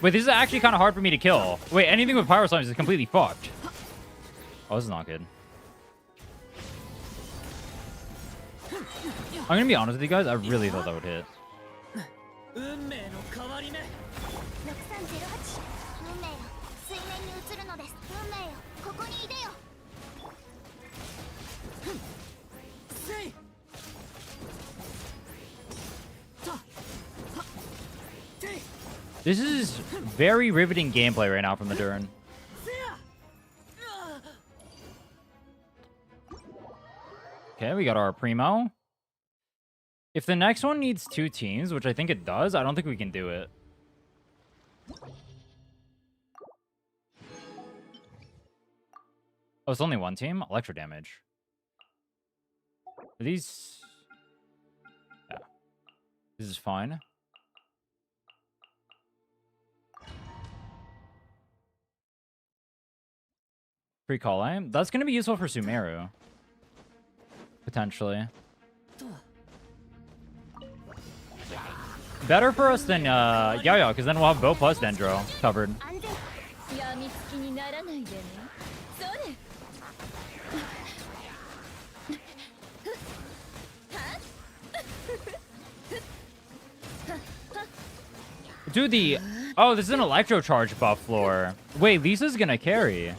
Wait, this is actually kind of hard for me to kill. Wait, anything with Pyro Slimes is completely fucked. Oh, this is not good. I'm gonna be honest with you guys. I really thought that would hit. This is very riveting gameplay right now from the Durin. Okay, we got our Primo. If the next one needs 2 teams, which I think it does, I don't think we can do it. Oh, it's only 1 team? Electro damage. Are these... Yeah. This is fine. Free Kale. That's going to be useful for Sumeru. Potentially. Better for us than Yaya, because then we'll have Bo plus Dendro covered. Dude, the... Oh, this is an Electro Charge buff floor. Wait, Lisa's gonna carry.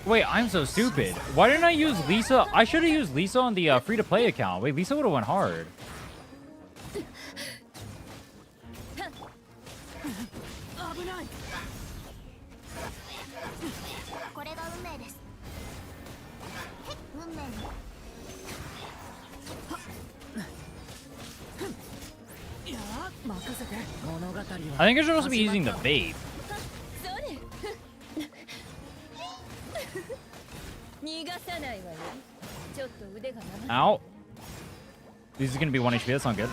Wait, I'm so stupid. Why didn't I use Lisa? I should have used Lisa on the free-to-play account. Wait, Lisa would have went hard. I think I should also be using the vape. Ow. This is gonna be 1 HP, that's not good.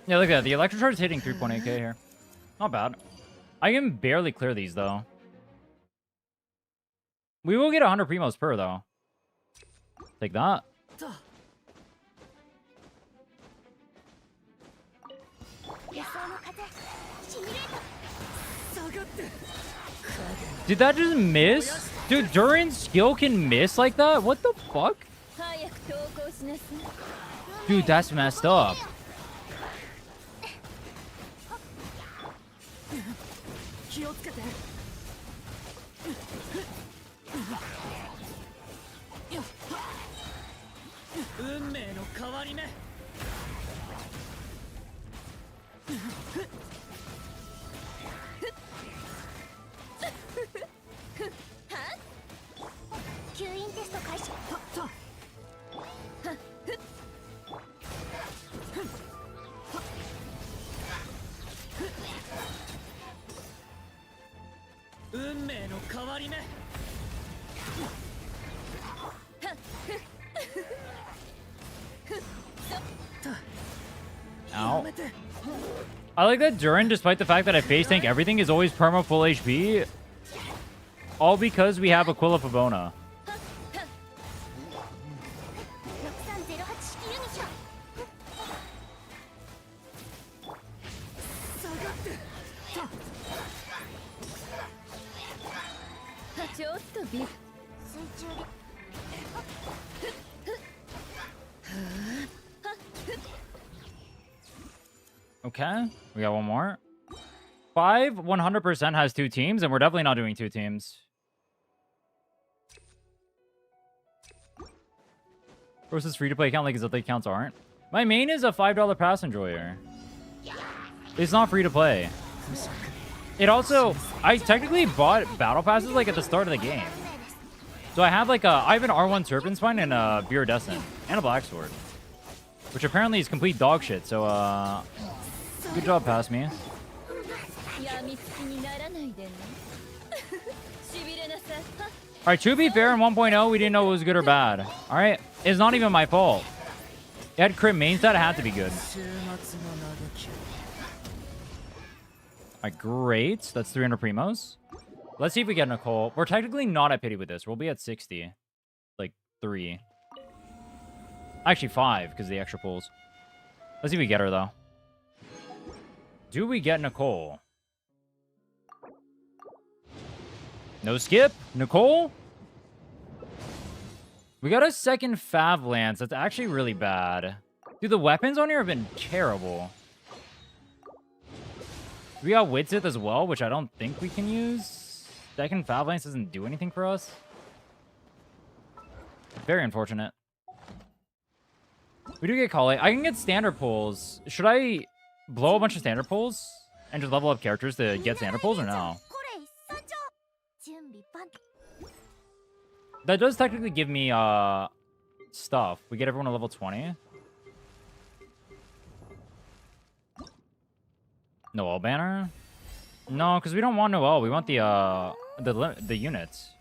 Yeah, look at that. The Electro Charge is hitting 3.8k here. Not bad. I can barely clear these, though. We will get 100 primos per, though. Take that. Did that just miss? Dude, Durin's skill can miss like that? What the fuck? Dude, that's messed up. Ow. I like that Durin, despite the fact that I face tank everything, is always perma full HP. All because we have Aquila Fabona. Okay, we got one more. 100% has 2 teams, and we're definitely not doing 2 teams. Versus free-to-play account like as if the accounts aren't. My main is a $5 pass enjoyer. It's not free-to-play. It also... I technically bought battle passes like at the start of the game. So I have like a... I have an R1 Serpent Spine and a Viridescent. And a Black Sword. Which apparently is complete dog shit, so good job, pass me. Alright, to be fair, in 1.0, we didn't know it was good or bad. Alright? It's not even my fault. It had crit main stat, it had to be good. Alright, great. That's 300 primos. Let's see if we get Nicole. We're technically not at pity with this. We'll be at 60. Like, 3. Actually, 5, because of the extra pulls. Let's see if we get her, though. Do we get Nicole? No skip. Nicole? We got a second Fav Lance. That's actually really bad. Dude, the weapons on here have been terrible. We got Witzith as well, which I don't think we can use. Second Fav Lance doesn't do anything for us. Very unfortunate. We do get Kale. I can get standard pulls. Should I blow a bunch of standard pulls and just level up characters to get standard pulls or no? That does technically give me stuff. We get everyone to level 20. Noel banner? No, because we don't want Noel. We want the the units.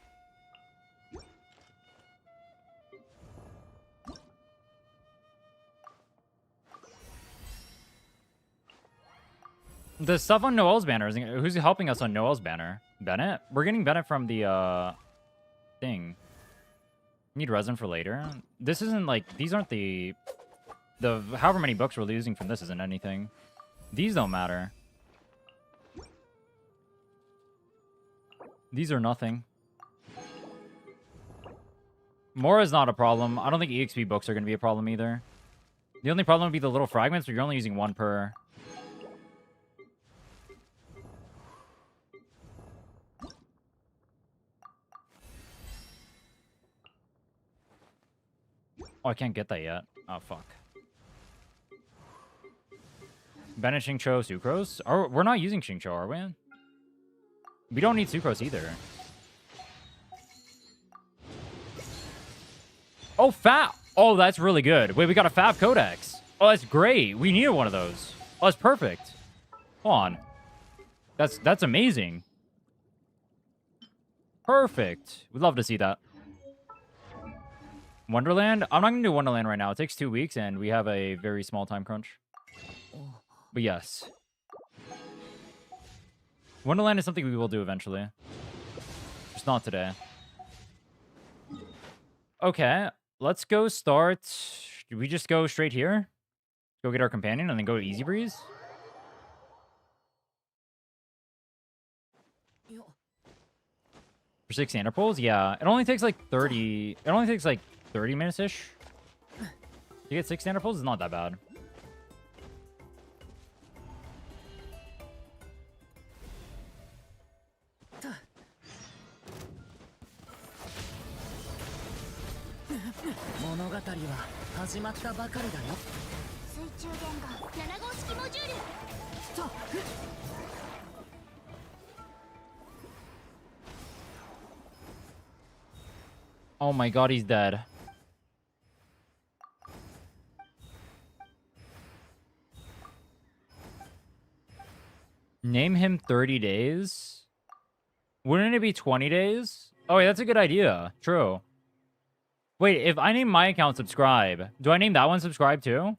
The stuff on Noel's banner, who's helping us on Noel's banner? Bennett? We're getting Bennett from the thing. Need resin for later. This isn't like, these aren't the however many books we're losing from this isn't anything. These don't matter. These are nothing. More is not a problem. I don't think EXP books are going to be a problem either. The only problem would be the little fragments, but you're only using one per. Oh, I can't get that yet. Oh, fuck. Bennett, Xingqiu, Sucrose? We're not using Xingqiu, are we? We don't need Sucrose either. Oh, Fab! Oh, that's really good. Wait, we got a Fab Codex. Oh, that's great. We needed one of those. Oh, that's perfect. Hold on. That's amazing. Perfect. We'd love to see that. Wonderland? I'm not going to do Wonderland right now. It takes 2 weeks, and we have a very small time crunch. But yes. Wonderland is something we will do eventually. Just not today. Okay. Let's go start... Do we just go straight here? Go get our companion and then go to Easy Breeze? For 6 standard pulls? Yeah. It only takes like 30... It only takes like 30 minutes-ish. To get 6 standard pulls is not that bad. Oh my god, he's dead. Name him 30 days? Wouldn't it be 20 days? Oh, wait, that's a good idea. True. Wait, if I name my account Subscribe, do I name that one Subscribe too?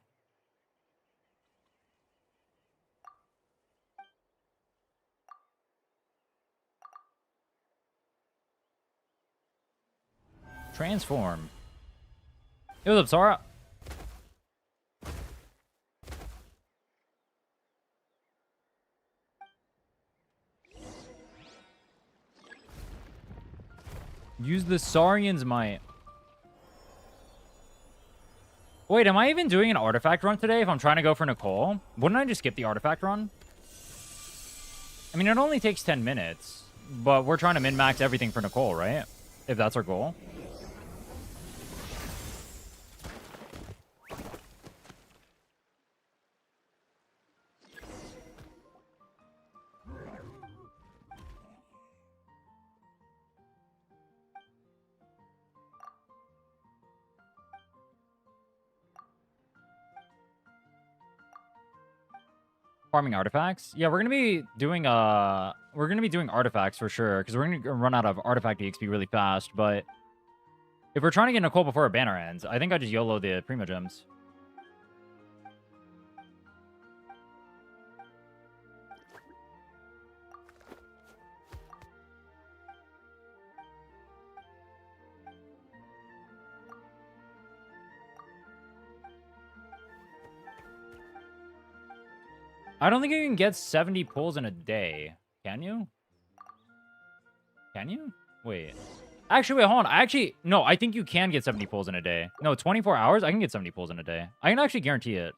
Transform. Hey, what's up, Sora? Use the Saurian's might. Wait, am I even doing an artifact run today if I'm trying to go for Nicole? Wouldn't I just skip the artifact run? I mean, it only takes 10 minutes, but we're trying to min-max everything for Nicole, right? If that's our goal. Farming artifacts? Yeah, we're gonna be doing artifacts for sure, because we're gonna run out of artifact EXP really fast, but if we're trying to get Nicole before our banner ends, I think I just YOLO the Primo Gems. I don't think you can get 70 pulls in a day. Can you? Can you? Wait. Actually, wait, hold on. No, I think you can get 70 pulls in a day. No, 24 hours? I can get 70 pulls in a day. I can actually guarantee it.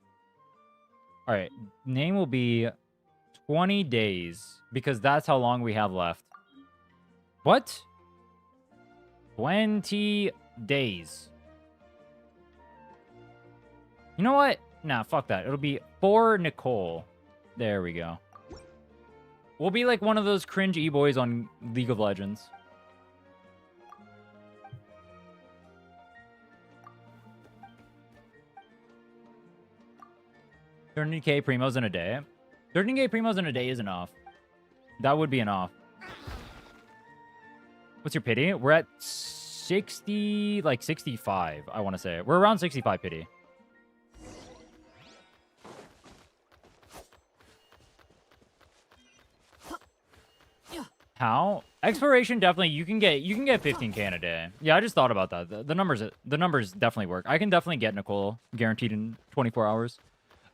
All right. Name will be 20 days because that's how long we have left. What? 20 days. You know what? Nah, fuck that. It'll be for Nicole. There we go. We'll be like one of those cringe e-boys on League of Legends. $30K primos in a day. 13K primos in a day is enough. That would be enough. What's your pity? We're at 60, like 65, I want to say. We're around 65 pity. How? Exploration definitely you can get 15k in a day. Yeah, I just thought about that. The numbers definitely work. I can definitely get Nicole guaranteed in 24 hours.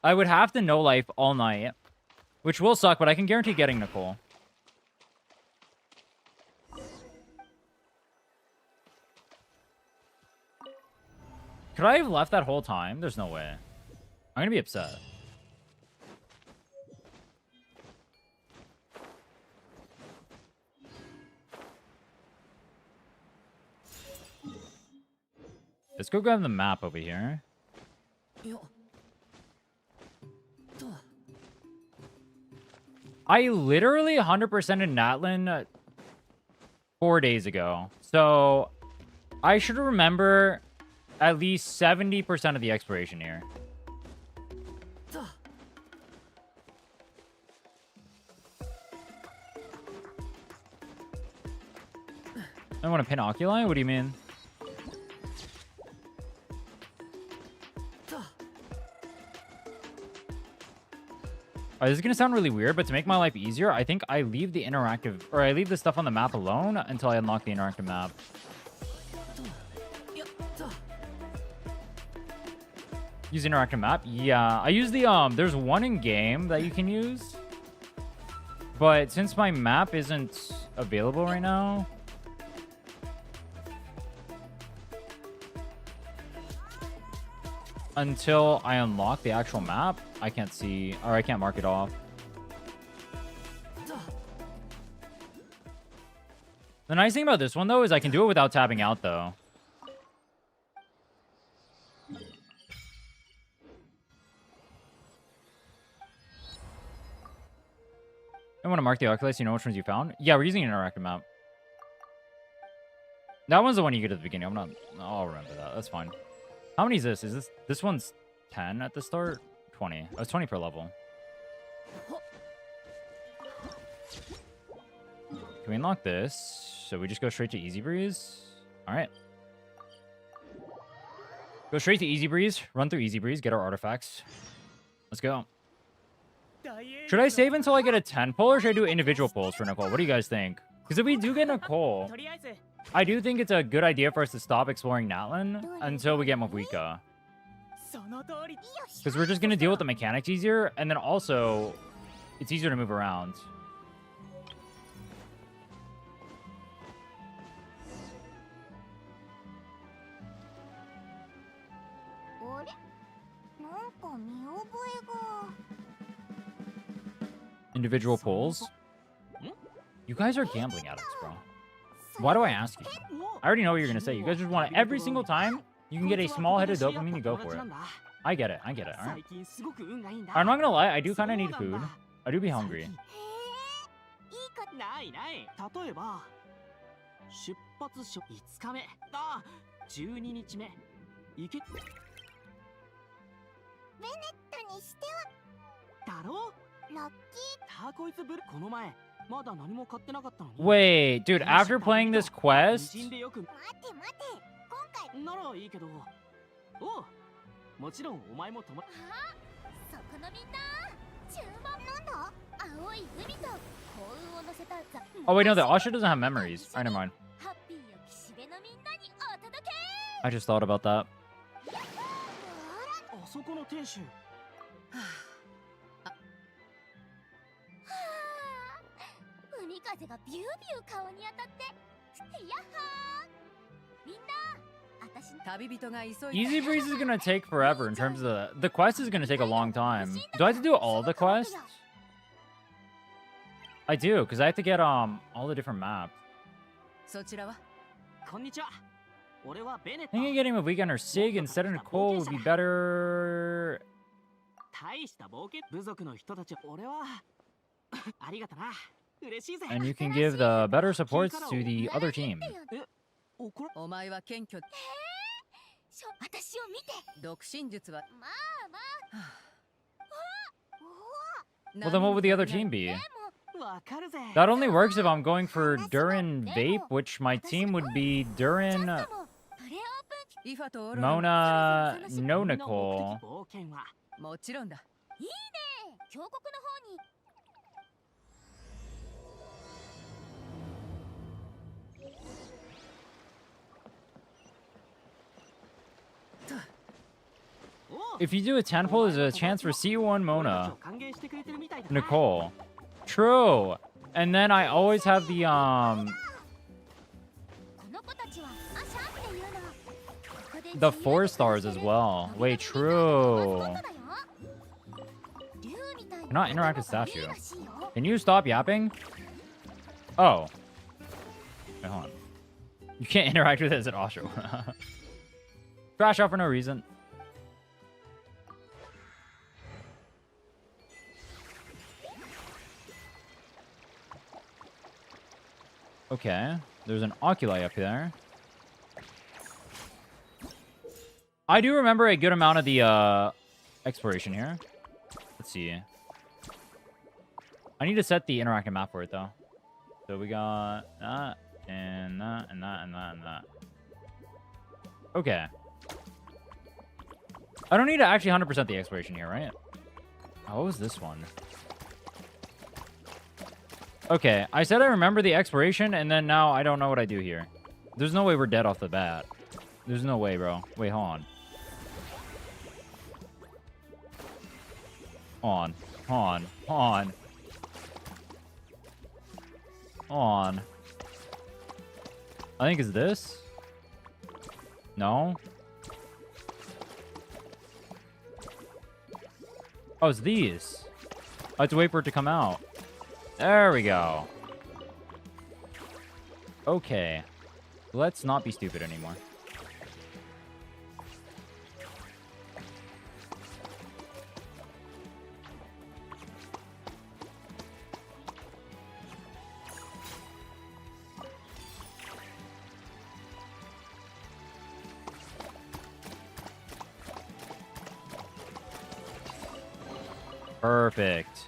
I would have to no life all night, which will suck, but I can guarantee getting Nicole. Could I have left that whole time? There's no way. I'm gonna be upset. Let's go grab the map over here. I literally 100% in Natlin 4 days ago. So I should remember at least 70% of the exploration here. I want to pin Oculi? What do you mean? This is going to sound really weird, but to make my life easier, I think I leave the interactive, or I leave the stuff on the map alone until I unlock the interactive map. Use interactive map? Yeah, I use the, there's one in game that you can use. But since my map isn't available right now, until I unlock the actual map, I can't see, or I can't mark it off. The nice thing about this one, though, is I can do it without tapping out, though. I want to mark the Oculus. You know which ones you found? Yeah, we're using an interactive map. That one's the one you get at the beginning. I'll remember that. That's fine. How many is this? Is this one's 10 at the start? 20. Oh, it's 20 per level. Can we unlock this? So we just go straight to Easy Breeze? All right. Go straight to Easy Breeze. Run through Easy Breeze. Get our artifacts. Let's go. Should I save until I get a 10 pull, or should I do individual pulls for Nicole? What do you guys think? Because if we do get Nicole, I do think it's a good idea for us to stop exploring Natlin until we get Mavuika. Because we're just going to deal with the mechanics easier, and then also, it's easier to move around. Individual pulls? You guys are gambling addicts, bro. Why do I ask you? I already know what you're going to say. You guys just want it every single time. You can get a small hit of dopamine, you go for it. I get it. I get it. All right. I'm not going to lie. I do kind of need food. I do be hungry. Wait, dude, after playing this quest... Oh, wait, no, the Asha doesn't have memories. All right, never mind. I just thought about that. Easy Breeze is gonna take forever in terms of the quest is gonna take a long time. Do I have to do all the quests? I do, because I have to get all the different maps. I think getting a weekend or Sig instead of Nicole would be better. And you can give the better supports to the other team. Well, then what would the other team be? That only works if I'm going for Durin Vape, which my team would be Durin Mona No Nicole. もちろんだ。いいね。峡谷の方に。If you do a 10 pull, there's a chance for C1 Mona. Nicole. True. And then I always have the the 4 stars as well. Wait, true. Not interactive statue. Can you stop yapping? Oh. Wait, hold on. You can't interact with it as an Osho. Crash out for no reason. Okay. There's an Oculi up there. I do remember a good amount of the exploration here. Let's see. I need to set the interactive map for it though. So we got that and that and that and that and that. Okay. I don't need to actually 100% the exploration here, right? Oh, what was this one? Okay, I said I remember the exploration, and then now I don't know what I do here. There's no way we're dead off the bat. There's no way, bro. Wait, hold on. Hold on. Hold on. Hold on. Hold on. I think it's this. No. Oh, it's these. I have to wait for it to come out. There we go. Okay. Let's not be stupid anymore. Perfect.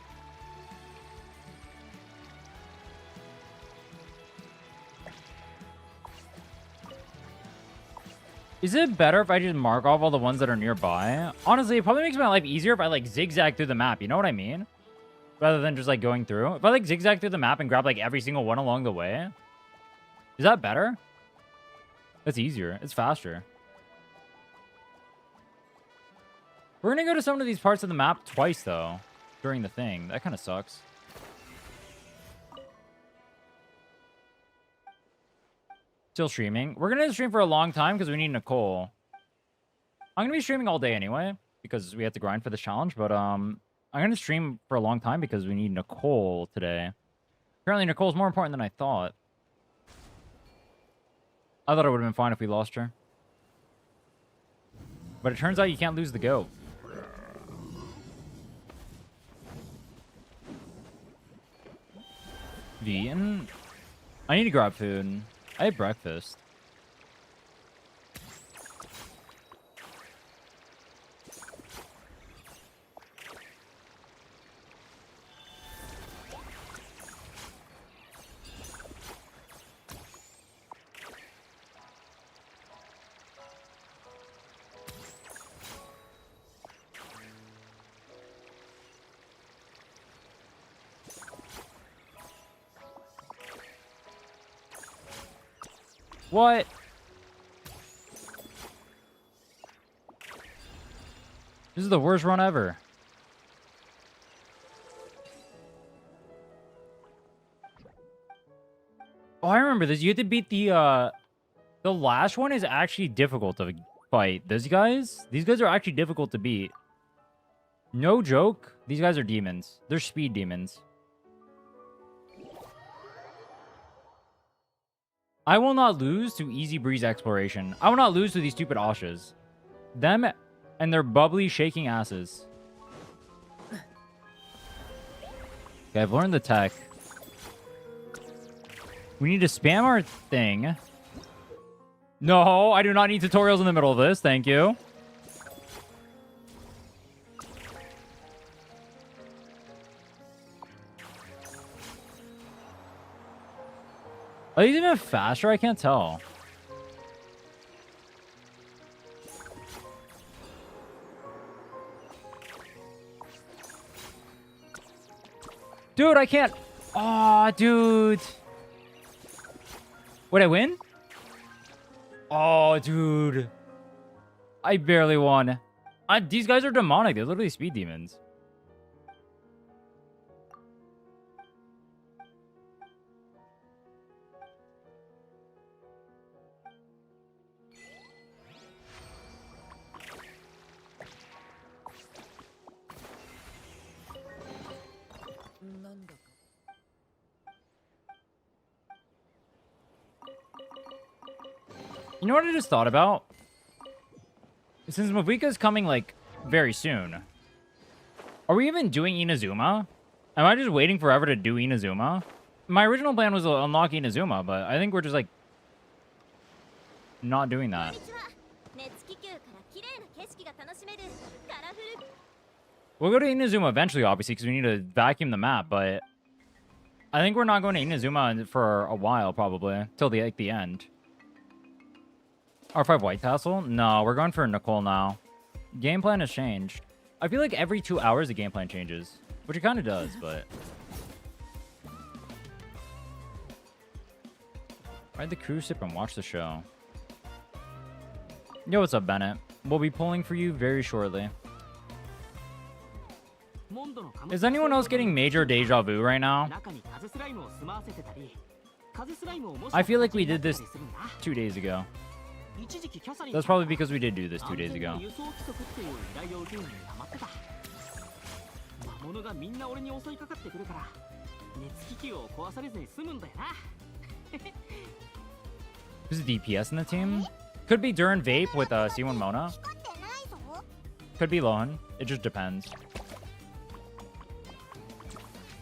Is it better if I just mark off all the ones that are nearby? Honestly, it probably makes my life easier if I, like, zigzag through the map. You know what I mean? Rather than just, like, going through. If I, like, zigzag through the map and grab, like, every single one along the way. Is that better? That's easier. It's faster. We're gonna go to some of these parts of the map twice, though. During the thing. That kind of sucks. Still streaming. We're gonna stream for a long time because we need Nicole. I'm gonna be streaming all day anyway because we have to grind for this challenge. But I'm gonna stream for a long time because we need Nicole today. Apparently, Nicole's more important than I thought. I thought it would have been fine if we lost her. But it turns out you can't lose the goat. Vegan? I need to grab food. I ate breakfast. What? This is the worst run ever. Oh, I remember this. You have to beat the last one is actually difficult to fight. These guys are actually difficult to beat. No joke. These guys are demons. They're speed demons. I will not lose to Easy Breeze Exploration. I will not lose to these stupid Oshas. Them and their bubbly, shaking asses. Okay, I've learned the tech. We need to spam our thing. No, I do not need tutorials in the middle of this. Thank you. Are these even faster? I can't tell. Dude, I can't. Aw, dude. Would I win? Oh, dude. I barely won. These guys are demonic. They're literally speed demons. You know what I just thought about? Since Mavuika is coming, like, very soon. Are we even doing Inazuma? Am I just waiting forever to do Inazuma? My original plan was to unlock Inazuma, but I think we're just, like, not doing that. We'll go to Inazuma eventually, obviously, because we need to vacuum the map, but I think we're not going to Inazuma for a while, probably, till the end. R5 White Tassel? No, we're going for Nicole now. Game plan has changed. I feel like every 2 hours the game plan changes, which it kind of does, but... Ride the cruise ship and watch the show. Yo, what's up, Bennett? We'll be pulling for you very shortly. Is anyone else getting major deja vu right now? I feel like we did this 2 days ago. That's probably because we did do this 2 days ago. Who's the DPS in the team? Could be Durin Vape with C1 Mona. Could be Lohan. It just depends.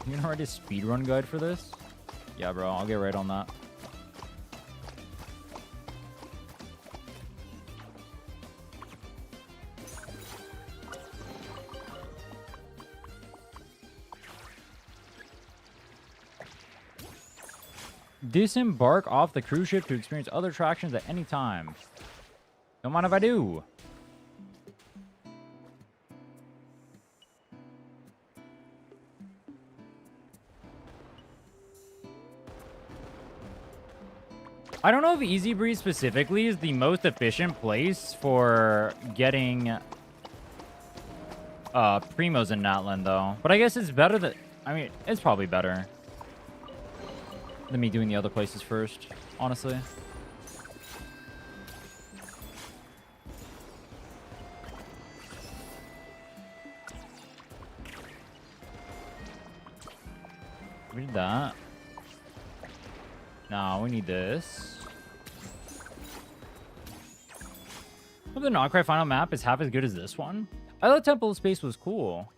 You gonna write a speedrun guide for this? Yeah, bro. I'll get right on that. Disembark off the cruise ship to experience other attractions at any time. Don't mind if I do. I don't know if Easy Breeze specifically is the most efficient place for getting primos in Natlan, though. But I guess it's better that... I mean, it's probably better than me doing the other places first, honestly. We did that. No, we need this. Hope the Nodcry final map is half as good as this one. I thought Temple of Space was cool.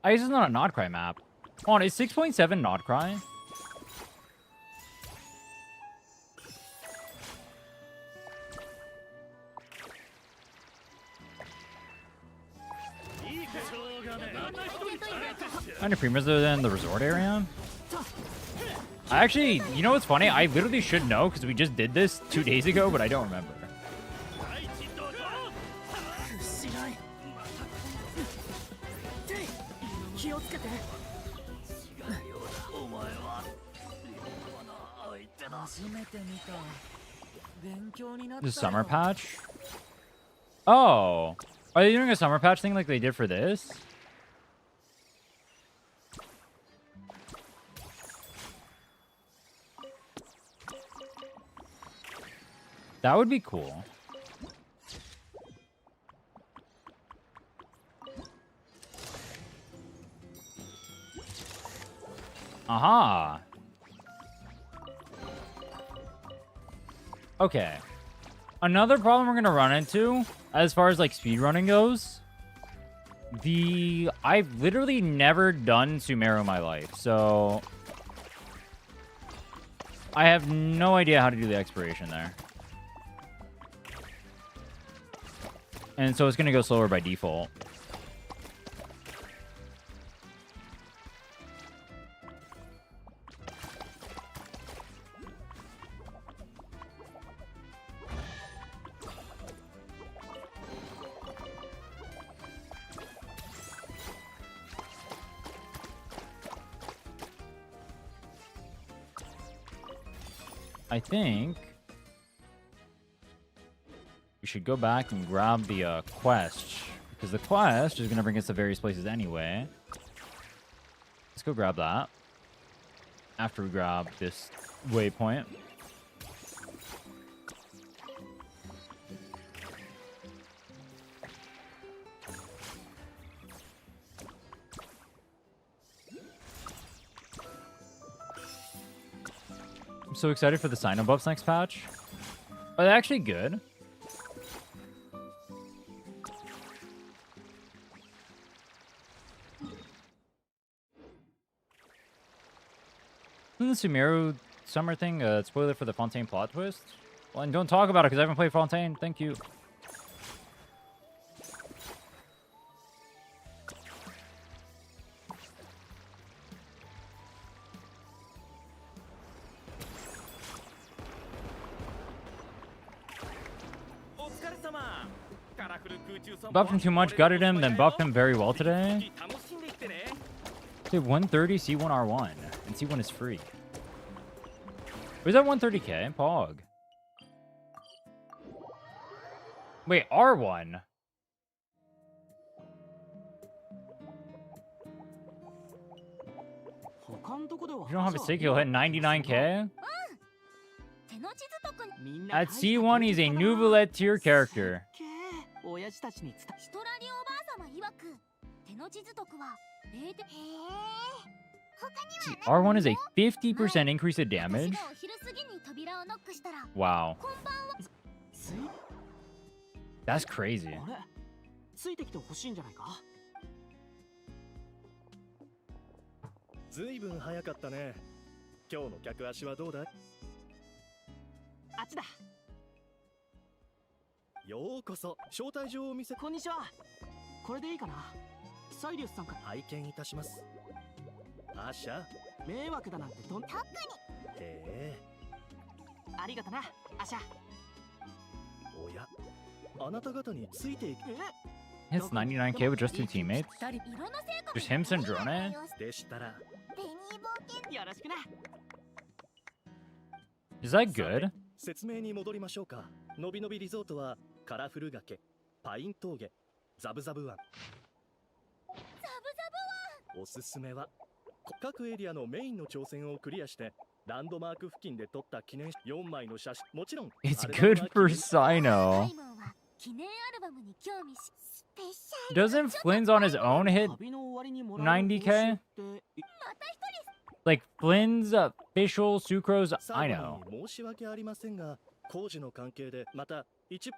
I guess it's not a Nodcry map. Hold on, is 6.7 Nodcry? Kind of premiums are in the resort area. Actually, you know what's funny? I literally should know because we just did this 2 days ago, but I don't remember. The summer patch? Oh. Are they doing a summer patch thing like they did for this? That would be cool. Aha. Okay. Another problem we're going to run into as far as like speedrunning goes. I've literally never done Sumeru in my life, so I have no idea how to do the exploration there. And so it's going to go slower by default. I think we should go back and grab the quest, because the quest is going to bring us to various places anyway. Let's go grab that after we grab this waypoint. I'm so excited for the sign-up buffs next patch. Are they actually good? Isn't the Sumeru summer thing a spoiler for the Fontaine plot twist? Well, and don't talk about it because I haven't played Fontaine. Thank you. Buffed him too much, gutted him, then buffed him very well today. Dude, 130 C1 R1. And C1 is free. Where's that 130k? Pog. Wait, R1? If you don't have a stick, he'll hit 99k? At C1, he's a Nouvelle tier character. R1 is a 50% increase in damage? Wow. That's crazy. ついてきてほしいんじゃないか。ずいぶん早かったね。今日の客足はどうだい？あっちだ。ようこそ招待状を見せ。こんにちは。これでいいかな。サイリウスさんか。拝見いたします。アシャ。迷惑だなんてとん。特に。へえ。ありがとな、アシャ。おや、あなた方についていく。Hits 99k with just 2 teammates? Just him, Sandrone? でしたら。よろしくな。Is that good? 説明に戻りましょうか。のびのびリゾートはカラフル崖、パイン峠、ザブザブ湾。おすすめは各エリアのメインの挑戦をクリアしてランドマーク付近で撮った記念4枚の写真。もちろん It's good for Sino. Doesn't Flynn's on his own hit 90k? Like Flynn's official Sucrose, I know. 申し訳ありませんが、工事の関係でまた一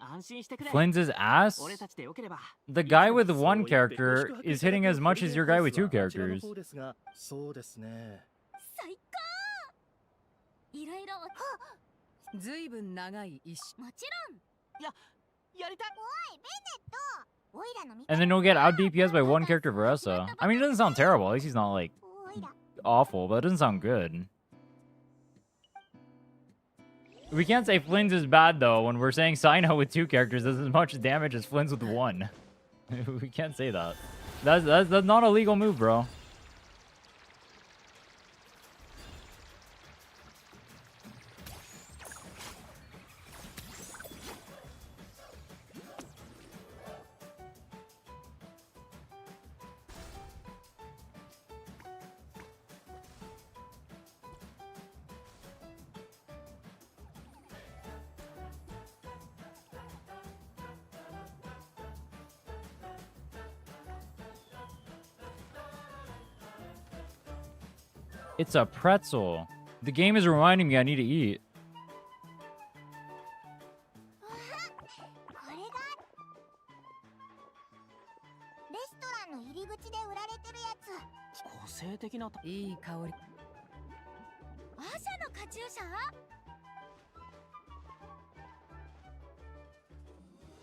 Flynn's ass? The guy with one character is hitting as much as your guy with 2 characters. そうですね。いろいろ。ずいぶん長い石。もちろん。やりたい。おい、ベネット。オイラの And then he'll get out DPS by 1 character Veressa. I mean, it doesn't sound terrible. At least he's not like awful, but it doesn't sound good. We can't say Flynn's is bad though when we're saying Sino with 2 characters does as much damage as Flynn's with 1. We can't say that. That's not a legal move, bro. It's a pretzel. The game is reminding me I need to eat. これがレストランの入り口で売られてるやつ。個性的な。いい香り。アシャのカチューシャ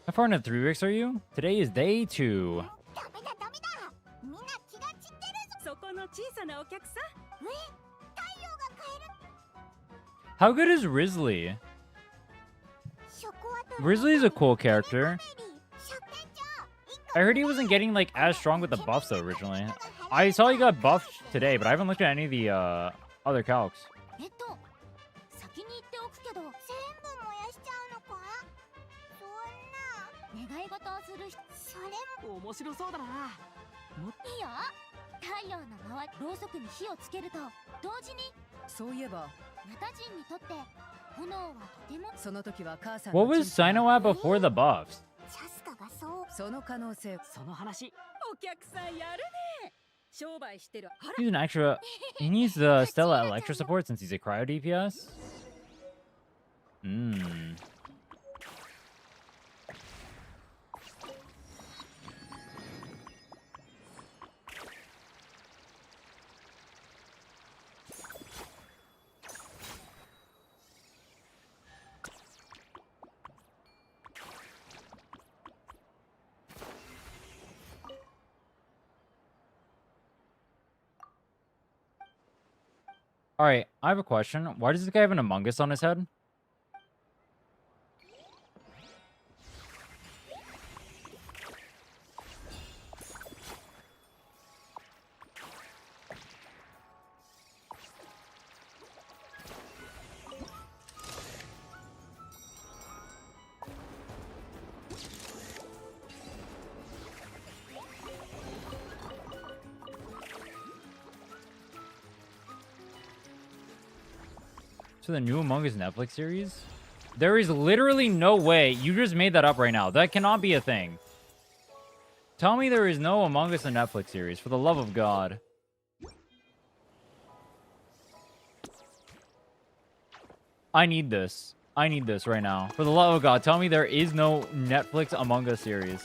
How far into 3 weeks are you? Today is day 2. ダメだダメだ。みんな気が散ってるぞ。そこの小さなお客さん。How good is Risley? Risley is a cool character. I heard he wasn't getting like as strong with the buffs though originally. I saw he got buffed today, but I haven't looked at any of the other calcs. それも面白そうだな。いいよ。太陽の周りろうそくに火をつけると同時に、そういえばナタ人にとって炎はとても、その時は母さん What was Sino at before the buffs? チャスカがそうその可能性、その話。お客さんやるね。商売してる。 He's an extra. He needs the Stella Electra support since he's a cryo DPS. Hmm. All right, I have a question. Why does this guy have an Among Us on his head? To the new Among Us Netflix series? There is literally no way. You just made that up right now. That cannot be a thing. Tell me there is no Among Us Netflix series, for the love of God. I need this. I need this right now. For the love of God, tell me there is no Netflix Among Us series.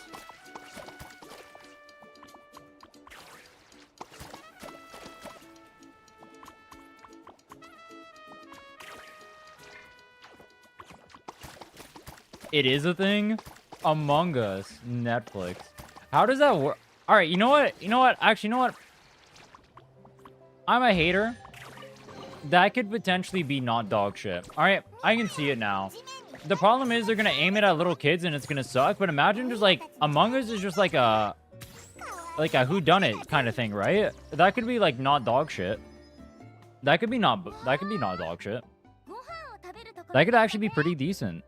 It is a thing? Among Us, Netflix. How does that work? All right, you know what? You know what? Actually, you know what? I'm a hater. That could potentially be not dog shit. All right, I can see it now. The problem is they're going to aim it at little kids and it's going to suck. But imagine just like Among Us is just like a whodunit kind of thing, right? That could be like not dog shit. That could be not dog shit. That could actually be pretty decent.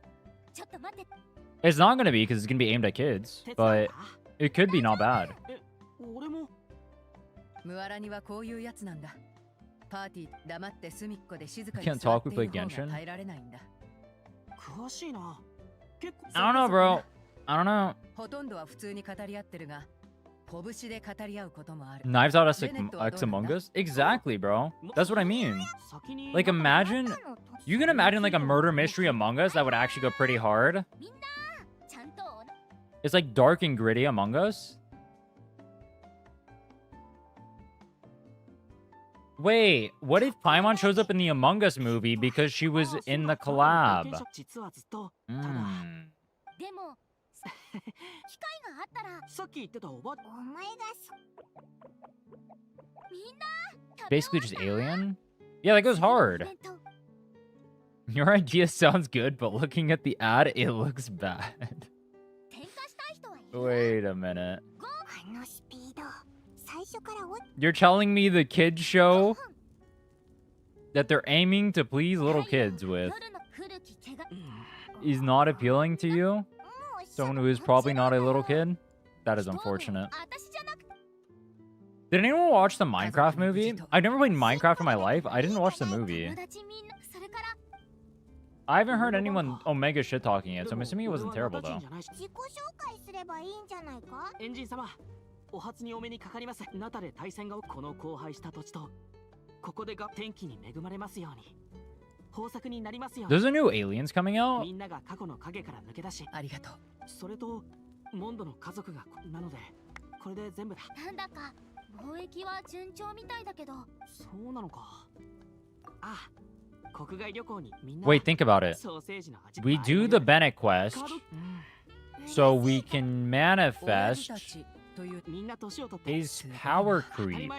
It's not going to be because it's going to be aimed at kids, but it could be not bad. Can't talk, we play Genshin. I don't know, bro. I don't know. Knives Out X Among Us? Exactly, bro. That's what I mean. Like, imagine... You can imagine, like, a murder mystery Among Us that would actually go pretty hard. It's, like, dark and gritty Among Us. Wait, what if Paimon shows up in the Among Us movie because she was in the collab? Basically just Alien? Yeah, that goes hard. Your idea sounds good, but looking at the ad, it looks bad. Wait a minute. You're telling me the kids show that they're aiming to please little kids with is not appealing to you? Someone who is probably not a little kid? That is unfortunate. Did anyone watch the Minecraft movie? I've never played Minecraft in my life. I didn't watch the movie. I haven't heard anyone Omega shit talking it, so I'm assuming it wasn't terrible though. お初にお目にかかります。ナタで対戦がこの荒廃した土地とここでが天気に恵まれますように。豊作になりますよ。There's a new Aliens coming out? みんなが過去の影から抜け出し、ありがとう。それとモンドの家族がなのでこれで全部だ。なんだか貿易は順調みたいだけど。そうなのか。あ、国外旅行にみんな。Wait, think about it. We do the Bennett quest, so we can manifest his power creep.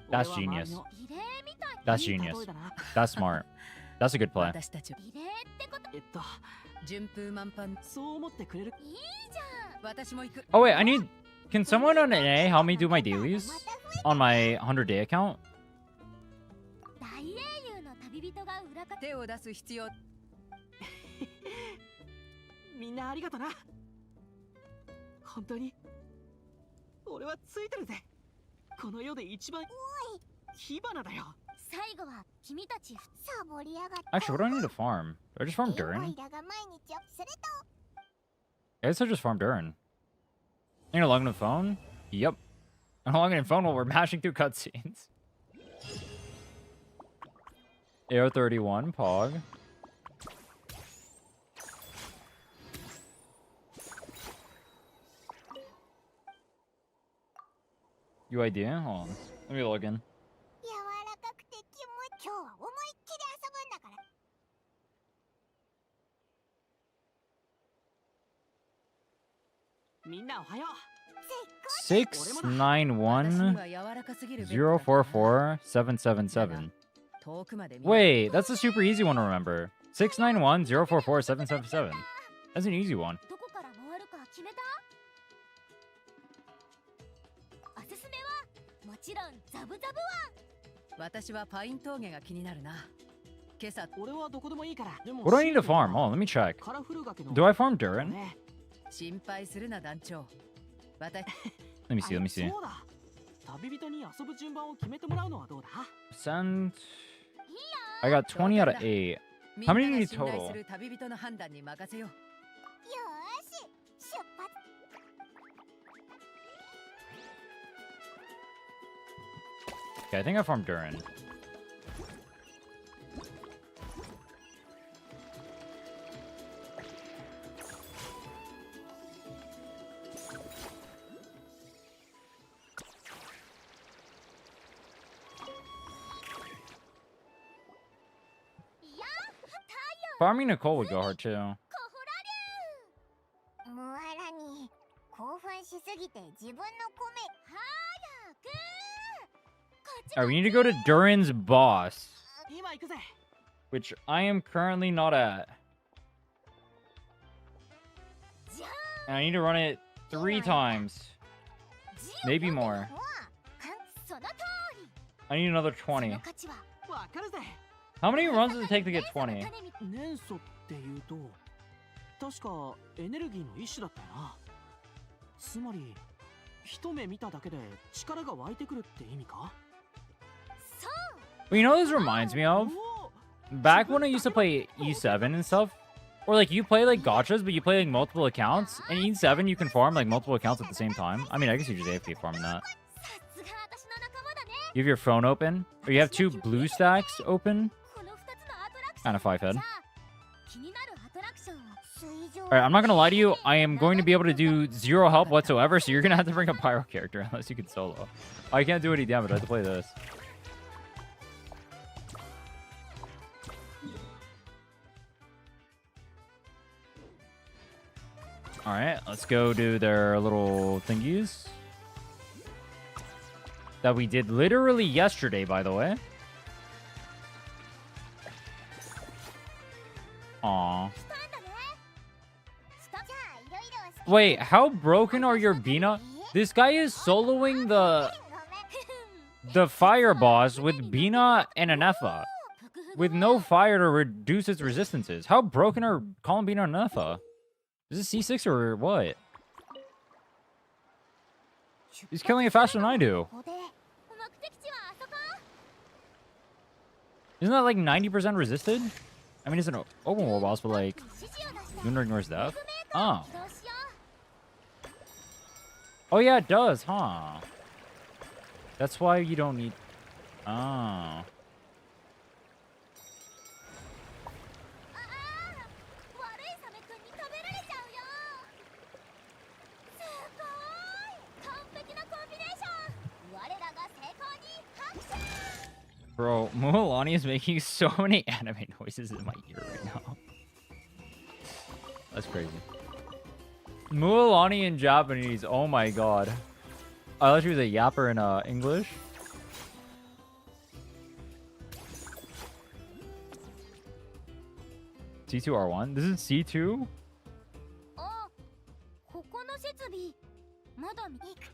That's genius. That's genius. That's smart. That's a good play. Oh wait, I need... Can someone on an A help me do my dailies? On my 100-day account? みんなありがとな。本当に俺はついてるぜ。この世で一番火花だよ。最後は君たちサボりやがって。 Actually, what do I need to farm? Do I just farm Durin? オイラが毎日それと I guess I just farm Durin. I need to log in the phone? Yep. I'm logging in phone while we're mashing through cutscenes. Air 31, Pog. UID? Hold on. Let me log in. 柔らかくて気持ち。今日は思いっきり遊ぶんだから。みんなおはよう。 691-044-777. Wait, that's a super easy one to remember. 691-044-777. That's an easy one. どこから回るか決めた？おすすめはもちろんザブザブワン。私はパイン峠が気になるな。今朝俺はどこでもいいから。でも What do I need to farm? Oh, let me check. カラフル崖の Do I farm Durin? 心配するな団長。Let me see, let me see. そうだ。旅人に遊ぶ順番を決めてもらうのはどうだ？ Send... I got 20 out of 8. How many do you need total? 旅人の判断に任せよう。よーし、出発。 Okay, I think I farmed Durin. Farming Nicole would go hard too. ムアラに興奮しすぎて自分の米。早く。 Alright, we need to go to Durin's boss, 今行くぜ。 which I am currently not at. And I need to run it 3 times. Maybe more. その通り。 I need another 20. わかるぜ。 How many runs does it take to get 20? 年素っていうと確かエネルギーの一種だったよな。つまり一目見ただけで力が湧いてくるって意味か？ Well, you know what this reminds me of? Back when I used to play E7 and stuff, or like you play like gachas, but you play like multiple accounts. In E7, you can farm like multiple accounts at the same time. I mean, I guess you just AFK farming that. You have your phone open, or you have 2 blue stacks open. Kind of 5 head. Alright, I'm not gonna lie to you. I am going to be able to do 0 help whatsoever, so you're gonna have to bring a pyro character unless you can solo. I can't do any damage. I have to play this. Alright, let's go do their little thingies. That we did literally yesterday, by the way. Aww. Wait, how broken are your Bina? This guy is soloing the fire boss with Bina and Anefa. With no fire to reduce its resistances. How broken are Colin, Bina, and Anefa? Is this C6 or what? He's killing it faster than I do. Isn't that like 90% resisted? I mean, it's an open world boss, but like, Lunar ignores death. Oh. Oh yeah, it does, huh? That's why you don't need... Oh. Bro, Mualani is making so many anime noises in my ear right now. That's crazy. Mualani in Japanese, oh my god. I thought she was a yapper in English. C2R1? This is C2?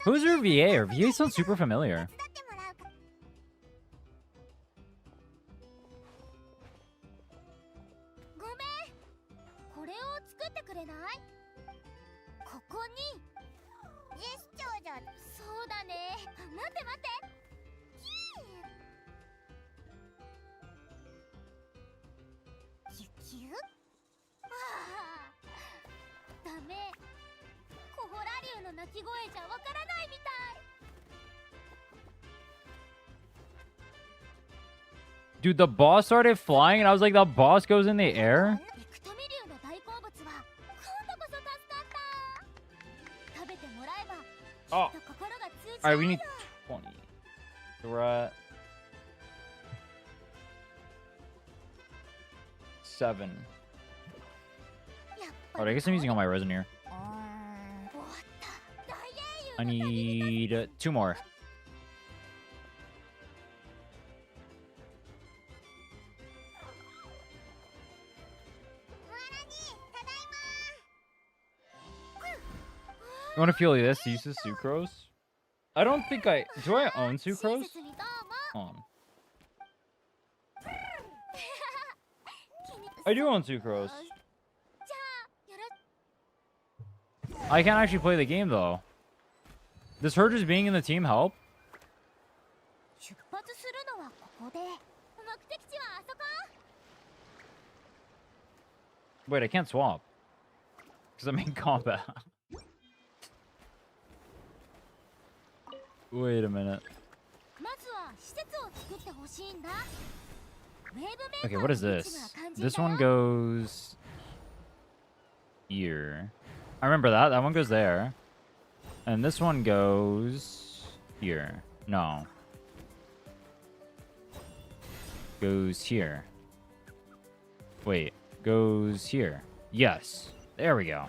Who's your VA? Her VA sounds super familiar. って待って。キュキュ。ああ、ダメ。コホラ竜の鳴き声じゃわからないみたい。 Dude, the boss started flying and I was like, the boss goes in the air? ビクトミ竜の大好物は今度こそ助かった。食べてもらえば Oh. きっと心が通じ Alright, we need 20. So we're at 7. Alright, I guess I'm using all my resin here. I need 2 more. You want to feel this? Use the sucrose? I don't think I... Do I own sucrose? Hold on. I do own sucrose. I can't actually play the game, though. Does her just being in the team help? 出発するのはここで。目的地はあそこ。 Wait, I can't swap. Because I'm in combat. Wait a minute. まずは施設を作ってほしいんだ。 Okay, what is this? This one goes here. I remember that. That one goes there. And this one goes here. No. Goes here. Wait. Goes here. Yes. There we go.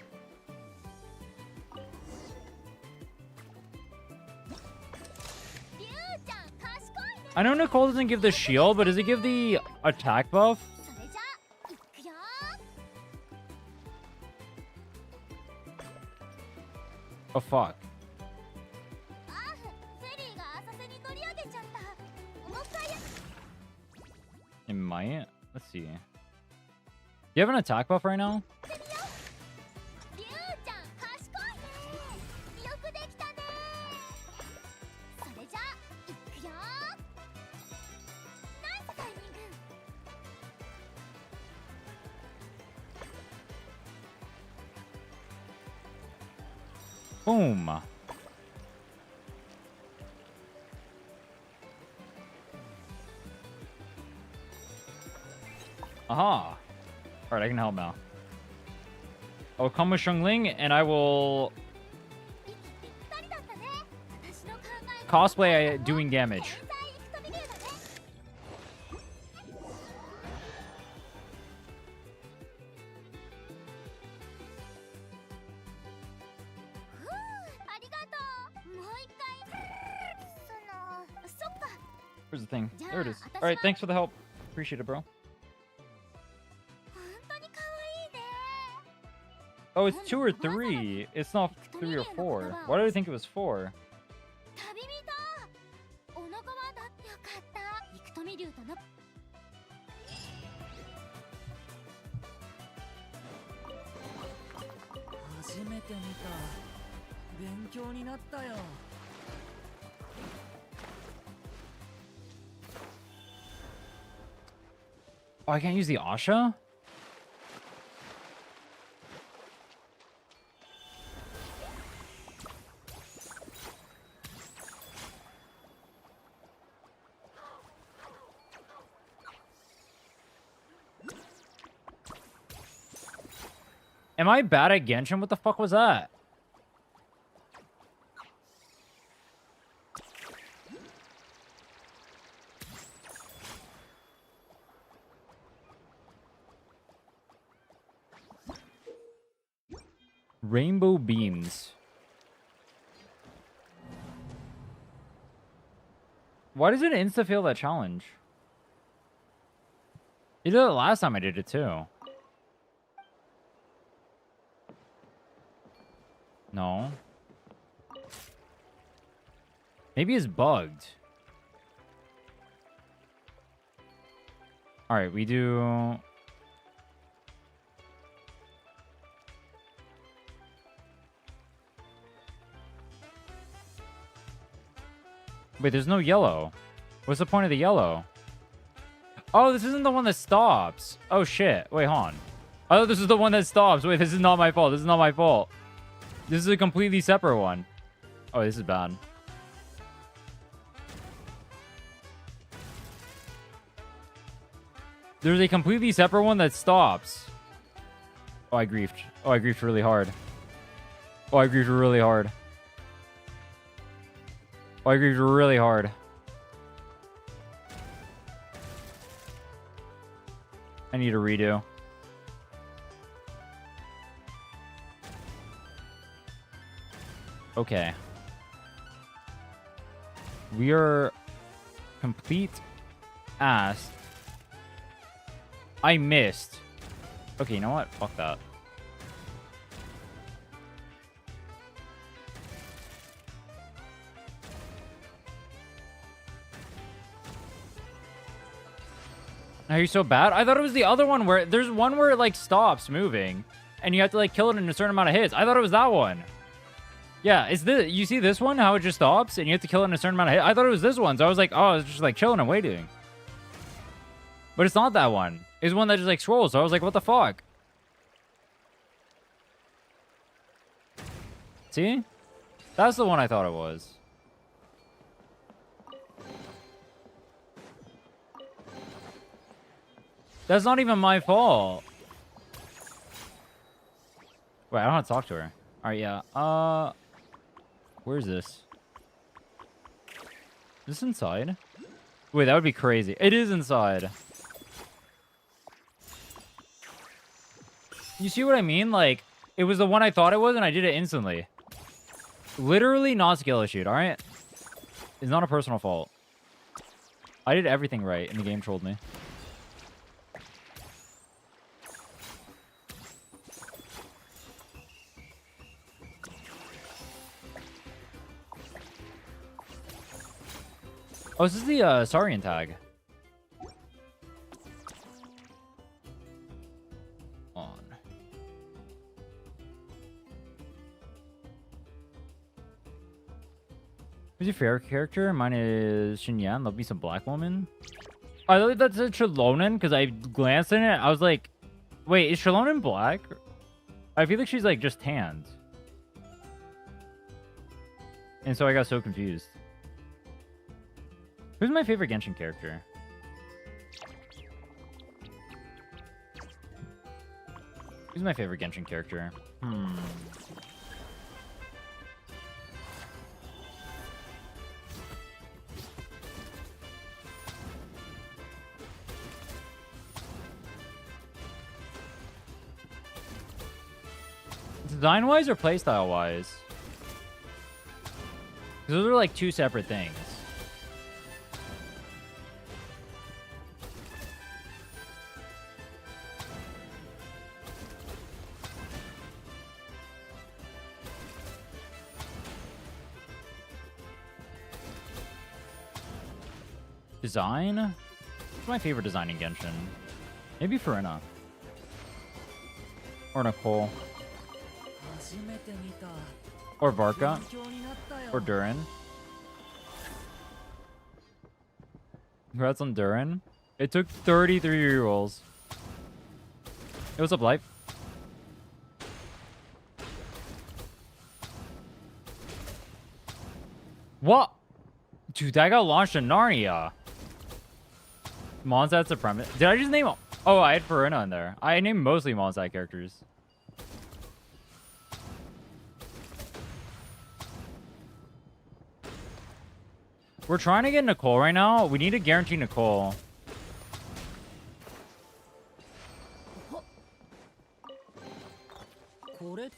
I know Nicole doesn't give the shield, but does it give the attack buff? Oh, fuck. It might. Let's see. Do you have an attack buff right now? Boom. Aha. Alright, I can help now. I will come with Shungling and I will cosplay doing damage. Where's the thing? There it is. Alright, thanks for the help. Appreciate it, bro. Oh, it's 2 or 3. It's not 3 or 4. Why did I think it was 4? Oh, I can't use the Asha? Am I bad at Genshin? What the fuck was that? Rainbow beams. Why does it insta-fail that challenge? You did it last time I did it too. No. Maybe it's bugged. Alright, we do... Wait, there's no yellow. What's the point of the yellow? Oh, this isn't the one that stops. Oh, shit. Wait, hold on. I thought this is the one that stops. Wait, this is not my fault. This is not my fault. This is a completely separate one. Oh, this is bad. There's a completely separate one that stops. Oh, I griefed. Oh, I griefed really hard. Oh, I griefed really hard. Oh, I griefed really hard. I need a redo. Okay. We are complete ass. I missed. Okay, you know what? Fuck that. Are you so bad? I thought it was the other one where there's one where it like stops moving and you have to like kill it in a certain amount of hits. I thought it was that one. Yeah, is this, you see this one, how it just stops and you have to kill it in a certain amount of hits? I thought it was this one. So I was like, oh, it's just like chilling and waiting. But it's not that one. It's one that just like scrolls. So I was like, what the fuck? See? That's the one I thought it was. That's not even my fault. Wait, I don't have to talk to her. Alright, yeah. Where is this? Is this inside? Wait, that would be crazy. It is inside. You see what I mean? Like, it was the one I thought it was and I did it instantly. Literally not skill issued, alright? It's not a personal fault. I did everything right and the game trolled me. Oh, this is the Saurian tag. On. Who's your favorite character? Mine is Xinyan. There'll be some black woman. I thought that's a Chilonan because I glanced in it. I was like, wait, is Chilonan black? I feel like she's like just tanned. And so I got so confused. Who's my favorite Genshin character? Who's my favorite Genshin character? Design-wise or playstyle-wise? Those are like two separate things. Design? What's my favorite design in Genshin? Maybe Farina. Or Nicole. Or Varka. Or Durin. Congrats on Durin. It took 33 rerolls. Hey, what's up, Life? What? Dude, that got launched in Narnia. Mondstadt Supremacy. Did I just name... Oh, I had Farina in there. I named mostly Mondstadt characters. We're trying to get Nicole right now. We need to guarantee Nicole. You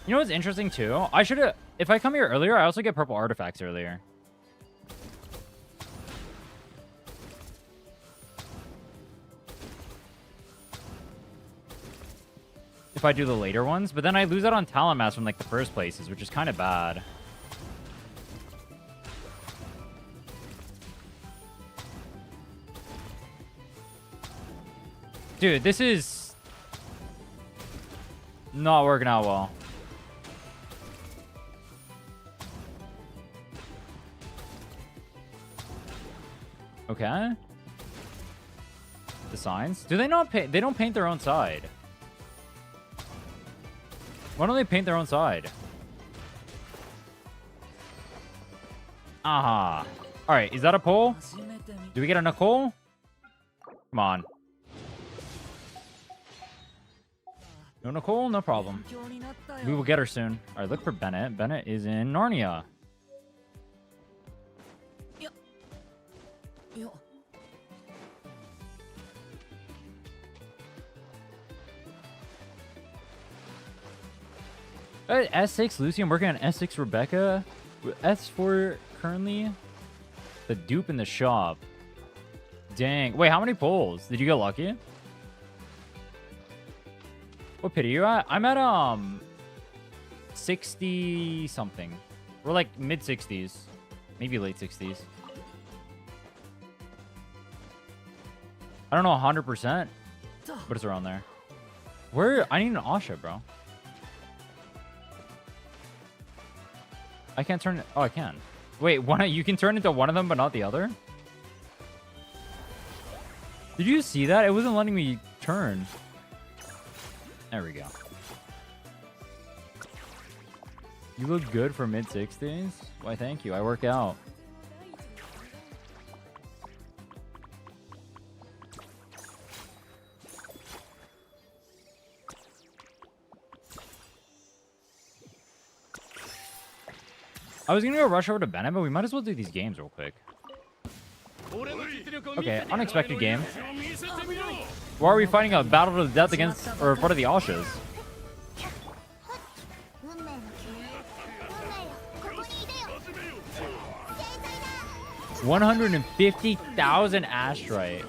know what's interesting too? I should have... If I come here earlier, I also get purple artifacts earlier. If I do the later ones, but then I lose out on talent mass from like the first places, which is kind of bad. Dude, this is not working out well. Okay. The signs. Do they not paint? They don't paint their own side. Why don't they paint their own side? Aha. All right. Is that a pole? Do we get a Nicole? Come on. No Nicole? No problem. We will get her soon. All right. Look for Bennett. Bennett is in Narnia. S6 Lucy, I'm working on S6 Rebecca. S4 currently. The dupe in the shop. Dang. Wait, how many pulls? Did you get lucky? What pit are you at? I'm at 60 something. We're like mid 60s. Maybe late 60s. I don't know 100%, but it's around there. Where? I need an Asha, bro. I can't turn it. Oh, I can. Wait, you can turn into one of them, but not the other? Did you see that? It wasn't letting me turn. There we go. You look good for mid-60s. Why, thank you. I work out. I was gonna go rush over to Bennett, but we might as well do these games real quick. Okay, unexpected game. Why are we fighting a battle to the death against, or in front of the Ashas? 150,000 Astrite.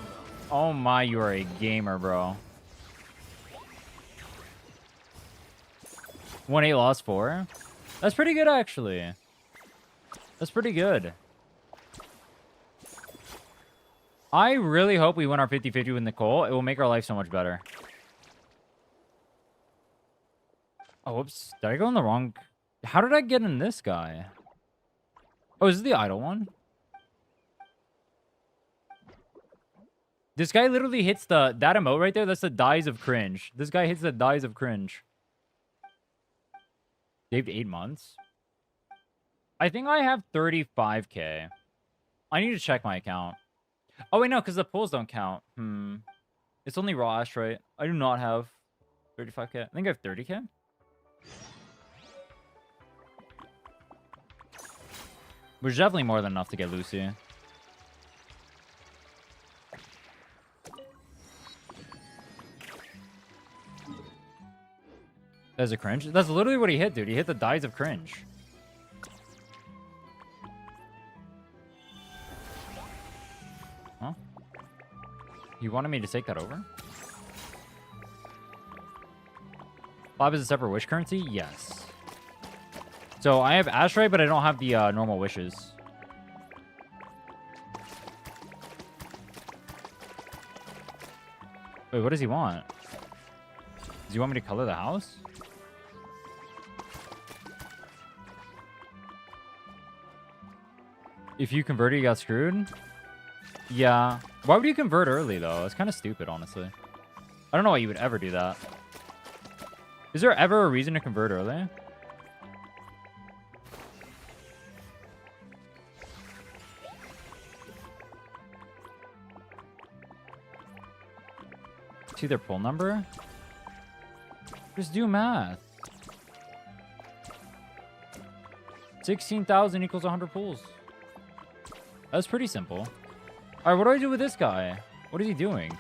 Oh my, you are a gamer, bro. 1-8 lost 4. That's pretty good, actually. That's pretty good. I really hope we win our 50-50 with Nicole. It will make our life so much better. Oh, whoops. Did I go in the wrong... How did I get in this guy? Oh, is this the idle one? This guy literally hits that emote right there. That's the dies of cringe. This guy hits the dies of cringe. Saved 8 months. I think I have 35k. I need to check my account. Oh, wait, no, because the pulls don't count. It's only raw Astrite. I do not have 35k. I think I have 30k. Which is definitely more than enough to get Lucy. That's a cringe. That's literally what he hit, dude. He hit the dies of cringe. Huh? You wanted me to take that over? 5 is a separate wish currency? Yes. So I have Astrite, but I don't have the normal wishes. Wait, what does he want? Does he want me to color the house? If you converted, you got screwed? Yeah. Why would you convert early, though? It's kind of stupid, honestly. I don't know why you would ever do that. Is there ever a reason to convert early? See their pull number? Just do math. 16,000 equals 100 pulls. That's pretty simple. All right, what do I do with this guy? What is he doing?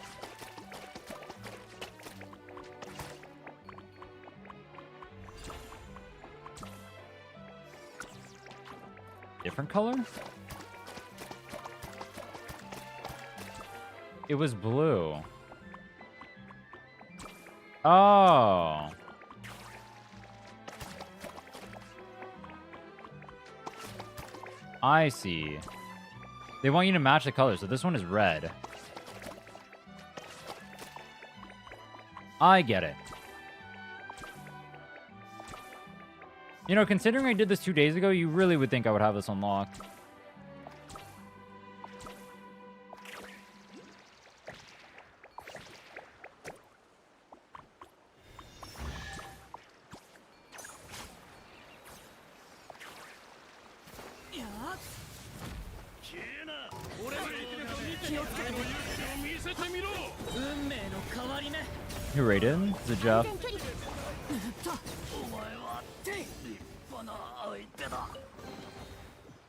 Different color? It was blue. Oh. I see. They want you to match the color, so this one is red. I get it. You know, considering I did this 2 days ago, you really would think I would have this unlocked. Who rated? Is it Jeff?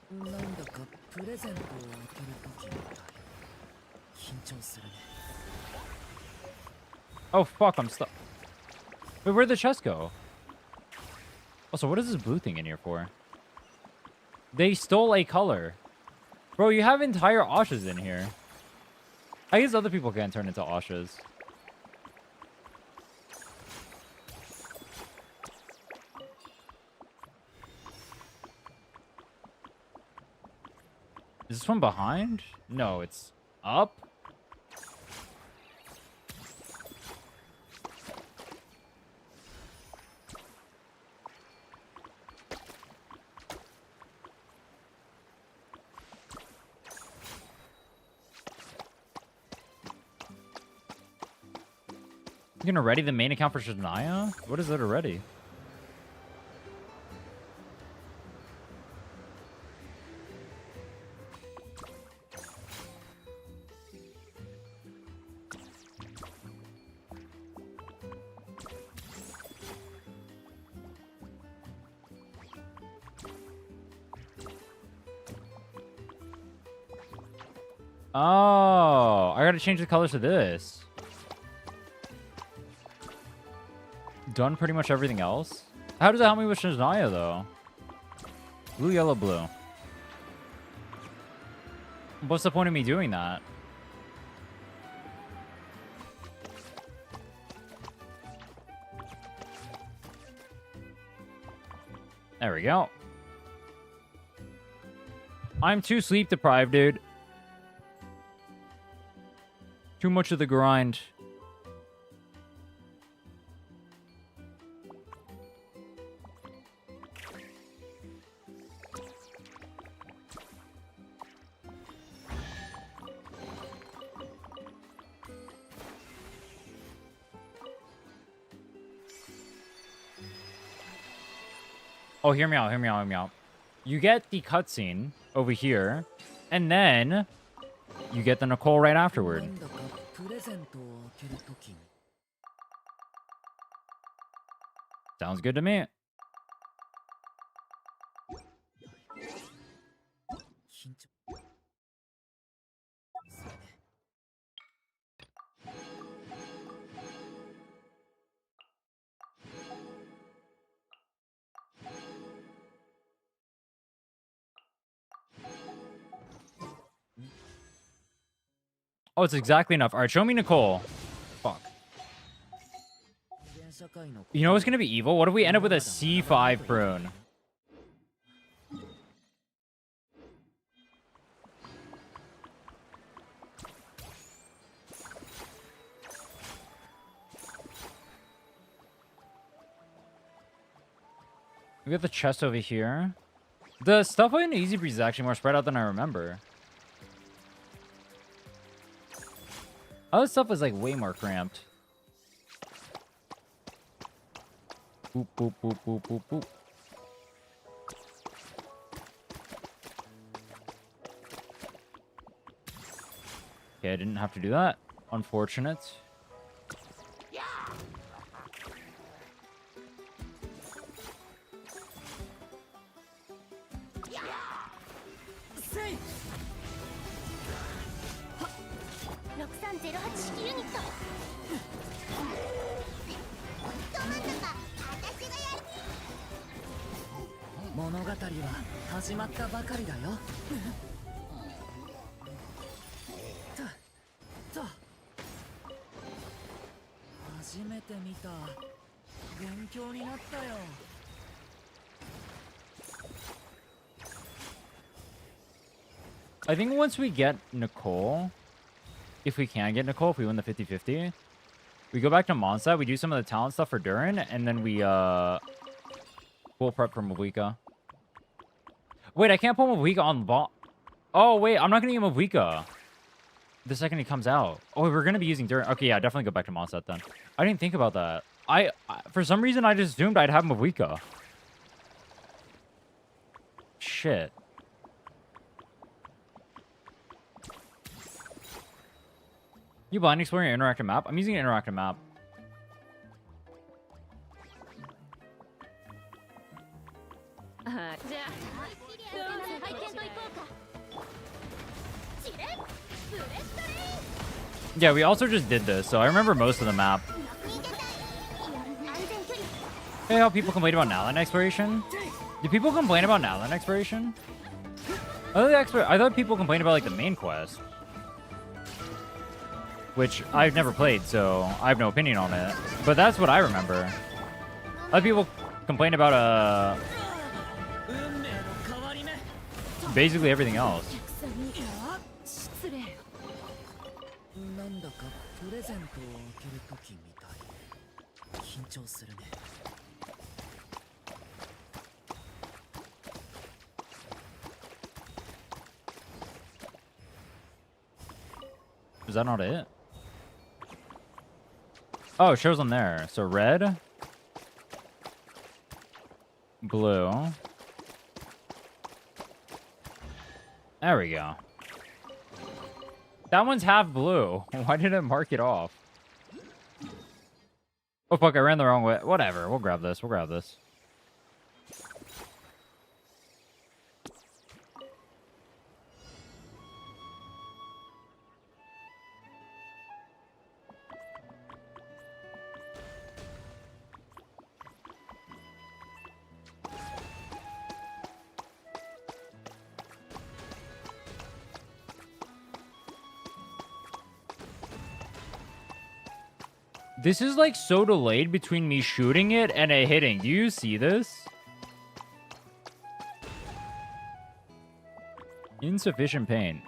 なんだかプレゼントを開けるときみたい。緊張するね。 Oh fuck, I'm stuck. Wait, where'd the chest go? Also, what is this blue thing in here for? They stole a color. Bro, you have entire Oshas in here. I guess other people can't turn into Oshas. Is this one behind? No, it's up. You gonna ready the main account for Shania? What is it already? Oh, I gotta change the colors to this. Done pretty much everything else. How does that help me with Shania, though? Blue, yellow, blue. What's the point of me doing that? There we go. I'm too sleep deprived, dude. Too much of the grind. Oh, hear me out, hear me out, hear me out. You get the cutscene over here, and then you get the Nicole right afterward. Sounds good to me. Oh, it's exactly enough. All right, show me Nicole. Fuck. You know what's going to be evil? What if we end up with a C5 prune? We got the chest over here. The stuff in Easy Breeze is actually more spread out than I remember. Other stuff is like way more cramped. Boop, boop, boop, boop, boop, boop. Okay, I didn't have to do that. Unfortunate. I think once we get Nicole, if we can get Nicole, if we win the 50-50, we go back to Mondstadt, we do some of the talent stuff for Durin, and then we full prep for Mavuika. Wait, I can't pull Mavuika on the ball. Oh, wait, I'm not going to get Mavuika the second he comes out. Oh, we're going to be using Durin. Okay, yeah, definitely go back to Mondstadt then. I didn't think about that. I for some reason, I just assumed I'd have Mavuika. Shit. You blind exploring an interactive map? I'm using an interactive map. Yeah, we also just did this, so I remember most of the map. Hey, how people complain about Nalan exploration? Do people complain about Nalan exploration? I thought people complained about like the main quest, which I've never played, so I have no opinion on it. But that's what I remember. Other people complain about basically everything else. Is that not it? Oh, it shows them there. So red, blue. There we go. That one's half blue. Why did it mark it off? Oh, fuck, I ran the wrong way. Whatever, we'll grab this. We'll grab this. This is like so delayed between me shooting it and it hitting. Do you see this? Insufficient paint.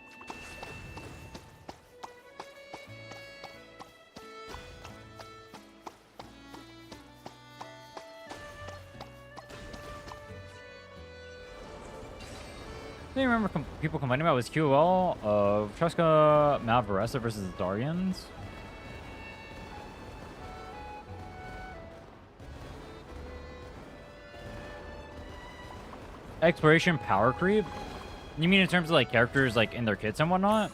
I remember people complaining about was QOL of Treska Mavuika versus the Darians. Exploration power creep? You mean in terms of like characters like in their kits and whatnot?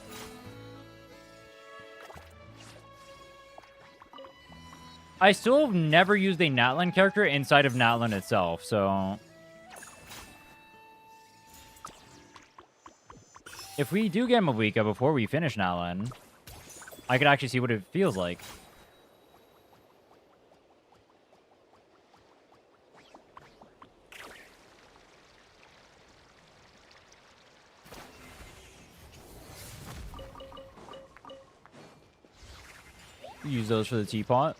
I still have never used a Natlan character inside of Natlan itself, so if we do get Mavuika before we finish Natlan, I could actually see what it feels like. Use those for the teapot.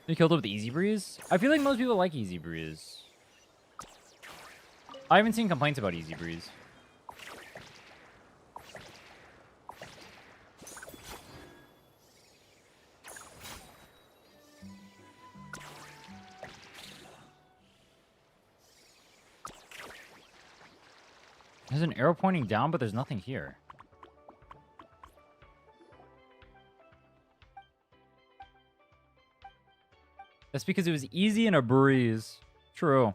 You killed it with Easy Breeze? I feel like most people like Easy Breeze. I haven't seen complaints about Easy Breeze. There's an arrow pointing down, but there's nothing here. That's because it was easy and a breeze. True.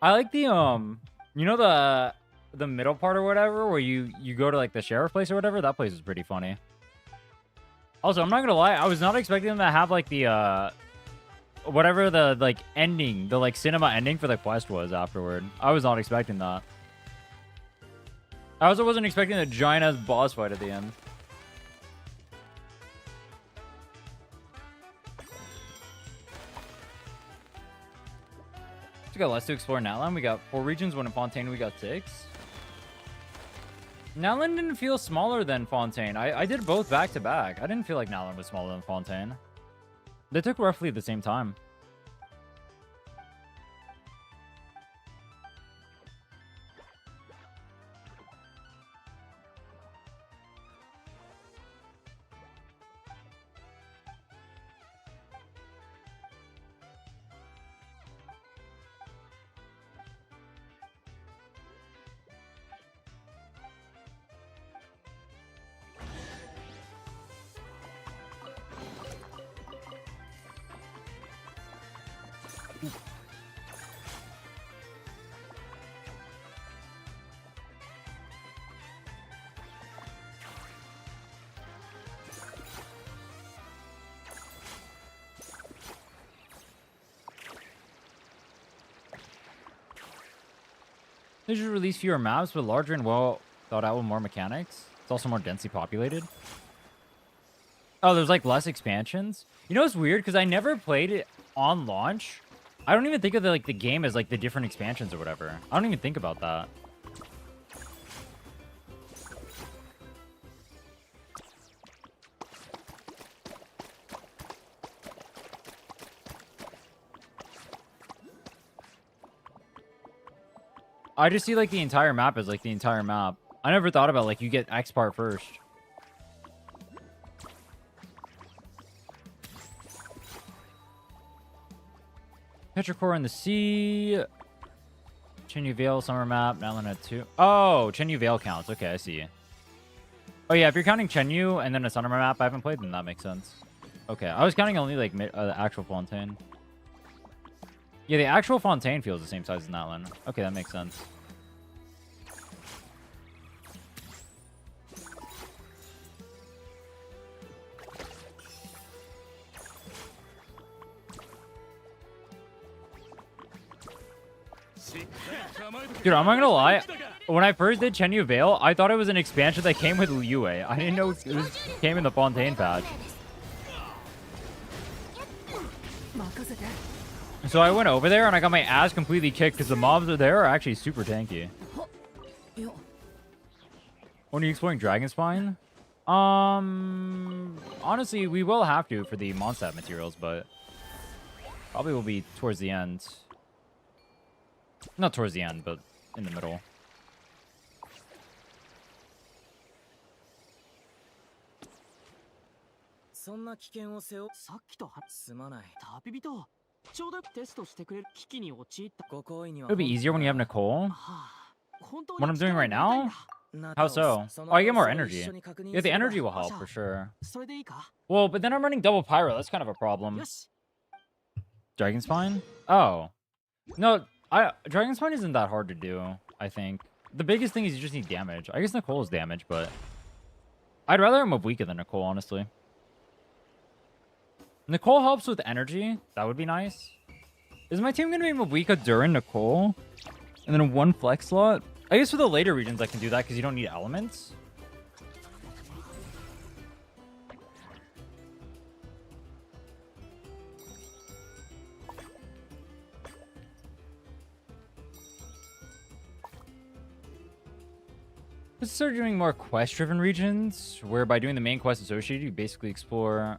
I like the you know the middle part or whatever where you go to like the sheriff place or whatever. That place is pretty funny. Also, I'm not gonna lie, I was not expecting them to have like the whatever the like ending, the like cinema ending for the quest was afterward. I was not expecting that. I also wasn't expecting a giant ass boss fight at the end. We got less to explore in Natlan. We got 4 regions, 1 in Fontaine. We got 6. Natlan didn't feel smaller than Fontaine. I did both back to back. I didn't feel like Natlan was smaller than Fontaine. They took roughly the same time. They should release fewer maps, but larger and well thought out with more mechanics. It's also more densely populated. Oh, there's like less expansions. You know, it's weird because I never played it on launch. I don't even think of the game as like the different expansions or whatever. I don't even think about that. I just see like the entire map as like the entire map. I never thought about like you get X part first. Petrichor in the sea. Chenyu Vale summer map. Nalina 2. Oh, Chenyu Vale counts. Okay, I see. Oh yeah, if you're counting Chenyu and then a summer map, I haven't played them. That makes sense. Okay, I was counting only like the actual Fontaine. Yeah, the actual Fontaine feels the same size as Natlin. Okay, that makes sense. Dude, I'm not gonna lie. When I first did Chenyu Vale, I thought it was an expansion that came with Liyue. I didn't know came in the Fontaine patch. So I went over there and I got my ass completely kicked because the mobs there are actually super tanky. When are you exploring Dragon Spine? Honestly, we will have to for the Mondstadt materials, but probably will be towards the end. Not towards the end, but in the middle. It would be easier when you have Nicole. What I'm doing right now? How so? Oh, I get more energy. Yeah, the energy will help for sure. Well, but then I'm running double pyro. That's kind of a problem. Dragon Spine? Oh. No, Dragon Spine isn't that hard to do, I think. The biggest thing is you just need damage. I guess Nicole is damage, but I'd rather have Mavuika than Nicole, honestly. Nicole helps with energy. That would be nice. Is my team going to be Mavuika during Nicole? And then one flex slot? I guess for the later regions I can do that because you don't need elements. Let's start doing more quest-driven regions, where by doing the main quest associated, you basically explore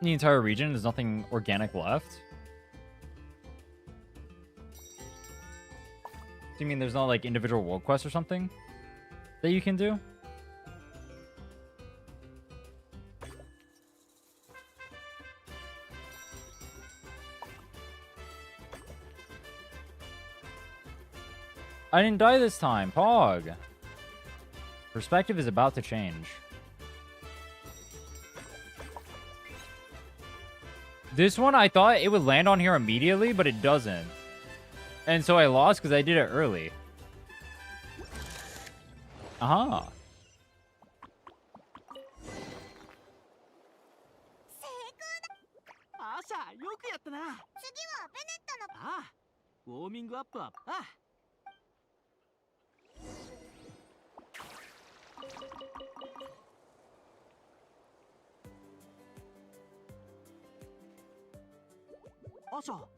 the entire region. There's nothing organic left. Do you mean there's not like individual world quests or something that you can do? I didn't die this time. Pog. Perspective is about to change. This one, I thought it would land on here immediately, but it doesn't. And so I lost because I did it early. Aha.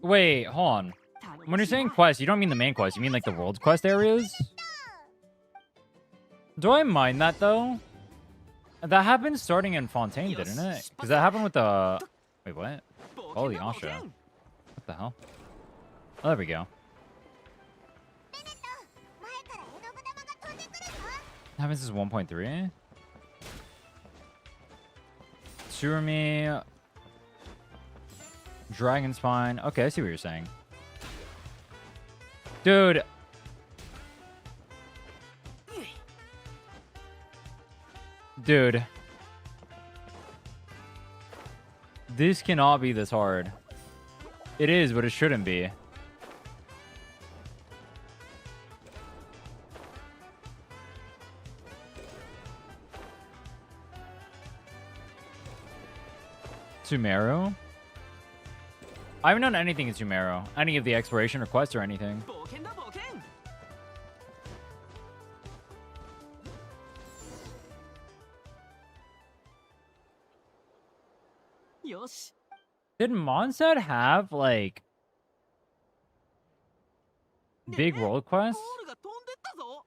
Wait, hold on. When you're saying quest, you don't mean the main quest. You mean like the world quest areas? Do I mind that though? That happened starting in Fontaine, didn't it? Because that happened with the... Wait, what? Holy Asha. What the hell? Oh, there we go. Happens is 1.3. Surumi. Dragon Spine. Okay, I see what you're saying. Dude. Dude. This cannot be this hard. It is, but it shouldn't be. Sumeru? I haven't done anything in Sumeru. Any of the exploration or quests or anything. 冒険だ冒険。よし。 Did Mondstadt have, like, big world quests? ゴールが飛んでったぞ。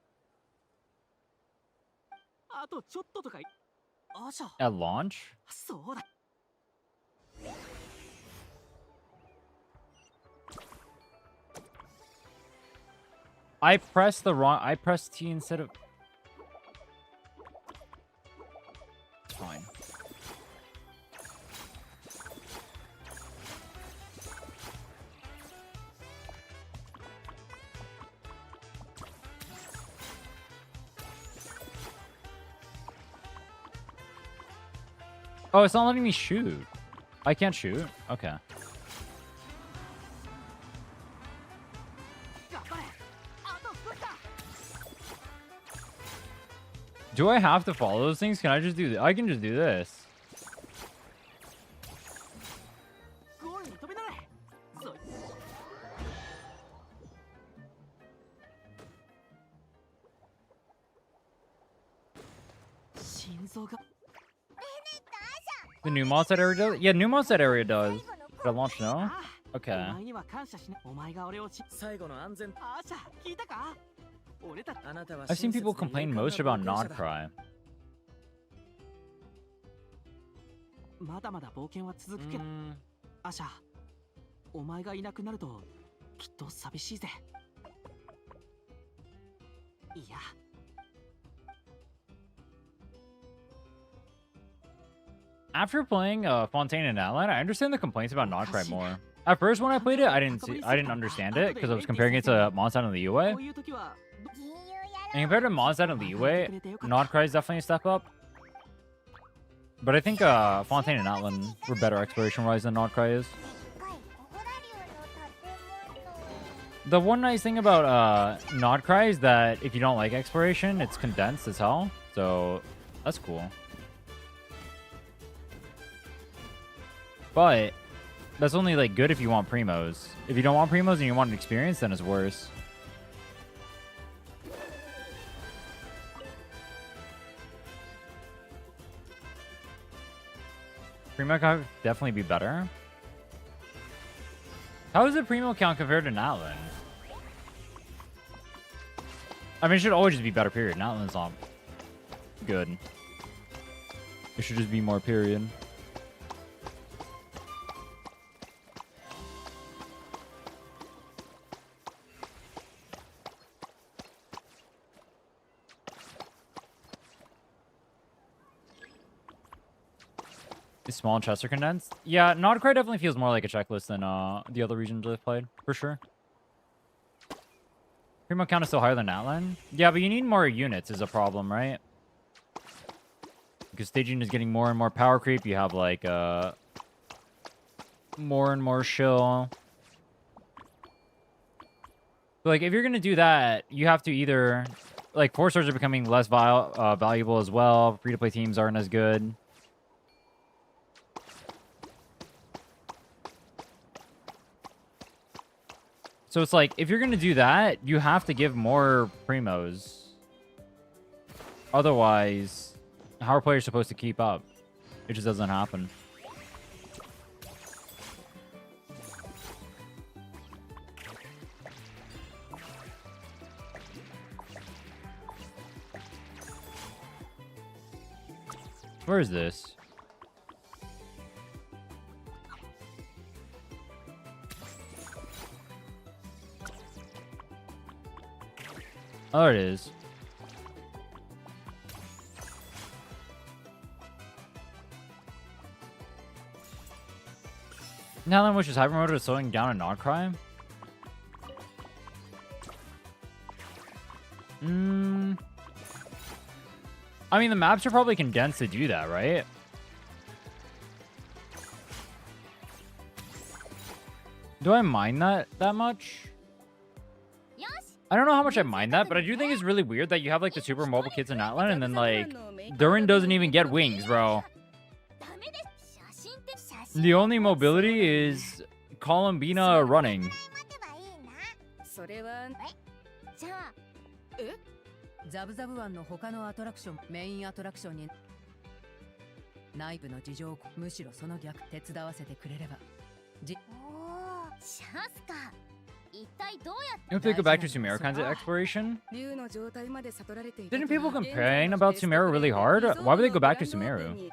あとちょっととかい。あしゃ。 At launch? そうだ。 I pressed T instead of... It's fine. Oh, it's not letting me shoot. I can't shoot? Okay. Do I have to follow those things? Can I just do I can just do this. The new Mondstadt area does? Yeah, new Mondstadt area does. Did I launch no? Okay. お前には感謝しな。お前が俺を最後の安全。あしゃ、聞いたか？ I've seen people complain most about Nodcry. まだまだ冒険は続くけど、アシャ、お前がいなくなるときっと寂しいぜ。いや。After playing Fontaine and Outline, I understand the complaints about Nodcry more. At first, when I played it, I didn't understand it because I was comparing it to Mondstadt and Liyue. And compared to Mondstadt and Liyue, Nodcry is definitely a step up. But I think Fontaine and Outland were better exploration-wise than Nodcry is. The one nice thing about Nodcry is that if you don't like exploration, it's condensed as hell. So that's cool. But that's only like good if you want primos. If you don't want primos and you want an experience, then it's worse. Primo count would definitely be better. How is the primo count compared to Natlan? I mean, it should always just be better, period. Natlan's not good. It should just be more, period. Is small and chests are condensed? Yeah, Nodcry definitely feels more like a checklist than the other regions I've played, for sure. Primo count is still higher than Outland? Yeah, but you need more units is a problem, right? Because staging is getting more and more power creep. You have like more and more shill. But, like, if you're gonna do that, you have to either like 4-stars are becoming less valuable as well. Free-to-play teams aren't as good. So it's like, if you're going to do that, you have to give more primos. Otherwise, how are players supposed to keep up? It just doesn't happen. Where is this? Oh, there it is. Now then, which is hyper mode is slowing down a Nodcry? I mean, the maps are probably condensed to do that, right? Do I mind that much? I don't know how much I mind that, but I do think it's really weird that you have like the super mobile kids in Outland and then like Durin doesn't even get wings, bro. The only mobility is Columbina running. それはじゃあザブザブ湾の他のアトラクション、メインアトラクションに内部の事情をむしろその逆手伝わせてくれれば。おお、チャンスか。一体どうやって You know, if they go back to Sumeru kinds of exploration? 竜の状態まで悟られていた Didn't people complain about Sumeru really hard? Why would they go back to Sumeru?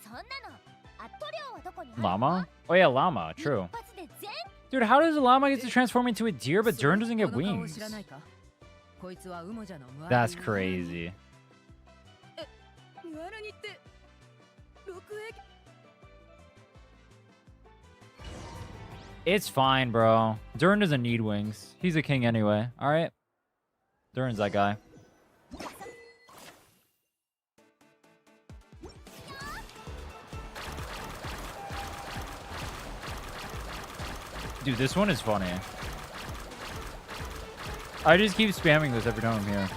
そんなのアトリオはどこにある Llama? Oh yeah, llama. True. Dude, how does a llama get to transform into a deer, but Durin doesn't get wings? こいつはウモジャのムア That's crazy. ムアラニって6駅 It's fine, bro. Durin doesn't need wings. He's a king anyway. All right. Durin's that guy. Dude, this one is funny. I just keep spamming this every time I'm here.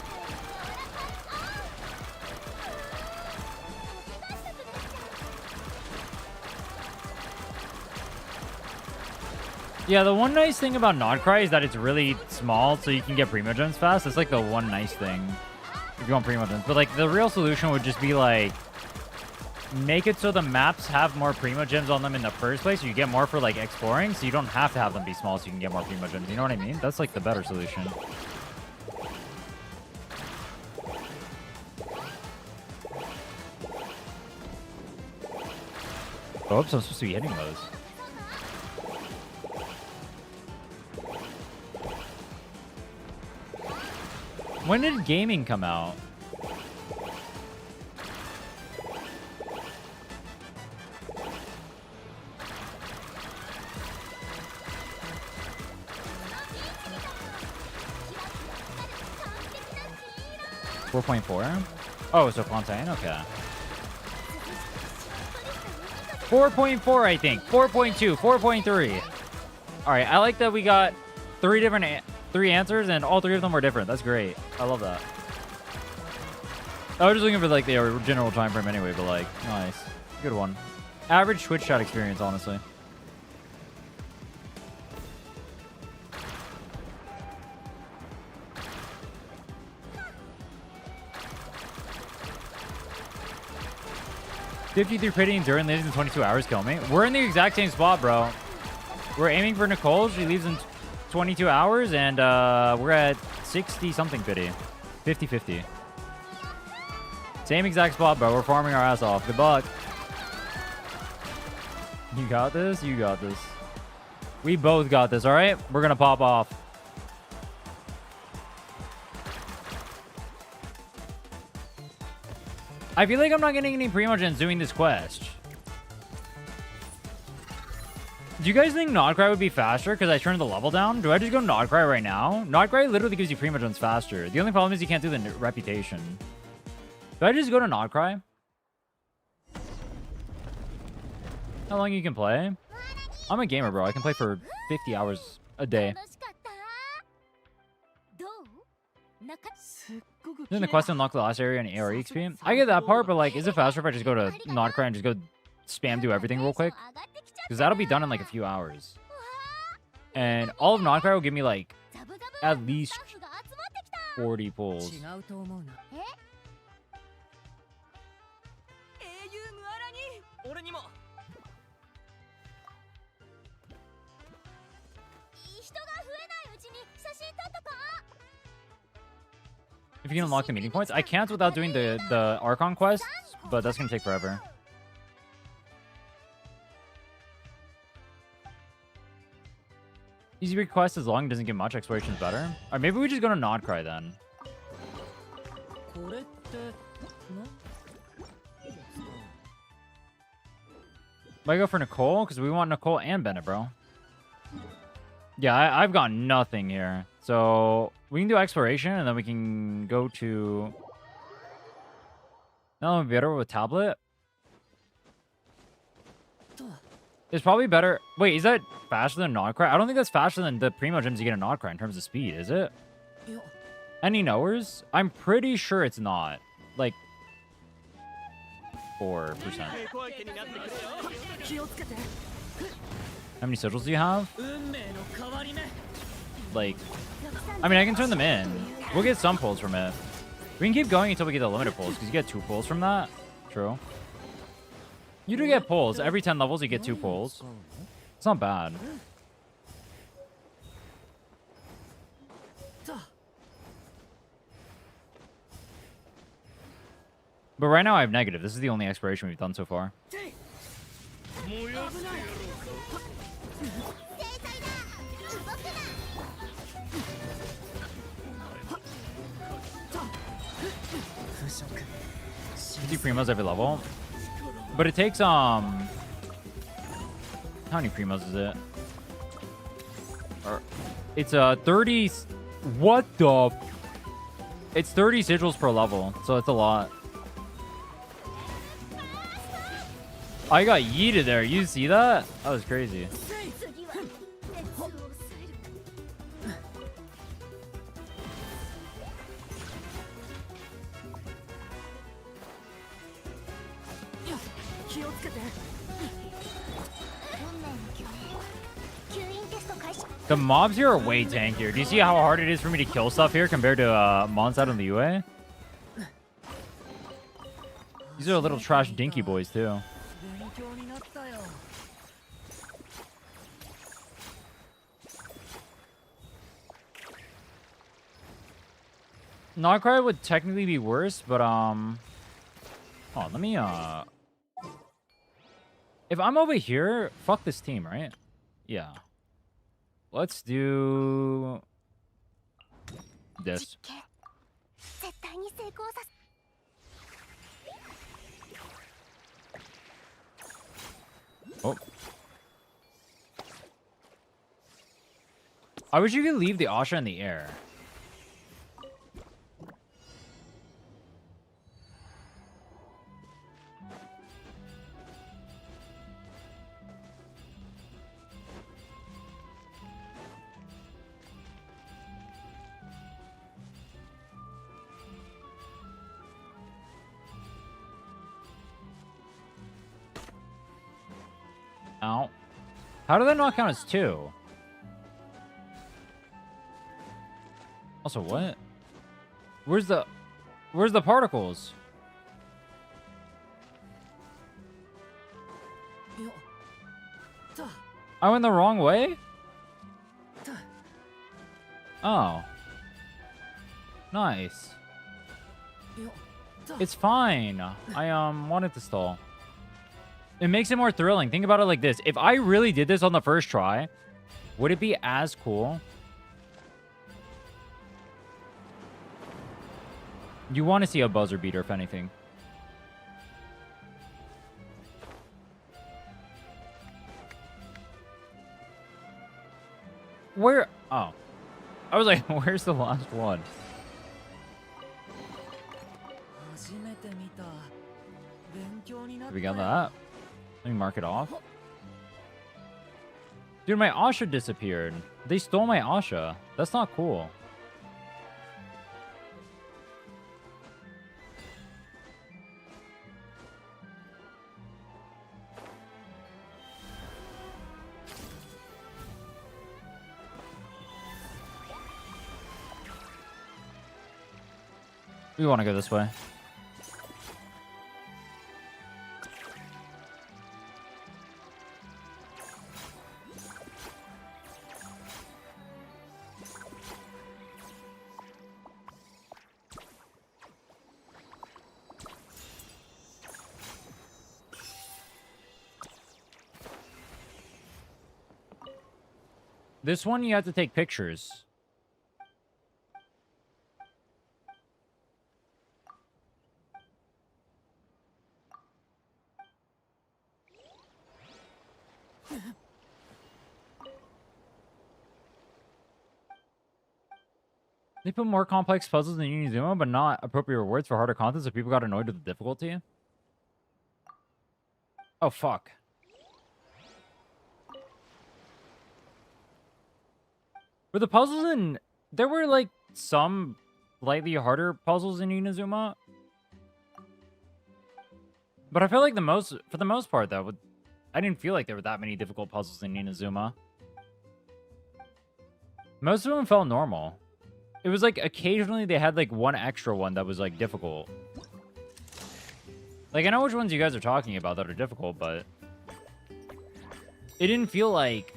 Yeah, the one nice thing about Nodcry is that it's really small, so you can get Primogems fast. That's like the one nice thing if you want Primogems. But like the real solution would just be like make it so the maps have more Primogems on them in the first place, so you get more for like exploring, so you don't have to have them be small so you can get more Primogems. You know what I mean? That's like the better solution. Oops, I'm supposed to be hitting those. When did gaming come out? .4? Oh, so Fontaine? Okay. 4.4, I think. 4.2, 4.3. All right, I like that we got three answers, and all three of them were different. That's great. I love that. I was just looking for like the general time frame anyway, but like, nice. Good one. Average Twitch chat experience, honestly. .53 pretty and Durin leaves in 22 hours, kill me. We're in the exact same spot, bro. We're aiming for Nicole. She leaves in 22 hours, and we're at 60-something pity. 50-50. Same exact spot, bro. We're farming our ass off. Good luck. You got this? You got this. We both got this, all right? We're going to pop off. I feel like I'm not getting any Primogens doing this quest. Do you guys think Nodcry would be faster because I turned the level down? Do I just go Nodcry right now? Nodcry literally gives you Primogens faster. The only problem is you can't do the reputation. Do I just go to Nodcry? How long you can play? I'm a gamer, bro. I can play for 50 hours a day. Didn't the quest unlock the last area in AR XP? I get that part, but like, is it faster if I just go to Nodcry and just go spam do everything real quick? Because that'll be done in like a few hours. And all of Nodcry will give me like at least 40 pulls. If you can unlock the meeting points, I can't without doing the Archon quest, but that's gonna take forever. Easy request as long as it doesn't get much. Exploration is better. Or maybe we just go to Nodcry then. Might go for Nicole because we want Nicole and Bennett, bro. Yeah, I've got nothing here. So we can do exploration and then we can go to... No, better with tablet. It's probably better. Wait, is that faster than Nodcry? I don't think that's faster than the Primogems you get in Nodcry in terms of speed, is it? Any knowers? I'm pretty sure it's not. Like 4%. How many sigils do you have? Like, I mean, I can turn them in. We'll get some pulls from it. We can keep going until we get the limited pulls, because you get 2 pulls from that. True. You do get pulls. Every 10 levels, you get 2 pulls. It's not bad. But right now, I have negative. This is the only exploration we've done so far. You primos every level, but it takes how many primos is it? It's 30. What the? It's 30 sigils per level, so it's a lot. I got yeeted there. You see that? That was crazy. The mobs here are way tankier. Do you see how hard it is for me to kill stuff here compared to mons out on the UA? These are little trash dinky boys too. Nogcry would technically be worse, but oh, let me if I'm over here, fuck this team, right? Yeah. Let's do this. Oh. I wish you could leave the Asha in the air. Ow. How do that not count as 2? Also, what? Where's the particles? I went the wrong way? Oh. Nice. It's fine. I wanted to stall. It makes it more thrilling. Think about it like this. If I really did this on the first try, would it be as cool? You want to see a buzzer beater, if anything. Where? Oh. I was like, where's the last one? We got that. Let me mark it off. Dude, my Asha disappeared. They stole my Asha. That's not cool. We want to go this way. This one, you have to take pictures. They put more complex puzzles in Unizuma, but not appropriate rewards for harder content, so people got annoyed with the difficulty. Oh, fuck. Were the puzzles in... There were, like, some slightly harder puzzles in Unizuma. But I feel like for the most part, though, I didn't feel like there were that many difficult puzzles in Inazuma. Most of them felt normal. It was like occasionally they had like one extra one that was like difficult. Like I know which ones you guys are talking about that are difficult, but it didn't feel like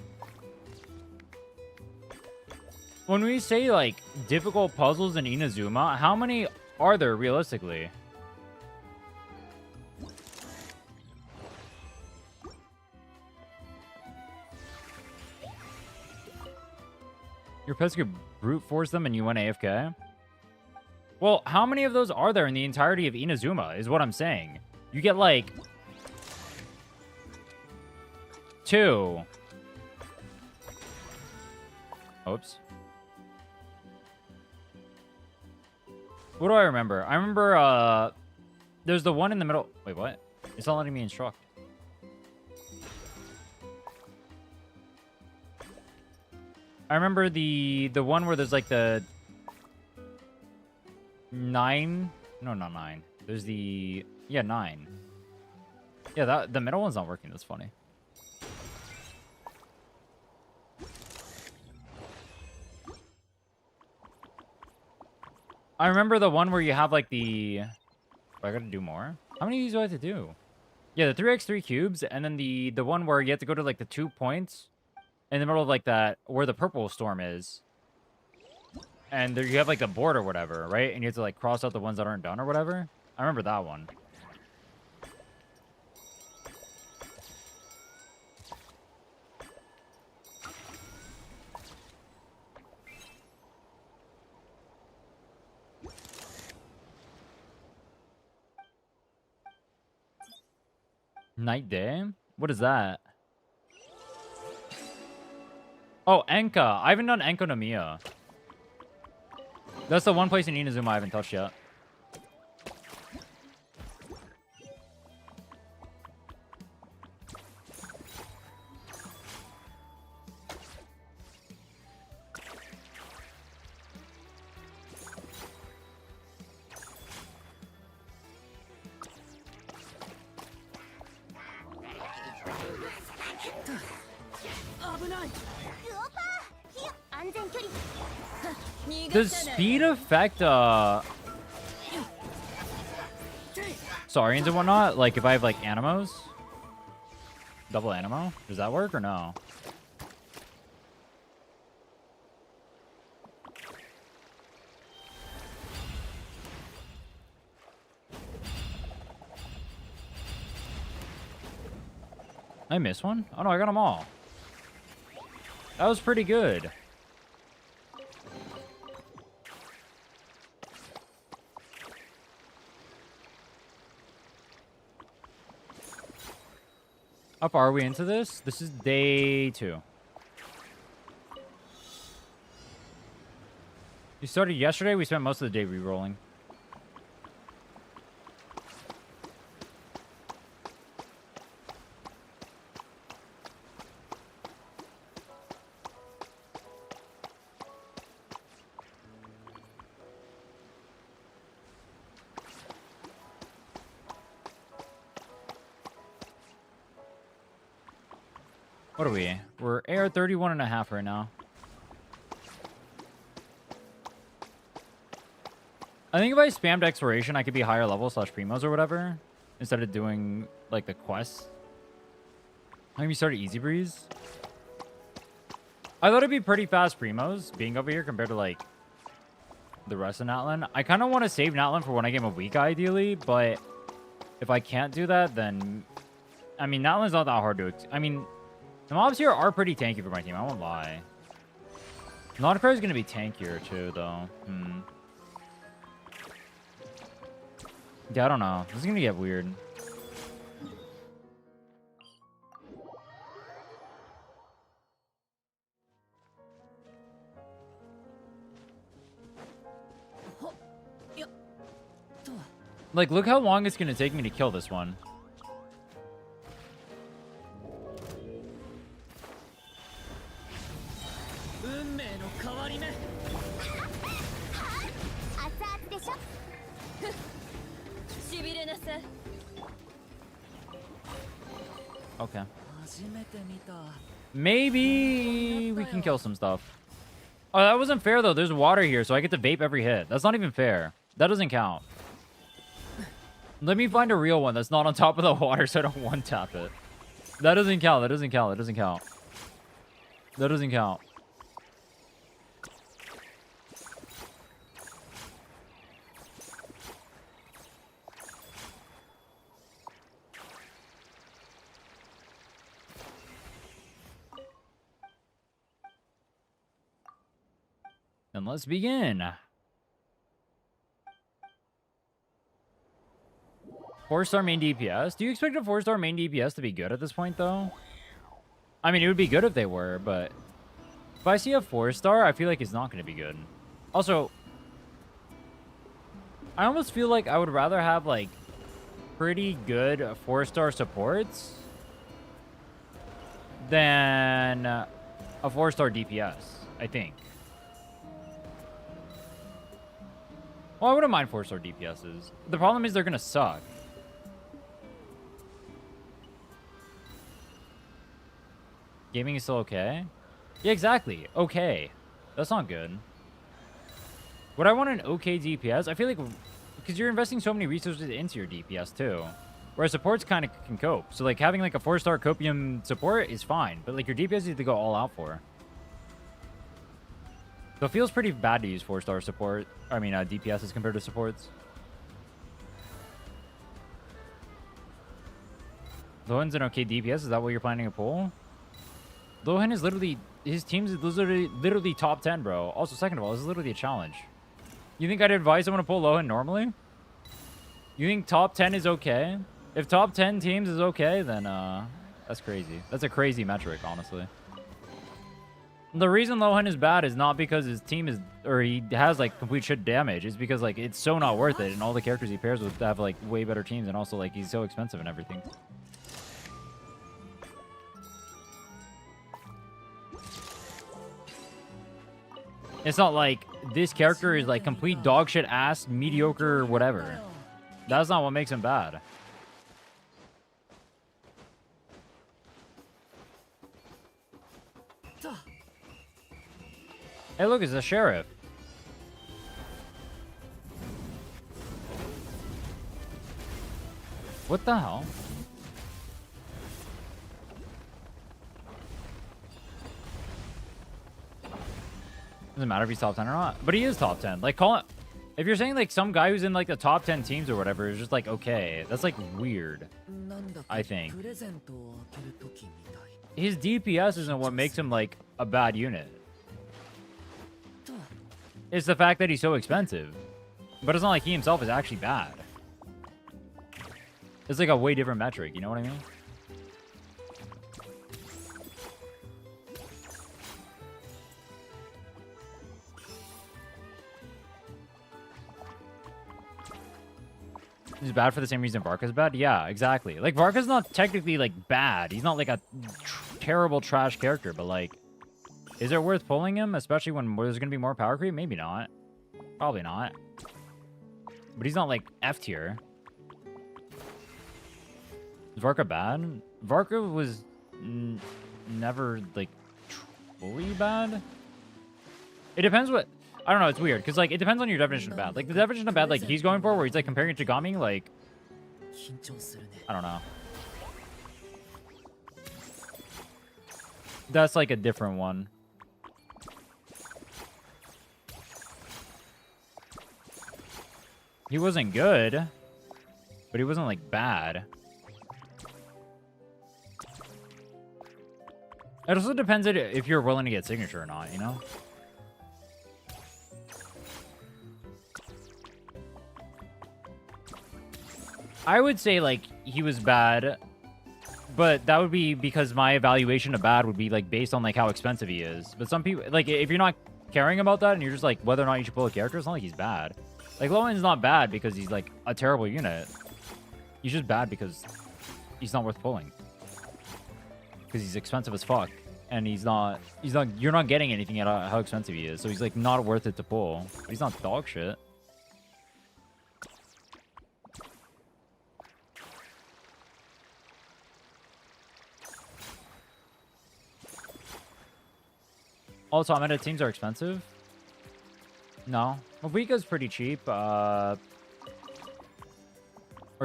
when we say like difficult puzzles in Inazuma, how many are there realistically? Your pets could brute force them and you went AFK? Well, how many of those are there in the entirety of Inazuma is what I'm saying. You get like 2. Oops. What do I remember? I remember there's the one in the middle. Wait, what? It's not letting me instruct. I remember the one where there's like the 9. No, not 9. There's the 9. Yeah, that the middle one's not working. That's funny. I remember the one where you have like the. Oh, I gotta do more. How many of these do I have to do? Yeah, the 3x3 cubes, and then the one where you have to go to like the 2 points in the middle of like that where the purple storm is, and there you have like the board or whatever, right? And you have to like cross out the ones that aren't done or whatever. I remember that one. Night day? What is that? Oh, Enka. I haven't done Enka no Miya. That's the one place in Inazuma I haven't touched yet. Does speed affect Saurians and whatnot? Like if I have like animos? Double animo? Does that work or no? I missed one? Oh no, I got them all. That was pretty good. How far are we into this? This is day 2. You started yesterday? We spent most of the day re-rolling. What are we? We're AR 31.5 right now. I think if I spammed exploration, I could be higher level / primos or whatever instead of doing like the quests. I think we started easy breeze. I thought it'd be pretty fast primos being over here compared to like the rest of Natlan. I kind of want to save Natlan for when I get Mavuika ideally, but if I can't do that, then I mean Natlan's not that hard to. I mean. The mobs here are pretty tanky for my team, I won't lie. Nodcry is going to be tankier too, though. Yeah, I don't know. This is going to get weird. Like, look how long it's going to take me to kill this one. Okay. Maybe we can kill some stuff. Oh, that wasn't fair, though. There's water here, so I get to vape every hit. That's not even fair. That doesn't count. Let me find a real one that's not on top of the water so I don't one-tap it. That doesn't count. That doesn't count. That doesn't count. That doesn't count. Then let's begin. 4-star main DPS? Do you expect a 4-star main DPS to be good at this point, though? I mean, it would be good if they were, but if I see a 4-star, I feel like it's not going to be good. Also, I almost feel like I would rather have, like, pretty good 4-star supports than a 4-star DPS, I think. Well, I wouldn't mind 4-star DPSs. The problem is they're going to suck. Gaming is still okay? Yeah, exactly. Okay. That's not good. Would I want an okay DPS? I feel like... Because you're investing so many resources into your DPS, too. Whereas supports kind of can cope. So, like, having, like, a 4-star copium support is fine. But, like, your DPS you have to go all out for. So it feels pretty bad to use 4-star support. I mean, DPS as compared to supports. Lohan's an okay DPS? Is that what you're planning to pull? Lohan is literally... His team is literally top 10, bro. Also, second of all, this is literally a challenge. You think I'd advise someone to pull Lohan normally? You think top 10 is okay? If top 10 teams is okay, then that's crazy. That's a crazy metric, honestly. The reason Lohan is bad is not because his team is... Or he has, like, complete shit damage. It's because, like, it's so not worth it. And all the characters he pairs with have, like, way better teams. And also, like, he's so expensive and everything. It's not like this character is, like, complete dog shit ass, mediocre, whatever. That's not what makes him bad. Hey, look, it's a sheriff. What the hell? Doesn't matter if he's top 10 or not. But he is top 10. Like, call it... If you're saying, like, some guy who's in, like, the top 10 teams or whatever is just, like, okay. That's, like, weird. I think. His DPS isn't what makes him, like, a bad unit. It's the fact that he's so expensive. But it's not like he himself is actually bad. It's, like, a way different metric. You know what I mean? He's bad for the same reason Varka's bad? Yeah, exactly. Like, Varka's not technically, like, bad. He's not, like, a terrible trash character, but, like, is it worth pulling him? Especially when there's going to be more power creep? Maybe not. Probably not. But he's not, like, F tier. Is Varka bad? Varka was never, like, truly bad? It depends what... I don't know, it's weird, because, like, it depends on your definition of bad. Like, the definition of bad, like, he's going for, where he's, like, comparing it to Gami, like... I don't know. That's, like, a different one. He wasn't good, but he wasn't, like, bad. It also depends if you're willing to get signature or not, you know? I would say, like, he was bad, but that would be because my evaluation of bad would be, like, based on, like, how expensive he is. But some people, like, if you're not caring about that and you're just, like, whether or not you should pull a character, it's not like he's bad. Like, Lowen's not bad because he's, like, a terrible unit. He's just bad because he's not worth pulling. Because he's expensive as fuck. And you're not getting anything out of how expensive he is. So he's, like, not worth it to pull. But he's not dog shit. Also, meta teams are expensive. No. Mavuika's pretty cheap. Or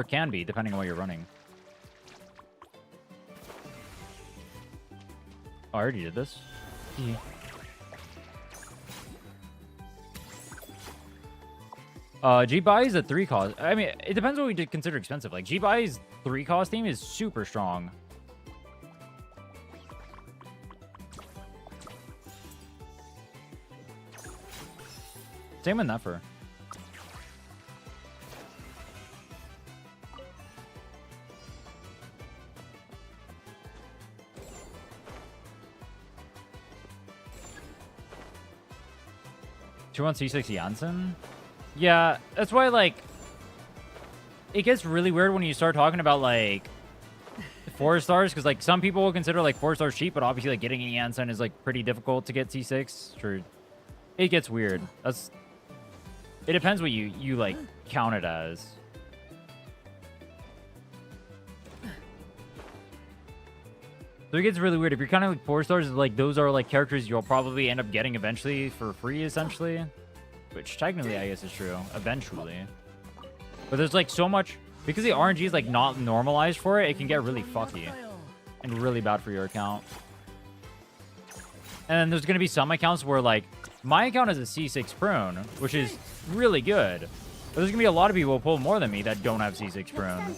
can be, depending on what you're running. Oh, I already did this. G-Buy is a 3 cost. I mean, it depends what we did consider expensive. Like, G-Buy's 3 cost team is super strong. Same with Nefer. Two on C6 Janssen? Yeah, that's why, like, it gets really weird when you start talking about, like, 4 stars, because, like, some people will consider, like, 4 stars cheap, but obviously, like, getting a Janssen is, like, pretty difficult to get C6. Sure. It gets weird. That's... It depends what you like, count it as. So it gets really weird. If you're kind of like 4 stars, like, those are, like, characters you'll probably end up getting eventually for free, essentially. Which, technically, I guess is true. Eventually. But there's, like, so much... Because the RNG is, like, not normalized for it, it can get really fucky. And really bad for your account. And then there's going to be some accounts where, like, my account is a C6 prone, which is really good. But there's going to be a lot of people who pull more than me that don't have C6 prone.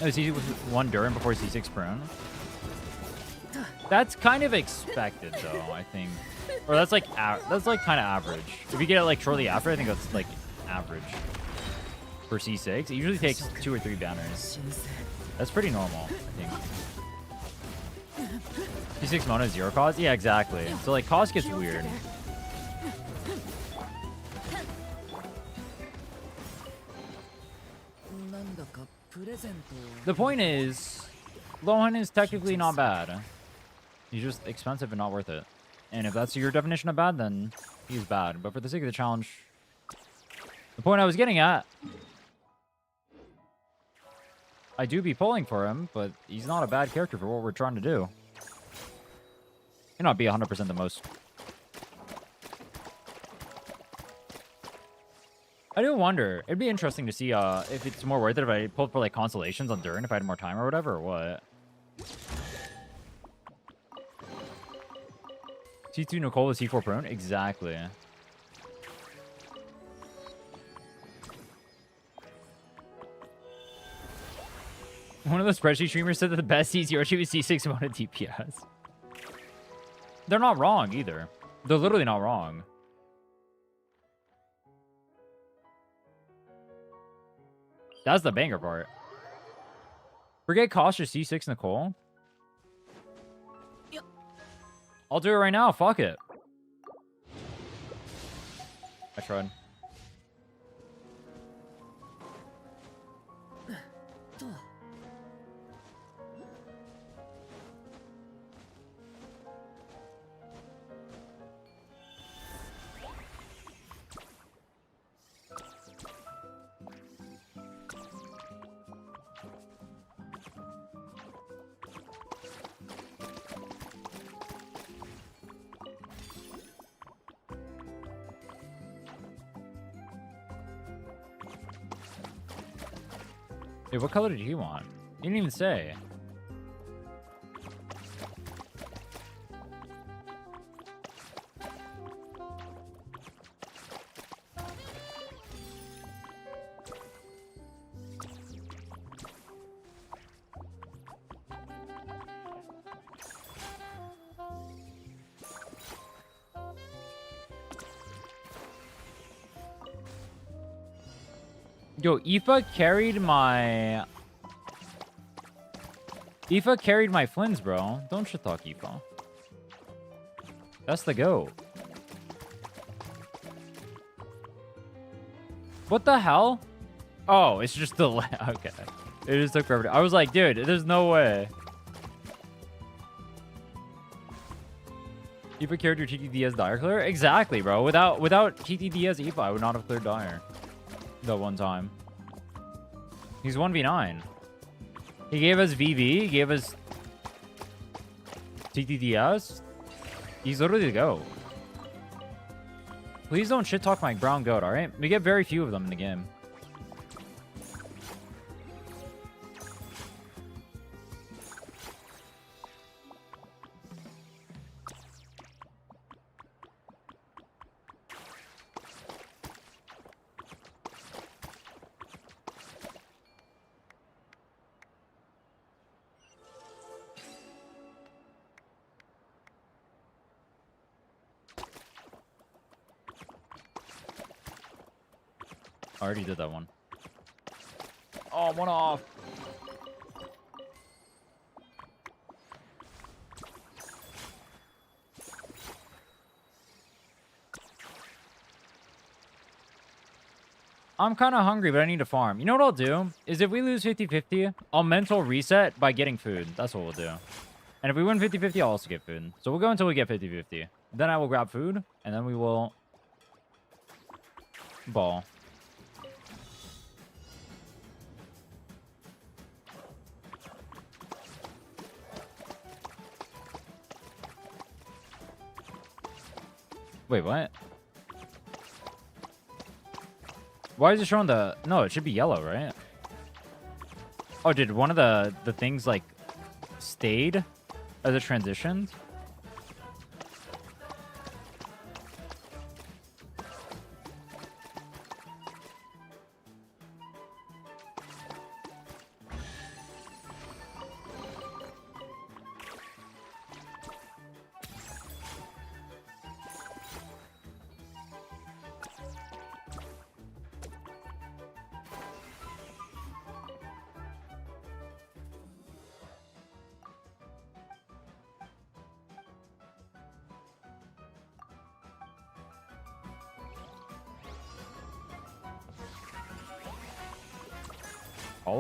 Oh, C6 was 1 Durin before C6 prone. That's kind of expected, though, I think. Or that's like kind of average. If you get it like shortly after, I think that's like average for C6. It usually takes 2 or 3 banners. That's pretty normal, I think. C6 Mona 0 cost? Yeah, exactly. So like cost gets weird. The point is, Lohan is technically not bad. He's just expensive and not worth it. And if that's your definition of bad, then he's bad. But for the sake of the challenge, the point I was getting at, I do be pulling for him, but he's not a bad character for what we're trying to do. He not be 100% the most. I do wonder. It'd be interesting to see if it's more worth it if I pulled for like constellations on Durin if I had more time or whatever, or what. C2 Nicole with C4 prone? Exactly. One of the spreadsheet streamers said that the best C0 was C6 amount of DPS. They're not wrong either. They're literally not wrong. That's the banger part. Forget cautious C6 Nicole. I'll do it right now. Fuck it. I tried. Hey, what color did he want? He didn't even say. Yo, Aoife carried my... Aoife carried my Flins, bro. Don't shit talk Aoife. That's the goat. What the hell? Oh, it's just the... Okay. It just took forever. I was like, dude, there's no way. Aoife carried your TTDS Dire clear? Exactly, bro. Without TTDS Aoife, I would not have cleared Dire. That one time. He's 1v9. He gave us VV, he gave us TTDS. He's literally the goat. Please don't shit talk my brown goat, alright? We get very few of them in the game. I already did that one. Oh, one off. I'm kind of hungry, but I need to farm. You know what I'll do? Is if we lose 50-50, I'll mental reset by getting food. That's what we'll do. And if we win 50-50, I'll also get food. So we'll go until we get 50-50. Then I will grab food, and then we will ball. Wait, what? Why is it showing the... No, it should be yellow, right? Oh, did one of the things, like, stayed as it transitioned?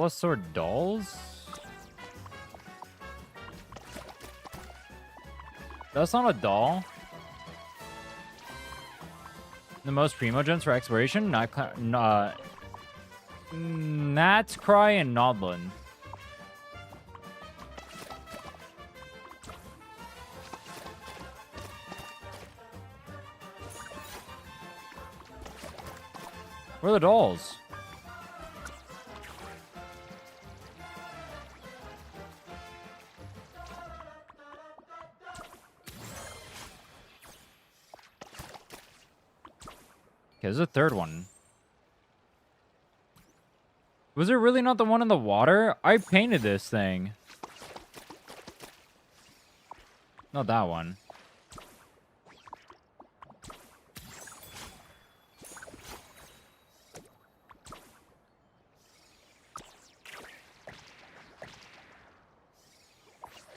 Sword dolls? That's not a doll. The most primogens for exploration? Not Nat's Cry and Nodlin. Where are the dolls? Okay, there's a third one. Was it really not the one in the water? I painted this thing. Not that one.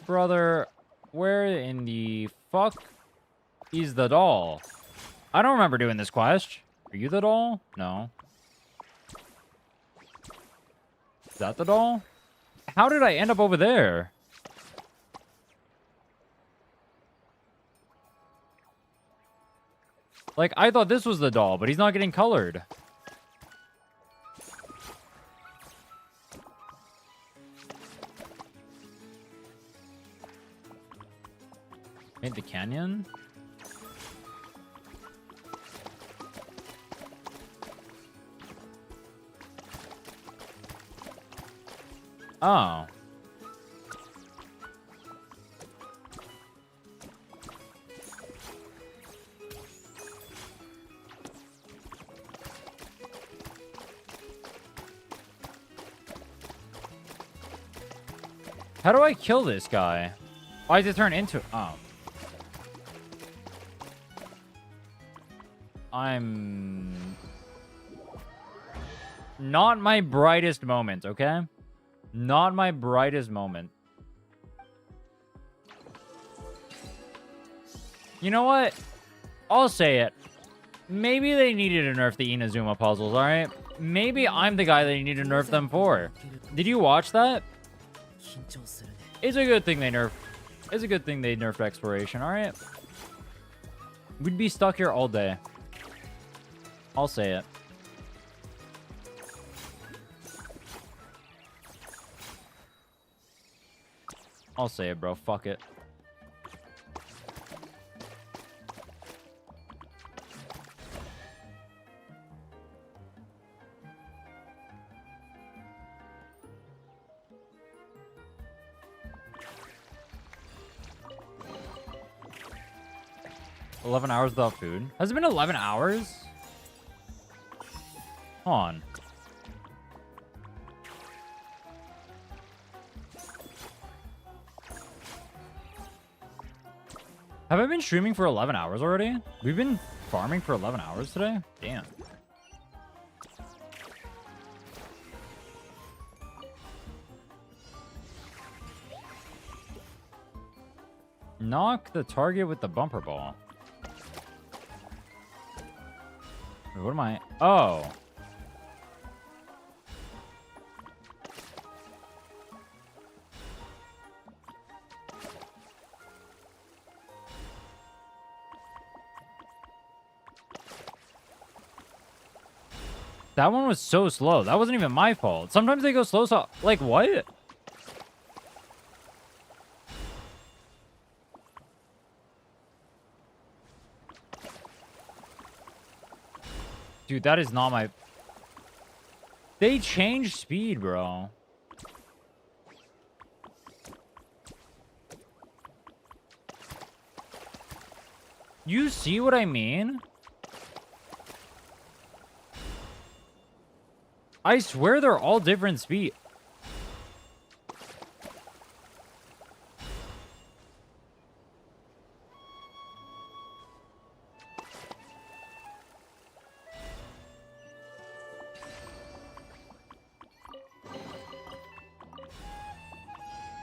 Brother, where in the fuck is the doll? I don't remember doing this quest. Are you the doll? No. Is that the doll? How did I end up over there? Like, I thought this was the doll, but he's not getting colored. Made the canyon? Oh. How do I kill this guy? Why does it turn into... Oh. I'm... Not my brightest moment, okay? Not my brightest moment. You know what? I'll say it. Maybe they needed to nerf the Inazuma puzzles, alright? Maybe I'm the guy they need to nerf them for. Did you watch that? It's a good thing they nerfed. It's a good thing they nerfed exploration, alright? We'd be stuck here all day. I'll say it. I'll say it, bro. Fuck it. 11 hours without food. Has it been 11 hours? Hold on. Have I been streaming for 11 hours already? We've been farming for 11 hours today? Damn. Knock the target with the bumper ball. Wait, what am I? Oh. That one was so slow. That wasn't even my fault. Sometimes they go slow, so... Like, what? Dude, that is not my... They changed speed, bro. You see what I mean? I swear they're all different speed.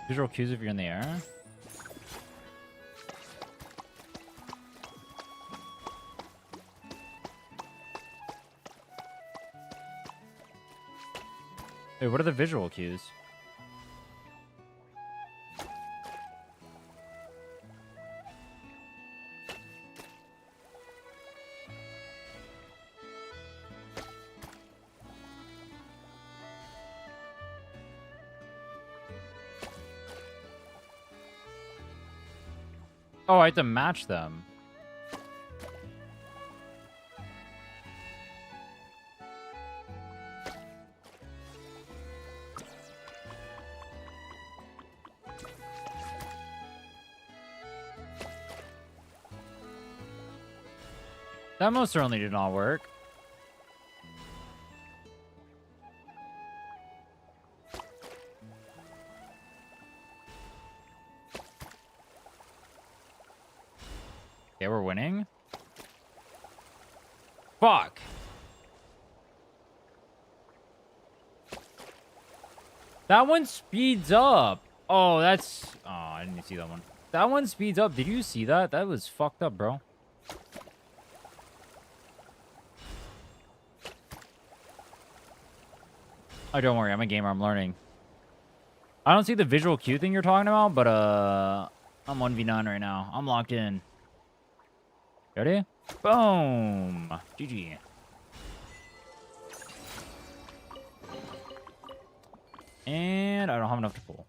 Visual cues if you're in the air. Wait, what are the visual cues? Oh, I have to match them. That most certainly did not work. Okay, we're winning. Fuck. That one speeds up. Oh, that's... Oh, I didn't see that one. That one speeds up. Did you see that? That was fucked up, bro. Oh, don't worry. I'm a gamer. I'm learning. I don't see the visual cue thing you're talking about, but, I'm 1v9 right now. I'm locked in. Ready? Boom! GG. And I don't have enough to pull.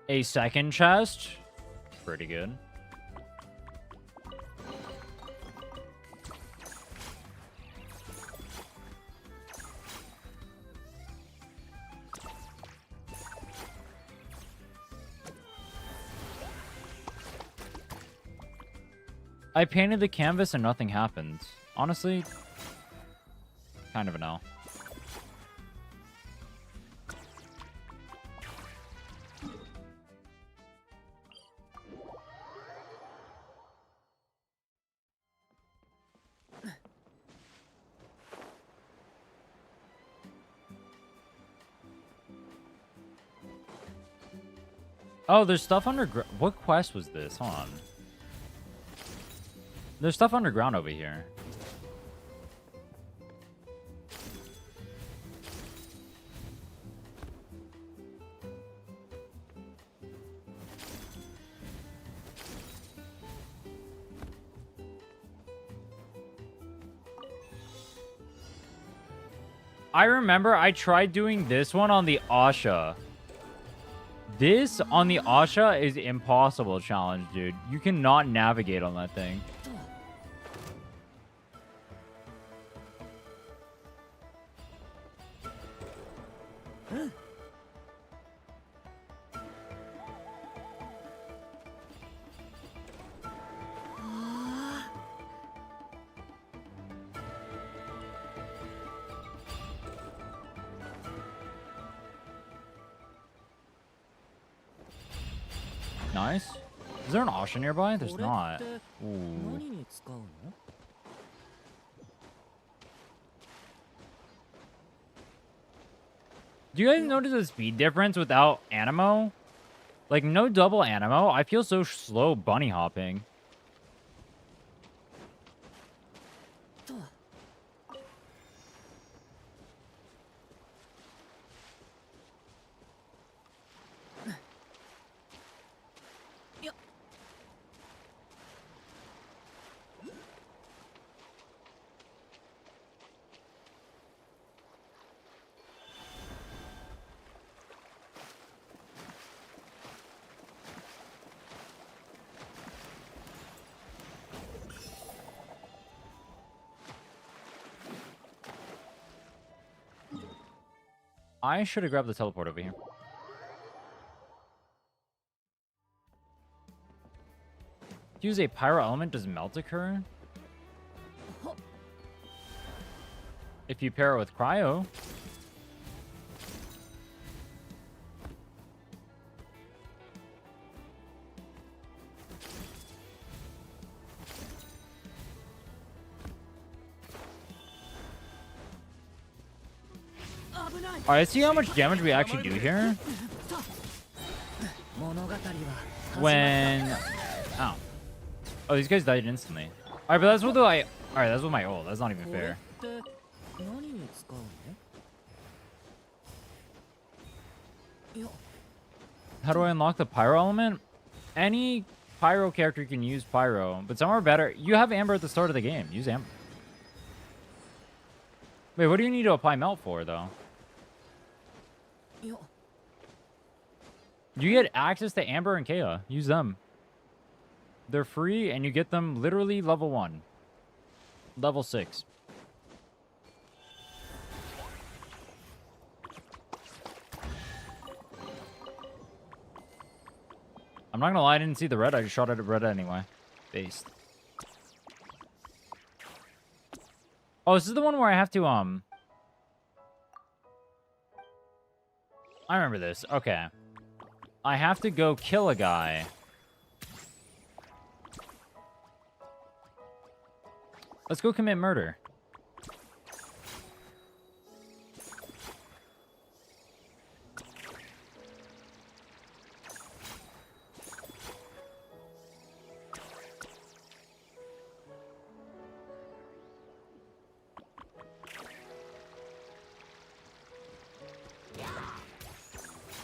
A second chest? Pretty good. I painted the canvas and nothing happens. Honestly, kind of a no. Oh, there's stuff underground. What quest was this? Hold on. There's stuff underground over here. I remember I tried doing this one on the Asha. This on the Asha is impossible challenge, dude. You cannot navigate on that thing. Nice. Is there an Asha nearby? There's not. Ooh. Do you guys notice the speed difference without animo? Like, no double animo, I feel so slow bunny hopping. I should have grabbed the teleport over here. Use a pyro element, does melt occur? If you pair it with cryo. Alright, see how much damage we actually do here? When... Oh. Oh, these guys died instantly. Alright, but that's with Alright, that's with my ult. That's not even fair. How do I unlock the pyro element? Any pyro character can use pyro, but some are better. You have Amber at the start of the game. Use Amber. Wait, what do you need to apply melt for, though? You get access to Amber and Kea. Use them. They're free, and you get them literally level 1. Level 6. I'm not gonna lie, I didn't see the red. I just shot at a red anyway. Based. Oh, this is the one where I have to, I remember this. Okay. I have to go kill a guy. Let's go commit murder.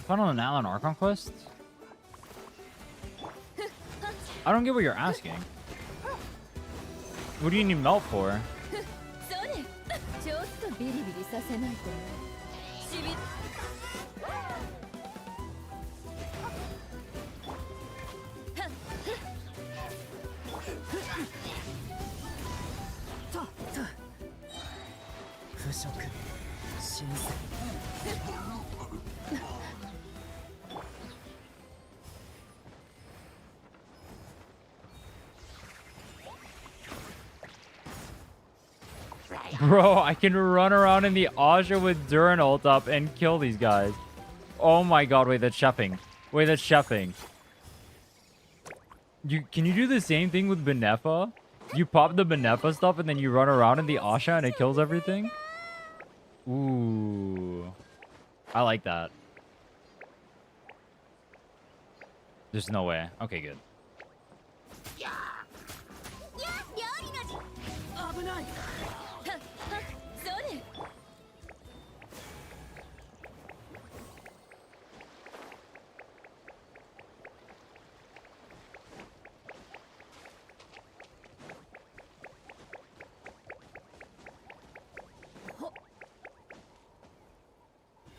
Found on an Alan Archon quest? I don't get what you're asking. What do you need melt for? Bro, I can run around in the Asha with Duran ult up and kill these guys. Oh my god, wait, that's chefing. Wait, that's chefing. Can you do the same thing with Benefa? You pop the Benefa stuff and then you run around in the Asha and it kills everything? Ooh. I like that. There's no way. Okay, good.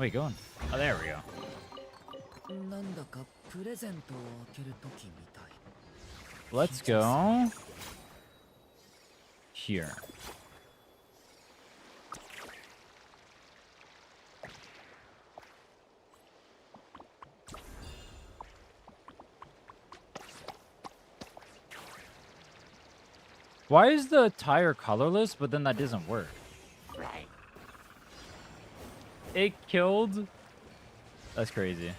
Wait, go on. Oh, there we go. Let's go here. Why is the tire colorless, but then that doesn't work? Right. It killed? That's crazy.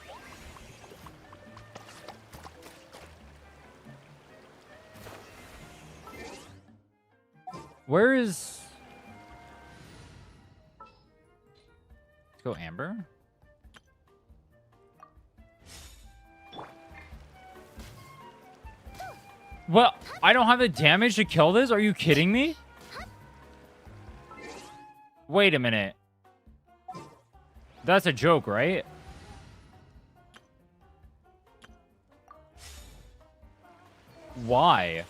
Where is... Let's go Amber. Well, I don't have the damage to kill this? Are you kidding me? Wait a minute. That's a joke, right? Why?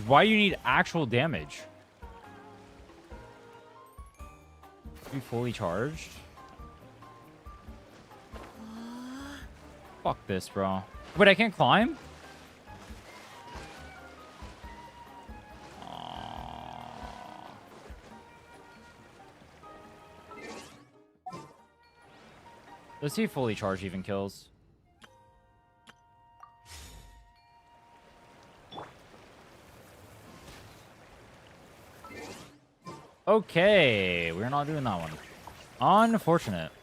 Why do you need actual damage? Be fully charged? Fuck this, bro. Wait, I can't climb? Let's see if fully charged even kills. Okay, we're not doing that one. Unfortunate.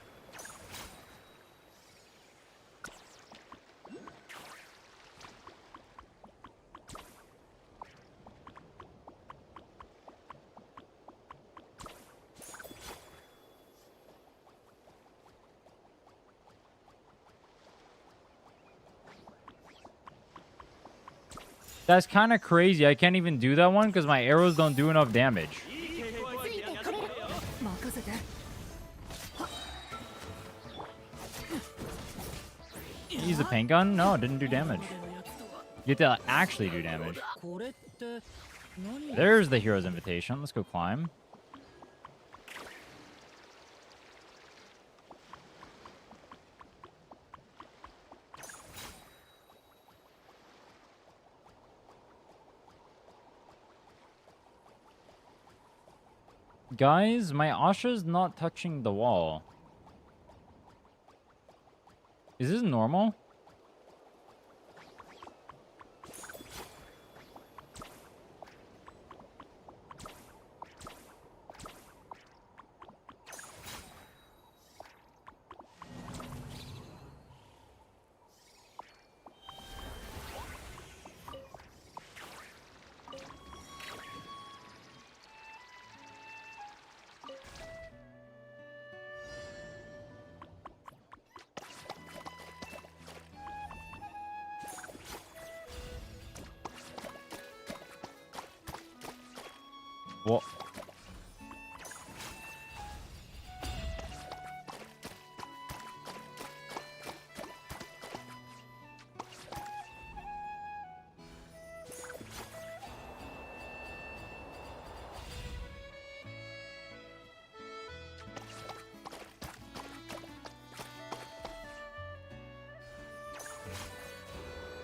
That's kind of crazy. I can't even do that one because my arrows don't do enough damage. Use the paint gun? No, it didn't do damage. You have to actually do damage. There's the hero's invitation. Let's go climb. Guys, my Asha's not touching the wall. Is this normal? What?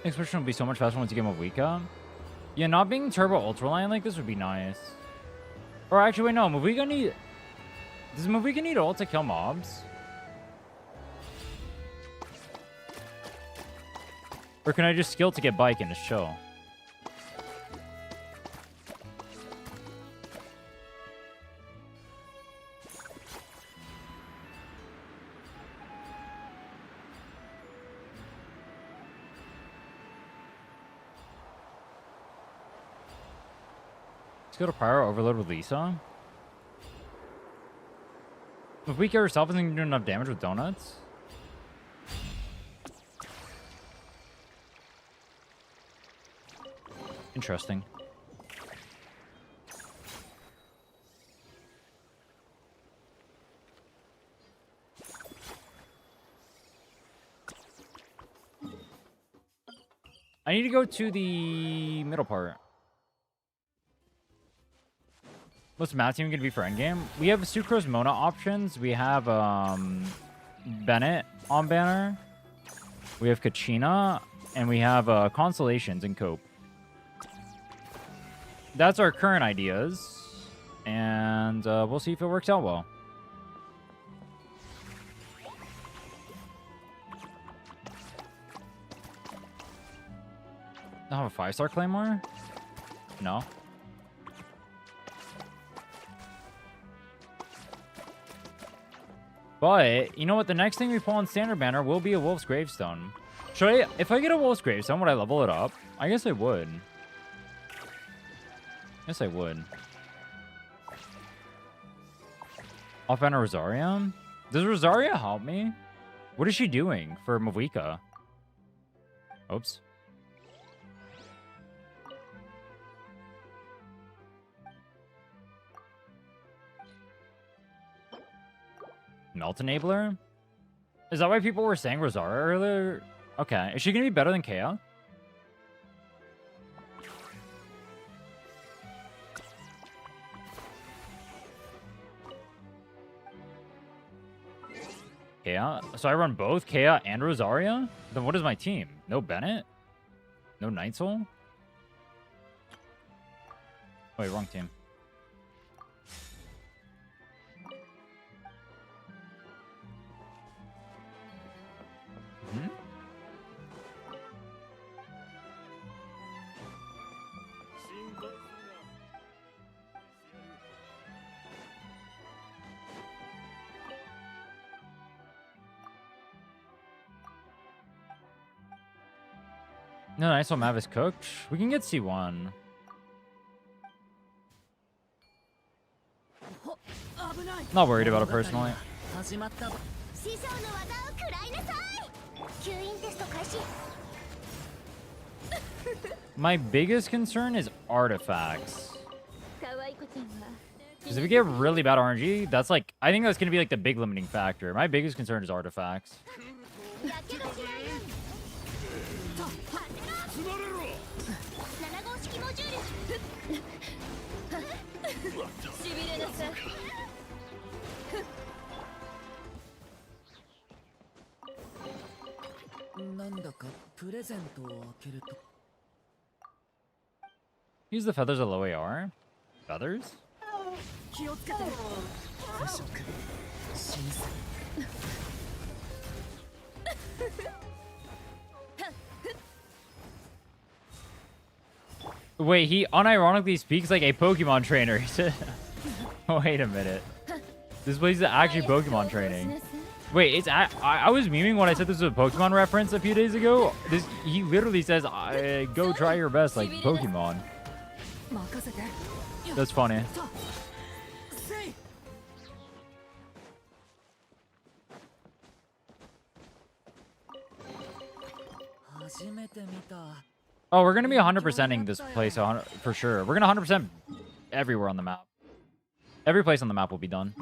Expression would be so much faster once you get Mavuika. Yeah, not being Turbo Ultra Line like this would be nice. Or actually, wait, no. Mavuika need... Does Mavuika need ult to kill mobs? Or can I just skill to get bike and just chill? Let's go to Pyro Overload with Lisa. Mavuika herself isn't doing enough damage with donuts. Interesting. I need to go to the middle part. What's the map team going to be for endgame? We have Sucrose Mona options. We have Bennett on banner. We have Kachina, and we have Constellations and Cope. That's our current ideas, and we'll see if it works out well. I have a 5-star Claymore? No. But, you know what? The next thing we pull on Standard Banner will be a Wolf's Gravestone. Should I... If I get a Wolf's Gravestone, would I level it up? I guess I would. Yes, I would. Off banner Rosaria? Does Rosaria help me? What is she doing for Mavuika? Oops. Melt Enabler? Is that why people were saying Rosaria earlier? Okay. Is she going to be better than Kea? Kea? So I run both Kea and Rosaria? Then what is my team? No Bennett? No Night Soul? Wait, wrong team. Hmm? No, Night Soul Mav is cooked. We can get C1. Not worried about it personally. My biggest concern is artifacts. Because if we get really bad RNG, that's like... I think that's going to be like the big limiting factor. My biggest concern is artifacts. Use the feathers of low AR? Feathers? Wait, he unironically speaks like a Pokemon trainer. Wait a minute. This place is actually Pokemon training. Wait, it's I was memeing when I said this was a Pokemon reference a few days ago. He literally says, "Go try your best," like Pokemon. That's funny. Oh, we're gonna be 100%ing this place for sure. We're gonna 100% everywhere on the map. Every place on the map will be done.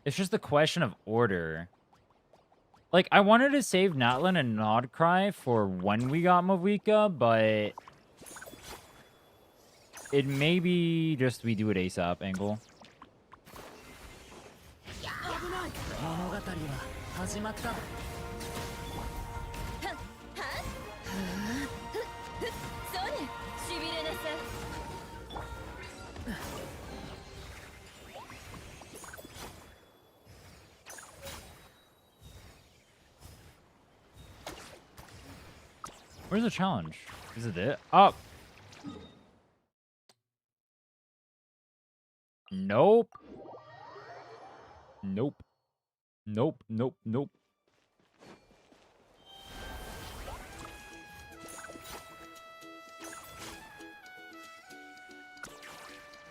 It's just a question of order. Like, I wanted to save Natlin and Nodcry for when we got Mavuika, but... it may be just we do it ASAP angle. Where's the challenge? Is it it? Oh! Nope. Nope. Nope, nope, nope.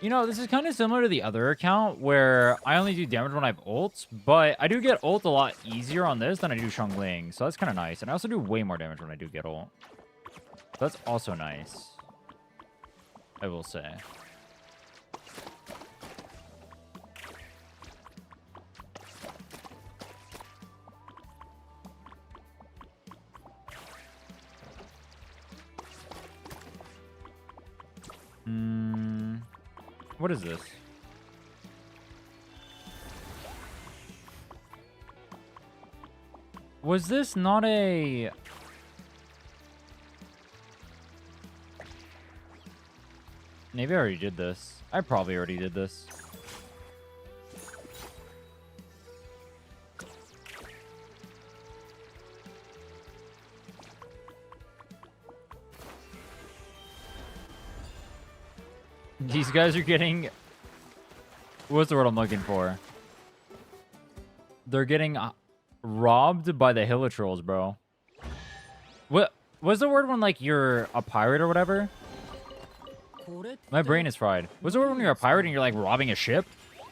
You know, this is kind of similar to the other account where I only do damage when I have ults, but I do get ult a lot easier on this than I do Xiangling, so that's kind of nice. And I also do way more damage when I do get ult. That's also nice, I will say. What is this? Was this not a... Maybe I already did this. I probably already did this. These guys are getting... What's the word I'm looking for? They're getting robbed by the Hilitrolls, bro. What's the word when, like, you're a pirate or whatever? My brain is fried. What's the word when you're a pirate and you're, like, robbing a ship?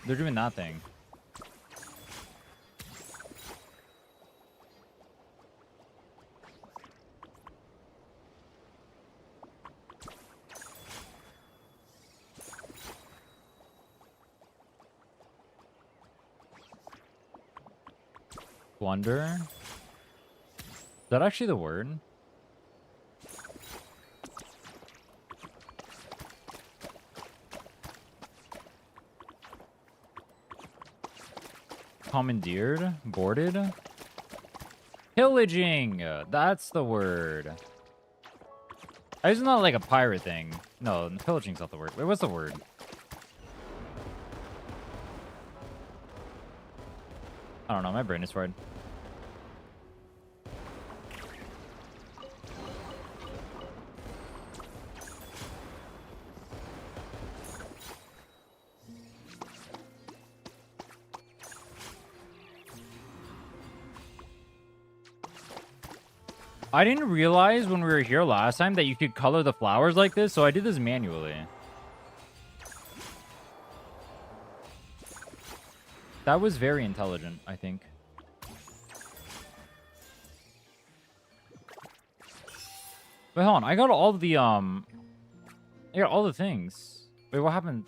They're doing that thing. Plunder? Is that actually the word? Commandeered? Boarded? Pillaging! That's the word. It's not like a pirate thing. No, pillaging's not the word. Wait, what's the word? I don't know, my brain is fried. I didn't realize when we were here last time that you could color the flowers like this, so I did this manually. That was very intelligent, I think. Wait, hold on. I got all the, I got all the things. Wait, what happened?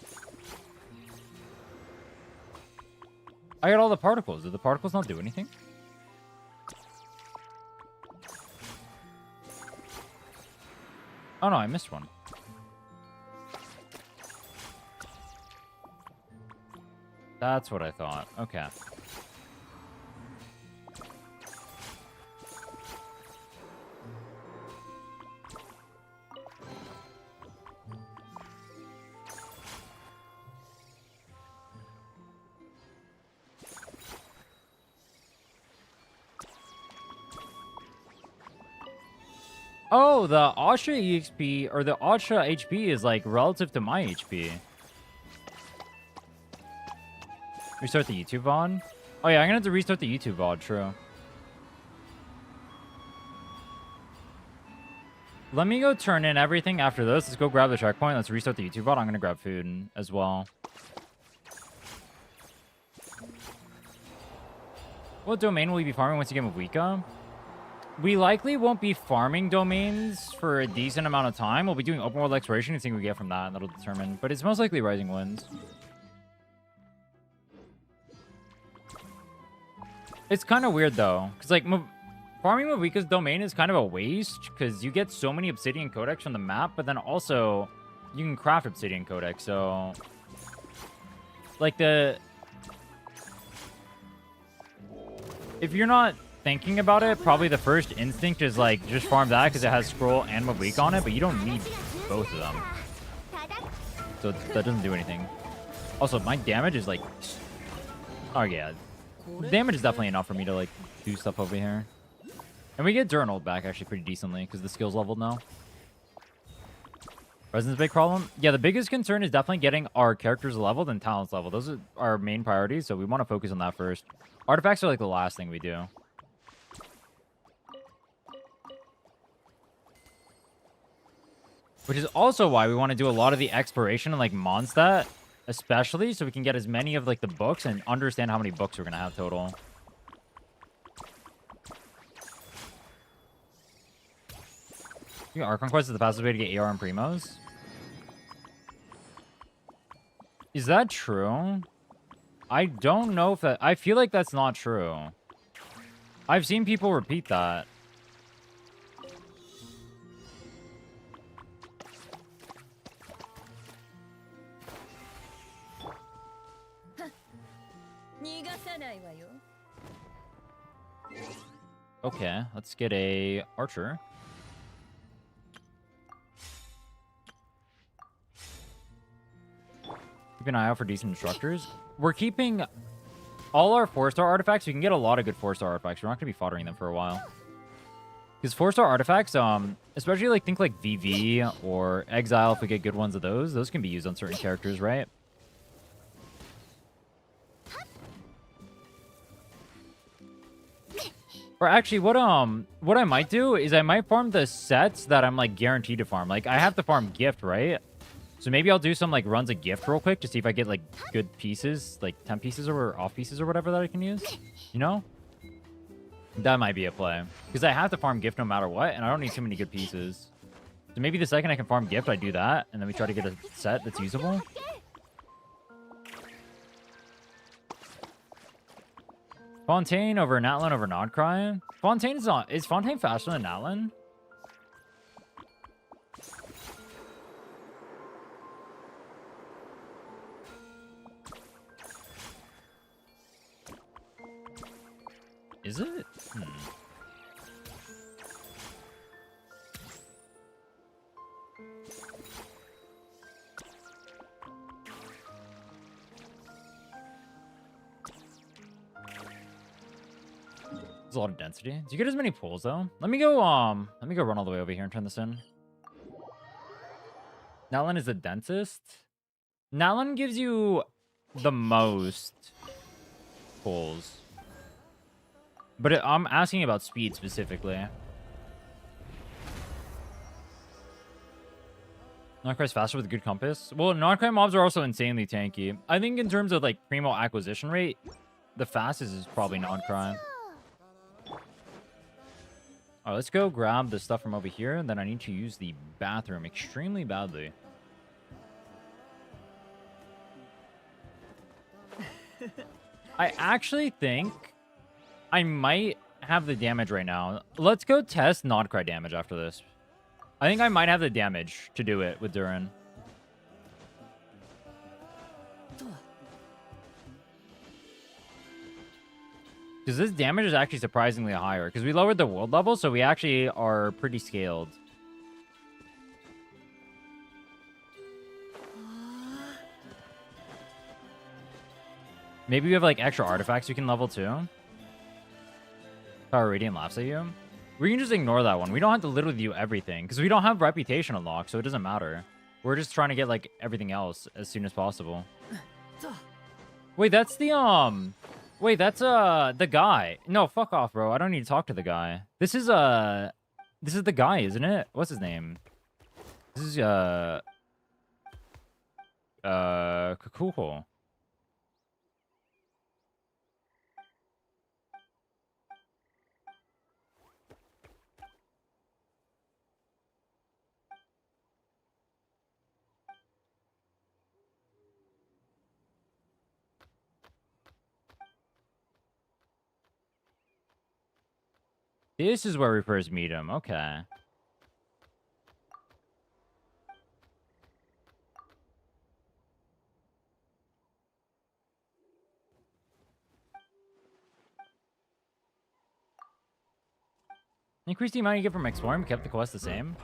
I got all the particles. Did the particles not do anything? Oh, no, I missed one. That's what I thought. Okay. Oh, the Asha EXP or the Asha HP is like relative to my HP. Restart the YouTube VOD? Oh yeah, I'm gonna have to restart the YouTube VOD, true. Let me go turn in everything after this. Let's go grab the checkpoint. Let's restart the YouTube VOD. I'm gonna grab food as well. What domain will you be farming once you get Mavuika? We likely won't be farming domains for a decent amount of time. We'll be doing open world exploration. Anything we get from that, that'll determine. But it's most likely Rising Winds. It's kind of weird, though. Because, like, farming Mavuika's domain is kind of a waste. Because you get so many Obsidian Codex from the map. But then also, you can craft Obsidian Codex. So, like, if you're not thinking about it, probably the first instinct is like just farm that because it has scroll and Mavuika on it, but you don't need both of them, so that doesn't do anything. Also, my damage is like, oh yeah, damage is definitely enough for me to like do stuff over here. And we get Duranold back actually pretty decently because the skill's leveled now. Resin's a big problem. Yeah, the biggest concern is definitely getting our characters leveled and talents leveled. Those are our main priorities, so we want to focus on that first. Artifacts are like the last thing we do. Which is also why we want to do a lot of the exploration and like Mondstadt, especially so we can get as many of like the books and understand how many books we're gonna have total. You know, Archon Quest is the fastest way to get AR and Primos. Is that true? I don't know if that... I feel like that's not true. I've seen people repeat that. Okay, let's get a archer. Keep an eye out for decent instructors. We're keeping all our 4-star artifacts. We can get a lot of good 4-star artifacts. We're not going to be foddering them for a while. Because 4-star artifacts, especially like think like VV or Exile, if we get good ones of those can be used on certain characters, right? Or actually, what I might do is I might farm the sets that I'm like guaranteed to farm. Like I have to farm gift, right? So maybe I'll do some like runs of gift real quick to see if I get like good pieces, like 10 pieces or off pieces or whatever that I can use. You know? That might be a play. Because I have to farm gift no matter what, and I don't need too many good pieces. So maybe the second I can farm gift, I do that, and then we try to get a set that's usable. Fontaine over Natlin over Nodcry. Fontaine is not. Is Fontaine faster than Natlin? Is it? There's a lot of density. Do you get as many pulls though? Let me go run all the way over here and turn this in. Natlin is the densest. Natlin gives you the most pulls. But I'm asking about speed specifically. Nodcry's faster with a good compass. Well, Nodcry mobs are also insanely tanky. I think in terms of like primo acquisition rate, the fastest is probably Nodcry. Alright, let's go grab the stuff from over here, and then I need to use the bathroom extremely badly. I actually think I might have the damage right now. Let's go test Nodcry damage after this. I think I might have the damage to do it with Durin. Because this damage is actually surprisingly higher. Because we lowered the world level, so we actually are pretty scaled. Maybe we have like extra artifacts we can level too. Power Radiant laughs at you. We can just ignore that one. We don't have to literally do everything. Because we don't have reputation unlocked, so it doesn't matter. We're just trying to get like everything else as soon as possible. Wait, that's the Wait, that's the guy. No, fuck off, bro. I don't need to talk to the guy. This is the guy, isn't it? What's his name? This is Kakuho. This is where we first meet him. Okay. Increase the amount you get from exploring, kept the quest the same.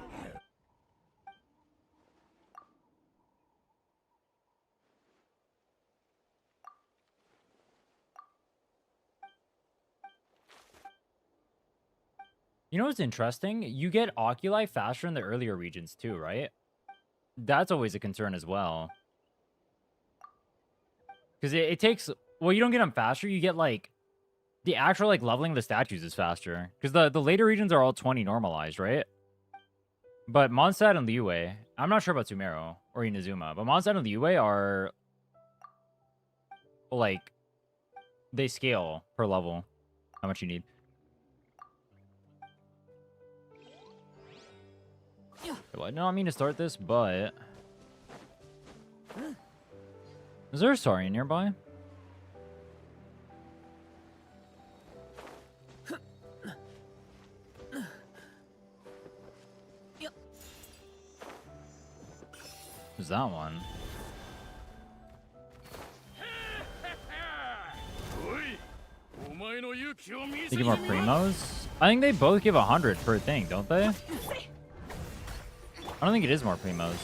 You know what's interesting? You get Oculi faster in the earlier regions too, right? That's always a concern as well. Because it takes... Well, you don't get them faster. You get, like... The actual, like, leveling the statues is faster. Because the later regions are all 20 normalized, right? But Mondstadt and Liyue... I'm not sure about Sumeru or Inazuma. But Mondstadt and Liyue are... Like... They scale per level. How much you need. Well, I don't mean to start this, but... Is there a Saurian nearby? Who's that one? They give more primos? I think they both give 100 per thing, don't they? I don't think it is more primos.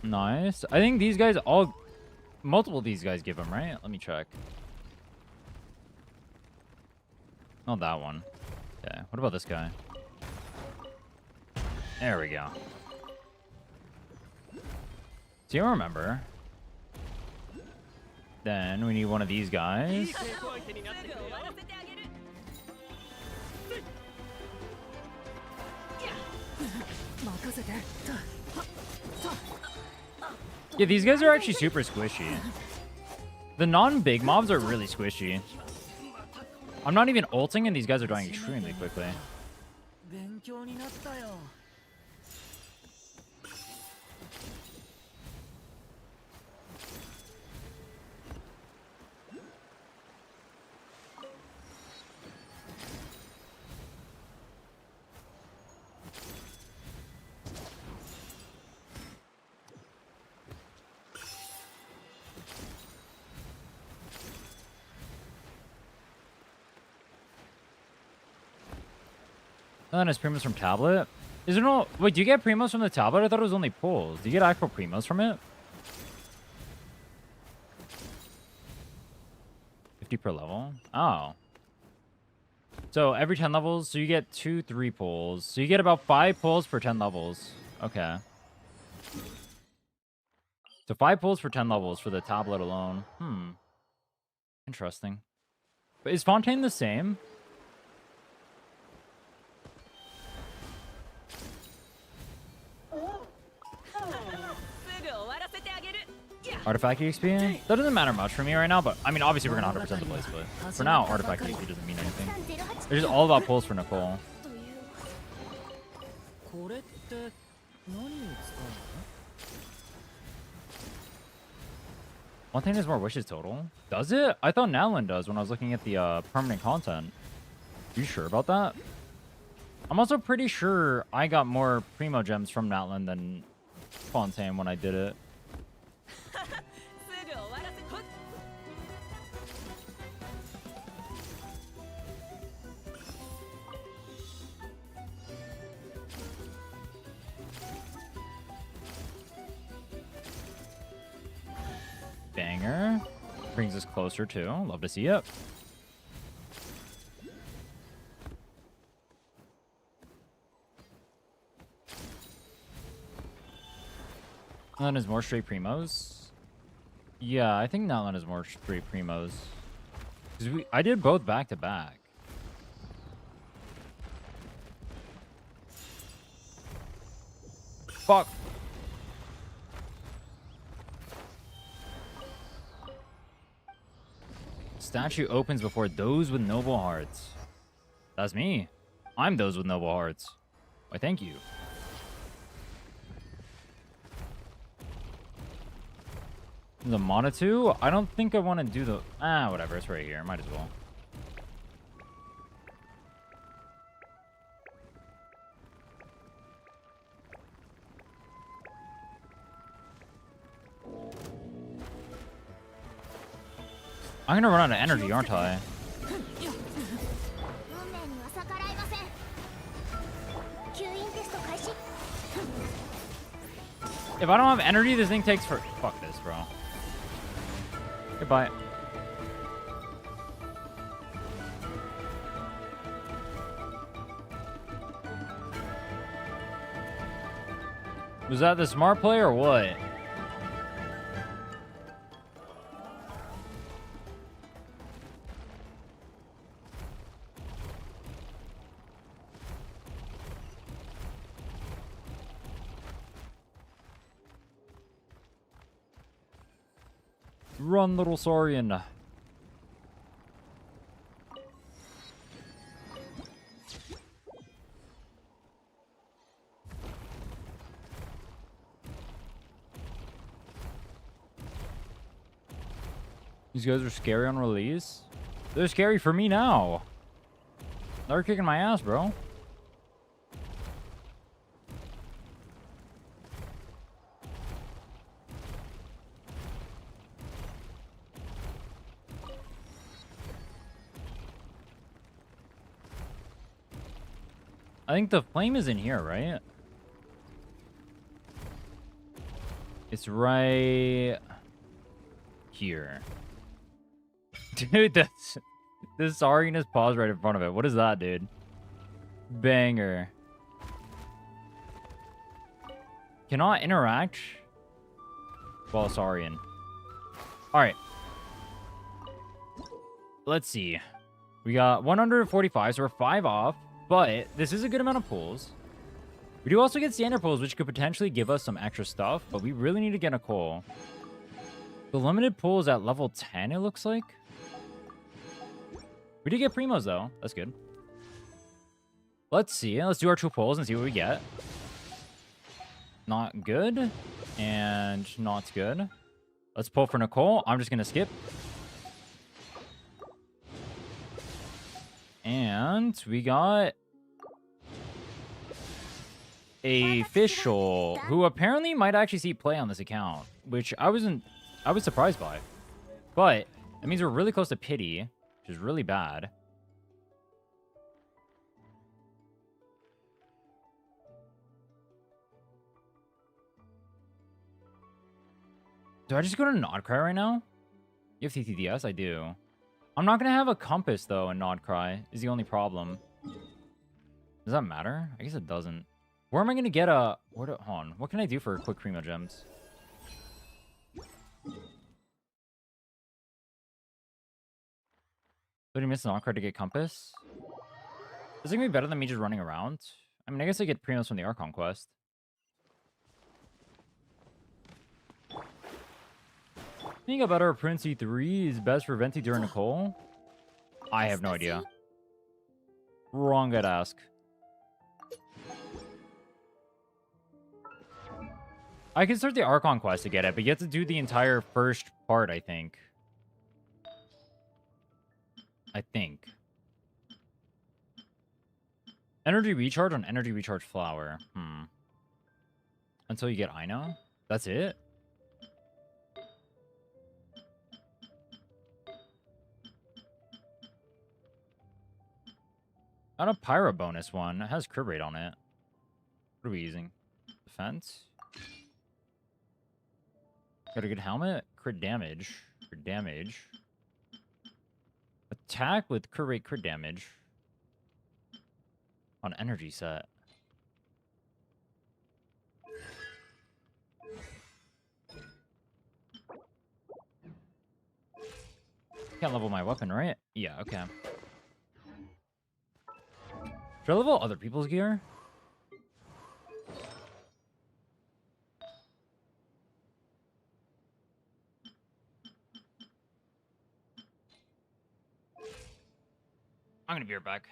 Nice. I think these guys all... Multiple of these guys give them, right? Let me check. Not that one. Okay, what about this guy? There we go. Do you remember? Then we need one of these guys. Yeah, these guys are actually super squishy. The non-big mobs are really squishy. I'm not even ulting and these guys are dying extremely quickly. Oh, and it's primos from tablet. Is there no... Wait, do you get primos from the tablet? I thought it was only pulls. Do you get actual primos from it? 50 per level? Oh. So every 10 levels, so you get 2-3 pulls. So you get about 5 pulls for 10 levels. Okay. So 5 pulls for 10 levels for the tablet alone. Interesting. But is Fontaine the same? Artifact XP? That doesn't matter much for me right now, but I mean, obviously we're gonna 100% the place, but for now, Artifact XP doesn't mean anything. It's just all about pulls for Nicole. One thing has more wishes total. Does it? I thought Nalan does when I was looking at the permanent content. You sure about that? I'm also pretty sure I got more Primo Gems from Natlan than Fontaine when I did it. Banger. Brings us closer too. Love to see it. Natlan is more straight primos. Yeah, I think Natlan is more straight primos. Because I did both back to back. Fuck. Statue opens before those with noble hearts. That's me. I'm those with noble hearts. Why, thank you. The Monatu? I don't think I want to do the... whatever. It's right here. Might as well. I'm gonna run out of energy, aren't I? If I don't have energy, this thing takes for... Fuck this, bro. Goodbye. Was that the smart play or what? Run, little Saurian. These guys are scary on release. They're scary for me now. They're kicking my ass, bro. I think the flame is in here, right? It's right here. Dude, that's... This sorriness paused right in front of it. What is that, dude? Banger. Cannot interact while Saurian. Alright. Let's see. We got 145, so we're 5 off. But this is a good amount of pulls. We do also get standard pulls, which could potentially give us some extra stuff. But we really need to get a coal. The limited pull is at level 10, it looks like. We did get primos, though. That's good. Let's see. Let's do our 2 pulls and see what we get. Not good. And not good. Let's pull for Nicole. I'm just going to skip. And we got a official who apparently might actually see play on this account, which I was surprised by. But that means we're really close to pity, which is really bad. Do I just go to Nodcry right now? You have TTDS? I do. I'm not going to have a compass, though, in Nodcry, is the only problem. Does that matter? I guess it doesn't. Where am I going to get a... Hold on. What can I do for quick Primo Gems? Did I miss Nodcry to get compass? Is it going to be better than me just running around? I mean, I guess I get Primos from the Archon quest. I think a better Prince E3 is best for Venti during Nicole? I have no idea. Wrong guy to ask. I can start the Archon quest to get it, but you have to do the entire first part, I think. Energy recharge on energy recharge flower. Until you get Ino? That's it? Not a Pyro bonus one. It has crit rate on it. What are we using? Defense? Got a good helmet? Crit damage. Crit damage. Attack with crit rate, crit damage. On energy set. Can't level my weapon, right? Yeah, okay. Should I level other people's gear? I'm gonna be right back.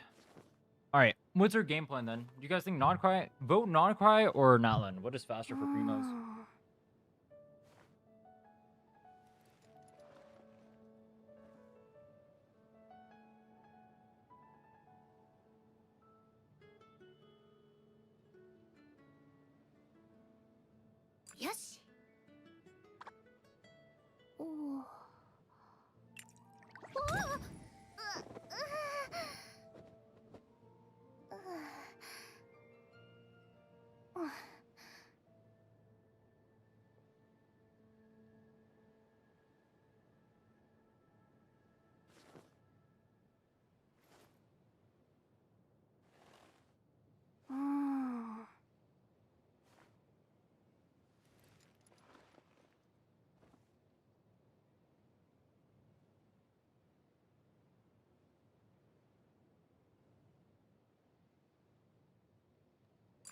Alright, what's our game plan then? Do you guys think Nodcry? Vote Nodcry or Natlan? What is faster for Primos? Yoshi. Oh.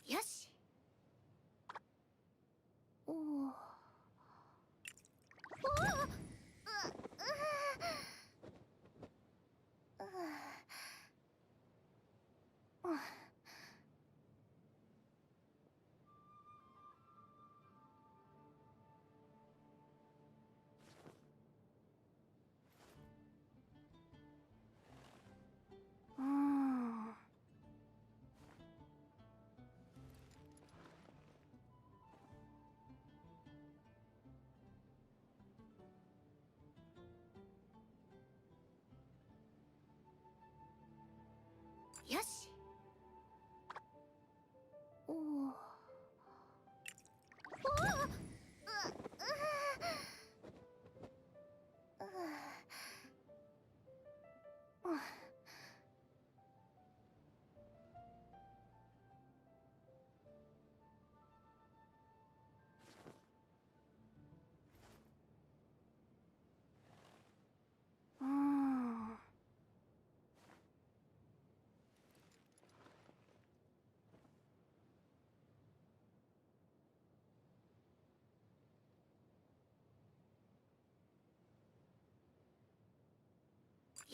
Yoshi. Oh. よし。おお。おお。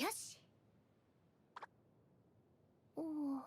よし。おお。